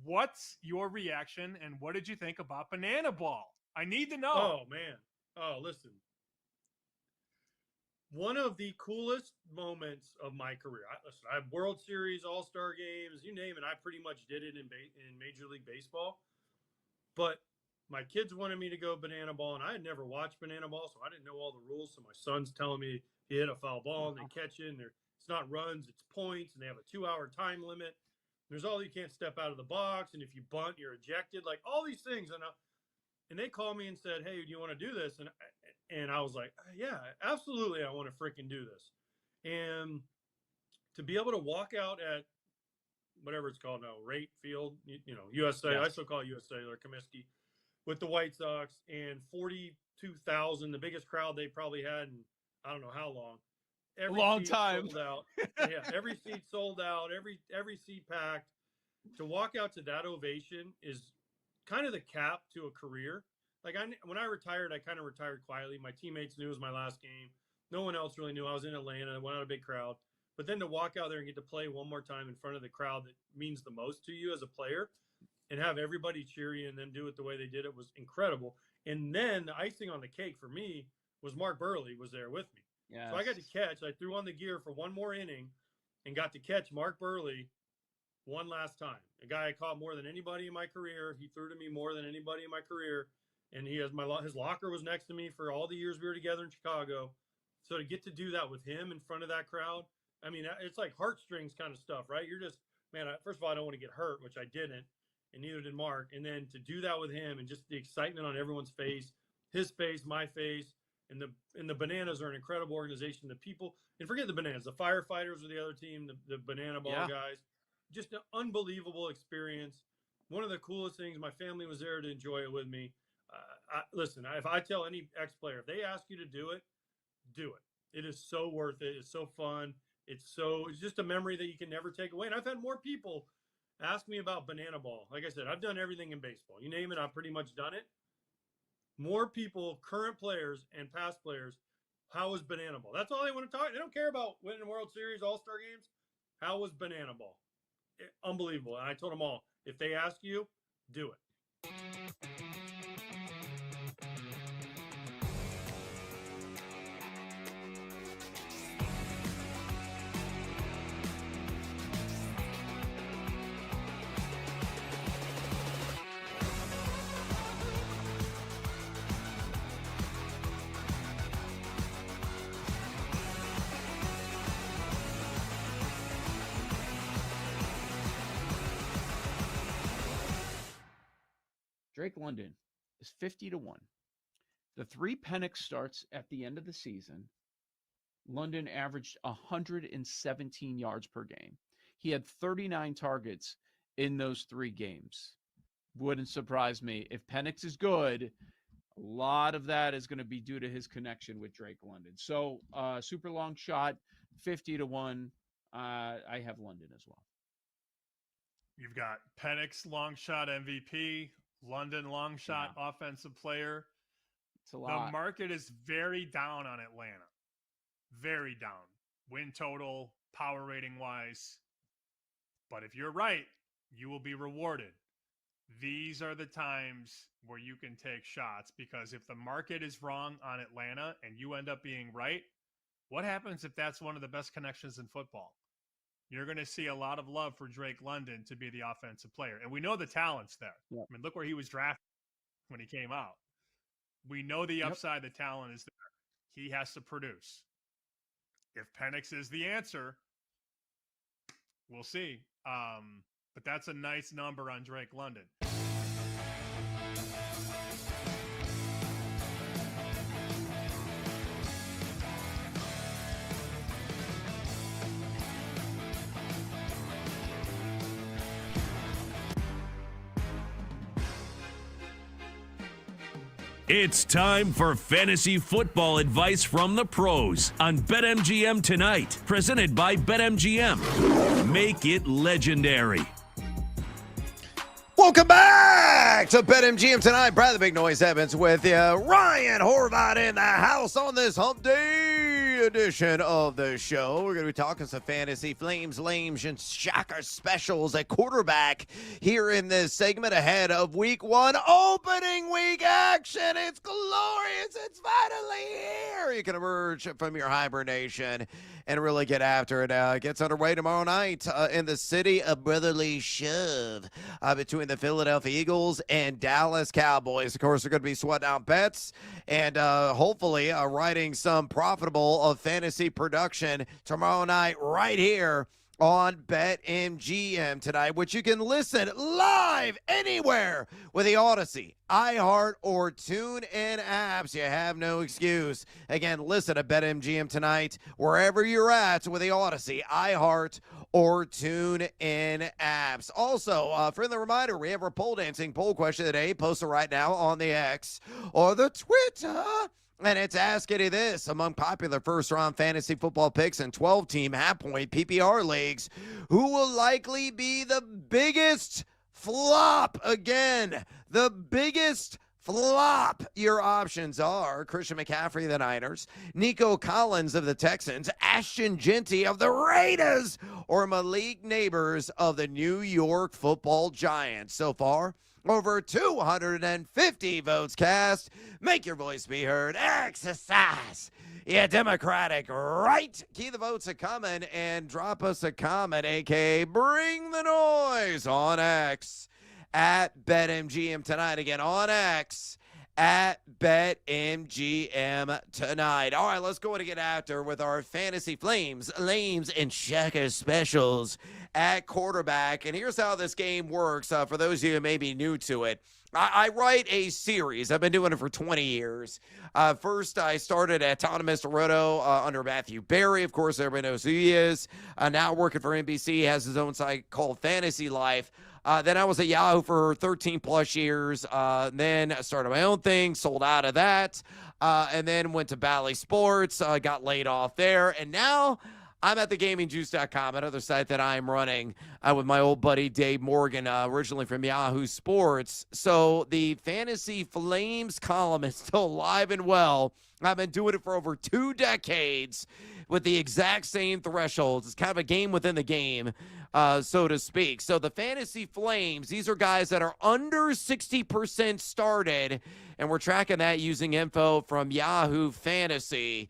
What's your reaction, and what did you think about Banana Ball? I need to know. Oh, man. Oh, listen. One of the coolest moments of my career. I have World Series, All-Star games, you name it. I pretty much did it in Major League Baseball. But my kids wanted me to go Banana Ball, and I had never watched Banana Ball, so I didn't know all the rules. So my son's telling me you hit a foul ball and they catch it, and it's not runs, it's points, and they have a 2-hour time limit. There's all, you can't step out of the box, and if you bunt, you're ejected. Like all these things, and they called me and said, "Hey, do you want to do this?" And I was like, "Yeah, absolutely, I want to freaking do this." And to be able to walk out at whatever it's called now, Rate Field, USA. Yes. I still call it USA or Comiskey, with the White Sox, and 42,000, the biggest crowd they probably had in I don't know how long. Every long time. Sold out. Yeah, every seat sold out. Every seat packed. To walk out to that ovation is kind of the cap to a career. Like when I retired, I kind of retired quietly. My teammates knew it was my last game. No one else really knew. I was in Atlanta. I went out a big crowd. But then to walk out there and get to play one more time in front of the crowd that means the most to you as a player, and have everybody cheer you and then do it the way they did it was incredible. And then the icing on the cake for me was Mark Burley was there with me. Yes. So I got to catch. I threw on the gear for one more inning and got to catch Mark Burley one last time. A guy I caught more than anybody in my career. He threw to me more than anybody in my career. And his locker was next to me for all the years we were together in Chicago. So to get to do that with him in front of that crowd, I mean, it's like heartstrings kind of stuff, right? You're just, man, first of all, I don't want to get hurt, which I didn't, and neither did Mark. And then to do that with him and just the excitement on everyone's face, his face, my face, and the Bananas are an incredible organization. The people, and forget the Bananas, the firefighters were the other team, the Banana Ball guys. Just an unbelievable experience. One of the coolest things, my family was there to enjoy it with me. Listen, if I tell any ex-player, if they ask you to do it, do it. It is so worth it. It's so fun. It's just a memory that you can never take away. And I've had more people ask me about Banana Ball. Like I said, I've done everything in baseball. You name it, I've pretty much done it. More people, current players and past players, how was Banana Ball? That's all they want to talk. They don't care about winning World Series, All-Star games. How was Banana Ball? Unbelievable. And I told them all, if they ask you, do it. London is 50-1. The 3 Penix starts at the end of the season, London averaged 117 yards per game. He had 39 targets in those 3 games. Wouldn't surprise me. If Penix is good, a lot of that is going to be due to his connection with Drake London. So, super long shot, 50-1. I have London as well. You've got Penix long shot MVP, London long shot offensive player. It's a lot. The market is very down on Atlanta. Very down. Win total, power rating wise. But if you're right, you will be rewarded. These are the times where you can take shots, because if the market is wrong on Atlanta and you end up being right, what happens if that's one of the best connections in football? You're going to see a lot of love for Drake London to be the offensive player. And we know the talent's there. Yep. I mean, look where he was drafted when he came out. We know the upside, the talent is there. He has to produce. If Penix is the answer, we'll see. But that's a nice number on Drake London. It's time for fantasy football advice from the pros on BetMGM tonight. Presented by BetMGM. Make it legendary. Welcome back to BetMGM tonight. Brad the Big Noise Evans with you. Ryan Horvat in the house on this hump day edition of the show. We're going to be talking some fantasy flames, lames, and shocker specials at quarterback here in this segment ahead of week 1 opening week action. It's glorious. It's finally here. You can emerge from your hibernation and really get after it. It gets underway tomorrow night in the city of brotherly shove between the Philadelphia Eagles and Dallas Cowboys. Of course, they're going to be sweating out bets and hopefully writing some profitable fantasy production tomorrow night right here on BetMGM tonight, which you can listen live anywhere with the Odyssey, iHeart, or TuneIn apps. You have no excuse. Again, listen to BetMGM tonight wherever you're at with the Odyssey, iHeart, or TuneIn apps. Also, friendly reminder, we have our pole dancing poll question of the day posted right now on the X or the Twitter. And it's asking you this: among popular first-round fantasy football picks and 12-team half-point PPR leagues, who will likely be the biggest flop? Again, the biggest flop. Your options are Christian McCaffrey of the Niners, Nico Collins of the Texans, Ashton Genty of the Raiders, or Malik Neighbors of the New York Football Giants. So far, over 250 votes cast. Make your voice be heard. Exercise your democratic right. Keep the votes a-coming and drop us a comment, a.k.a. bring the noise on X at BetMGM tonight. Again, on X at BetMGM tonight. All right, let's go and get after with our fantasy flames, lames, and shackers specials at quarterback. And here's how this game works for those of you who may be new to it. I write a series. I've been doing it for 20 years. First, I started at Autonomous Toronto under Matthew Berry. Of course, everybody knows who he is. Now working for NBC, he has his own site called Fantasy Life. Then I was at Yahoo for 13 plus years. Then I started my own thing, sold out of that, and then went to Bally Sports, got laid off there. And now I'm at thegamingjuice.com, another site that I'm running with my old buddy Dave Morgan, originally from Yahoo Sports. So the Fantasy Flames column is still alive and well. I've been doing it for over 2 decades with the exact same thresholds. It's kind of a game within the game, so to speak. So the Fantasy Flames, these are guys that are under 60% started, and we're tracking that using info from Yahoo Fantasy.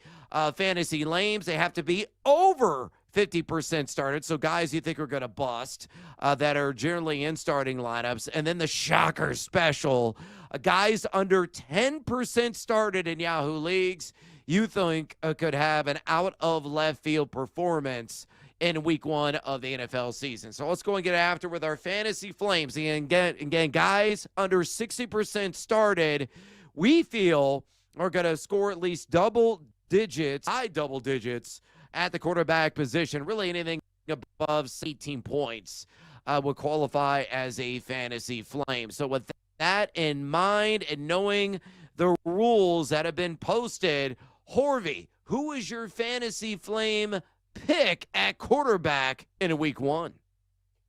Fantasy Lames, they have to be over 50% started, so guys you think are going to bust that are generally in starting lineups. And then the shocker special, guys under 10% started in Yahoo leagues, you think could have an out of left field performance in week 1 of the NFL season. So let's go and get after with our fantasy flames. And again, guys under 60% started, we feel are going to score at least high double digits at the quarterback position. Really anything above 18 points would qualify as a fantasy flame. So with that in mind and knowing the rules that have been posted, Horvey, who is your fantasy flame pick at quarterback in week 1?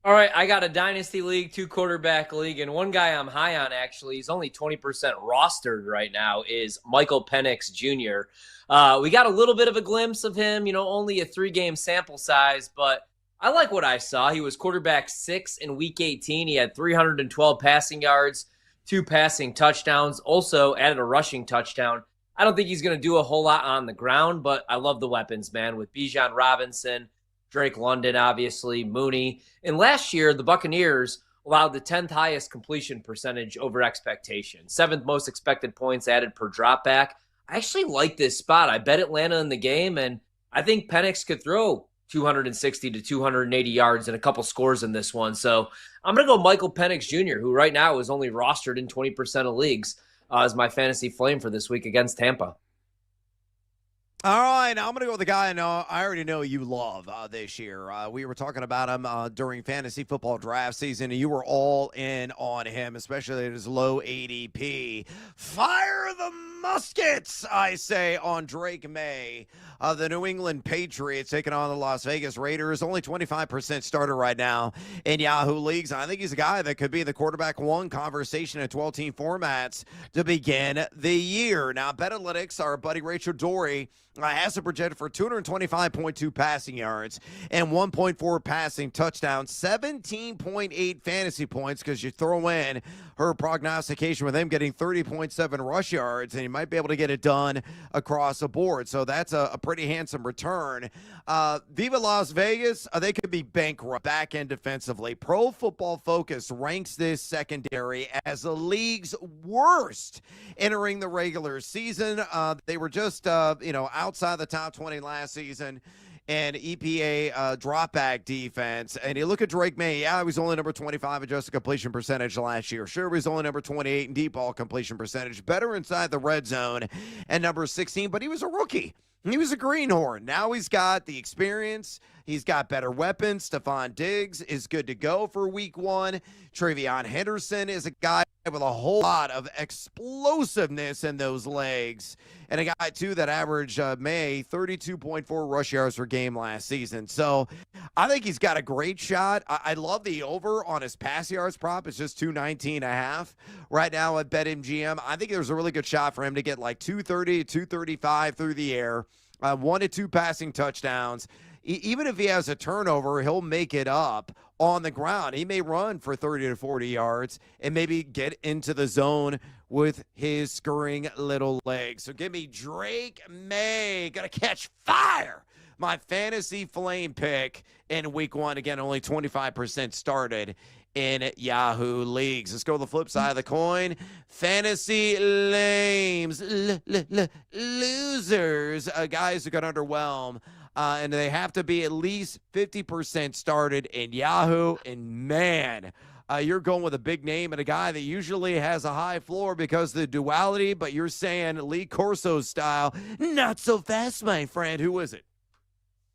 All right, I got a dynasty league, 2-quarterback league, and one guy I'm high on, actually, he's only 20% rostered right now, is Michael Penix Jr. We got a little bit of a glimpse of him, only a 3-game sample size, but I like what I saw. He was quarterback 6 in week 18. He had 312 passing yards, 2 passing touchdowns, also added a rushing touchdown. I don't think he's going to do a whole lot on the ground, but I love the weapons, man, with Bijan Robinson, Drake London, obviously, Mooney. And last year, the Buccaneers allowed the 10th highest completion percentage over expectation, 7th most expected points added per dropback. I actually like this spot. I bet Atlanta in the game, and I think Penix could throw 260 to 280 yards and a couple scores in this one. So I'm going to go Michael Penix Jr., who right now is only rostered in 20% of leagues as my fantasy flame for this week against Tampa. All right, now I'm going to go with the guy I already know you love this year. We were talking about him during fantasy football draft season, and you were all in on him, especially at his low ADP. Fire the muskets, I say, on Drake May. The New England Patriots taking on the Las Vegas Raiders. Only 25% starter right now in Yahoo leagues. And I think he's a guy that could be in the quarterback 1 conversation in 12-team formats to begin the year. Now, BetAnalytics, our buddy Rachel Dory, has it projected for 225.2 passing yards and 1.4 passing touchdowns, 17.8 fantasy points, because you throw in her prognostication with him getting 30.7 rush yards, and he might be able to get it done across the board. So that's a pretty handsome return. Viva Las Vegas, they could be bankrupt back end defensively. Pro Football Focus ranks this secondary as the league's worst entering the regular season. They were just, outside the top 20 last season and EPA dropback defense. And you look at Drake May, he was only number 25 adjusted completion percentage last year. Sure, he was only number 28 in deep ball completion percentage, better inside the red zone, and number 16, but he was a rookie. He was a greenhorn. Now he's got the experience. He's got better weapons. Stephon Diggs is good to go for week 1. Travion Henderson is a guy with a whole lot of explosiveness in those legs. And a guy, too, that averaged May 32.4 rush yards per game last season. So I think he's got a great shot. I love the over on his pass yards prop. It's just 219.5 right now at BetMGM. I think there's a really good shot for him to get like 230, 235 through the air, 1 to 2 passing touchdowns. Even if he has a turnover, he'll make it up on the ground. He may run for 30 to 40 yards and maybe get into the zone with his scurrying little legs. So give me Drake May. Gonna catch fire. My fantasy flame pick in week 1. Again, only 25% started in Yahoo leagues. Let's go to the flip side of the coin. Fantasy lames, losers, guys who got underwhelmed. And they have to be at least 50% started in Yahoo. And man, you're going with a big name and a guy that usually has a high floor because of the duality, but you're saying Lee Corso style, not so fast, my friend. Who is it?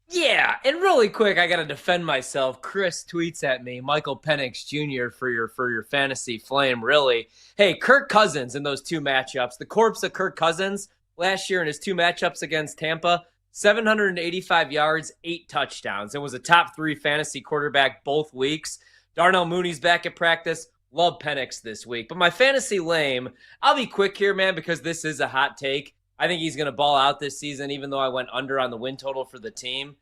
Yeah, and really quick, I got to defend myself. Chris tweets at me, Michael Penix Jr. for your fantasy flame, really. Hey, Kirk Cousins in those 2 matchups. The corpse of Kirk Cousins last year in his 2 matchups against Tampa, 785 yards, 8 touchdowns. It was a top 3 fantasy quarterback both weeks. Darnell Mooney's back at practice. Love Penix this week. But my fantasy lame, I'll be quick here, man, because this is a hot take. I think he's going to ball out this season, even though I went under on the win total for the team.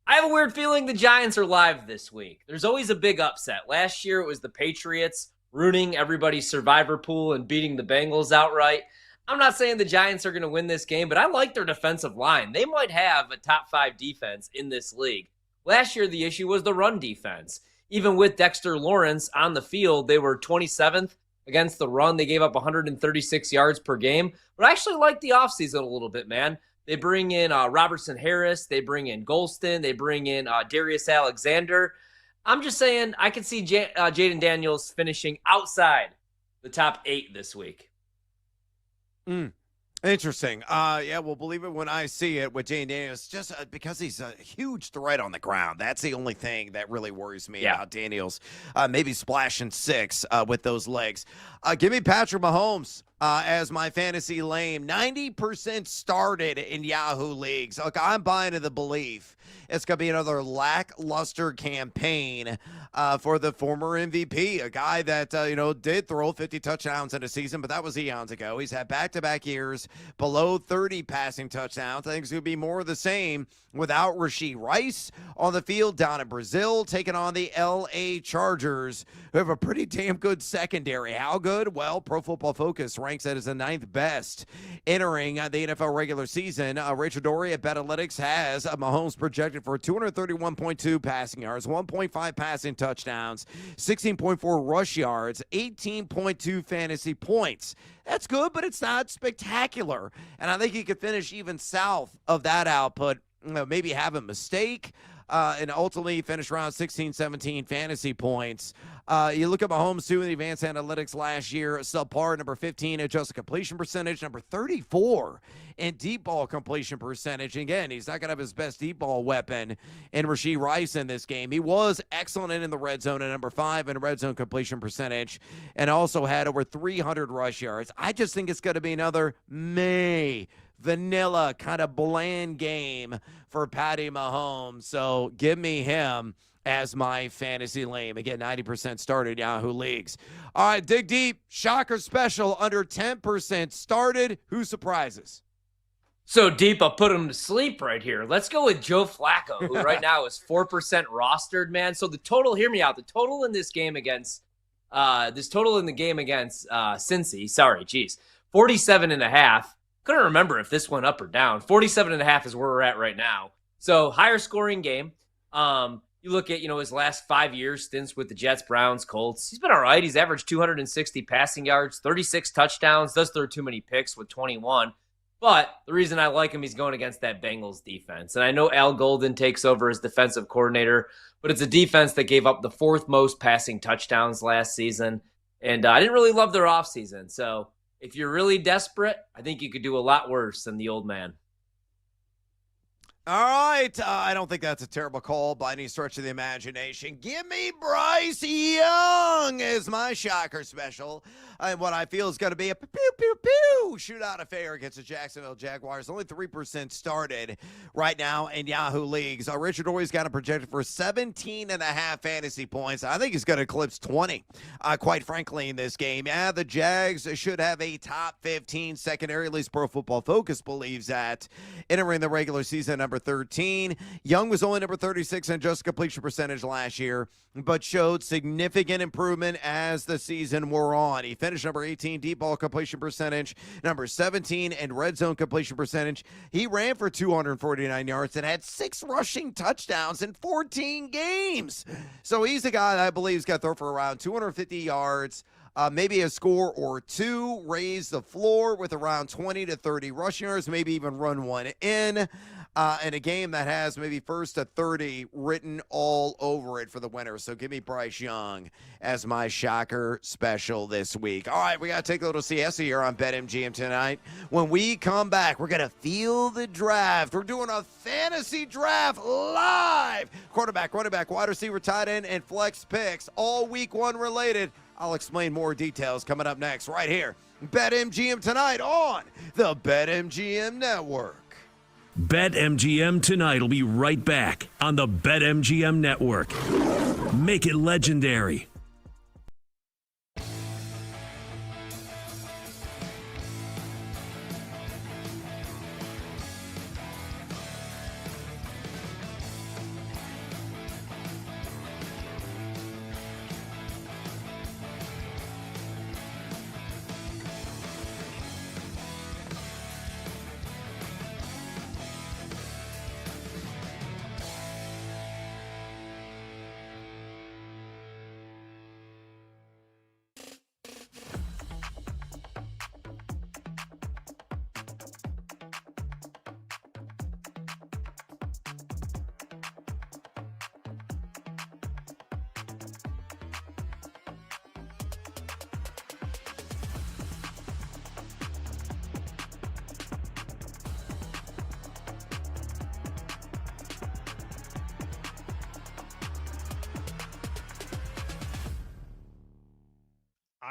I have a weird feeling the Giants are live this week. There's always a big upset. Last year, it was the Patriots ruining everybody's survivor pool and beating the Bengals outright. I'm not saying the Giants are going to win this game, but I like their defensive line. They might have a top 5 defense in this league. Last year, the issue was the run defense. Even with Dexter Lawrence on the field, they were 27th against the run. They gave up 136 yards per game. But I actually like the offseason a little bit, man. They bring in Robertson Harris. They bring in Golston. They bring in Darius Alexander. I'm just saying I can see Jaden Daniels finishing outside the top 8 this week. Interesting. Yeah, we'll believe it when I see it with Jaden Daniels, just because he's a huge threat on the ground. That's the only thing that really worries me about Daniels. Maybe splashing 6 with those legs. Give me Patrick Mahomes as my fantasy lame. 90% started in Yahoo leagues. Look, I'm buying into the belief it's going to be another lackluster campaign for the former MVP, a guy that, did throw 50 touchdowns in a season, but that was eons ago. He's had back-to-back years below 30 passing touchdowns. I think it's going to be more of the same without Rashee Rice on the field down in Brazil, taking on the L.A. Chargers, who have a pretty damn good secondary. How good? Well, Pro Football Focus ranks it as the 9th best entering the NFL regular season. Rachel Dory at BetAlytics has Mahomes projected for 231.2 passing yards, 1.5 passing touchdowns, 16.4 rush yards, 18.2 fantasy points. That's good, but it's not spectacular. And I think he could finish even south of that output, maybe have a mistake, and ultimately finish around 16, 17 fantasy points. You look at Mahomes, too, in the advanced analytics last year, subpar, number 15 adjusted completion percentage, number 34 in deep ball completion percentage. Again, he's not going to have his best deep ball weapon in Rashee Rice in this game. He was excellent in the red zone at number 5 in red zone completion percentage, and also had over 300 rush yards. I just think it's going to be another vanilla kind of bland game for Patty Mahomes. So give me him as my fantasy lame. Again, 90% started Yahoo leagues. All right, dig deep. Shocker special, under 10% started. Who surprises? So deep, I'll put him to sleep right here. Let's go with Joe Flacco, who right now is 4% rostered, man. So the total, hear me out, the total in this game against, Cincy, 47.5. Couldn't remember if this went up or down. 47.5 is where we're at right now. So higher scoring game. You look at, his last 5 years stints with the Jets, Browns, Colts. He's been all right. He's averaged 260 passing yards, 36 touchdowns, does throw too many picks with 21. But the reason I like him, he's going against that Bengals defense. And I know Al Golden takes over as defensive coordinator, but it's a defense that gave up the 4th most passing touchdowns last season. And I didn't really love their offseason. So if you're really desperate, I think you could do a lot worse than the old man. All right. I don't think that's a terrible call by any stretch of the imagination. Give me Bryce Young as my shocker special. And what I feel is going to be a pew-pew-pew shootout affair against the Jacksonville Jaguars. Only 3% started right now in Yahoo leagues. Richard Ory's got him projected for 17.5 fantasy points. I think he's going to eclipse 20, quite frankly, in this game. Yeah, the Jags should have a top 15 secondary, at least Pro Football Focus believes that. Entering the regular season, number 13. Young was only number 36 in adjusted completion percentage last year, but showed significant improvement as the season wore on. He finished number 18 deep ball completion percentage, number 17 in red zone completion percentage. He ran for 249 yards and had 6 rushing touchdowns in 14 games. So he's a guy that I believe is going to throw for around 250 yards. Maybe a score or 2, raise the floor with around 20 to 30 rushing yards, maybe even run one in a game that has maybe 1st to 30 written all over it for the winner. So give me Bryce Young as my shocker special this week. All right, we got to take a little siesta here on BetMGM tonight. When we come back, we're going to feel the draft. We're doing a fantasy draft live. Quarterback, running back, wide receiver, tight end, and flex picks, all week 1 related. I'll explain more details coming up next right here. BetMGM tonight on the BetMGM Network. BetMGM tonight will be right back on the BetMGM Network. Make it legendary.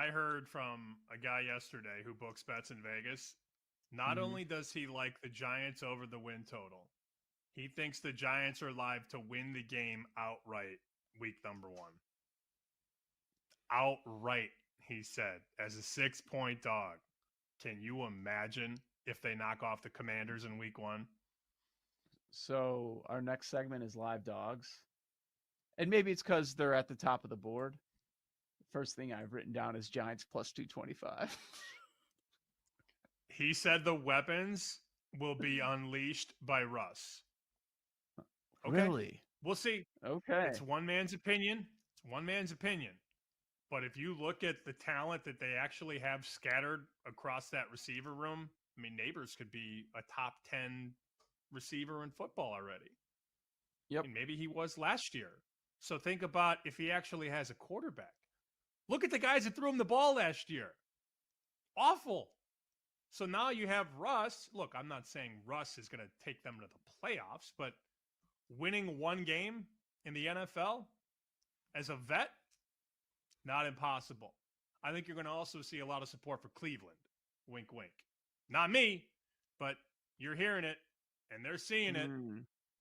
I heard from a guy yesterday who books bets in Vegas. Not only does he like the Giants over the win total, he thinks the Giants are live to win the game outright week number 1. Outright, he said, as a 6-point dog. Can you imagine if they knock off the Commanders in week 1? So our next segment is live dogs. And maybe it's because they're at the top of the board. First thing I've written down is Giants plus 225. He said the weapons will be unleashed by Russ. Okay. Really? We'll see. Okay. It's one man's opinion. It's one man's opinion. But if you look at the talent that they actually have scattered across that receiver room, I mean, Neighbors could be a top 10 receiver in football already. Yep. And maybe he was last year. So think about if he actually has a quarterback. Look at the guys that threw him the ball last year. Awful. So now you have Russ. Look, I'm not saying Russ is going to take them to the playoffs, but winning one game in the NFL as a vet, not impossible. I think you're going to also see a lot of support for Cleveland. Wink, wink. Not me, but you're hearing it, and they're seeing it.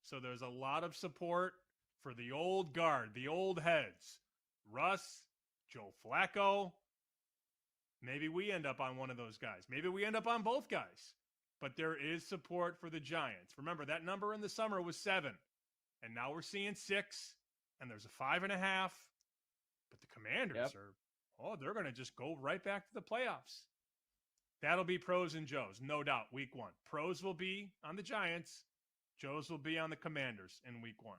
So there's a lot of support for the old guard, the old heads. Russ, Joe Flacco. Maybe we end up on one of those guys. Maybe we end up on both guys. But there is support for the Giants. Remember, that number in the summer was 7. And now we're seeing 6. And there's a 5.5. But the Commanders they're going to just go right back to the playoffs. That'll be pros and Joes, no doubt, week 1. Pros will be on the Giants. Joes will be on the Commanders in week 1.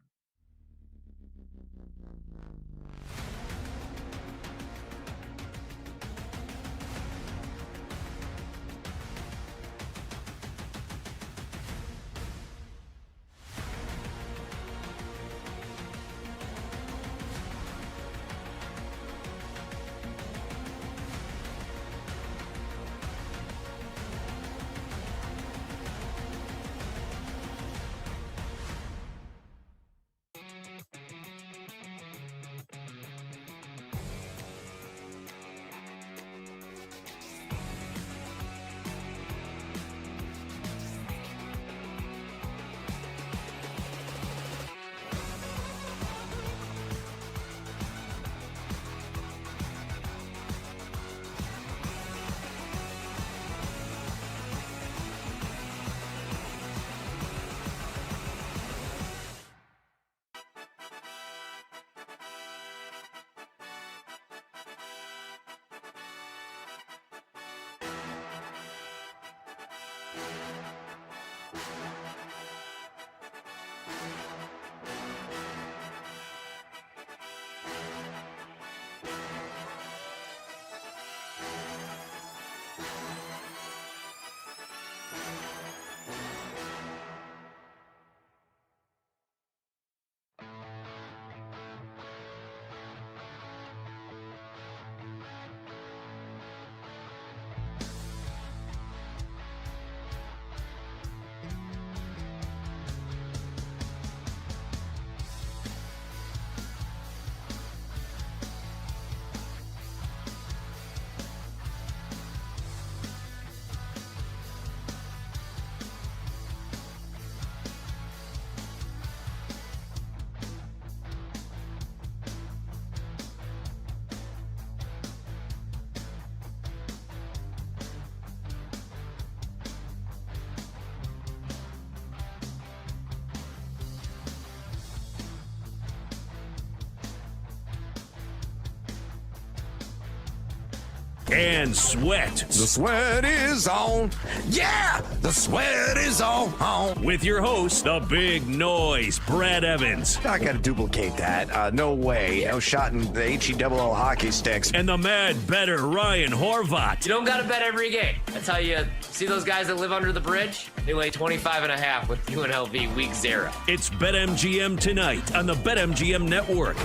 And sweat. The sweat is on. Yeah, the sweat is on. With your host, the big noise, Brad Evans. I got to duplicate that. No way. No shot in the HE-double-L hockey sticks. And the mad better Ryan Horvat. You don't got to bet every game. That's how you see those guys that live under the bridge? They lay 25.5 with UNLV week 0. It's BetMGM tonight on the BetMGM network.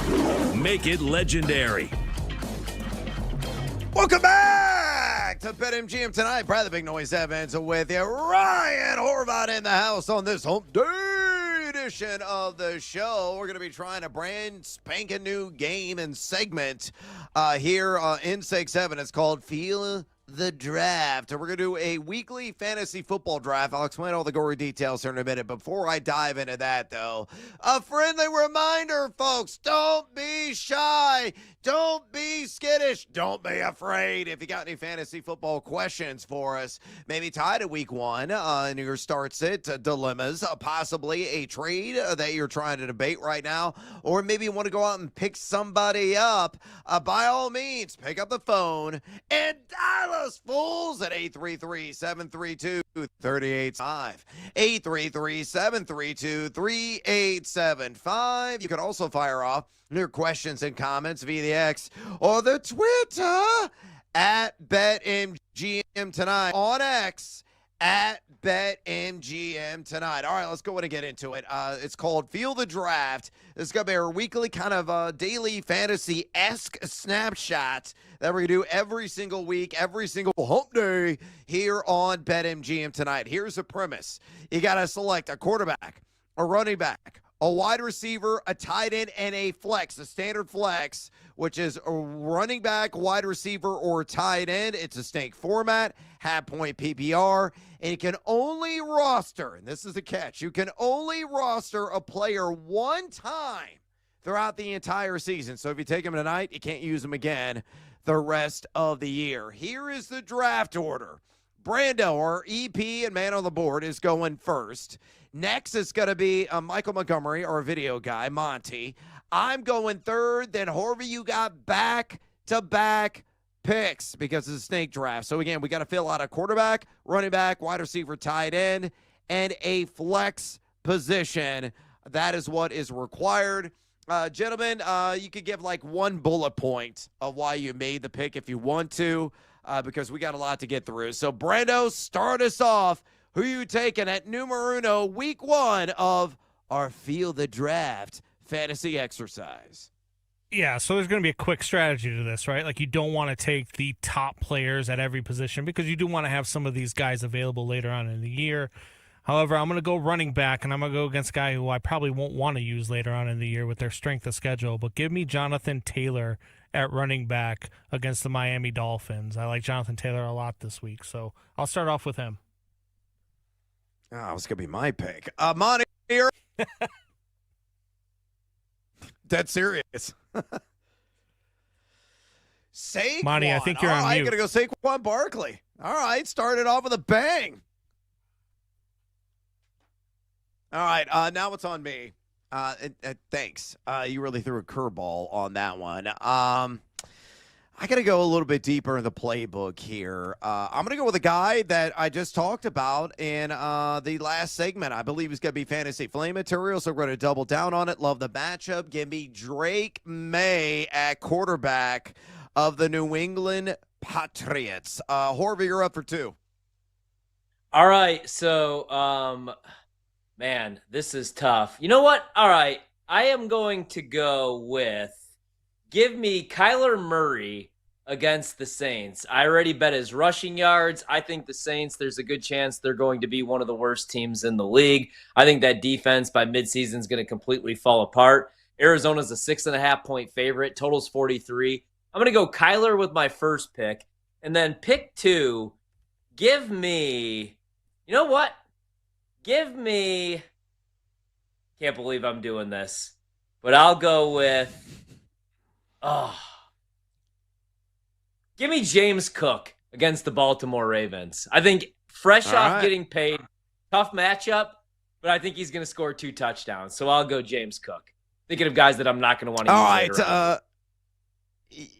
Make it legendary. Welcome back to BetMGM tonight. Brad the Big Noise Evans with you. Ryan Horvat in the house on this hump day. It edition of the show. We're going to be trying a brand spanking new game and segment here in 6-7. It's called Feel the Draft. And we're going to do a weekly fantasy football draft. I'll explain all the gory details here in a minute. Before I dive into that, though, a friendly reminder, folks, don't be shy. Don't be skittish. Don't be afraid. If you got any fantasy football questions for us, maybe tied at week 1 in your start sit dilemmas, possibly a trade that you're trying to debate right now, or maybe you want to go out and pick somebody up, by all means, pick up the phone and dial us fools at 833-732-3875. 833-732-3875. You can also fire off your questions and comments via the X or the Twitter at BetMGM Tonight. On X at BetMGM Tonight. All right, let's go ahead and get into it. It's called Feel the Draft. This is going to be our weekly kind of daily fantasy-esque snapshot that we're going to do every single week, every single hump day here on BetMGM Tonight. Here's the premise. You got to select a quarterback, a running back, a wide receiver, a tight end, and a flex, a standard flex, which is a running back, wide receiver, or tight end. It's a snake format, half-point PPR, and you can only roster, and this is the catch, you can only roster a player one time throughout the entire season. So if you take him tonight, you can't use him again the rest of the year. Here is the draft order. Brando, our EP and man on the board, is going first. Next is going to be Michael Montgomery, our video guy, Monty. I'm going third. Then, Horvey, you got back-to-back picks because it's a snake draft. So, again, we got to fill out a quarterback, running back, wide receiver, tight end, and a flex position. That is what is required. Gentlemen, you could give like one bullet point of why you made the pick if you want to, because we got a lot to get through. So, Brando, start us off. Who you taking at numero uno, week 1 of our Feel the Draft fantasy exercise? Yeah, so there's going to be a quick strategy to this, right? Like, you don't want to take the top players at every position because you do want to have some of these guys available later on in the year. However, I'm going to go running back, and I'm going to go against a guy who I probably won't want to use later on in the year with their strength of schedule. But give me Jonathan Taylor at running back against the Miami Dolphins. I like Jonathan Taylor a lot this week, so I'll start off with him. Oh, it's going to be my pick. Monty here. Dead serious. Saquon. Monty, I think you're on mute. I'm going to go Saquon Barkley. All right, started off with a bang. All right, now it's on me. Thanks. You really threw a curveball on that one. I got to go a little bit deeper in the playbook here. I'm going to go with a guy that I just talked about in the last segment. I believe he's going to be fantasy flame material, so we're going to double down on it. Love the matchup. Give me Drake May at quarterback of the New England Patriots. Horvey, you're up for 2. All right, so, man, this is tough. You know what? All right, I am going to go with give me Kyler Murray against the Saints. I already bet his rushing yards. I think the Saints, there's a good chance they're going to be one of the worst teams in the league. I think that defense by midseason is going to completely fall apart. Arizona's a 6.5-point favorite. Total's 43. I'm going to go Kyler with my first pick. And then pick 2, give me, you know what? Give me, can't believe I'm doing this, but I'll go with, give me James Cook against the Baltimore Ravens. I think fresh off getting paid, tough matchup, but I think he's going to score 2 touchdowns. So I'll go James Cook. Thinking of guys that I'm not going to want to use later on.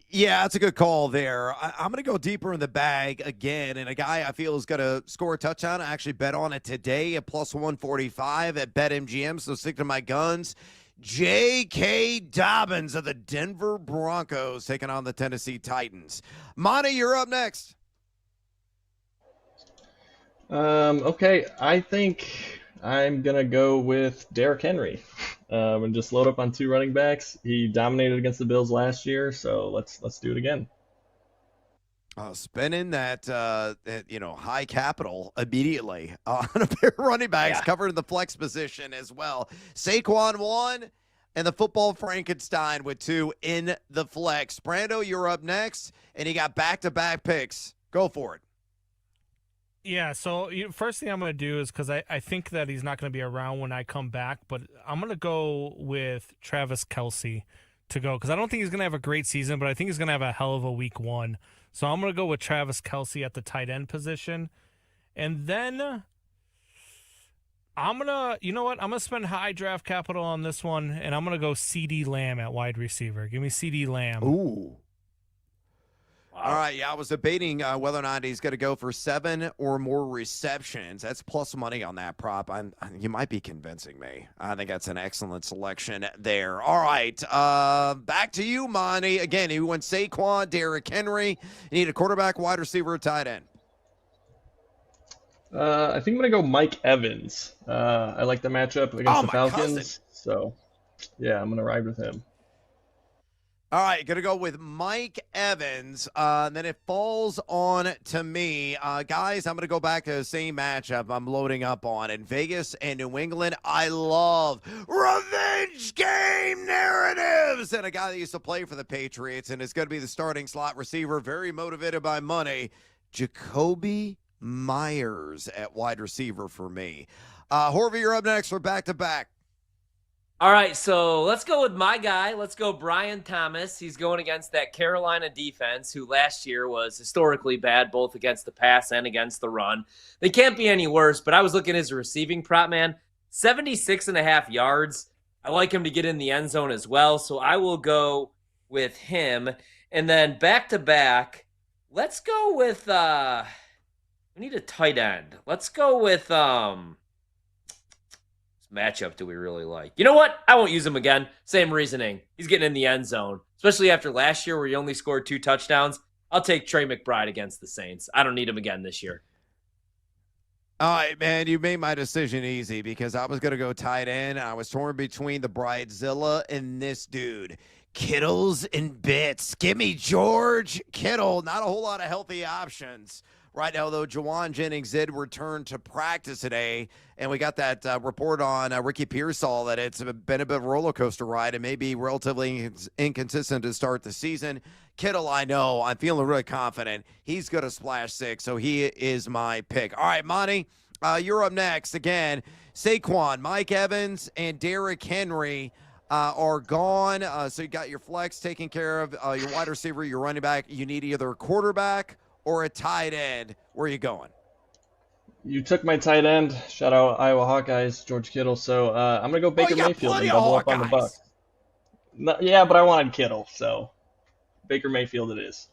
Yeah, that's a good call there. I'm going to go deeper in the bag again, and a guy I feel is going to score a touchdown. I actually bet on it today at plus 145 at BetMGM, so stick to my guns. J.K. Dobbins of the Denver Broncos taking on the Tennessee Titans. Monty, you're up next. Okay, I think I'm going to go with Derrick Henry and just load up on 2 running backs. He dominated against the Bills last year, so let's do it again. Spending that, high capital immediately on a pair of running backs covered in the flex position as well. Saquon 1 and the football Frankenstein with 2 in the flex. Brando, you're up next, and you got back-to-back picks. Go for it. Yeah, so first thing I'm going to do is because I think that he's not going to be around when I come back, but I'm going to go with Travis Kelce to go because I don't think he's going to have a great season, but I think he's going to have a hell of a week 1. So I'm going to go with Travis Kelce at the tight end position. And then I'm going to, you know what? I'm going to spend high draft capital on this one, and I'm going to go CD Lamb at wide receiver. Give me CD Lamb. Ooh. Wow. All right, I was debating whether or not he's going to go for 7 or more receptions. That's plus money on that prop. You might be convincing me. I think that's an excellent selection there. All right, back to you, Monty. Again, you went Saquon, Derrick Henry. You need a quarterback, wide receiver, or tight end. I think I'm going to go Mike Evans. I like the matchup against the Falcons. Cousin. So, yeah, I'm going to ride with him. All right, going to go with Mike Evans. And then it falls on to me. Guys, I'm going to go back to the same matchup I'm loading up on. In Vegas and New England, I love revenge game narratives. And a guy that used to play for the Patriots and is going to be the starting slot receiver, very motivated by money, Jacoby Myers at wide receiver for me. Horvey, you're up next for back-to-back. All right, so let's go with my guy. Let's go Brian Thomas. He's going against that Carolina defense, who last year was historically bad, both against the pass and against the run. They can't be any worse, but I was looking at his receiving prop, man. 76.5 yards. I like him to get in the end zone as well, so I will go with him. And then back-to-back, let's go with, we need a tight end. Let's go with, matchup do we really like? You know what? I won't use him again. Same reasoning. He's getting in the end zone, especially after last year where he only scored 2 touchdowns. I'll take Trey McBride against the Saints. I don't need him again this year. All right, man, you made my decision easy because I was going to go tight end. I was torn between the Bridezilla and this dude. Kittles and bits. Give me George Kittle. Not a whole lot of healthy options. Right now, though, Jawan Jennings did return to practice today, and we got that report on Ricky Pearsall that it's been a bit of a roller coaster ride and may be relatively inconsistent to start the season. Kittle, I know. I'm feeling really confident. He's going to splash 6, so he is my pick. All right, Monty, you're up next. Again, Saquon, Mike Evans, and Derrick Henry are gone. So you got your flex taken care of, your wide receiver, your running back. You need either a quarterback or a tight end. Where are you going? You took my tight end. Shout out Iowa Hawkeyes, George Kittle. So I'm going to go Baker Mayfield and double up on the Bucs. No, yeah, but I wanted Kittle, so Baker Mayfield it is.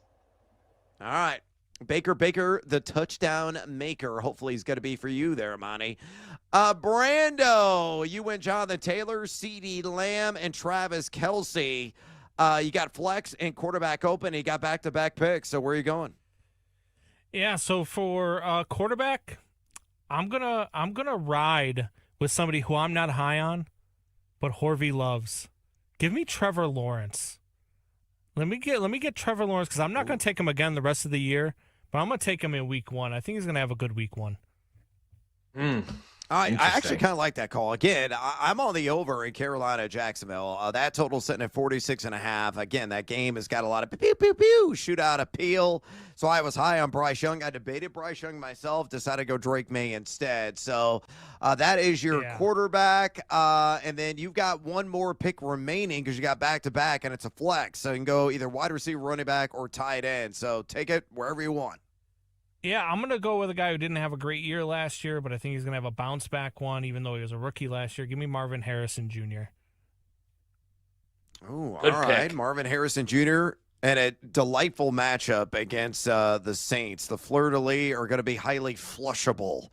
All right. Baker, the touchdown maker. Hopefully he's going to be for you there, Monty. Brando, you went Jonathan Taylor, CD Lamb, and Travis Kelce. You got flex and quarterback open. You got back-to-back picks. So where are you going? Yeah, so for quarterback, I'm gonna ride with somebody who I'm not high on, but Horvey loves. Give me Trevor Lawrence. Let me get Trevor Lawrence because I'm not gonna take him again the rest of the year, but I'm gonna take him in week 1. I think he's gonna have a good week 1. I actually kind of like that call. Again, I'm on the over in Carolina, Jacksonville. That total sitting at 46.5. Again, that game has got a lot of pew shootout appeal. So I was high on Bryce Young. I debated Bryce Young myself, decided to go Drake May instead. So that is your quarterback. And then you've got one more pick remaining because you got back-to-back, and it's a flex. So you can go either wide receiver, running back, or tight end. So take it wherever you want. Yeah, I'm going to go with a guy who didn't have a great year last year, but I think he's going to have a bounce-back one, even though he was a rookie last year. Give me Marvin Harrison Jr. Oh, all right. Marvin Harrison Jr. and a delightful matchup against the Saints. The fleur-de-lis are going to be highly flushable,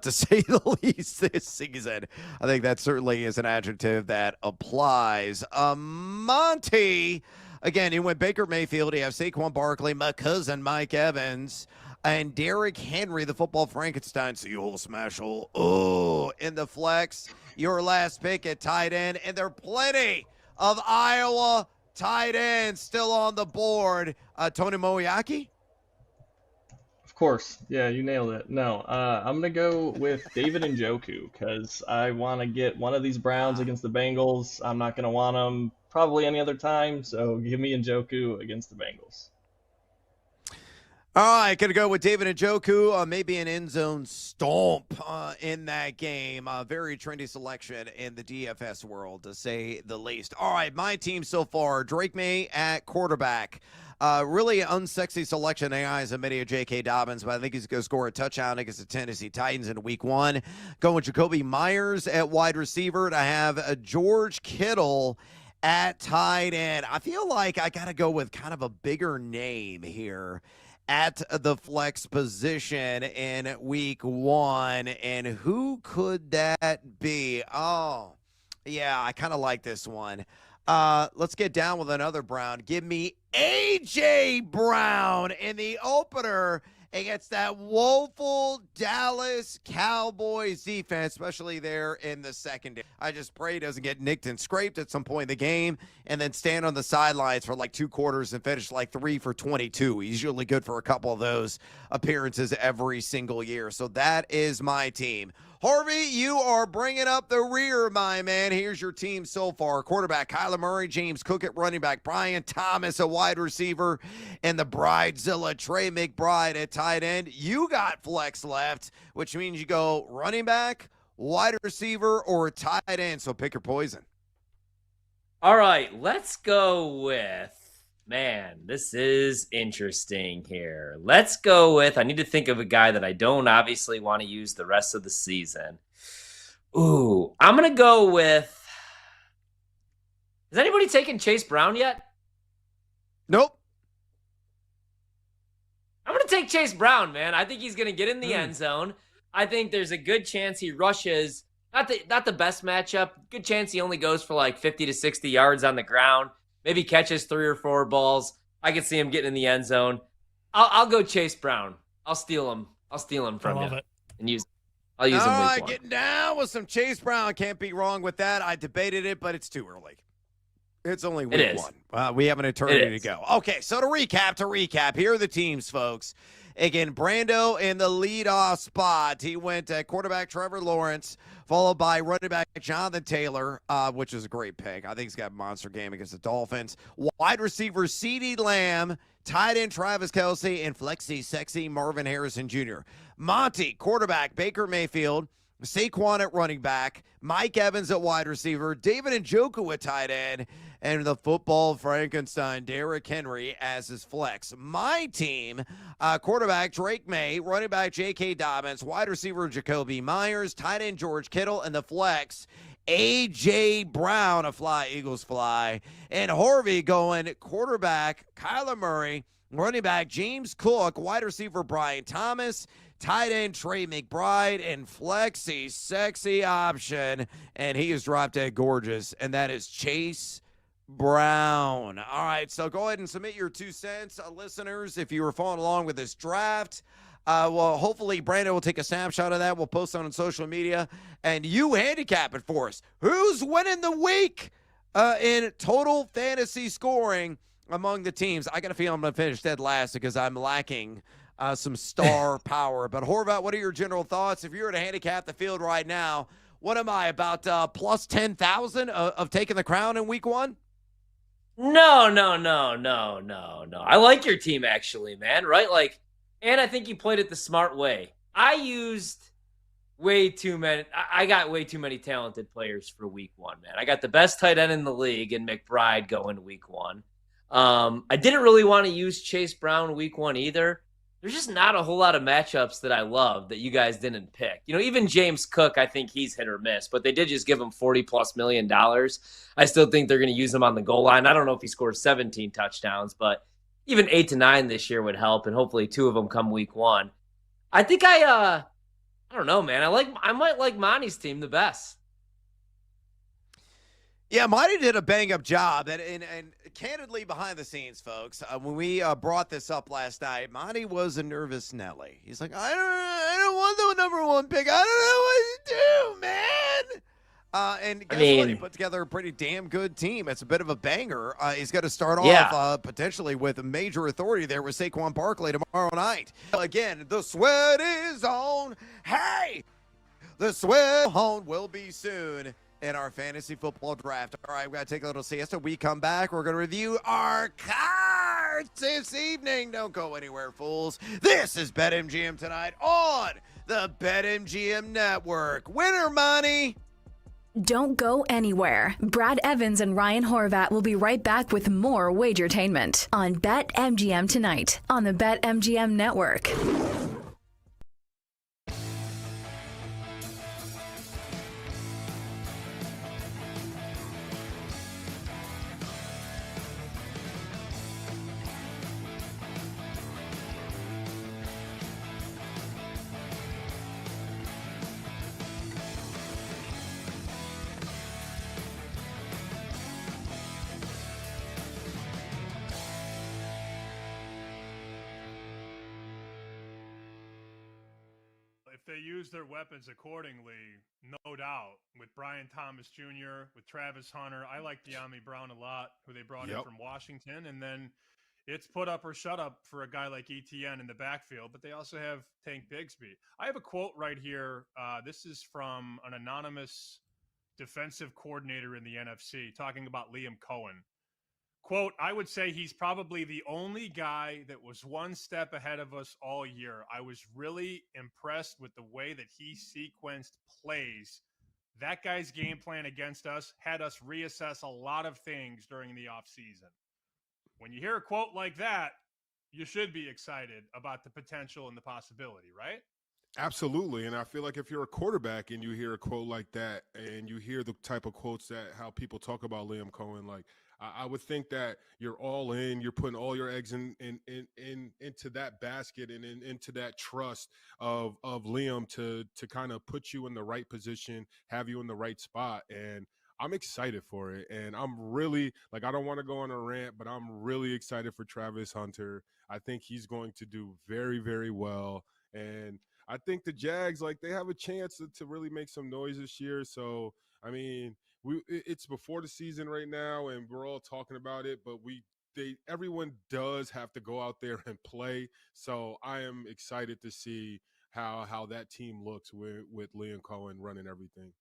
to say the least, this season. I think that certainly is an adjective that applies. Monty, again, you went Baker Mayfield. You have Saquon Barkley, my cousin Mike Evans, and Derrick Henry, the football Frankenstein. So you whole smash hole. Oh, in the flex. Your last pick at tight end. And there are plenty of Iowa tight ends still on the board. Tony Moeaki? course. Yeah, you nailed it. No, I'm gonna go with David Njoku because I want to get one of these Browns against the Bengals. I'm not gonna want them probably any other time, so give me Njoku against the Bengals. All right, going to go with David Njoku, maybe an end zone stomp in that game. Very trendy selection in the DFS world, to say the least. All right, my team so far, Drake May at quarterback. Really unsexy selection. AI is a many of J.K. Dobbins, but I think he's going to score a touchdown against the Tennessee Titans in week 1. Going with Jacoby Myers at wide receiver. And I have George Kittle at tight end. I feel like I got to go with kind of a bigger name here at the flex position in week 1. And who could that be? Oh, yeah, I kind of like this one. Let's get down with another Brown. Give me A.J. Brown in the opener against that woeful Dallas Cowboys defense, especially there in the secondary. I just pray he doesn't get nicked and scraped at some point in the game and then stand on the sidelines for like 2 quarters and finish like 3 for 22. He's usually good for a couple of those appearances every single year. So that is my team. Harvey, you are bringing up the rear, my man. Here's your team so far. Quarterback, Kyler Murray, James Cook at running back, Brian Thomas, a wide receiver, and the Bridezilla, Trey McBride at tight end. You got flex left, which means you go running back, wide receiver, or tight end. So pick your poison. All right, let's go with, man, this is interesting here. Let's go with, I need to think of a guy that I don't obviously want to use the rest of the season. Ooh, I'm going to go with, has anybody taken Chase Brown yet? Nope. I'm going to take Chase Brown, man. I think he's going to get in the end zone. I think there's a good chance he rushes. Not the best matchup. Good chance he only goes for like 50 to 60 yards on the ground. Maybe catches 3 or 4 balls. I can see him getting in the end zone. I'll go Chase Brown. I'll steal him. I'll steal him from you. And I'll use him week 1. Getting down with some Chase Brown. Can't be wrong with that. I debated it, but it's too early. It's only week 1. We have an eternity to go. Okay, so to recap, here are the teams, folks. Again, Brando in the leadoff spot. He went quarterback Trevor Lawrence, followed by running back Jonathan Taylor, which is a great pick. I think he's got a monster game against the Dolphins. Wide receiver CeeDee Lamb, tight end Travis Kelce, and flexi sexy Marvin Harrison Jr. Monty, quarterback Baker Mayfield, Saquon at running back, Mike Evans at wide receiver, David Njoku at tight end, and the football Frankenstein, Derrick Henry, as his flex. My team, quarterback Drake May, running back J.K. Dobbins, wide receiver Jacoby Myers, tight end George Kittle, and the flex A.J. Brown, a fly, Eagles fly. And Harvey going quarterback Kyler Murray, running back James Cook, wide receiver Brian Thomas, tight end Trey McBride, and flexi sexy option, and he is drop dead gorgeous, and that is Chase Brown. All right, so go ahead and submit your 2 cents, listeners, if you were following along with this draft. Well, hopefully Brandon will take a snapshot of that. We'll post on social media, and you handicap it for us. Who's winning the week in total fantasy scoring among the teams? I got a feeling I'm going to finish dead last because I'm lacking some star power. But Horvat, what are your general thoughts? If you were to handicap the field right now, what am I, about plus 10,000 of taking the crown in week 1? No. I like your team, actually, man, right? Like, and I think you played it the smart way. I used way too many. I got way too many talented players for week 1, man. I got the best tight end in the league in McBride going week 1. I didn't really want to use Chase Brown week 1 either. There's just not a whole lot of matchups that I love that you guys didn't pick. You know, even James Cook, I think he's hit or miss, but they did just give him $40+ million. I still think they're going to use him on the goal line. I don't know if he scores 17 touchdowns, but even 8 to 9 this year would help, and hopefully 2 of them come week 1. I think I don't know, man. I might like Monty's team the best. Yeah, Monty did a bang-up job, and candidly, behind the scenes, folks, when we brought this up last night, Monty was a nervous Nelly. He's like, I don't want the number 1 pick. I don't know what to do, man. And I guess what? He mean, put together a pretty damn good team. It's a bit of a banger. He's going to start yeah. off potentially with a major authority there with Saquon Barkley tomorrow night. Again, the sweat is on. Hey! The sweat on will be soon in our fantasy football draft. All right, we've got to take a little siesta. We come back. We're going to review our cards this evening. Don't go anywhere, fools. This is BetMGM tonight on the BetMGM Network. Winner money. Don't go anywhere. Brad Evans and Ryan Horvat will be right back with more Wagertainment on BetMGM tonight on the BetMGM Network. If they use their weapons accordingly, no doubt. With Brian Thomas Jr., with Travis Hunter, I like De'Ami Brown a lot, who they brought in from Washington. And then it's put up or shut up for a guy like ETN in the backfield, but they also have Tank Bigsby. I have a quote right here. This is from an anonymous defensive coordinator in the NFC talking about Liam Cohen. Quote, I would say he's probably the only guy that was one step ahead of us all year. I was really impressed with the way that he sequenced plays. That guy's game plan against us had us reassess a lot of things during the offseason. When you hear a quote like that, you should be excited about the potential and the possibility, right? Absolutely. And I feel like if you're a quarterback and you hear a quote like that and you hear the type of quotes that how people talk about Liam Cohen, like I would think that you're all in, you're putting all your eggs into that basket and into that trust of Liam to kind of put you in the right position, have you in the right spot. And I'm excited for it. And I'm really like, I don't want to go on a rant, but I'm really excited for Travis Hunter. I think he's going to do very, very well. And I think the Jags, like, they have a chance to really make some noise this year. So, I mean, it's before the season right now, and we're all talking about it, but everyone does have to go out there and play. So I am excited to see how that team looks with Liam Cohen running everything.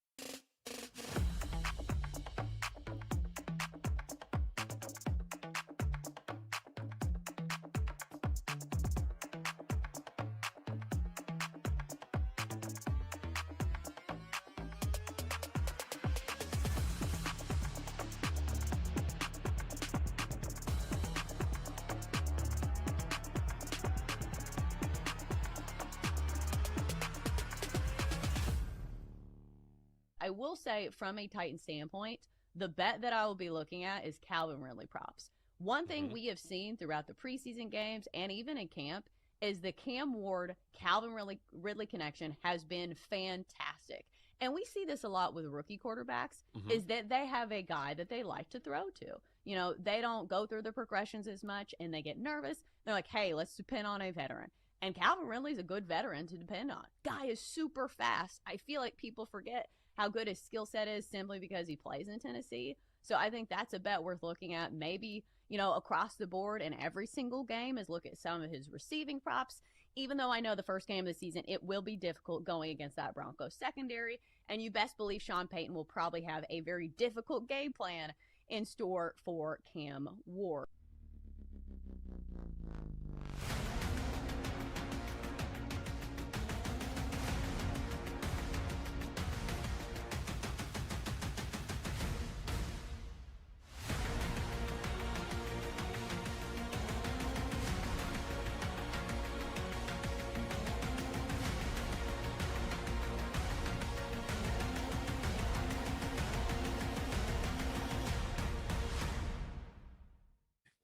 I will say, from a Titan standpoint, the bet that I will be looking at is Calvin Ridley props. One thing we have seen throughout the preseason games and even in camp is the Cam Ward Calvin Ridley connection has been fantastic. And we see this a lot with rookie quarterbacks, is that they have a guy that they like to throw to. You know, they don't go through the progressions as much and they get nervous. They're like, hey, let's depend on a veteran. And Calvin Ridley's a good veteran to depend on. Guy is super fast. I feel like people forget how good his skill set is simply because he plays in Tennessee. So I think that's a bet worth looking at. Maybe, you know, across the board in every single game is look at some of his receiving props. Even though I know the first game of the season, it will be difficult going against that Broncos secondary. And you best believe Sean Payton will probably have a very difficult game plan in store for Cam Ward.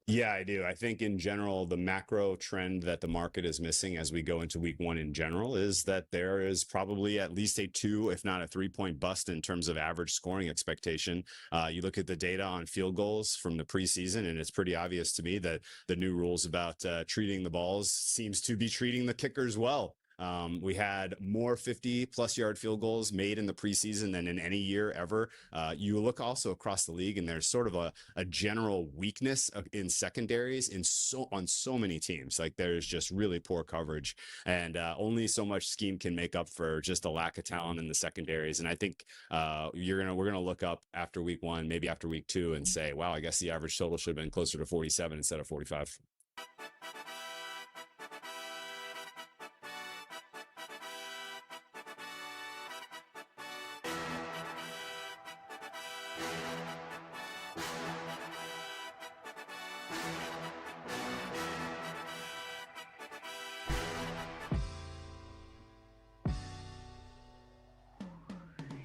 Yeah, I do. I think in general, the macro trend that the market is missing as we go into week one in general is that there is probably at least a 2, if not a 3-point bust in terms of average scoring expectation. You look at the data on field goals from the preseason, and it's pretty obvious to me that the new rules about treating the balls seems to be treating the kickers well. We had more 50-plus yard field goals made in the preseason than in any year ever. You look also across the league, and there's sort of a general weakness in secondaries on so many teams. Like there's just really poor coverage, and only so much scheme can make up for just a lack of talent in the secondaries. And I think we're gonna look up after week 1, maybe after week 2, and say, wow, I guess the average total should have been closer to 47 instead of 45.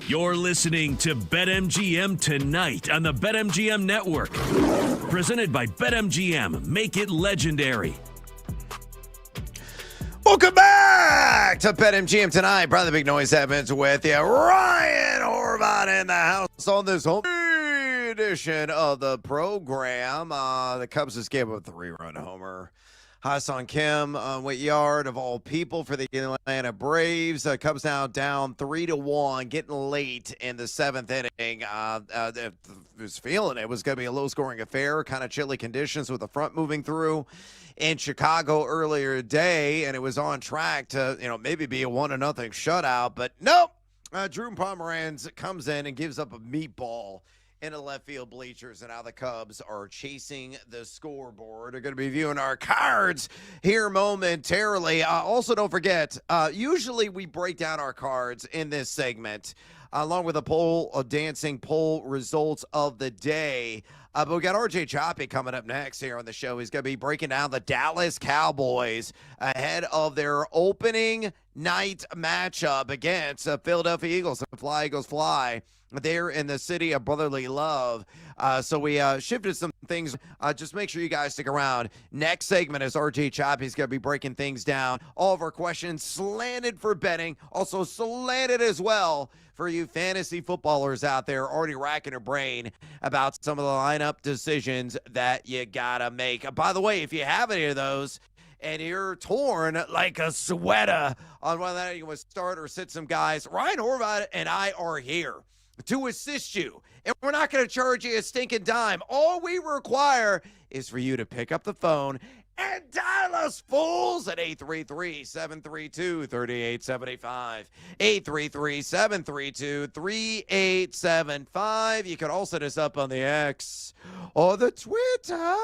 You're listening to BetMGM tonight on the BetMGM Network. Presented by BetMGM. Make it legendary. Welcome back to BetMGM tonight. Brother Big Noise Evans with you. Ryan Horvat in the house on this home edition of the program. The Cubs just gave up a 3-run homer. Ha-Seong Kim went yard of all people for the Atlanta Braves. Cubs now down 3-1, getting late in the 7th inning. Was feeling it was going to be a low-scoring affair, kind of chilly conditions with the front moving through in Chicago earlier today, and it was on track to maybe be a 1-0 shutout, but nope. Drew Pomeranz comes in and gives up a meatball in the left field bleachers, and now the Cubs are chasing the scoreboard. They're going to be viewing our cards here momentarily. Also, don't forget, usually we break down our cards in this segment along with a dancing poll results of the day. But we got RJ Choppy coming up next here on the show. He's going to be breaking down the Dallas Cowboys ahead of their opening night matchup against Philadelphia Eagles. Fly, Eagles, fly. There in the city of brotherly love. So we shifted some things. Just make sure you guys stick around. Next segment is RJ Choppy's going to be breaking things down. All of our questions slanted for betting, also slanted as well for you fantasy footballers out there already racking your brain about some of the lineup decisions that you got to make. By the way, if you have any of those, and you're torn like a sweater on whether you want to start or sit some guys, Ryan Horvat and I are here to assist you. And we're not going to charge you a stinking dime. All we require is for you to pick up the phone and dial us fools at 833-732-3875. 833-732-3875. You can also hit us up on the X or the Twitter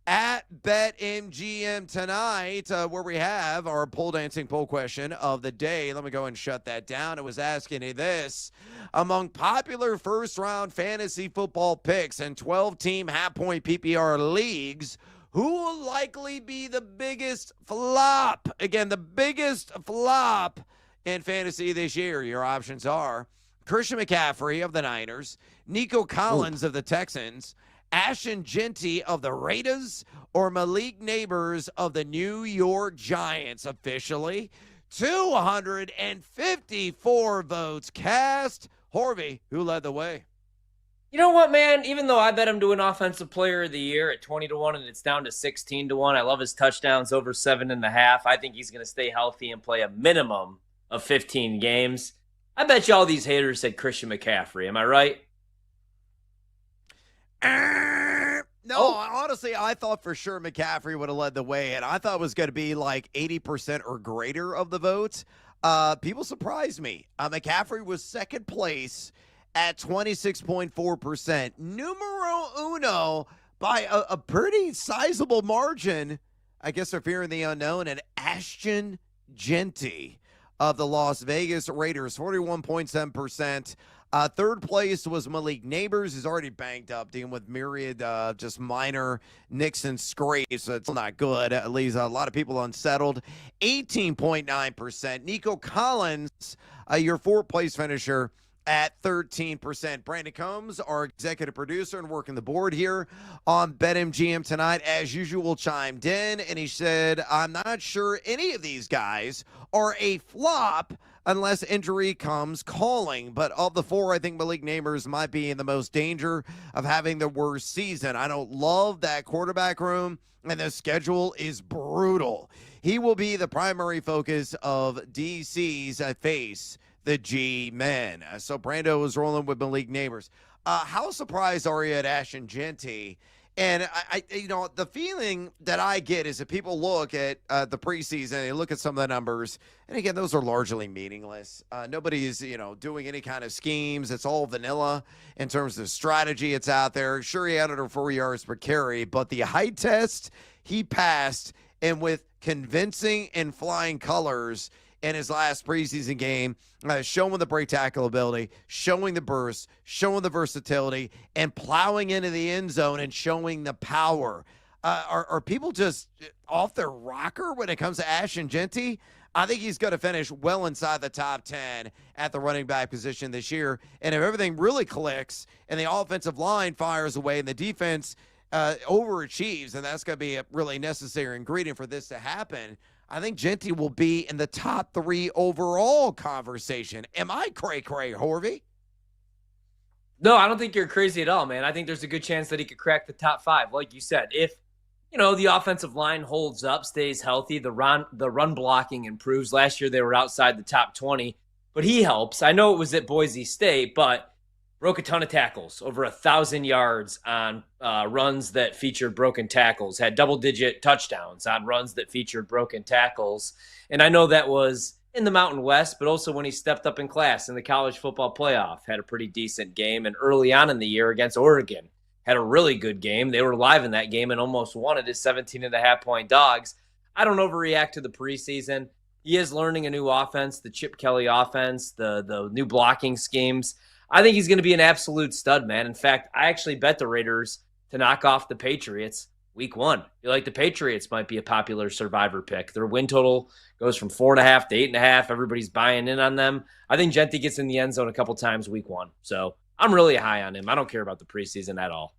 at BetMGM tonight, where we have our pole dancing poll question of the day. Let me go and shut that down. It was asking you this: among popular first-round fantasy football picks and 12-team half-point PPR leagues, who will likely be the biggest flop? Again, the biggest flop in fantasy this year. Your options are Christian McCaffrey of the Niners, Nico Collins of the Texans, Ashton Genty of the Raiders, or Malik Neighbors of the New York Giants. Officially 254 votes cast. Horvey, who led the way? You know what, man? Even though I bet him to an offensive player of the year at 20-1 and it's down to 16-1, I love his touchdowns over 7.5. I think he's going to stay healthy and play a minimum of 15 games. I bet you all these haters said Christian McCaffrey. Am I right? No, honestly, I thought for sure McCaffrey would have led the way, and I thought it was going to be like 80% or greater of the votes. People surprised me. McCaffrey was second place at 26.4%. Numero uno by a pretty sizable margin. I guess they're fearing the unknown. And Ashton Genty of the Las Vegas Raiders, 41.7%. Third place was Malik Neighbors, who's already banged up, dealing with myriad just minor nicks and scrapes. So it's not good. It leaves a lot of people unsettled. 18.9%. Nico Collins, your fourth place finisher, at 13%. Brandon Combs, our executive producer and working the board here on BetMGM tonight, as usual, chimed in, and he said, I'm not sure any of these guys are a flop unless injury comes calling. But of the four, I think Malik Neighbors might be in the most danger of having the worst season. I don't love that quarterback room, and the schedule is brutal. He will be the primary focus of DC's face, the G-Men. So Brando is rolling with Malik Neighbors. How surprised are you at Ashton Genty? And the feeling that I get is that people look at the preseason, they look at some of the numbers, and again, those are largely meaningless. Nobody is, doing any kind of schemes. It's all vanilla in terms of strategy. It's out there. Sure, he had under 4 yards per carry, but the height test he passed, and with convincing and flying colors in his last preseason game, showing the break tackle ability, showing the burst, showing the versatility, and plowing into the end zone and showing the power. Are people just off their rocker when it comes to Ashton Genty? I think he's going to finish well inside the top 10 at the running back position this year. And if everything really clicks and the offensive line fires away and the defense overachieves, and that's going to be a really necessary ingredient for this to happen, I think Genty will be in the top 3 overall conversation. Am I cray-cray, Horvey? No, I don't think you're crazy at all, man. I think there's a good chance that he could crack the top 5. Like you said, if, the offensive line holds up, stays healthy, the run blocking improves. Last year they were outside the top 20, but he helps. I know it was at Boise State, but broke a ton of tackles, over 1,000 yards on runs that featured broken tackles, had double-digit touchdowns on runs that featured broken tackles. And I know that was in the Mountain West, but also when he stepped up in class in the college football playoff, had a pretty decent game. And early on in the year against Oregon, had a really good game. They were live in that game and almost won it as 17.5-point dogs. I don't overreact to the preseason. He is learning a new offense, the Chip Kelly offense, the new blocking schemes. I think he's going to be an absolute stud, man. In fact, I actually bet the Raiders to knock off the Patriots week 1. You like the Patriots might be a popular survivor pick. Their win total goes from 4.5 to 8.5. Everybody's buying in on them. I think Genty gets in the end zone a couple times week 1. So I'm really high on him. I don't care about the preseason at all.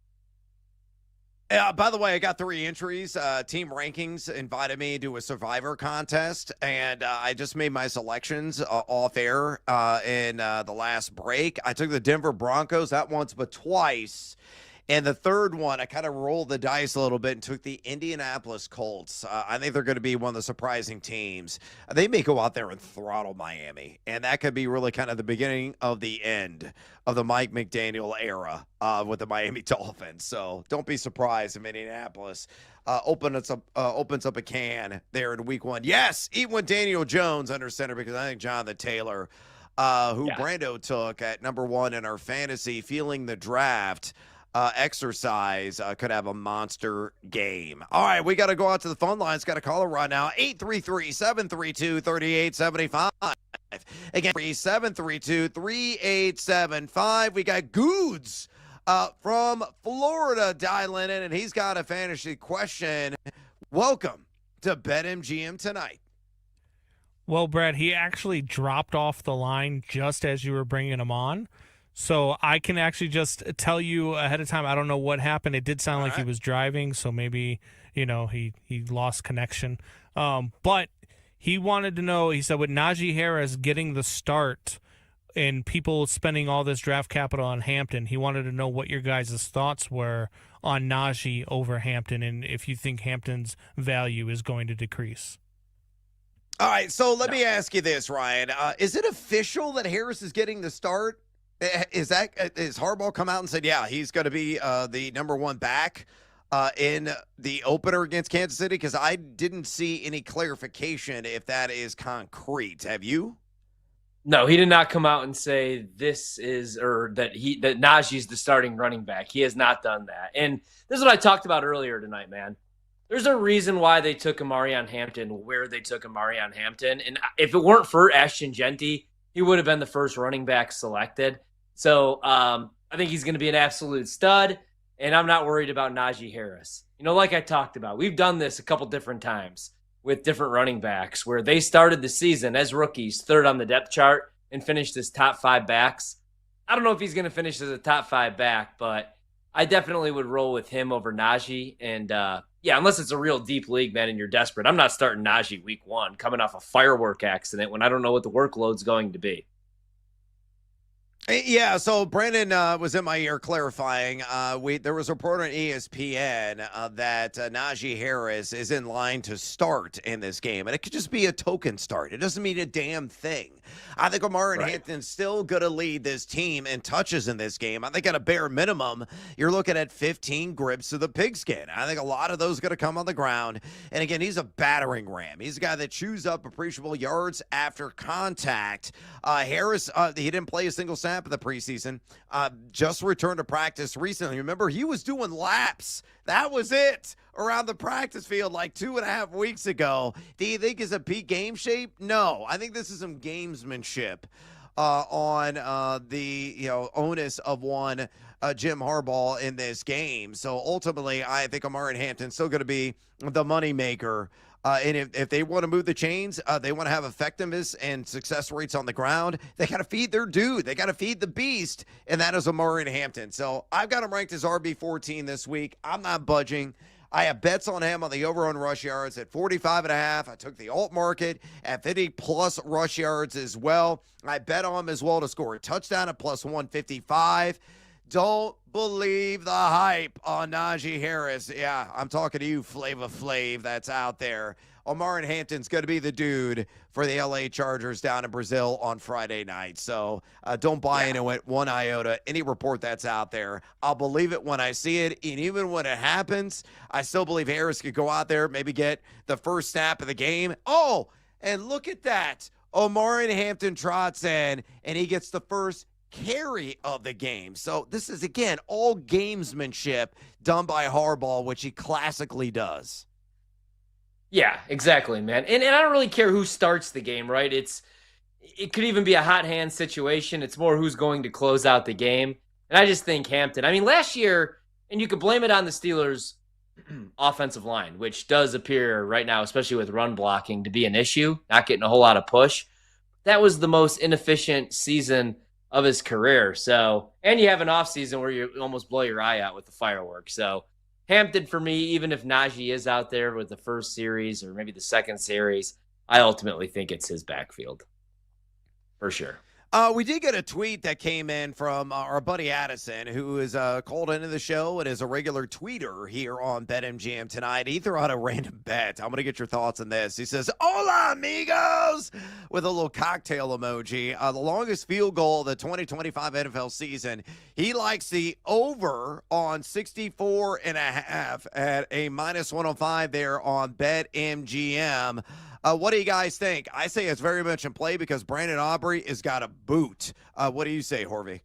By the way, I got 3 entries. Team Rankings invited me to a Survivor contest, and I just made my selections off air in the last break. I took the Denver Broncos, not once but twice. And the third one, I kind of rolled the dice a little bit and took the Indianapolis Colts. I think they're going to be one of the surprising teams. They may go out there and throttle Miami, and that could be really kind of the beginning of the end of the Mike McDaniel era with the Miami Dolphins. So don't be surprised if Indianapolis opens up a can there in week 1. Yes, eat one Daniel Jones under center, because I think Jonathan Taylor, who Brando took at number 1 in our fantasy, feeling the draft exercise, could have a monster game. All right, we got to go out to the phone lines. Got a caller right now, 833-732-3875. Again, 732-3875. We got Goods from Florida dialing in, and he's got a fantasy question. Welcome to BetMGM tonight. Well, Brad, he actually dropped off the line just as you were bringing him on. So I can actually just tell you ahead of time, I don't know what happened. It did sound like he was driving, so maybe, he lost connection. But he wanted to know, he said, with Najee Harris getting the start and people spending all this draft capital on Hampton, he wanted to know what your guys' thoughts were on Najee over Hampton and if you think Hampton's value is going to decrease. All right, so let me ask you this, Ryan. Is it official that Harris is getting the start? Is Harbaugh come out and said, yeah, he's going to be the number 1 back in the opener against Kansas City? Because I didn't see any clarification if that is concrete. Have you? No, he did not come out and say this is, or that Najee's the starting running back. He has not done that. And this is what I talked about earlier tonight, man. There's a reason why they took Amarion Hampton where they took Amarion Hampton. And if it weren't for Ashton Genty, he would have been the first running back selected. So I think he's going to be an absolute stud, and I'm not worried about Najee Harris. Like I talked about, we've done this a couple different times with different running backs where they started the season as rookies, 3rd on the depth chart, and finished as top 5 backs. I don't know if he's going to finish as a top 5 back, but I definitely would roll with him over Najee. And, unless it's a real deep league, man, and you're desperate. I'm not starting Najee week 1 coming off a firework accident when I don't know what the workload's going to be. Yeah, so Brandon was in my ear clarifying. There was a report on ESPN that Najee Harris is in line to start in this game, and it could just be a token start. It doesn't mean a damn thing. I think Omar Hampton's still going to lead this team in touches in this game. I think at a bare minimum, you're looking at 15 grips to the pigskin. I think a lot of those are going to come on the ground. And again, he's a battering ram. He's a guy that chews up appreciable yards after contact. Harris, he didn't play a single snap in the preseason. Just returned to practice recently. Remember, he was doing laps. That was it around the practice field like 2.5 weeks ago. Do you think he's a peak game shape? No. I think this is some gamesmanship on the onus of one Jim Harbaugh in this game. So ultimately, I think Omar Hampton's still going to be the moneymaker. And if they want to move the chains, they want to have effectiveness and success rates on the ground, they got to feed their dude. They got to feed the beast, and that is Omar Hampton. So I've got him ranked as RB14 this week. I'm not budging. I have bets on him on the over on rush yards at 45.5. I took the alt market at 50+ rush yards as well. I bet on him as well to score a touchdown at plus 155. Don't believe the hype on Najee Harris. Yeah, I'm talking to you, Flava Flav, that's out there. Omar Hampton's going to be the dude for the LA Chargers down in Brazil on Friday night. So don't buy into it one iota. Any report that's out there, I'll believe it when I see it. And even when it happens, I still believe Harris could go out there, maybe get the first snap of the game. Oh, and look at that. Omar Hampton trots in, and he gets the first carry of the game. So this is, again, all gamesmanship done by Harbaugh, which he classically does. Yeah, exactly, man. And I don't really care who starts the game, right? It could even be a hot hand situation. It's more who's going to close out the game. And I just think Hampton. I mean, last year, and you could blame it on the Steelers' offensive line, which does appear right now, especially with run blocking, to be an issue, not getting a whole lot of push. That was the most inefficient season of his career. So, and you have an offseason where you almost blow your eye out with the fireworks. So Hampton for me, even if Najee is out there with the first series or maybe the second series, I ultimately think it's his backfield for sure. We did get a tweet that came in from our buddy Addison, who is called into the show and is a regular tweeter here on BetMGM tonight. He threw out a random bet. I'm going to get your thoughts on this. He says, "Hola, amigos," with a little cocktail emoji. The longest field goal of the 2025 NFL season. He likes the over on 64.5 at a -105 there on BetMGM. What do you guys think? I say it's very much in play because Brandon Aubrey has got a boot. What do you say, Horvey?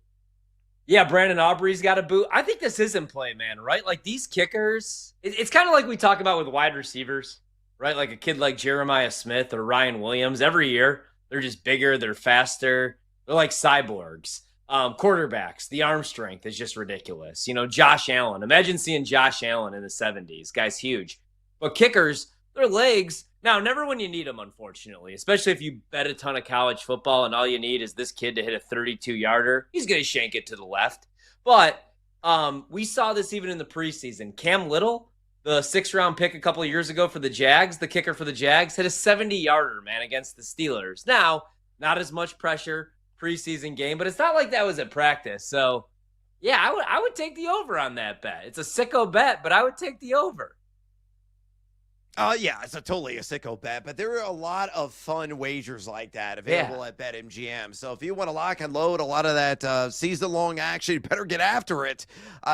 Yeah, Brandon Aubrey's got a boot. I think this is in play, man, right? Like these kickers, it's kind of like we talk about with wide receivers, right? Like a kid like Jeremiah Smith or Ryan Williams. Every year, they're just bigger, they're faster. They're like cyborgs. Quarterbacks, the arm strength is just ridiculous. You know, Josh Allen. Imagine seeing Josh Allen in the 70s. Guy's huge. But kickers, their legs... Now, never when you need them, unfortunately, especially if you bet a ton of college football and all you need is this kid to hit a 32-yarder. He's going to shank it to the left. But we saw this even in the preseason. Cam Little, the 6th-round pick a couple of years ago for the Jags, the kicker for the Jags, hit a 70-yarder, man, against the Steelers. Now, not as much pressure, preseason game, but it's not like that was at practice. So, yeah, I would take the over on that bet. It's a sicko bet, but I would take the over. Yeah, it's totally a sicko bet, but there are a lot of fun wagers like that available at BetMGM. So if you want to lock and load a lot of that season-long action, you better get after it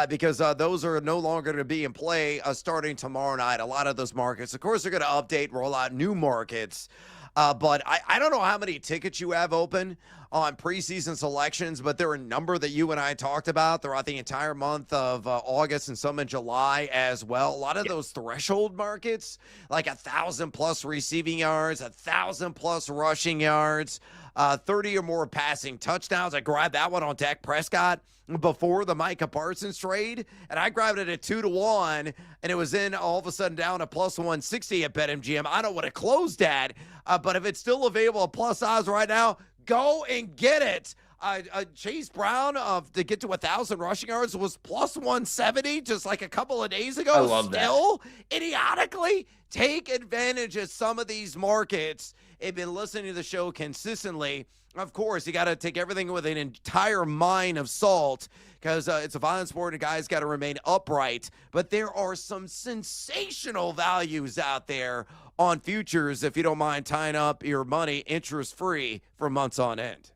because those are no longer going to be in play starting tomorrow night. A lot of those markets, of course, they're going to update, roll out new markets. But I don't know how many tickets you have open on preseason selections, but there are a number that you and I talked about throughout the entire month of August and some in July as well. A lot of those threshold markets, like 1,000+ receiving yards, 1,000+ rushing yards, 30 or more passing touchdowns. I grabbed that one on Dak Prescott before the Micah Parsons trade, and I grabbed it at 2-1, and it was in all of a sudden down to plus 160 at BetMGM. I don't know what it closed at, but if it's still available at plus odds right now, go and get it. Chase Brown to get to 1,000 rushing yards was plus 170 just like a couple of days ago. I love that. Still, idiotically, take advantage of some of these markets. If you've been listening to the show consistently, of course, you got to take everything with an entire mine of salt because it's a violent sport and guys got to remain upright. But there are some sensational values out there on futures if you don't mind tying up your money interest-free for months on end.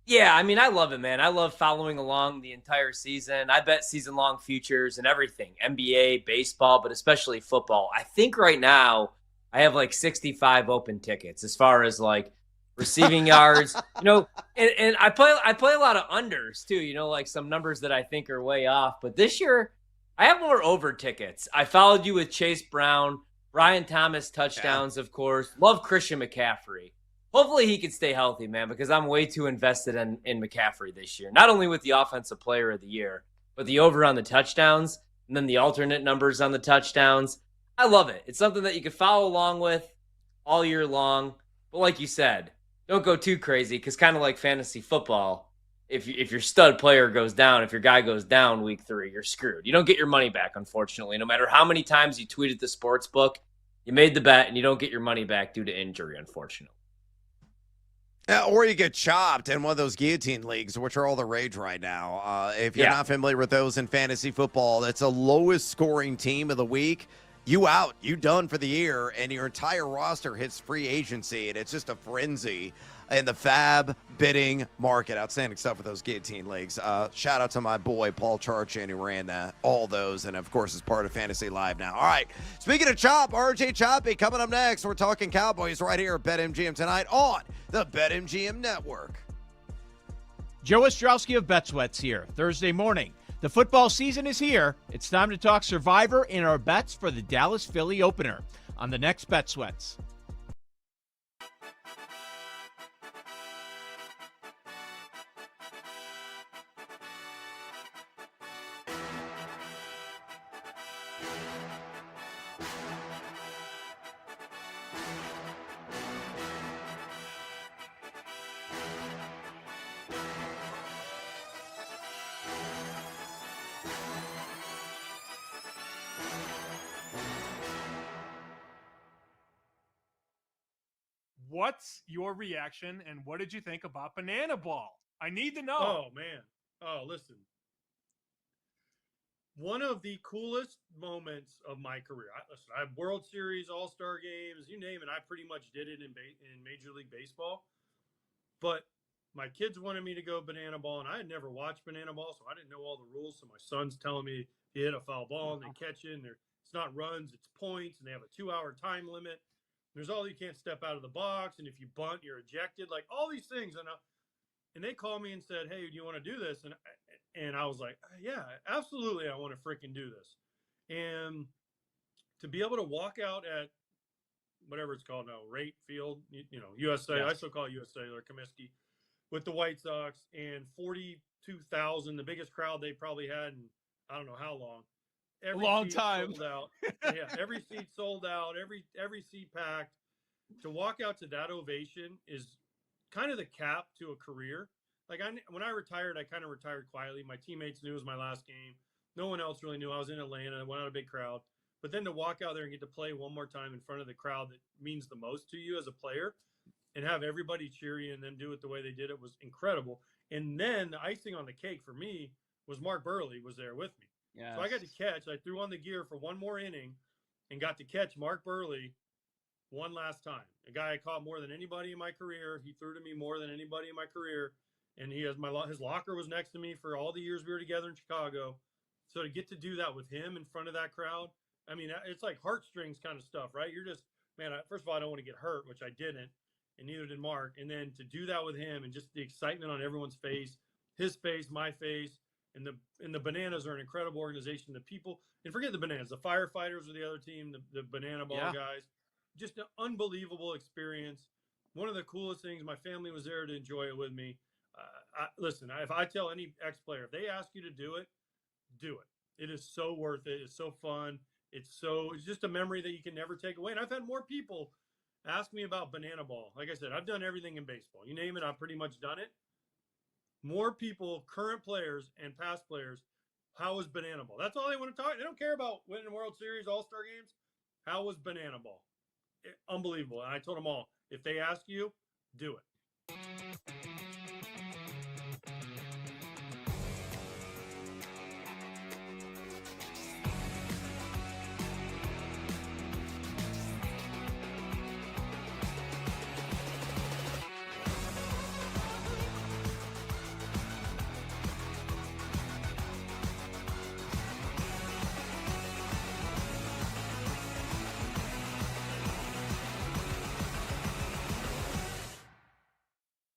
Yeah, I mean, I love it, man. I love following along the entire season. I bet season-long futures and everything, NBA, baseball, but especially football. I think right now I have like 65 open tickets as far as like receiving yards, and I play a lot of unders too, like some numbers that I think are way off. But this year I have more over tickets. I followed you with Chase Brown, Brian Thomas touchdowns, of course. Love Christian McCaffrey. Hopefully he can stay healthy, man, because I'm way too invested in McCaffrey this year. Not only with the Offensive Player of the Year, but the over on the touchdowns and then the alternate numbers on the touchdowns. I love it. It's something that you can follow along with all year long. But like you said, don't go too crazy because kind of like fantasy football, if your stud player goes down, if your guy goes down week 3, you're screwed. You don't get your money back, unfortunately. No matter how many times you tweeted the sports book, you made the bet and you don't get your money back due to injury, unfortunately. Or you get chopped in one of those guillotine leagues, which are all the rage right now. If you're not familiar with those in fantasy football, that's the lowest scoring team of the week. You out, you done for the year, and your entire roster hits free agency, and it's just a frenzy in the fab bidding market. Outstanding stuff with those guillotine leagues. Shout out to my boy Paul Charchan who ran all those, and of course is part of Fantasy Live now. All right, speaking of Chop, RJ Choppy coming up next. We're talking Cowboys right here at BetMGM tonight on the BetMGM Network. Joe Ostrowski of BetSweats here. Thursday morning. The football season is here. It's time to talk Survivor and our bets for the Dallas-Philly opener on the next BetSweats. What's your reaction and what did you think about Banana Ball? I need to know. Oh, man. Oh, listen. One of the coolest moments of my career. I have World Series, All-Star games, you name it. I pretty much did it in Major League Baseball. But my kids wanted me to go Banana Ball, and I had never watched Banana Ball, so I didn't know all the rules. So my son's telling me if you hit a foul ball and they catch it, and it's not runs, it's points, and they have a 2-hour time limit. There's all, you can't step out of the box, and if you bunt, you're ejected. Like all these things, and they called me and said, "Hey, do you want to do this?" And I was like, "Yeah, absolutely, I want to freaking do this." And to be able to walk out at whatever it's called now, Rate Field, USA. Yes. I still call it USA or Comiskey, with the White Sox, and 42,000, the biggest crowd they probably had in I don't know how long. Every long time. Sold out. Yeah, every seat sold out. Every seat packed. To walk out to that ovation is kind of the cap to a career. Like when I retired, I kind of retired quietly. My teammates knew it was my last game. No one else really knew. I was in Atlanta. I went out a big crowd. But then to walk out there and get to play one more time in front of the crowd that means the most to you as a player, and have everybody cheer you and then do it the way they did it was incredible. And then the icing on the cake for me was Mark Burley was there with me. Yes. So I got to catch. I threw on the gear for one more inning and got to catch Mark Burley one last time. A guy I caught more than anybody in my career. He threw to me more than anybody in my career. And his locker was next to me for all the years we were together in Chicago. So to get to do that with him in front of that crowd, I mean, it's like heartstrings kind of stuff, right? You're just, man, first of all, I don't want to get hurt, which I didn't, and neither did Mark. And then to do that with him and just the excitement on everyone's face, his face, my face, and the Bananas are an incredible organization. The people, and forget the Bananas, the firefighters are the other team, the Banana Ball guys. Just an unbelievable experience. One of the coolest things. My family was there to enjoy it with me. Listen, if I tell any ex-player, if they ask you to do it, do it. It is so worth it. It's so fun. It's just a memory that you can never take away. And I've had more people ask me about Banana Ball. Like I said, I've done everything in baseball. You name it, I've pretty much done it. more people, current players and past players, how was Banana Ball? That's all they want to talk. They don't care about winning World Series, All-Star games. How was Banana Ball? Unbelievable. And I told them all, if they ask you, do it.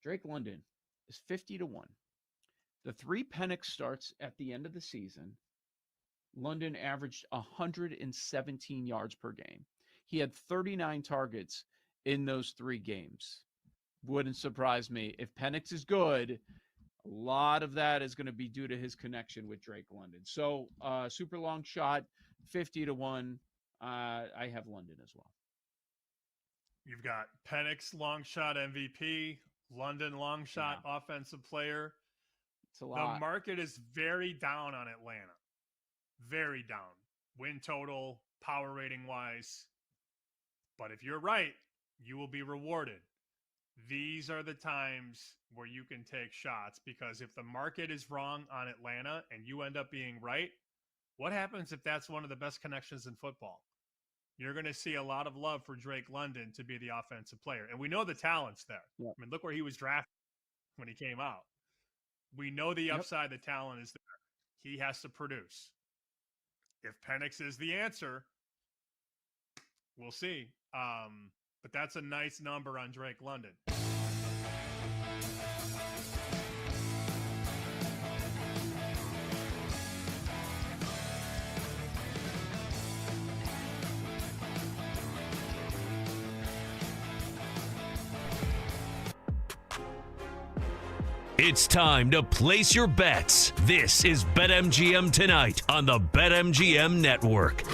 Drake London is 50-1. The 3 Penix starts at the end of the season, London averaged 117 yards per game. He had 39 targets in those 3 games. Wouldn't surprise me. If Penix is good, a lot of that is going to be due to his connection with Drake London. So, super long shot, 50-1. I have London as well. You've got Penix long shot MVP, London long shot offensive player. It's a lot. The market is very down on Atlanta. Very down. Win total, power rating wise. But if you're right, you will be rewarded. These are the times where you can take shots, because if the market is wrong on Atlanta and you end up being right, what happens if that's one of the best connections in football? You're going to see a lot of love for Drake London to be the offensive player. And we know the talent's there. Yep. I mean, look where he was drafted when he came out. We know the upside, the talent is there. He has to produce. If Penix is the answer, we'll see. But that's a nice number on Drake London. It's time to place your bets. This is BetMGM Tonight on the BetMGM Network.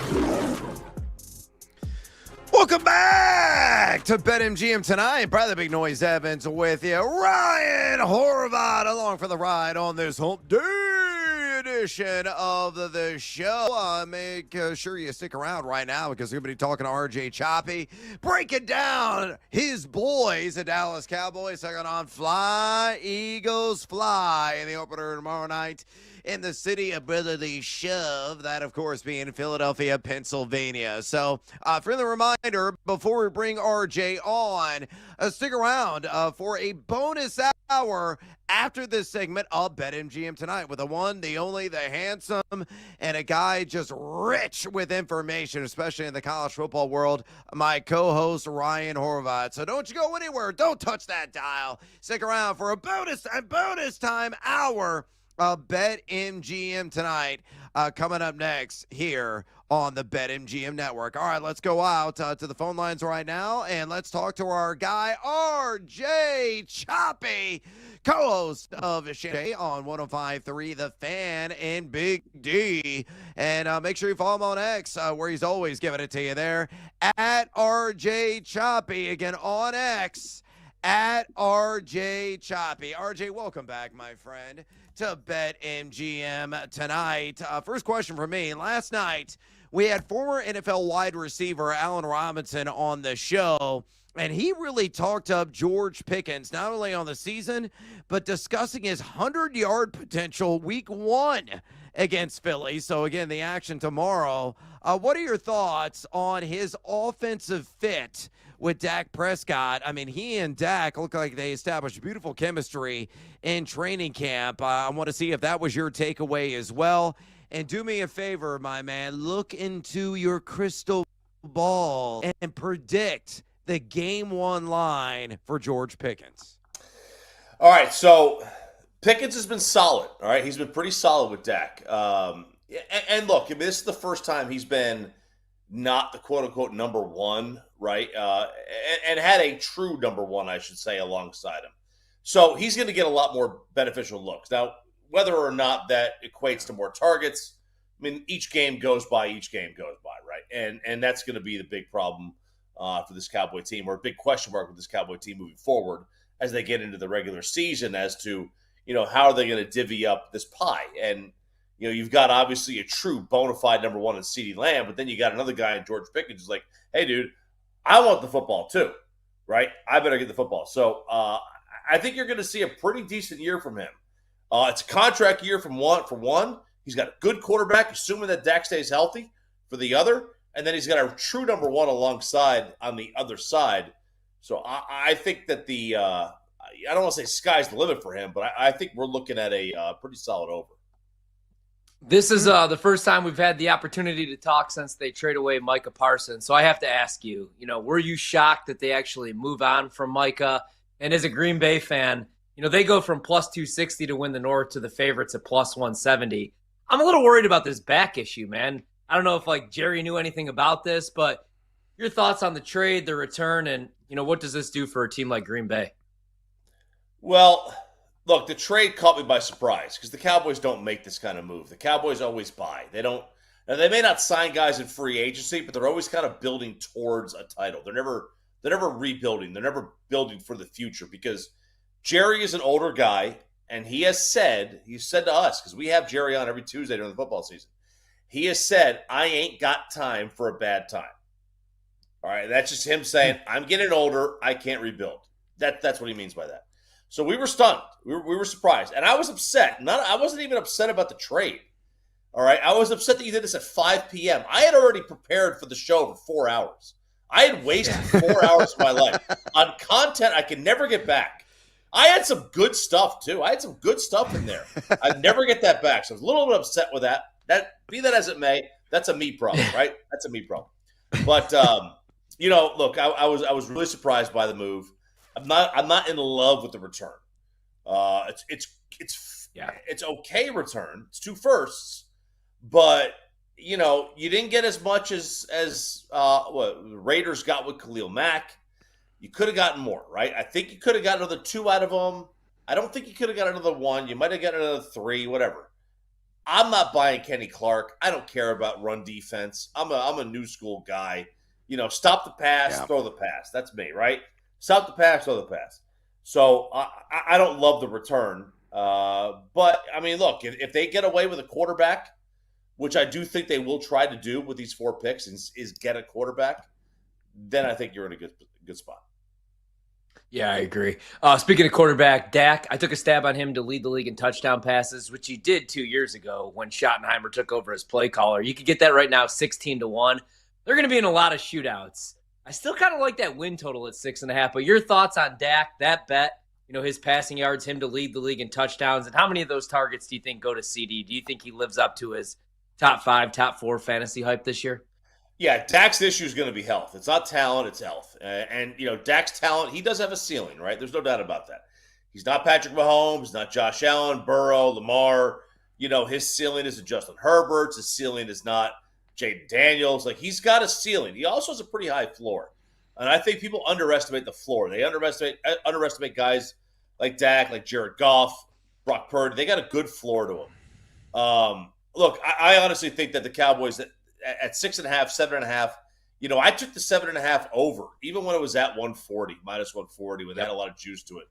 Welcome back to BetMGM Tonight. Brother Big Noise Evans with you. Ryan Horvath along for the ride on this hump day edition of the show. Make sure you stick around right now, because we're going to be talking to RJ Choppy, breaking down his boys, the Dallas Cowboys, taking on Fly Eagles Fly in the opener tomorrow night in the city of brotherly shove, that of course being Philadelphia, Pennsylvania. So friendly reminder before we bring RJ on, stick around for a bonus hour after this segment of BetMGM Tonight with the one, the only, the handsome, and a guy just rich with information, especially in the college football world, my co-host Ryan Horvath. So don't you go anywhere. Don't touch that dial. Stick around for a bonus time hour of BetMGM Tonight coming up next here on the BetMGM Network. All right, let's go out to the phone lines right now, and let's talk to our guy, RJ Choppy, co-host of Shay on 105.3 The Fan and Big D. And make sure you follow him on X, where he's always giving it to you there, at RJ Choppy. Again, on X, at RJ Choppy. RJ, welcome back, my friend, to BetMGM Tonight. First question for me. Last night, we had former NFL wide receiver Allen Robinson on the show, and he really talked up George Pickens, not only on the season, but discussing his 100-yard potential week 1 against Philly. So, again, the action tomorrow. What are your thoughts on his offensive fit with Dak Prescott? I mean, he and Dak look like they established beautiful chemistry in training camp. I want to see if that was your takeaway as well. And do me a favor, my man, look into your crystal ball and predict the game 1 line for George Pickens. All right, so Pickens has been solid. All right, he's been pretty solid with Dak. And look, I mean, this is the first time he's been not the quote-unquote number 1, right? And had a true number 1, I should say, alongside him. So he's going to get a lot more beneficial looks. Now, whether or not that equates to more targets, I mean, each game goes by, right? And that's going to be the big problem for this Cowboy team, or a big question mark with this Cowboy team moving forward as they get into the regular season as to, how are they going to divvy up this pie? And, you've got obviously a true bona fide number one in CeeDee Lamb, but then you got another guy in George Pickens who's like, hey, dude, I want the football too, right? I better get the football. So I think you're going to see a pretty decent year from him. It's a contract year for one. He's got a good quarterback, assuming that Dak stays healthy, for the other. And then he's got a true number one alongside on the other side. So I think that I don't want to say sky's the limit for him, but I think we're looking at a pretty solid over. This is the first time we've had the opportunity to talk since they trade away Micah Parsons. So I have to ask you, were you shocked that they actually move on from Micah? And as a Green Bay fan, they go from plus 260 to win the North to the favorites at plus 170. I'm a little worried about this back issue, man. I don't know if Jerry knew anything about this, but your thoughts on the trade, the return, and what does this do for a team like Green Bay? Well, look, the trade caught me by surprise because the Cowboys don't make this kind of move. The Cowboys always buy. They don't. Now they may not sign guys in free agency, but they're always kind of building towards a title. They're never rebuilding. They're never building for the future because Jerry is an older guy, and he said to us, because we have Jerry on every Tuesday during the football season, he has said, I ain't got time for a bad time. All right, that's just him saying, I'm getting older, I can't rebuild. That's what he means by that. So we were stunned. We were surprised. And I was upset. I wasn't even upset about the trade. All right, I was upset that you did this at 5 p.m. I had already prepared for the show for 4 hours. I had wasted 4 hours of my life on content I can never get back. I had some good stuff, too. I had some good stuff in there. I'd never get that back. So I was a little bit upset with that. Be that as it may, that's a me problem, right? That's a me problem. But look, I was really surprised by the move. I'm not in love with the return. It's okay return. It's 2 firsts, but you didn't get as much as what the Raiders got with Khalil Mack. You could have gotten more, right? I think you could have got another 2 out of them. I don't think you could have got another 1. You might have got another 3, whatever. I'm not buying Kenny Clark. I don't care about run defense. I'm a new school guy. Stop the pass, throw the pass. That's me, right? Stop the pass, throw the pass. So I don't love the return. But, I mean, look, if they get away with a quarterback, which I do think they will try to do with these 4 picks, is get a quarterback, then I think you're in a good spot. Yeah, I agree. Speaking of quarterback, Dak, I took a stab on him to lead the league in touchdown passes, which he did 2 years ago when Schottenheimer took over as play caller. You could get that right now, 16-1. They're going to be in a lot of shootouts. I still kind of like that win total at 6.5. But your thoughts on Dak, that bet, his passing yards, him to lead the league in touchdowns, and how many of those targets do you think go to CD? Do you think he lives up to his top 5, top 4 fantasy hype this year? Yeah, Dak's issue is going to be health. It's not talent, it's health. And Dak's talent, he does have a ceiling, right? There's no doubt about that. He's not Patrick Mahomes, not Josh Allen, Burrow, Lamar. His ceiling isn't Justin Herbert's. His ceiling is not Jaden Daniels. He's got a ceiling. He also has a pretty high floor. And I think people underestimate the floor. They underestimate guys like Dak, like Jared Goff, Brock Purdy. They got a good floor to them. Look, I honestly think that the Cowboys at 6.5, 7.5, I took the 7.5 over, even when it was at 140, minus 140, when they had a lot of juice to it.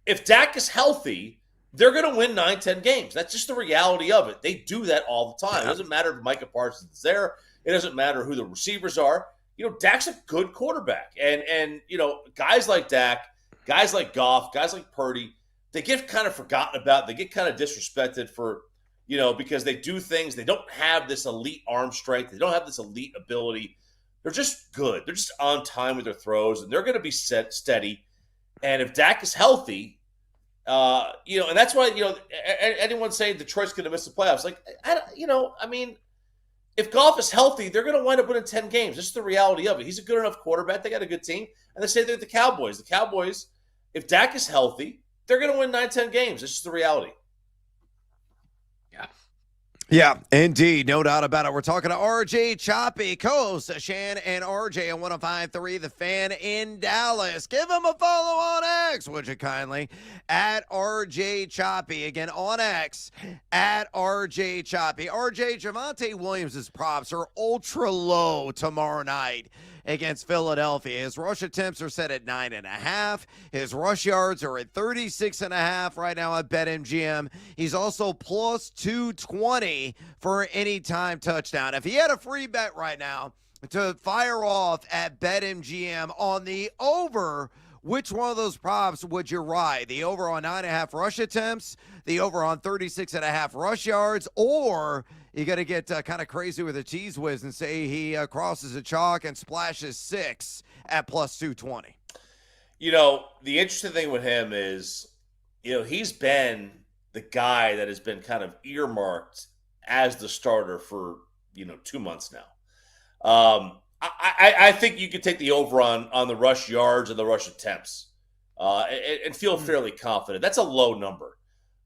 If Dak is healthy, they're going to win 9-10 games. That's just the reality of it. They do that all the time. It doesn't matter if Micah Parsons is there. It doesn't matter who the receivers are. Dak's a good quarterback. And guys like Dak, guys like Goff, guys like Purdy, they get kind of forgotten about. They get kind of disrespected for – because they do things. They don't have this elite arm strength. They don't have this elite ability. They're just good. They're just on time with their throws, and they're going to be steady. And if Dak is healthy, and that's why, anyone saying Detroit's going to miss the playoffs, if Goff is healthy, they're going to wind up winning 10 games. This is the reality of it. He's a good enough quarterback. They got a good team. And the same thing with the Cowboys. The Cowboys, if Dak is healthy, they're going to win 9-10 games. This is the reality. Yeah, indeed. No doubt about it. We're talking to RJ Choppy, co-host of Shan and RJ on 105.3 The Fan in Dallas. Give him a follow on X, would you kindly? At RJ Choppy. Again, on X, at RJ Choppy. RJ, Javonte Williams' props are ultra low tomorrow night against Philadelphia. His rush attempts are set at 9.5. His rush yards are at 36.5 right now at BetMGM. He's also plus 220 for anytime touchdown. If he had a free bet right now to fire off at BetMGM on the over, which one of those props would you ride? The over on 9.5 rush attempts, the over on 36.5 rush yards, or you got to get kind of crazy with a cheese whiz and say he crosses a chalk and splashes 6 at plus 220? The interesting thing with him is, he's been the guy that has been kind of earmarked as the starter for, 2 months now. I think you could take the over on the rush yards and the rush attempts and feel fairly confident. That's a low number.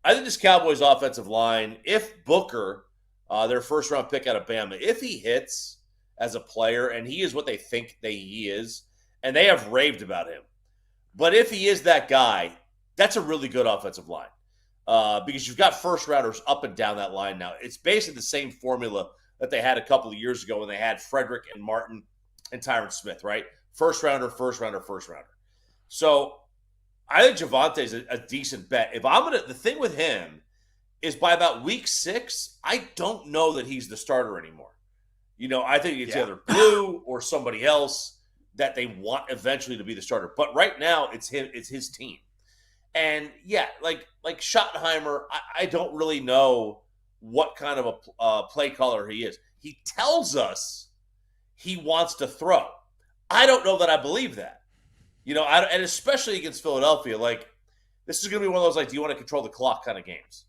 I think this Cowboys offensive line, if Booker, their first-round pick out of Bama, if he hits as a player, and he is what they think he is, and they have raved about him, but if he is that guy, that's a really good offensive line because you've got first-rounders up and down that line now. It's basically the same formula that they had a couple of years ago when they had Frederick and Martin and Tyron Smith, right? First rounder. So I think Javante's a decent bet. The thing with him is by about week 6, I don't know that he's the starter anymore. I think it's either Blue or somebody else that they want eventually to be the starter. But right now, it's him. It's his team. And like Schottenheimer, I don't really know what kind of a play caller he is. He tells us he wants to throw. I don't know that I believe that. And especially against Philadelphia, this is going to be one of those do you want to control the clock kind of games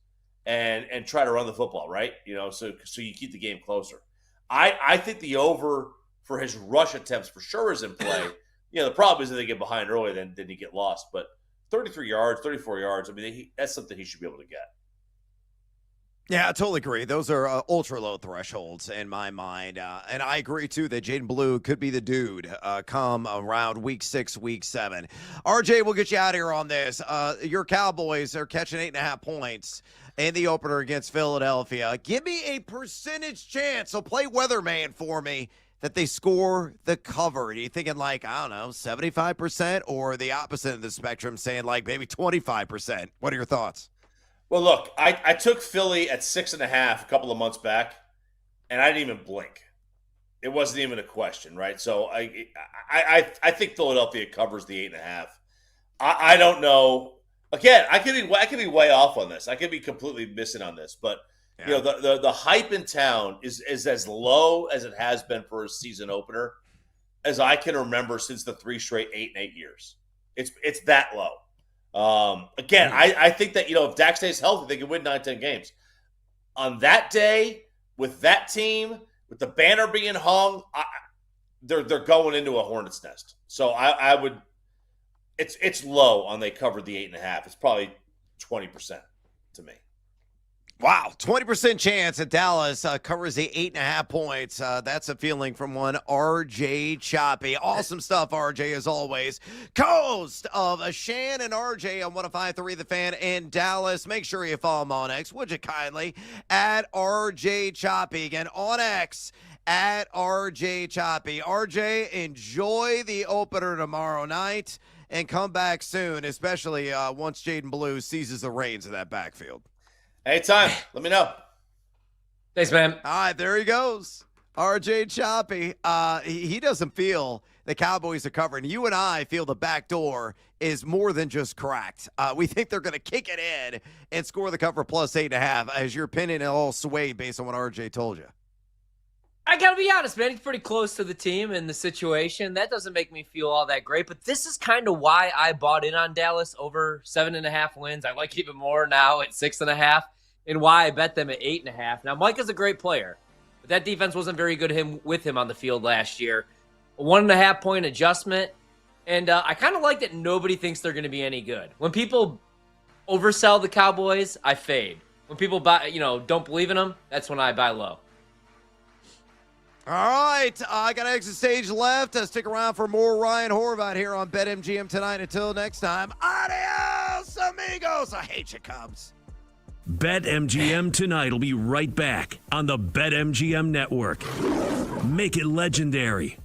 and try to run the football, right? So you keep the game closer. I think the over for his rush attempts for sure is in play. The problem is that they get behind early, then you get lost. But 33 yards, 34 yards, that's something he should be able to get. Yeah, I totally agree. Those are ultra low thresholds in my mind. And I agree, too, that Jaden Blue could be the dude come around week 6, week 7. RJ, we'll get you out of here on this. Your Cowboys are catching 8.5 points in the opener against Philadelphia. Give me a percentage chance. So play weatherman for me that they score the cover. Are you thinking 75% or the opposite of the spectrum, saying maybe 25%? What are your thoughts? Well, look, I took Philly at 6.5 a couple of months back, and I didn't even blink. It wasn't even a question, right? So I think Philadelphia covers the 8.5. I don't know. Again, I could be way off on this. I could be completely missing on this, but the hype in town is as low as it has been for a season opener as I can remember since the 3 straight 8-8 years. It's that low. Again, I think that, if Dak stays healthy, they can win 9-10 games. On that day, with that team, with the banner being hung, they're going into a hornet's nest. So I would, it's low on they covered the 8.5. It's probably 20% to me. Wow, 20% chance that Dallas covers the 8.5 points. That's a feeling from one RJ Choppy. Awesome stuff, RJ, as always. Co-host of Shan and RJ on 105.3 The Fan in Dallas. Make sure you follow him on X, would you kindly, at RJ Choppy. Again, on X, at RJ Choppy. RJ, enjoy the opener tomorrow night and come back soon, especially once Jaden Blue seizes the reins of that backfield. Anytime. Let me know. Thanks, man. All right, there he goes. RJ Choppy. He doesn't feel the Cowboys are covering. You and I feel the back door is more than just cracked. We think they're going to kick it in and score the cover plus 8.5 as your opinion all swayed based on what RJ told you. I got to be honest, man. He's pretty close to the team and the situation. That doesn't make me feel all that great, but this is kind of why I bought in on Dallas over 7.5 wins. I like even more now at 6.5. And why I bet them at 8.5. Now, Mike is a great player, but that defense wasn't very good with him on the field last year. A 1.5 point adjustment, and I kind of like that nobody thinks they're going to be any good. When people oversell the Cowboys, I fade. When people don't believe in them, that's when I buy low. All right, I got exit stage left. Stick around for more Ryan Horvath here on BetMGM tonight. Until next time, adios, amigos. I hate you, Cubs. BetMGM tonight will be right back on the BetMGM network. Make it legendary.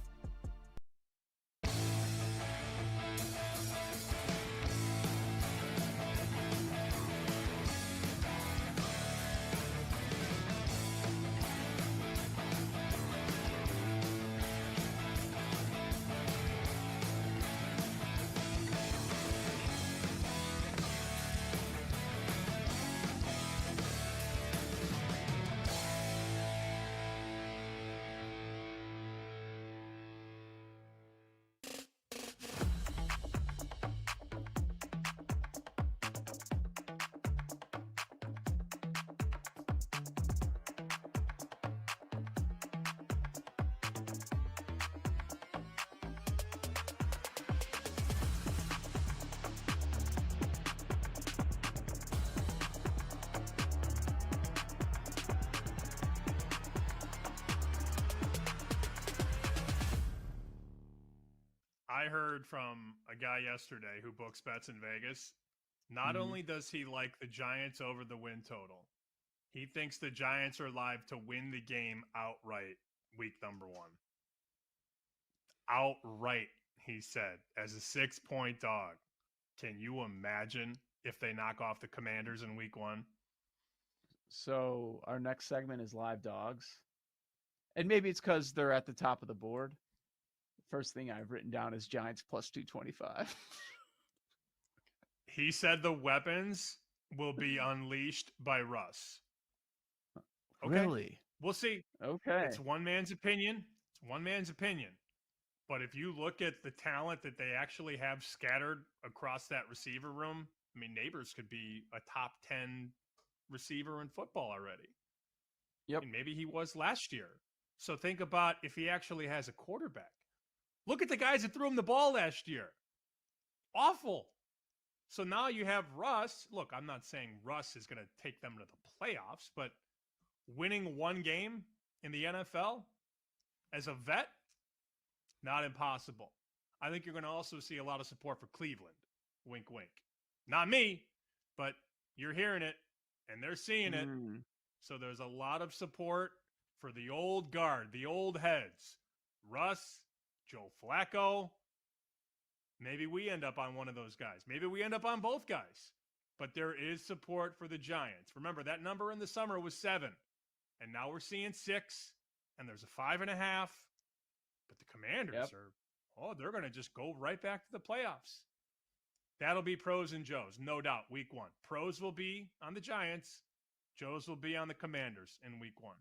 I heard from a guy yesterday who books bets in Vegas. Not only does he like the Giants over the win total, he thinks the Giants are live to win the game outright week number 1. Outright, he said, as a 6-point dog. Can you imagine if they knock off the Commanders in week 1? So our next segment is live dogs. And maybe it's because they're at the top of the board. First thing I've written down is Giants plus 225. He said the weapons will be unleashed by Russ. Okay. Really? We'll see. Okay. It's one man's opinion. It's one man's opinion. But if you look at the talent that they actually have scattered across that receiver room, I mean, Neighbors could be a top 10 receiver in football already. Yep. And maybe he was last year. So think about if he actually has a quarterback. Look at the guys that threw him the ball last year. Awful. So now you have Russ. Look, I'm not saying Russ is going to take them to the playoffs, but winning one game in the NFL as a vet, not impossible. I think you're going to also see a lot of support for Cleveland. Wink, wink. Not me, but you're hearing it, and they're seeing it. So there's a lot of support for the old guard, the old heads. Russ, Joe Flacco. Maybe we end up on one of those guys. Maybe we end up on both guys. But there is support for the Giants. Remember, that number in the summer was 7. And now we're seeing 6. And there's a 5.5. But the Commanders they're going to just go right back to the playoffs. That'll be pros and Joes, no doubt, week 1. Pros will be on the Giants. Joes will be on the Commanders in week 1.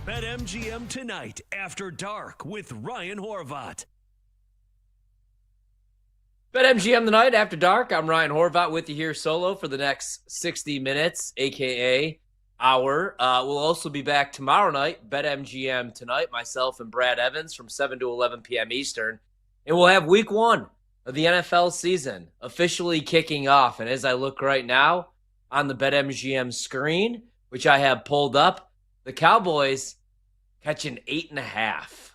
BetMGM tonight after dark with Ryan Horvat. BetMGM tonight after dark. I'm Ryan Horvat with you here solo for the next 60 minutes, aka hour. We'll also be back tomorrow night, BetMGM tonight, myself and Brad Evans from 7 to 11 p.m. Eastern. And we'll have week 1 of the NFL season officially kicking off. And as I look right now on the BetMGM screen, which I have pulled up, the Cowboys catching 8.5.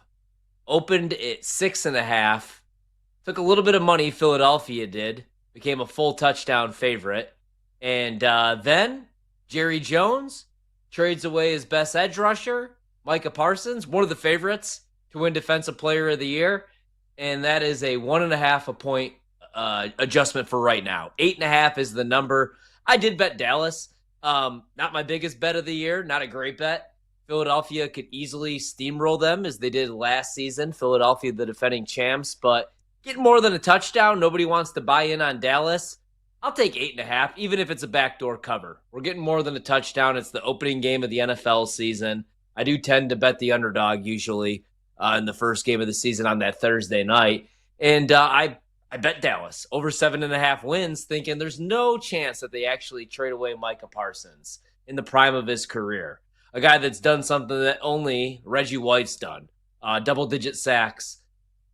Opened at 6.5. Took a little bit of money, Philadelphia did. Became a full touchdown favorite. And then Jerry Jones trades away his best edge rusher, Micah Parsons, one of the favorites to win Defensive Player of the Year. And that is a 1.5 a point adjustment for right now. 8.5 is the number. I did bet Dallas. Not my biggest bet of the year. Not a great bet. Philadelphia could easily steamroll them as they did last season. Philadelphia, the defending champs, but getting more than a touchdown. Nobody wants to buy in on Dallas. I'll take 8.5, even if it's a backdoor cover. We're getting more than a touchdown. It's the opening game of the NFL season. I do tend to bet the underdog usually in the first game of the season on that Thursday night. And I bet Dallas over 7.5 wins, thinking there's no chance that they actually trade away Micah Parsons in the prime of his career. A guy that's done something that only Reggie White's done. Double-digit sacks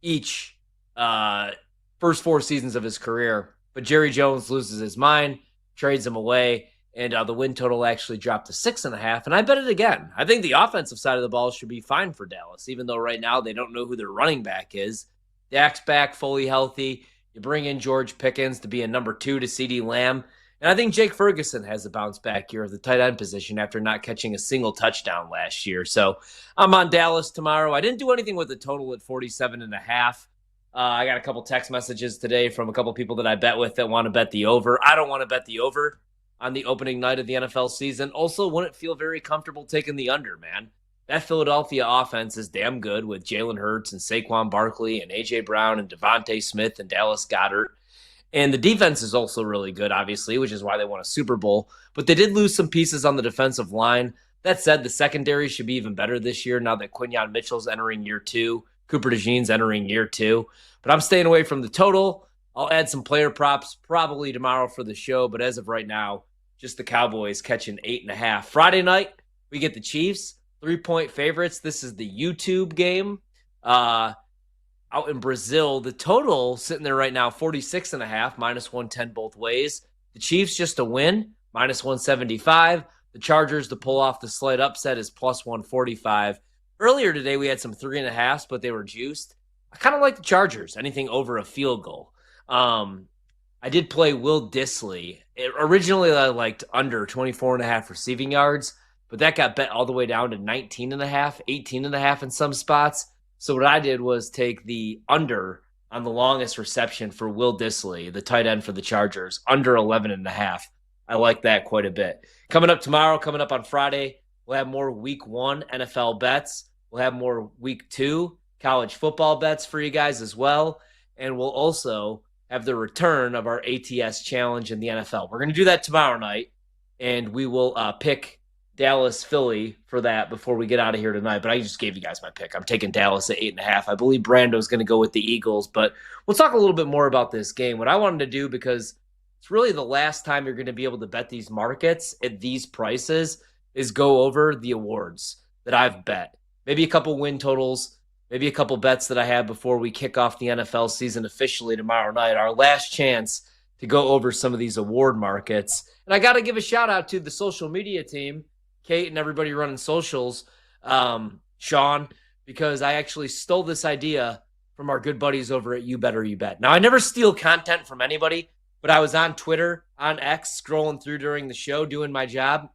each first 4 seasons of his career. But Jerry Jones loses his mind, trades him away, and the win total actually dropped to 6.5. And I bet it again. I think the offensive side of the ball should be fine for Dallas, even though right now they don't know who their running back is. Dak's back, fully healthy. You bring in George Pickens to be a number 2 to CeeDee Lamb. And I think Jake Ferguson has a bounce back year of the tight end position after not catching a single touchdown last year. So I'm on Dallas tomorrow. I didn't do anything with the total at 47.5. I got a couple text messages today from a couple people that I bet with that want to bet the over. I don't want to bet the over on the opening night of the NFL season. Also, wouldn't feel very comfortable taking the under, man. That Philadelphia offense is damn good with Jalen Hurts and Saquon Barkley and A.J. Brown and Devontae Smith and Dallas Goedert. And the defense is also really good, obviously, which is why they won a Super Bowl. But they did lose some pieces on the defensive line. That said, the secondary should be even better this year now that Quinyon Mitchell's entering year 2. Cooper DeJean's entering year 2. But I'm staying away from the total. I'll add some player props probably tomorrow for the show. But as of right now, just the Cowboys catching 8.5. Friday night, we get the Chiefs, 3-point favorites. This is the YouTube game. Out in Brazil, the total sitting there right now, 46.5, minus 110 both ways. The Chiefs just a win, minus 175. The Chargers to pull off the slight upset is plus 145. Earlier today, we had some 3.5s, but they were juiced. I kind of like the Chargers, anything over a field goal. I did play Will Dissly. Originally, I liked under 24.5 receiving yards, but that got bet all the way down to 19.5, 18.5 in some spots. So what I did was take the under on the longest reception for Will Dissly, the tight end for the Chargers, under 11.5. I like that quite a bit. Coming up tomorrow, coming up on Friday, we'll have more week 1 NFL bets. We'll have more week 2 college football bets for you guys as well. And we'll also have the return of our ATS challenge in the NFL. We're going to do that tomorrow night, and we will pick Dallas, Philly for that before we get out of here tonight. But I just gave you guys my pick. I'm taking Dallas at 8.5. I believe Brando's going to go with the Eagles, but we'll talk a little bit more about this game. What I wanted to do, because it's really the last time you're going to be able to bet these markets at these prices, is go over the awards that I've bet. Maybe a couple win totals, maybe a couple bets that I have before we kick off the NFL season officially tomorrow night. Our last chance to go over some of these award markets. And I got to give a shout out to the social media team, Kate and everybody running socials, Sean, because I actually stole this idea from our good buddies over at You Better You Bet. Now, I never steal content from anybody, but I was on Twitter, on X, scrolling through during the show, doing my job,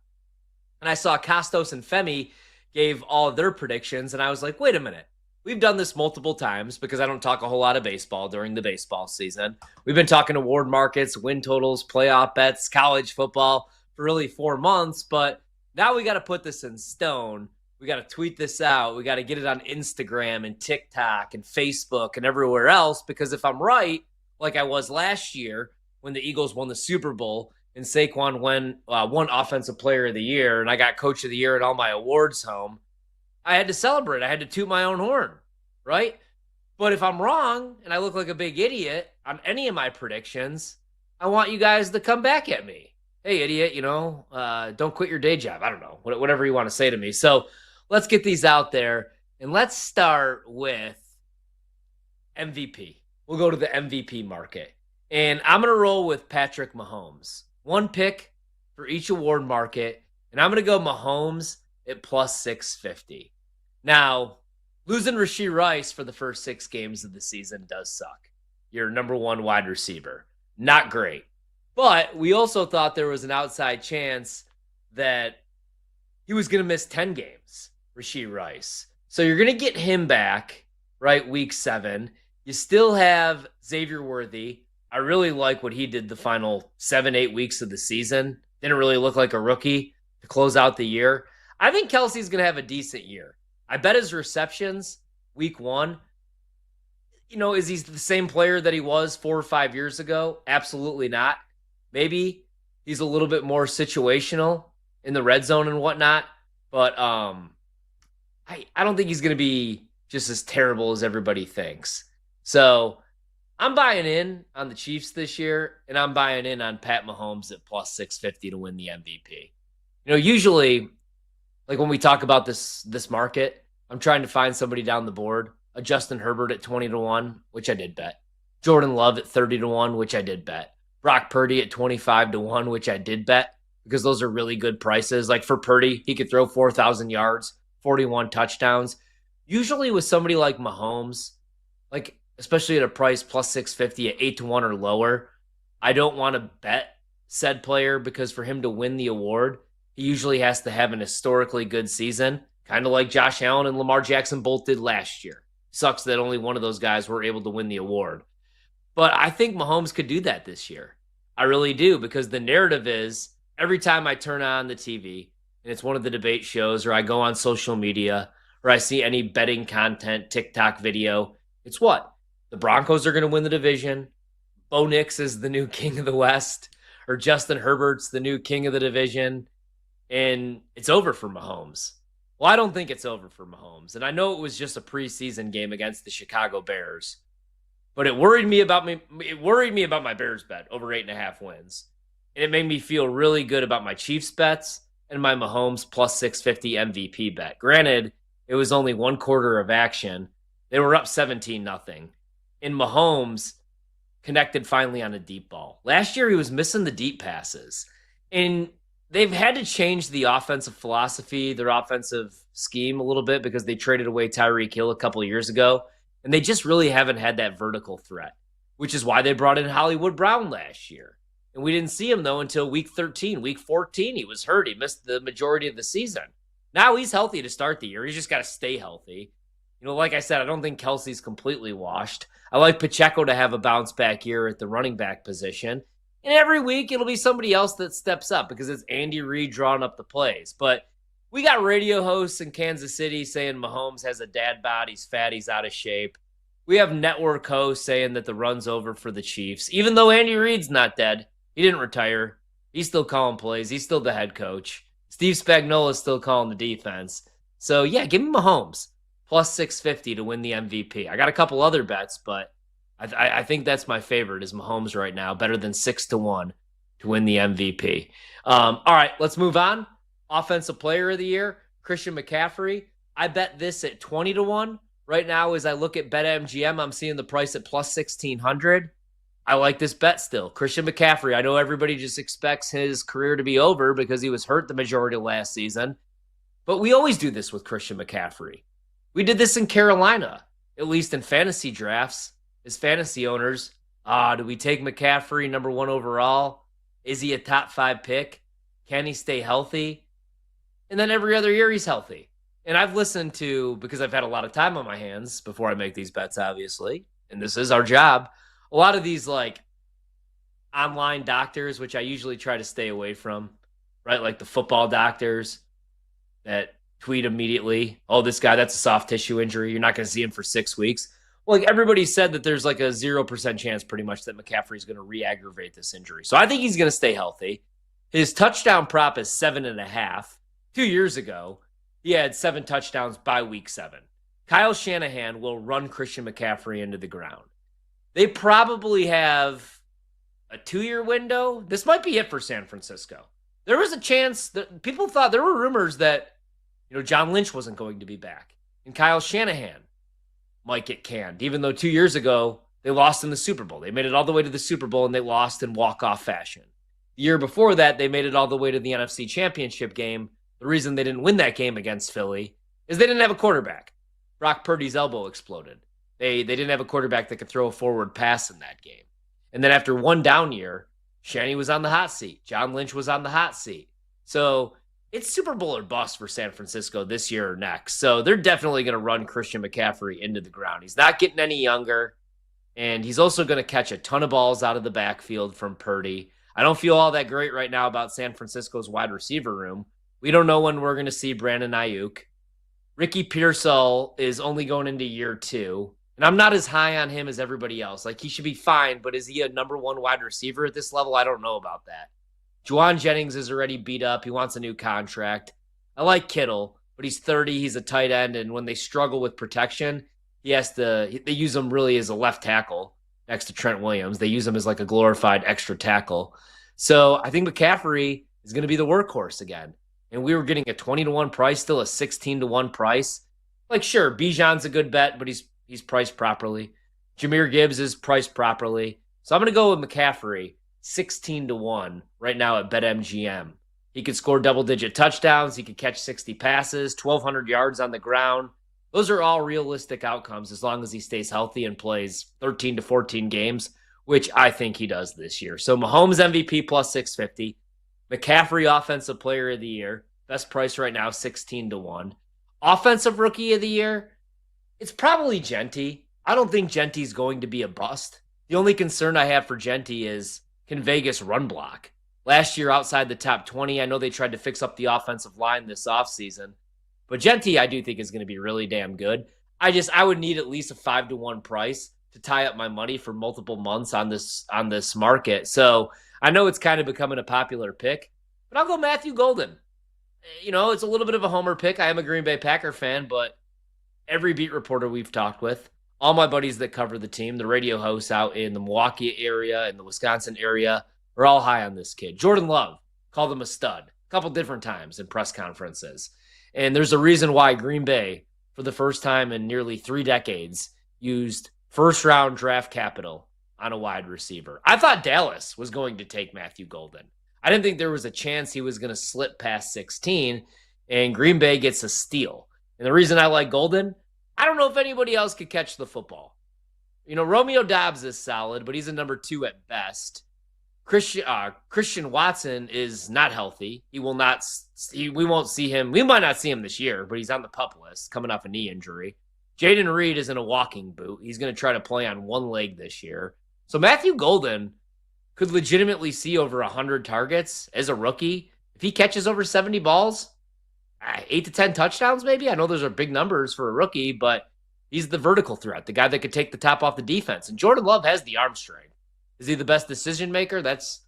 and I saw Costos and Femi gave all of their predictions, and I was like, wait a minute. We've done this multiple times because I don't talk a whole lot of baseball during the baseball season. We've been talking award markets, win totals, playoff bets, college football for really 4 months, but now we got to put this in stone. We got to tweet this out. We got to get it on Instagram and TikTok and Facebook and everywhere else, because if I'm right, like I was last year when the Eagles won the Super Bowl and Saquon won Offensive Player of the Year and I got Coach of the Year and all my awards home, I had to celebrate. I had to toot my own horn, right? But if I'm wrong and I look like a big idiot on any of my predictions, I want you guys to come back at me. Hey, idiot, don't quit your day job. I don't know, whatever you want to say to me. So let's get these out there, and let's start with MVP. We'll go to the MVP market, and I'm going to roll with Patrick Mahomes. 1 pick for each award market, and I'm going to go Mahomes at plus 650. Now, losing Rashee Rice for the first 6 games of the season does suck. Your number 1 wide receiver. Not great. But we also thought there was an outside chance that he was going to miss 10 games, Rashee Rice. So you're going to get him back, right, week 7. You still have Xavier Worthy. I really like what he did the final 7-8 weeks of the season. Didn't really look like a rookie to close out the year. I think Kelsey's going to have a decent year. I bet his receptions week 1, is he the same player that he was 4 or 5 years ago? Absolutely not. Maybe he's a little bit more situational in the red zone and whatnot, but I don't think he's going to be just as terrible as everybody thinks. So I'm buying in on the Chiefs this year, and I'm buying in on Pat Mahomes at plus 650 to win the MVP. Usually, like when we talk about this market, I'm trying to find somebody down the board. A Justin Herbert at 20-1, which I did bet. Jordan Love at 30-1, which I did bet. Brock Purdy at 25-1, which I did bet because those are really good prices. Like for Purdy, he could throw 4,000 yards, 41 touchdowns. Usually with somebody like Mahomes, like especially at a price plus 650 at 8-1 or lower, I don't want to bet said player because for him to win the award, he usually has to have an historically good season, kind of like Josh Allen and Lamar Jackson both did last year. Sucks that only one of those guys were able to win the award. But I think Mahomes could do that this year. I really do, because the narrative is every time I turn on the TV and it's one of the debate shows or I go on social media or I see any betting content, TikTok video, it's what? The Broncos are going to win the division. Bo Nix is the new king of the West, or Justin Herbert's the new king of the division, and it's over for Mahomes. Well, I don't think it's over for Mahomes, and I know it was just a preseason game against the Chicago Bears, but it worried me about my Bears bet over 8.5 wins, and it made me feel really good about my Chiefs bets and my Mahomes plus 650 MVP bet. Granted, it was only one quarter of action. They were up 17-0, and Mahomes connected finally on a deep ball. Last year, he was missing the deep passes, and they've had to change the offensive philosophy, their offensive scheme a little bit because they traded away Tyreek Hill a couple of years ago, and they just really haven't had that vertical threat, which is why they brought in Hollywood Brown last year. And we didn't see him, though, until week 13. Week 14, he was hurt. He missed the majority of the season. Now he's healthy to start the year. He's just got to stay healthy. Like I said, I don't think Kelsey's completely washed. I like Pacheco to have a bounce-back year at the running back position. And every week, it'll be somebody else that steps up because it's Andy Reid drawing up the plays. But we got radio hosts in Kansas City saying Mahomes has a dad bod, he's fat, he's out of shape. We have network hosts saying that the run's over for the Chiefs, even though Andy Reid's not dead. He didn't retire. He's still calling plays. He's still the head coach. Steve Spagnuolo's still calling the defense. So, yeah, give me Mahomes plus 650 to win the MVP. I got a couple other bets, but I think that's my favorite is Mahomes right now, better than 6-1 to win the MVP. All right, let's move on. Offensive Player of the Year, Christian McCaffrey. I bet this at 20-1. Right now, as I look at BetMGM, I'm seeing the price at plus 1,600. I like this bet still. Christian McCaffrey, I know everybody just expects his career to be over because he was hurt the majority of last season, but we always do this with Christian McCaffrey. We did this in Carolina, at least in fantasy drafts. As fantasy owners, do we take McCaffrey number 1 overall? Is he a top 5 pick? Can he stay healthy? And then every other year he's healthy. And I've listened to, because I've had a lot of time on my hands before I make these bets, obviously, and this is our job, a lot of these like online doctors, which I usually try to stay away from, right? Like the football doctors that tweet immediately, oh, this guy, that's a soft tissue injury. You're not going to see him for 6 weeks. Well, like everybody said that there's like a 0% chance pretty much that McCaffrey is going to re-aggravate this injury. So I think he's going to stay healthy. His touchdown prop is 7.5. 2 years ago, he had 7 touchdowns by week 7. Kyle Shanahan will run Christian McCaffrey into the ground. They probably have a 2-year window. This might be it for San Francisco. There was a chance that people thought there were rumors that, John Lynch wasn't going to be back. And Kyle Shanahan might get canned, even though 2 years ago they lost in the Super Bowl. They made it all the way to the Super Bowl and they lost in walk-off fashion. The year before that, they made it all the way to the NFC Championship game. The reason they didn't win that game against Philly is they didn't have a quarterback. Brock Purdy's elbow exploded. They didn't have a quarterback that could throw a forward pass in that game. And then after one down year, Shanny was on the hot seat. John Lynch was on the hot seat. So it's Super Bowl or bust for San Francisco this year or next. So they're definitely going to run Christian McCaffrey into the ground. He's not getting any younger, and he's also going to catch a ton of balls out of the backfield from Purdy. I don't feel all that great right now about San Francisco's wide receiver room. We don't know when we're going to see Brandon Ayuk. Ricky Pearsall is only going into year 2. And I'm not as high on him as everybody else. Like, he should be fine, but is he a number 1 wide receiver at this level? I don't know about that. Juwan Jennings is already beat up. He wants a new contract. I like Kittle, but he's 30. He's a tight end, and when they struggle with protection, they use him really as a left tackle next to Trent Williams. They use him as like a glorified extra tackle. So I think McCaffrey is going to be the workhorse again. And we were getting a 20-1 price, still a 16-1 price. Like, sure, Bijan's a good bet, but he's priced properly. Jahmyr Gibbs is priced properly. So I'm going to go with McCaffrey, 16-1 right now at BetMGM. He could score double-digit touchdowns. He could catch 60 passes, 1,200 yards on the ground. Those are all realistic outcomes as long as he stays healthy and plays 13 to 14 games, which I think he does this year. So Mahomes MVP plus 650. McCaffrey Offensive Player of the Year. Best price right now, 16-1. Offensive Rookie of the Year, it's probably Genty. I don't think Genty's going to be a bust. The only concern I have for Genty is, can Vegas run block? Last year, outside the top 20, I know they tried to fix up the offensive line this offseason. But Genty, I do think, is going to be really damn good. I would need at least a 5-1 price to tie up my money for multiple months on this market. So I know it's kind of becoming a popular pick, but I'll go Matthew Golden. You know, it's a little bit of a homer pick. I am a Green Bay Packer fan, but every beat reporter we've talked with, all my buddies that cover the team, the radio hosts out in the Milwaukee area and the Wisconsin area, are all high on this kid. Jordan Love called him a stud a couple different times in press conferences. And there's a reason why Green Bay, for the first time in nearly 3 decades, used first-round draft capital on a wide receiver. I thought Dallas was going to take Matthew Golden. I didn't think there was a chance he was going to slip past 16, and Green Bay gets a steal. And the reason I like Golden, I don't know if anybody else could catch the football. You know, Romeo Doubs is solid, but he's a number 2 at best. Christian Watson is not healthy. We won't see him. We might not see him this year, but he's on the PUP list coming off a knee injury. Jaden Reed is in a walking boot. He's going to try to play on one leg this year. So Matthew Golden could legitimately see over 100 targets as a rookie. If he catches over 70 balls, 8 to 10 touchdowns maybe. I know those are big numbers for a rookie, but he's the vertical threat, the guy that could take the top off the defense. And Jordan Love has the arm strength. Is he the best decision maker? That's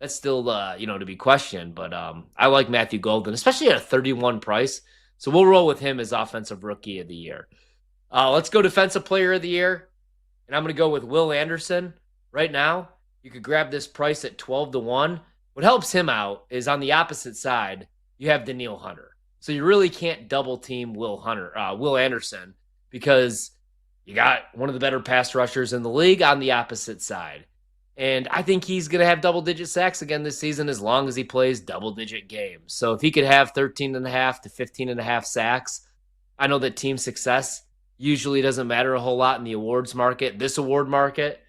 still to be questioned. But I like Matthew Golden, especially at a 31 price. So we'll roll with him as Offensive Rookie of the Year. Let's go Defensive Player of the Year, and I'm going to go with Will Anderson right now. You could grab this price at 12-1. What helps him out is on the opposite side, you have Danielle Hunter. So you really can't double team Will Anderson, because you got one of the better pass rushers in the league on the opposite side. And I think he's going to have double-digit sacks again this season as long as he plays double-digit games. So if he could have 13.5 to 15.5 sacks, I know that team success usually doesn't matter a whole lot in the awards market, this award market.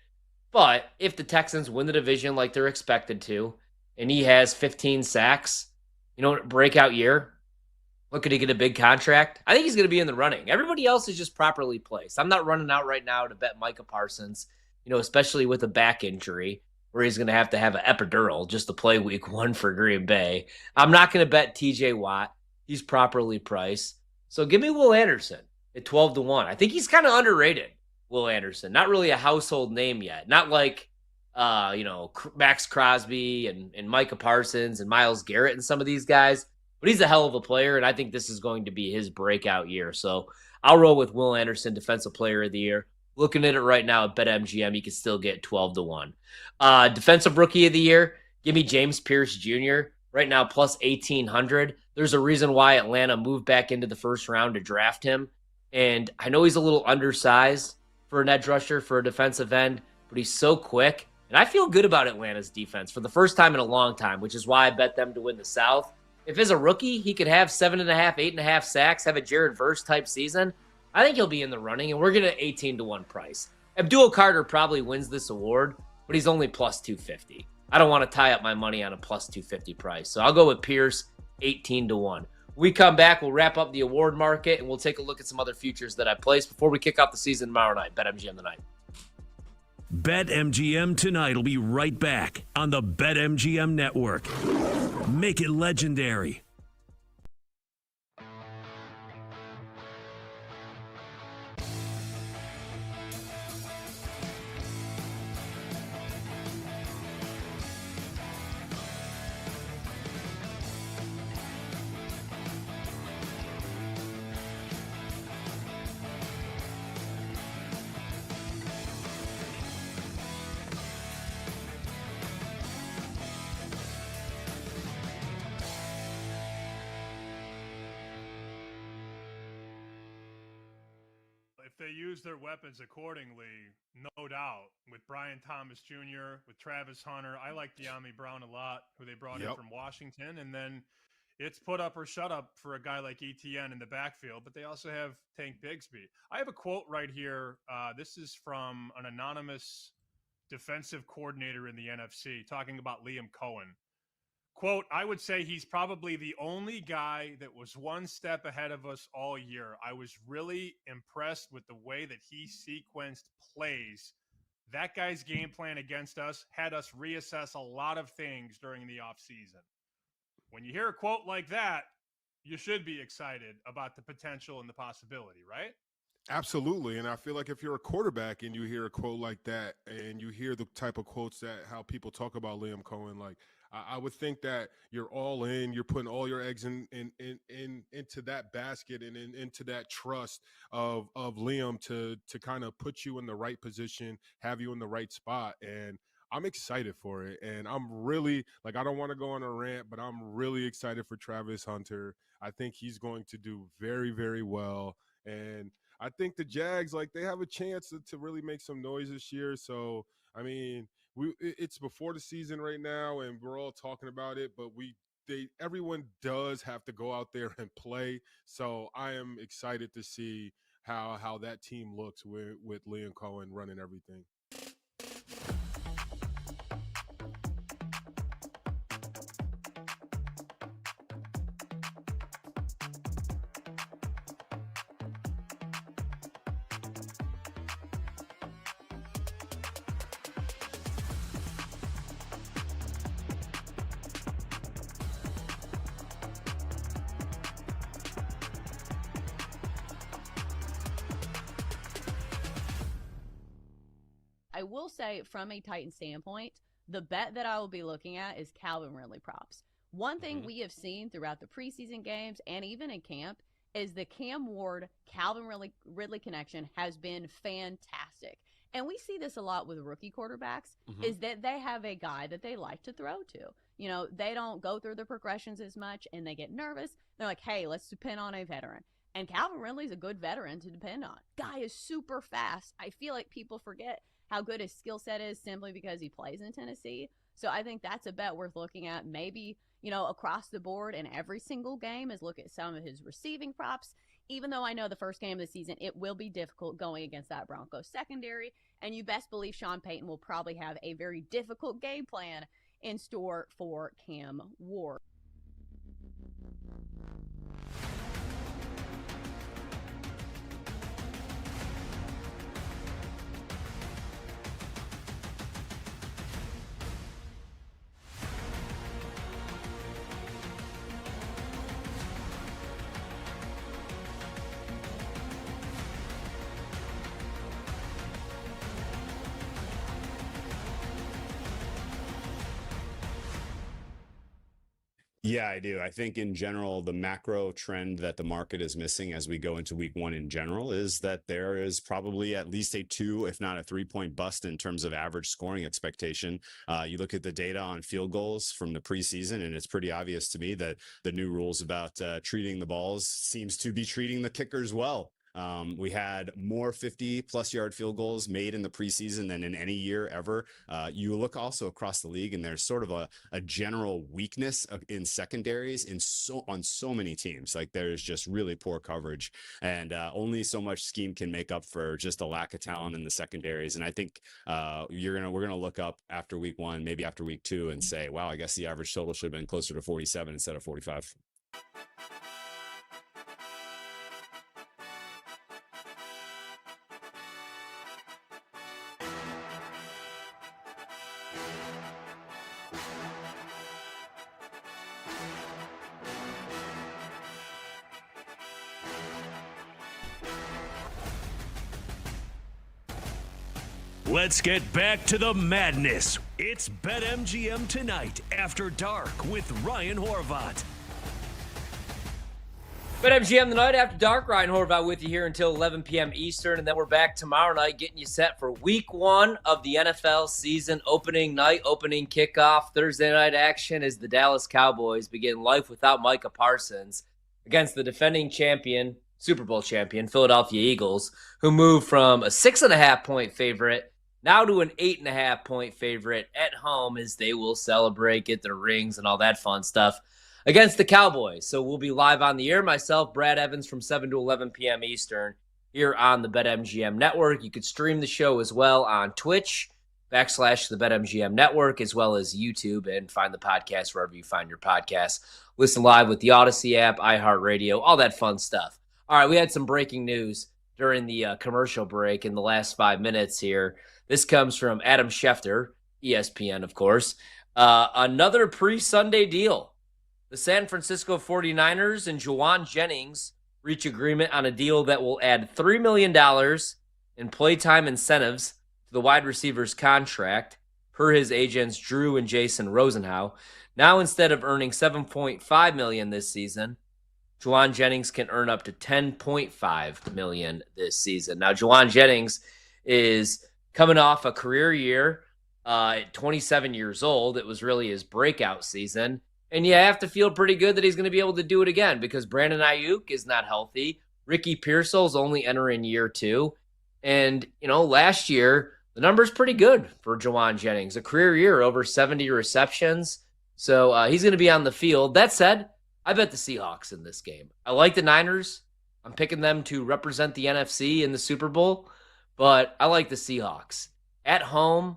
But if the Texans win the division like they're expected to, and he has 15 sacks, breakout year, look, could he get a big contract? I think he's going to be in the running. Everybody else is just properly placed. I'm not running out right now to bet Micah Parsons, especially with a back injury where he's going to have an epidural just to play week 1 for Green Bay. I'm not going to bet TJ Watt. He's properly priced. So give me Will Anderson at 12-1. I think he's kind of underrated, Will Anderson. Not really a household name yet. Not like, Max Crosby and Micah Parsons and Myles Garrett and some of these guys. But he's a hell of a player, and I think this is going to be his breakout year. So I'll roll with Will Anderson, Defensive Player of the Year. Looking at it right now at BetMGM, you can still get 12-1. Defensive Rookie of the Year, give me James Pierce Jr. right now, plus 1,800. There's a reason why Atlanta moved back into the first round to draft him. And I know he's a little undersized for an edge rusher, for a defensive end, but he's so quick. And I feel good about Atlanta's defense for the first time in a long time, which is why I bet them to win the South. If as a rookie, he could have 7.5, 8.5 sacks, have a Jared Verse type season, I think he'll be in the running, and we're getting an 18-1 price. Abdul Carter probably wins this award, but he's only plus 250. I don't want to tie up my money on a plus 250 price. So I'll go with Pierce 18-1. We come back, we'll wrap up the award market, and we'll take a look at some other futures that I placed before we kick off the season tomorrow night. BetMGM tonight. BetMGM tonight will be right back on the BetMGM network. Make it legendary. If they use their weapons accordingly, no doubt. With Brian Thomas Jr., with Travis Hunter, I like De'Ami Brown a lot, who they brought in from Washington. And then it's put up or shut up for a guy like ETN in the backfield, but they also have Tank Bigsby. I have a quote right here. This is from an anonymous defensive coordinator in the NFC talking about Liam Cohen. Quote, I would say he's probably the only guy that was one step ahead of us all year. I was really impressed with the way that he sequenced plays. That guy's game plan against us had us reassess a lot of things during the offseason. When you hear a quote like that, you should be excited about the potential and the possibility, right? Absolutely. And I feel like if you're a quarterback and you hear a quote like that and you hear the type of quotes that how people talk about Liam Cohen, like I would think that you're all in, you're putting all your eggs into that basket and into that trust of Liam to kind of put you in the right position, have you in the right spot. And I'm excited for it. And I'm really, like, I don't want to go on a rant, but I'm really excited for Travis Hunter. I think he's going to do very, very well. And I think the Jags, like, they have a chance to really make some noise this year. So, I mean, it's before the season right now, and we're all talking about it, but everyone does have to go out there and play. So I am excited to see how that team looks with Liam Cohen running everything. I will say, from a Titan standpoint, the bet that I will be looking at is Calvin Ridley props. One thing we have seen throughout the preseason games and even in camp is the Cam Ward Calvin Ridley connection has been fantastic. And we see this a lot with rookie quarterbacks, is that they have a guy that they like to throw to. You know, they don't go through the progressions as much and they get nervous. They're like, hey, let's depend on a veteran. And Calvin Ridley's a good veteran to depend on. Guy is super fast. I feel like people forget how good his skill set is simply because he plays in Tennessee. So I think that's a bet worth looking at. Maybe, you know, across the board in every single game is look at some of his receiving props. Even though I know the first game of the season, it will be difficult going against that Broncos secondary. And you best believe Sean Payton will probably have a very difficult game plan in store for Cam Ward. Yeah, I do. I think in general, the macro trend that the market is missing as we go into week one in general is that there is probably at least a 2, if not a 3-point bust in terms of average scoring expectation. You look at the data on field goals from the preseason, and it's pretty obvious to me that the new rules about treating the balls seems to be treating the kickers well. We had more 50-plus yard field goals made in the preseason than in any year ever. You look also across the league, and there's sort of a general weakness in secondaries on so many teams. Like there's just really poor coverage, and only so much scheme can make up for just a lack of talent in the secondaries. And I think we're gonna look up after week 1, maybe after week 2, and say, wow, I guess the average total should have been closer to 47 instead of 45. Let's get back to the madness. It's BetMGM Tonight After Dark with Ryan Horvat. BetMGM the night after dark. Ryan Horvat with you here until 11 p.m. Eastern, and then we're back tomorrow night getting you set for week 1 of the NFL season. Opening night, opening kickoff. Thursday night action as the Dallas Cowboys begin life without Micah Parsons against the defending champion, Super Bowl champion, Philadelphia Eagles, who moved from a 6.5-point favorite now to an 8.5-point favorite at home as they will celebrate, get their rings, and all that fun stuff against the Cowboys. So we'll be live on the air. Myself, Brad Evans, from 7 to 11 p.m. Eastern here on the BetMGM Network. You could stream the show as well on Twitch / the BetMGM Network, as well as YouTube, and find the podcast wherever you find your podcasts. Listen live with the Odyssey app, iHeartRadio, all that fun stuff. All right, we had some breaking news during the commercial break in the last 5 minutes here. This comes from Adam Schefter, ESPN, of course. Another pre-Sunday deal. The San Francisco 49ers and Juwan Jennings reach agreement on a deal that will add $3 million in playtime incentives to the wide receiver's contract, per his agents Drew and Jason Rosenhau. Now, instead of earning $7.5 million this season, Juwan Jennings can earn up to $10.5 million this season. Now, Juwan Jennings is coming off a career year at 27 years old. It was really his breakout season. And you have to feel pretty good that he's going to be able to do it again because Brandon Ayuk is not healthy. Ricky Pearsall's only entering year 2. And, last year, the number's pretty good for Juwan Jennings. A career year, over 70 receptions. So he's going to be on the field. That said, I bet the Seahawks in this game. I like the Niners. I'm picking them to represent the NFC in the Super Bowl. But I like the Seahawks. At home,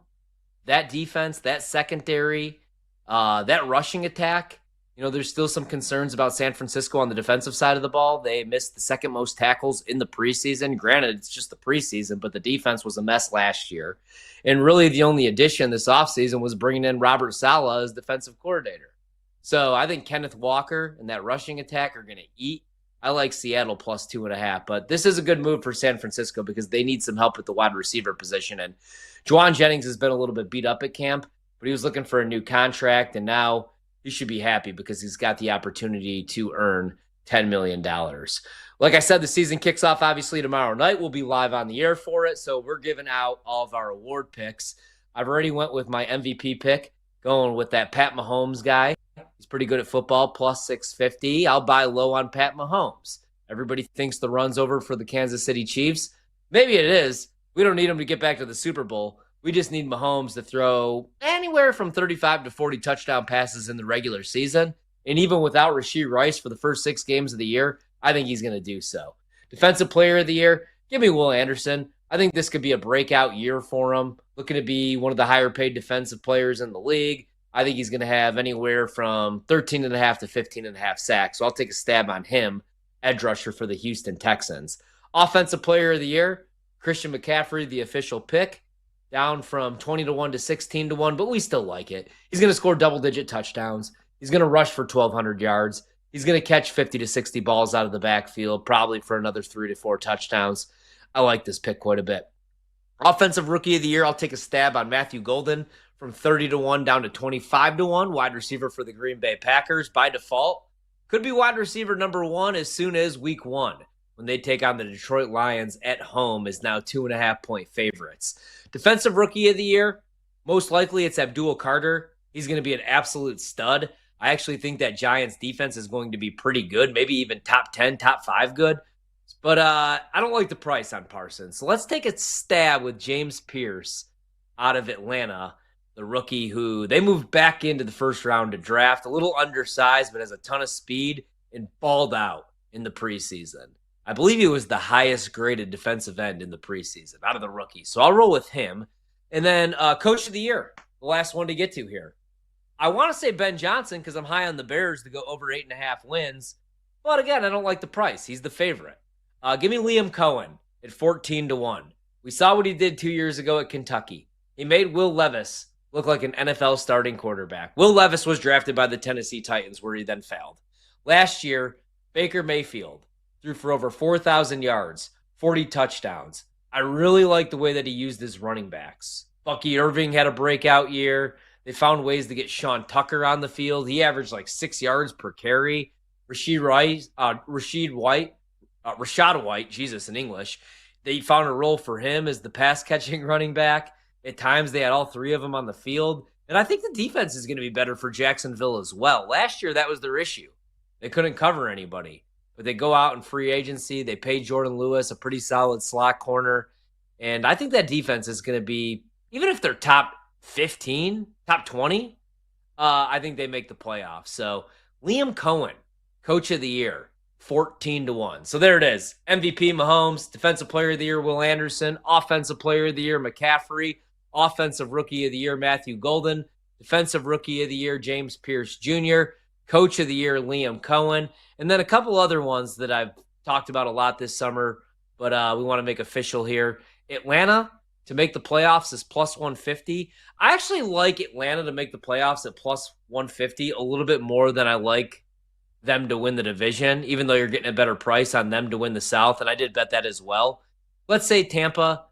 that defense, that secondary, that rushing attack, there's still some concerns about San Francisco on the defensive side of the ball. They missed the second most tackles in the preseason. Granted, it's just the preseason, but the defense was a mess last year. And really the only addition this offseason was bringing in Robert Saleh as defensive coordinator. So I think Kenneth Walker and that rushing attack are going to eat. I like Seattle plus 2.5, but this is a good move for San Francisco because they need some help at the wide receiver position. And Juwan Jennings has been a little bit beat up at camp, but he was looking for a new contract, and now he should be happy because he's got the opportunity to earn $10 million. Like I said, the season kicks off obviously tomorrow night. We'll be live on the air for it, so we're giving out all of our award picks. I've already went with my MVP pick, going with that Pat Mahomes guy. He's pretty good at football, plus 650. I'll buy low on Pat Mahomes. Everybody thinks the run's over for the Kansas City Chiefs. Maybe it is. We don't need him to get back to the Super Bowl. We just need Mahomes to throw anywhere from 35 to 40 touchdown passes in the regular season. And even without Rashee Rice for the first 6 games of the year, I think he's going to do so. Defensive Player of the Year, give me Will Anderson. I think this could be a breakout year for him. Looking to be one of the higher paid defensive players in the league. I think he's going to have anywhere from 13.5 to 15.5 sacks. So I'll take a stab on him, edge rusher for the Houston Texans. Offensive Player of the Year, Christian McCaffrey, the official pick, down from 20-1 to 16-1, but we still like it. He's going to score double-digit touchdowns. He's going to rush for 1,200 yards. He's going to catch 50 to 60 balls out of the backfield, probably for another 3 to 4 touchdowns. I like this pick quite a bit. Offensive Rookie of the Year, I'll take a stab on Matthew Golden, from 30-1 down to 25-1, wide receiver for the Green Bay Packers by default. Could be wide receiver number 1 as soon as week 1 when they take on the Detroit Lions at home as now 2.5-point favorites. Defensive Rookie of the Year, most likely it's Abdul Carter. He's going to be an absolute stud. I actually think that Giants defense is going to be pretty good, maybe even top 10, top 5 good. But I don't like the price on Parsons. So let's take a stab with James Pierce out of Atlanta, the rookie who they moved back into the first round to draft. A little undersized, but has a ton of speed and balled out in the preseason. I believe he was the highest graded defensive end in the preseason out of the rookies. So I'll roll with him. And then Coach of the Year, the last one to get to here. I want to say Ben Johnson because I'm high on the Bears to go over 8.5 wins. But again, I don't like the price. He's the favorite. Give me Liam Cohen at 14-1. We saw what he did 2 years ago at Kentucky. He made Will Levis look like an NFL starting quarterback. Will Levis was drafted by the Tennessee Titans, where he then failed. Last year, Baker Mayfield threw for over 4,000 yards, 40 touchdowns. I really like the way that he used his running backs. Bucky Irving had a breakout year. They found ways to get Sean Tucker on the field. He averaged like 6 yards per carry. Rashad White, Jesus in English. They found a role for him as the pass-catching running back. At times, they had all three of them on the field. And I think the defense is going to be better for Jacksonville as well. Last year, that was their issue. They couldn't cover anybody. But they go out in free agency. They pay Jordan Lewis a pretty solid slot corner. And I think that defense is going to be, even if they're top 15, top 20, I think they make the playoffs. So Liam Cohen, Coach of the Year, 14-1. So there it is. MVP Mahomes, Defensive Player of the Year Will Anderson, Offensive Player of the Year McCaffrey, Offensive Rookie of the Year Matthew Golden, Defensive Rookie of the Year James Pierce Jr., Coach of the Year Liam Cohen, and then a couple other ones that I've talked about a lot this summer, but we want to make official here. Atlanta to make the playoffs is plus 150. I actually like Atlanta to make the playoffs at plus 150 a little bit more than I like them to win the division, even though you're getting a better price on them to win the South, and I did bet that as well. Let's say Tampa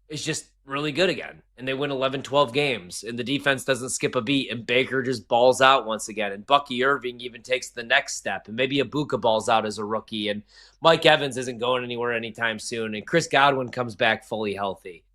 is just really good again, and they win 11, 12 games, and the defense doesn't skip a beat, and Baker just balls out once again, and Bucky Irving even takes the next step, and maybe Ibuka balls out as a rookie, and Mike Evans isn't going anywhere anytime soon, and Chris Godwin comes back fully healthy.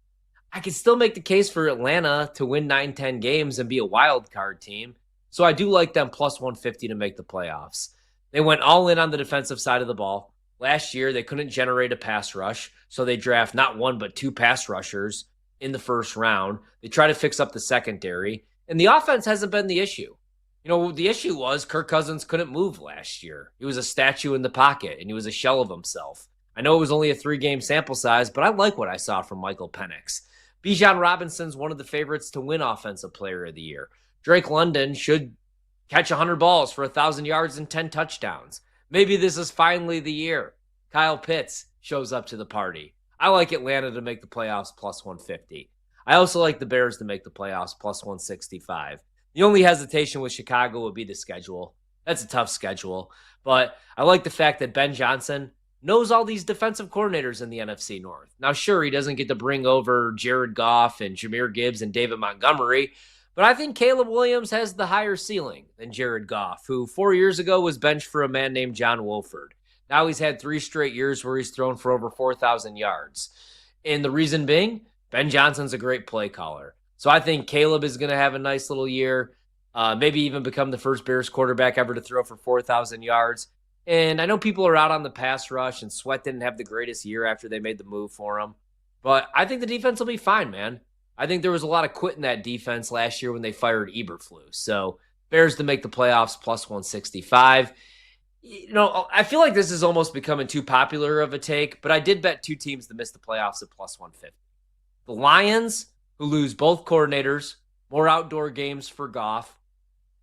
I can still make the case for Atlanta to win 9, 10 games and be a wild card team, so I do like them plus 150 to make the playoffs. They went all in on the defensive side of the ball. Last year, they couldn't generate a pass rush, so they draft not one but two pass rushers in the first round. They try to fix up the secondary, and the offense hasn't been the issue. You know, the issue was Kirk Cousins couldn't move last year. He was a statue in the pocket, and he was a shell of himself. I know it was only a 3-game sample size, but I like what I saw from Michael Penix. Bijan Robinson's one of the favorites to win Offensive Player of the Year. Drake London should catch 100 balls for 1,000 yards and 10 touchdowns. Maybe this is finally the year Kyle Pitts shows up to the party. I like Atlanta to make the playoffs plus 150. I also like the Bears to make the playoffs plus 165. The only hesitation with Chicago would be the schedule. That's a tough schedule. But I like the fact that Ben Johnson knows all these defensive coordinators in the NFC North. Now, sure, he doesn't get to bring over Jared Goff and Jahmyr Gibbs and David Montgomery, but I think Caleb Williams has the higher ceiling than Jared Goff, who 4 years ago was benched for a man named John Wolford. Now he's had 3 straight years where he's thrown for over 4,000 yards. And the reason being, Ben Johnson's a great play caller. So I think Caleb is going to have a nice little year, maybe even become the first Bears quarterback ever to throw for 4,000 yards. And I know people are out on the pass rush, and Sweat didn't have the greatest year after they made the move for him. But I think the defense will be fine, man. I think there was a lot of quitting that defense last year when they fired Eberflus. So Bears to make the playoffs plus 165. You know, I feel like this is almost becoming too popular of a take, but I did bet 2 teams to miss the playoffs at plus 150. The Lions, who lose both coordinators, more outdoor games for Goff.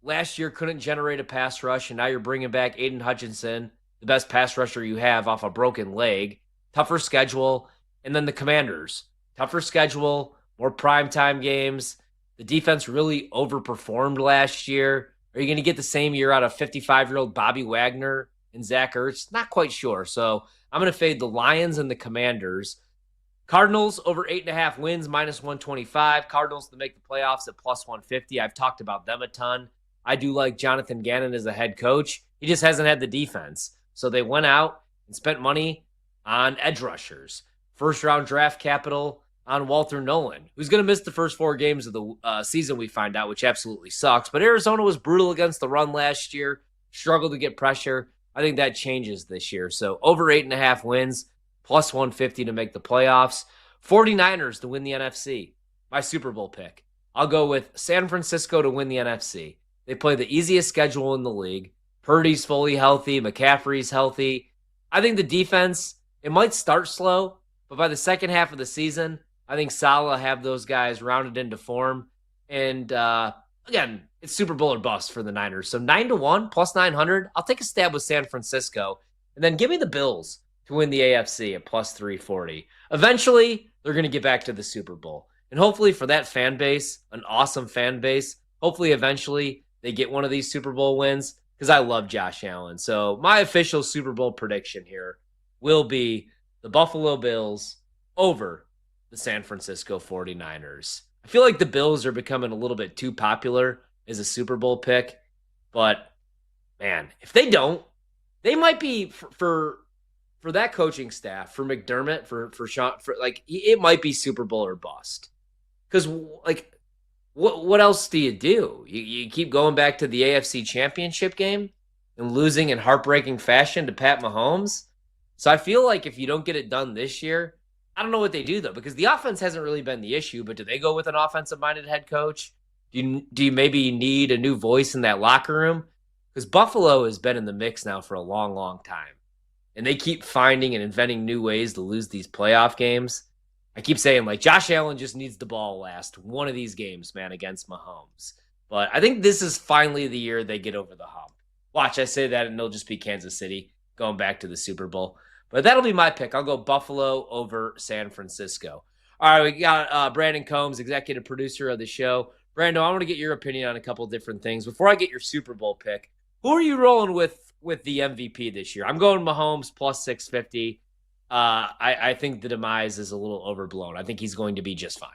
Last year couldn't generate a pass rush, and now you're bringing back Aiden Hutchinson, the best pass rusher you have off a broken leg. Tougher schedule. And then the Commanders. Tougher schedule, more primetime games. The defense really overperformed last year. Are you going to get the same year out of 55-year-old Bobby Wagner and Zach Ertz? Not quite sure. So I'm going to fade the Lions and the Commanders. Cardinals over 8.5 wins, minus 125. Cardinals to make the playoffs at plus 150. I've talked about them a ton. I do like Jonathan Gannon as a head coach. He just hasn't had the defense. So they went out and spent money on edge rushers. First-round draft capital on Walter Nolan, who's going to miss the first 4 games of the season, we find out, which absolutely sucks. But Arizona was brutal against the run last year, struggled to get pressure. I think that changes this year. So over 8.5 wins, plus 150 to make the playoffs. 49ers to win the NFC. My Super Bowl pick. I'll go with San Francisco to win the NFC. They play the easiest schedule in the league. Purdy's fully healthy. McCaffrey's healthy. I think the defense, it might start slow, but by the second half of the season, I think Salah have those guys rounded into form. And again, it's Super Bowl or bust for the Niners. So 9-1 plus 900. I'll take a stab with San Francisco. And then give me the Bills to win the AFC at plus 340. Eventually, they're going to get back to the Super Bowl. And hopefully for that fan base, an awesome fan base, hopefully eventually they get one of these Super Bowl wins because I love Josh Allen. So my official Super Bowl prediction here will be the Buffalo Bills over the San Francisco 49ers. I feel like the Bills are becoming a little bit too popular as a Super Bowl pick, but man, if they don't, they might be for that coaching staff, for McDermott, for Sean, for like it might be Super Bowl or bust. Because like, what else do? You keep going back to the AFC Championship game and losing in heartbreaking fashion to Pat Mahomes. So I feel like if you don't get it done this year, I don't know what they do though, because the offense hasn't really been the issue. But do they go with an offensive-minded head coach? Do you maybe need a new voice in that locker room? Because Buffalo has been in the mix now for a long, long time. And they keep finding and inventing new ways to lose these playoff games. I keep saying, like, Josh Allen just needs the ball last one of these games, man, against Mahomes. But I think this is finally the year they get over the hump. Watch, I say that, and it'll just be Kansas City going back to the Super Bowl. But that'll be my pick. I'll go Buffalo over San Francisco. All right, we got Brandon Combs, executive producer of the show. Brando, I want to get your opinion on a couple different things. Before I get your Super Bowl pick, who are you rolling with the MVP this year? I'm going Mahomes plus 650. I think the demise is a little overblown. I think he's going to be just fine.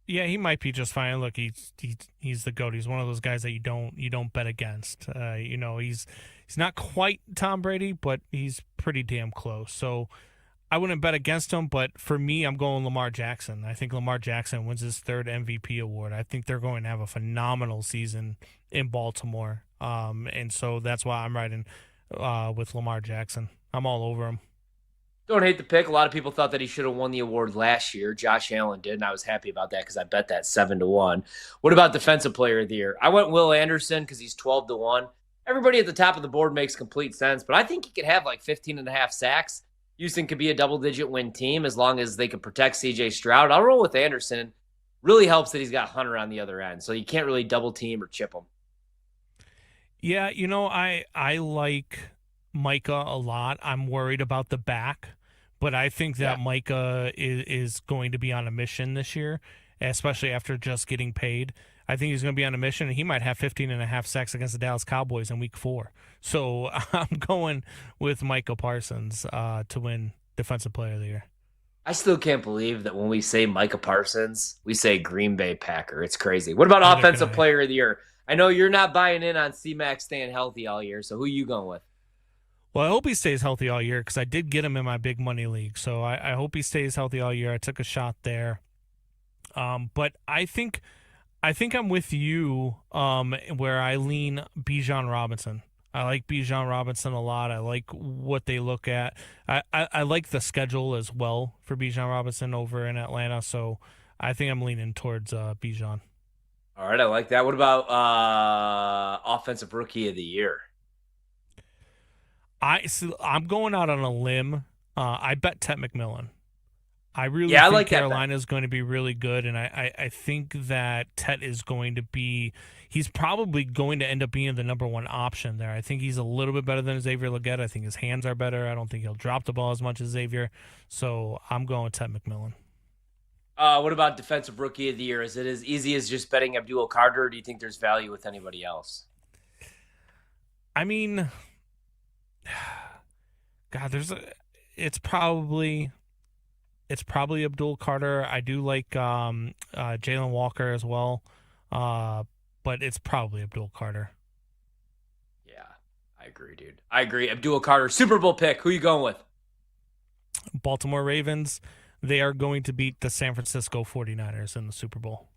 Yeah, he might be just fine. Look, he's the GOAT. He's one of those guys that you don't bet against. He's not quite Tom Brady, but he's pretty damn close. So I wouldn't bet against him, but for me, I'm going Lamar Jackson. I think Lamar Jackson wins his third MVP award. I think they're going to have a phenomenal season in Baltimore. And so that's why I'm riding with Lamar Jackson. I'm all over him. Don't hate the pick. A lot of people thought that he should have won the award last year. Josh Allen did, and I was happy about that because I bet that 7-1. What about Defensive Player of the Year? I went Will Anderson because he's 12-1. Everybody at the top of the board makes complete sense, but I think he could have like 15.5 sacks. Houston could be a double-digit win team as long as they could protect C.J. Stroud. I'll roll with Anderson. Really helps that he's got Hunter on the other end, so you can't really double team or chip him. Yeah, I like Micah a lot. I'm worried about the back, but I think that Micah is going to be on a mission this year, especially after just getting paid. I think he's going to be on a mission, and he might have 15.5 sacks against the Dallas Cowboys in Week 4. So I'm going with Micah Parsons to win Defensive Player of the Year. I still can't believe that when we say Micah Parsons, we say Green Bay Packer. It's crazy. What about Offensive Player of the Year? I know you're not buying in on C-Mac staying healthy all year, so who are you going with? Well, I hope he stays healthy all year because I did get him in my big money league. So I hope he stays healthy all year. I took a shot there. But I think I'm with you where I lean Bijan Robinson. I like Bijan Robinson a lot. I like what they look at. I like the schedule as well for Bijan Robinson over in Atlanta. So I think I'm leaning towards Bijan. All right, I like that. What about Offensive Rookie of the Year? I'm going out on a limb. I bet Ted McMillan. I really I think like Carolina is going to be really good, and I think that Tet is going to be – he's probably going to end up being the number one option there. I think he's a little bit better than Xavier Legette. I think his hands are better. I don't think he'll drop the ball as much as Xavier. So I'm going with Ted McMillan. What about Defensive Rookie of the Year? Is it as easy as just betting Abdul Carter, or do you think there's value with anybody else? I mean, God, it's probably Abdul Carter. I do like Jalen Walker as well, but it's probably Abdul Carter. Yeah, I agree, dude. I agree. Abdul Carter, Super Bowl pick. Who you going with? Baltimore Ravens. They are going to beat the San Francisco 49ers in the Super Bowl.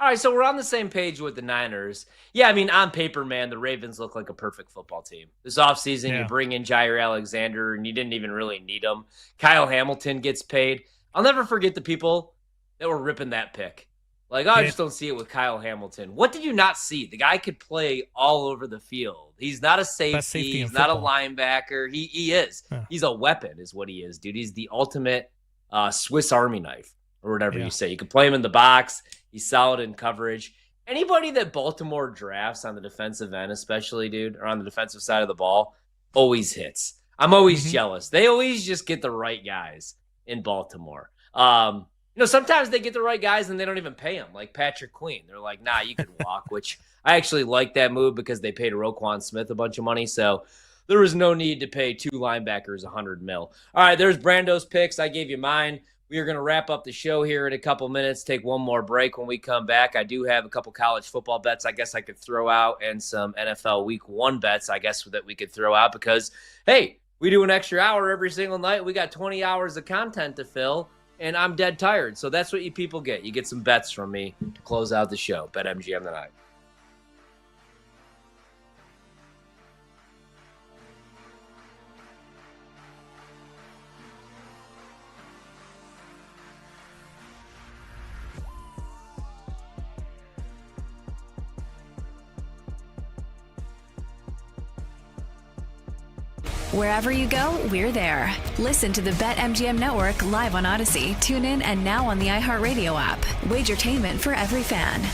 All right, so we're on the same page with the Niners. Yeah, I mean, on paper, man, the Ravens look like a perfect football team. This offseason, you bring in Jair Alexander, and you didn't even really need him. Kyle Hamilton gets paid. I'll never forget the people that were ripping that pick. Like, I just don't see it with Kyle Hamilton. What did you not see? The guy could play all over the field. He's not a safety. He's not a linebacker. He is. Yeah. He's a weapon is what he is, dude. He's the ultimate Swiss Army knife or whatever you say. You can play him in the box. He's solid in coverage. Anybody that Baltimore drafts on the defensive end, especially, dude, or on the defensive side of the ball, always hits. I'm always jealous. They always just get the right guys in Baltimore. Sometimes they get the right guys and they don't even pay them, like Patrick Queen. They're like, nah, you can walk, which I actually like that move because they paid Roquan Smith a bunch of money. So there was no need to pay 2 linebackers $100 million. All right, there's Brando's picks. I gave you mine. We are going to wrap up the show here in a couple minutes, take one more break. When we come back, I do have a couple college football bets I guess I could throw out and some NFL Week 1 bets I guess that we could throw out because, hey, we do an extra hour every single night. We got 20 hours of content to fill, and I'm dead tired. So that's what you people get. You get some bets from me to close out the show. BetMGM tonight. Wherever you go, we're there. Listen to the BetMGM Network live on Odyssey, TuneIn, and now on the iHeartRadio app. Wagertainment for every fan.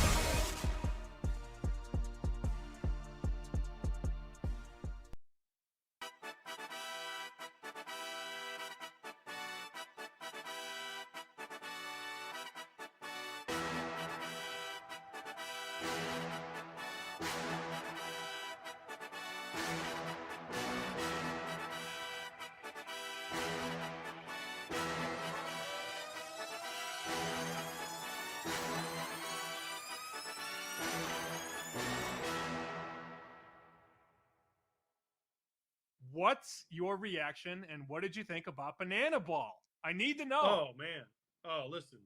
What's your reaction and what did you think about Banana Ball? I need to know. Oh, man. Oh, listen.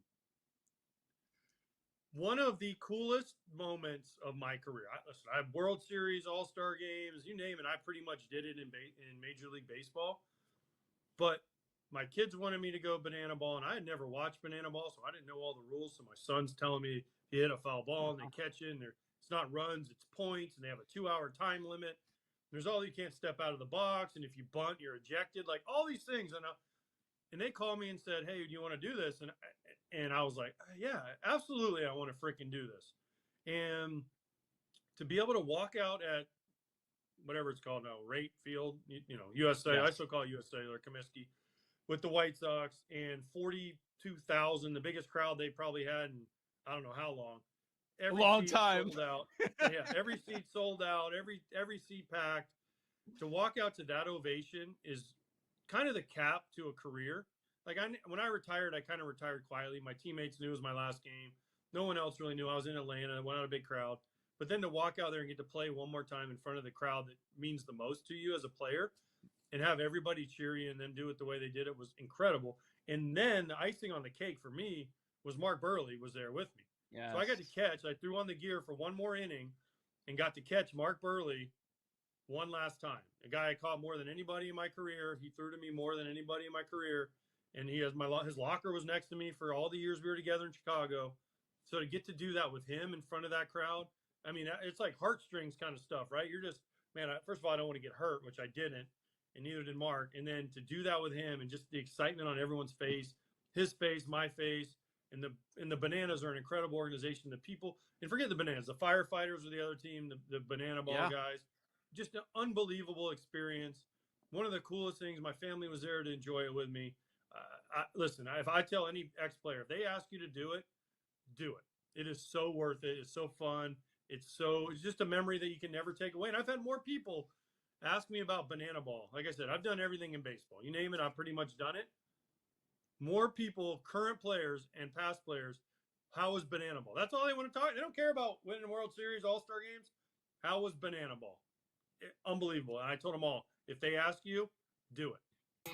One of the coolest moments of my career. I have World Series, All-Star games, you name it. I pretty much did it in Major League Baseball. But my kids wanted me to go Banana Ball, and I had never watched Banana Ball, so I didn't know all the rules. So my son's telling me he hit a foul ball, and they catch it, and it's not runs, it's points, and they have a 2-hour time limit. There's all you can't step out of the box, and if you bunt, you're ejected. Like all these things, and they called me and said, "Hey, do you want to do this?" And I was like, "Yeah, absolutely, I want to freaking do this." And to be able to walk out at whatever it's called now, Rate Field, USA. Yeah. I still call it USA or Comiskey, with the White Sox and 42,000, the biggest crowd they probably had in I don't know how long. Every long time. Sold out. Yeah, every seat sold out. Every seat packed. To walk out to that ovation is kind of the cap to a career. Like when I retired, I kind of retired quietly. My teammates knew it was my last game. No one else really knew. I was in Atlanta. I went out a big crowd. But then to walk out there and get to play one more time in front of the crowd that means the most to you as a player, and have everybody cheer you and then do it the way they did it was incredible. And then the icing on the cake for me was Mark Burley was there with me. Yes. So I got to catch. I threw on the gear for one more inning and got to catch Mark Burley one last time. A guy I caught more than anybody in my career. He threw to me more than anybody in my career. And his locker was next to me for all the years we were together in Chicago. So to get to do that with him in front of that crowd, I mean, it's like heartstrings kind of stuff, right? You're just, man, first of all, I don't want to get hurt, which I didn't, and neither did Mark. And then to do that with him and just the excitement on everyone's face, his face, my face, and the Bananas are an incredible organization. The people, and forget the Bananas, the firefighters are the other team, the Banana Ball guys. Just an unbelievable experience. One of the coolest things, my family was there to enjoy it with me. Listen, if I tell any ex-player, if they ask you to do it, do it. It is so worth it. It's so fun. It's just a memory that you can never take away. And I've had more people ask me about Banana Ball. Like I said, I've done everything in baseball. You name it, I've pretty much done it. More people, current players and past players, how was Banana Ball? That's all they want to talk. They don't care about winning World Series, All-Star games. How was Banana Ball? Unbelievable. And I told them all, if they ask you, do it.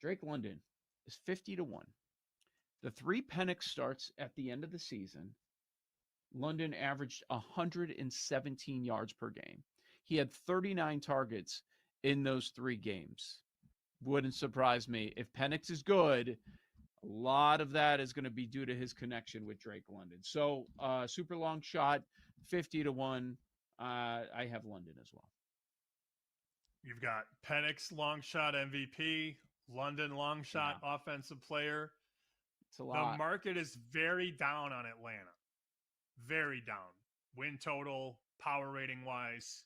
Drake London is 50 to 1. The 3 Penix starts at the end of the season, London averaged 117 yards per game. He had 39 targets in those 3 games. Wouldn't surprise me. If Penix is good, a lot of that is going to be due to his connection with Drake London. So, super long shot, 50 to 1. I have London as well. You've got Penix long shot MVP, London long shot offensive player. It's a lot. The market is very down on Atlanta. Very down. Win total, power rating wise.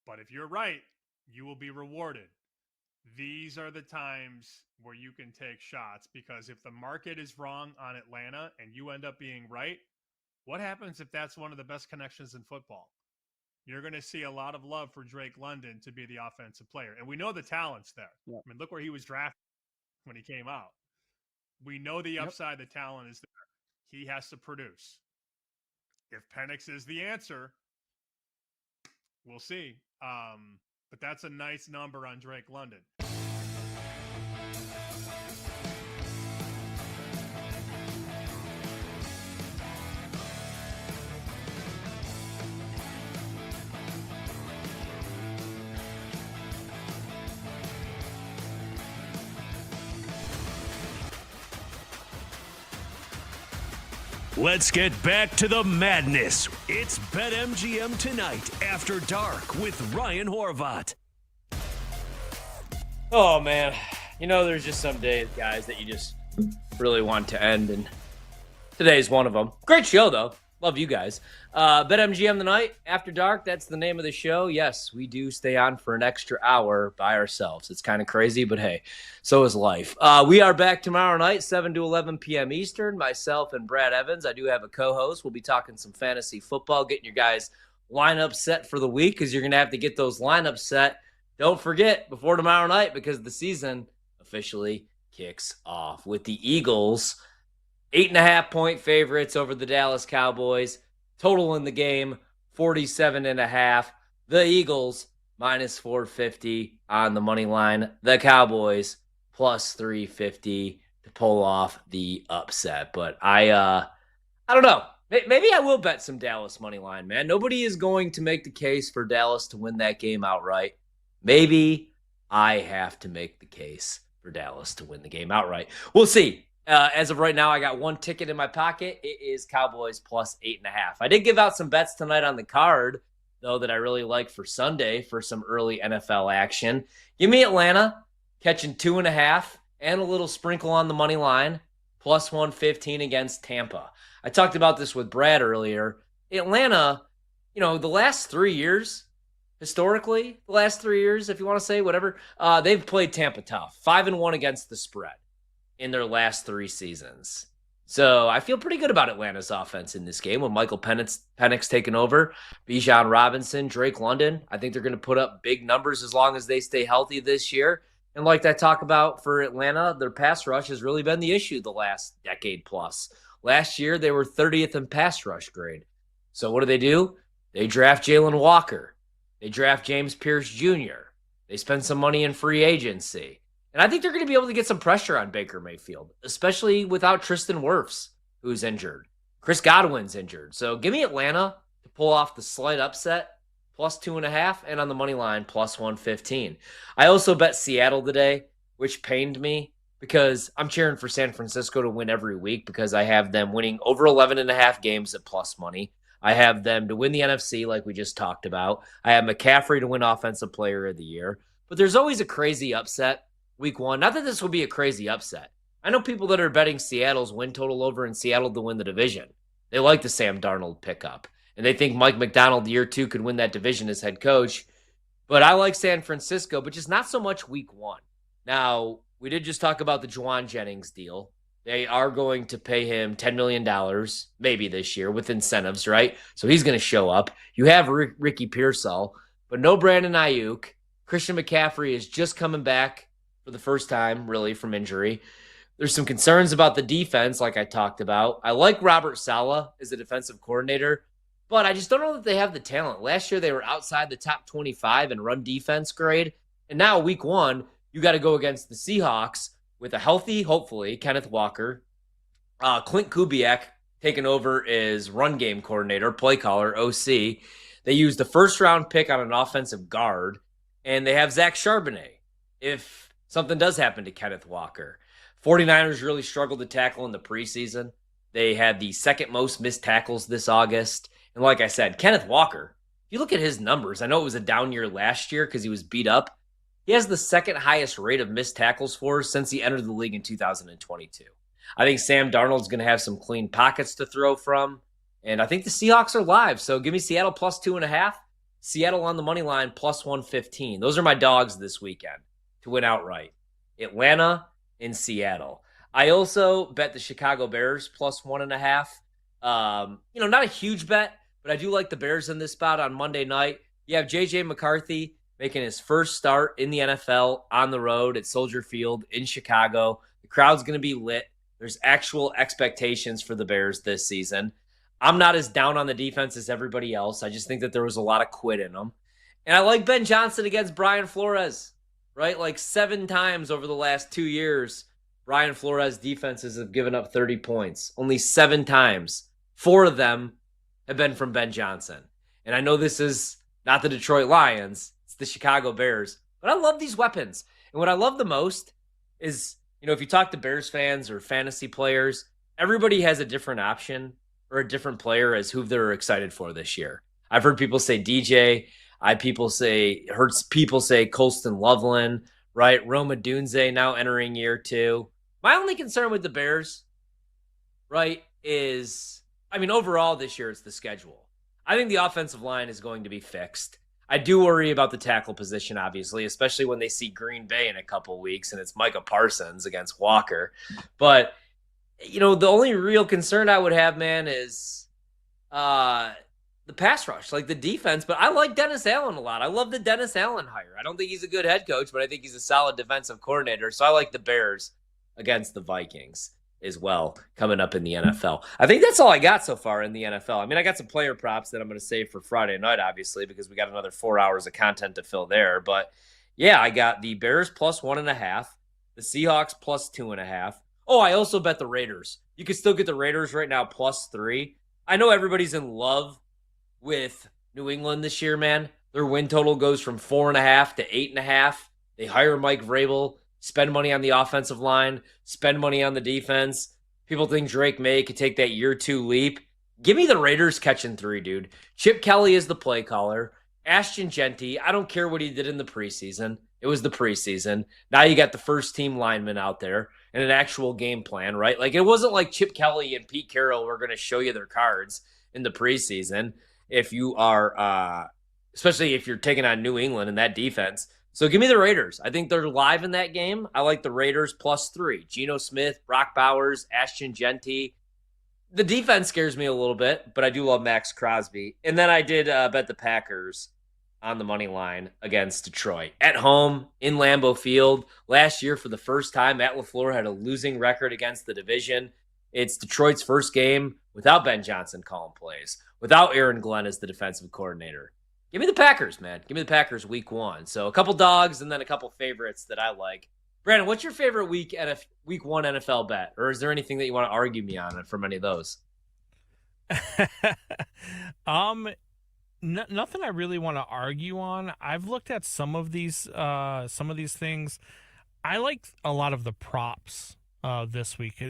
But if you're right, you will be rewarded. These are the times where you can take shots, because if the market is wrong on Atlanta and you end up being right, what happens if that's one of the best connections in football? You're going to see a lot of love for Drake London to be the offensive player. And we know the talent's there. Yep. I mean, look where he was drafted when he came out. We know the upside, the talent is there. He has to produce. If Penix is the answer, we'll see. But that's a nice number on Drake London. Let's get back to the madness. It's BetMGM Tonight After Dark with Ryan Horvat. Oh, man. You know, there's just some days, guys, that you just really want to end, and today's one of them. Great show, though. Love you guys. BetMGM Tonight After Dark, that's the name of the show. Yes, we do stay on for an extra hour by ourselves. It's kind of crazy, but hey, so is life. We are back tomorrow night, 7 to 11 p.m. Eastern. Myself and Brad Evans. I do have a co-host. We'll be talking some fantasy football, getting your guys' lineup set for the week, because you're going to have to get those lineups set. Don't forget, before tomorrow night, because the season officially kicks off with the Eagles 8.5-point favorites over the Dallas Cowboys. Total in the game, 47.5. The Eagles, minus 450 on the money line. The Cowboys, plus 350 to pull off the upset. But I don't know. Maybe I will bet some Dallas money line, man. Nobody is going to make the case for Dallas to win that game outright. Maybe I have to make the case for Dallas to win the game outright. We'll see. As of right now, I got one ticket in my pocket. It is Cowboys plus 8.5. I did give out some bets tonight on the card, though, that I really like for Sunday for some early NFL action. Give me Atlanta catching 2.5 and a little sprinkle on the money line, plus 115 against Tampa. I talked about this with Brad earlier. Atlanta, you know, the last 3 years, historically, the last 3 years, if you want to say whatever, they've played Tampa tough. 5-1 against the spread in their last 3 seasons. So I feel pretty good about Atlanta's offense in this game with Michael Penix taking over, Bijan Robinson, Drake London. I think they're going to put up big numbers as long as they stay healthy this year. And like I talk about for Atlanta, their pass rush has really been the issue the last decade plus. Last year, they were 30th in pass rush grade. So what do? They draft Jalen Walker. They draft James Pierce Jr. They spend some money in free agency. And I think they're going to be able to get some pressure on Baker Mayfield, especially without Tristan Wirfs, who's injured. Chris Godwin's injured. So give me Atlanta to pull off the slight upset, plus 2.5, and on the money line, plus 115. I also bet Seattle today, which pained me because I'm cheering for San Francisco to win every week because I have them winning over 11.5 games at plus money. I have them to win the NFC like we just talked about. I have McCaffrey to win Offensive Player of the Year. But there's always a crazy upset week one. Not that this will be a crazy upset. I know people that are betting Seattle's win total over in Seattle to win the division. They like the Sam Darnold pickup. And they think Mike McDonald year 2 could win that division as head coach. But I like San Francisco, but just not so much week one. Now, we did just talk about the Juwan Jennings deal. They are going to pay him $10 million, maybe this year, with incentives, right? So he's going to show up. You have Ricky Pearsall, but no Brandon Ayuk. Christian McCaffrey is just coming back for the first time, really, from injury. There's some concerns about the defense, like I talked about. I like Robert Saleh as a defensive coordinator, but I just don't know that they have the talent. Last year, they were outside the top 25 in run defense grade, and now week one, you got to go against the Seahawks with a healthy, hopefully, Kenneth Walker, Clint Kubiak taking over as run game coordinator, play caller, OC. They used the first-round pick on an offensive guard, and they have Zach Charbonnet if something does happen to Kenneth Walker. 49ers really struggled to tackle in the preseason. They had the second most missed tackles this August. And like I said, Kenneth Walker, if you look at his numbers, I know it was a down year last year because he was beat up. He has the second highest rate of missed tackles for since he entered the league in 2022. I think Sam Darnold's going to have some clean pockets to throw from. And I think the Seahawks are live. So give me Seattle plus 2.5. Seattle on the money line plus 115. Those are my dogs this weekend to win outright. Atlanta and Seattle. I also bet the Chicago Bears plus 1.5. Not a huge bet, but I do like the Bears in this spot on Monday night. You have J.J. McCarthy making his first start in the NFL on the road at Soldier Field in Chicago. The crowd's going to be lit. There's actual expectations for the Bears this season. I'm not as down on the defense as everybody else. I just think that there was a lot of quit in them. And I like Ben Johnson against Brian Flores, right? Like 7 times over the last 2 years, Brian Flores defenses have given up 30 points. Only 7 times. 4 of them have been from Ben Johnson. And I know this is not the Detroit Lions. It's the Chicago Bears. But I love these weapons. And what I love the most is, if you talk to Bears fans or fantasy players, everybody has a different option or a different player as who they're excited for this year. I've heard people say DJ. Heard people say Colston Loveland, right? Roma Dunze now entering year 2. My only concern with the Bears, right, is, overall this year it's the schedule. I think the offensive line is going to be fixed. I do worry about the tackle position, obviously, especially when they see Green Bay in a couple weeks and it's Micah Parsons against Walker. But, the only real concern I would have, man, is the pass rush, like the defense. But I like Dennis Allen a lot. I love the Dennis Allen hire. I don't think he's a good head coach, but I think he's a solid defensive coordinator. So I like the Bears against the Vikings as well coming up in the NFL. I think that's all I got so far in the NFL. I got some player props that I'm going to save for Friday night, obviously, because we got another 4 hours of content to fill there. But yeah, I got the Bears plus 1.5, the Seahawks plus 2.5. Oh, I also bet the Raiders. You can still get the Raiders right now plus 3. I know everybody's in love with New England this year, man. Their win total goes from 4.5 to 8.5. They hire Mike Vrabel, spend money on the offensive line, spend money on the defense. People think Drake May could take that year 2 leap. Give me the Raiders catching 3, dude. Chip Kelly is the play caller. Ashton Genty, I don't care what he did in the preseason. It was the preseason. Now you got the first team lineman out there and an actual game plan, right? Like, it wasn't like Chip Kelly and Pete Carroll were going to show you their cards in the preseason if you are, especially if you're taking on New England and that defense. So give me the Raiders. I think they're live in that game. I like the Raiders plus 3. Geno Smith, Brock Bowers, Ashton Genty. The defense scares me a little bit, but I do love Max Crosby. And then I did bet the Packers on the money line against Detroit. At home, in Lambeau Field. Last year, for the first time, Matt LaFleur had a losing record against the division. It's Detroit's first game without Ben Johnson calling plays, without Aaron Glenn as the defensive coordinator. Give me the Packers, man. Give me the Packers week 1. So a couple dogs and then a couple favorites that I like. Brandon, what's your favorite week 1 NFL bet? Or is there anything that you want to argue me on from any of those? Nothing I really want to argue on. I've looked at some of these things. I like a lot of the props this week.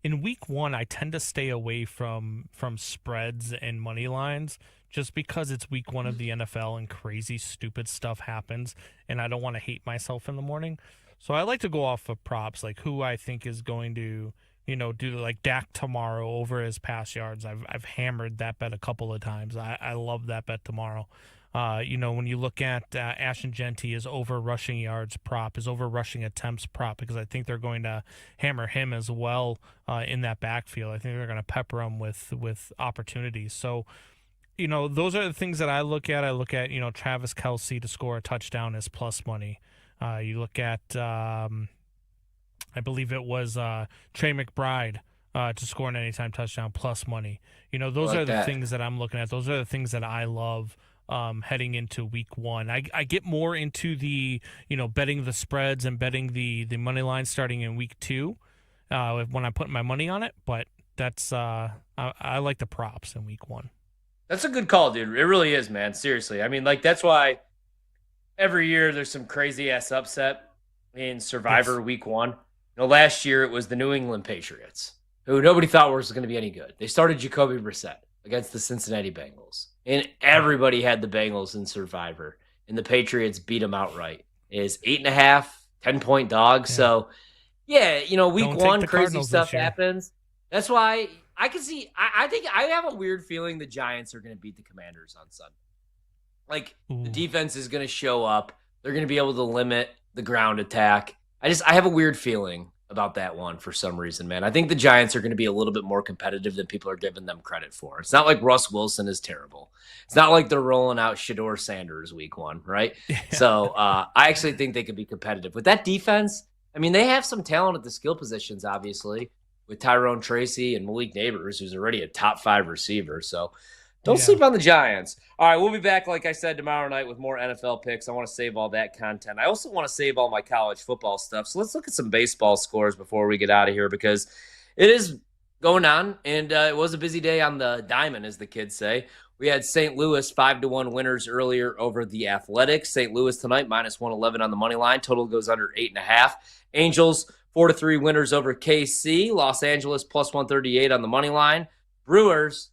In week 1, I tend to stay away from spreads and money lines just because it's week 1 of the NFL and crazy stupid stuff happens and I don't want to hate myself in the morning. So I like to go off of props, like who I think is going to, do like Dak tomorrow over his pass yards. I've hammered that bet a couple of times. I love that bet tomorrow. When you look at Ashton Genty, his over rushing yards prop, his over rushing attempts prop, because I think they're going to hammer him as well in that backfield. I think they're going to pepper him with opportunities. So, those are the things that I look at. I look at, Travis Kelce to score a touchdown as plus money. You look at, I believe it was Trey McBride to score an anytime touchdown plus money. Those are the things that I'm looking at. Those are the things that I love heading into week one. I get more into the, betting the spreads and betting the money line starting in week two when I put my money on it. But that's I like the props in week one. That's a good call, dude. It really is, man. Seriously. I mean, that's why every year there's some crazy ass upset in Survivor week one. Last year it was the New England Patriots, who nobody thought was going to be any good. They started Jacoby Brissett against the Cincinnati Bengals, and everybody had the Bengals in Survivor, and the Patriots beat them outright. It is 8.5, 10-point dogs. Yeah. So, yeah, week one, crazy Cardinals stuff happens. That's why I can see. I think I have a weird feeling the Giants are going to beat the Commanders on Sunday. The defense is going to show up. They're going to be able to limit the ground attack. I have a weird feeling about that one for some reason, man. I think the Giants are going to be a little bit more competitive than people are giving them credit for. It's not like Russ Wilson is terrible. It's not like they're rolling out Shedeur Sanders week one, right? Yeah. So I actually think they could be competitive. With that defense, I mean, they have some talent at the skill positions, obviously, with Tyrone Tracy and Malik Neighbors, who's already a top 5 receiver. So don't sleep on the Giants. All right, we'll be back, like I said, tomorrow night with more NFL picks. I want to save all that content. I also want to save all my college football stuff. So let's look at some baseball scores before we get out of here, because it is going on, and it was a busy day on the diamond, as the kids say. We had St. Louis 5-1 winners earlier over the Athletics. St. Louis tonight, -111 on the money line. Total goes under 8.5. Angels 4-3 winners over KC. Los Angeles +138 on the money line. Brewers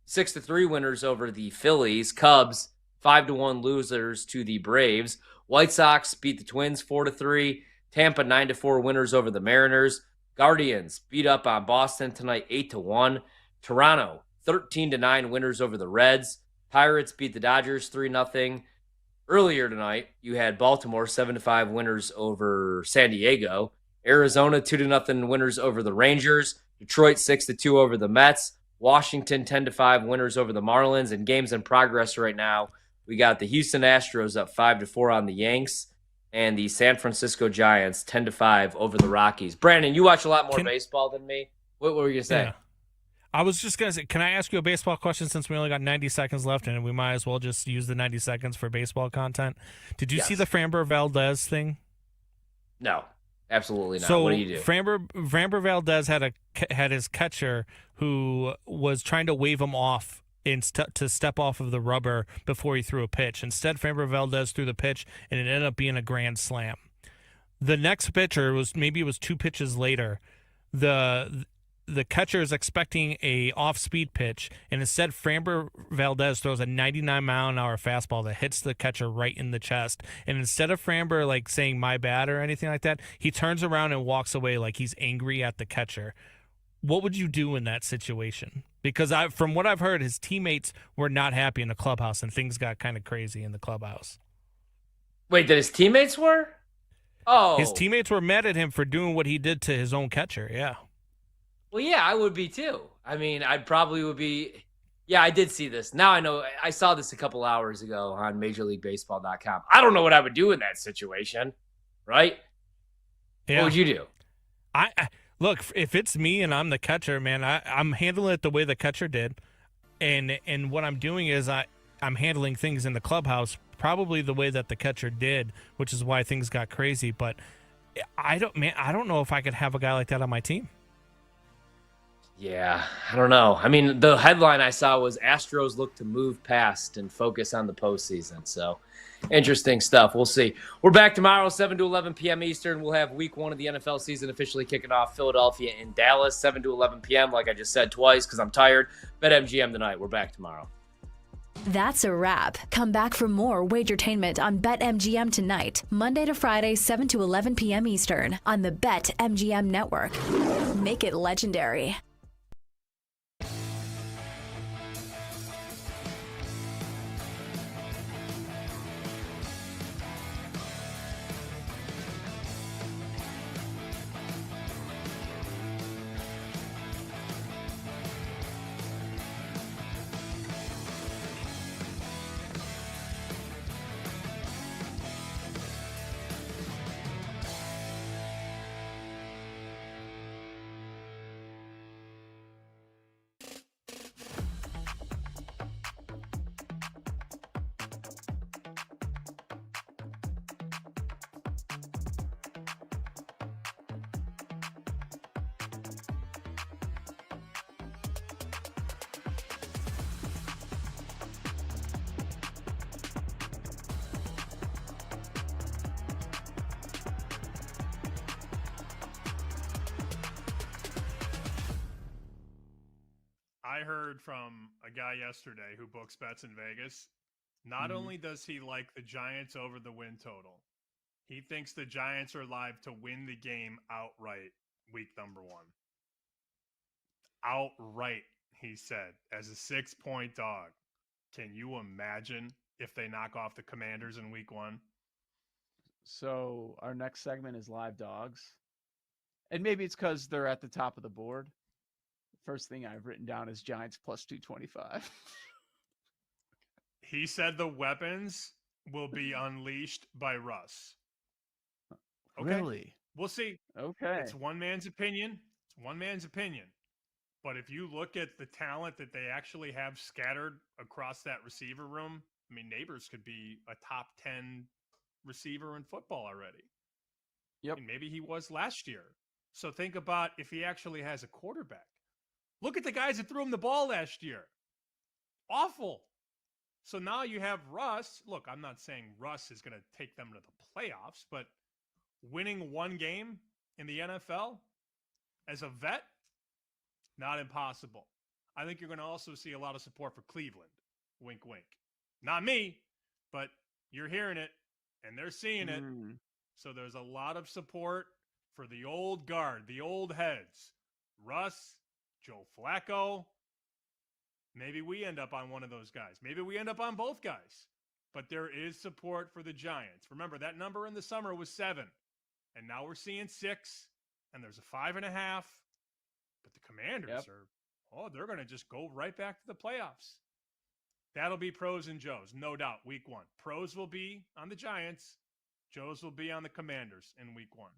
6-3 winners over the Phillies. Cubs 5-1 losers to the Braves. White Sox beat the Twins 4-3. Tampa 9-4 winners over the Mariners. Guardians beat up on Boston tonight 8-1. Toronto 13-9 winners over the Reds. Pirates beat the Dodgers 3-0. Earlier tonight, you had Baltimore 7-5 winners over San Diego. Arizona 2-0 winners over the Rangers. Detroit 6-2 over the Mets. Washington 10-5 winners over the Marlins. And games in progress right now, we got the Houston Astros up 5-4 on the Yanks, and the San Francisco Giants 10-5 over the Rockies. Brandon, you watch a lot more baseball than me. What were you gonna say? Yeah. I was just going to say, can I ask you a baseball question since we only got 90 seconds left and we might as well just use the 90 seconds for baseball content? Did you see the Framber Valdez thing? No, absolutely not. So what do you do? Framber Valdez had his catcher who was trying to wave him off to step off of the rubber before he threw a pitch. Instead, Framber Valdez threw the pitch, and it ended up being a grand slam. The next pitcher was 2 pitches later. The catcher is expecting a off-speed pitch, and instead Framber Valdez throws a 99-mile-an-hour fastball that hits the catcher right in the chest. And instead of Framber saying "my bad" or anything like that, he turns around and walks away like he's angry at the catcher. What would you do in that situation? Because from what I've heard, his teammates were not happy in the clubhouse, and things got kind of crazy in the clubhouse. Wait, that his teammates were? Oh, his teammates were mad at him for doing what he did to his own catcher. Yeah. Well, yeah, I would be too. I mean, I probably would be. Yeah, I did see this. Now I know. I saw this a couple hours ago on MajorLeagueBaseball.com. I don't know what I would do in that situation, right? Yeah. What would you do? I look, if it's me and I'm the catcher, man, I'm handling it the way the catcher did, and what I'm doing is I'm handling things in the clubhouse probably the way that the catcher did, which is why things got crazy. But I don't know if I could have a guy like that on my team. Yeah, I don't know. I mean, the headline I saw was Astros look to move past and focus on the postseason. So, interesting stuff. We'll see. We're back tomorrow, 7 to 11 p.m. Eastern. We'll have week 1 of the NFL season officially kicking off. Philadelphia and Dallas, 7 to 11 p.m., like I just said twice because I'm tired. BetMGM tonight. We're back tomorrow. That's a wrap. Come back for more Wagertainment on BetMGM tonight, Monday to Friday, 7 to 11 p.m. Eastern on the BetMGM network. Make it legendary. I heard from a guy yesterday who books bets in Vegas. Not only does he like the Giants over the win total, he thinks the Giants are live to win the game outright week number 1. Outright, he said, as a 6-point dog. Can you imagine if they knock off the Commanders in week 1? So our next segment is live dogs. And maybe it's because they're at the top of the board. First thing I've written down is Giants plus 225. He said the weapons will be unleashed by Russ. Okay. Really? We'll see. Okay. It's one man's opinion. It's one man's opinion. But if you look at the talent that they actually have scattered across that receiver room, I mean, Neighbors could be a top 10 receiver in football already. Yep. And maybe he was last year. So think about if he actually has a quarterback. Look at the guys that threw him the ball last year. Awful. So now you have Russ. Look, I'm not saying Russ is going to take them to the playoffs, but winning one game in the NFL as a vet, not impossible. I think you're going to also see a lot of support for Cleveland. Wink, wink. Not me, but you're hearing it and they're seeing it. So there's a lot of support for the old guard, the old heads. Russ, Joe Flacco. Maybe we end up on one of those guys. Maybe we end up on both guys. But there is support for the Giants. Remember, that number in the summer was 7. And now we're seeing 6. And there's a 5.5. But the Commanders they're going to just go right back to the playoffs. That'll be pros and Joes, no doubt, week 1. Pros will be on the Giants. Joes will be on the Commanders in week 1.